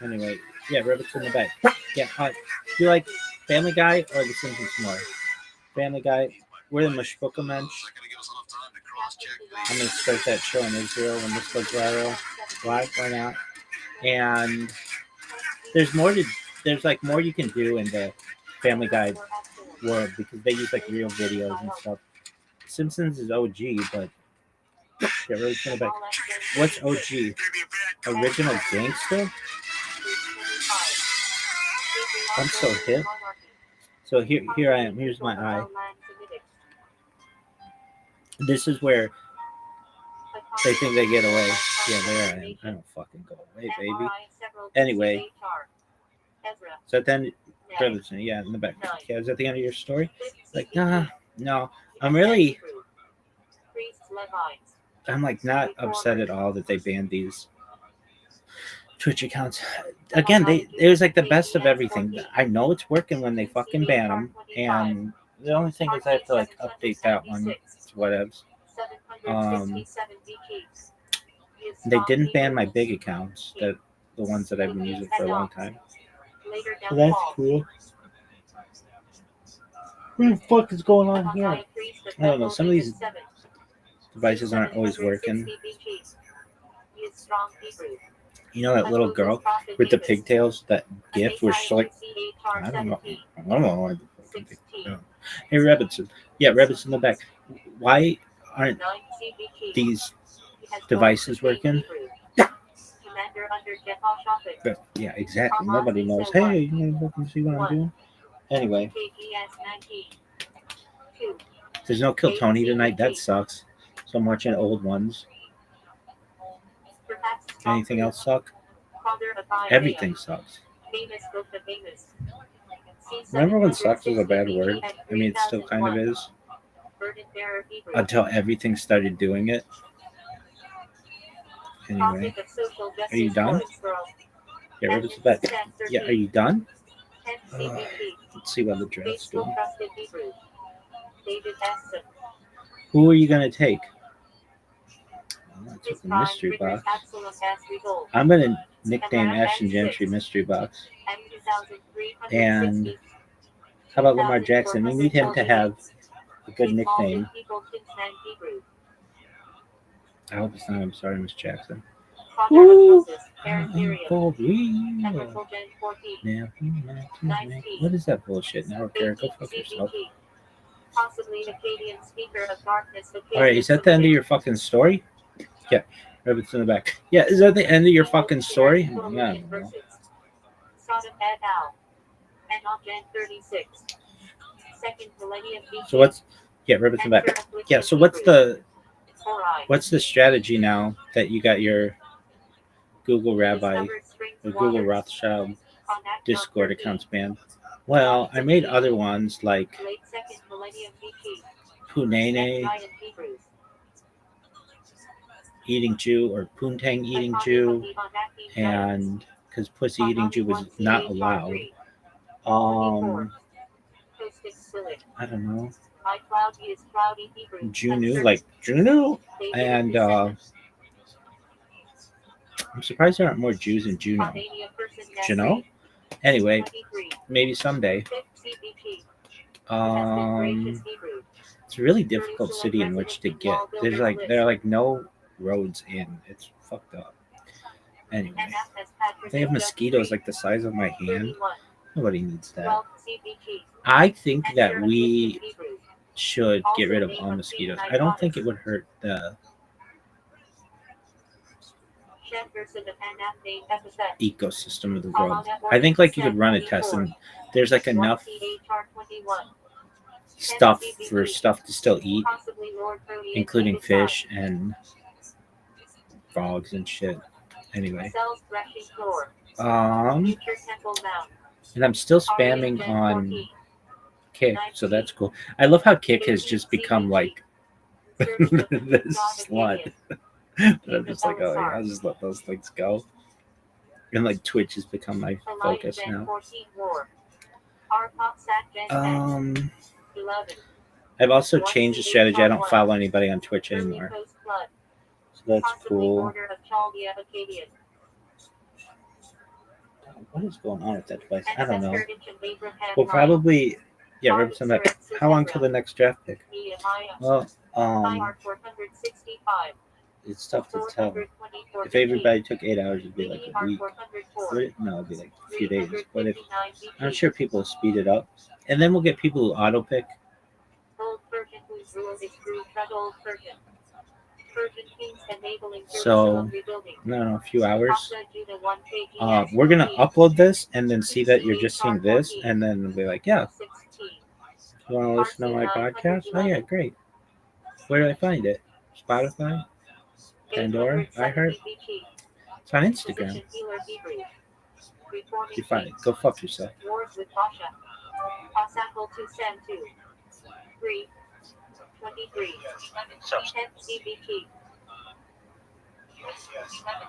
Anyway, yeah, Ribbit's in the back. Yeah, do you like Family Guy or The Simpsons more? Family Guy. We're the Mashbuka Mensch. I'm gonna start that show in Israel when this goes viral. Why not? And there's more to there's like more you can do in the Family Guy world because they use like real videos and stuff. Simpsons is OG, but yeah, really kind of back. What's OG? Original Gangster? I'm so hip. So here I am. Here's my eye. This is where they think they get away. Yeah, there I am. I don't fucking go away, baby. Anyway. So then, yeah, in the back. Okay, is that the end of your story? Like, no. I'm like not upset at all that they banned these Twitch accounts. Again, it was like the best of everything. I know it's working when they fucking ban them, and the only thing is I have to like update that one. It's whatevs. They didn't ban my big accounts, the ones that I've been using for a long time. So that's cool. What the fuck is going on here? I don't know. Some of these devices aren't always working. You know that little girl with the pigtails, that gif where she's like, I don't know. Hey, Rebitson. Yeah, Rebitson in the back. Why aren't these devices working? Yeah, exactly. Nobody knows. Hey, you want to see what I'm doing? Anyway. There's no Kill Tony tonight. That sucks. So I'm watching old ones. Anything else suck? Everything sucks. Remember when sucks was a bad word? I mean, it still kind of is. Until everything started doing it. Anyway. Are you done? Yeah, where's the bed? Yeah, are you done? Let's see what the draft's doing. Who are you going to take? I took the mystery box. I'm going to nickname Ashton Gentry Mystery Box. And how about Lamar Jackson? We need him to have a good nickname. I hope it's not. I'm sorry, Miss Jackson. Woo! For real. What is that bullshit? Now, Kara, go fuck yourself. Alright, is that the end of your fucking story? Yeah, Rabbit's in the back. Yeah, is that the end of your fucking story? Yeah, I don't know. So what's Rabbit's in the back. Yeah, so what's the strategy now that you got your Google Rabbi or Google Rothschild Discord accounts banned? Well, I made other ones like Punene Eating Jew or Poontang Eating Jew, and because Pussy Eating Jew was not allowed. I don't know. Juno, like Juno, and I'm surprised there aren't more Jews in Juno. Juno? Anyway, maybe someday. It's a really difficult city in which to get. There are like no roads in. It's fucked up. Anyway, they have mosquitoes like the size of my hand. Nobody needs that. I think that we should get rid of all mosquitoes. I don't think it would hurt the ecosystem of the world. I think like you could run a test and there's like enough stuff for stuff to still eat, including fish and frogs and shit. Anyway. Cells threshing floor. And I'm still spamming on Kick, so that's cool. I love how Kick has just become like this slut. I'm just like, oh yeah, I'll just let those things go. And like Twitch has become my focus now. I've also changed the strategy. I don't follow anybody on Twitch anymore. So that's cool. What is going on with that device? I don't know. Well, probably, yeah, represent that. How long till the next draft pick? Well, it's tough to tell. If everybody took 8 hours, it'd be like a week. No, it'd be like a few days. But if I'm sure people will speed it up, and then we'll get people who auto pick. So, no, a few hours. We're gonna upload this and then see that you're just seeing this, and then we'll be like, yeah, you want to listen to my podcast? Oh yeah, great. Where do I find it? Spotify, Pandora, iHeart. It's on Instagram. You find it. Go fuck yourself.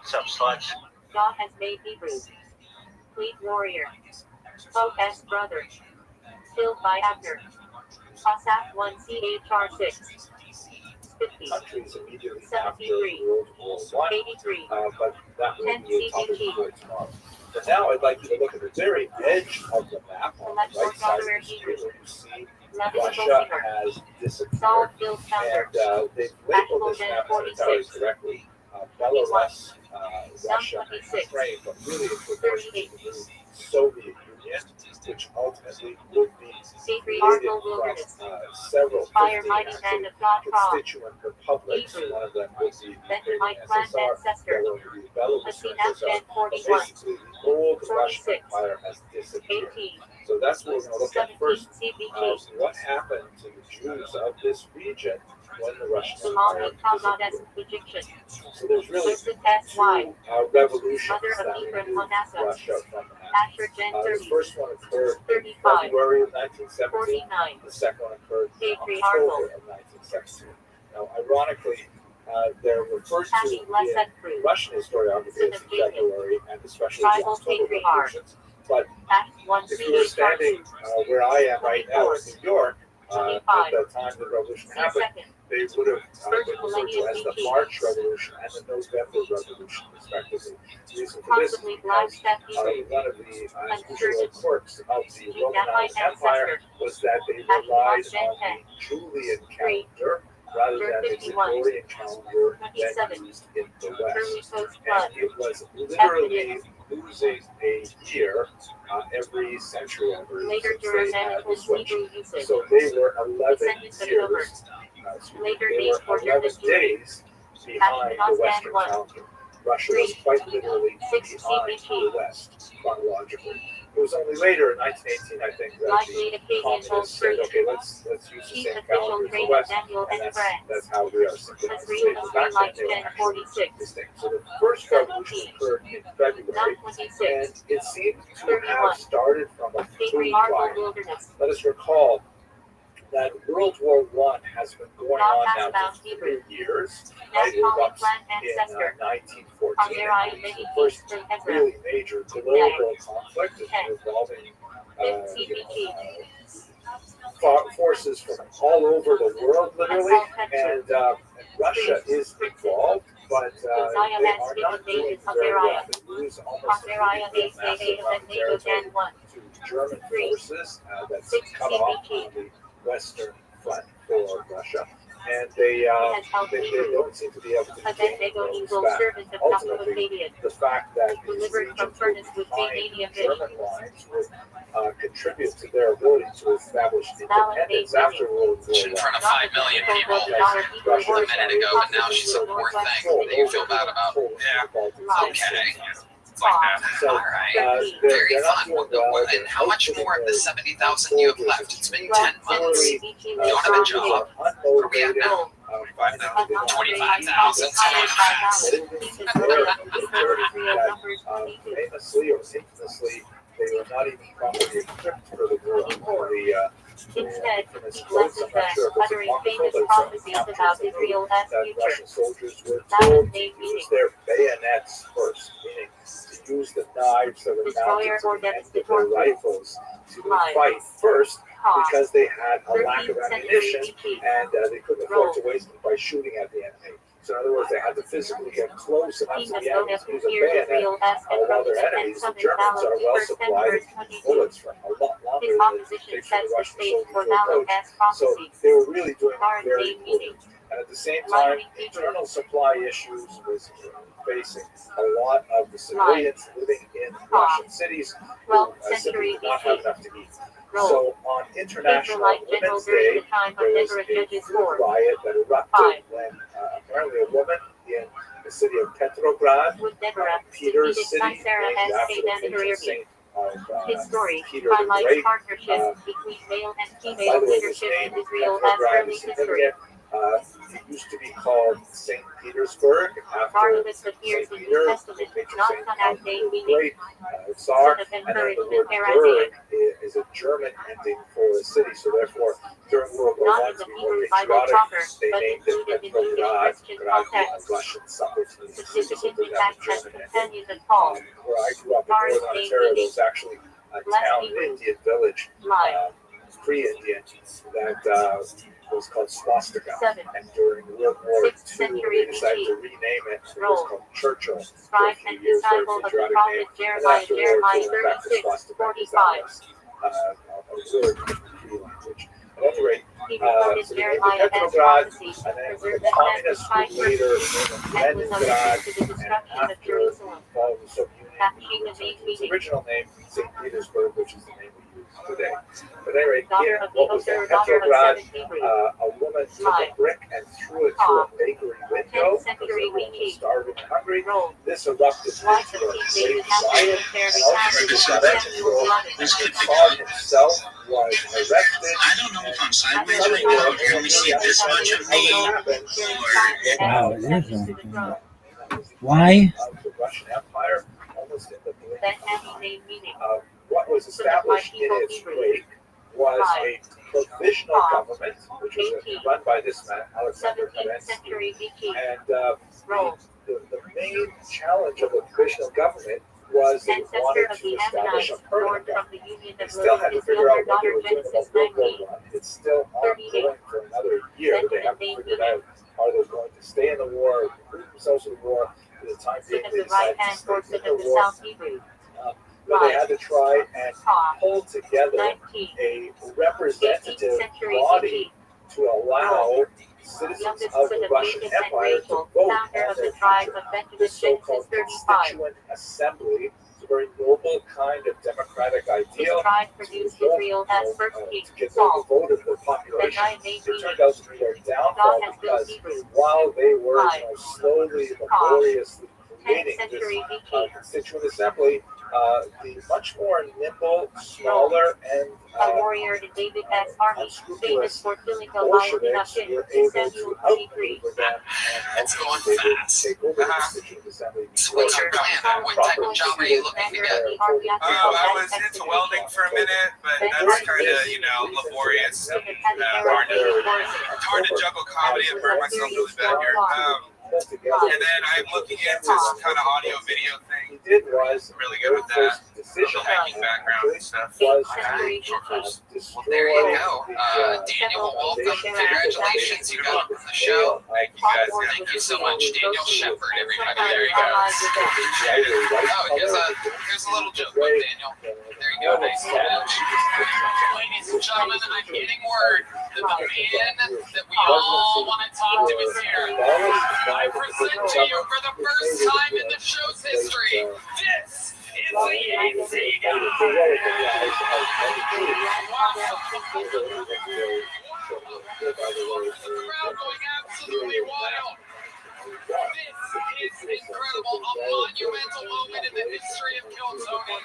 Some sluts. God has made Hebrews. Fleet warrior. Folk S brother. Killed by Abner. Cossack 1 CHR6. 50. 73. 83. 10 CGT. But now I'd like you to look at the very edge of the map on the right side of the screen. You see Russia has disappeared, and they've labeled this map as entirely correctly. Belarus, Russia, and Ukraine, but really it's referring to the new Soviet Union, which ultimately would be created from several constituent republics. One of them would be the USSR, the other would be Belarus USSR. But basically, the old Russian Empire has disappeared. So that's what we're going to look at first. What happened to the Jews of this region when the Russian Empire disappeared? So there's really two revolutions that removed Russia from the map. The first one occurred in February of 1917. The second one occurred in October of 1917. Now, ironically, they're referred to in Russian historiography as the February and especially the October revolutions. But if you were standing where I am right now in New York, at the time the revolution happened, they would have been referred to as the March Revolution and the November Revolution, respectively. The reason for this is because one of the unusual quirks of the Romanized Empire was that they relied on the Julian calendar rather than the Gregorian calendar that used in the West. And it was literally losing a year every century, since they had the switch. So they were 11 years. They were 11 days behind the Western calendar. Russia was quite literally behind the West chronologically. It was only later in 1918, I think, that the communists said, okay, let's use the same calendar as the West, and that's how we are synchronized today. But back then, they were actually distinct. So the first revolution occurred in February, and it seemed to have started from a free fire. Let us recall that World War I has been going on now for 3 years. Right? It erupts in 1914. The first really major global conflict involving forces from all over the world, literally, and Russia is involved, but they are not doing very well. They lose almost a massive amount of territory to German forces that's cut off on the Western front for Russia, and they don't seem to be able to gain those back. Ultimately, the fact that these regions were behind German lines would contribute to their ability to establish independence after World War I. In front of 5 million people a minute ago, but now she's a poor thing that you feel bad about. Yeah. Okay. Like that. So, all right. Very fun. And how much more of the 70,000 you have left? It's been 10 months. You don't have a job. Where are we at now? 5,000, 25,000. Famously or infamously, they were not even properly equipped for the war. Instead, he blesses them, uttering famous prophecies about Israel as that future. Russian soldiers were That told was to made use their bayonets first, meaning to use the knives that were mounted to the end of their rifles to fight first, because they had a lack of ammunition and they couldn't afford to waste it by shooting at the enemy. So in other words, they had to physically get close enough to the enemy to use a bayonet, while their enemies, the Germans, are well supplied with bullets for a lot longer than it takes for the Russian soldiers to approach. So they were really doing very poorly. And at the same time, internal supply issues was facing a lot of the civilians living in Russian cities who simply did not have enough to eat. So on International Women's Day, there was a food riot that erupted when apparently a woman in the city of Petrograd, Peter's city, named after the patron saint of His story Peter the highlights Great. partnerships between male and By female the way, this leadership name, in Israel as Petrograd, early is history. significant. It used to be called St. Petersburg after Barnabas St. appears in Peter, New the Testament, patron not saint son of as name the meaning, Great Tsar, son of and then the encouragement, word Aramaic. Berg is a German ending for a city. So therefore, during World War Not I, in to the be more Hebrew Bible patriotic, proper, they but named it included in Jewish Petrograd, Christian a context. Russian suffragist, so it Significantly didn't have a acts as German ending. companions of Paul. Where I grew up in Foreign Northern name Ontario, there meaning, was actually a town, an Indian village, pre-Indian, that was called Swastika. 7. And during World War II, 6th century they decided to BC. rename it. It was Rome. called Churchill for a Scribe few and years, very disciple of the patriotic prophet name. And Jeremiah, after World Jeremiah War II, back to 36, Swastika, because 45. that was a word in Cree language. At any rate, He recorded so they named it Jeremiah as Petrograd, prophecy, and then preserved the as communists testified would later persecution, name and it was a Leningrad, reference to the and destruction of after Jerusalem. the fall of the Soviet Union, Bathsheba returned name to its meaning, original name, St. Petersburg, which is the name we use today. But at any rate, daughter here, of what was Nebuchadnezzar, that? daughter of Petrograd, 7 Hebrews. a woman took a brick and threw it through a bakery window 10th because century everyone was BC. starving and hungry. Rome. This erupted Wife into of a King great David after riot, the fair and ultimately passage got of out of control. Samuel The Tsar himself was arrested. I don't know if I'm sideways Suddenly, right now. You only see this much of me, Wow, it is on. Why? Of the Russian Empire, almost in the blink That of heavy an eye. name meaning. What was established in its wake was a provisional government, which was run by this man, Alexander 17th Kerensky. century BC. And Rome. the main challenge of the provisional government was they Ancestor wanted of to the establish a Ammonites, born permanent from government. the union They of still had to his figure younger out what they daughter were doing Genesis about World 19. War I. It's still 38. ongoing for another year. They haven't figured out, are they going to stay in the war, recruit themselves in the war. For the time being, Son of they the right decided to hand stay or son in of the the war. South Hebrew. But they had to try and pull together 19. a 18th representative century body BC. to allow citizens Youngest of son the of Russian Jacob and Empire to Rachel, vote founder on of their the tribe future. of Benjamin, This so-called Genesis 35. constituent assembly is a very noble kind of democratic His ideal tribe produced Israel as first king, to get the Saul. vote of the population. Benai made It meaning. turned out to be their downfall God has built because Hebrew. while they were Five. Slowly, laboriously 10th creating this century BC. constituent assembly, the much more nimble, smaller, and A warrior in David as army, famous unscrupulous for killing a lion in Bolsheviks Akin, were in able Samuel to 23. outmaneuver them and It's going they would fast. take over the constituent assembly. So what's your plan? What type of job are you looking to get? I was into welding for a minute, but that's kind of, laborious. Hard to juggle comedy and burn myself really bad here. And then I'm looking into some kind of audio video thing. He did was I'm really good with that. The hiking background and stuff. was Century to Well, there you go. Daniel, welcome. Congratulations. You got on the show. Thank you guys. Thank you so much, Daniel Shepard, everybody. There you go. go. Oh, here's a little joke with Daniel. There you go. Nice catch. Ladies and gentlemen, I'm getting word that the man that we all want to talk to is here. I present to you for the first time in the show's history, this is the AC Guy. The crowd going absolutely wild. This is incredible, a monumental moment in the history of Kiltony.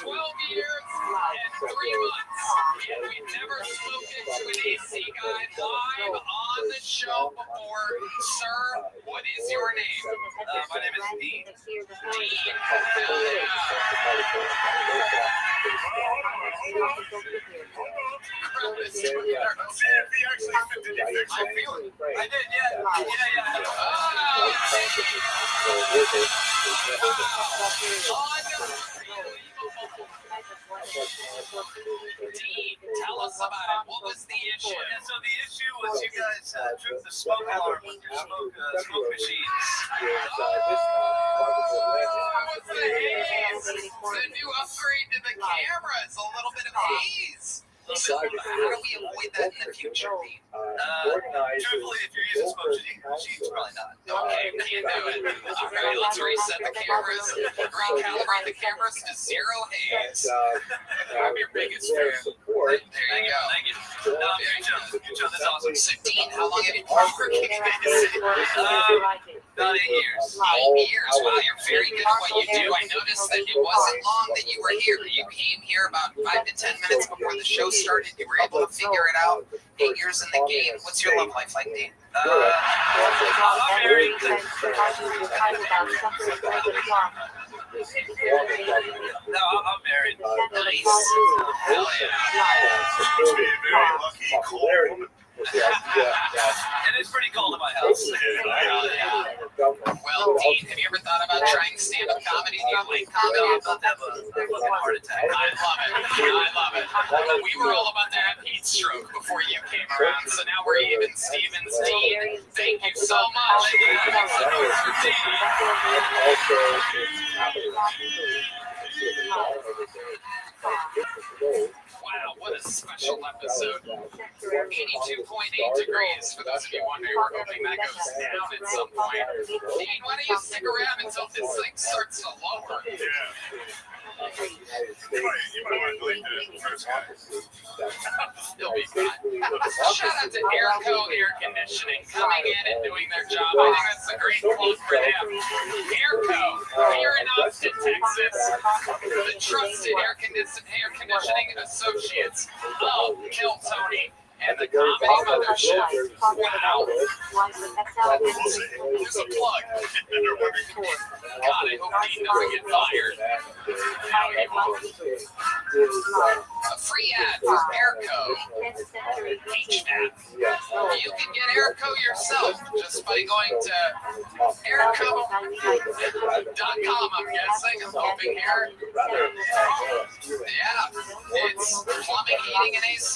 12 years and 3 months, and we've never spoken to an AC Guy live on the show before. Sir, what is your name? My name is Dean. Dean. I did, yeah. Dean, tell us about it. What was the issue? Yeah, so the issue was you guys tripped the smoke alarm with your smoke machines. What's the haze? The new upgrade to the camera is a little bit of haze. So how do we avoid that in the future, Dean? Truthfully, if you're using smoke machines, probably not. Okay, we can do it. All right, let's reset the cameras, recalibrate the cameras to zero haze. I'm your biggest fan. There you go. Thank you. No, good job. Good job. That's awesome. So, Dean, how long have you been working About 8 years. 8 years. Wow, you're very good at what you do. I noticed that it wasn't long that you were here. You came here about 5 to 10 minutes before the show started. You were able to figure it out. 8 years in the game. What's your love life like, Dean? I'm married. No, I'm married. Nice. Hell yeah. Very lucky, cold. And it's pretty cold in my house. Well, Dean, have you ever thought about trying stand-up comedy? Do you like comedy? I'm about to have a heart attack. I love it. We were all about to have heat stroke before you came around, so now we're even. Stevens, Dean, thank you so much. Wow, what a special episode. 82.8 degrees. For those of you wondering, we're hoping that goes down at some point. Dean, why don't you stick around until this thing starts to lower? You might want to delete the first guy. You'll be fine. Shout out to Airco Air Conditioning coming in and doing their job. I think that's a great quote for them. Airco, here in Austin, Texas, the trusted air conditioning associates of Kill Tony and the comedy mothership. Wow. There's a plug. God, I hope Dean doesn't get fired. A free ad for Airco. HVAC. You can get Airco yourself just by going to airco.com, I'm guessing. I'm hoping here. Yeah, it's plumbing, heating, and AC.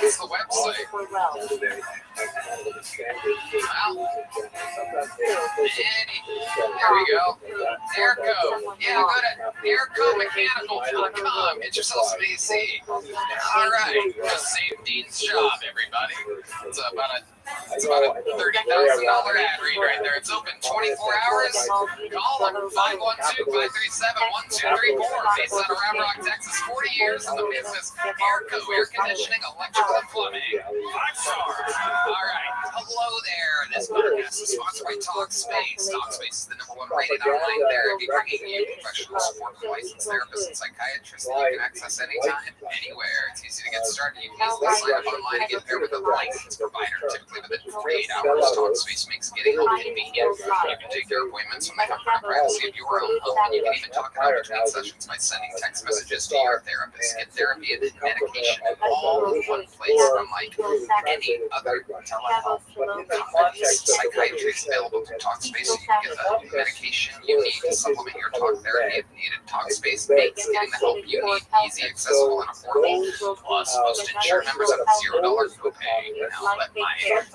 That's the website. Well, there we go. Airco. Yeah, go to aircomechanical.com. Get yourself some AC. All right. Just save Dean's job, everybody. It's about a $30,000 ad read right there. It's open 24 hours. Call them 512-537-1234. Based out of Round Rock, Texas. 40 years in the business. Airco, air conditioning, electrical, and plumbing. 5-star. All right. Hello there. This podcast is sponsored by Talkspace. Talkspace is the #1 rated online therapy, bringing you professional support from licensed therapists and psychiatrists that you can access anytime, anywhere. It's easy to get started. You can easily sign up online and get there with a licensed provider, typically within 48 hours. Talkspace makes getting home convenient. You can take your appointments from the comfort and privacy of your own home. You can even talk it out between sessions by sending text messages to your therapist. Get therapy and medication all in one place, unlike any other telehealth company. Psychiatry is available through Talkspace, so you can get the medication you need to supplement your talk therapy if needed. Talkspace makes getting the help you need easy, accessible, and affordable. Plus, most insured members have $0 copay. Now let my man,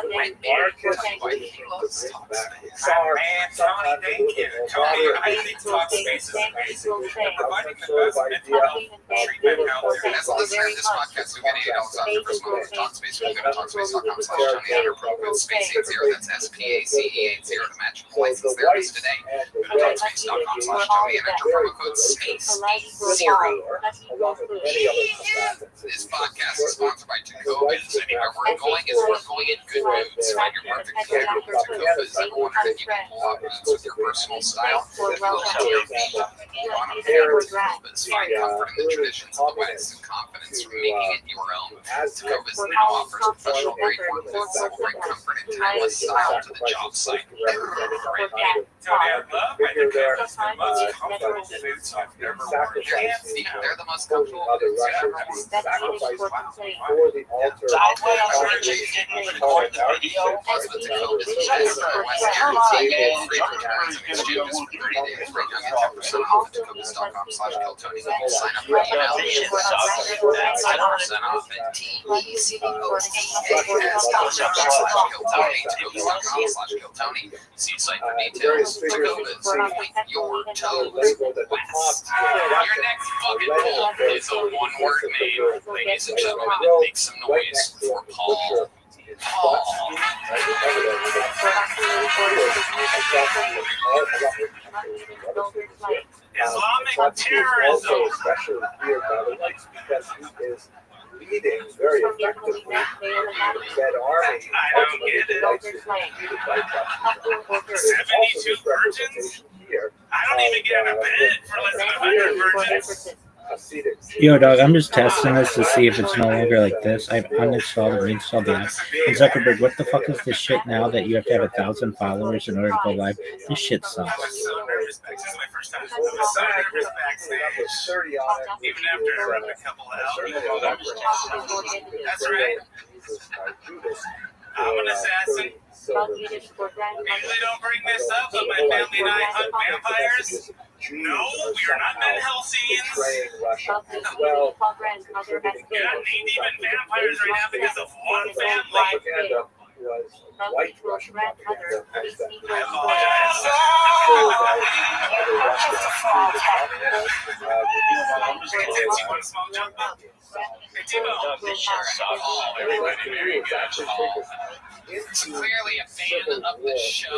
my man, tell you why he loves Talkspace. Man, Tony, thank you. Tony, I think Talkspace is amazing. They're providing the best mental health treatment out there. As a listener of this podcast, you get $8 off your first month with Talkspace. You can go to Talkspace.com/Tony under promo code SPACE80. That's SPACE80. SPACE80 to license therapies today. Go to TalkSpace.com/Tony and enter promo code SPACE80. This podcast is sponsored by Jacobins. Anywhere we're going is we're going in good moods. Find your perfect fit with Jacobins. Ever wondered if you can pull off boots with your personal style? If you love your feet, you want a pair of Jacobins. Find comfort in the traditions of the West and confidence from making it your own. Jacobins now offers professional grade workboots that will bring comfort and timeless style to the job site. They're the most comfortable boots I've ever worn. They're the most comfortable boots I've ever worn. For the altar. See site for details. Jacobins, point your toes west. Your next fucking pull is a one-word name. Ladies and gentlemen, make some noise for Paul. Paul. Islamic terrorism. Especially here by the whites because he is leading very effectively the Red Army. I don't get it. 72 virgins? I don't even get a bid for less than 100 virgins. Yo, dog, I'm just testing this to see if it's no longer like this. I've uninstalled and reinstalled the app. And Zuckerberg, what the fuck is this shit now that you have to have 1,000 followers in order to go live? This shit sucks. I was so nervous back. This is my first time. I was so nervous backstage. Even after a couple of hours. That's right. I'm an assassin. Usually don't bring this up, but my family and I hunt vampires. No, we are not Van Helsingans. You're not named even vampires right now because of one family. White Russian propaganda. I apologize. Hey, Tim, you want a small jump up? Hey, Timo. Everybody very good. It's clearly a fan of the show.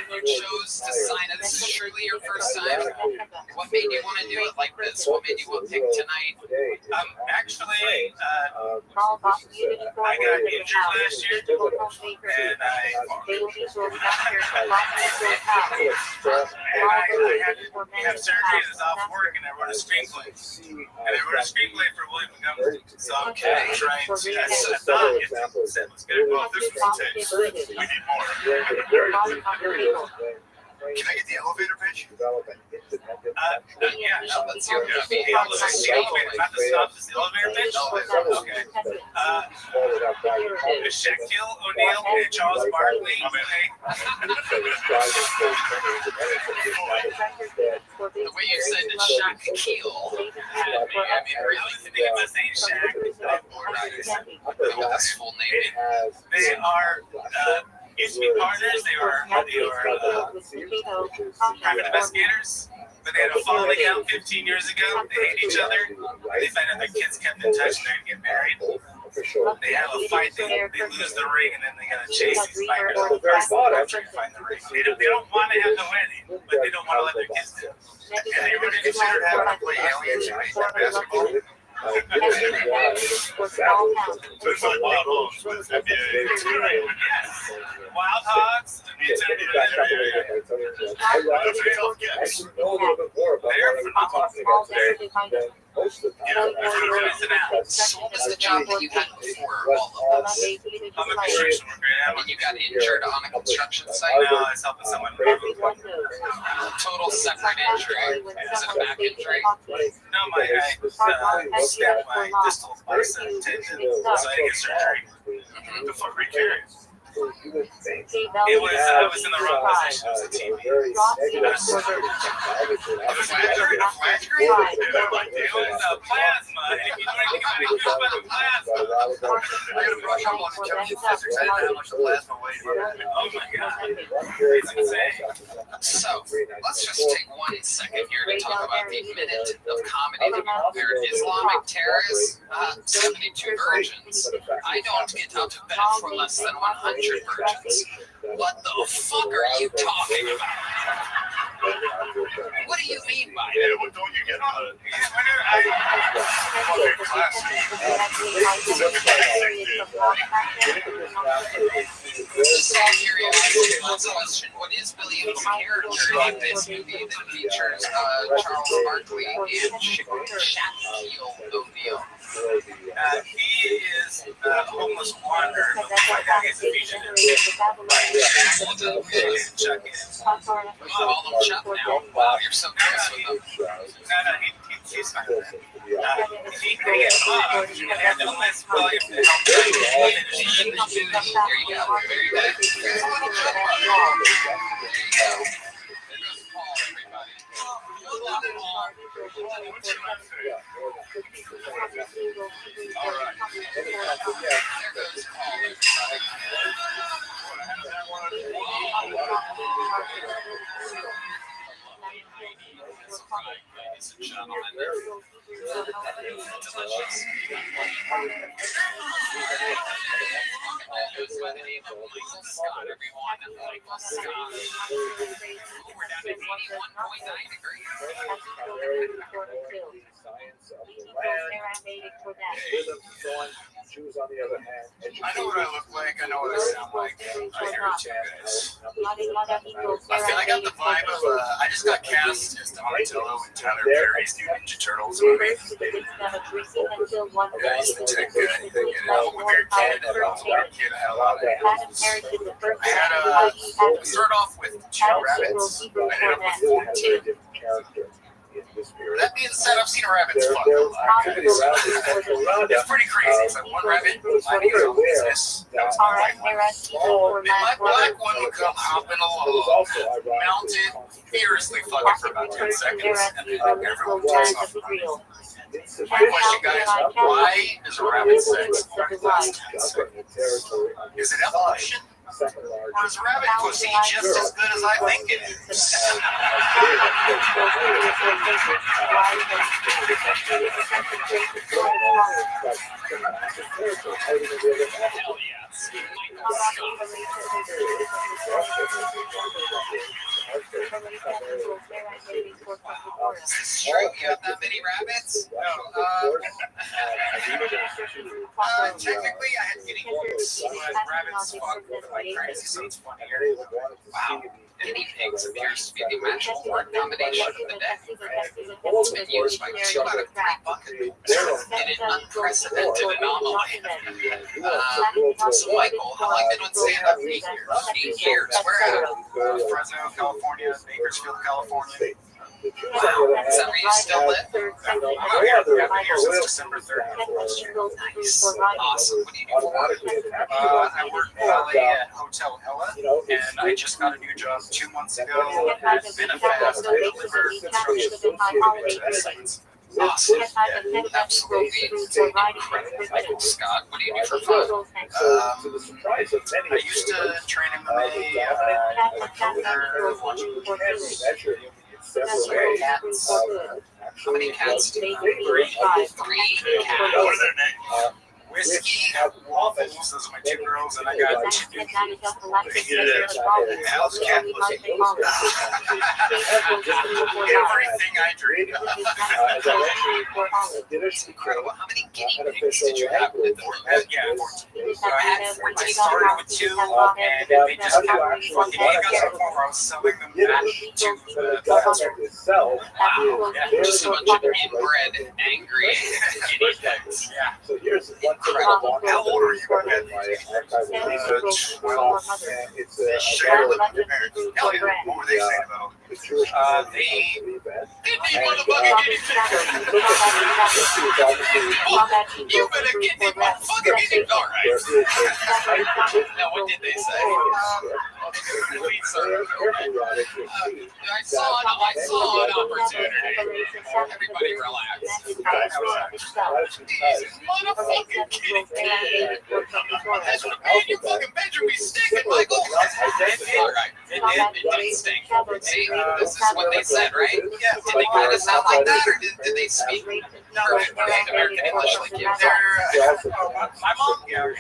You chose to sign it. This is surely your first time. What made you want to do it like this? What made you want to pick tonight? Actually, I got injured last year, and I had to have surgery and it's off work, and I wrote a screenplay. And I wrote a screenplay for William Montgomery. So I'm trying to let's get it going through some takes. We need more. Can I get the elevator pitch? Yeah, let's hear it. The elevator, not the stop, the elevator pitch? Okay. Shaquille O'Neal and Charles Barkley The way you said it, Shaquille. I mean, really? Think about saying Shaq. His full name. They are used to be partners. They were private investigators, but they had a falling out 15 years ago. They hate each other. They find out their kids kept in touch and they're gonna get married. They have a fight. They lose the ring, and then they gotta chase these bikers all after they find the ring. They don't want to have the wedding, but they don't want to let their kids do it. And they were considered having to play aliens and basketball. There's a lot of Wild Hogs. I know a little bit more about what I'm talking about today than most of the time. So what was the job that you had before all of this? I'm a construction worker. And you got injured on a construction site? No, I was helping someone move. Total separate injury. Is it a back injury? No, I snapped my distal bicep tendon, so I had to get surgery. Before recurring. you would think I was in the wrong position as a team. very negative It was flat screen. It was a plasma. If you know anything about it, just about the plasma. I gotta brush up on intelligent physics. I didn't know how much the plasma weighed. Oh my god. It's insane. So, let's just take 1 second here to talk about the minute of comedy that compared Islamic terrorists, 72 virgins. I don't get out of bed for less than 100 virgins. What the fuck are you talking about? What do you mean by that? What don't you get on it? Okay, Just out of curiosity, let's question what is William's character in this movie that features Charles Barkley and Shaquille O'Neal? He is a homeless wanderer. He's a fugitive. Chuck is. Call him Chuck now. Wow, you're so close with him. No, he's not that. He gets love, and unless William helps There you go. There you go. Here's a little Chuck Barkley. There you go. There goes Paul, everybody. Good luck, Paul. all right. There goes Paul, everybody. Ladies and gentlemen, delicious. Goes by the name of Michael Scott, everyone. Michael Scott. We're down to 81.9 degrees. Science of the land. Jews, on the other hand, I know what I look like. I know what I sound like. I hear it too, guys. I got the vibe of I just got cast as Donatello in Tyler Perry's new Ninja Turtles movie. Yeah, he's the tech guy. You know, weird kid. Weird kid. I had a lot of it. I had start off with 2 rabbits. I ended up with 14. That being said, I've seen rabbits fuck a lot. It's pretty crazy. It's like one rabbit, I think it was this. That was my white one. And my black one would come hopping along, mounted, furiously fucking for about 10 seconds, and then everyone takes off running. My question, guys, why is a rabbit sex last 10 seconds? Is it evolution? Or is rabbit pussy just as good as I think it is? Hell yes. Is this true? You have that many rabbits? Technically, I had guinea pigs. Rabbits fuck like crazy, so it's funnier. Wow. Guinea pigs appears to be the magical word combination of the day. It's been used by 2 out of 3 bucket holes in an unprecedented anomaly. So, Michael, how long have you been on stand-up? 8 years. 8 years. Where at? Fresno, California, Bakersfield, California. Is that where you still live? Oh, yeah. I've been here since December 3rd. Nice. Awesome. What do you do for work? I work at Hotel Ella, and I just got a new job 2 months ago at Benefast. I deliver construction equipment. Awesome. Yeah, absolutely incredible. Scott, what do you do for fun? I used to train MMA, watching cats. How many cats do you have? 3 cats. What are their names? Whiskey, Waffles, those are my 2 girls, and I got 2 How's cat pussy? Everything I dreamed of. Incredible. How many guinea pigs did you have with the yeah, 14. So I had 14. I started with 2, and they just kept fucking got so far. I was selling them back to the wow. Yeah, just a bunch of inbred, angry guinea pigs. Yeah. incredible. How old are you, man? It's Charlotte, your parents. Hell yeah. What were they saying about him? the Jewish They you better get me motherfucker getting all right. Now, what did they say? I saw an opportunity. Everybody relax. Jesus motherfucking kidding me. That's what me and your fucking bedroom be stinking, Michael. All right. It did stink. See, this is what they said, right? Yeah. Did they kind of sound like that, or did they speak perfect American English like you? My mom, yeah.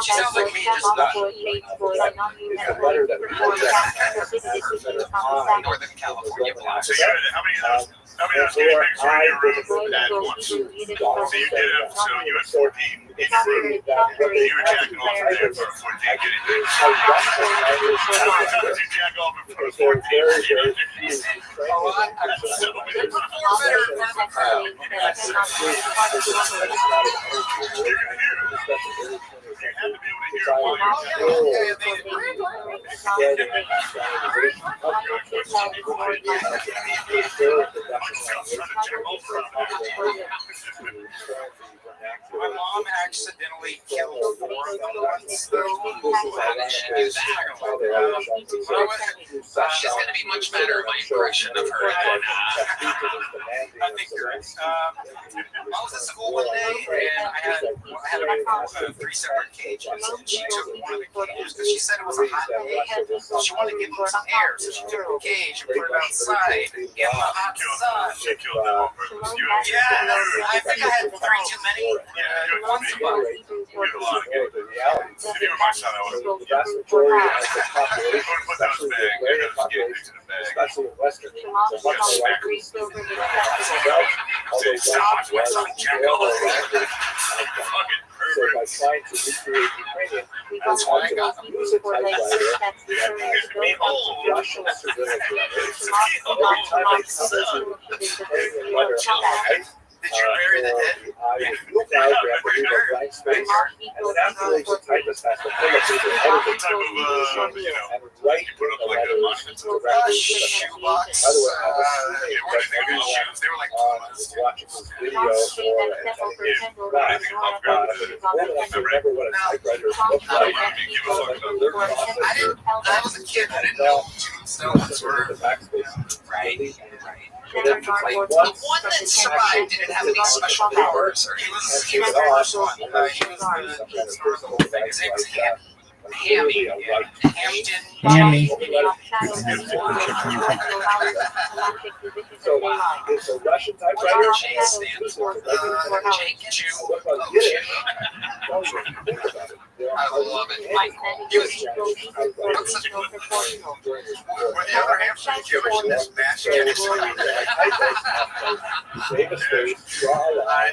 She sounds like me, just not Northern California black. So you had, how many of those guinea pigs were in your room at once? So you did it, so you had 14 in your room. You were jacking off in there for 14 guinea pigs. How did you jack off in front of 14 guinea pigs? My mom accidentally killed 4 of them once. She's going to be much better at my impression of her. I think you're right. I was at school one day, and I had a 3 separate cages, and she took one of the cages because she said it was a hot day, so she wanted to give them some air, so she took the cage and put it outside in the hot sun. Yeah, I think I had 3 too many. Once a month. If you were my son, I would have put those back. Those guinea pigs in the bag. Especially in Western. So by trying to recreate Ukrainian, that's why I got them. Use a typewriter Russian surveillance. Every time I come to Ukrainian letter, did you bury the dead? Blank space, and then afterwards the typist has to pull up the edit and write put up like a monument to the shoebox. By the way, They were like watching this video remember what a typewriter looks like. I was a kid. I didn't know tombstones were right. The one that survived didn't have any special powers, or he was the first one. He was the historical thing. His name was Hammy. Hammy. So it's a Russian typewriter. I love it.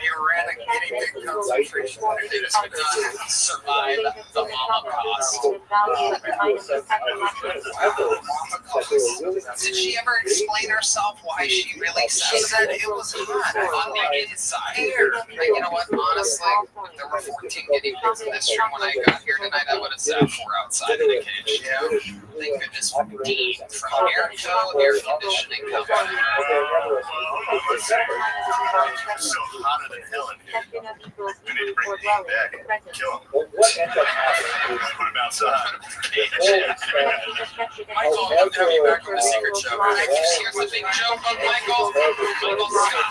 You ran a guinea pig concentration survive the mama cost. Did she ever explain herself why she really said it was hot on the inside? You know what? Honestly, if there were 14 guinea pigs in this room when I got here tonight, I would have said 4 outside in the cage. Thank goodness for Dean from air conditioning company. So hot in hell in here. We need to bring Dean back. Kill him. What ends up happening is put him outside. Michael, I'm coming back from the secret show. Here's the big joke of Michael. Michael Scott.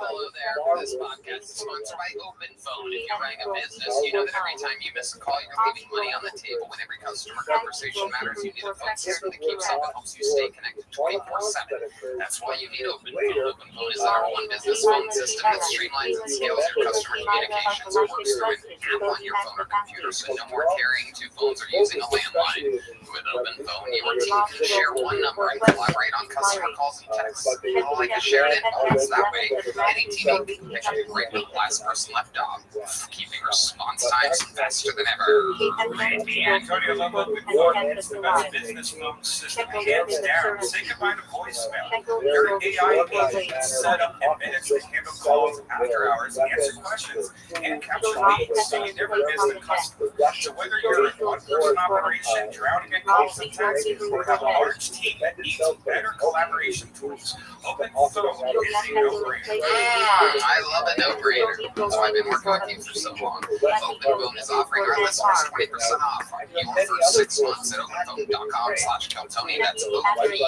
Hello there. This podcast is sponsored by Open Phone. If you're running a business, you know that every time you miss a call, you're leaving money on the table. With every customer conversation matters, you need a phone system that keeps up and helps you stay connected 24/7. That's why you need Open Phone. Open Phone is the #1 business phone system that streamlines and scales your customer communications and works through it on your phone or computer, so no more carrying 2 phones or using a landline. With Open Phone, your team can share one number and collaborate on customer calls and texts. All like a shared inbox. That way, Any TV can pick up right where the last person left off, keeping response times faster than ever. The Antonio Lobo with your the best business phone system hands down. Say goodbye to voicemail. Your AI agent is set up in minutes to handle calls after hours, answer questions, and capture leads so you never miss the customer. So whether you're a one-person operation drowning in calls and texts or have a large team that needs better collaboration tools, Open Phone is a no-brainer. I love a no-brainer. That's why I've been working with you for so long. OpenPhone is offering our listeners 20% off your first 6 months at openphone.com/Keltoni. That's OpenPhone.com/Keltoni.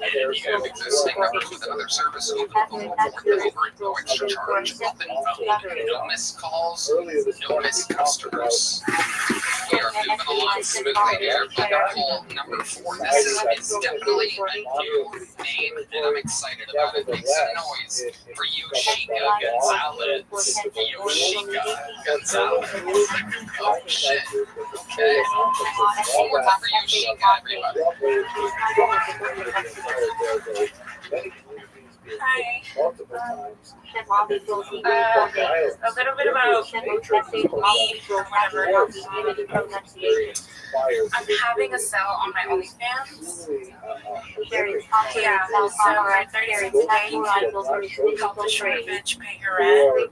And if you have existing numbers with another service, you can port them over at no extra charge. OpenPhone. No missed calls, no missed customers. We are moving along smoothly here. Call number 4. This is definitely a new name, and I'm excited about it. Make some noise for Yoshika Gonzalez. Yoshika Gonzalez. Oh shit. Okay. One more time for Yoshika, everybody. Hi. A little bit about me, whatever. I'm having a sale on my OnlyFans. Yeah, so for 36 days, help a short bitch pay her rent.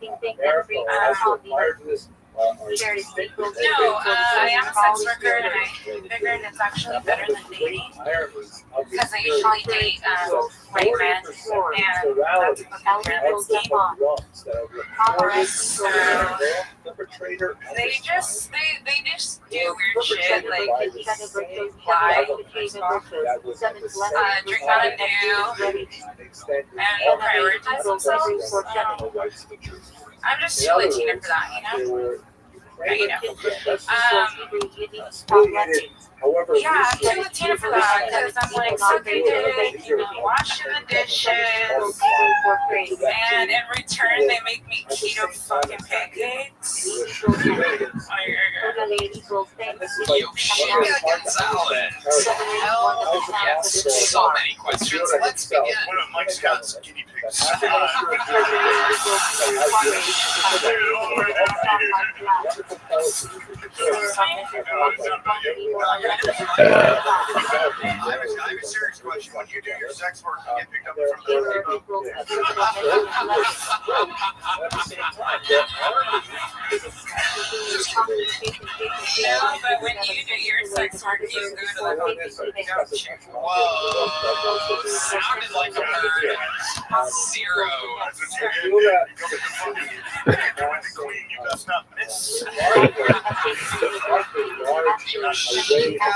No, I am a sex worker, and I figured it's actually better than dating because I usually date white men, and that's what the pyramids came on. So they just do weird shit, like lie, drink Mountain Dew, and prioritize themselves. I'm just too Latina for that, you know? Yeah, I'm too Latina for that because I'm like sucking dick, washing the dishes, and in return they make me keto fucking pancakes. Yoshika Gonzalez. Hell yes. So many questions. Let's begin. One of Mike Scott's guinea pigs. I have a serious question. When you do your sex work, you get picked up in front of the people. No, but when you do your sex work, you go to the couch. Whoa, sounded like a bird. Zero. You best not miss. Yoshika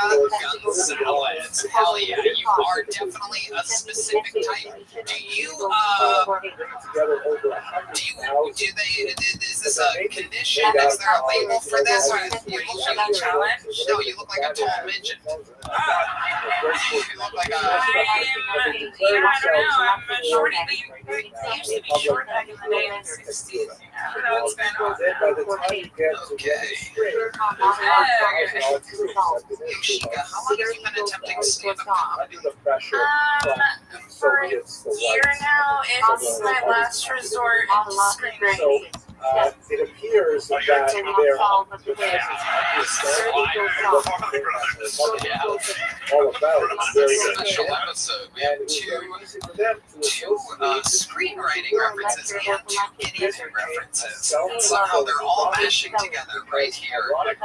Gonzalez. Hell yeah, you are definitely a specific type. Is this a condition? Is there a label for this? Or you look like a challenge? No, you look like a tall midget. You look like a... I don't know, I'm a shorty, but you used to be short back in the day in the 60s. I don't know what's going on. Okay. Yoshika, how long have you been attempting stand-up comedy? For a year now, it's my last resort to screenwriting. It appears that they're all about it. Special episode. We have two screenwriting references and 2 guinea pig references. And somehow they're all mashing together right here with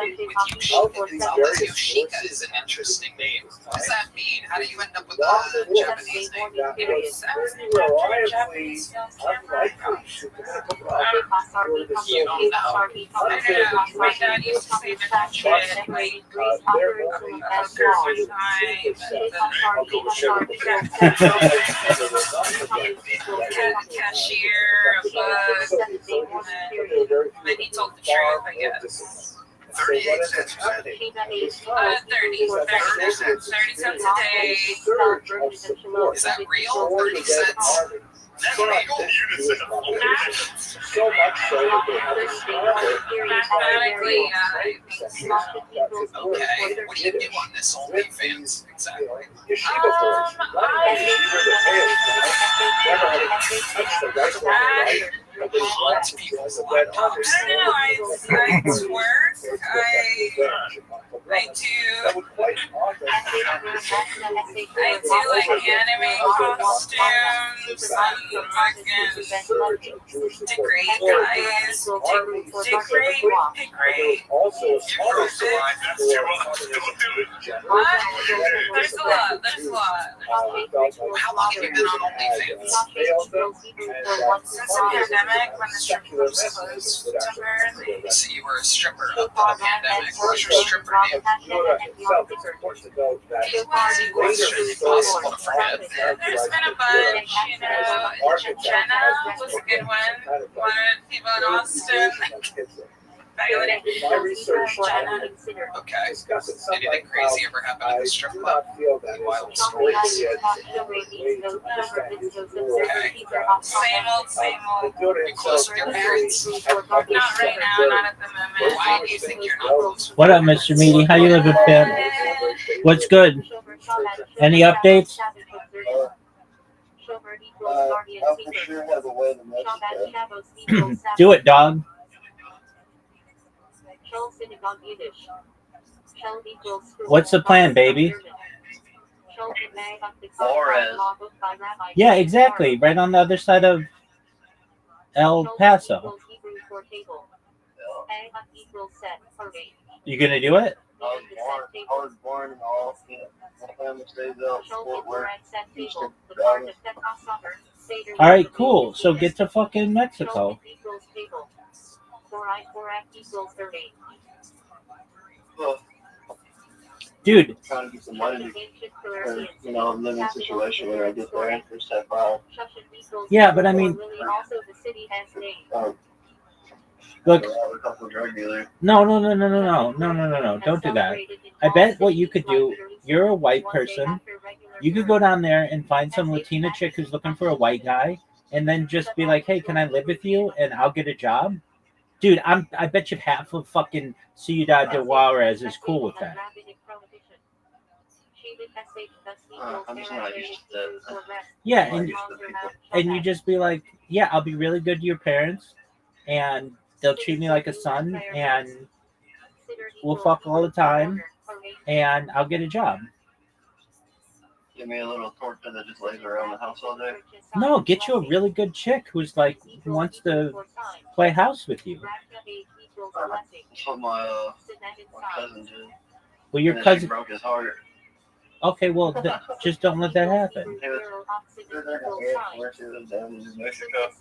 Yoshika Gonzalez. Yoshika is an interesting name. What does that mean? How do you end up with a Japanese name? Japanese film camera. You don't know. I don't know. My dad used to say that shit, like, hookers with time, cashier, a bug, and then he told the truth, I guess. 38 cents. 30 cents a day. Is that real? 30 cents? That's legal. So much so that they have a Mathematically, Okay. What do you do on this OnlyFans exactly? I red I don't know. I twerk. I do. I do like anime costumes and fucking degrade guys. Degrade. You crossed the line. That's too much. Don't do it. What? There's a lot. There's a lot. How long have you been on OnlyFans? Since the pandemic, when the strip clubs closed temporarily. So you were a stripper up to the pandemic. What was your stripper name? It was impossible to forget. There's been a bunch, you know. Jenna was a good one. Wanted people in Austin. My research Jenna. Okay. Anything crazy ever happened at the strip club? Any wild stories? Okay. Same old, same old. You close with your parents? Not right now, not at the moment. Why do you think you're not close? What up, Mr. Meaty? How you living, Pip? What's good? Any updates? I for sure have a way to Mexico. Do it, dog. What's the plan, baby? Flores. Yeah, exactly. Right on the other side of El Paso. You gonna do it? I was born in Austin. My family stays out in Fort Worth. Houston, Dallas. All right, cool. So get to fucking Mexico. Dude. Trying to get some money for, you know, living situation when I get there for step 5. Yeah, but I mean, look. A couple of drug dealers. No. Don't do that. I bet what you could do, you're a white person. You could go down there and find some Latina chick who's looking for a white guy and then just be like, hey, can I live with you and I'll get a job? Dude, I bet you half of fucking Ciudad de Juarez is cool with that. I'm just not used to that. Yeah, and you just be like, yeah, I'll be really good to your parents and they'll treat me like a son and we'll fuck all the time and I'll get a job. Give me a little torta that just lays around the house all day. No, get you a really good chick who's like who wants to play house with you. That's what my cousin did. Well, your And then cousin she broke his heart. Okay, well, just don't let that happen. Where she lived down in New Mexico.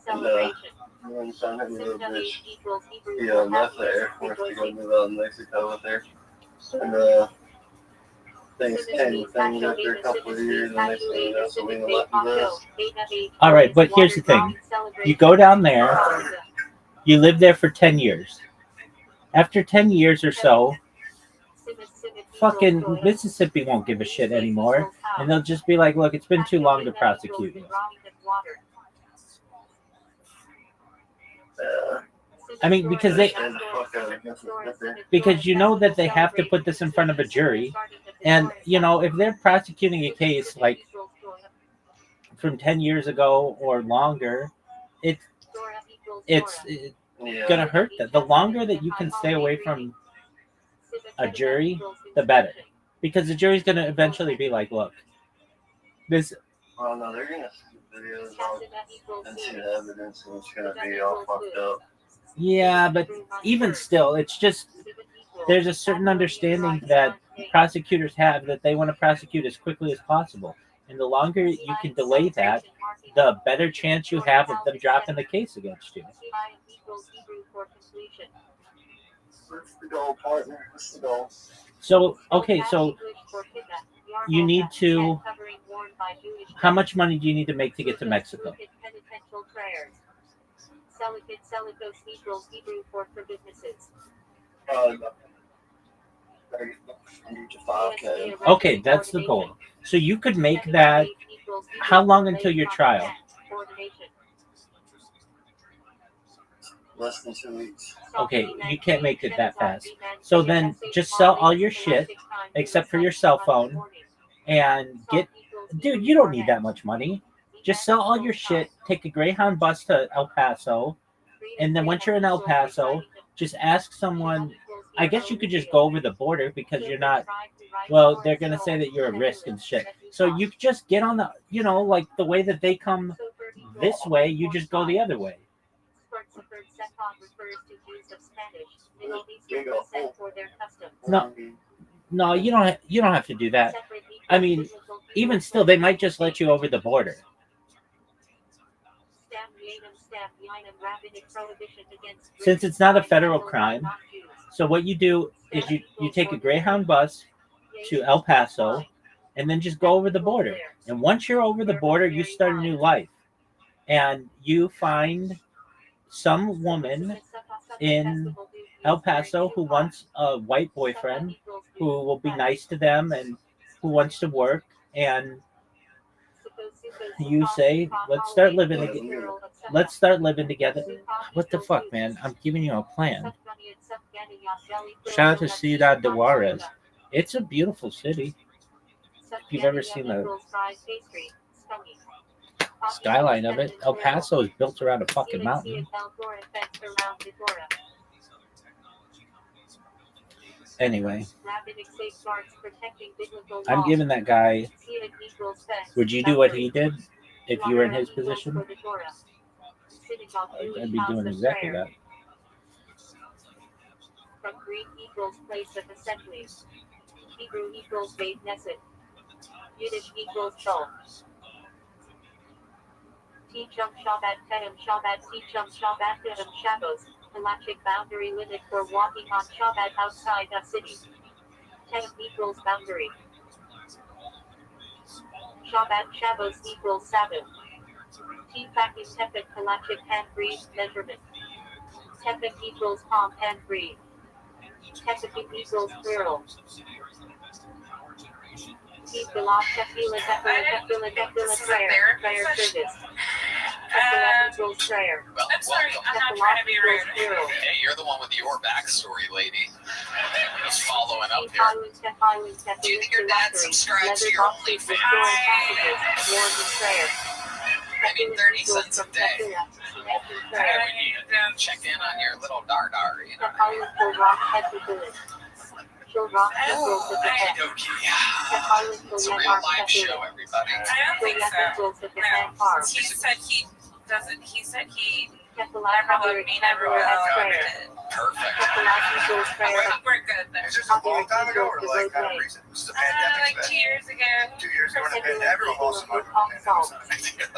And one son had a little bitch. He left the Air Force to go move out in Mexico with her. And things after a couple of years, and next thing you know, Selena left us. All right, but here's the thing. You go down there, you live there for 10 years. After 10 years or so, fucking Mississippi won't give a shit anymore. And they'll just be like, look, it's been too long to prosecute you. I mean, because you know that they have to put this in front of a jury. And, you know, if they're prosecuting a case like from 10 years ago or longer, it's going to hurt them. The longer that you can stay away from a jury, the better. Because the jury's going to eventually be like, look, this... Oh, no, they're going to see the videos and see the evidence, and it's going to be all fucked up. Yeah, but even still, it's just... There's a certain understanding that prosecutors have that they want to prosecute as quickly as possible. And the longer you can delay that, the better chance you have of them dropping the case against you. What's the goal, partner? What's the goal? So, okay, so you need to... How much money do you need to make to get to Mexico? Okay, that's the goal. So you could make that. How long until your trial? Less than 2 weeks. Okay, you can't make it that fast. So then just sell all your shit except for your cell phone and get... Dude, you don't need that much money. Just sell all your shit, take a Greyhound bus to El Paso, And then once you're in El Paso, just ask someone. I guess you could just go over the border because you're not. Well, they're gonna say that you're a risk and shit. So you just get on the, like the way that they come this way, you just go the other way. No, you don't. You don't have to do that. I mean, even still, they might just let you over the border. Since it's not a federal crime, so what you do is you take a Greyhound bus to El Paso, and then just go over the border. And once you're over the border, you start a new life, and you find some woman in El Paso who wants a white boyfriend who will be nice to them and who wants to work, and you say, let's start living together. Let's start living together. What the fuck, man? I'm giving you a plan. Shout out to Ciudad de Juarez. It's a beautiful city. If you've ever seen the skyline of it, El Paso is built around a fucking mountain. Anyway, I'm giving that guy. Would you do what he did if you were in his position? I'd be doing exactly that. From Greek equals place of assembly. Hebrew equals Beit Knesset. Yiddish equals Shul. Tichum Shabbat Tehim Shabbat Tichum Shabbat Tehim Shabbos. Halachic boundary limit for walking on Shabbat outside a city. Tehim equals boundary. Shabbat Shabbos equals Sabbath. Tifakim Tefet Halachic hand breathe measurement. Tefet equals palm hand breathe. Tefekim equals plural. Tefillah Tefillah Tefillah Tefillah prayer service. Tefillah equals prayer. I'm sorry, I'm not trying to be rude. Hey, you're the one with your backstory, lady. Just following up here. Do you think your dad subscribes to your OnlyFans? Maybe 30 cents a day. Check in on your little dar-dar, you know what I mean? It's a real live show, everybody. I don't think so. No. He said he never loved me, never will. Perfect. I think we're good there. Is this a long time ago or like kind of recent? This is a pandemic. Like 2 years ago. 2 years ago, and everyone lost some money with the pandemic.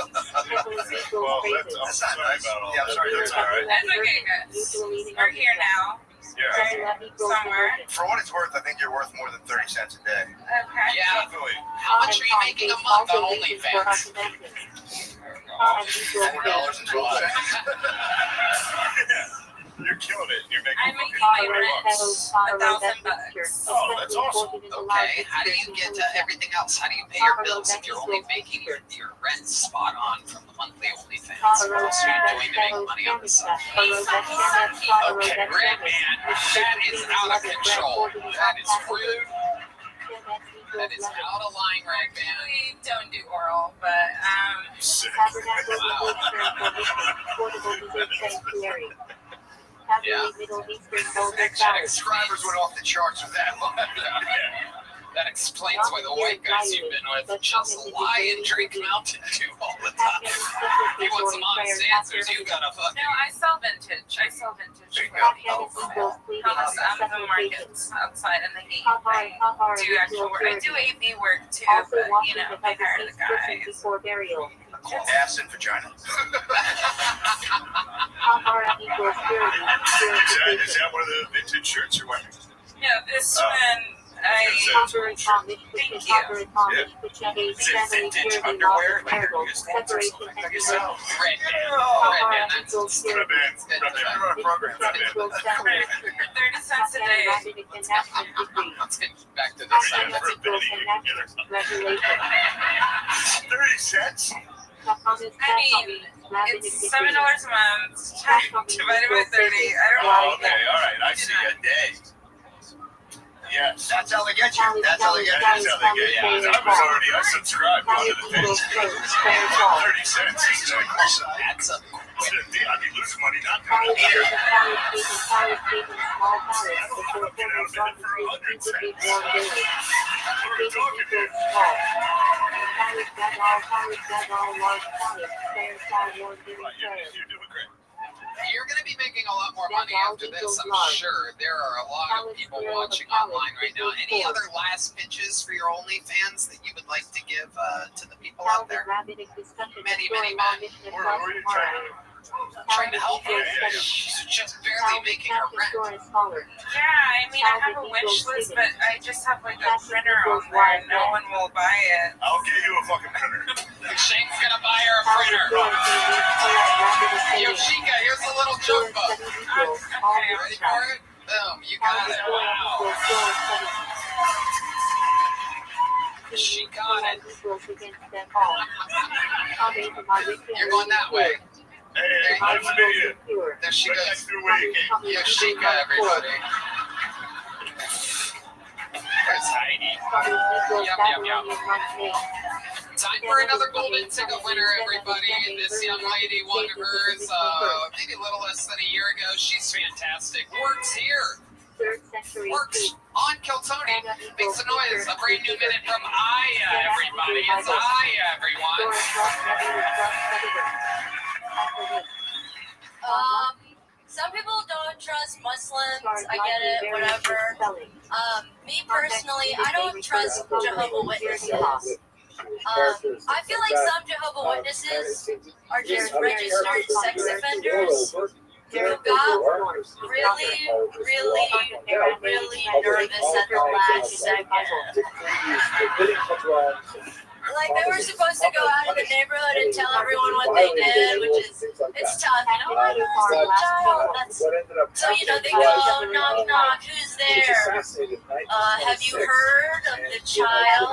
Well, that's not nice. Yeah, I'm sorry. That's all right. That's okay, guys. We're here now. Yeah. Right? Somewhere. For what it's worth, I think you're worth more than 30 cents a day. Okay. Yeah. Definitely. How much are you making a month on OnlyFans? $4.12. You're killing it. You're making I'm making my rent $1,000. Oh, that's awesome. Okay, how do you get to everything else? How do you pay your bills if you're only making your rent spot on from the monthly OnlyFans? What else are you doing to make money on the side? Okay, great, man. That is out of control. That is rude. That is out of line, right, man? We don't do oral, but yeah. Subscribers went off the charts with that one. That explains why the white guys you've been with just lie and drink Mountain Dew all the time. If you want some honest answers, you gotta fucking... no, I sell vintage. Oh, cool. From the markets outside in the heat. I do actual work. I do AV work too, but you know, I hire the guys. Ass and vagina. Is that one of the vintage shirts you're wearing? No, this one. Thank you. Is it vintage underwear? Like you're just like yourself. Red man, that's Red band program. 30 cents a day. Let's get back to this. 30 cents? I mean, it's $7 a month divided by 30. I don't know. Okay, all right. I see a day. Yes. That's how they get you. That's how they get That is you. how they get you. I was already unsubscribed under the page. 30 cents. That's a I'd be losing money not doing it. Get out of it for 100 cents. What are we talking here? You're doing great. You're going to be making a lot more money after this, I'm sure. There are a lot of people watching online right now. Any other last pitches for your OnlyFans that you would like to give to the people out there? Many men. Where are you Trying to help her. She's just barely making her rent. Yeah, I mean, I have a wish list, but I just have like a printer on there and no one will buy it. I'll get you a fucking printer. Shane's gonna buy her a printer. Yoshika, here's a little joke book. Okay. Ready for it? Boom, you got it. Wow. She got it. You're going that way. Hey, nice to meet you. There she Right goes. next to where you came. Yoshika, everybody. There's Heidi. Yum, yum, yum. Time for another golden ticket winner, everybody. This young lady won hers maybe a little less than a year ago. She's fantastic. Works here. Works on Kiltony. Makes a noise. A brand new minute from Aya, everybody. It's Aya, everyone. Some people don't trust Muslims. I get it, whatever. Me personally, I don't trust Jehovah's Witnesses. I feel like some Jehovah's Witnesses are just registered sex offenders who got really nervous at the last second. Like, they were supposed to go out in the neighborhood and tell everyone what they did, which is, it's tough, you know, I lost a child. That's, so, you know, they go, knock, knock, who's there? Have you heard of the child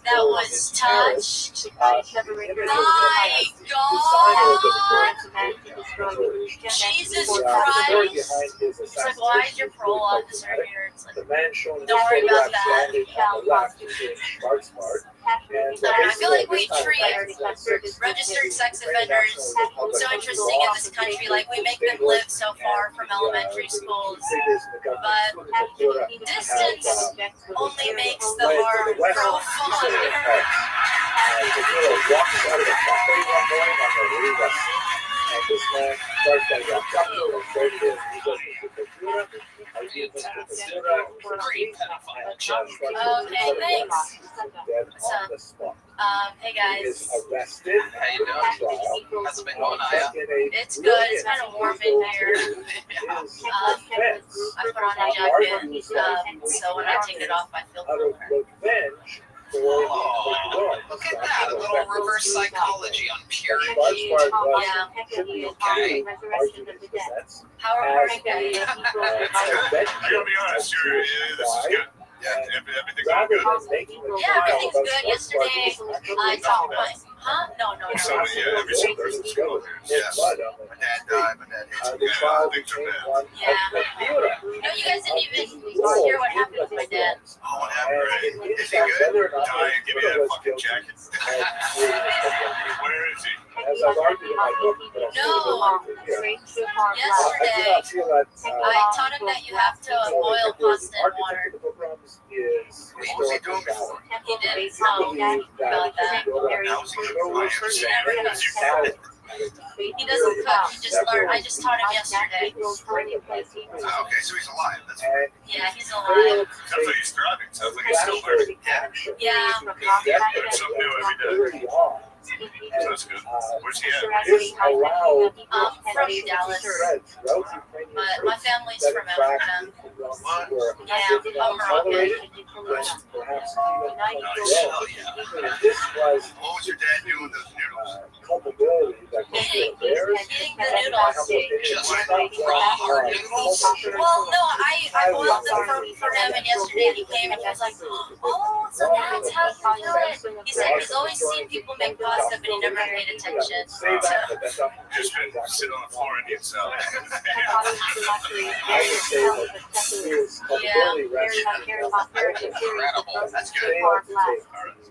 that was touched? My God! Jesus Christ! It's like, why is your parole officer here? It's like, don't worry about that. I feel like we treat registered sex offenders so interesting in this country, like we make them live so far from elementary schools, but distance only makes the harm grow fonder. And this man starts by Okay, thanks. Hey guys. How you doing? How's it been going, Aya? It's good. It's kind of warm in here. I put on a jacket, so when I take it off, I feel cooler. Oh, look at that. A little reverse psychology on purity. Yeah. Okay. How are you guys? I gotta be honest, this is good. Yeah, everything's all good. Yeah, everything's good. Yesterday, I talked my... Huh? No. So, yeah, every single person's good. Yeah. My dad died. My dad hates me. Things are bad. Yeah. No, you guys didn't even hear what happened with my dad. Oh, what happened? Is he good? Die and give me that fucking jacket. Where is he? No. Yesterday, I taught him that you have to boil pasta in water. What was he doing before? He didn't know about that. He doesn't cook. He just learned. I just taught him yesterday. Okay, so he's alive. That's right. Yeah, he's alive. Sounds like he's thriving. Sounds like he's still learning. Yeah. Learn something new every day. So that's good. Where's he at? From Dallas. But my family's from Africa. Yeah, I'm Moroccan. Nice. Hell yeah. What was your dad doing with those noodles? culpability that comes to Eating bears. the noodles. Just raw hard noodles. Well, no, I boiled them for him, and yesterday he came and he was like, "Oh, so that's how you do it." He said he's always seen people make pasta, but he never paid attention. Just been sitting on the floor and eating salad. I would say that his culpability rests Incredible. That's good.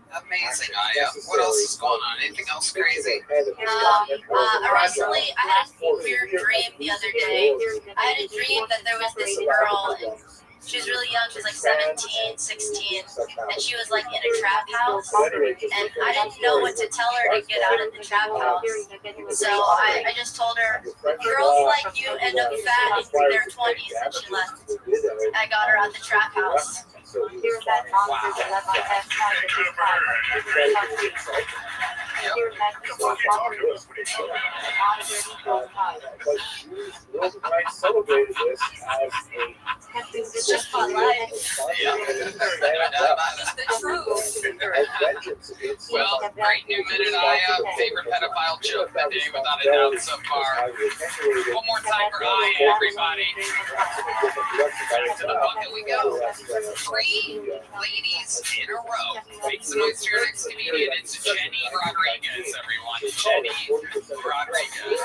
Amazing, Aya. What else is going on? Anything else crazy? Recently, I had a weird dream the other day. I had a dream that there was this girl, and she was really young. She was like 17, 16, and she was like in a trap house. And I didn't know what to tell her to get out of the trap house. So I just told her, girls like you end up fat in their 20s, and she left. I got her out the trap house. celebrated this as It's just fun life. Well, great new minute, Aya. Favorite pedophile joke of the day without a doubt so far. One more time for Aya, everybody. Back to the bucket we go. 3 ladies in a row. Make some noise to your next comedian. It's Jenny Rodriguez, everyone. Jenny Rodriguez.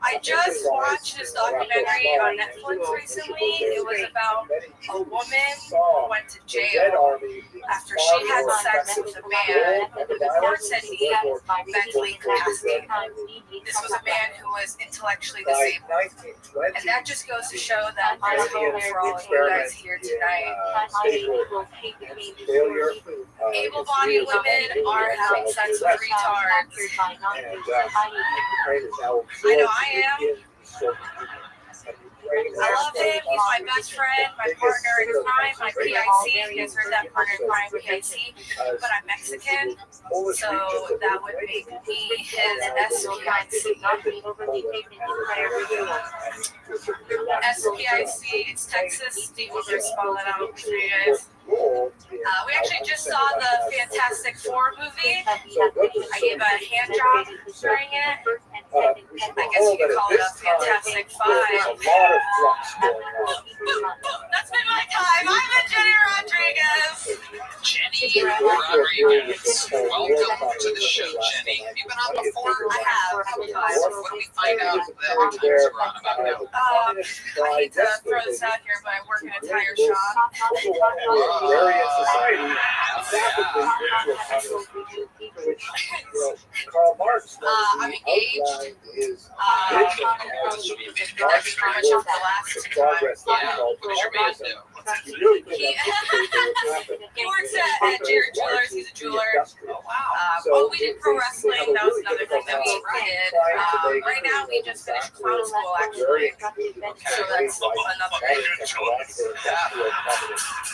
I just watched this documentary on Netflix recently. It was about a woman who went to jail after she had sex with a man. The court said he was mentally incapacitated. This was a man who was intellectually disabled. And that just goes to show that there's hope for all of you guys here tonight. Able-bodied women are having sex with retards. I know I am. I love him. He's my best friend, my partner in crime, my PIC. You guys heard that partner in crime, PIC. But I'm Mexican, so that would make me his SPIC. SPIC, it's Texas. Steve will just spell it out for you guys. We actually just saw the Fantastic Four movie. I gave a hand job during it. I guess you could call it a Fantastic Five. That's been my time. I'm a Jenny Rodriguez. Jenny Rodriguez. Welcome to the show, Jenny. Have you been on before? I have a couple times. What do we find out that times we're on about now? I hate to throw this out here, but I work in a tire shop. Karl Marx. I'm engaged. That's pretty much the last Progress. Yeah. What does your man do? He works at Jared Jewelers. He's a jeweler. Oh, wow. Well, we did pro wrestling. That was another thing that we did. Right now, we just finished clown school, actually. So that's another thing.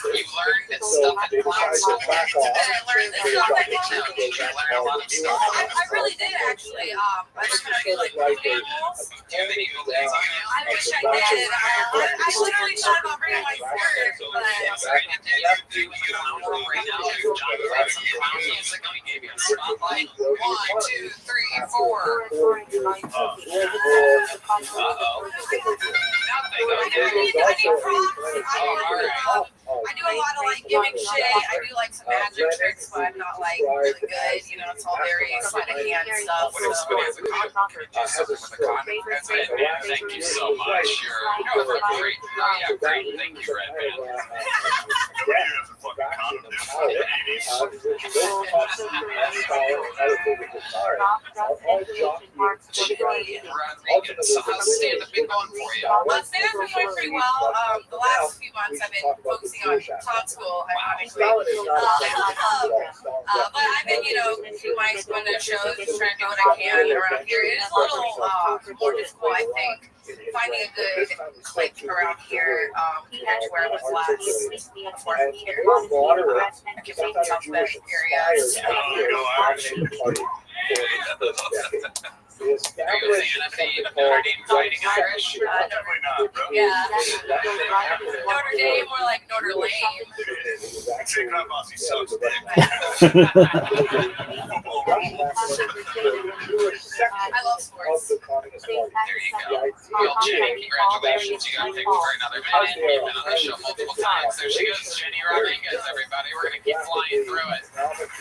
You've learned stuff at clown school. I learned this stuff at clown Did you learn a lot of stuff? I really did, actually. I just kind of do like food animals. Do you have any new things on you? I wish I did. I literally thought about bringing my sword, but Do you clown roll right now? John played some clown music and we gave you a spotlight. 1, 2, 3, 4. I need props. I do a lot of like gimmick shit. I do like some magic tricks, but I'm not like really good. You know, it's all very sleight of hand stuff. What if somebody has a con? Can you do something with a con? That's it, man. Thank you so much. You're great. Oh, yeah, great. Thank you, Red Man. So how's stand-up been going for you? Stand-up's been going pretty well. The last few months I've been focusing on clown school, ironically. But I've been, doing my exponent shows, just trying to do what I can around here. It is a little more difficult, I think, finding a good clique around here compared to where I was last before I moved here. It can be tough areas. they established something called Fighting Irish. Definitely not, bro. Yeah. Notre Dame or like Notre Lame. Say Grandma's, he sucks dick. I love sports. There you go. Well, Jenny, congratulations. You got picked for another minute. You've been on the show multiple times. There she goes, Jenny Rodriguez, everybody. We're going to keep flying through it.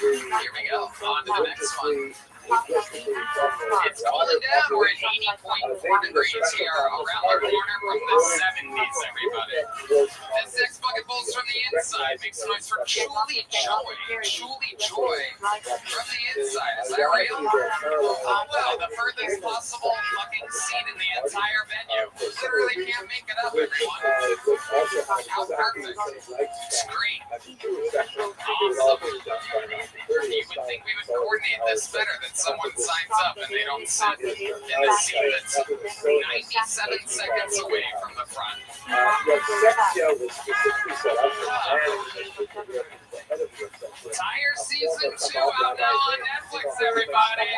Here we go. On to the next one. It's cooling down. We're at 80.4 degrees here around the corner from the 70s, everybody. This next bucket pulls from the inside. Makes noise for Julie Joy. Julie Joy from the inside. Is that real? Oh, well, the furthest possible fucking seat in the entire venue. Literally can't make it up, everyone. How perfect. It's great. Awesome. You would think we would coordinate this better than someone signs up and they don't sit in the seat that's 97 seconds away from the front. Tire Season 2 out now on Netflix, everybody.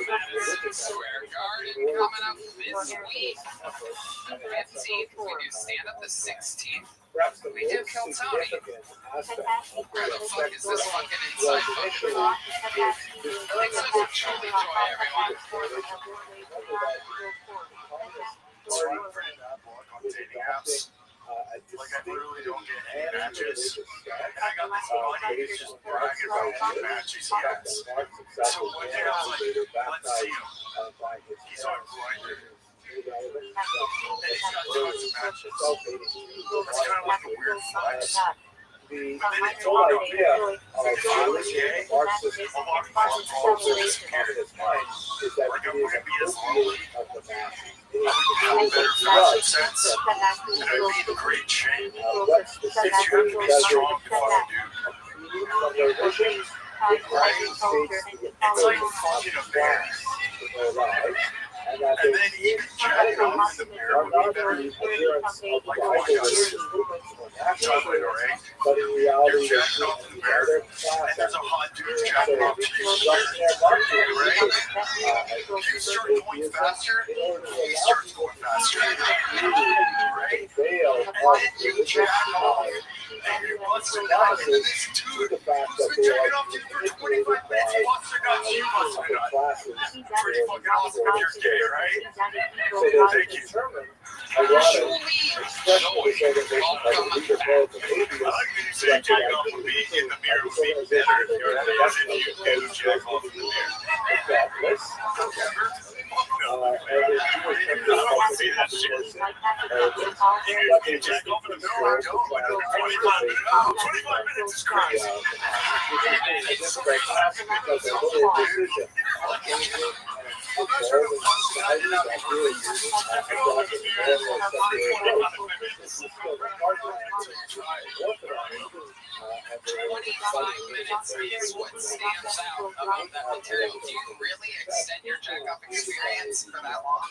Madison Square Garden coming up this week. 15th, we do stand up the 16th. We do Kill Tony. Where the fuck is this fucking inside function? Make some for Julie Joy, everyone. Dating apps. Like, I literally don't get any matches. And I got this buddy who's just bragging about how many matches he has. So one day I was like, let's see him. He's on Grindr. And he's got tons of matches. That's kind of like a weird flex. And then he told me, if I was gay, a lot of this like, I wouldn't be as lonely. I would have better fashion sense, and I'd be in great shape. Because you have to be strong to fuck a dude. Right? It's like fucking a bear. And then even jacking off the bear would be better. Like, oh my god, chocolate or egg. You're jacking off the bear, and there's a hot dude jacking off to you. Right? You start going faster, he starts going faster. Right? And then you jack off, and you're busting out into this dude who's been jacking off to you for 25 minutes, busting nuts, you busting nuts. Pretty fucking awesome if you're gay, right? Thank you. Julie Joy, welcome back. I like that you say jack off with me in the mirror would be better if you're as if you do jack off in the mirror. No, I don't want to see that shit. You jack off in the mirror, I go, but 25 minutes, 25 minutes is crazy. It's so classic because it's a little decision. I'm not sure if once I did not be really used to 25 minutes is what stands out about that material. Do you really extend your jack-off experience for that long?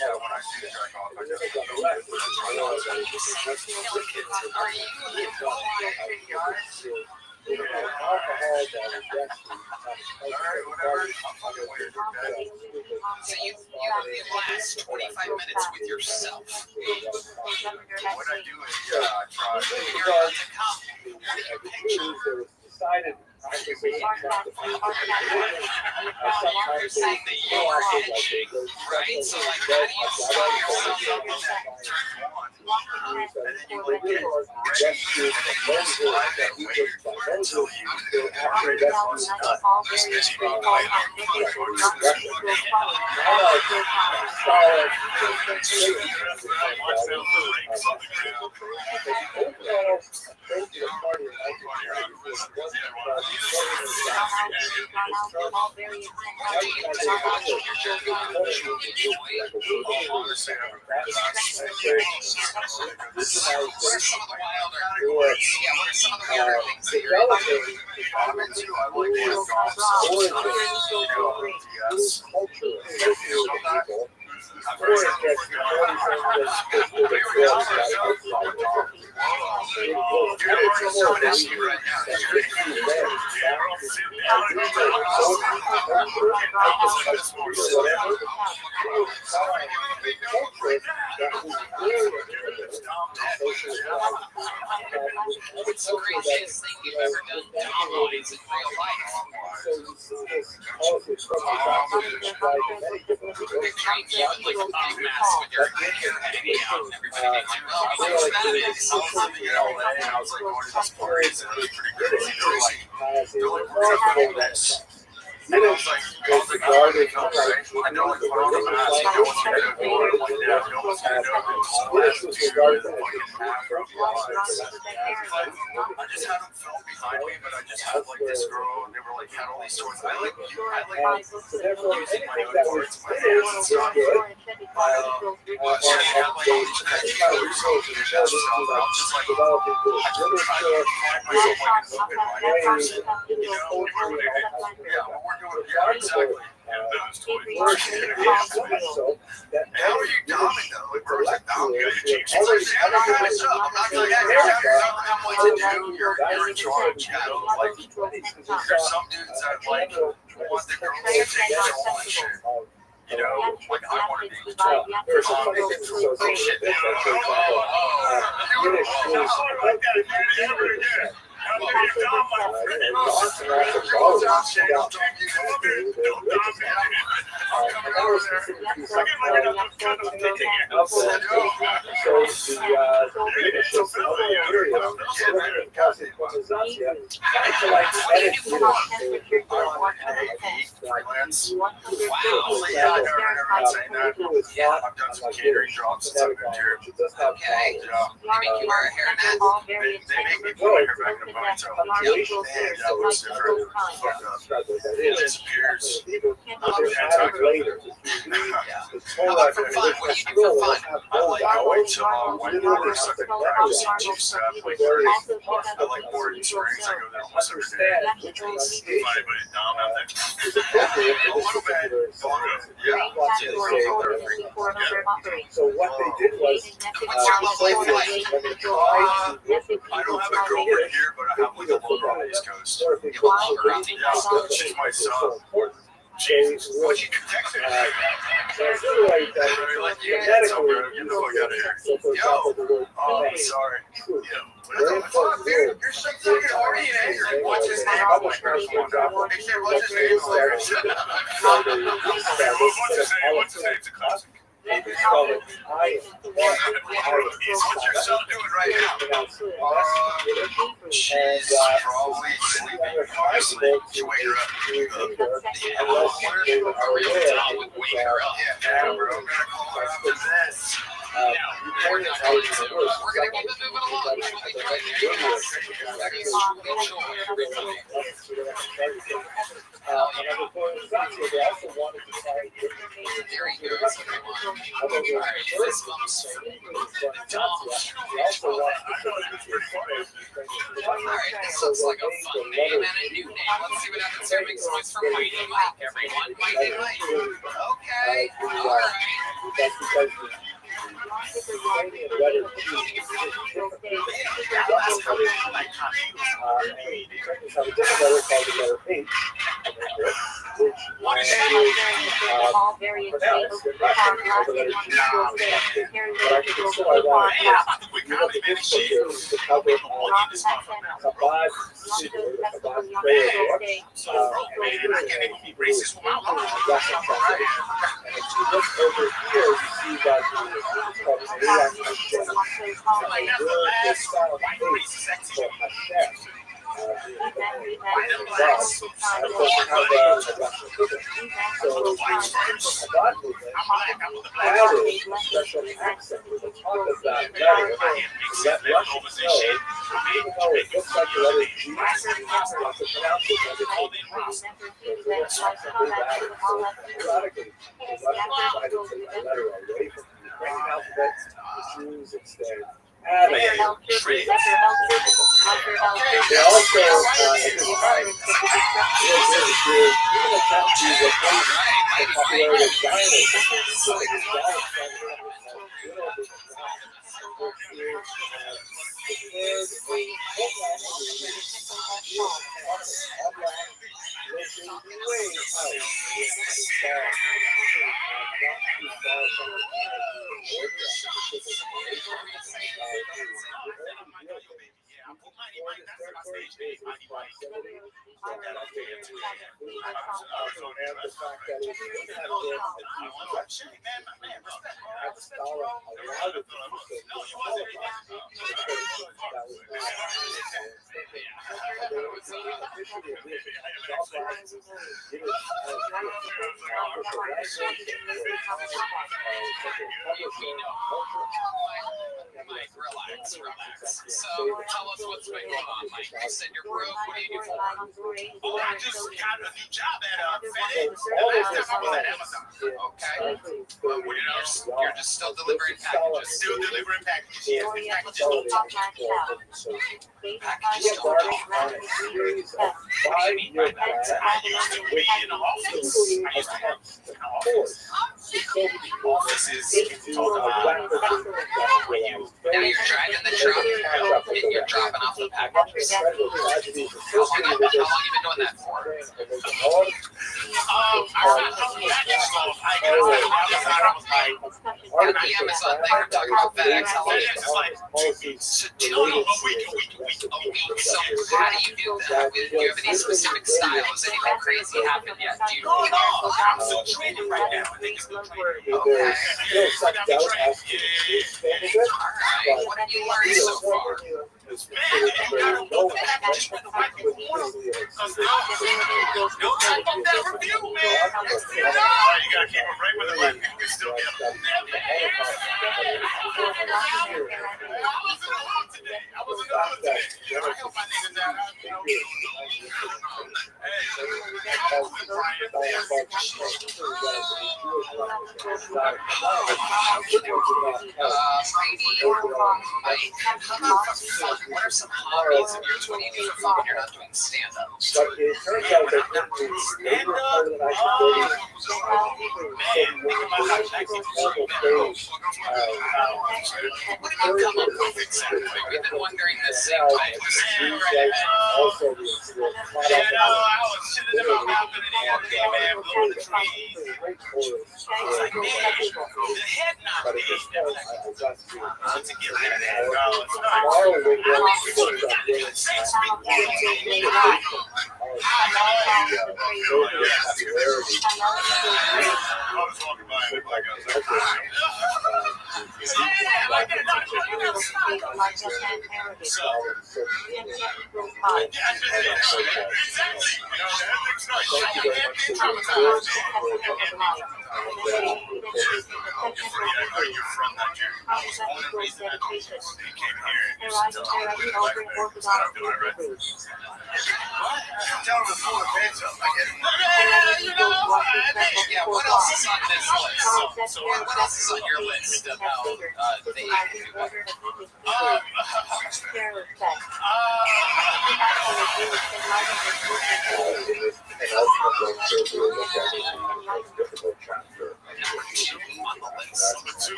Yeah, when I do jack off, I just go left. Are you guys? So you have the last 25 minutes with yourself. What I do is, I try. You're about to come. What do you picture? Decided. You're saying that you are itching, right? So like, how do you stop yourself up in that turn on? And then you like get ready and then you just lie there and wait until you are ready to bust nut. Just because you don't know how to What are some of the wilder things that you're into? I'm into, I like to golf, I've heard What's the craziest thing you've ever done time-wise in real life? Picturing you like a big mess with your hair hanging out and everybody being like, oh, what's that is? I was living in LA and I was like going to these parties and it was pretty crazy. They're like, we're gonna film this. And I was like, I don't think I'm right. I know, like, put on a mask, no one's gonna know who I'm like, yeah, no one's gonna know who Paul is. It's fucking afro blondes. I just had them film behind me, but I just had like this girl and they were like, had all these toys. I like using my own words in my hands and stuff. She had like all these crazy colors and stuff. I was just like, I couldn't try to find myself like an open-minded person, you know, yeah, but we're doing, yeah, exactly. Yeah, those toys. How are you domming though? Like, where was it domming? It's like, I'm not doing this up. I'm not doing that. You're telling them what to do. You're in charge. You know, like, there's some dudes that like want the girls to take their own shit. You know, like I want to be in control. There's some shit. I've done some catering jobs since I've been here. Okay. They make you wear a hairnet. They make me put my hair back in a ponytail. Yeah, it looks different. It disappears. Later. How about for fun? What do you do for fun? I like going to white water, sucking practice on juice. I like Oregon Springs. I go there almost every day. A little bit. So what they did was, I don't have a girl right here, but I have like a lover on the East Coast. Yeah, she's my son. Jesus, what you texting? You know I got here. Yo, oh, sorry. What the fuck, dude? You're so fucking horny and angry. What's his name? I'm like, what's his name? What's his name? What's his name? It's a classic. What's your son doing right now? She's probably sleeping. Honestly, she wake her up. Yeah, well, a real job would wake her up. Yeah, bro. I'm gonna call her after this. We're gonna keep it moving along. We'll be right there. Enjoy, everybody. There he goes, everyone. Alright, this comes Alright, this looks like a fun name and a new name. Let's see what happens here. Makes noise for Mighty Mike, everyone. Mighty Mike. Okay, alright. Mike, relax. So, tell us what's been going on, Mike. You said you're broke. What do you do for work? Oh, I just got a new job at FedEx. Last time I was at Amazon. Okay. Well, you're just still delivering packages. Still delivering packages. Yes, the packages don't talk. Packages don't talk. What do you mean by that? I used to be in the office. I used to have an office. Offices talk about when you. Now you're driving the truck and you're dropping off the packages. How long you been doing that for? The Amazon thing, we're talking about FedEx. How long? A week. So how do you do that? Do you have any specific style? Has anything crazy happened yet? Do you know? No, I'm still training right now. I think it's still training. Okay. Yeah. Alright. What have you learned so far? Man, you gotta know the packages with the right order. Because they'll type up that review, man. You gotta keep them right with the right people. You still get them. I was in the hood today. I help my niggas out. What are some hobbies of yours? What do you do for fun when you're not doing stand-up? What did you come up with exactly? We've been wondering the same time. I was chilling in my balcony the other day, man, blowing the trees. I was like, man, the head nod is to get rid of that. What else is on this list? So what else is on your list about the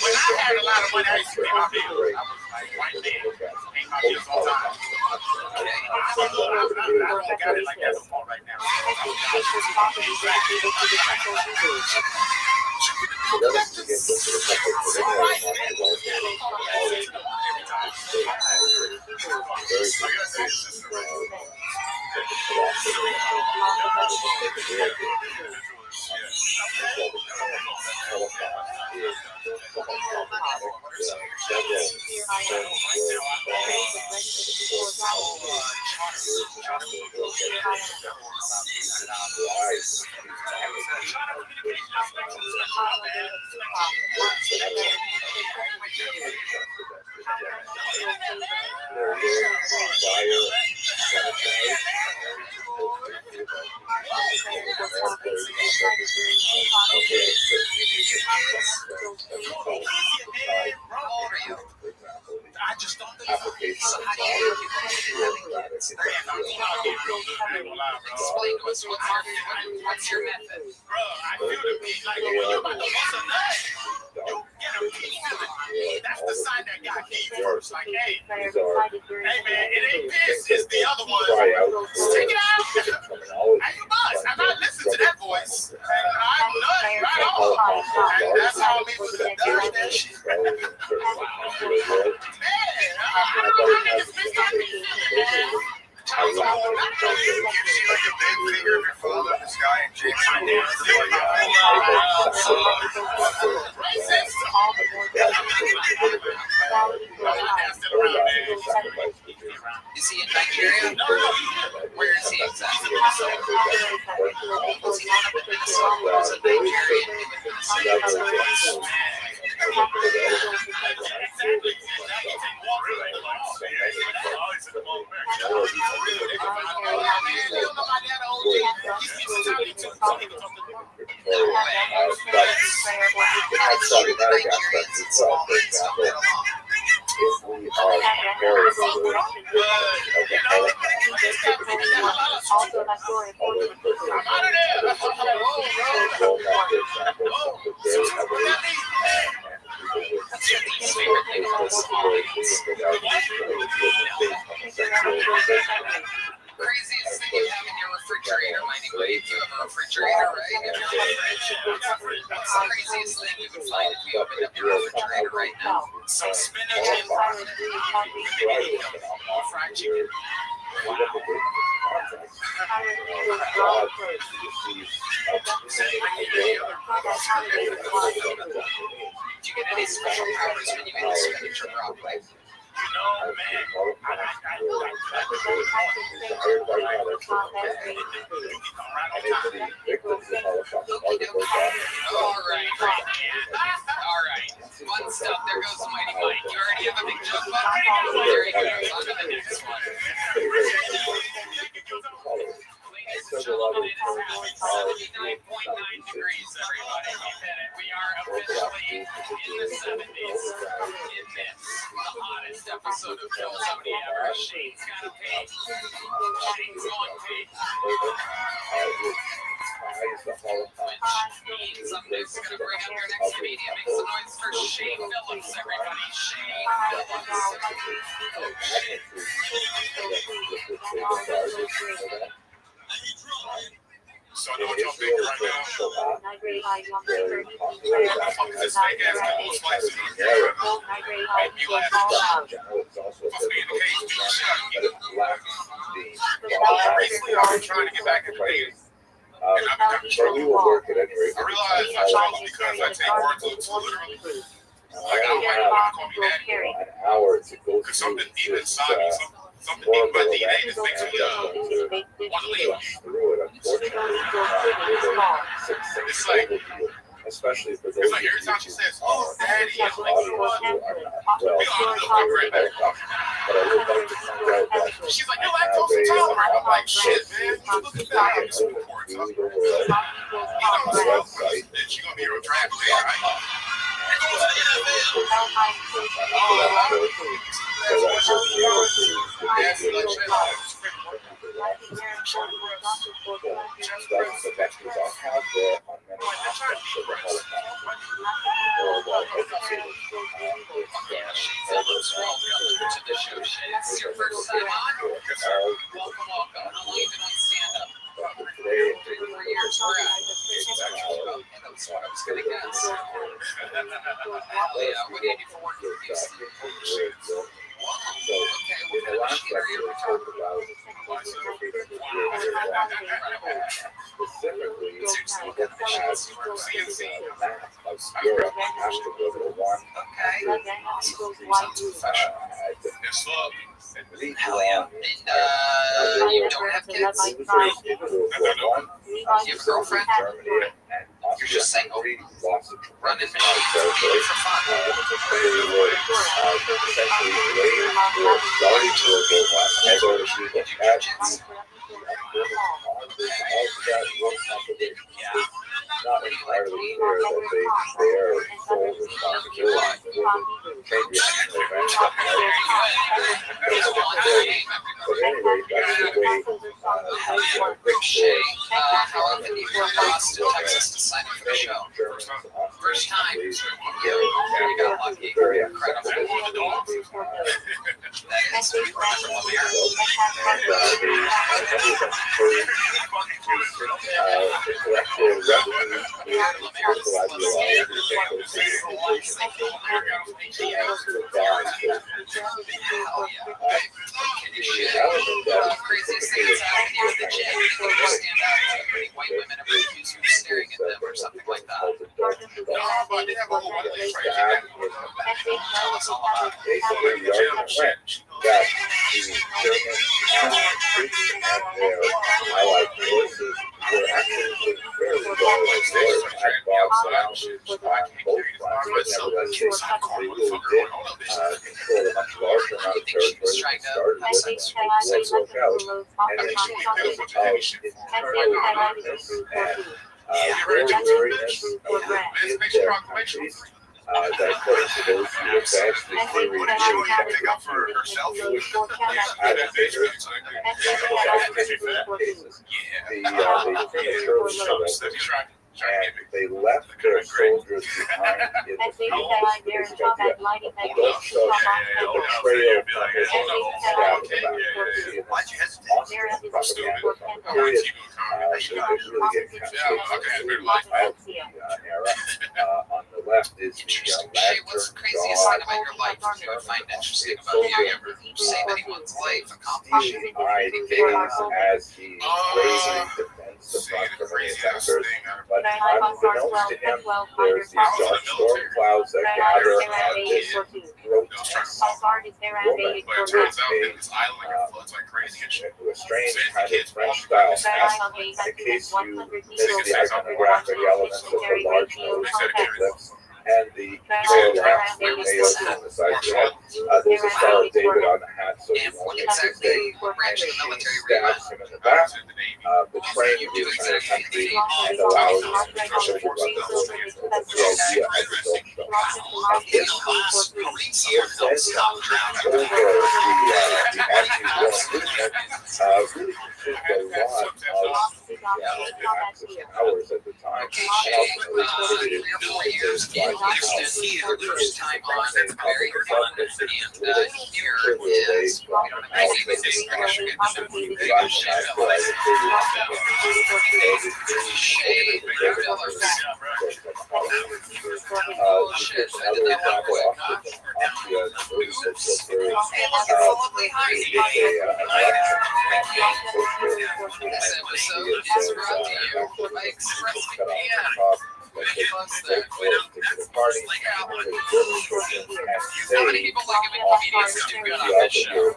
When I had a lot of money, I used to pay my bills. I was like white man, pay my bills all the time. I got it like that no more right now. I just don't think so. How do you explain to us what's What's your method? Bro, I feel the beat like when you're about to bust a nut. You get a beat healing. That's the sign that got deep first. Like, hey, man, it ain't piss, it's the other one. Take it out. Hey, you must. I gotta listen to that voice. And I'm nut right off. And that's how me with the done that shit. Man, I just missed that beat, man. You see like a big figure of your father in the sky and James Is he in Nigeria? Where is he exactly? Was he not up in Minnesota? Was it Nigeria in Minnesota? Craziest thing you have in your refrigerator, Mighty Wade. You have a refrigerator, right? What's the craziest thing you can find if you open up your refrigerator right now? Some spinach and fried chicken. Do you get any special powers when you eat spinach or broccoli? You know, man, All right. Fun stuff. There goes Mighty Mike. You already have a big jump up? There he goes. On to the next one. Ladies and gentlemen, it is now 79.9 degrees, everybody. We are officially in the 70s. In this, the hottest episode of Film 70 ever. Shane's got a page. Shane's on page. Which means I'm just going to bring up your next comedian. Make some noise for Shane Phillips, everybody. Shane Phillips. So I know what y'all thinking right now. This fake ass cold slice in the camera. And you laugh at me. Supposed to be in the cage, being shot. Recently, I've been trying to get back into dating. And I've been having trouble. I realize I struggle because I take words too literally. Like, I don't like when you call me daddy. Because something deep inside me, something deep in my DNA just makes me want to leave. It's like, especially for those it's like every time she says, "Oh, daddy," I'm like, you know what? We don't have to do it right now. She's like, "You lactose intolerant." I'm like, "Shit, man. Look at that. I'm just reports." You know, bitch, you gonna be a drag player, right? To the show, Shane. This is your first time on? Welcome. How long have you been on stand-up? 3 years. Where at? That's what I was going to guess. Hell yeah. What do you do for work in Houston? Wow. Okay, what kind of machinery are we talking about? Hell yeah. And you don't have kids? You have a girlfriend? You're just single. Running machines for fun. Not entirely clear that they are full responsibility. But anyway, that's the way How often do you Texas to sign up for the show. First time. You got lucky. Very Incredible. That is what we remember craziest thing that's happened here at the gym. You stand out to pretty white women ever accuse you of staring at them or something like that. Tell us all about it. Basically, the argument went that the German troops and their allied forces were actually fairly well resourced at Bob's Mountain on both fronts, but nevertheless, they really did control a much larger amount of territory than they started with when the war broke out. And it's because of internal weakness and wariness of their countries. That according to those who advanced the theory of pick up for herself. Jewish agitators, and they left their soldiers behind in the field. Don't show the betrayal from his staff period. Really get era. On the left is the What's the craziest thing about your life that you would find interesting about you? You ever save anyone's life, accomplish it? eyed gaze as he bravely defends the front from the attackers. But unbeknownst to him, there's these dark storm clouds that gather on this grotesque woman with a strange kind of French-style hat. In case you missed the iconographic elements of the large nose and the lips, and the thorax with nails on the side of the head. There's a Star of David on the hat, so you won't make a mistake. And she stabs him in the back, betraying the entire country and allowing him to shoulder weapons. The idea of the dope show. This piece then over the anti-war movement really consumed a lot of the Axis powers at the time, and ultimately contributed to the First time on, it's very fun, and here is, we don't have anything how many people like giving comedians too good on this show?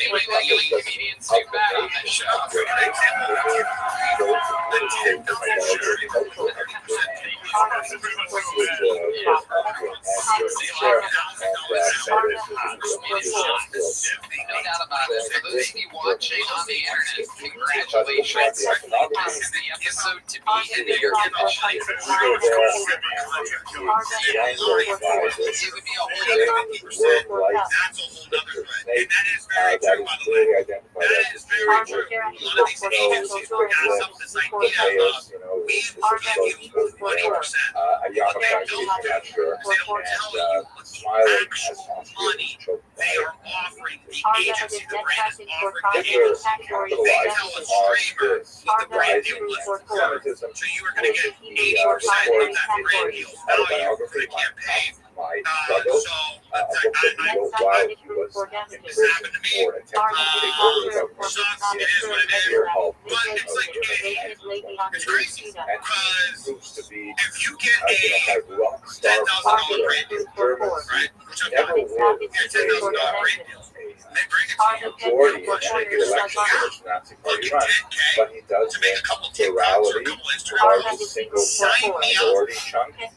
Anybody like giving comedians too bad on this show? No doubt about it. For those of you watching on the internet, congratulations. This is the episode to be in the year condition. It would be a whole my struggle, a book that he wrote while he was in prison for attempting to take over the government in fear of and he proves to be kind of rock star popular in Germans who never would majority in any election in which the Nazi Party runs, but he does win plurality, largest single minority chunk, and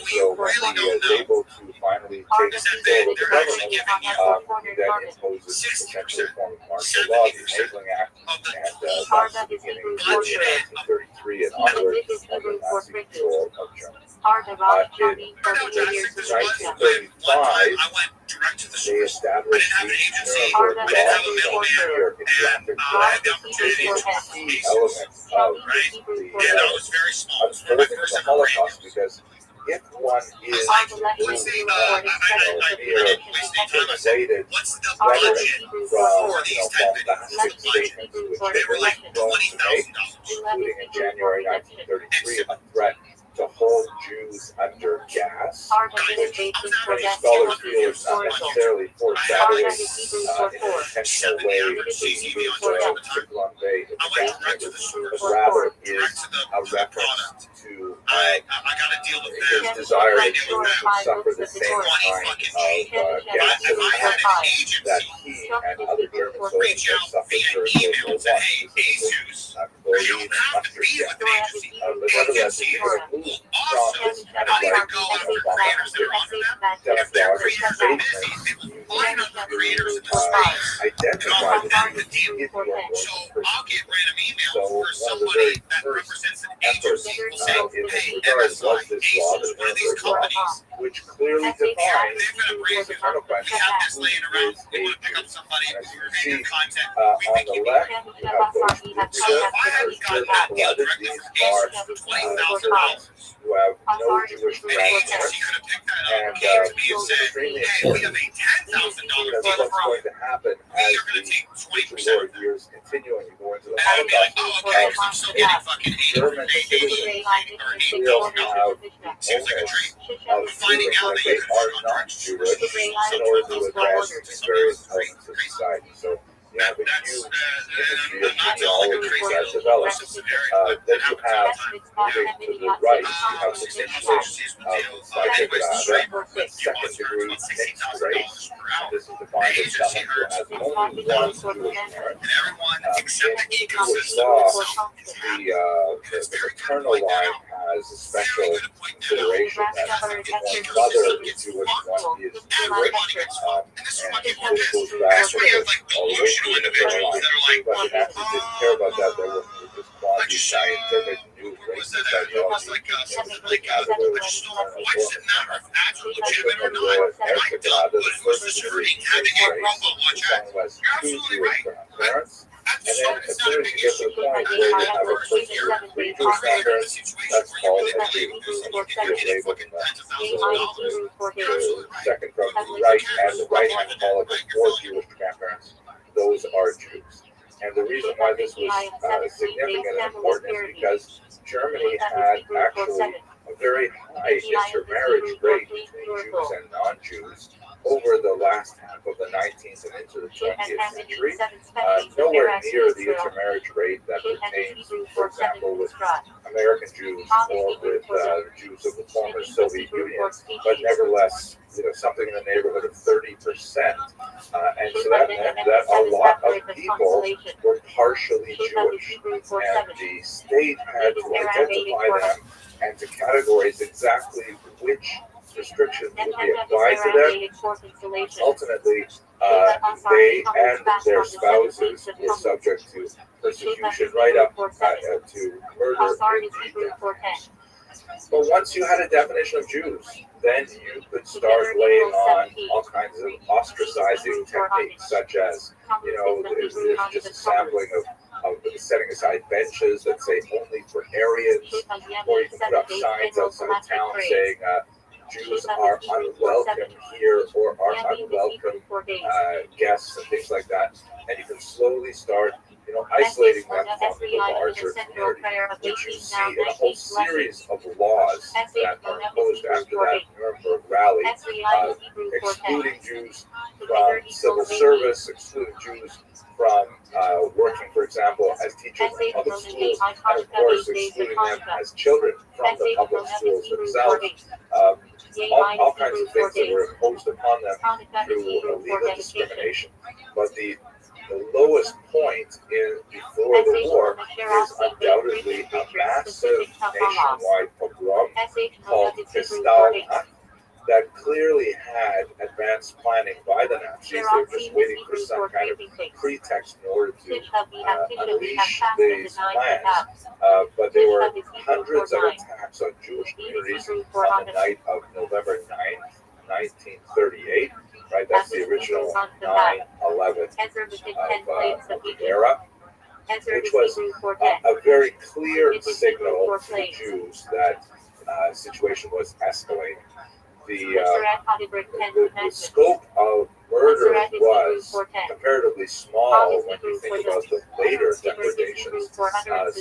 so when he is able to finally take control of the government, he then imposes essentially a form of martial law, the Enabling Act, and that's the beginning of 1933. 1933 and onward under Nazi control of Germany. In 1935, they established the Nuremberg Law from New York in traffic law, which is a key element of the unfolding of the Holocaust, because if one is mere inflated rhetoric from bombastic statements which they were prone to make, including in January 1933 a threat to hold Jews under gas, which many scholars feel is not necessarily foreshadowing in an intentional way the Hebrews Cyclone Bay in the gas chamber, but rather is a reference to his desire that Jews would suffer the same kind of gas attack that he and other German soldiers have suffered during World War I, specifically chlorine and mustard gas. But nevertheless, if you're going to move from this kind of like death dog statement, you identify the Jews if you are going to persecute them. So one of the very first efforts in this regard was this law, the Nuremberg Law, which clearly defines Jews as internal crimes. Who is a Jew? And as you can see on the left, you have those who are blooded. These are servants who have no Jewish grandparents, and extremely important because what's going to happen as the war years continue and you go into the Holocaust, if German citizens will have the onus of feeling like they are not Jewish in order to advance in various elements of society. So you have a huge industry of genealogy that develops. Then you have, moving to the right, you have the initiation of second degree mixed race. This is defined as someone who has only one Jewish parent. In Jewish law, the maternal line has a special consideration that one mother is Jewish, one is Jewish, and this goes back to all the way to the maternal line. But it actually didn't care about that. They were just quasi-scientific new racist ideology as it was the first degree mixed race is someone who has two Jewish grandparents. And then as soon as you get to the point where you have a person with three Jewish grandparents, that's called a Jew. And you can see it labeled in the second from the right, and the right-hand column is four Jewish grandparents. Those are Jews. And the reason why this was significant and important is because Germany had actually a very high intermarriage rate between Jews and non-Jews over the last half of the 19th and into the 20th century. Nowhere near the intermarriage rate that pertains, for example, with American Jews or with Jews of the former Soviet Union, but nevertheless, something in the neighborhood of 30%. And so that meant that a lot of people were partially Jewish, and the state had to identify them and to categorize exactly which restrictions would be applied to them. Ultimately, they and their spouses were subject to persecution right up to murder in death. But once you had a definition of Jews, then you could start laying on all kinds of ostracizing techniques, such as, there's just a sampling of setting aside benches that say only for Aryans, or you can put up signs outside town saying Jews are unwelcome here or are unwelcome guests and things like that. And you can slowly start isolating them from the larger community, which you see in a whole series of laws that are imposed after that Nuremberg rally, excluding Jews from civil service, excluding Jews from working, for example, as teachers in public schools, and of course excluding them as children from the public schools themselves. All kinds of things that were imposed upon them through legal discrimination. But the lowest point before the war is undoubtedly a massive nationwide pogrom called Kristallnacht, that clearly had advanced planning by the Nazis. They were just waiting for some kind of pretext in order to unleash these plans. But there were hundreds of attacks on Jewish communities on the night of November 9th, 1938. Right, that's the original 9/11 of the era, which was a very clear signal to the Jews that the situation was escalating. The scope of murder was comparatively small when you think about the later depredations.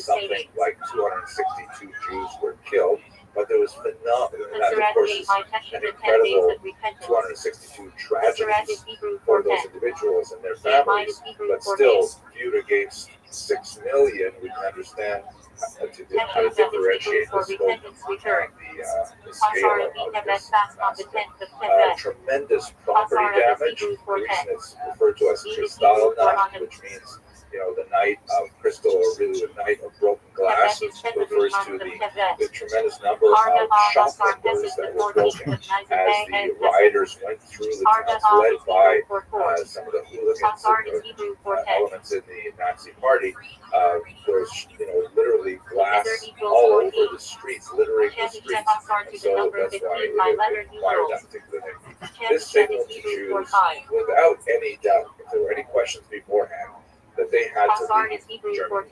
Something like 262 Jews were killed, but there was phenomenal, and that of course is an incredible 262 tragedies for those individuals and their families, but still viewed against 6 million, we can understand how to differentiate the scope the scale of this massacre. Tremendous property damage. The reason it's referred to as Kristallnacht, which means the night of crystal, or really the night of broken glass, refers to the tremendous number of shop windows that were broken as the rioters went through the towns, led by some of the hooligans and elements in the Nazi party. There was, literally glass all over the streets, littering the streets. And so that's why it required that particular name. This signaled to Jews, without any doubt, if there were any questions beforehand, that they had to leave Germany.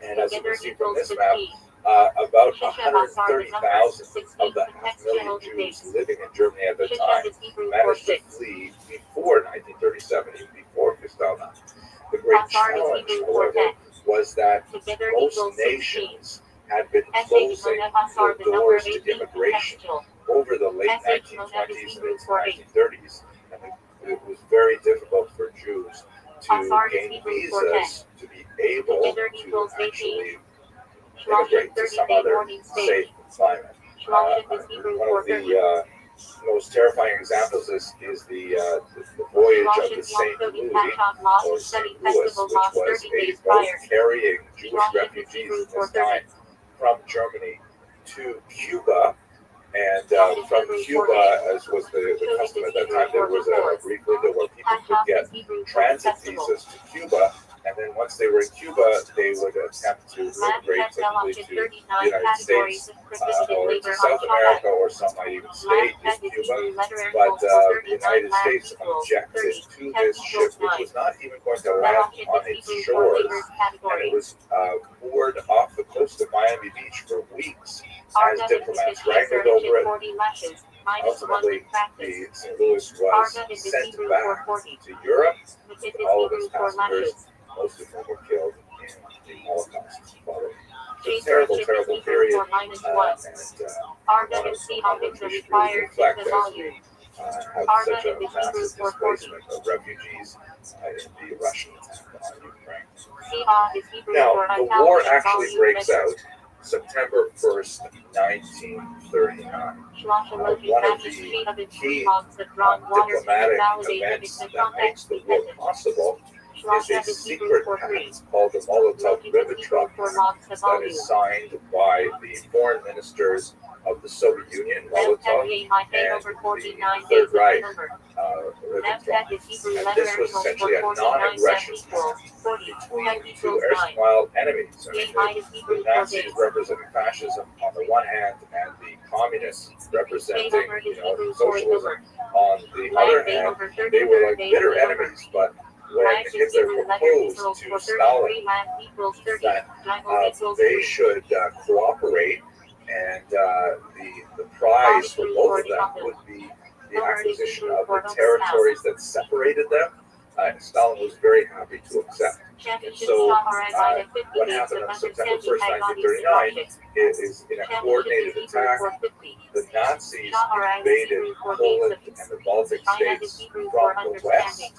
And as you can see from this map, about 130,000 of the 500,000 Jews living in Germany at the time managed to flee before 1937, even before Kristallnacht. The great challenge, however, was that most nations had been closing their doors to immigration over the late 1920s and into 1930s, and it was very difficult for Jews to gain visas to be able to actually immigrate to some other safe climate. One of the most terrifying examples is the voyage of the St. Louis, or St. Louis, which was a boat carrying Jewish refugees at this time from Germany to Cuba. And from Cuba, as was the custom at that time, there was a brief window where people could get transit visas to Cuba. And then once they were in Cuba, they would attempt to immigrate typically to the United States or to South America, or some might even stay in Cuba. But the United States objected to this ship, which was not even going to land on its shores. And it was moored off the coast of Miami Beach for weeks as diplomats wrangled over it. Ultimately, the St. Louis was sent back to Europe with all of its passengers, most of whom were killed in the Holocaust. It's a terrible, terrible period, and one of which we should really reflect as we have such a massive displacement of refugees in the Russian attack on Ukraine. Now, the war actually breaks out September 1st, 1939. One of the key diplomatic events that makes the war possible is a secret pact called the Molotov-Ribbentrop Pact that is signed by the foreign ministers of the Soviet Union, Molotov, and the Third Reich, Ribbentrop. And this was essentially a non-aggression pact between two erstwhile enemies. I mean, the Nazis representing fascism on the one hand, and the communists representing, socialism on the other hand. They were like bitter enemies, but when Hitler proposed to Stalin that they should cooperate, and the prize for both of them would be the acquisition of the territories that separated them, Stalin was very happy to accept. And so what happened on September 1st, 1939 is in a coordinated attack, the Nazis invaded Poland and the Baltic states from the west,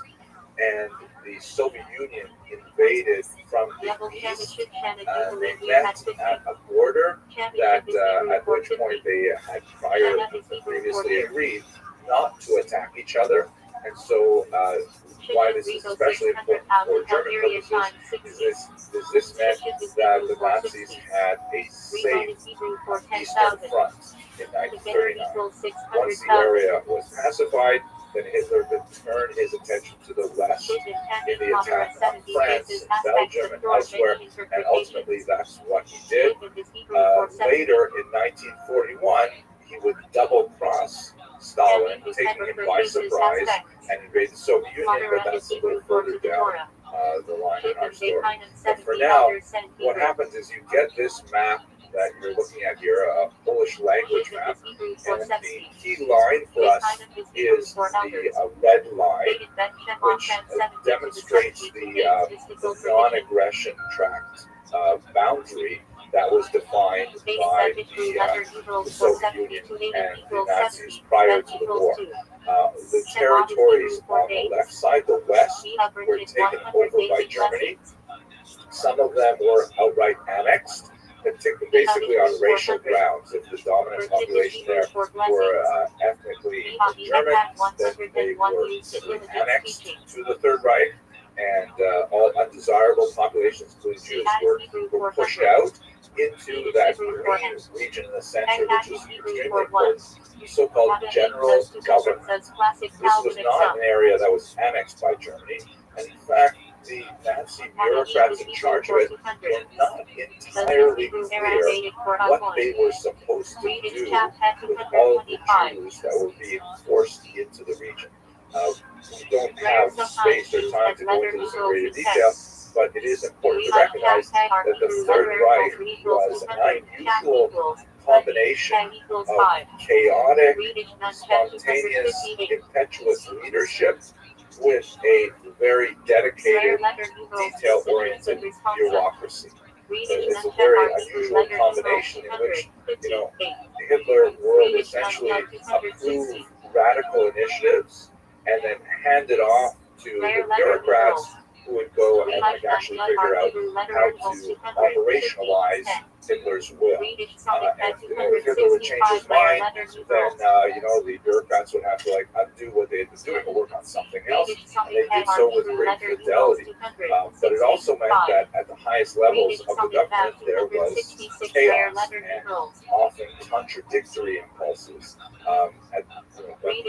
and the Soviet Union invaded from the east. They met at a border that, at which point they had previously agreed not to attack each other. And so, why this is especially important for German purposes is this meant that the Nazis had a safe eastern front in 1939. Once the area was pacified, then Hitler could turn his attention to the west in the attack on France, Belgium, and elsewhere, and ultimately that's what he did. Later in 1941, he would double-cross Stalin, taking him by surprise and invade the Soviet Union, but that's a little further down the line in our story. But for now, what happens is you get this map that you're looking at here, a Polish language map, and the key line for us is the red line, which demonstrates the non-aggression tract boundary that was defined by the Soviet Union and the Nazis prior to the war. The territories on the left side, the west, were taken over by Germany. Some of them were outright annexed, basically on racial grounds. If the dominant population there were ethnically German, then they were simply annexed to the Third Reich, and all undesirable populations, including Jews, were pushed out into that green region in the center, which is extremely important, the so-called general government. This was not an area that was annexed by Germany, and in fact, the Nazi bureaucrats in charge of it were not entirely clear what they were supposed to do with all of the Jews that were being forced into the region. We don't have space or time to go into this in greater detail, but it is important to recognize that the Third Reich was an unusual combination of chaotic, spontaneous, impetuous leadership with a very dedicated, detail-oriented bureaucracy. It's a very unusual combination in which, Hitler would essentially approve radical initiatives and then hand it off to the bureaucrats who would go and actually figure out how to operationalize Hitler's will. And if Hitler would change his mind, then the bureaucrats would have to undo what they had been doing and work on something else. And they did so with great fidelity. But it also meant that at the highest levels of the government there was chaos and often contradictory impulses. Anyway,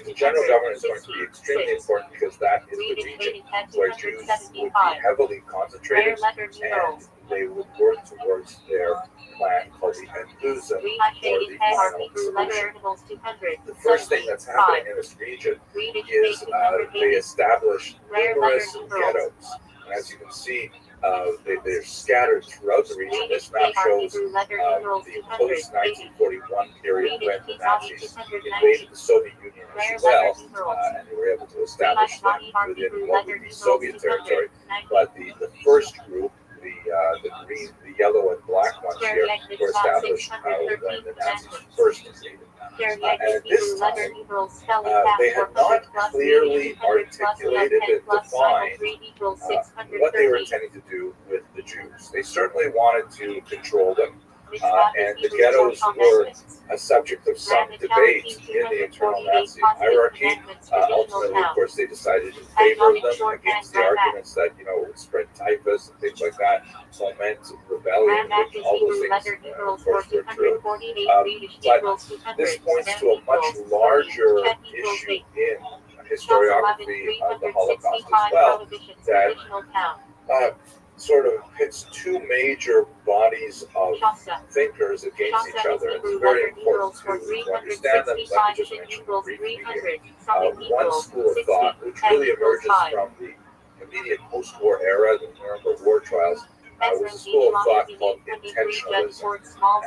the general government is going to be extremely important because that is the region where Jews would be heavily concentrated, and they would work towards their plan called the Endlösung, or the final solution. The first thing that's happening in this region is they establish numerous ghettos. And as you can see, they're scattered throughout the region. This map shows the post-1941 period when the Nazis invaded the Soviet Union as well, and they were able to establish them within what would be Soviet territory. But the first group, the green, the yellow, and black ones here, were established when the Nazis first invaded. And at this time, they had not clearly articulated and defined what they were intending to do with the Jews. They certainly wanted to control them, and the ghettos were a subject of some debate in the internal Nazi hierarchy. Ultimately, of course, they decided in favor of them against the arguments that, it would spread typhus and things like that, foment rebellion, which all those things, of course, were true. But this points to a much larger issue in historiography of the Holocaust as well, that sort of pits two major bodies of thinkers against each other. It's very important to understand them. Let me just mention briefly here. One school of thought, which really emerges from the immediate post-war era, the Nuremberg war trials, was a school of thought called intentionalism.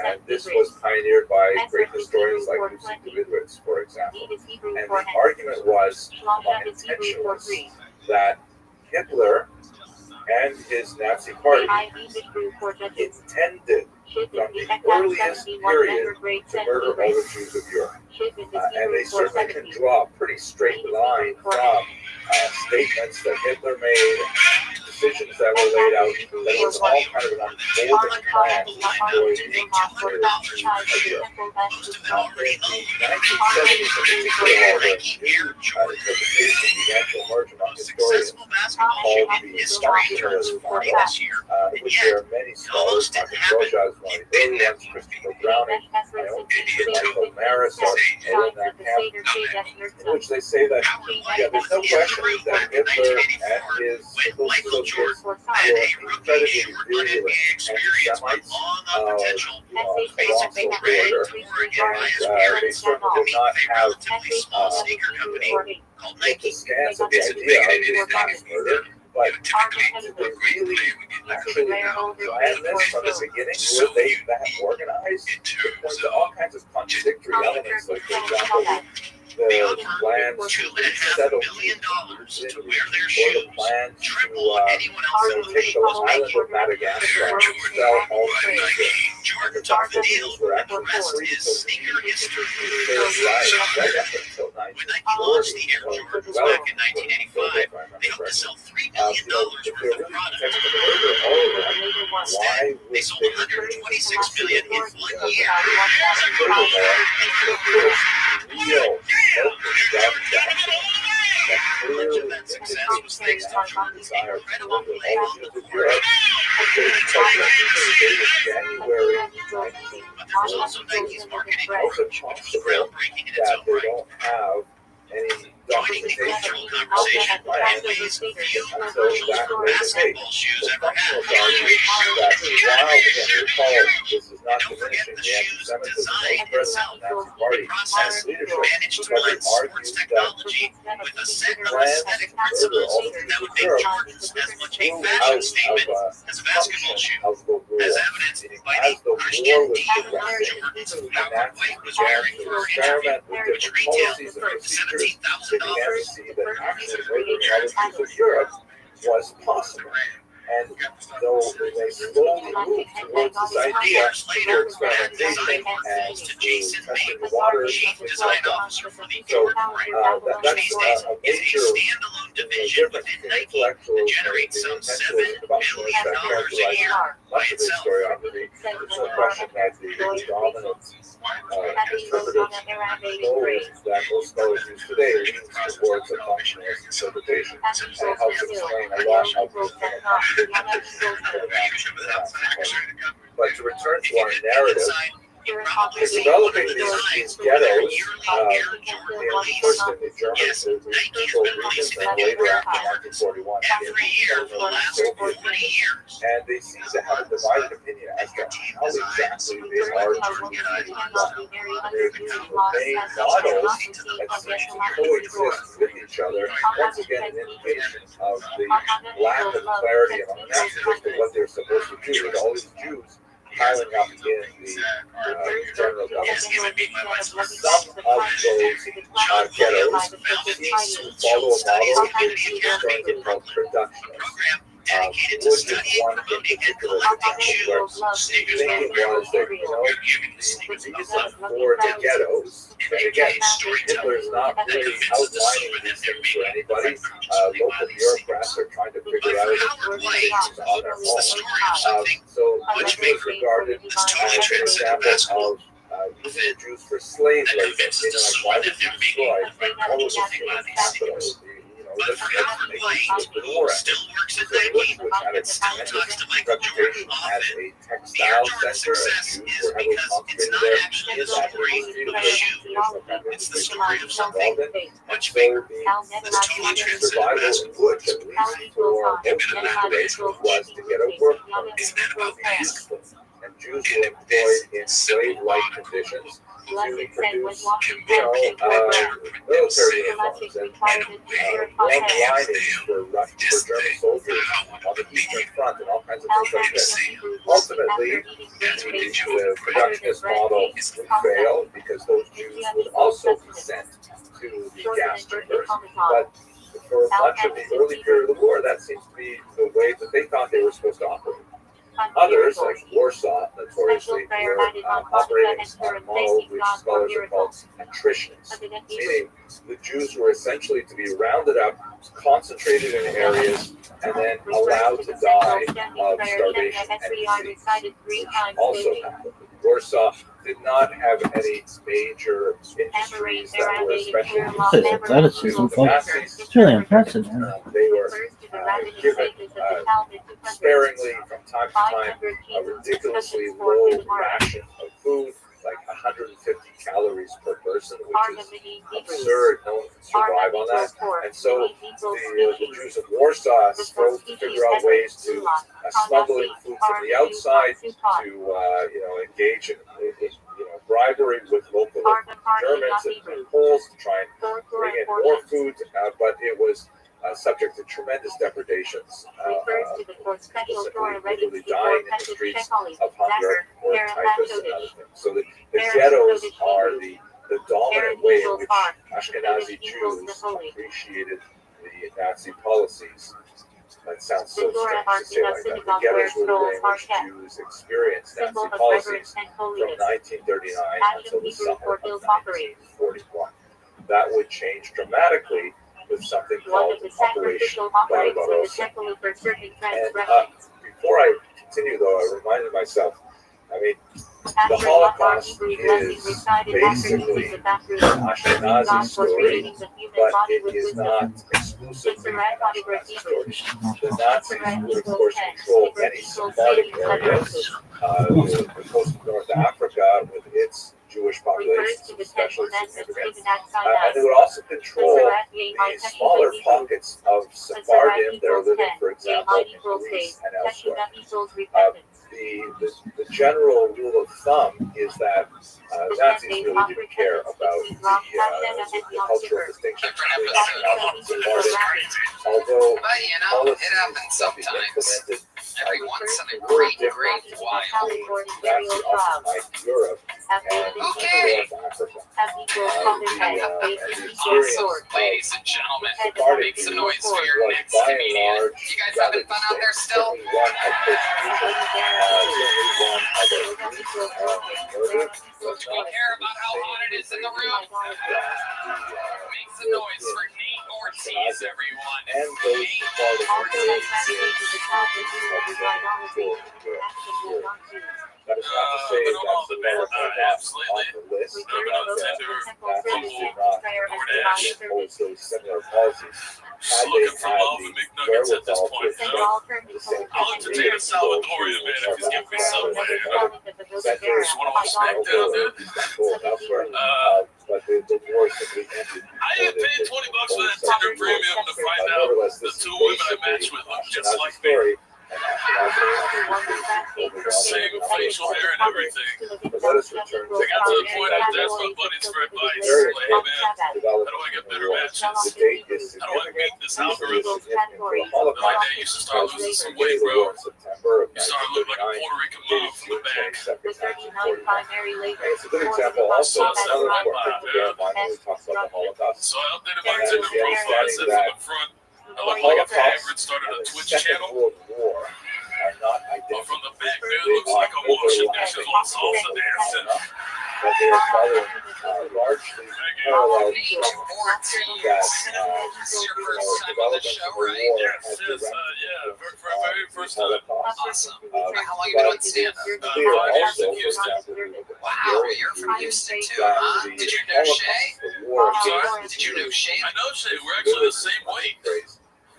And this was pioneered by great historians like Lucy Davidowitz, for example. And the argument was among intentionalists that Hitler and his Nazi party intended from the earliest period to murder all the Jews of Europe. And they certainly can draw a pretty straight line from statements that Hitler made, decisions that were laid out, that it was all kind of an unfolding plan to destroy the entire Jews of Europe. In the 1970s, in particular, the new interpretation began to emerge among historians called the functionalist model, which there are many scholars, Rabbi Rothschild is one of the early ones, Christopher Browning, Michael Maris are in that camp, in which they say that, yeah, there's no question that Hitler and his associates were incredibly virulent anti-Semites, along the border, and they certainly did not have the stance of the idea of mass murder. But to really actually plan this from the beginning, were they that organized? It points to all kinds of contradictory elements, like, for example, the plan to settle Jews in, or the plan to take the island of Madagascar and expel all Jews. The fact that Jews were actually free to live right up until 1940, or well, back in 1985, they hoped to sell $3 billion worth of product. Instead, they sold $126 million in 1 year. Much of that success was thanks to Germany's incredible political support. But there was also Nike's marketing groundbreaking in its own right. Joining the cultural conversation in ways few commercials for basketball shoes ever had. And don't forget the shoe's design itself. The process managed to blend sports technology with a set of aesthetic principles that would make Jordans as much a fashion statement as a basketball shoe. As evidenced by the Christian Dior Jordans Howard White was wearing for her interview, which retailed for $17,000. The actual of Europe was possible. And though they slowly moved towards this idea through experimentation and through testing the waters and things like that. So that's a major difference in intellectual that characterize much of the historiography. There's no question that the dominant interpretive mode that most scholars use today leans towards a functionalist interpretation, and it helps explain a lot of the but to return to our narrative, in developing these ghettos, first in the German controlled regions and later after 1941 and they seem to have a divided opinion as to how exactly they are to use these models. Their main models that seem to coexist with each other, once again an indication of the lack of clarity among them as to what they're supposed to do with all these Jews piling up in the general government. Some of those ghettos seem to follow a model called productionist. Wood is one in particular example where thinking was that, these are for the ghettos. And again, Hitler's not really outlining these things for anybody. Local bureaucrats are trying to figure out these things on their own. So this was regarded as an example of using the Jews for slave labor. Why would you destroy all of the capitals? Let's make these open still works at Nike, it still talks to Michael Jordan often. Major success is because it's not actually the story of a shoe. It's the story of something much bigger. There's too much transcendence. Wood, at least for most was to get a work permit. Isn't that about basketball? And Jews were employed in slave-like conditions to produce, military uniforms and linings for German soldiers on the Eastern Front and all kinds of things like this. Ultimately, the productionist model would fail because those Jews would also consent to the gas chambers. But for much of the early period of the war, that seems to be the way that they thought they were supposed to operate. Others, like Warsaw, the notoriously were operating on a model which scholars have called nutritionists, meaning the Jews were essentially to be rounded up, concentrated in areas, and then allowed to die of starvation and disease, which also happened. Warsaw did not have any major industries that were especially Athleticism, folks. It's really impressive, man. They were given sparingly from time to time a ridiculously low ration of food, like 150 calories per person, which is absurd. No one can survive on that. And so the Jews of Warsaw strove to figure out ways to smuggle in food from the outside, to engage in bribery with local Germans and Poles to try and bring in more food, but it was subject to tremendous depredations. People simply literally dying in the streets of hunger or typhus and other things. So the ghettos are the dominant way in which Ashkenazi Jews appreciated the Nazi policies. That sounds so strange to say like that. The ghettos were the way in which Jews experienced Nazi policies from 1939 until the summer of 1941. That would change dramatically with something called Operation Barbarossa. And before I continue, though, I reminded myself, the Holocaust is basically an Ashkenazi story, but it is not exclusively an Ashkenazi story. The Nazis would, of course, control many Sephardic areas, the coast of North Africa with its Jewish population, especially significant. And they would also control the smaller pockets of Sephardim that are living, for example, in Greece and elsewhere. The general rule of thumb is that Nazis really didn't care about the cultural distinction between Ashkenazi and Sephardim, although policies that they implemented every once in a were great different while. Nazi occupied Europe and North Africa. Ladies and gentlemen, make some noise for your next comedian. You guys having fun out there still? Do we care about how hot it is in the room? Make some noise for Nate Ortiz, everyone. Nate Ortiz. That is not to say that's the lower absolutely. on the list. Nazis did not impose those similar policies. Had they had the wherewithal to achieve the same I'll entertain a Salvadorian man if he's giving me something. centers What am I smacked down, dude? elsewhere. But the war simply ended. I didn't pay $20 for that Tinder premium to find out the two women I matched with look just like me. Same facial hair and everything. Let us return They got to the point I asked my buddies for advice. Like, hey man, how do I get better matches? The date is How do I beat this algorithm? for The Holocaust. other day you should start losing some weight, bro. You start looking like a Puerto Rican mom from the back. It's a good example also of another important thing to bear in mind when we talk about the Holocaust. So I updated my Tinder profile. I said from the front, I look like a favorite, started a Twitch channel. World War are not But from the back, dude, looks like I'm washing dishes while salsa dancing. but they are following largely parallel trends that Your first time on the show, right? Yes, yeah, for my very first time. Awesome. How long you been on stand-up? 5 years in Houston. Wow, you're from Houston too, huh? Did you know Shay? Sorry? Did you know Shay? I know Shay, we're actually the same weight.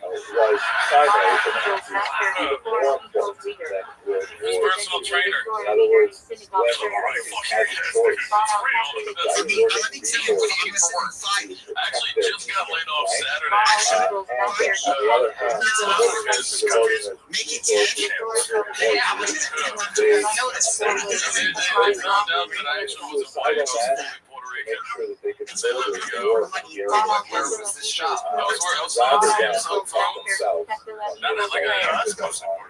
was primary for the Nazis, more important than good His personal trainer. In other words, when the Nazis had the choice, Actually, just got laid off Saturday. and on the other hand, They found out that I actually wasn't fighting Puerto Rican. make sure that they could They let me go. Where was the shop? I was where else rather I than was help themselves. Not in like a Costco store.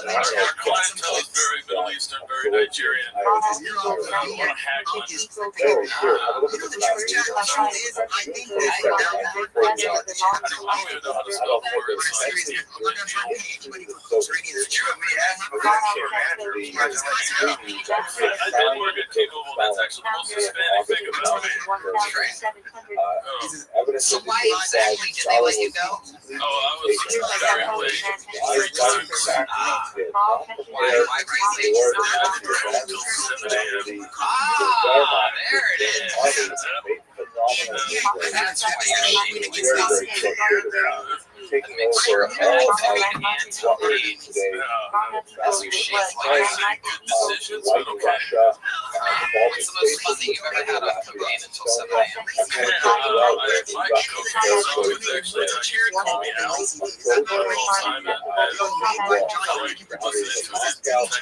Our clientele is very Middle Eastern, very Nigerian. A lot of hacklers. I don't even know how to spell myself for it. So I just get good I did work at T-Mobile. That's actually the most Hispanic thing about me. So why exactly did they let you go? Oh, I was very late. Why were you late? Until 7 a.m. There it is. That's why you're shaking like this. Taking over all of That's the your shape like decisions, like okay. Russia, What's the most fun that you've ever had on cocaine until 7 a.m.? My show was actually cheer called me out. Simon and I wasn't into it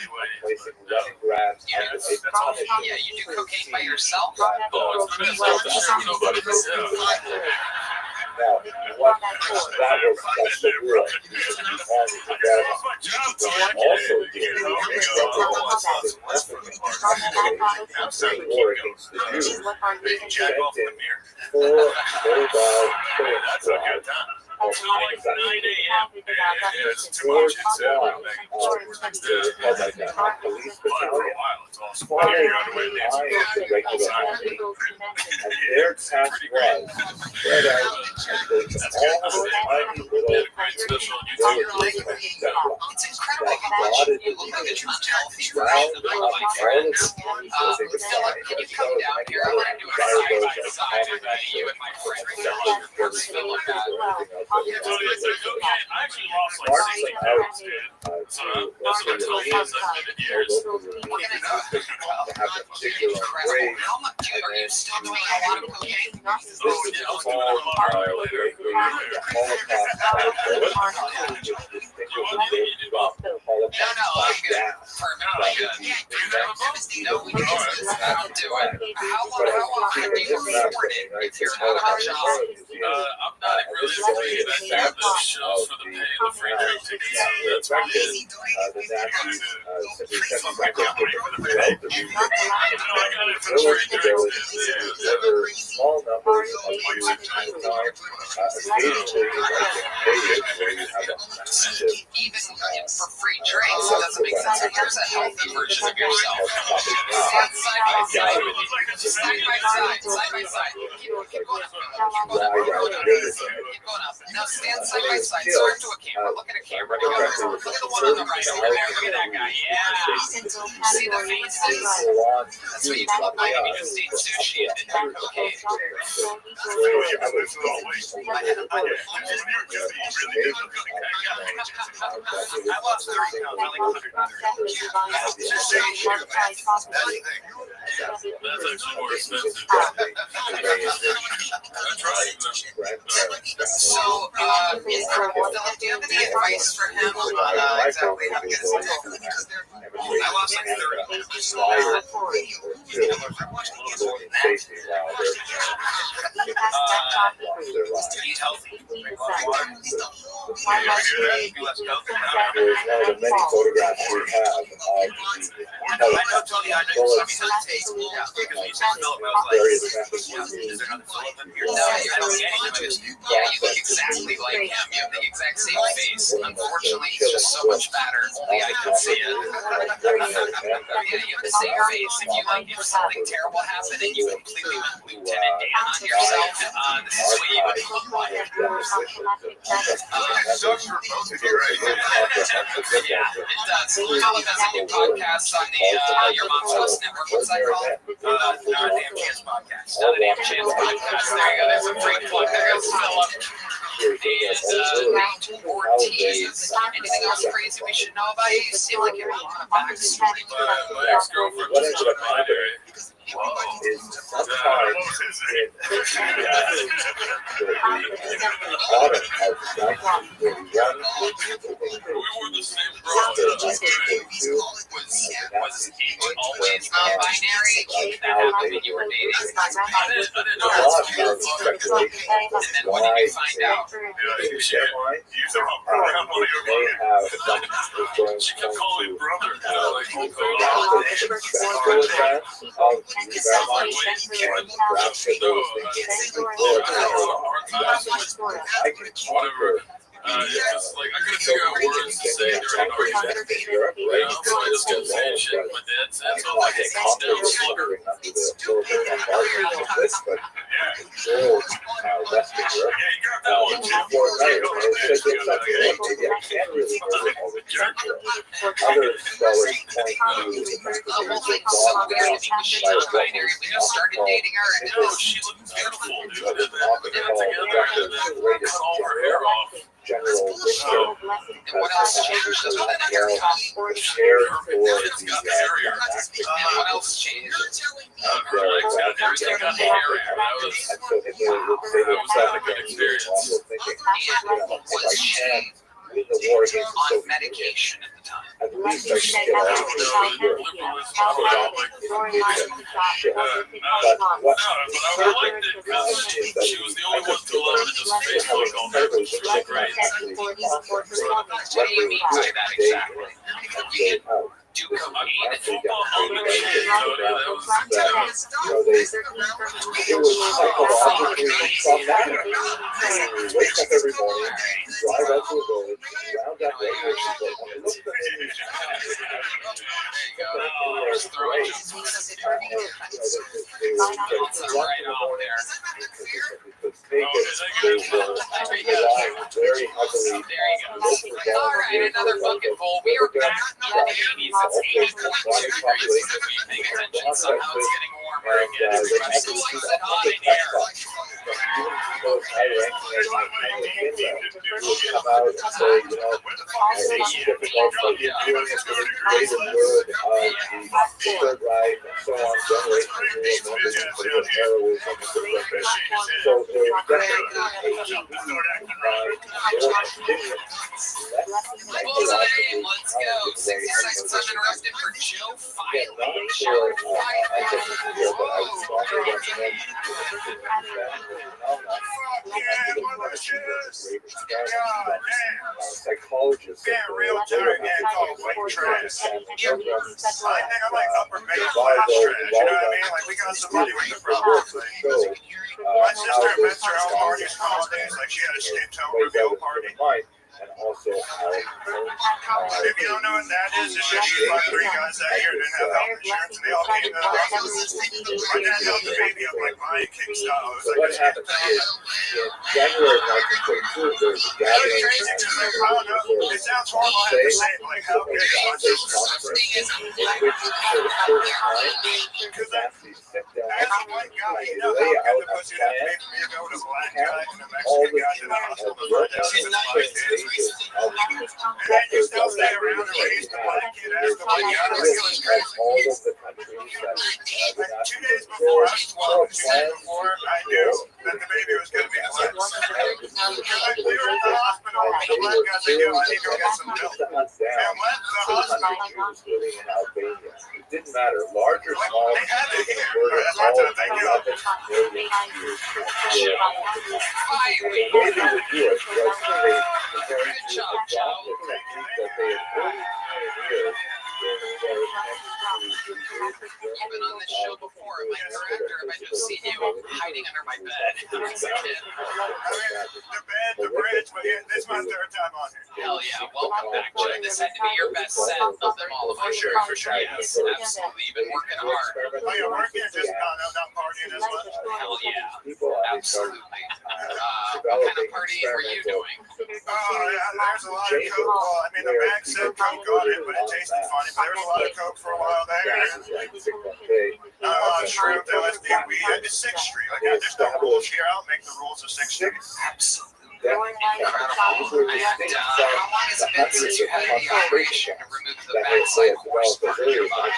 anyway. Yeah, you do cocaine by yourself? Oh, it's the best stuff to share with nobody. Now, what that's the rule. Also, war against the Jews, they sent in 4 mobile killing squads. It's 9 a.m. It's too much. It's the Republican police battalion, fired by the regular army, and their task was spread out and go to all the tiny little It's incredible how much you look like a unhealthy version of my friends. Philip, can you come down here? I want to do a side-by-side with you and my friend Philip. Where's Philip at? I actually lost like 6 pounds, dude. So that's what I told you in years. How much are you still doing a lot of cocaine? Oh, yeah, I was doing it a lot earlier. No, we don't do it. How often do you afford it if you're out of a job? I'm not really afraid. I have the shows for the pay, the free drink tickets. That's what it is. the Nazis simply said the fact that they were the small numbers of Jews at the time, occasionally where you have a massive even for free drinks, it doesn't make sense. Here's a healthy version of yourself. Stand side by side with you. Just side by side, side by side. Keep going up. Keep going up. Keep going up. Now stand side by side. Turn to a camera. Look at a camera. Look at the one on the right over there. Look at that guy. Yeah. See the faces? That's what you look like if you just ate sushi and didn't have cocaine. I lost 30 pounds. I like 100. That's actually more expensive. That's right. So, Philip, do you have any advice for him on exactly how to get his I lost like 30. Eat healthy. Drink a lot of water. There's one of the many photographs we have of various methods. Yeah, you look exactly like him. You have the exact same face. Unfortunately, he's just so much fatter. Only I can see it. Yeah, you have the same face. If something terrible happened and you completely went Lieutenant Dan on yourself, this is what you would look like. Yeah, it does. Philip has a new podcast on the Your Mom's House Network. What's that called? Not a Damn Chance Podcast. Not a Damn Chance Podcast. There you go. There's a free plug. There goes Philip. And Ortiz. Anything else crazy we should know about you? You seem like you're on a backstory. My ex-girlfriend was in the primary. Is sometimes in the autumn of 1941, We were the same girl. Was he always non-binary? That happened when you were dating? I didn't know a that. lot of speculation And then when did you find out? You said use the wrong program on your may mother. have was going She kept calling me brother. rapid sexual advance of I can conquer It's like I couldn't figure out words to say during argument. So I just kept saying shit my dad said. So I'm like, hey, calm down, slugger. Other scholars point Started dating her, and No, she looked beautiful, dude. And then we got together, and then cut all her hair off. general So, and what else changed? Other than care everything? for it's got hairier. And what else changed? Her legs got everything got hairier. That was not a good experience. What's changed on medication at the time? At least I can get out of She was the only one to allow me to just Facebook all day, which was great. What do you mean by that exactly? You can do cocaine and Football on the chain, Tony. That was it was psychologically traumatic to wake up every morning, drive out to a village, round up regular people, and look at very heavily. Alright, another fucking bowl. We are back in the 80s. It's 80.2 degrees. If you paying attention, somehow it's getting warmer again. Everybody's so hot in here. Let's go. 60 seconds uninterrupted for Joe Filey. Joe Psychologists getting real tired getting called white trash. I think I'm like upper middle class trash, you know what I mean? Like we got somebody with the problems. My sister admits her own parties all days, like she had a skin tone reveal party. And also how if you don't know what that is, it's just you fuck 3 guys that year didn't have health insurance and they all came to the hospital. My dad held the baby up like Lion King style. It was like what happened is in January of 1942 there was a gathering it sounds horrible I have to say it, like how good it was. Because that's a white guy, you know how good the pussy would have made me to go to a black guy and a Mexican guy to the hospital to find out if it's like this. And then you still stay around and raise the black kid as the white guy. all of the countries that 2 days before I was 12, 2 days before I knew that the baby was going to be black. We were in the hospital and the black guy said, yo, I need to go get some milk. And went to the hospital. it didn't matter, large or small. They had it here. That's what they do. The way they would do it was they prepared to adopt the technique that they had already pioneered You've been on this show before. Am I correct, or have I just seen you hiding under my bed as a kid? The bed, the bridge, but yeah, this is my 3rd time on here. Hell yeah, welcome back, Joe. This had to be your best set of them all of us. For sure. Yes, absolutely. You've been working hard. Oh, yeah, working just not partying as much. Hell yeah, absolutely. What kind of partying were you doing? Oh, yeah, there's a lot of coke. Well, I mean, the bag said coke on it, but it tasted funny. But there was a lot of coke for a while there. Shrimp, LSD, weed. It's 6th Street. Like, there's no rules here. I'll make the rules of 6th Street. Absolutely. Incredible. And how long has it been since you had the operation to remove the backside horse part of your body?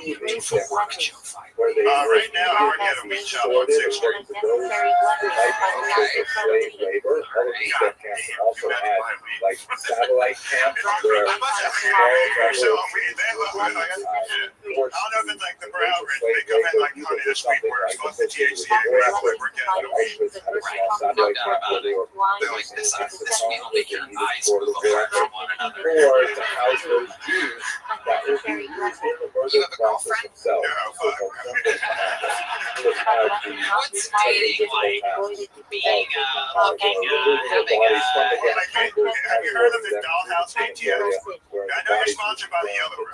receiving Racist them levels. where they Right now, I work at a meat shop on sorted 6th Street. according to those Necessary who levels might of also for slave labor. Other people can also had like satellite camps where I must have a small number so of we they look Jews, like I forced don't know if it's like the to brown engage rich, in they come in slave like labor, honey either to sweet something words, like both the associated THC with war and effort, work like Auschwitz had a small satellite camp where they were They're like this. This meal will make your eyes for move the war apart from effort, one another. or to house those Jews that would be used in the murder process themselves. So for example, would have the What's dating like? Being looking, having Have you heard of the Dollhouse ATX? I know you're sponsored by the Yellow Room.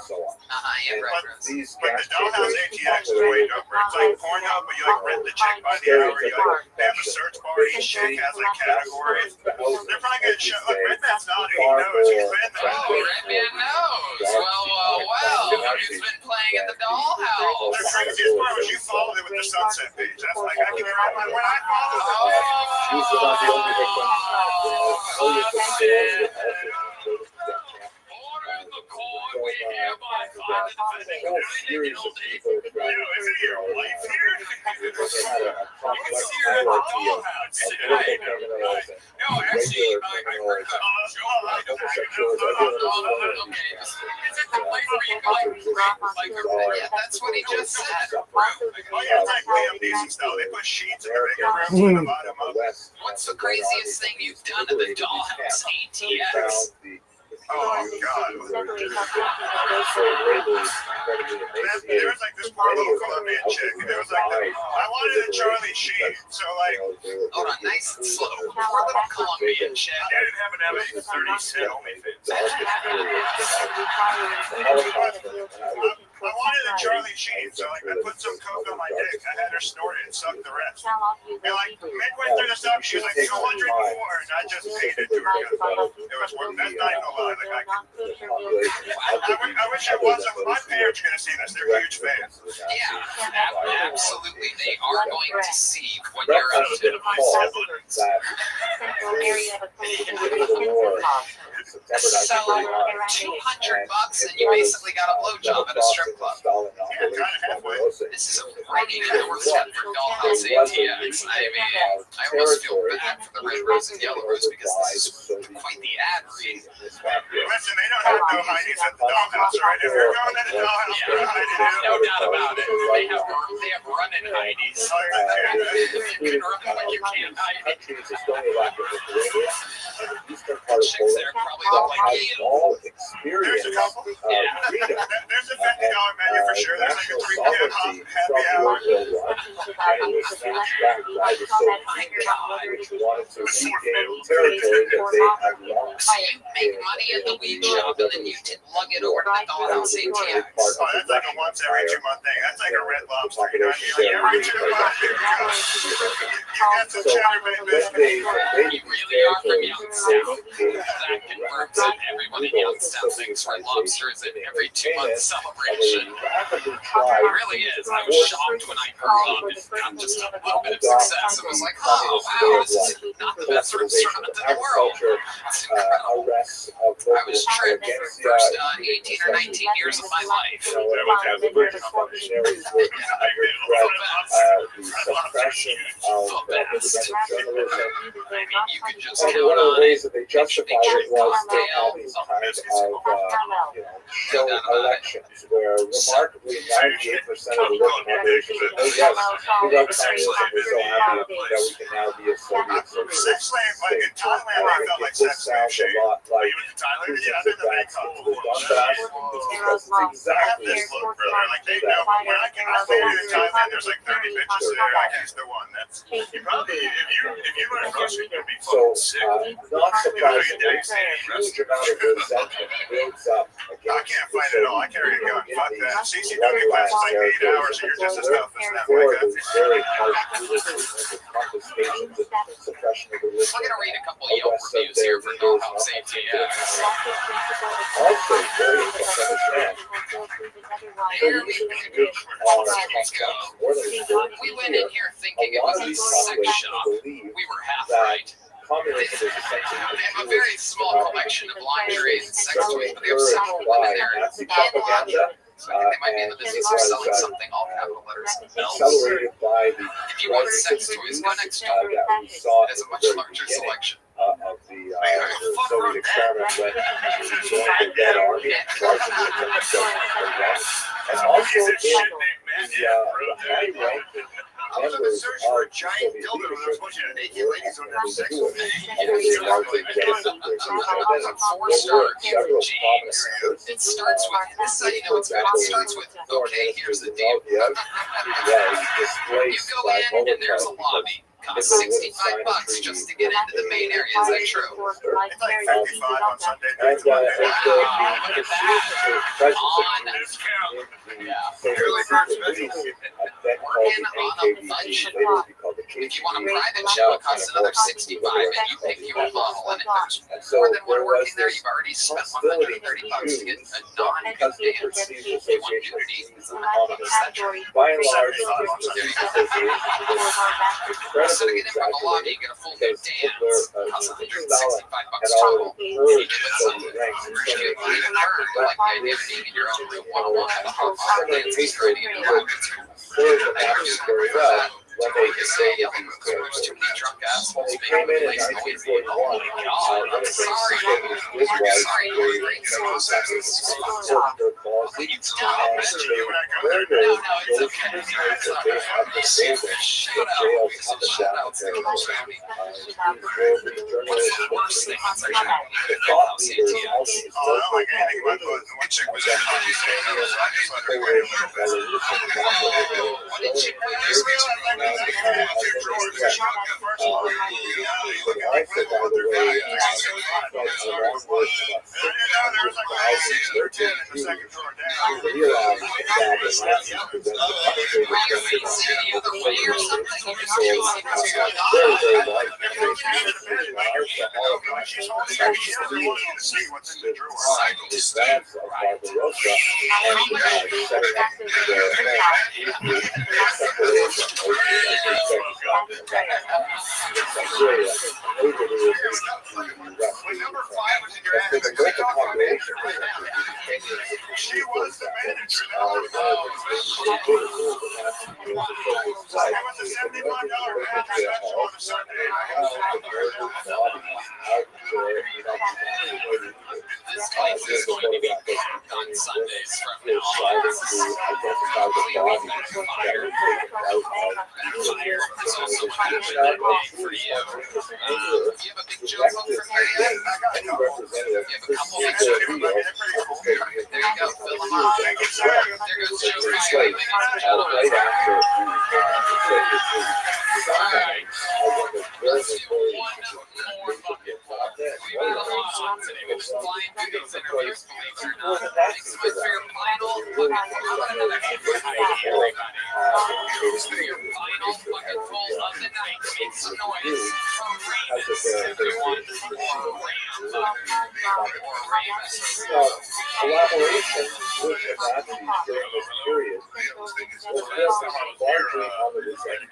yeah, and right. these But gas the Dollhouse chambers ATX is way doper. It's like Pornhub, but you like rent the chick by the hour. You like they have a search bar. Each chick has like categories. They're probably gonna show. Look, Redman's nodding. He knows. He's been there. Oh, Redman knows. Well, who's been playing at the The Dollhouse? craziest part was you followed it with the Sunset page. That's like I can remember when I followed it. Jews were not the only victims. Millions of Jews were also Order the court, we hereby find the defendant whole series of people throughout Is it your wife here? they had a complex It's your hierarchy of Dollhouse. political criminals and No, actually, regular I criminals heard and homosexuals. Everyone was thrown in Is it the place where you go like, yeah, that's what he just said. Oh yeah, it's like Liam Neeson style. They put sheets in the bigger rooms with the bottom up. What's the craziest thing you've done at the Dollhouse ATX? Oh God. There was like this poor little Colombian chick. There was like I wanted a Charlie Sheen. So like Hold on, nice and slow. Poor little Colombian chick. I didn't have an MS-30 OnlyFans. I wanted a Charlie Sheen, so like I put some coke on my dick. I had her snort it and suck the rest. And like midway through the stuff, she was like 200 more, and I just hated to her. It was worth. That's not even a lie. Like I wish it wasn't. My parents are gonna see this. They're huge fans. Yeah, absolutely. They are going to see what you're up to. So, $200 and you basically got a blowjob at a strip club. This is a pretty doorstep for Dollhouse ATX. I mean, I almost feel bad for the Red Rose and Yellow Rose because this is quite the ad read. Listen, they don't have no Heidi's at the Dollhouse, right? If you're going to the Dollhouse, go to Heidi's. No doubt about it. They have running Heidi's. You can run like you can't hide it. Chicks there probably look like you. There's a couple. There's a $50 menu for sure. There's like a 3 p.m. happy hour. So you make money at the weed shop and then you lug it over to the Dollhouse ATX. Oh, that's like a once every 2 month thing. That's like a Red Lobster. You know what I mean? Like every 2 months, you got some cheddar biscuits. You really are from Youngstown. That converts and everyone in Youngstown thinks Red Lobster is an every 2 month celebration. It really is. I was shocked when I grew up and got just a little bit of success. It was like, oh wow, this is not the best restaurant in the world. It's incredible. I was tripped for the first 18 or 19 years of my life. You can just count one of the on ways it. that they justified it was they had these kinds of show elections where remarkably 98% of the working population said, oh yes, we love communism, we're so happy that we can now be a Soviet Sex slave, like in Thailand, I felt like this sex slave sounds shit. a lot like Even in Thailand, who's yeah, I've been to advanced Bangkok into the before. Donbass, because it's I have exactly this look, brother. Like they know when I get out there in Thailand, there's like 30 bitches there. I choose the one. That's you probably if you learn Russian, you'll be so fucking sick. not surprisingly, a huge amount of resentment builds up I against can't fight it all. I carry a gun. Fuck that. CCW class is like 8 hours, and you're just as tough as them. Therefore, Like there's very harsh punishments and confiscations and suppression of religion. I'm going to read a couple of Yelp reviews here for Dollhouse ATX. Also, very important to understand. Here we go. We went in here thinking it was a sex shop. We were half right. Communism is essentially They have a very small collection of lingerie and sex toys, but they have several women there in So I think they might be in the business of selling something, all capital letters, else. accelerated by the If you want sex toys, go next door. that we saw It has a much larger selection. of the Soviet experiment when he joined the Red Army, largely and also in the high-ranking members search of for a the giant Soviet dildo and I leadership was watching a naked ladies on that sex do with it. me. And they largely benefited There's a from four-star several James. prominent members. It starts with, this is how you know it's good. It starts with, okay, here's the deal. Yeah, he's You displaced go by in and there's a lobby. Costs $65 just to get into the main area. Is that true? It's like 55 on Sunday. And the If you want a private show, it costs another $65, and you pick your model. And if there's more than one working there, you've already spent $130 to get a non-dance. If you want nudity, it's $100. by and large, So to get in from the lobby, you get a full nude dance. Costs $165 total. early Usually you buy a turn, like the idea of being in your own room one-on-one at the hot fire dance is ready to rock. very well when they Say, there's too many drunk assholes they came in making the place noisy. 1941. Oh my God, I'm sorry. Sorry, you're great. No, No, no, it's okay. Shout out. Shout out to the girls around me. What's the worst thing that's actually happened in the house ATMs? Oh, I don't like anything about those. One chick was in on these cameras. I just let her go. What did you do? She was the manager. This place is going to be packed on Sundays from now on. This is fire. It's also kind of a good day for you. You have a big joke from here yet? You have a couple of extra. There you go. Fill them up. There goes Joe Riley. Alright. Let's do one more bucket. We've had a lot on today. We're just flying through these interviews, believe it or not. Thanks to my favorite final bucket full of the night. Here's for your final bucket full of the night. Make some noise for Ramus, everyone. Or Ramus. Collaboration with the Nazis during this period was built largely on the descent of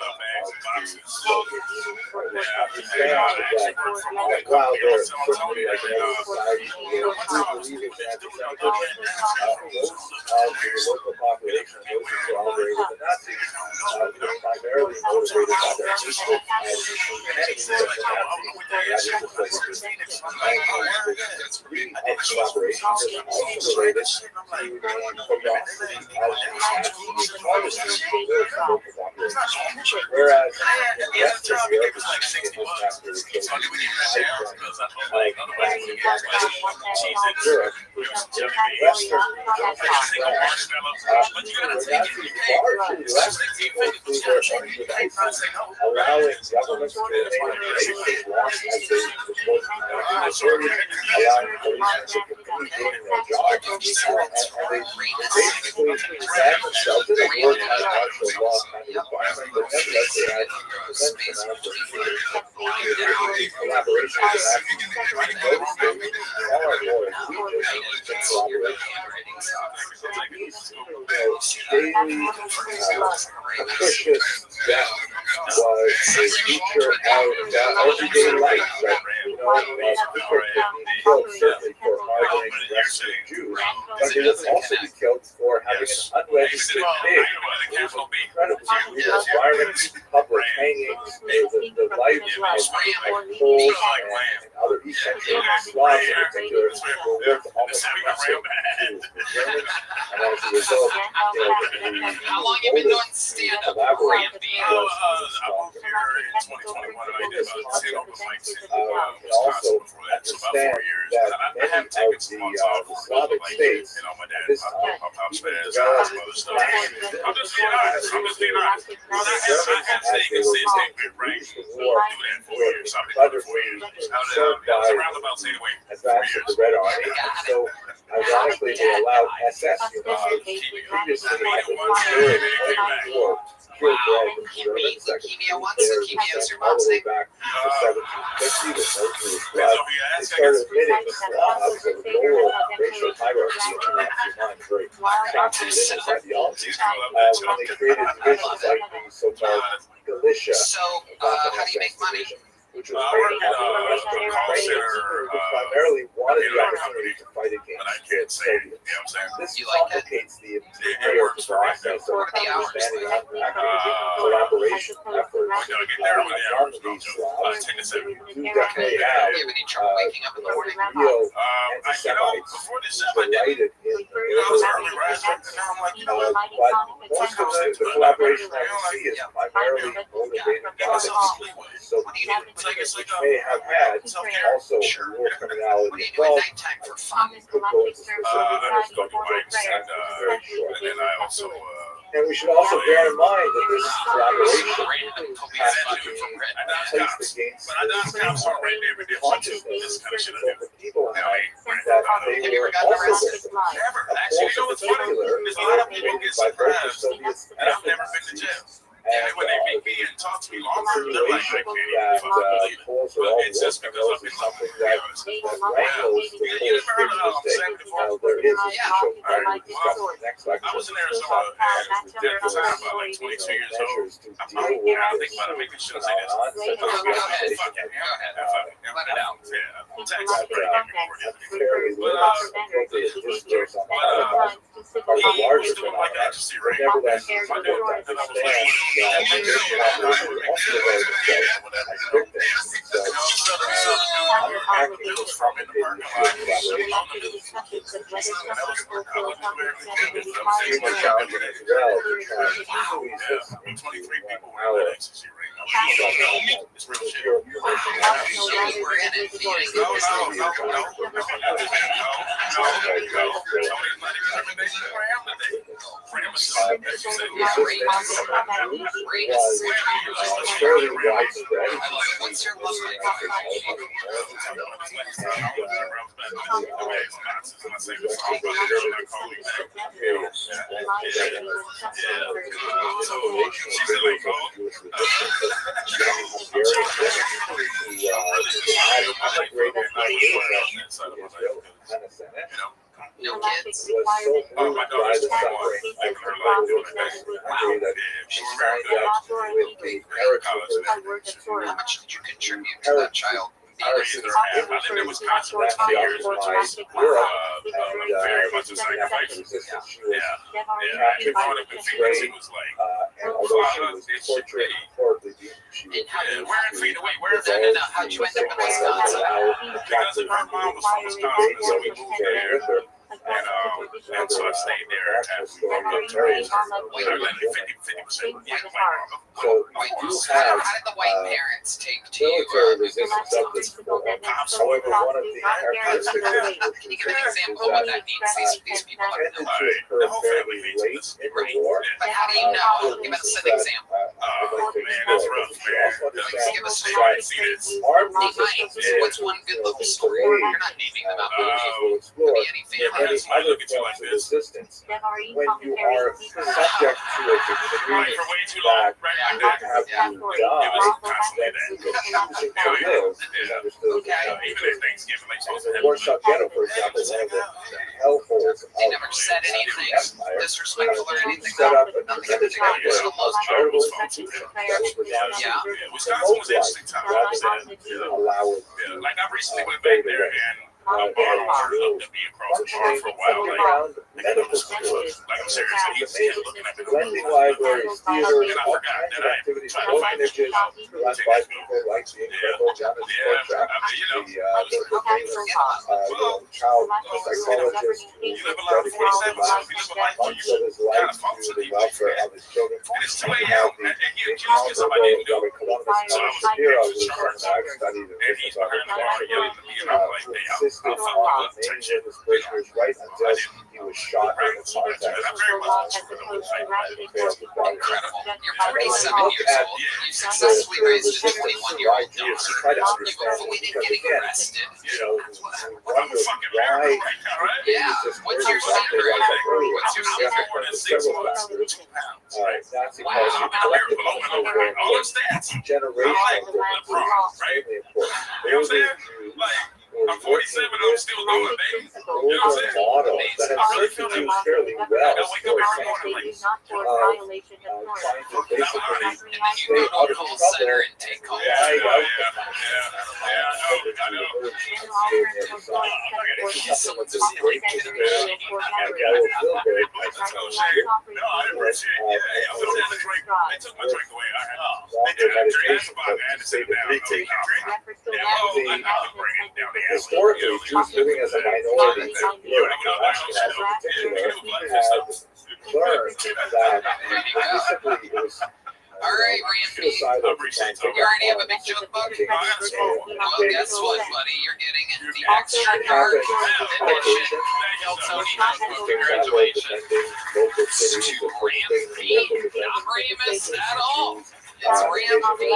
while they're certainly like in every society, those of the local population, those who collaborated with the Nazis, were primarily motivated by their hatred and enemies of the Nazis. Collaboration is also related to whereas Western Europe is like 60 bucks. Like Europe, Western largely less people who were under the allowing governments to remain in place as long as they support the majority, allowing police to continue doing their job, and they basically had themselves in a wartime martial law kind of environment, but nevertheless they had immense amount of collaboration with African both states, far more egregious than collaboration. Daily capricious death was a feature of everyday life, right? People killed certainly for harboring Western Jews, but he would also be killed for having an unregistered pig. It was incredibly brutal environment, public hangings, the life of Poles and other East Central Slavs in particular lived almost impossible to the Germans, and as a result, How long you been doing stand-up? collaboration I moved here in 2021 and I did stand-up with like also understand that many of the Slavic states at this time developed I'm just being honest. I'm just being honest. Well, I have taken good range to do that for years. I've been doing it for years. I was around about anyway. advance of the Red Army, and so ironically they allowed SS units previously during the war purebred German second all the way back to 1750 with no Jewish blood. They started admitting the Slavs of lower racial hierarchy in the Nazi mind, very communist ideology, when they created divisions like the so-called Galicia, how do you make money? which was made up of Western Ukrainians who primarily wanted the opportunity to fight against Soviets. This complicates the entire process of understanding collaboration efforts among these Slavs. You definitely have real anti-Semites delighted in but most of the collaboration that we see is primarily motivated by the Soviets, which may have had also war criminality involved. Could go into specific and we should also bear in mind that this collaboration has to be placed against the consciousness of the people that they were also victims. Of course, in particular, by both the Soviets and the Nazis. And when they meet me and talk to me longer, they're like, Poles are all war criminals is something that rankles the Polish people to this day. Now, there is a show that we discuss in the next lecture. I was in Arizona at the time about like 22 years old. I think about it, maybe I shouldn't say this. Fuck it. Let it out. Texas, fairly appropriate discourse on Holocaust are the larger phenomena, but nevertheless, it's important to understand that collaboration would also develop itself as victims. So, unpacking the complicated issue of collaboration is extremely challenging as well to try and squeeze this into 1 hour. It's real shit. Fairly widespread. No kids. Was so moved by the suffering of her life that she signed up with the paratroopers. How much did you contribute to that child? I lived in Wisconsin for 2 years. Very much a sacrifice. She was and although she was tortured and horribly beaten, she was how'd you end up in Wisconsin? Because her mom was from Wisconsin, so we moved there with her. And so I stayed there and 50% with my mom. So you do have how did the white parents take to military resistance of this form. However, one of the characteristics of Can you give an example of what that means? These people are tended to occur fairly late in the war. But how do you know? Give us an example. Man, that's rough, man. Give us armed resistance what's one good little story? You're not naming them out. will explore many other forms of resistance when you are subject to a decree that have you die, then choosing to live is understood. In Warsaw Ghetto, for example, one of the hellholes They never said anything disrespectful or anything. set up a charitable institution that was designed to Wisconsin was an interesting time. rather than allow it Like I recently went back there and Hooked up me across the shore for a while. Like, medical schools. Like, I'm serious. He's looking at me. lending libraries, theaters, And I all forgot kinds that of I activities, tried to find orphanages run by people like the incredible Janet Sport the child psychologist who You live a life of 47, so if you live a life where months you of his kind life of function, to the welfare of his children. and it's 2 We a.m. have the and he accused me of something I didn't do. Rabbi Columbus So I was Shapiro, extra who's charged. someone I've studied and And written he's about behind the bar extensively, yelling at me, and I'm like, who hey, insisted I'll fuck on you up type naming shit. his prisoners right until he was shot in the context. And I'm very much a supporter of the Incredible. You're 47 Look years at old. You successfully raised a 21-year-old daughter. try to You understand avoided because getting again, arrested. you know, we I'm a wonder fucking why miracle right now, right? Yeah. What's your secret? What's your I'm secret? more than 6 several months, factors. 2 pounds. Nazi Wow. policy, I'm a collective miracle. punishment is very All important. those stats. Generational Like, differences LeBron, is right? extremely important. You know what I'm saying? Like, I'm 47 and I'm still going, baby. You know what I'm Older saying? model that I has really served feel to that. use fairly I well wake up every morning like, trying to basically stay Go out to of call trouble. center and take calls. yeah, Right out I know. Someone just like, Let's go, Shane. No, I didn't appreciate it. Yeah, I feel that the drink. They took my drink away. They did that drink. That's about it. I had to sit down. Yeah, well, I know. Bring it down the alley. Historically, Jews living as a minority in Europe, Ashkenaz in particular, had learned that basically it was all right, Randy. suicide of You already have a big junk book? Well, guess what, buddy? You're getting the extra dark edition Tony notebook. Congratulations. To Ramsey, not Ramus at all. It's Ramsey.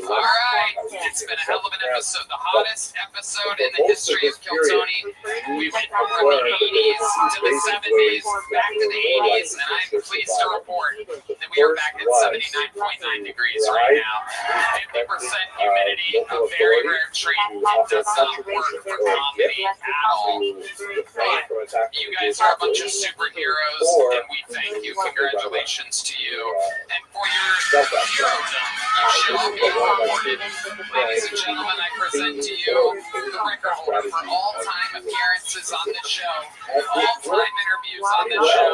All right, it's been a hell of an episode. The hottest episode in the history of Kill Tony. We went from the 80s to the 70s, back to the 80s, and I'm pleased to report that we are back at 79.9 degrees right now. 50% humidity, a very rare treat. It does not work for comedy at all. But you guys are a bunch of superheroes, and we thank you. Congratulations to you. And for your herodom, you should all be rewarded. Ladies and gentlemen, I present to you the record holder for all-time appearances on the show, all-time interviews on the show,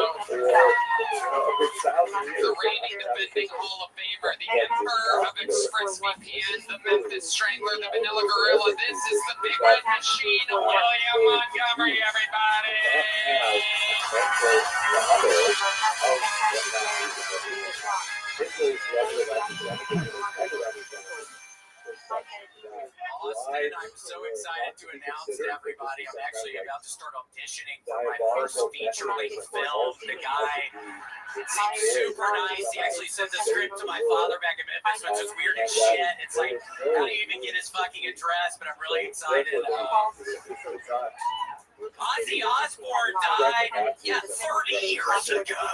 the reigning defending Hall of Famer, the Emperor of ExpressVPN, the Memphis Strangler, the Vanilla Gorilla. This is the Big Red Machine, William Montgomery, everybody. Austin, I'm so excited to announce to everybody I'm actually about to start auditioning for my first feature-length film. The guy seems super nice. He actually sent the script to my father back in Memphis, which is weird as shit. It's like, how do you even get his fucking address? But I'm really excited. Ozzy Osbourne died, 30 years ago.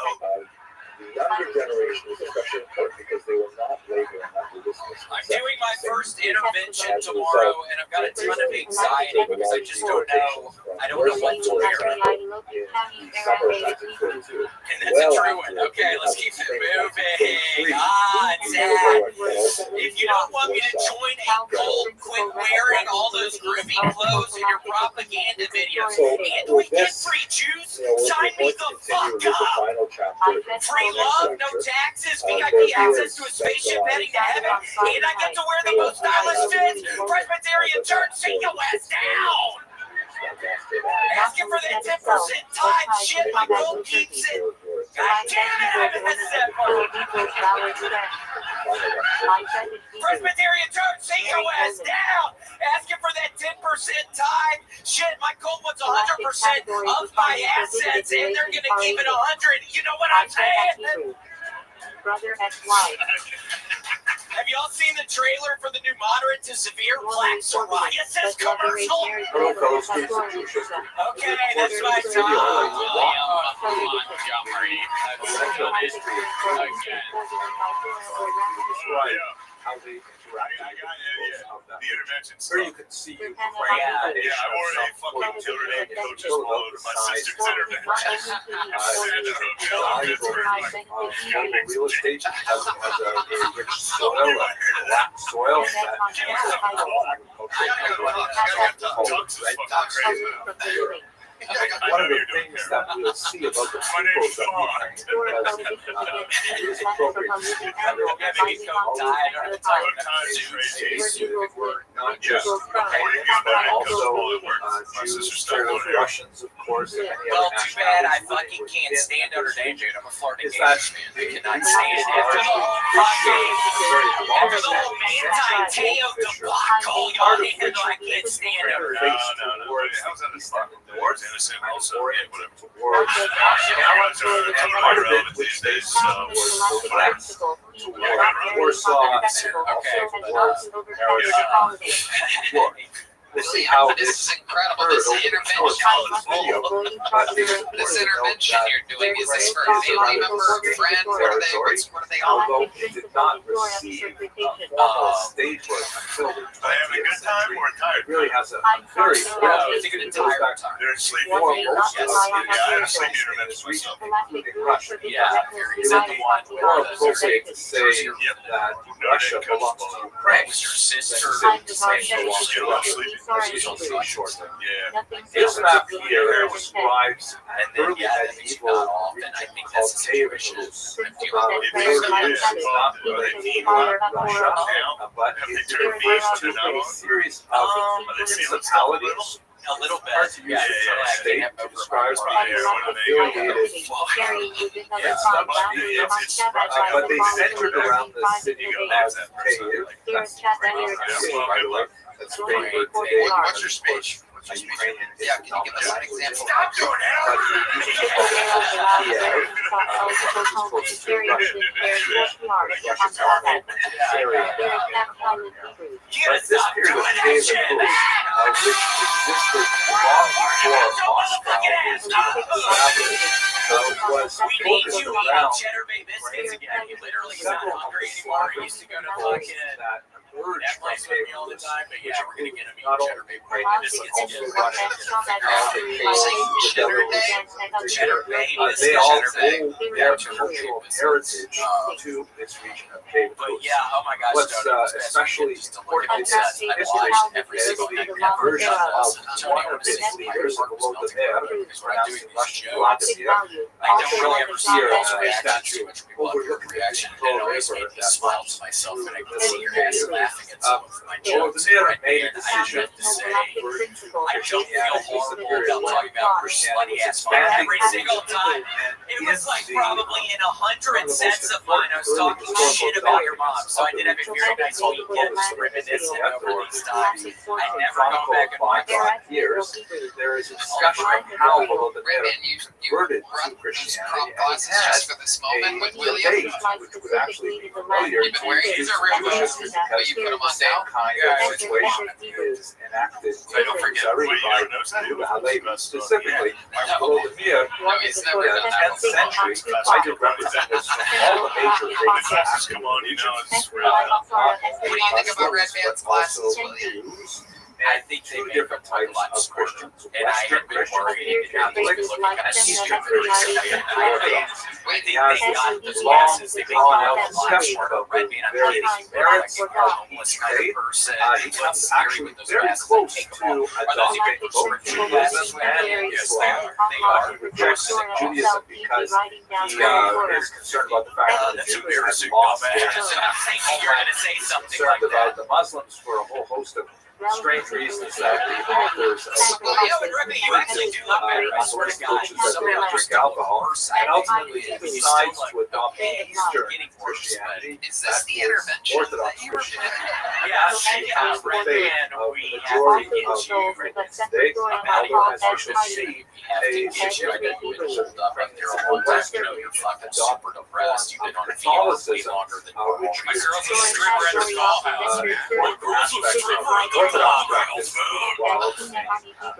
The younger generation is especially important because they will not label and not dismiss. I'm doing my first intervention tomorrow, and I've got a ton of anxiety because I just don't know. I don't know what to wear. And that's a true one. Okay, let's keep it moving. Dad. If you don't want me to join a cult, quit wearing all those groovy clothes in your propaganda videos. And we get free Jews. Sign me the fuck up. Free love, no taxes, VIP access to a spaceship heading to heaven, and I get to wear the most stylish fits. Presbyterian Church, take your ass down. Asking for that 10% time shit, my goal keeps it. God damn it, I haven't missed that part. Presbyterian Church, take your ass down. Asking for that 10% time shit, my cult wants 100% of my assets, and they're gonna keep it 100. You know what I'm saying? Brother ex-wife. Have y'all seen the trailer for the new moderate to severe plaque psoriasis commercial? Okay, that's my time. Montgomery. That's history again. Right. how they interact with the of that. The intervention Or you stuff. could see Yeah, Ukraine. I wore a fucking Notre Dame coach's polo to my sister's intervention. Real estate has a very rich soil, a black soil that one of the things that we'll see about the peoples of Ukraine is appropriate not just Ukrainians, but also Jews, Poles, Russians, of course. Well, too bad I fucking can't stand Notre Dame, dude. I'm a Florida Gators fan. I cannot stand it. After the whole Manti-Teo debacle, y'all handle, I can't stand Notre Dame. How's that a fucking towards innocent also? Yeah, whatever. Part of it, which they saw, was collapse toward Warsaw and also towards Look, we'll see how This is incredible. This intervention, this intervention you're doing, is this for a family member, friend? What are they all? although it did not receive formal statehood until the 20th century, it really has a very it goes back to before most of the region, including Russia. It would be more appropriate to say that Russia belongs to Ukraine than to say Ukraine belongs to Russia. This map here describes an early medieval region called Taurus. Not really Russia, but it refers to a series of principalities. A little bit. Hard to use the state to describe affiliated but they centered around the city of Kyiv. That's Ukraine, by the way. That's favored today. What's your speech? Ukrainian Yeah, can you give us an example? But this period of Kyiv, which existed long before Moscow was focused around several that emerged from Kyiv, not only Ukrainians but also Russians. They all owe their cultural heritage to this region of Kyiv. What's especially important in this history is the conversion of one of its leaders, Volodymyr, pronounced in Russian Vladimir. I don't really ever see a statue overlooking the control river that smile to myself when I see your ass laughing at some of my jokes. Volodymyr made a decision to I don't feel horrible about talking about slutty ass every single time. It was like probably in 100 sets of mine. I was talking shit about your mom, so I did have a very nice weekend reminiscing over these times. I never gone back and watched years. There is a discussion of how Volodymyr converted to Christianity, and he had a debate which would actually be familiar to Jews because the same kind of situation is enacted very by Jew Halevi specifically. Volodymyr in the 10th century invited representatives from all the major faiths. What do you think about Red Man's glasses, William? I think two different types of Christians. Western Christians and Catholics, and Eastern Christians and Orthodox. He has this long, drawn-out discussion about the various merits of each faith. He comes actually very close to adopting both Judaism and Islam. He rejects Judaism because he is concerned about the fact that the Jews have lost their homeland, concerned about the Muslims for a whole host of strange reasons that the authors of the book Muslims coaches that they drink alcohol, and ultimately he decides to adopt Eastern Christianity, that's Orthodox Christianity. That becomes the faith of the majority of the United States, although as you should see, a significant portion of Western adopt a form of Catholicism, which is aspects of Orthodox practice while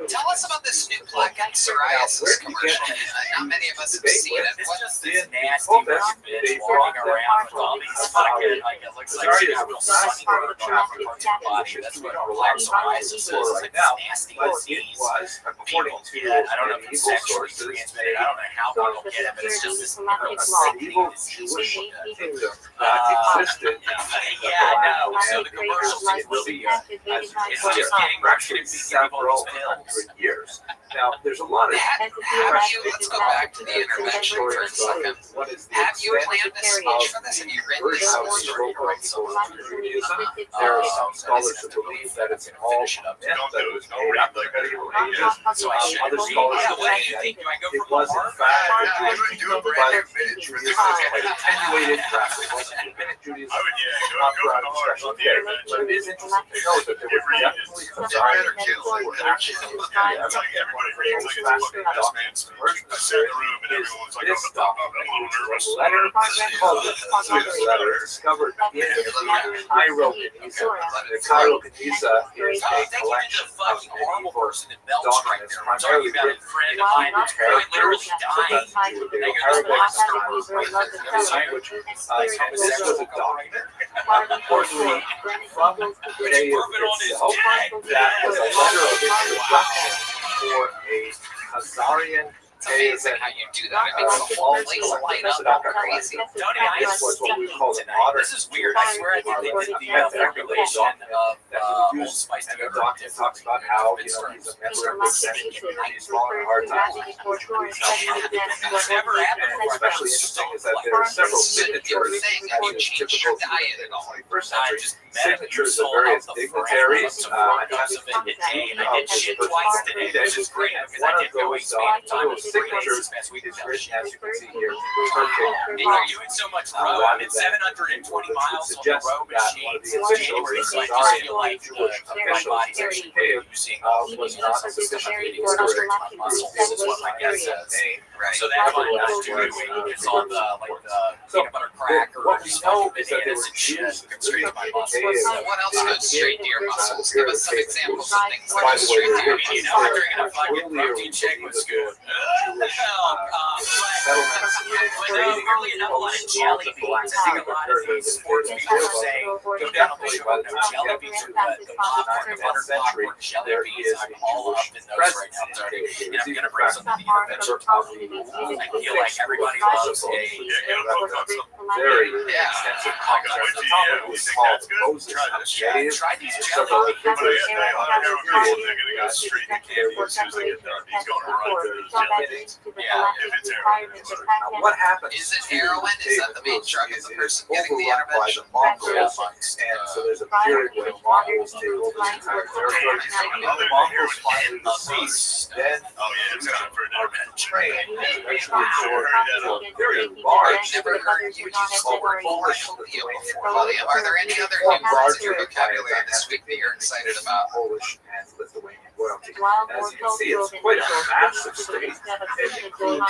Tell us about this new plaque and psoriasis commercial. Not many of us have seen it. It's just this nasty bitch walking around with all these fucking, like, it looks like she's a real sunny bird on her body. That's what plaque psoriasis is. It's nasty disease. People get, I don't know if it's sexually transmitted, I don't know how people get it, but it's just this medieval Jewish kingdom existed. Yeah, I know. So the commercials is really, it's just getting Russian several hundred years. Now, there's a lot of. Let's go back to the intervention for a second. Have you planned this much for this? Have you written this whole story? There are some scholars who believe that it's all myth, that it was made up like medieval ages. Other scholars believe that it was in fact a Jewish kingdom, but Judaism was quite attenuated. Perhaps it wasn't rabbinic Judaism, not for any special care. But it is interesting to note that there was definitely Khazarian Jews who were actually in this area. One of the most fascinating documents emerged from there is this document, which was a letter called the Khazarian letter, discovered in the Cairo Geniza. The Cairo Geniza is a collection of medieval documents, primarily written in Hebrew characters, so that's Judeo-Arabic language. And this was a document, importantly, from Judaism itself, that was a letter of introduction for a Khazarian It's amazing how you do that. It makes the whole place light up crazy. This was what we call the modern. This is weird. I swear I think they did the regulation of Old Spice and the document talks about how he's a member of this community, he's fallen hard times, which never happened. And especially interesting is that there are several signatures, as is typical in the 21st century, signatures of various dignitaries. I did shit twice today, which is great. One of those signatures is written, as you can see here, Turkic. You're doing so much row. I mean, 720 miles on the row machines. January, so I just feel like my body's actually using was not sufficiently muscles. This is what my guess says. So that's what I'm doing. It's all the peanut butter cracker. What we know is that there were Jews straight to my muscles. What else goes straight to your muscles? Give us some examples of things that By go the straight way, to your You muscles. know, I'm drinking a fucking protein shake with scoop. settlements Weirdly enough, a lot of jelly beans. I think a lot of these sports people say, go down the shore, no jelly beans are good. The popcorn, butter, popcorn, jelly beans, I'm all up in those right now. And I'm going to bring some to the intervention. I feel like everybody loves a very extensive concept. The topic was called Moses Unshaved. try these Several jelly of the what happens Is it heroin? Is that the main drug of the person getting the overrun by intervention? the Mongols, and so there's a period when the Mongols take over the entire territory. When the Mongols finally recede, then are trained and eventually absorbed a very large Never heard you just called over Polish Lithuanian. Are there any other new words in your vocabulary this week that you're excited about? Polish and Lithuanian royalty. As you can see, it's quite a massive state. It includes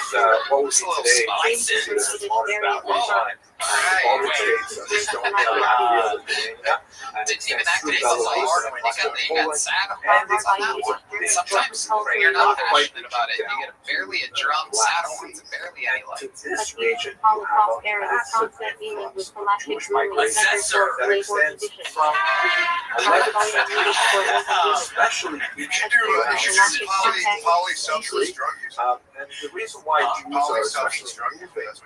what would be today considered modern Babylon time. Baltic states of Estonia, Latvia, Lithuania, and Didn't even extends act through as a Belarus lord and when you got western sad Poland. horns on that one. Sometimes when you're not passionate about it, you get barely a drum, sad horns, and barely any To light. this region, you have a massive influx of Jewish migration that extends from the 11th century, especially Polysocialist drug use. and the reason why Jews are especially moving to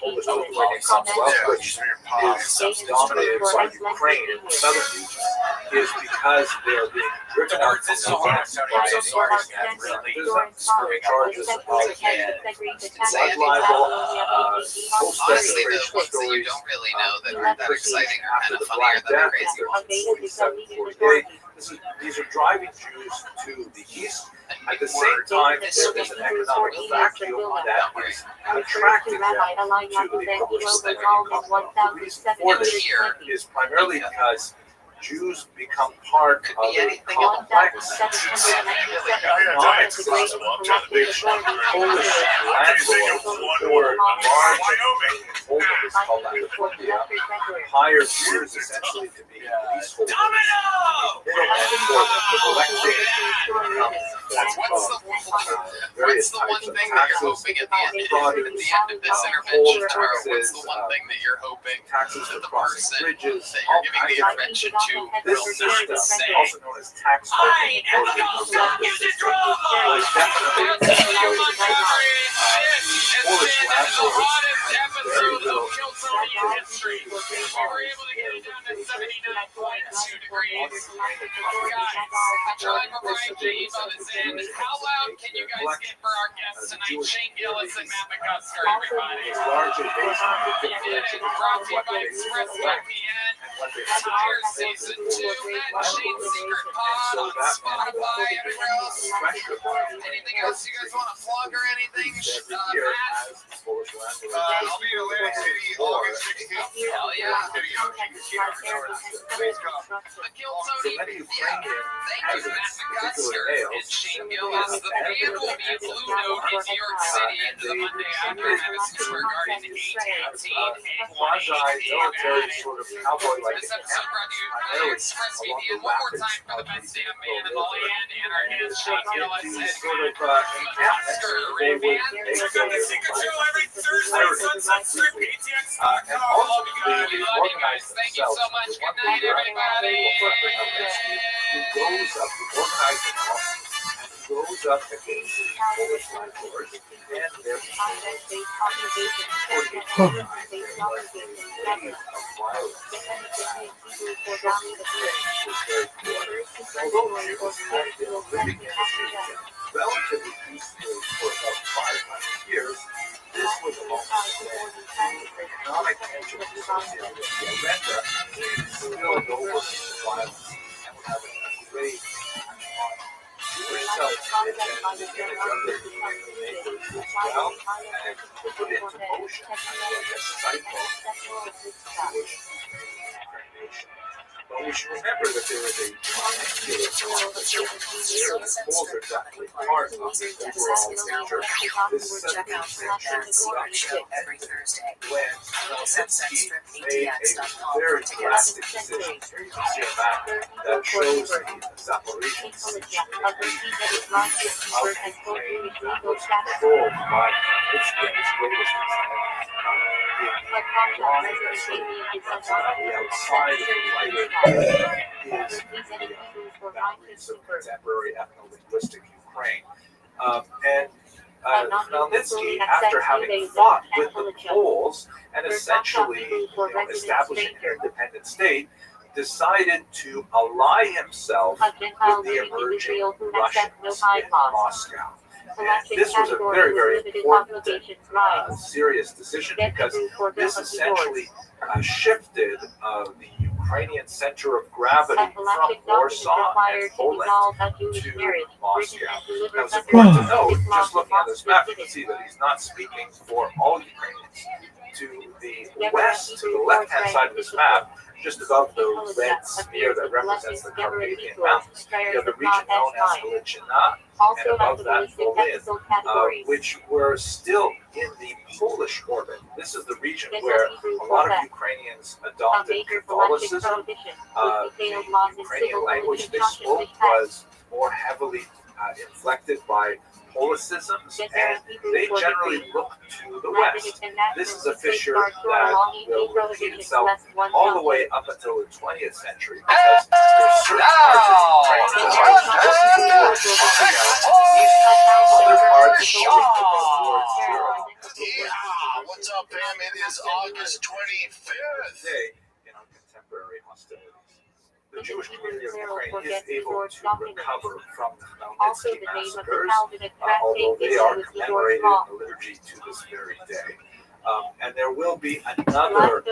Polish Lithuanian Commonwealth, which is dominated by Ukraine in the southern regions, is because they are being driven out from the west by charges of blood libel, Honestly, the post-desecration ones that you stories, don't really know that aren't that exciting are after kind of the funnier Black than the Death crazy in ones. 47-48. These are driving Jews to the east. At the same time, there is an economic vacuum that is attracting them to the Polish The reason for this is primarily because Jews become part of a complex economic system which Polish landlords or large hold the called latifundia, hire Jews essentially to be leaseholders. What's the one thing that you're hoping at the end of this intervention tomorrow? What's the one thing that you're hoping that the person that you're giving the intervention to will not say? Also known as tax I am gonna stop using drugs! It's been the hottest episode of Kill Tony in history. We were able to get it down to 79.2 degrees. Guys, I'm trying to write Dave on his end. How loud can you guys get for our guests tonight? Shane Gillis and Matt McCusker, everybody. You did it. Brought to you by ExpressVPN. Entire season 2. Matt and Shane's Secret Pod on Spotify, everywhere else. Anything else you guys want to plug or anything? Matt? I'll be in Atlantic City August 16th. Hell yeah. Please come. Kill Tony. Yeah. Thank you, Matt McCusker and Shane Gillis. The band will be at Blue Note in New York City into the Monday after Madison Square Garden 8/18. quasi-military sort of cowboy-like This episode brought to you by ExpressVPN. One more time for the best damn band in the land and our guest Shane Gillis and Matt McCusker. Ray Band. Check out the Secret Show every Thursday, Sunset Strip, ATX. and ultimately We love you guys. Thank you so much. Good night, everybody. Who goes up, who organizes them all, and goes up against the Polish landlords and their relatively peacefully for about 500 years. This was a moment when economic tension associated with the agenda spilled over into violence and would have a great on Jewish self-image and the image of their neighbors as well, and put into motion a cycle of Jewish incarnation. But we should remember that there is a triangular conflict that pulls exactly part of the overall picture. This suddenly eruption every Thursday. when Zelensky made a very drastic decision. Here you can see a map that shows the Zaporizhzhia situation how Ukraine was controlled by its greatest extent. The outside of the writer is the boundaries of contemporary ethno-linguistic Ukraine. And Khmelnytsky, after having fought with the Poles and essentially establishing an independent state, decided to ally himself with the emerging Russians in Moscow. And this was a very, very important and serious decision because this essentially shifted the Ukrainian center of gravity from Warsaw and Poland to Moscow. Now it's important to note, just looking at this map, you can see that he's not speaking for all Ukrainians. To the west, to the left-hand side of this map, just above the red smear that represents the Carpathian Mountains, you have the region known as Галичина, and above that Volyn, which were still in the Polish orbit. This is the region where a lot of Ukrainians adopted Catholicism. The Ukrainian language they spoke was more heavily inflected by Policisms, and they generally look to the west. This is a fissure that will repeat itself all the way up until the 20th century, because there's certain parts of Ukraine that are towards Moscow, other parts towards Europe. Yeah, what's up, fam? It is August 25th. Today, in our contemporary hostilities, the Jewish community of Ukraine is able to recover from the Khmelnytsky massacres, although they are commemorated in the liturgy to this very day. And there will be another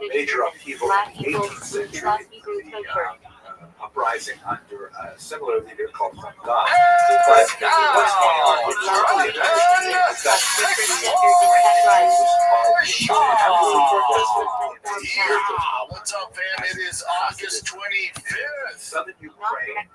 major upheaval in the 18th century, the uprising under a similar leader called Hamdan. But what's going on in Germany is that What's up, fam? It is August 25th. Southern Ukraine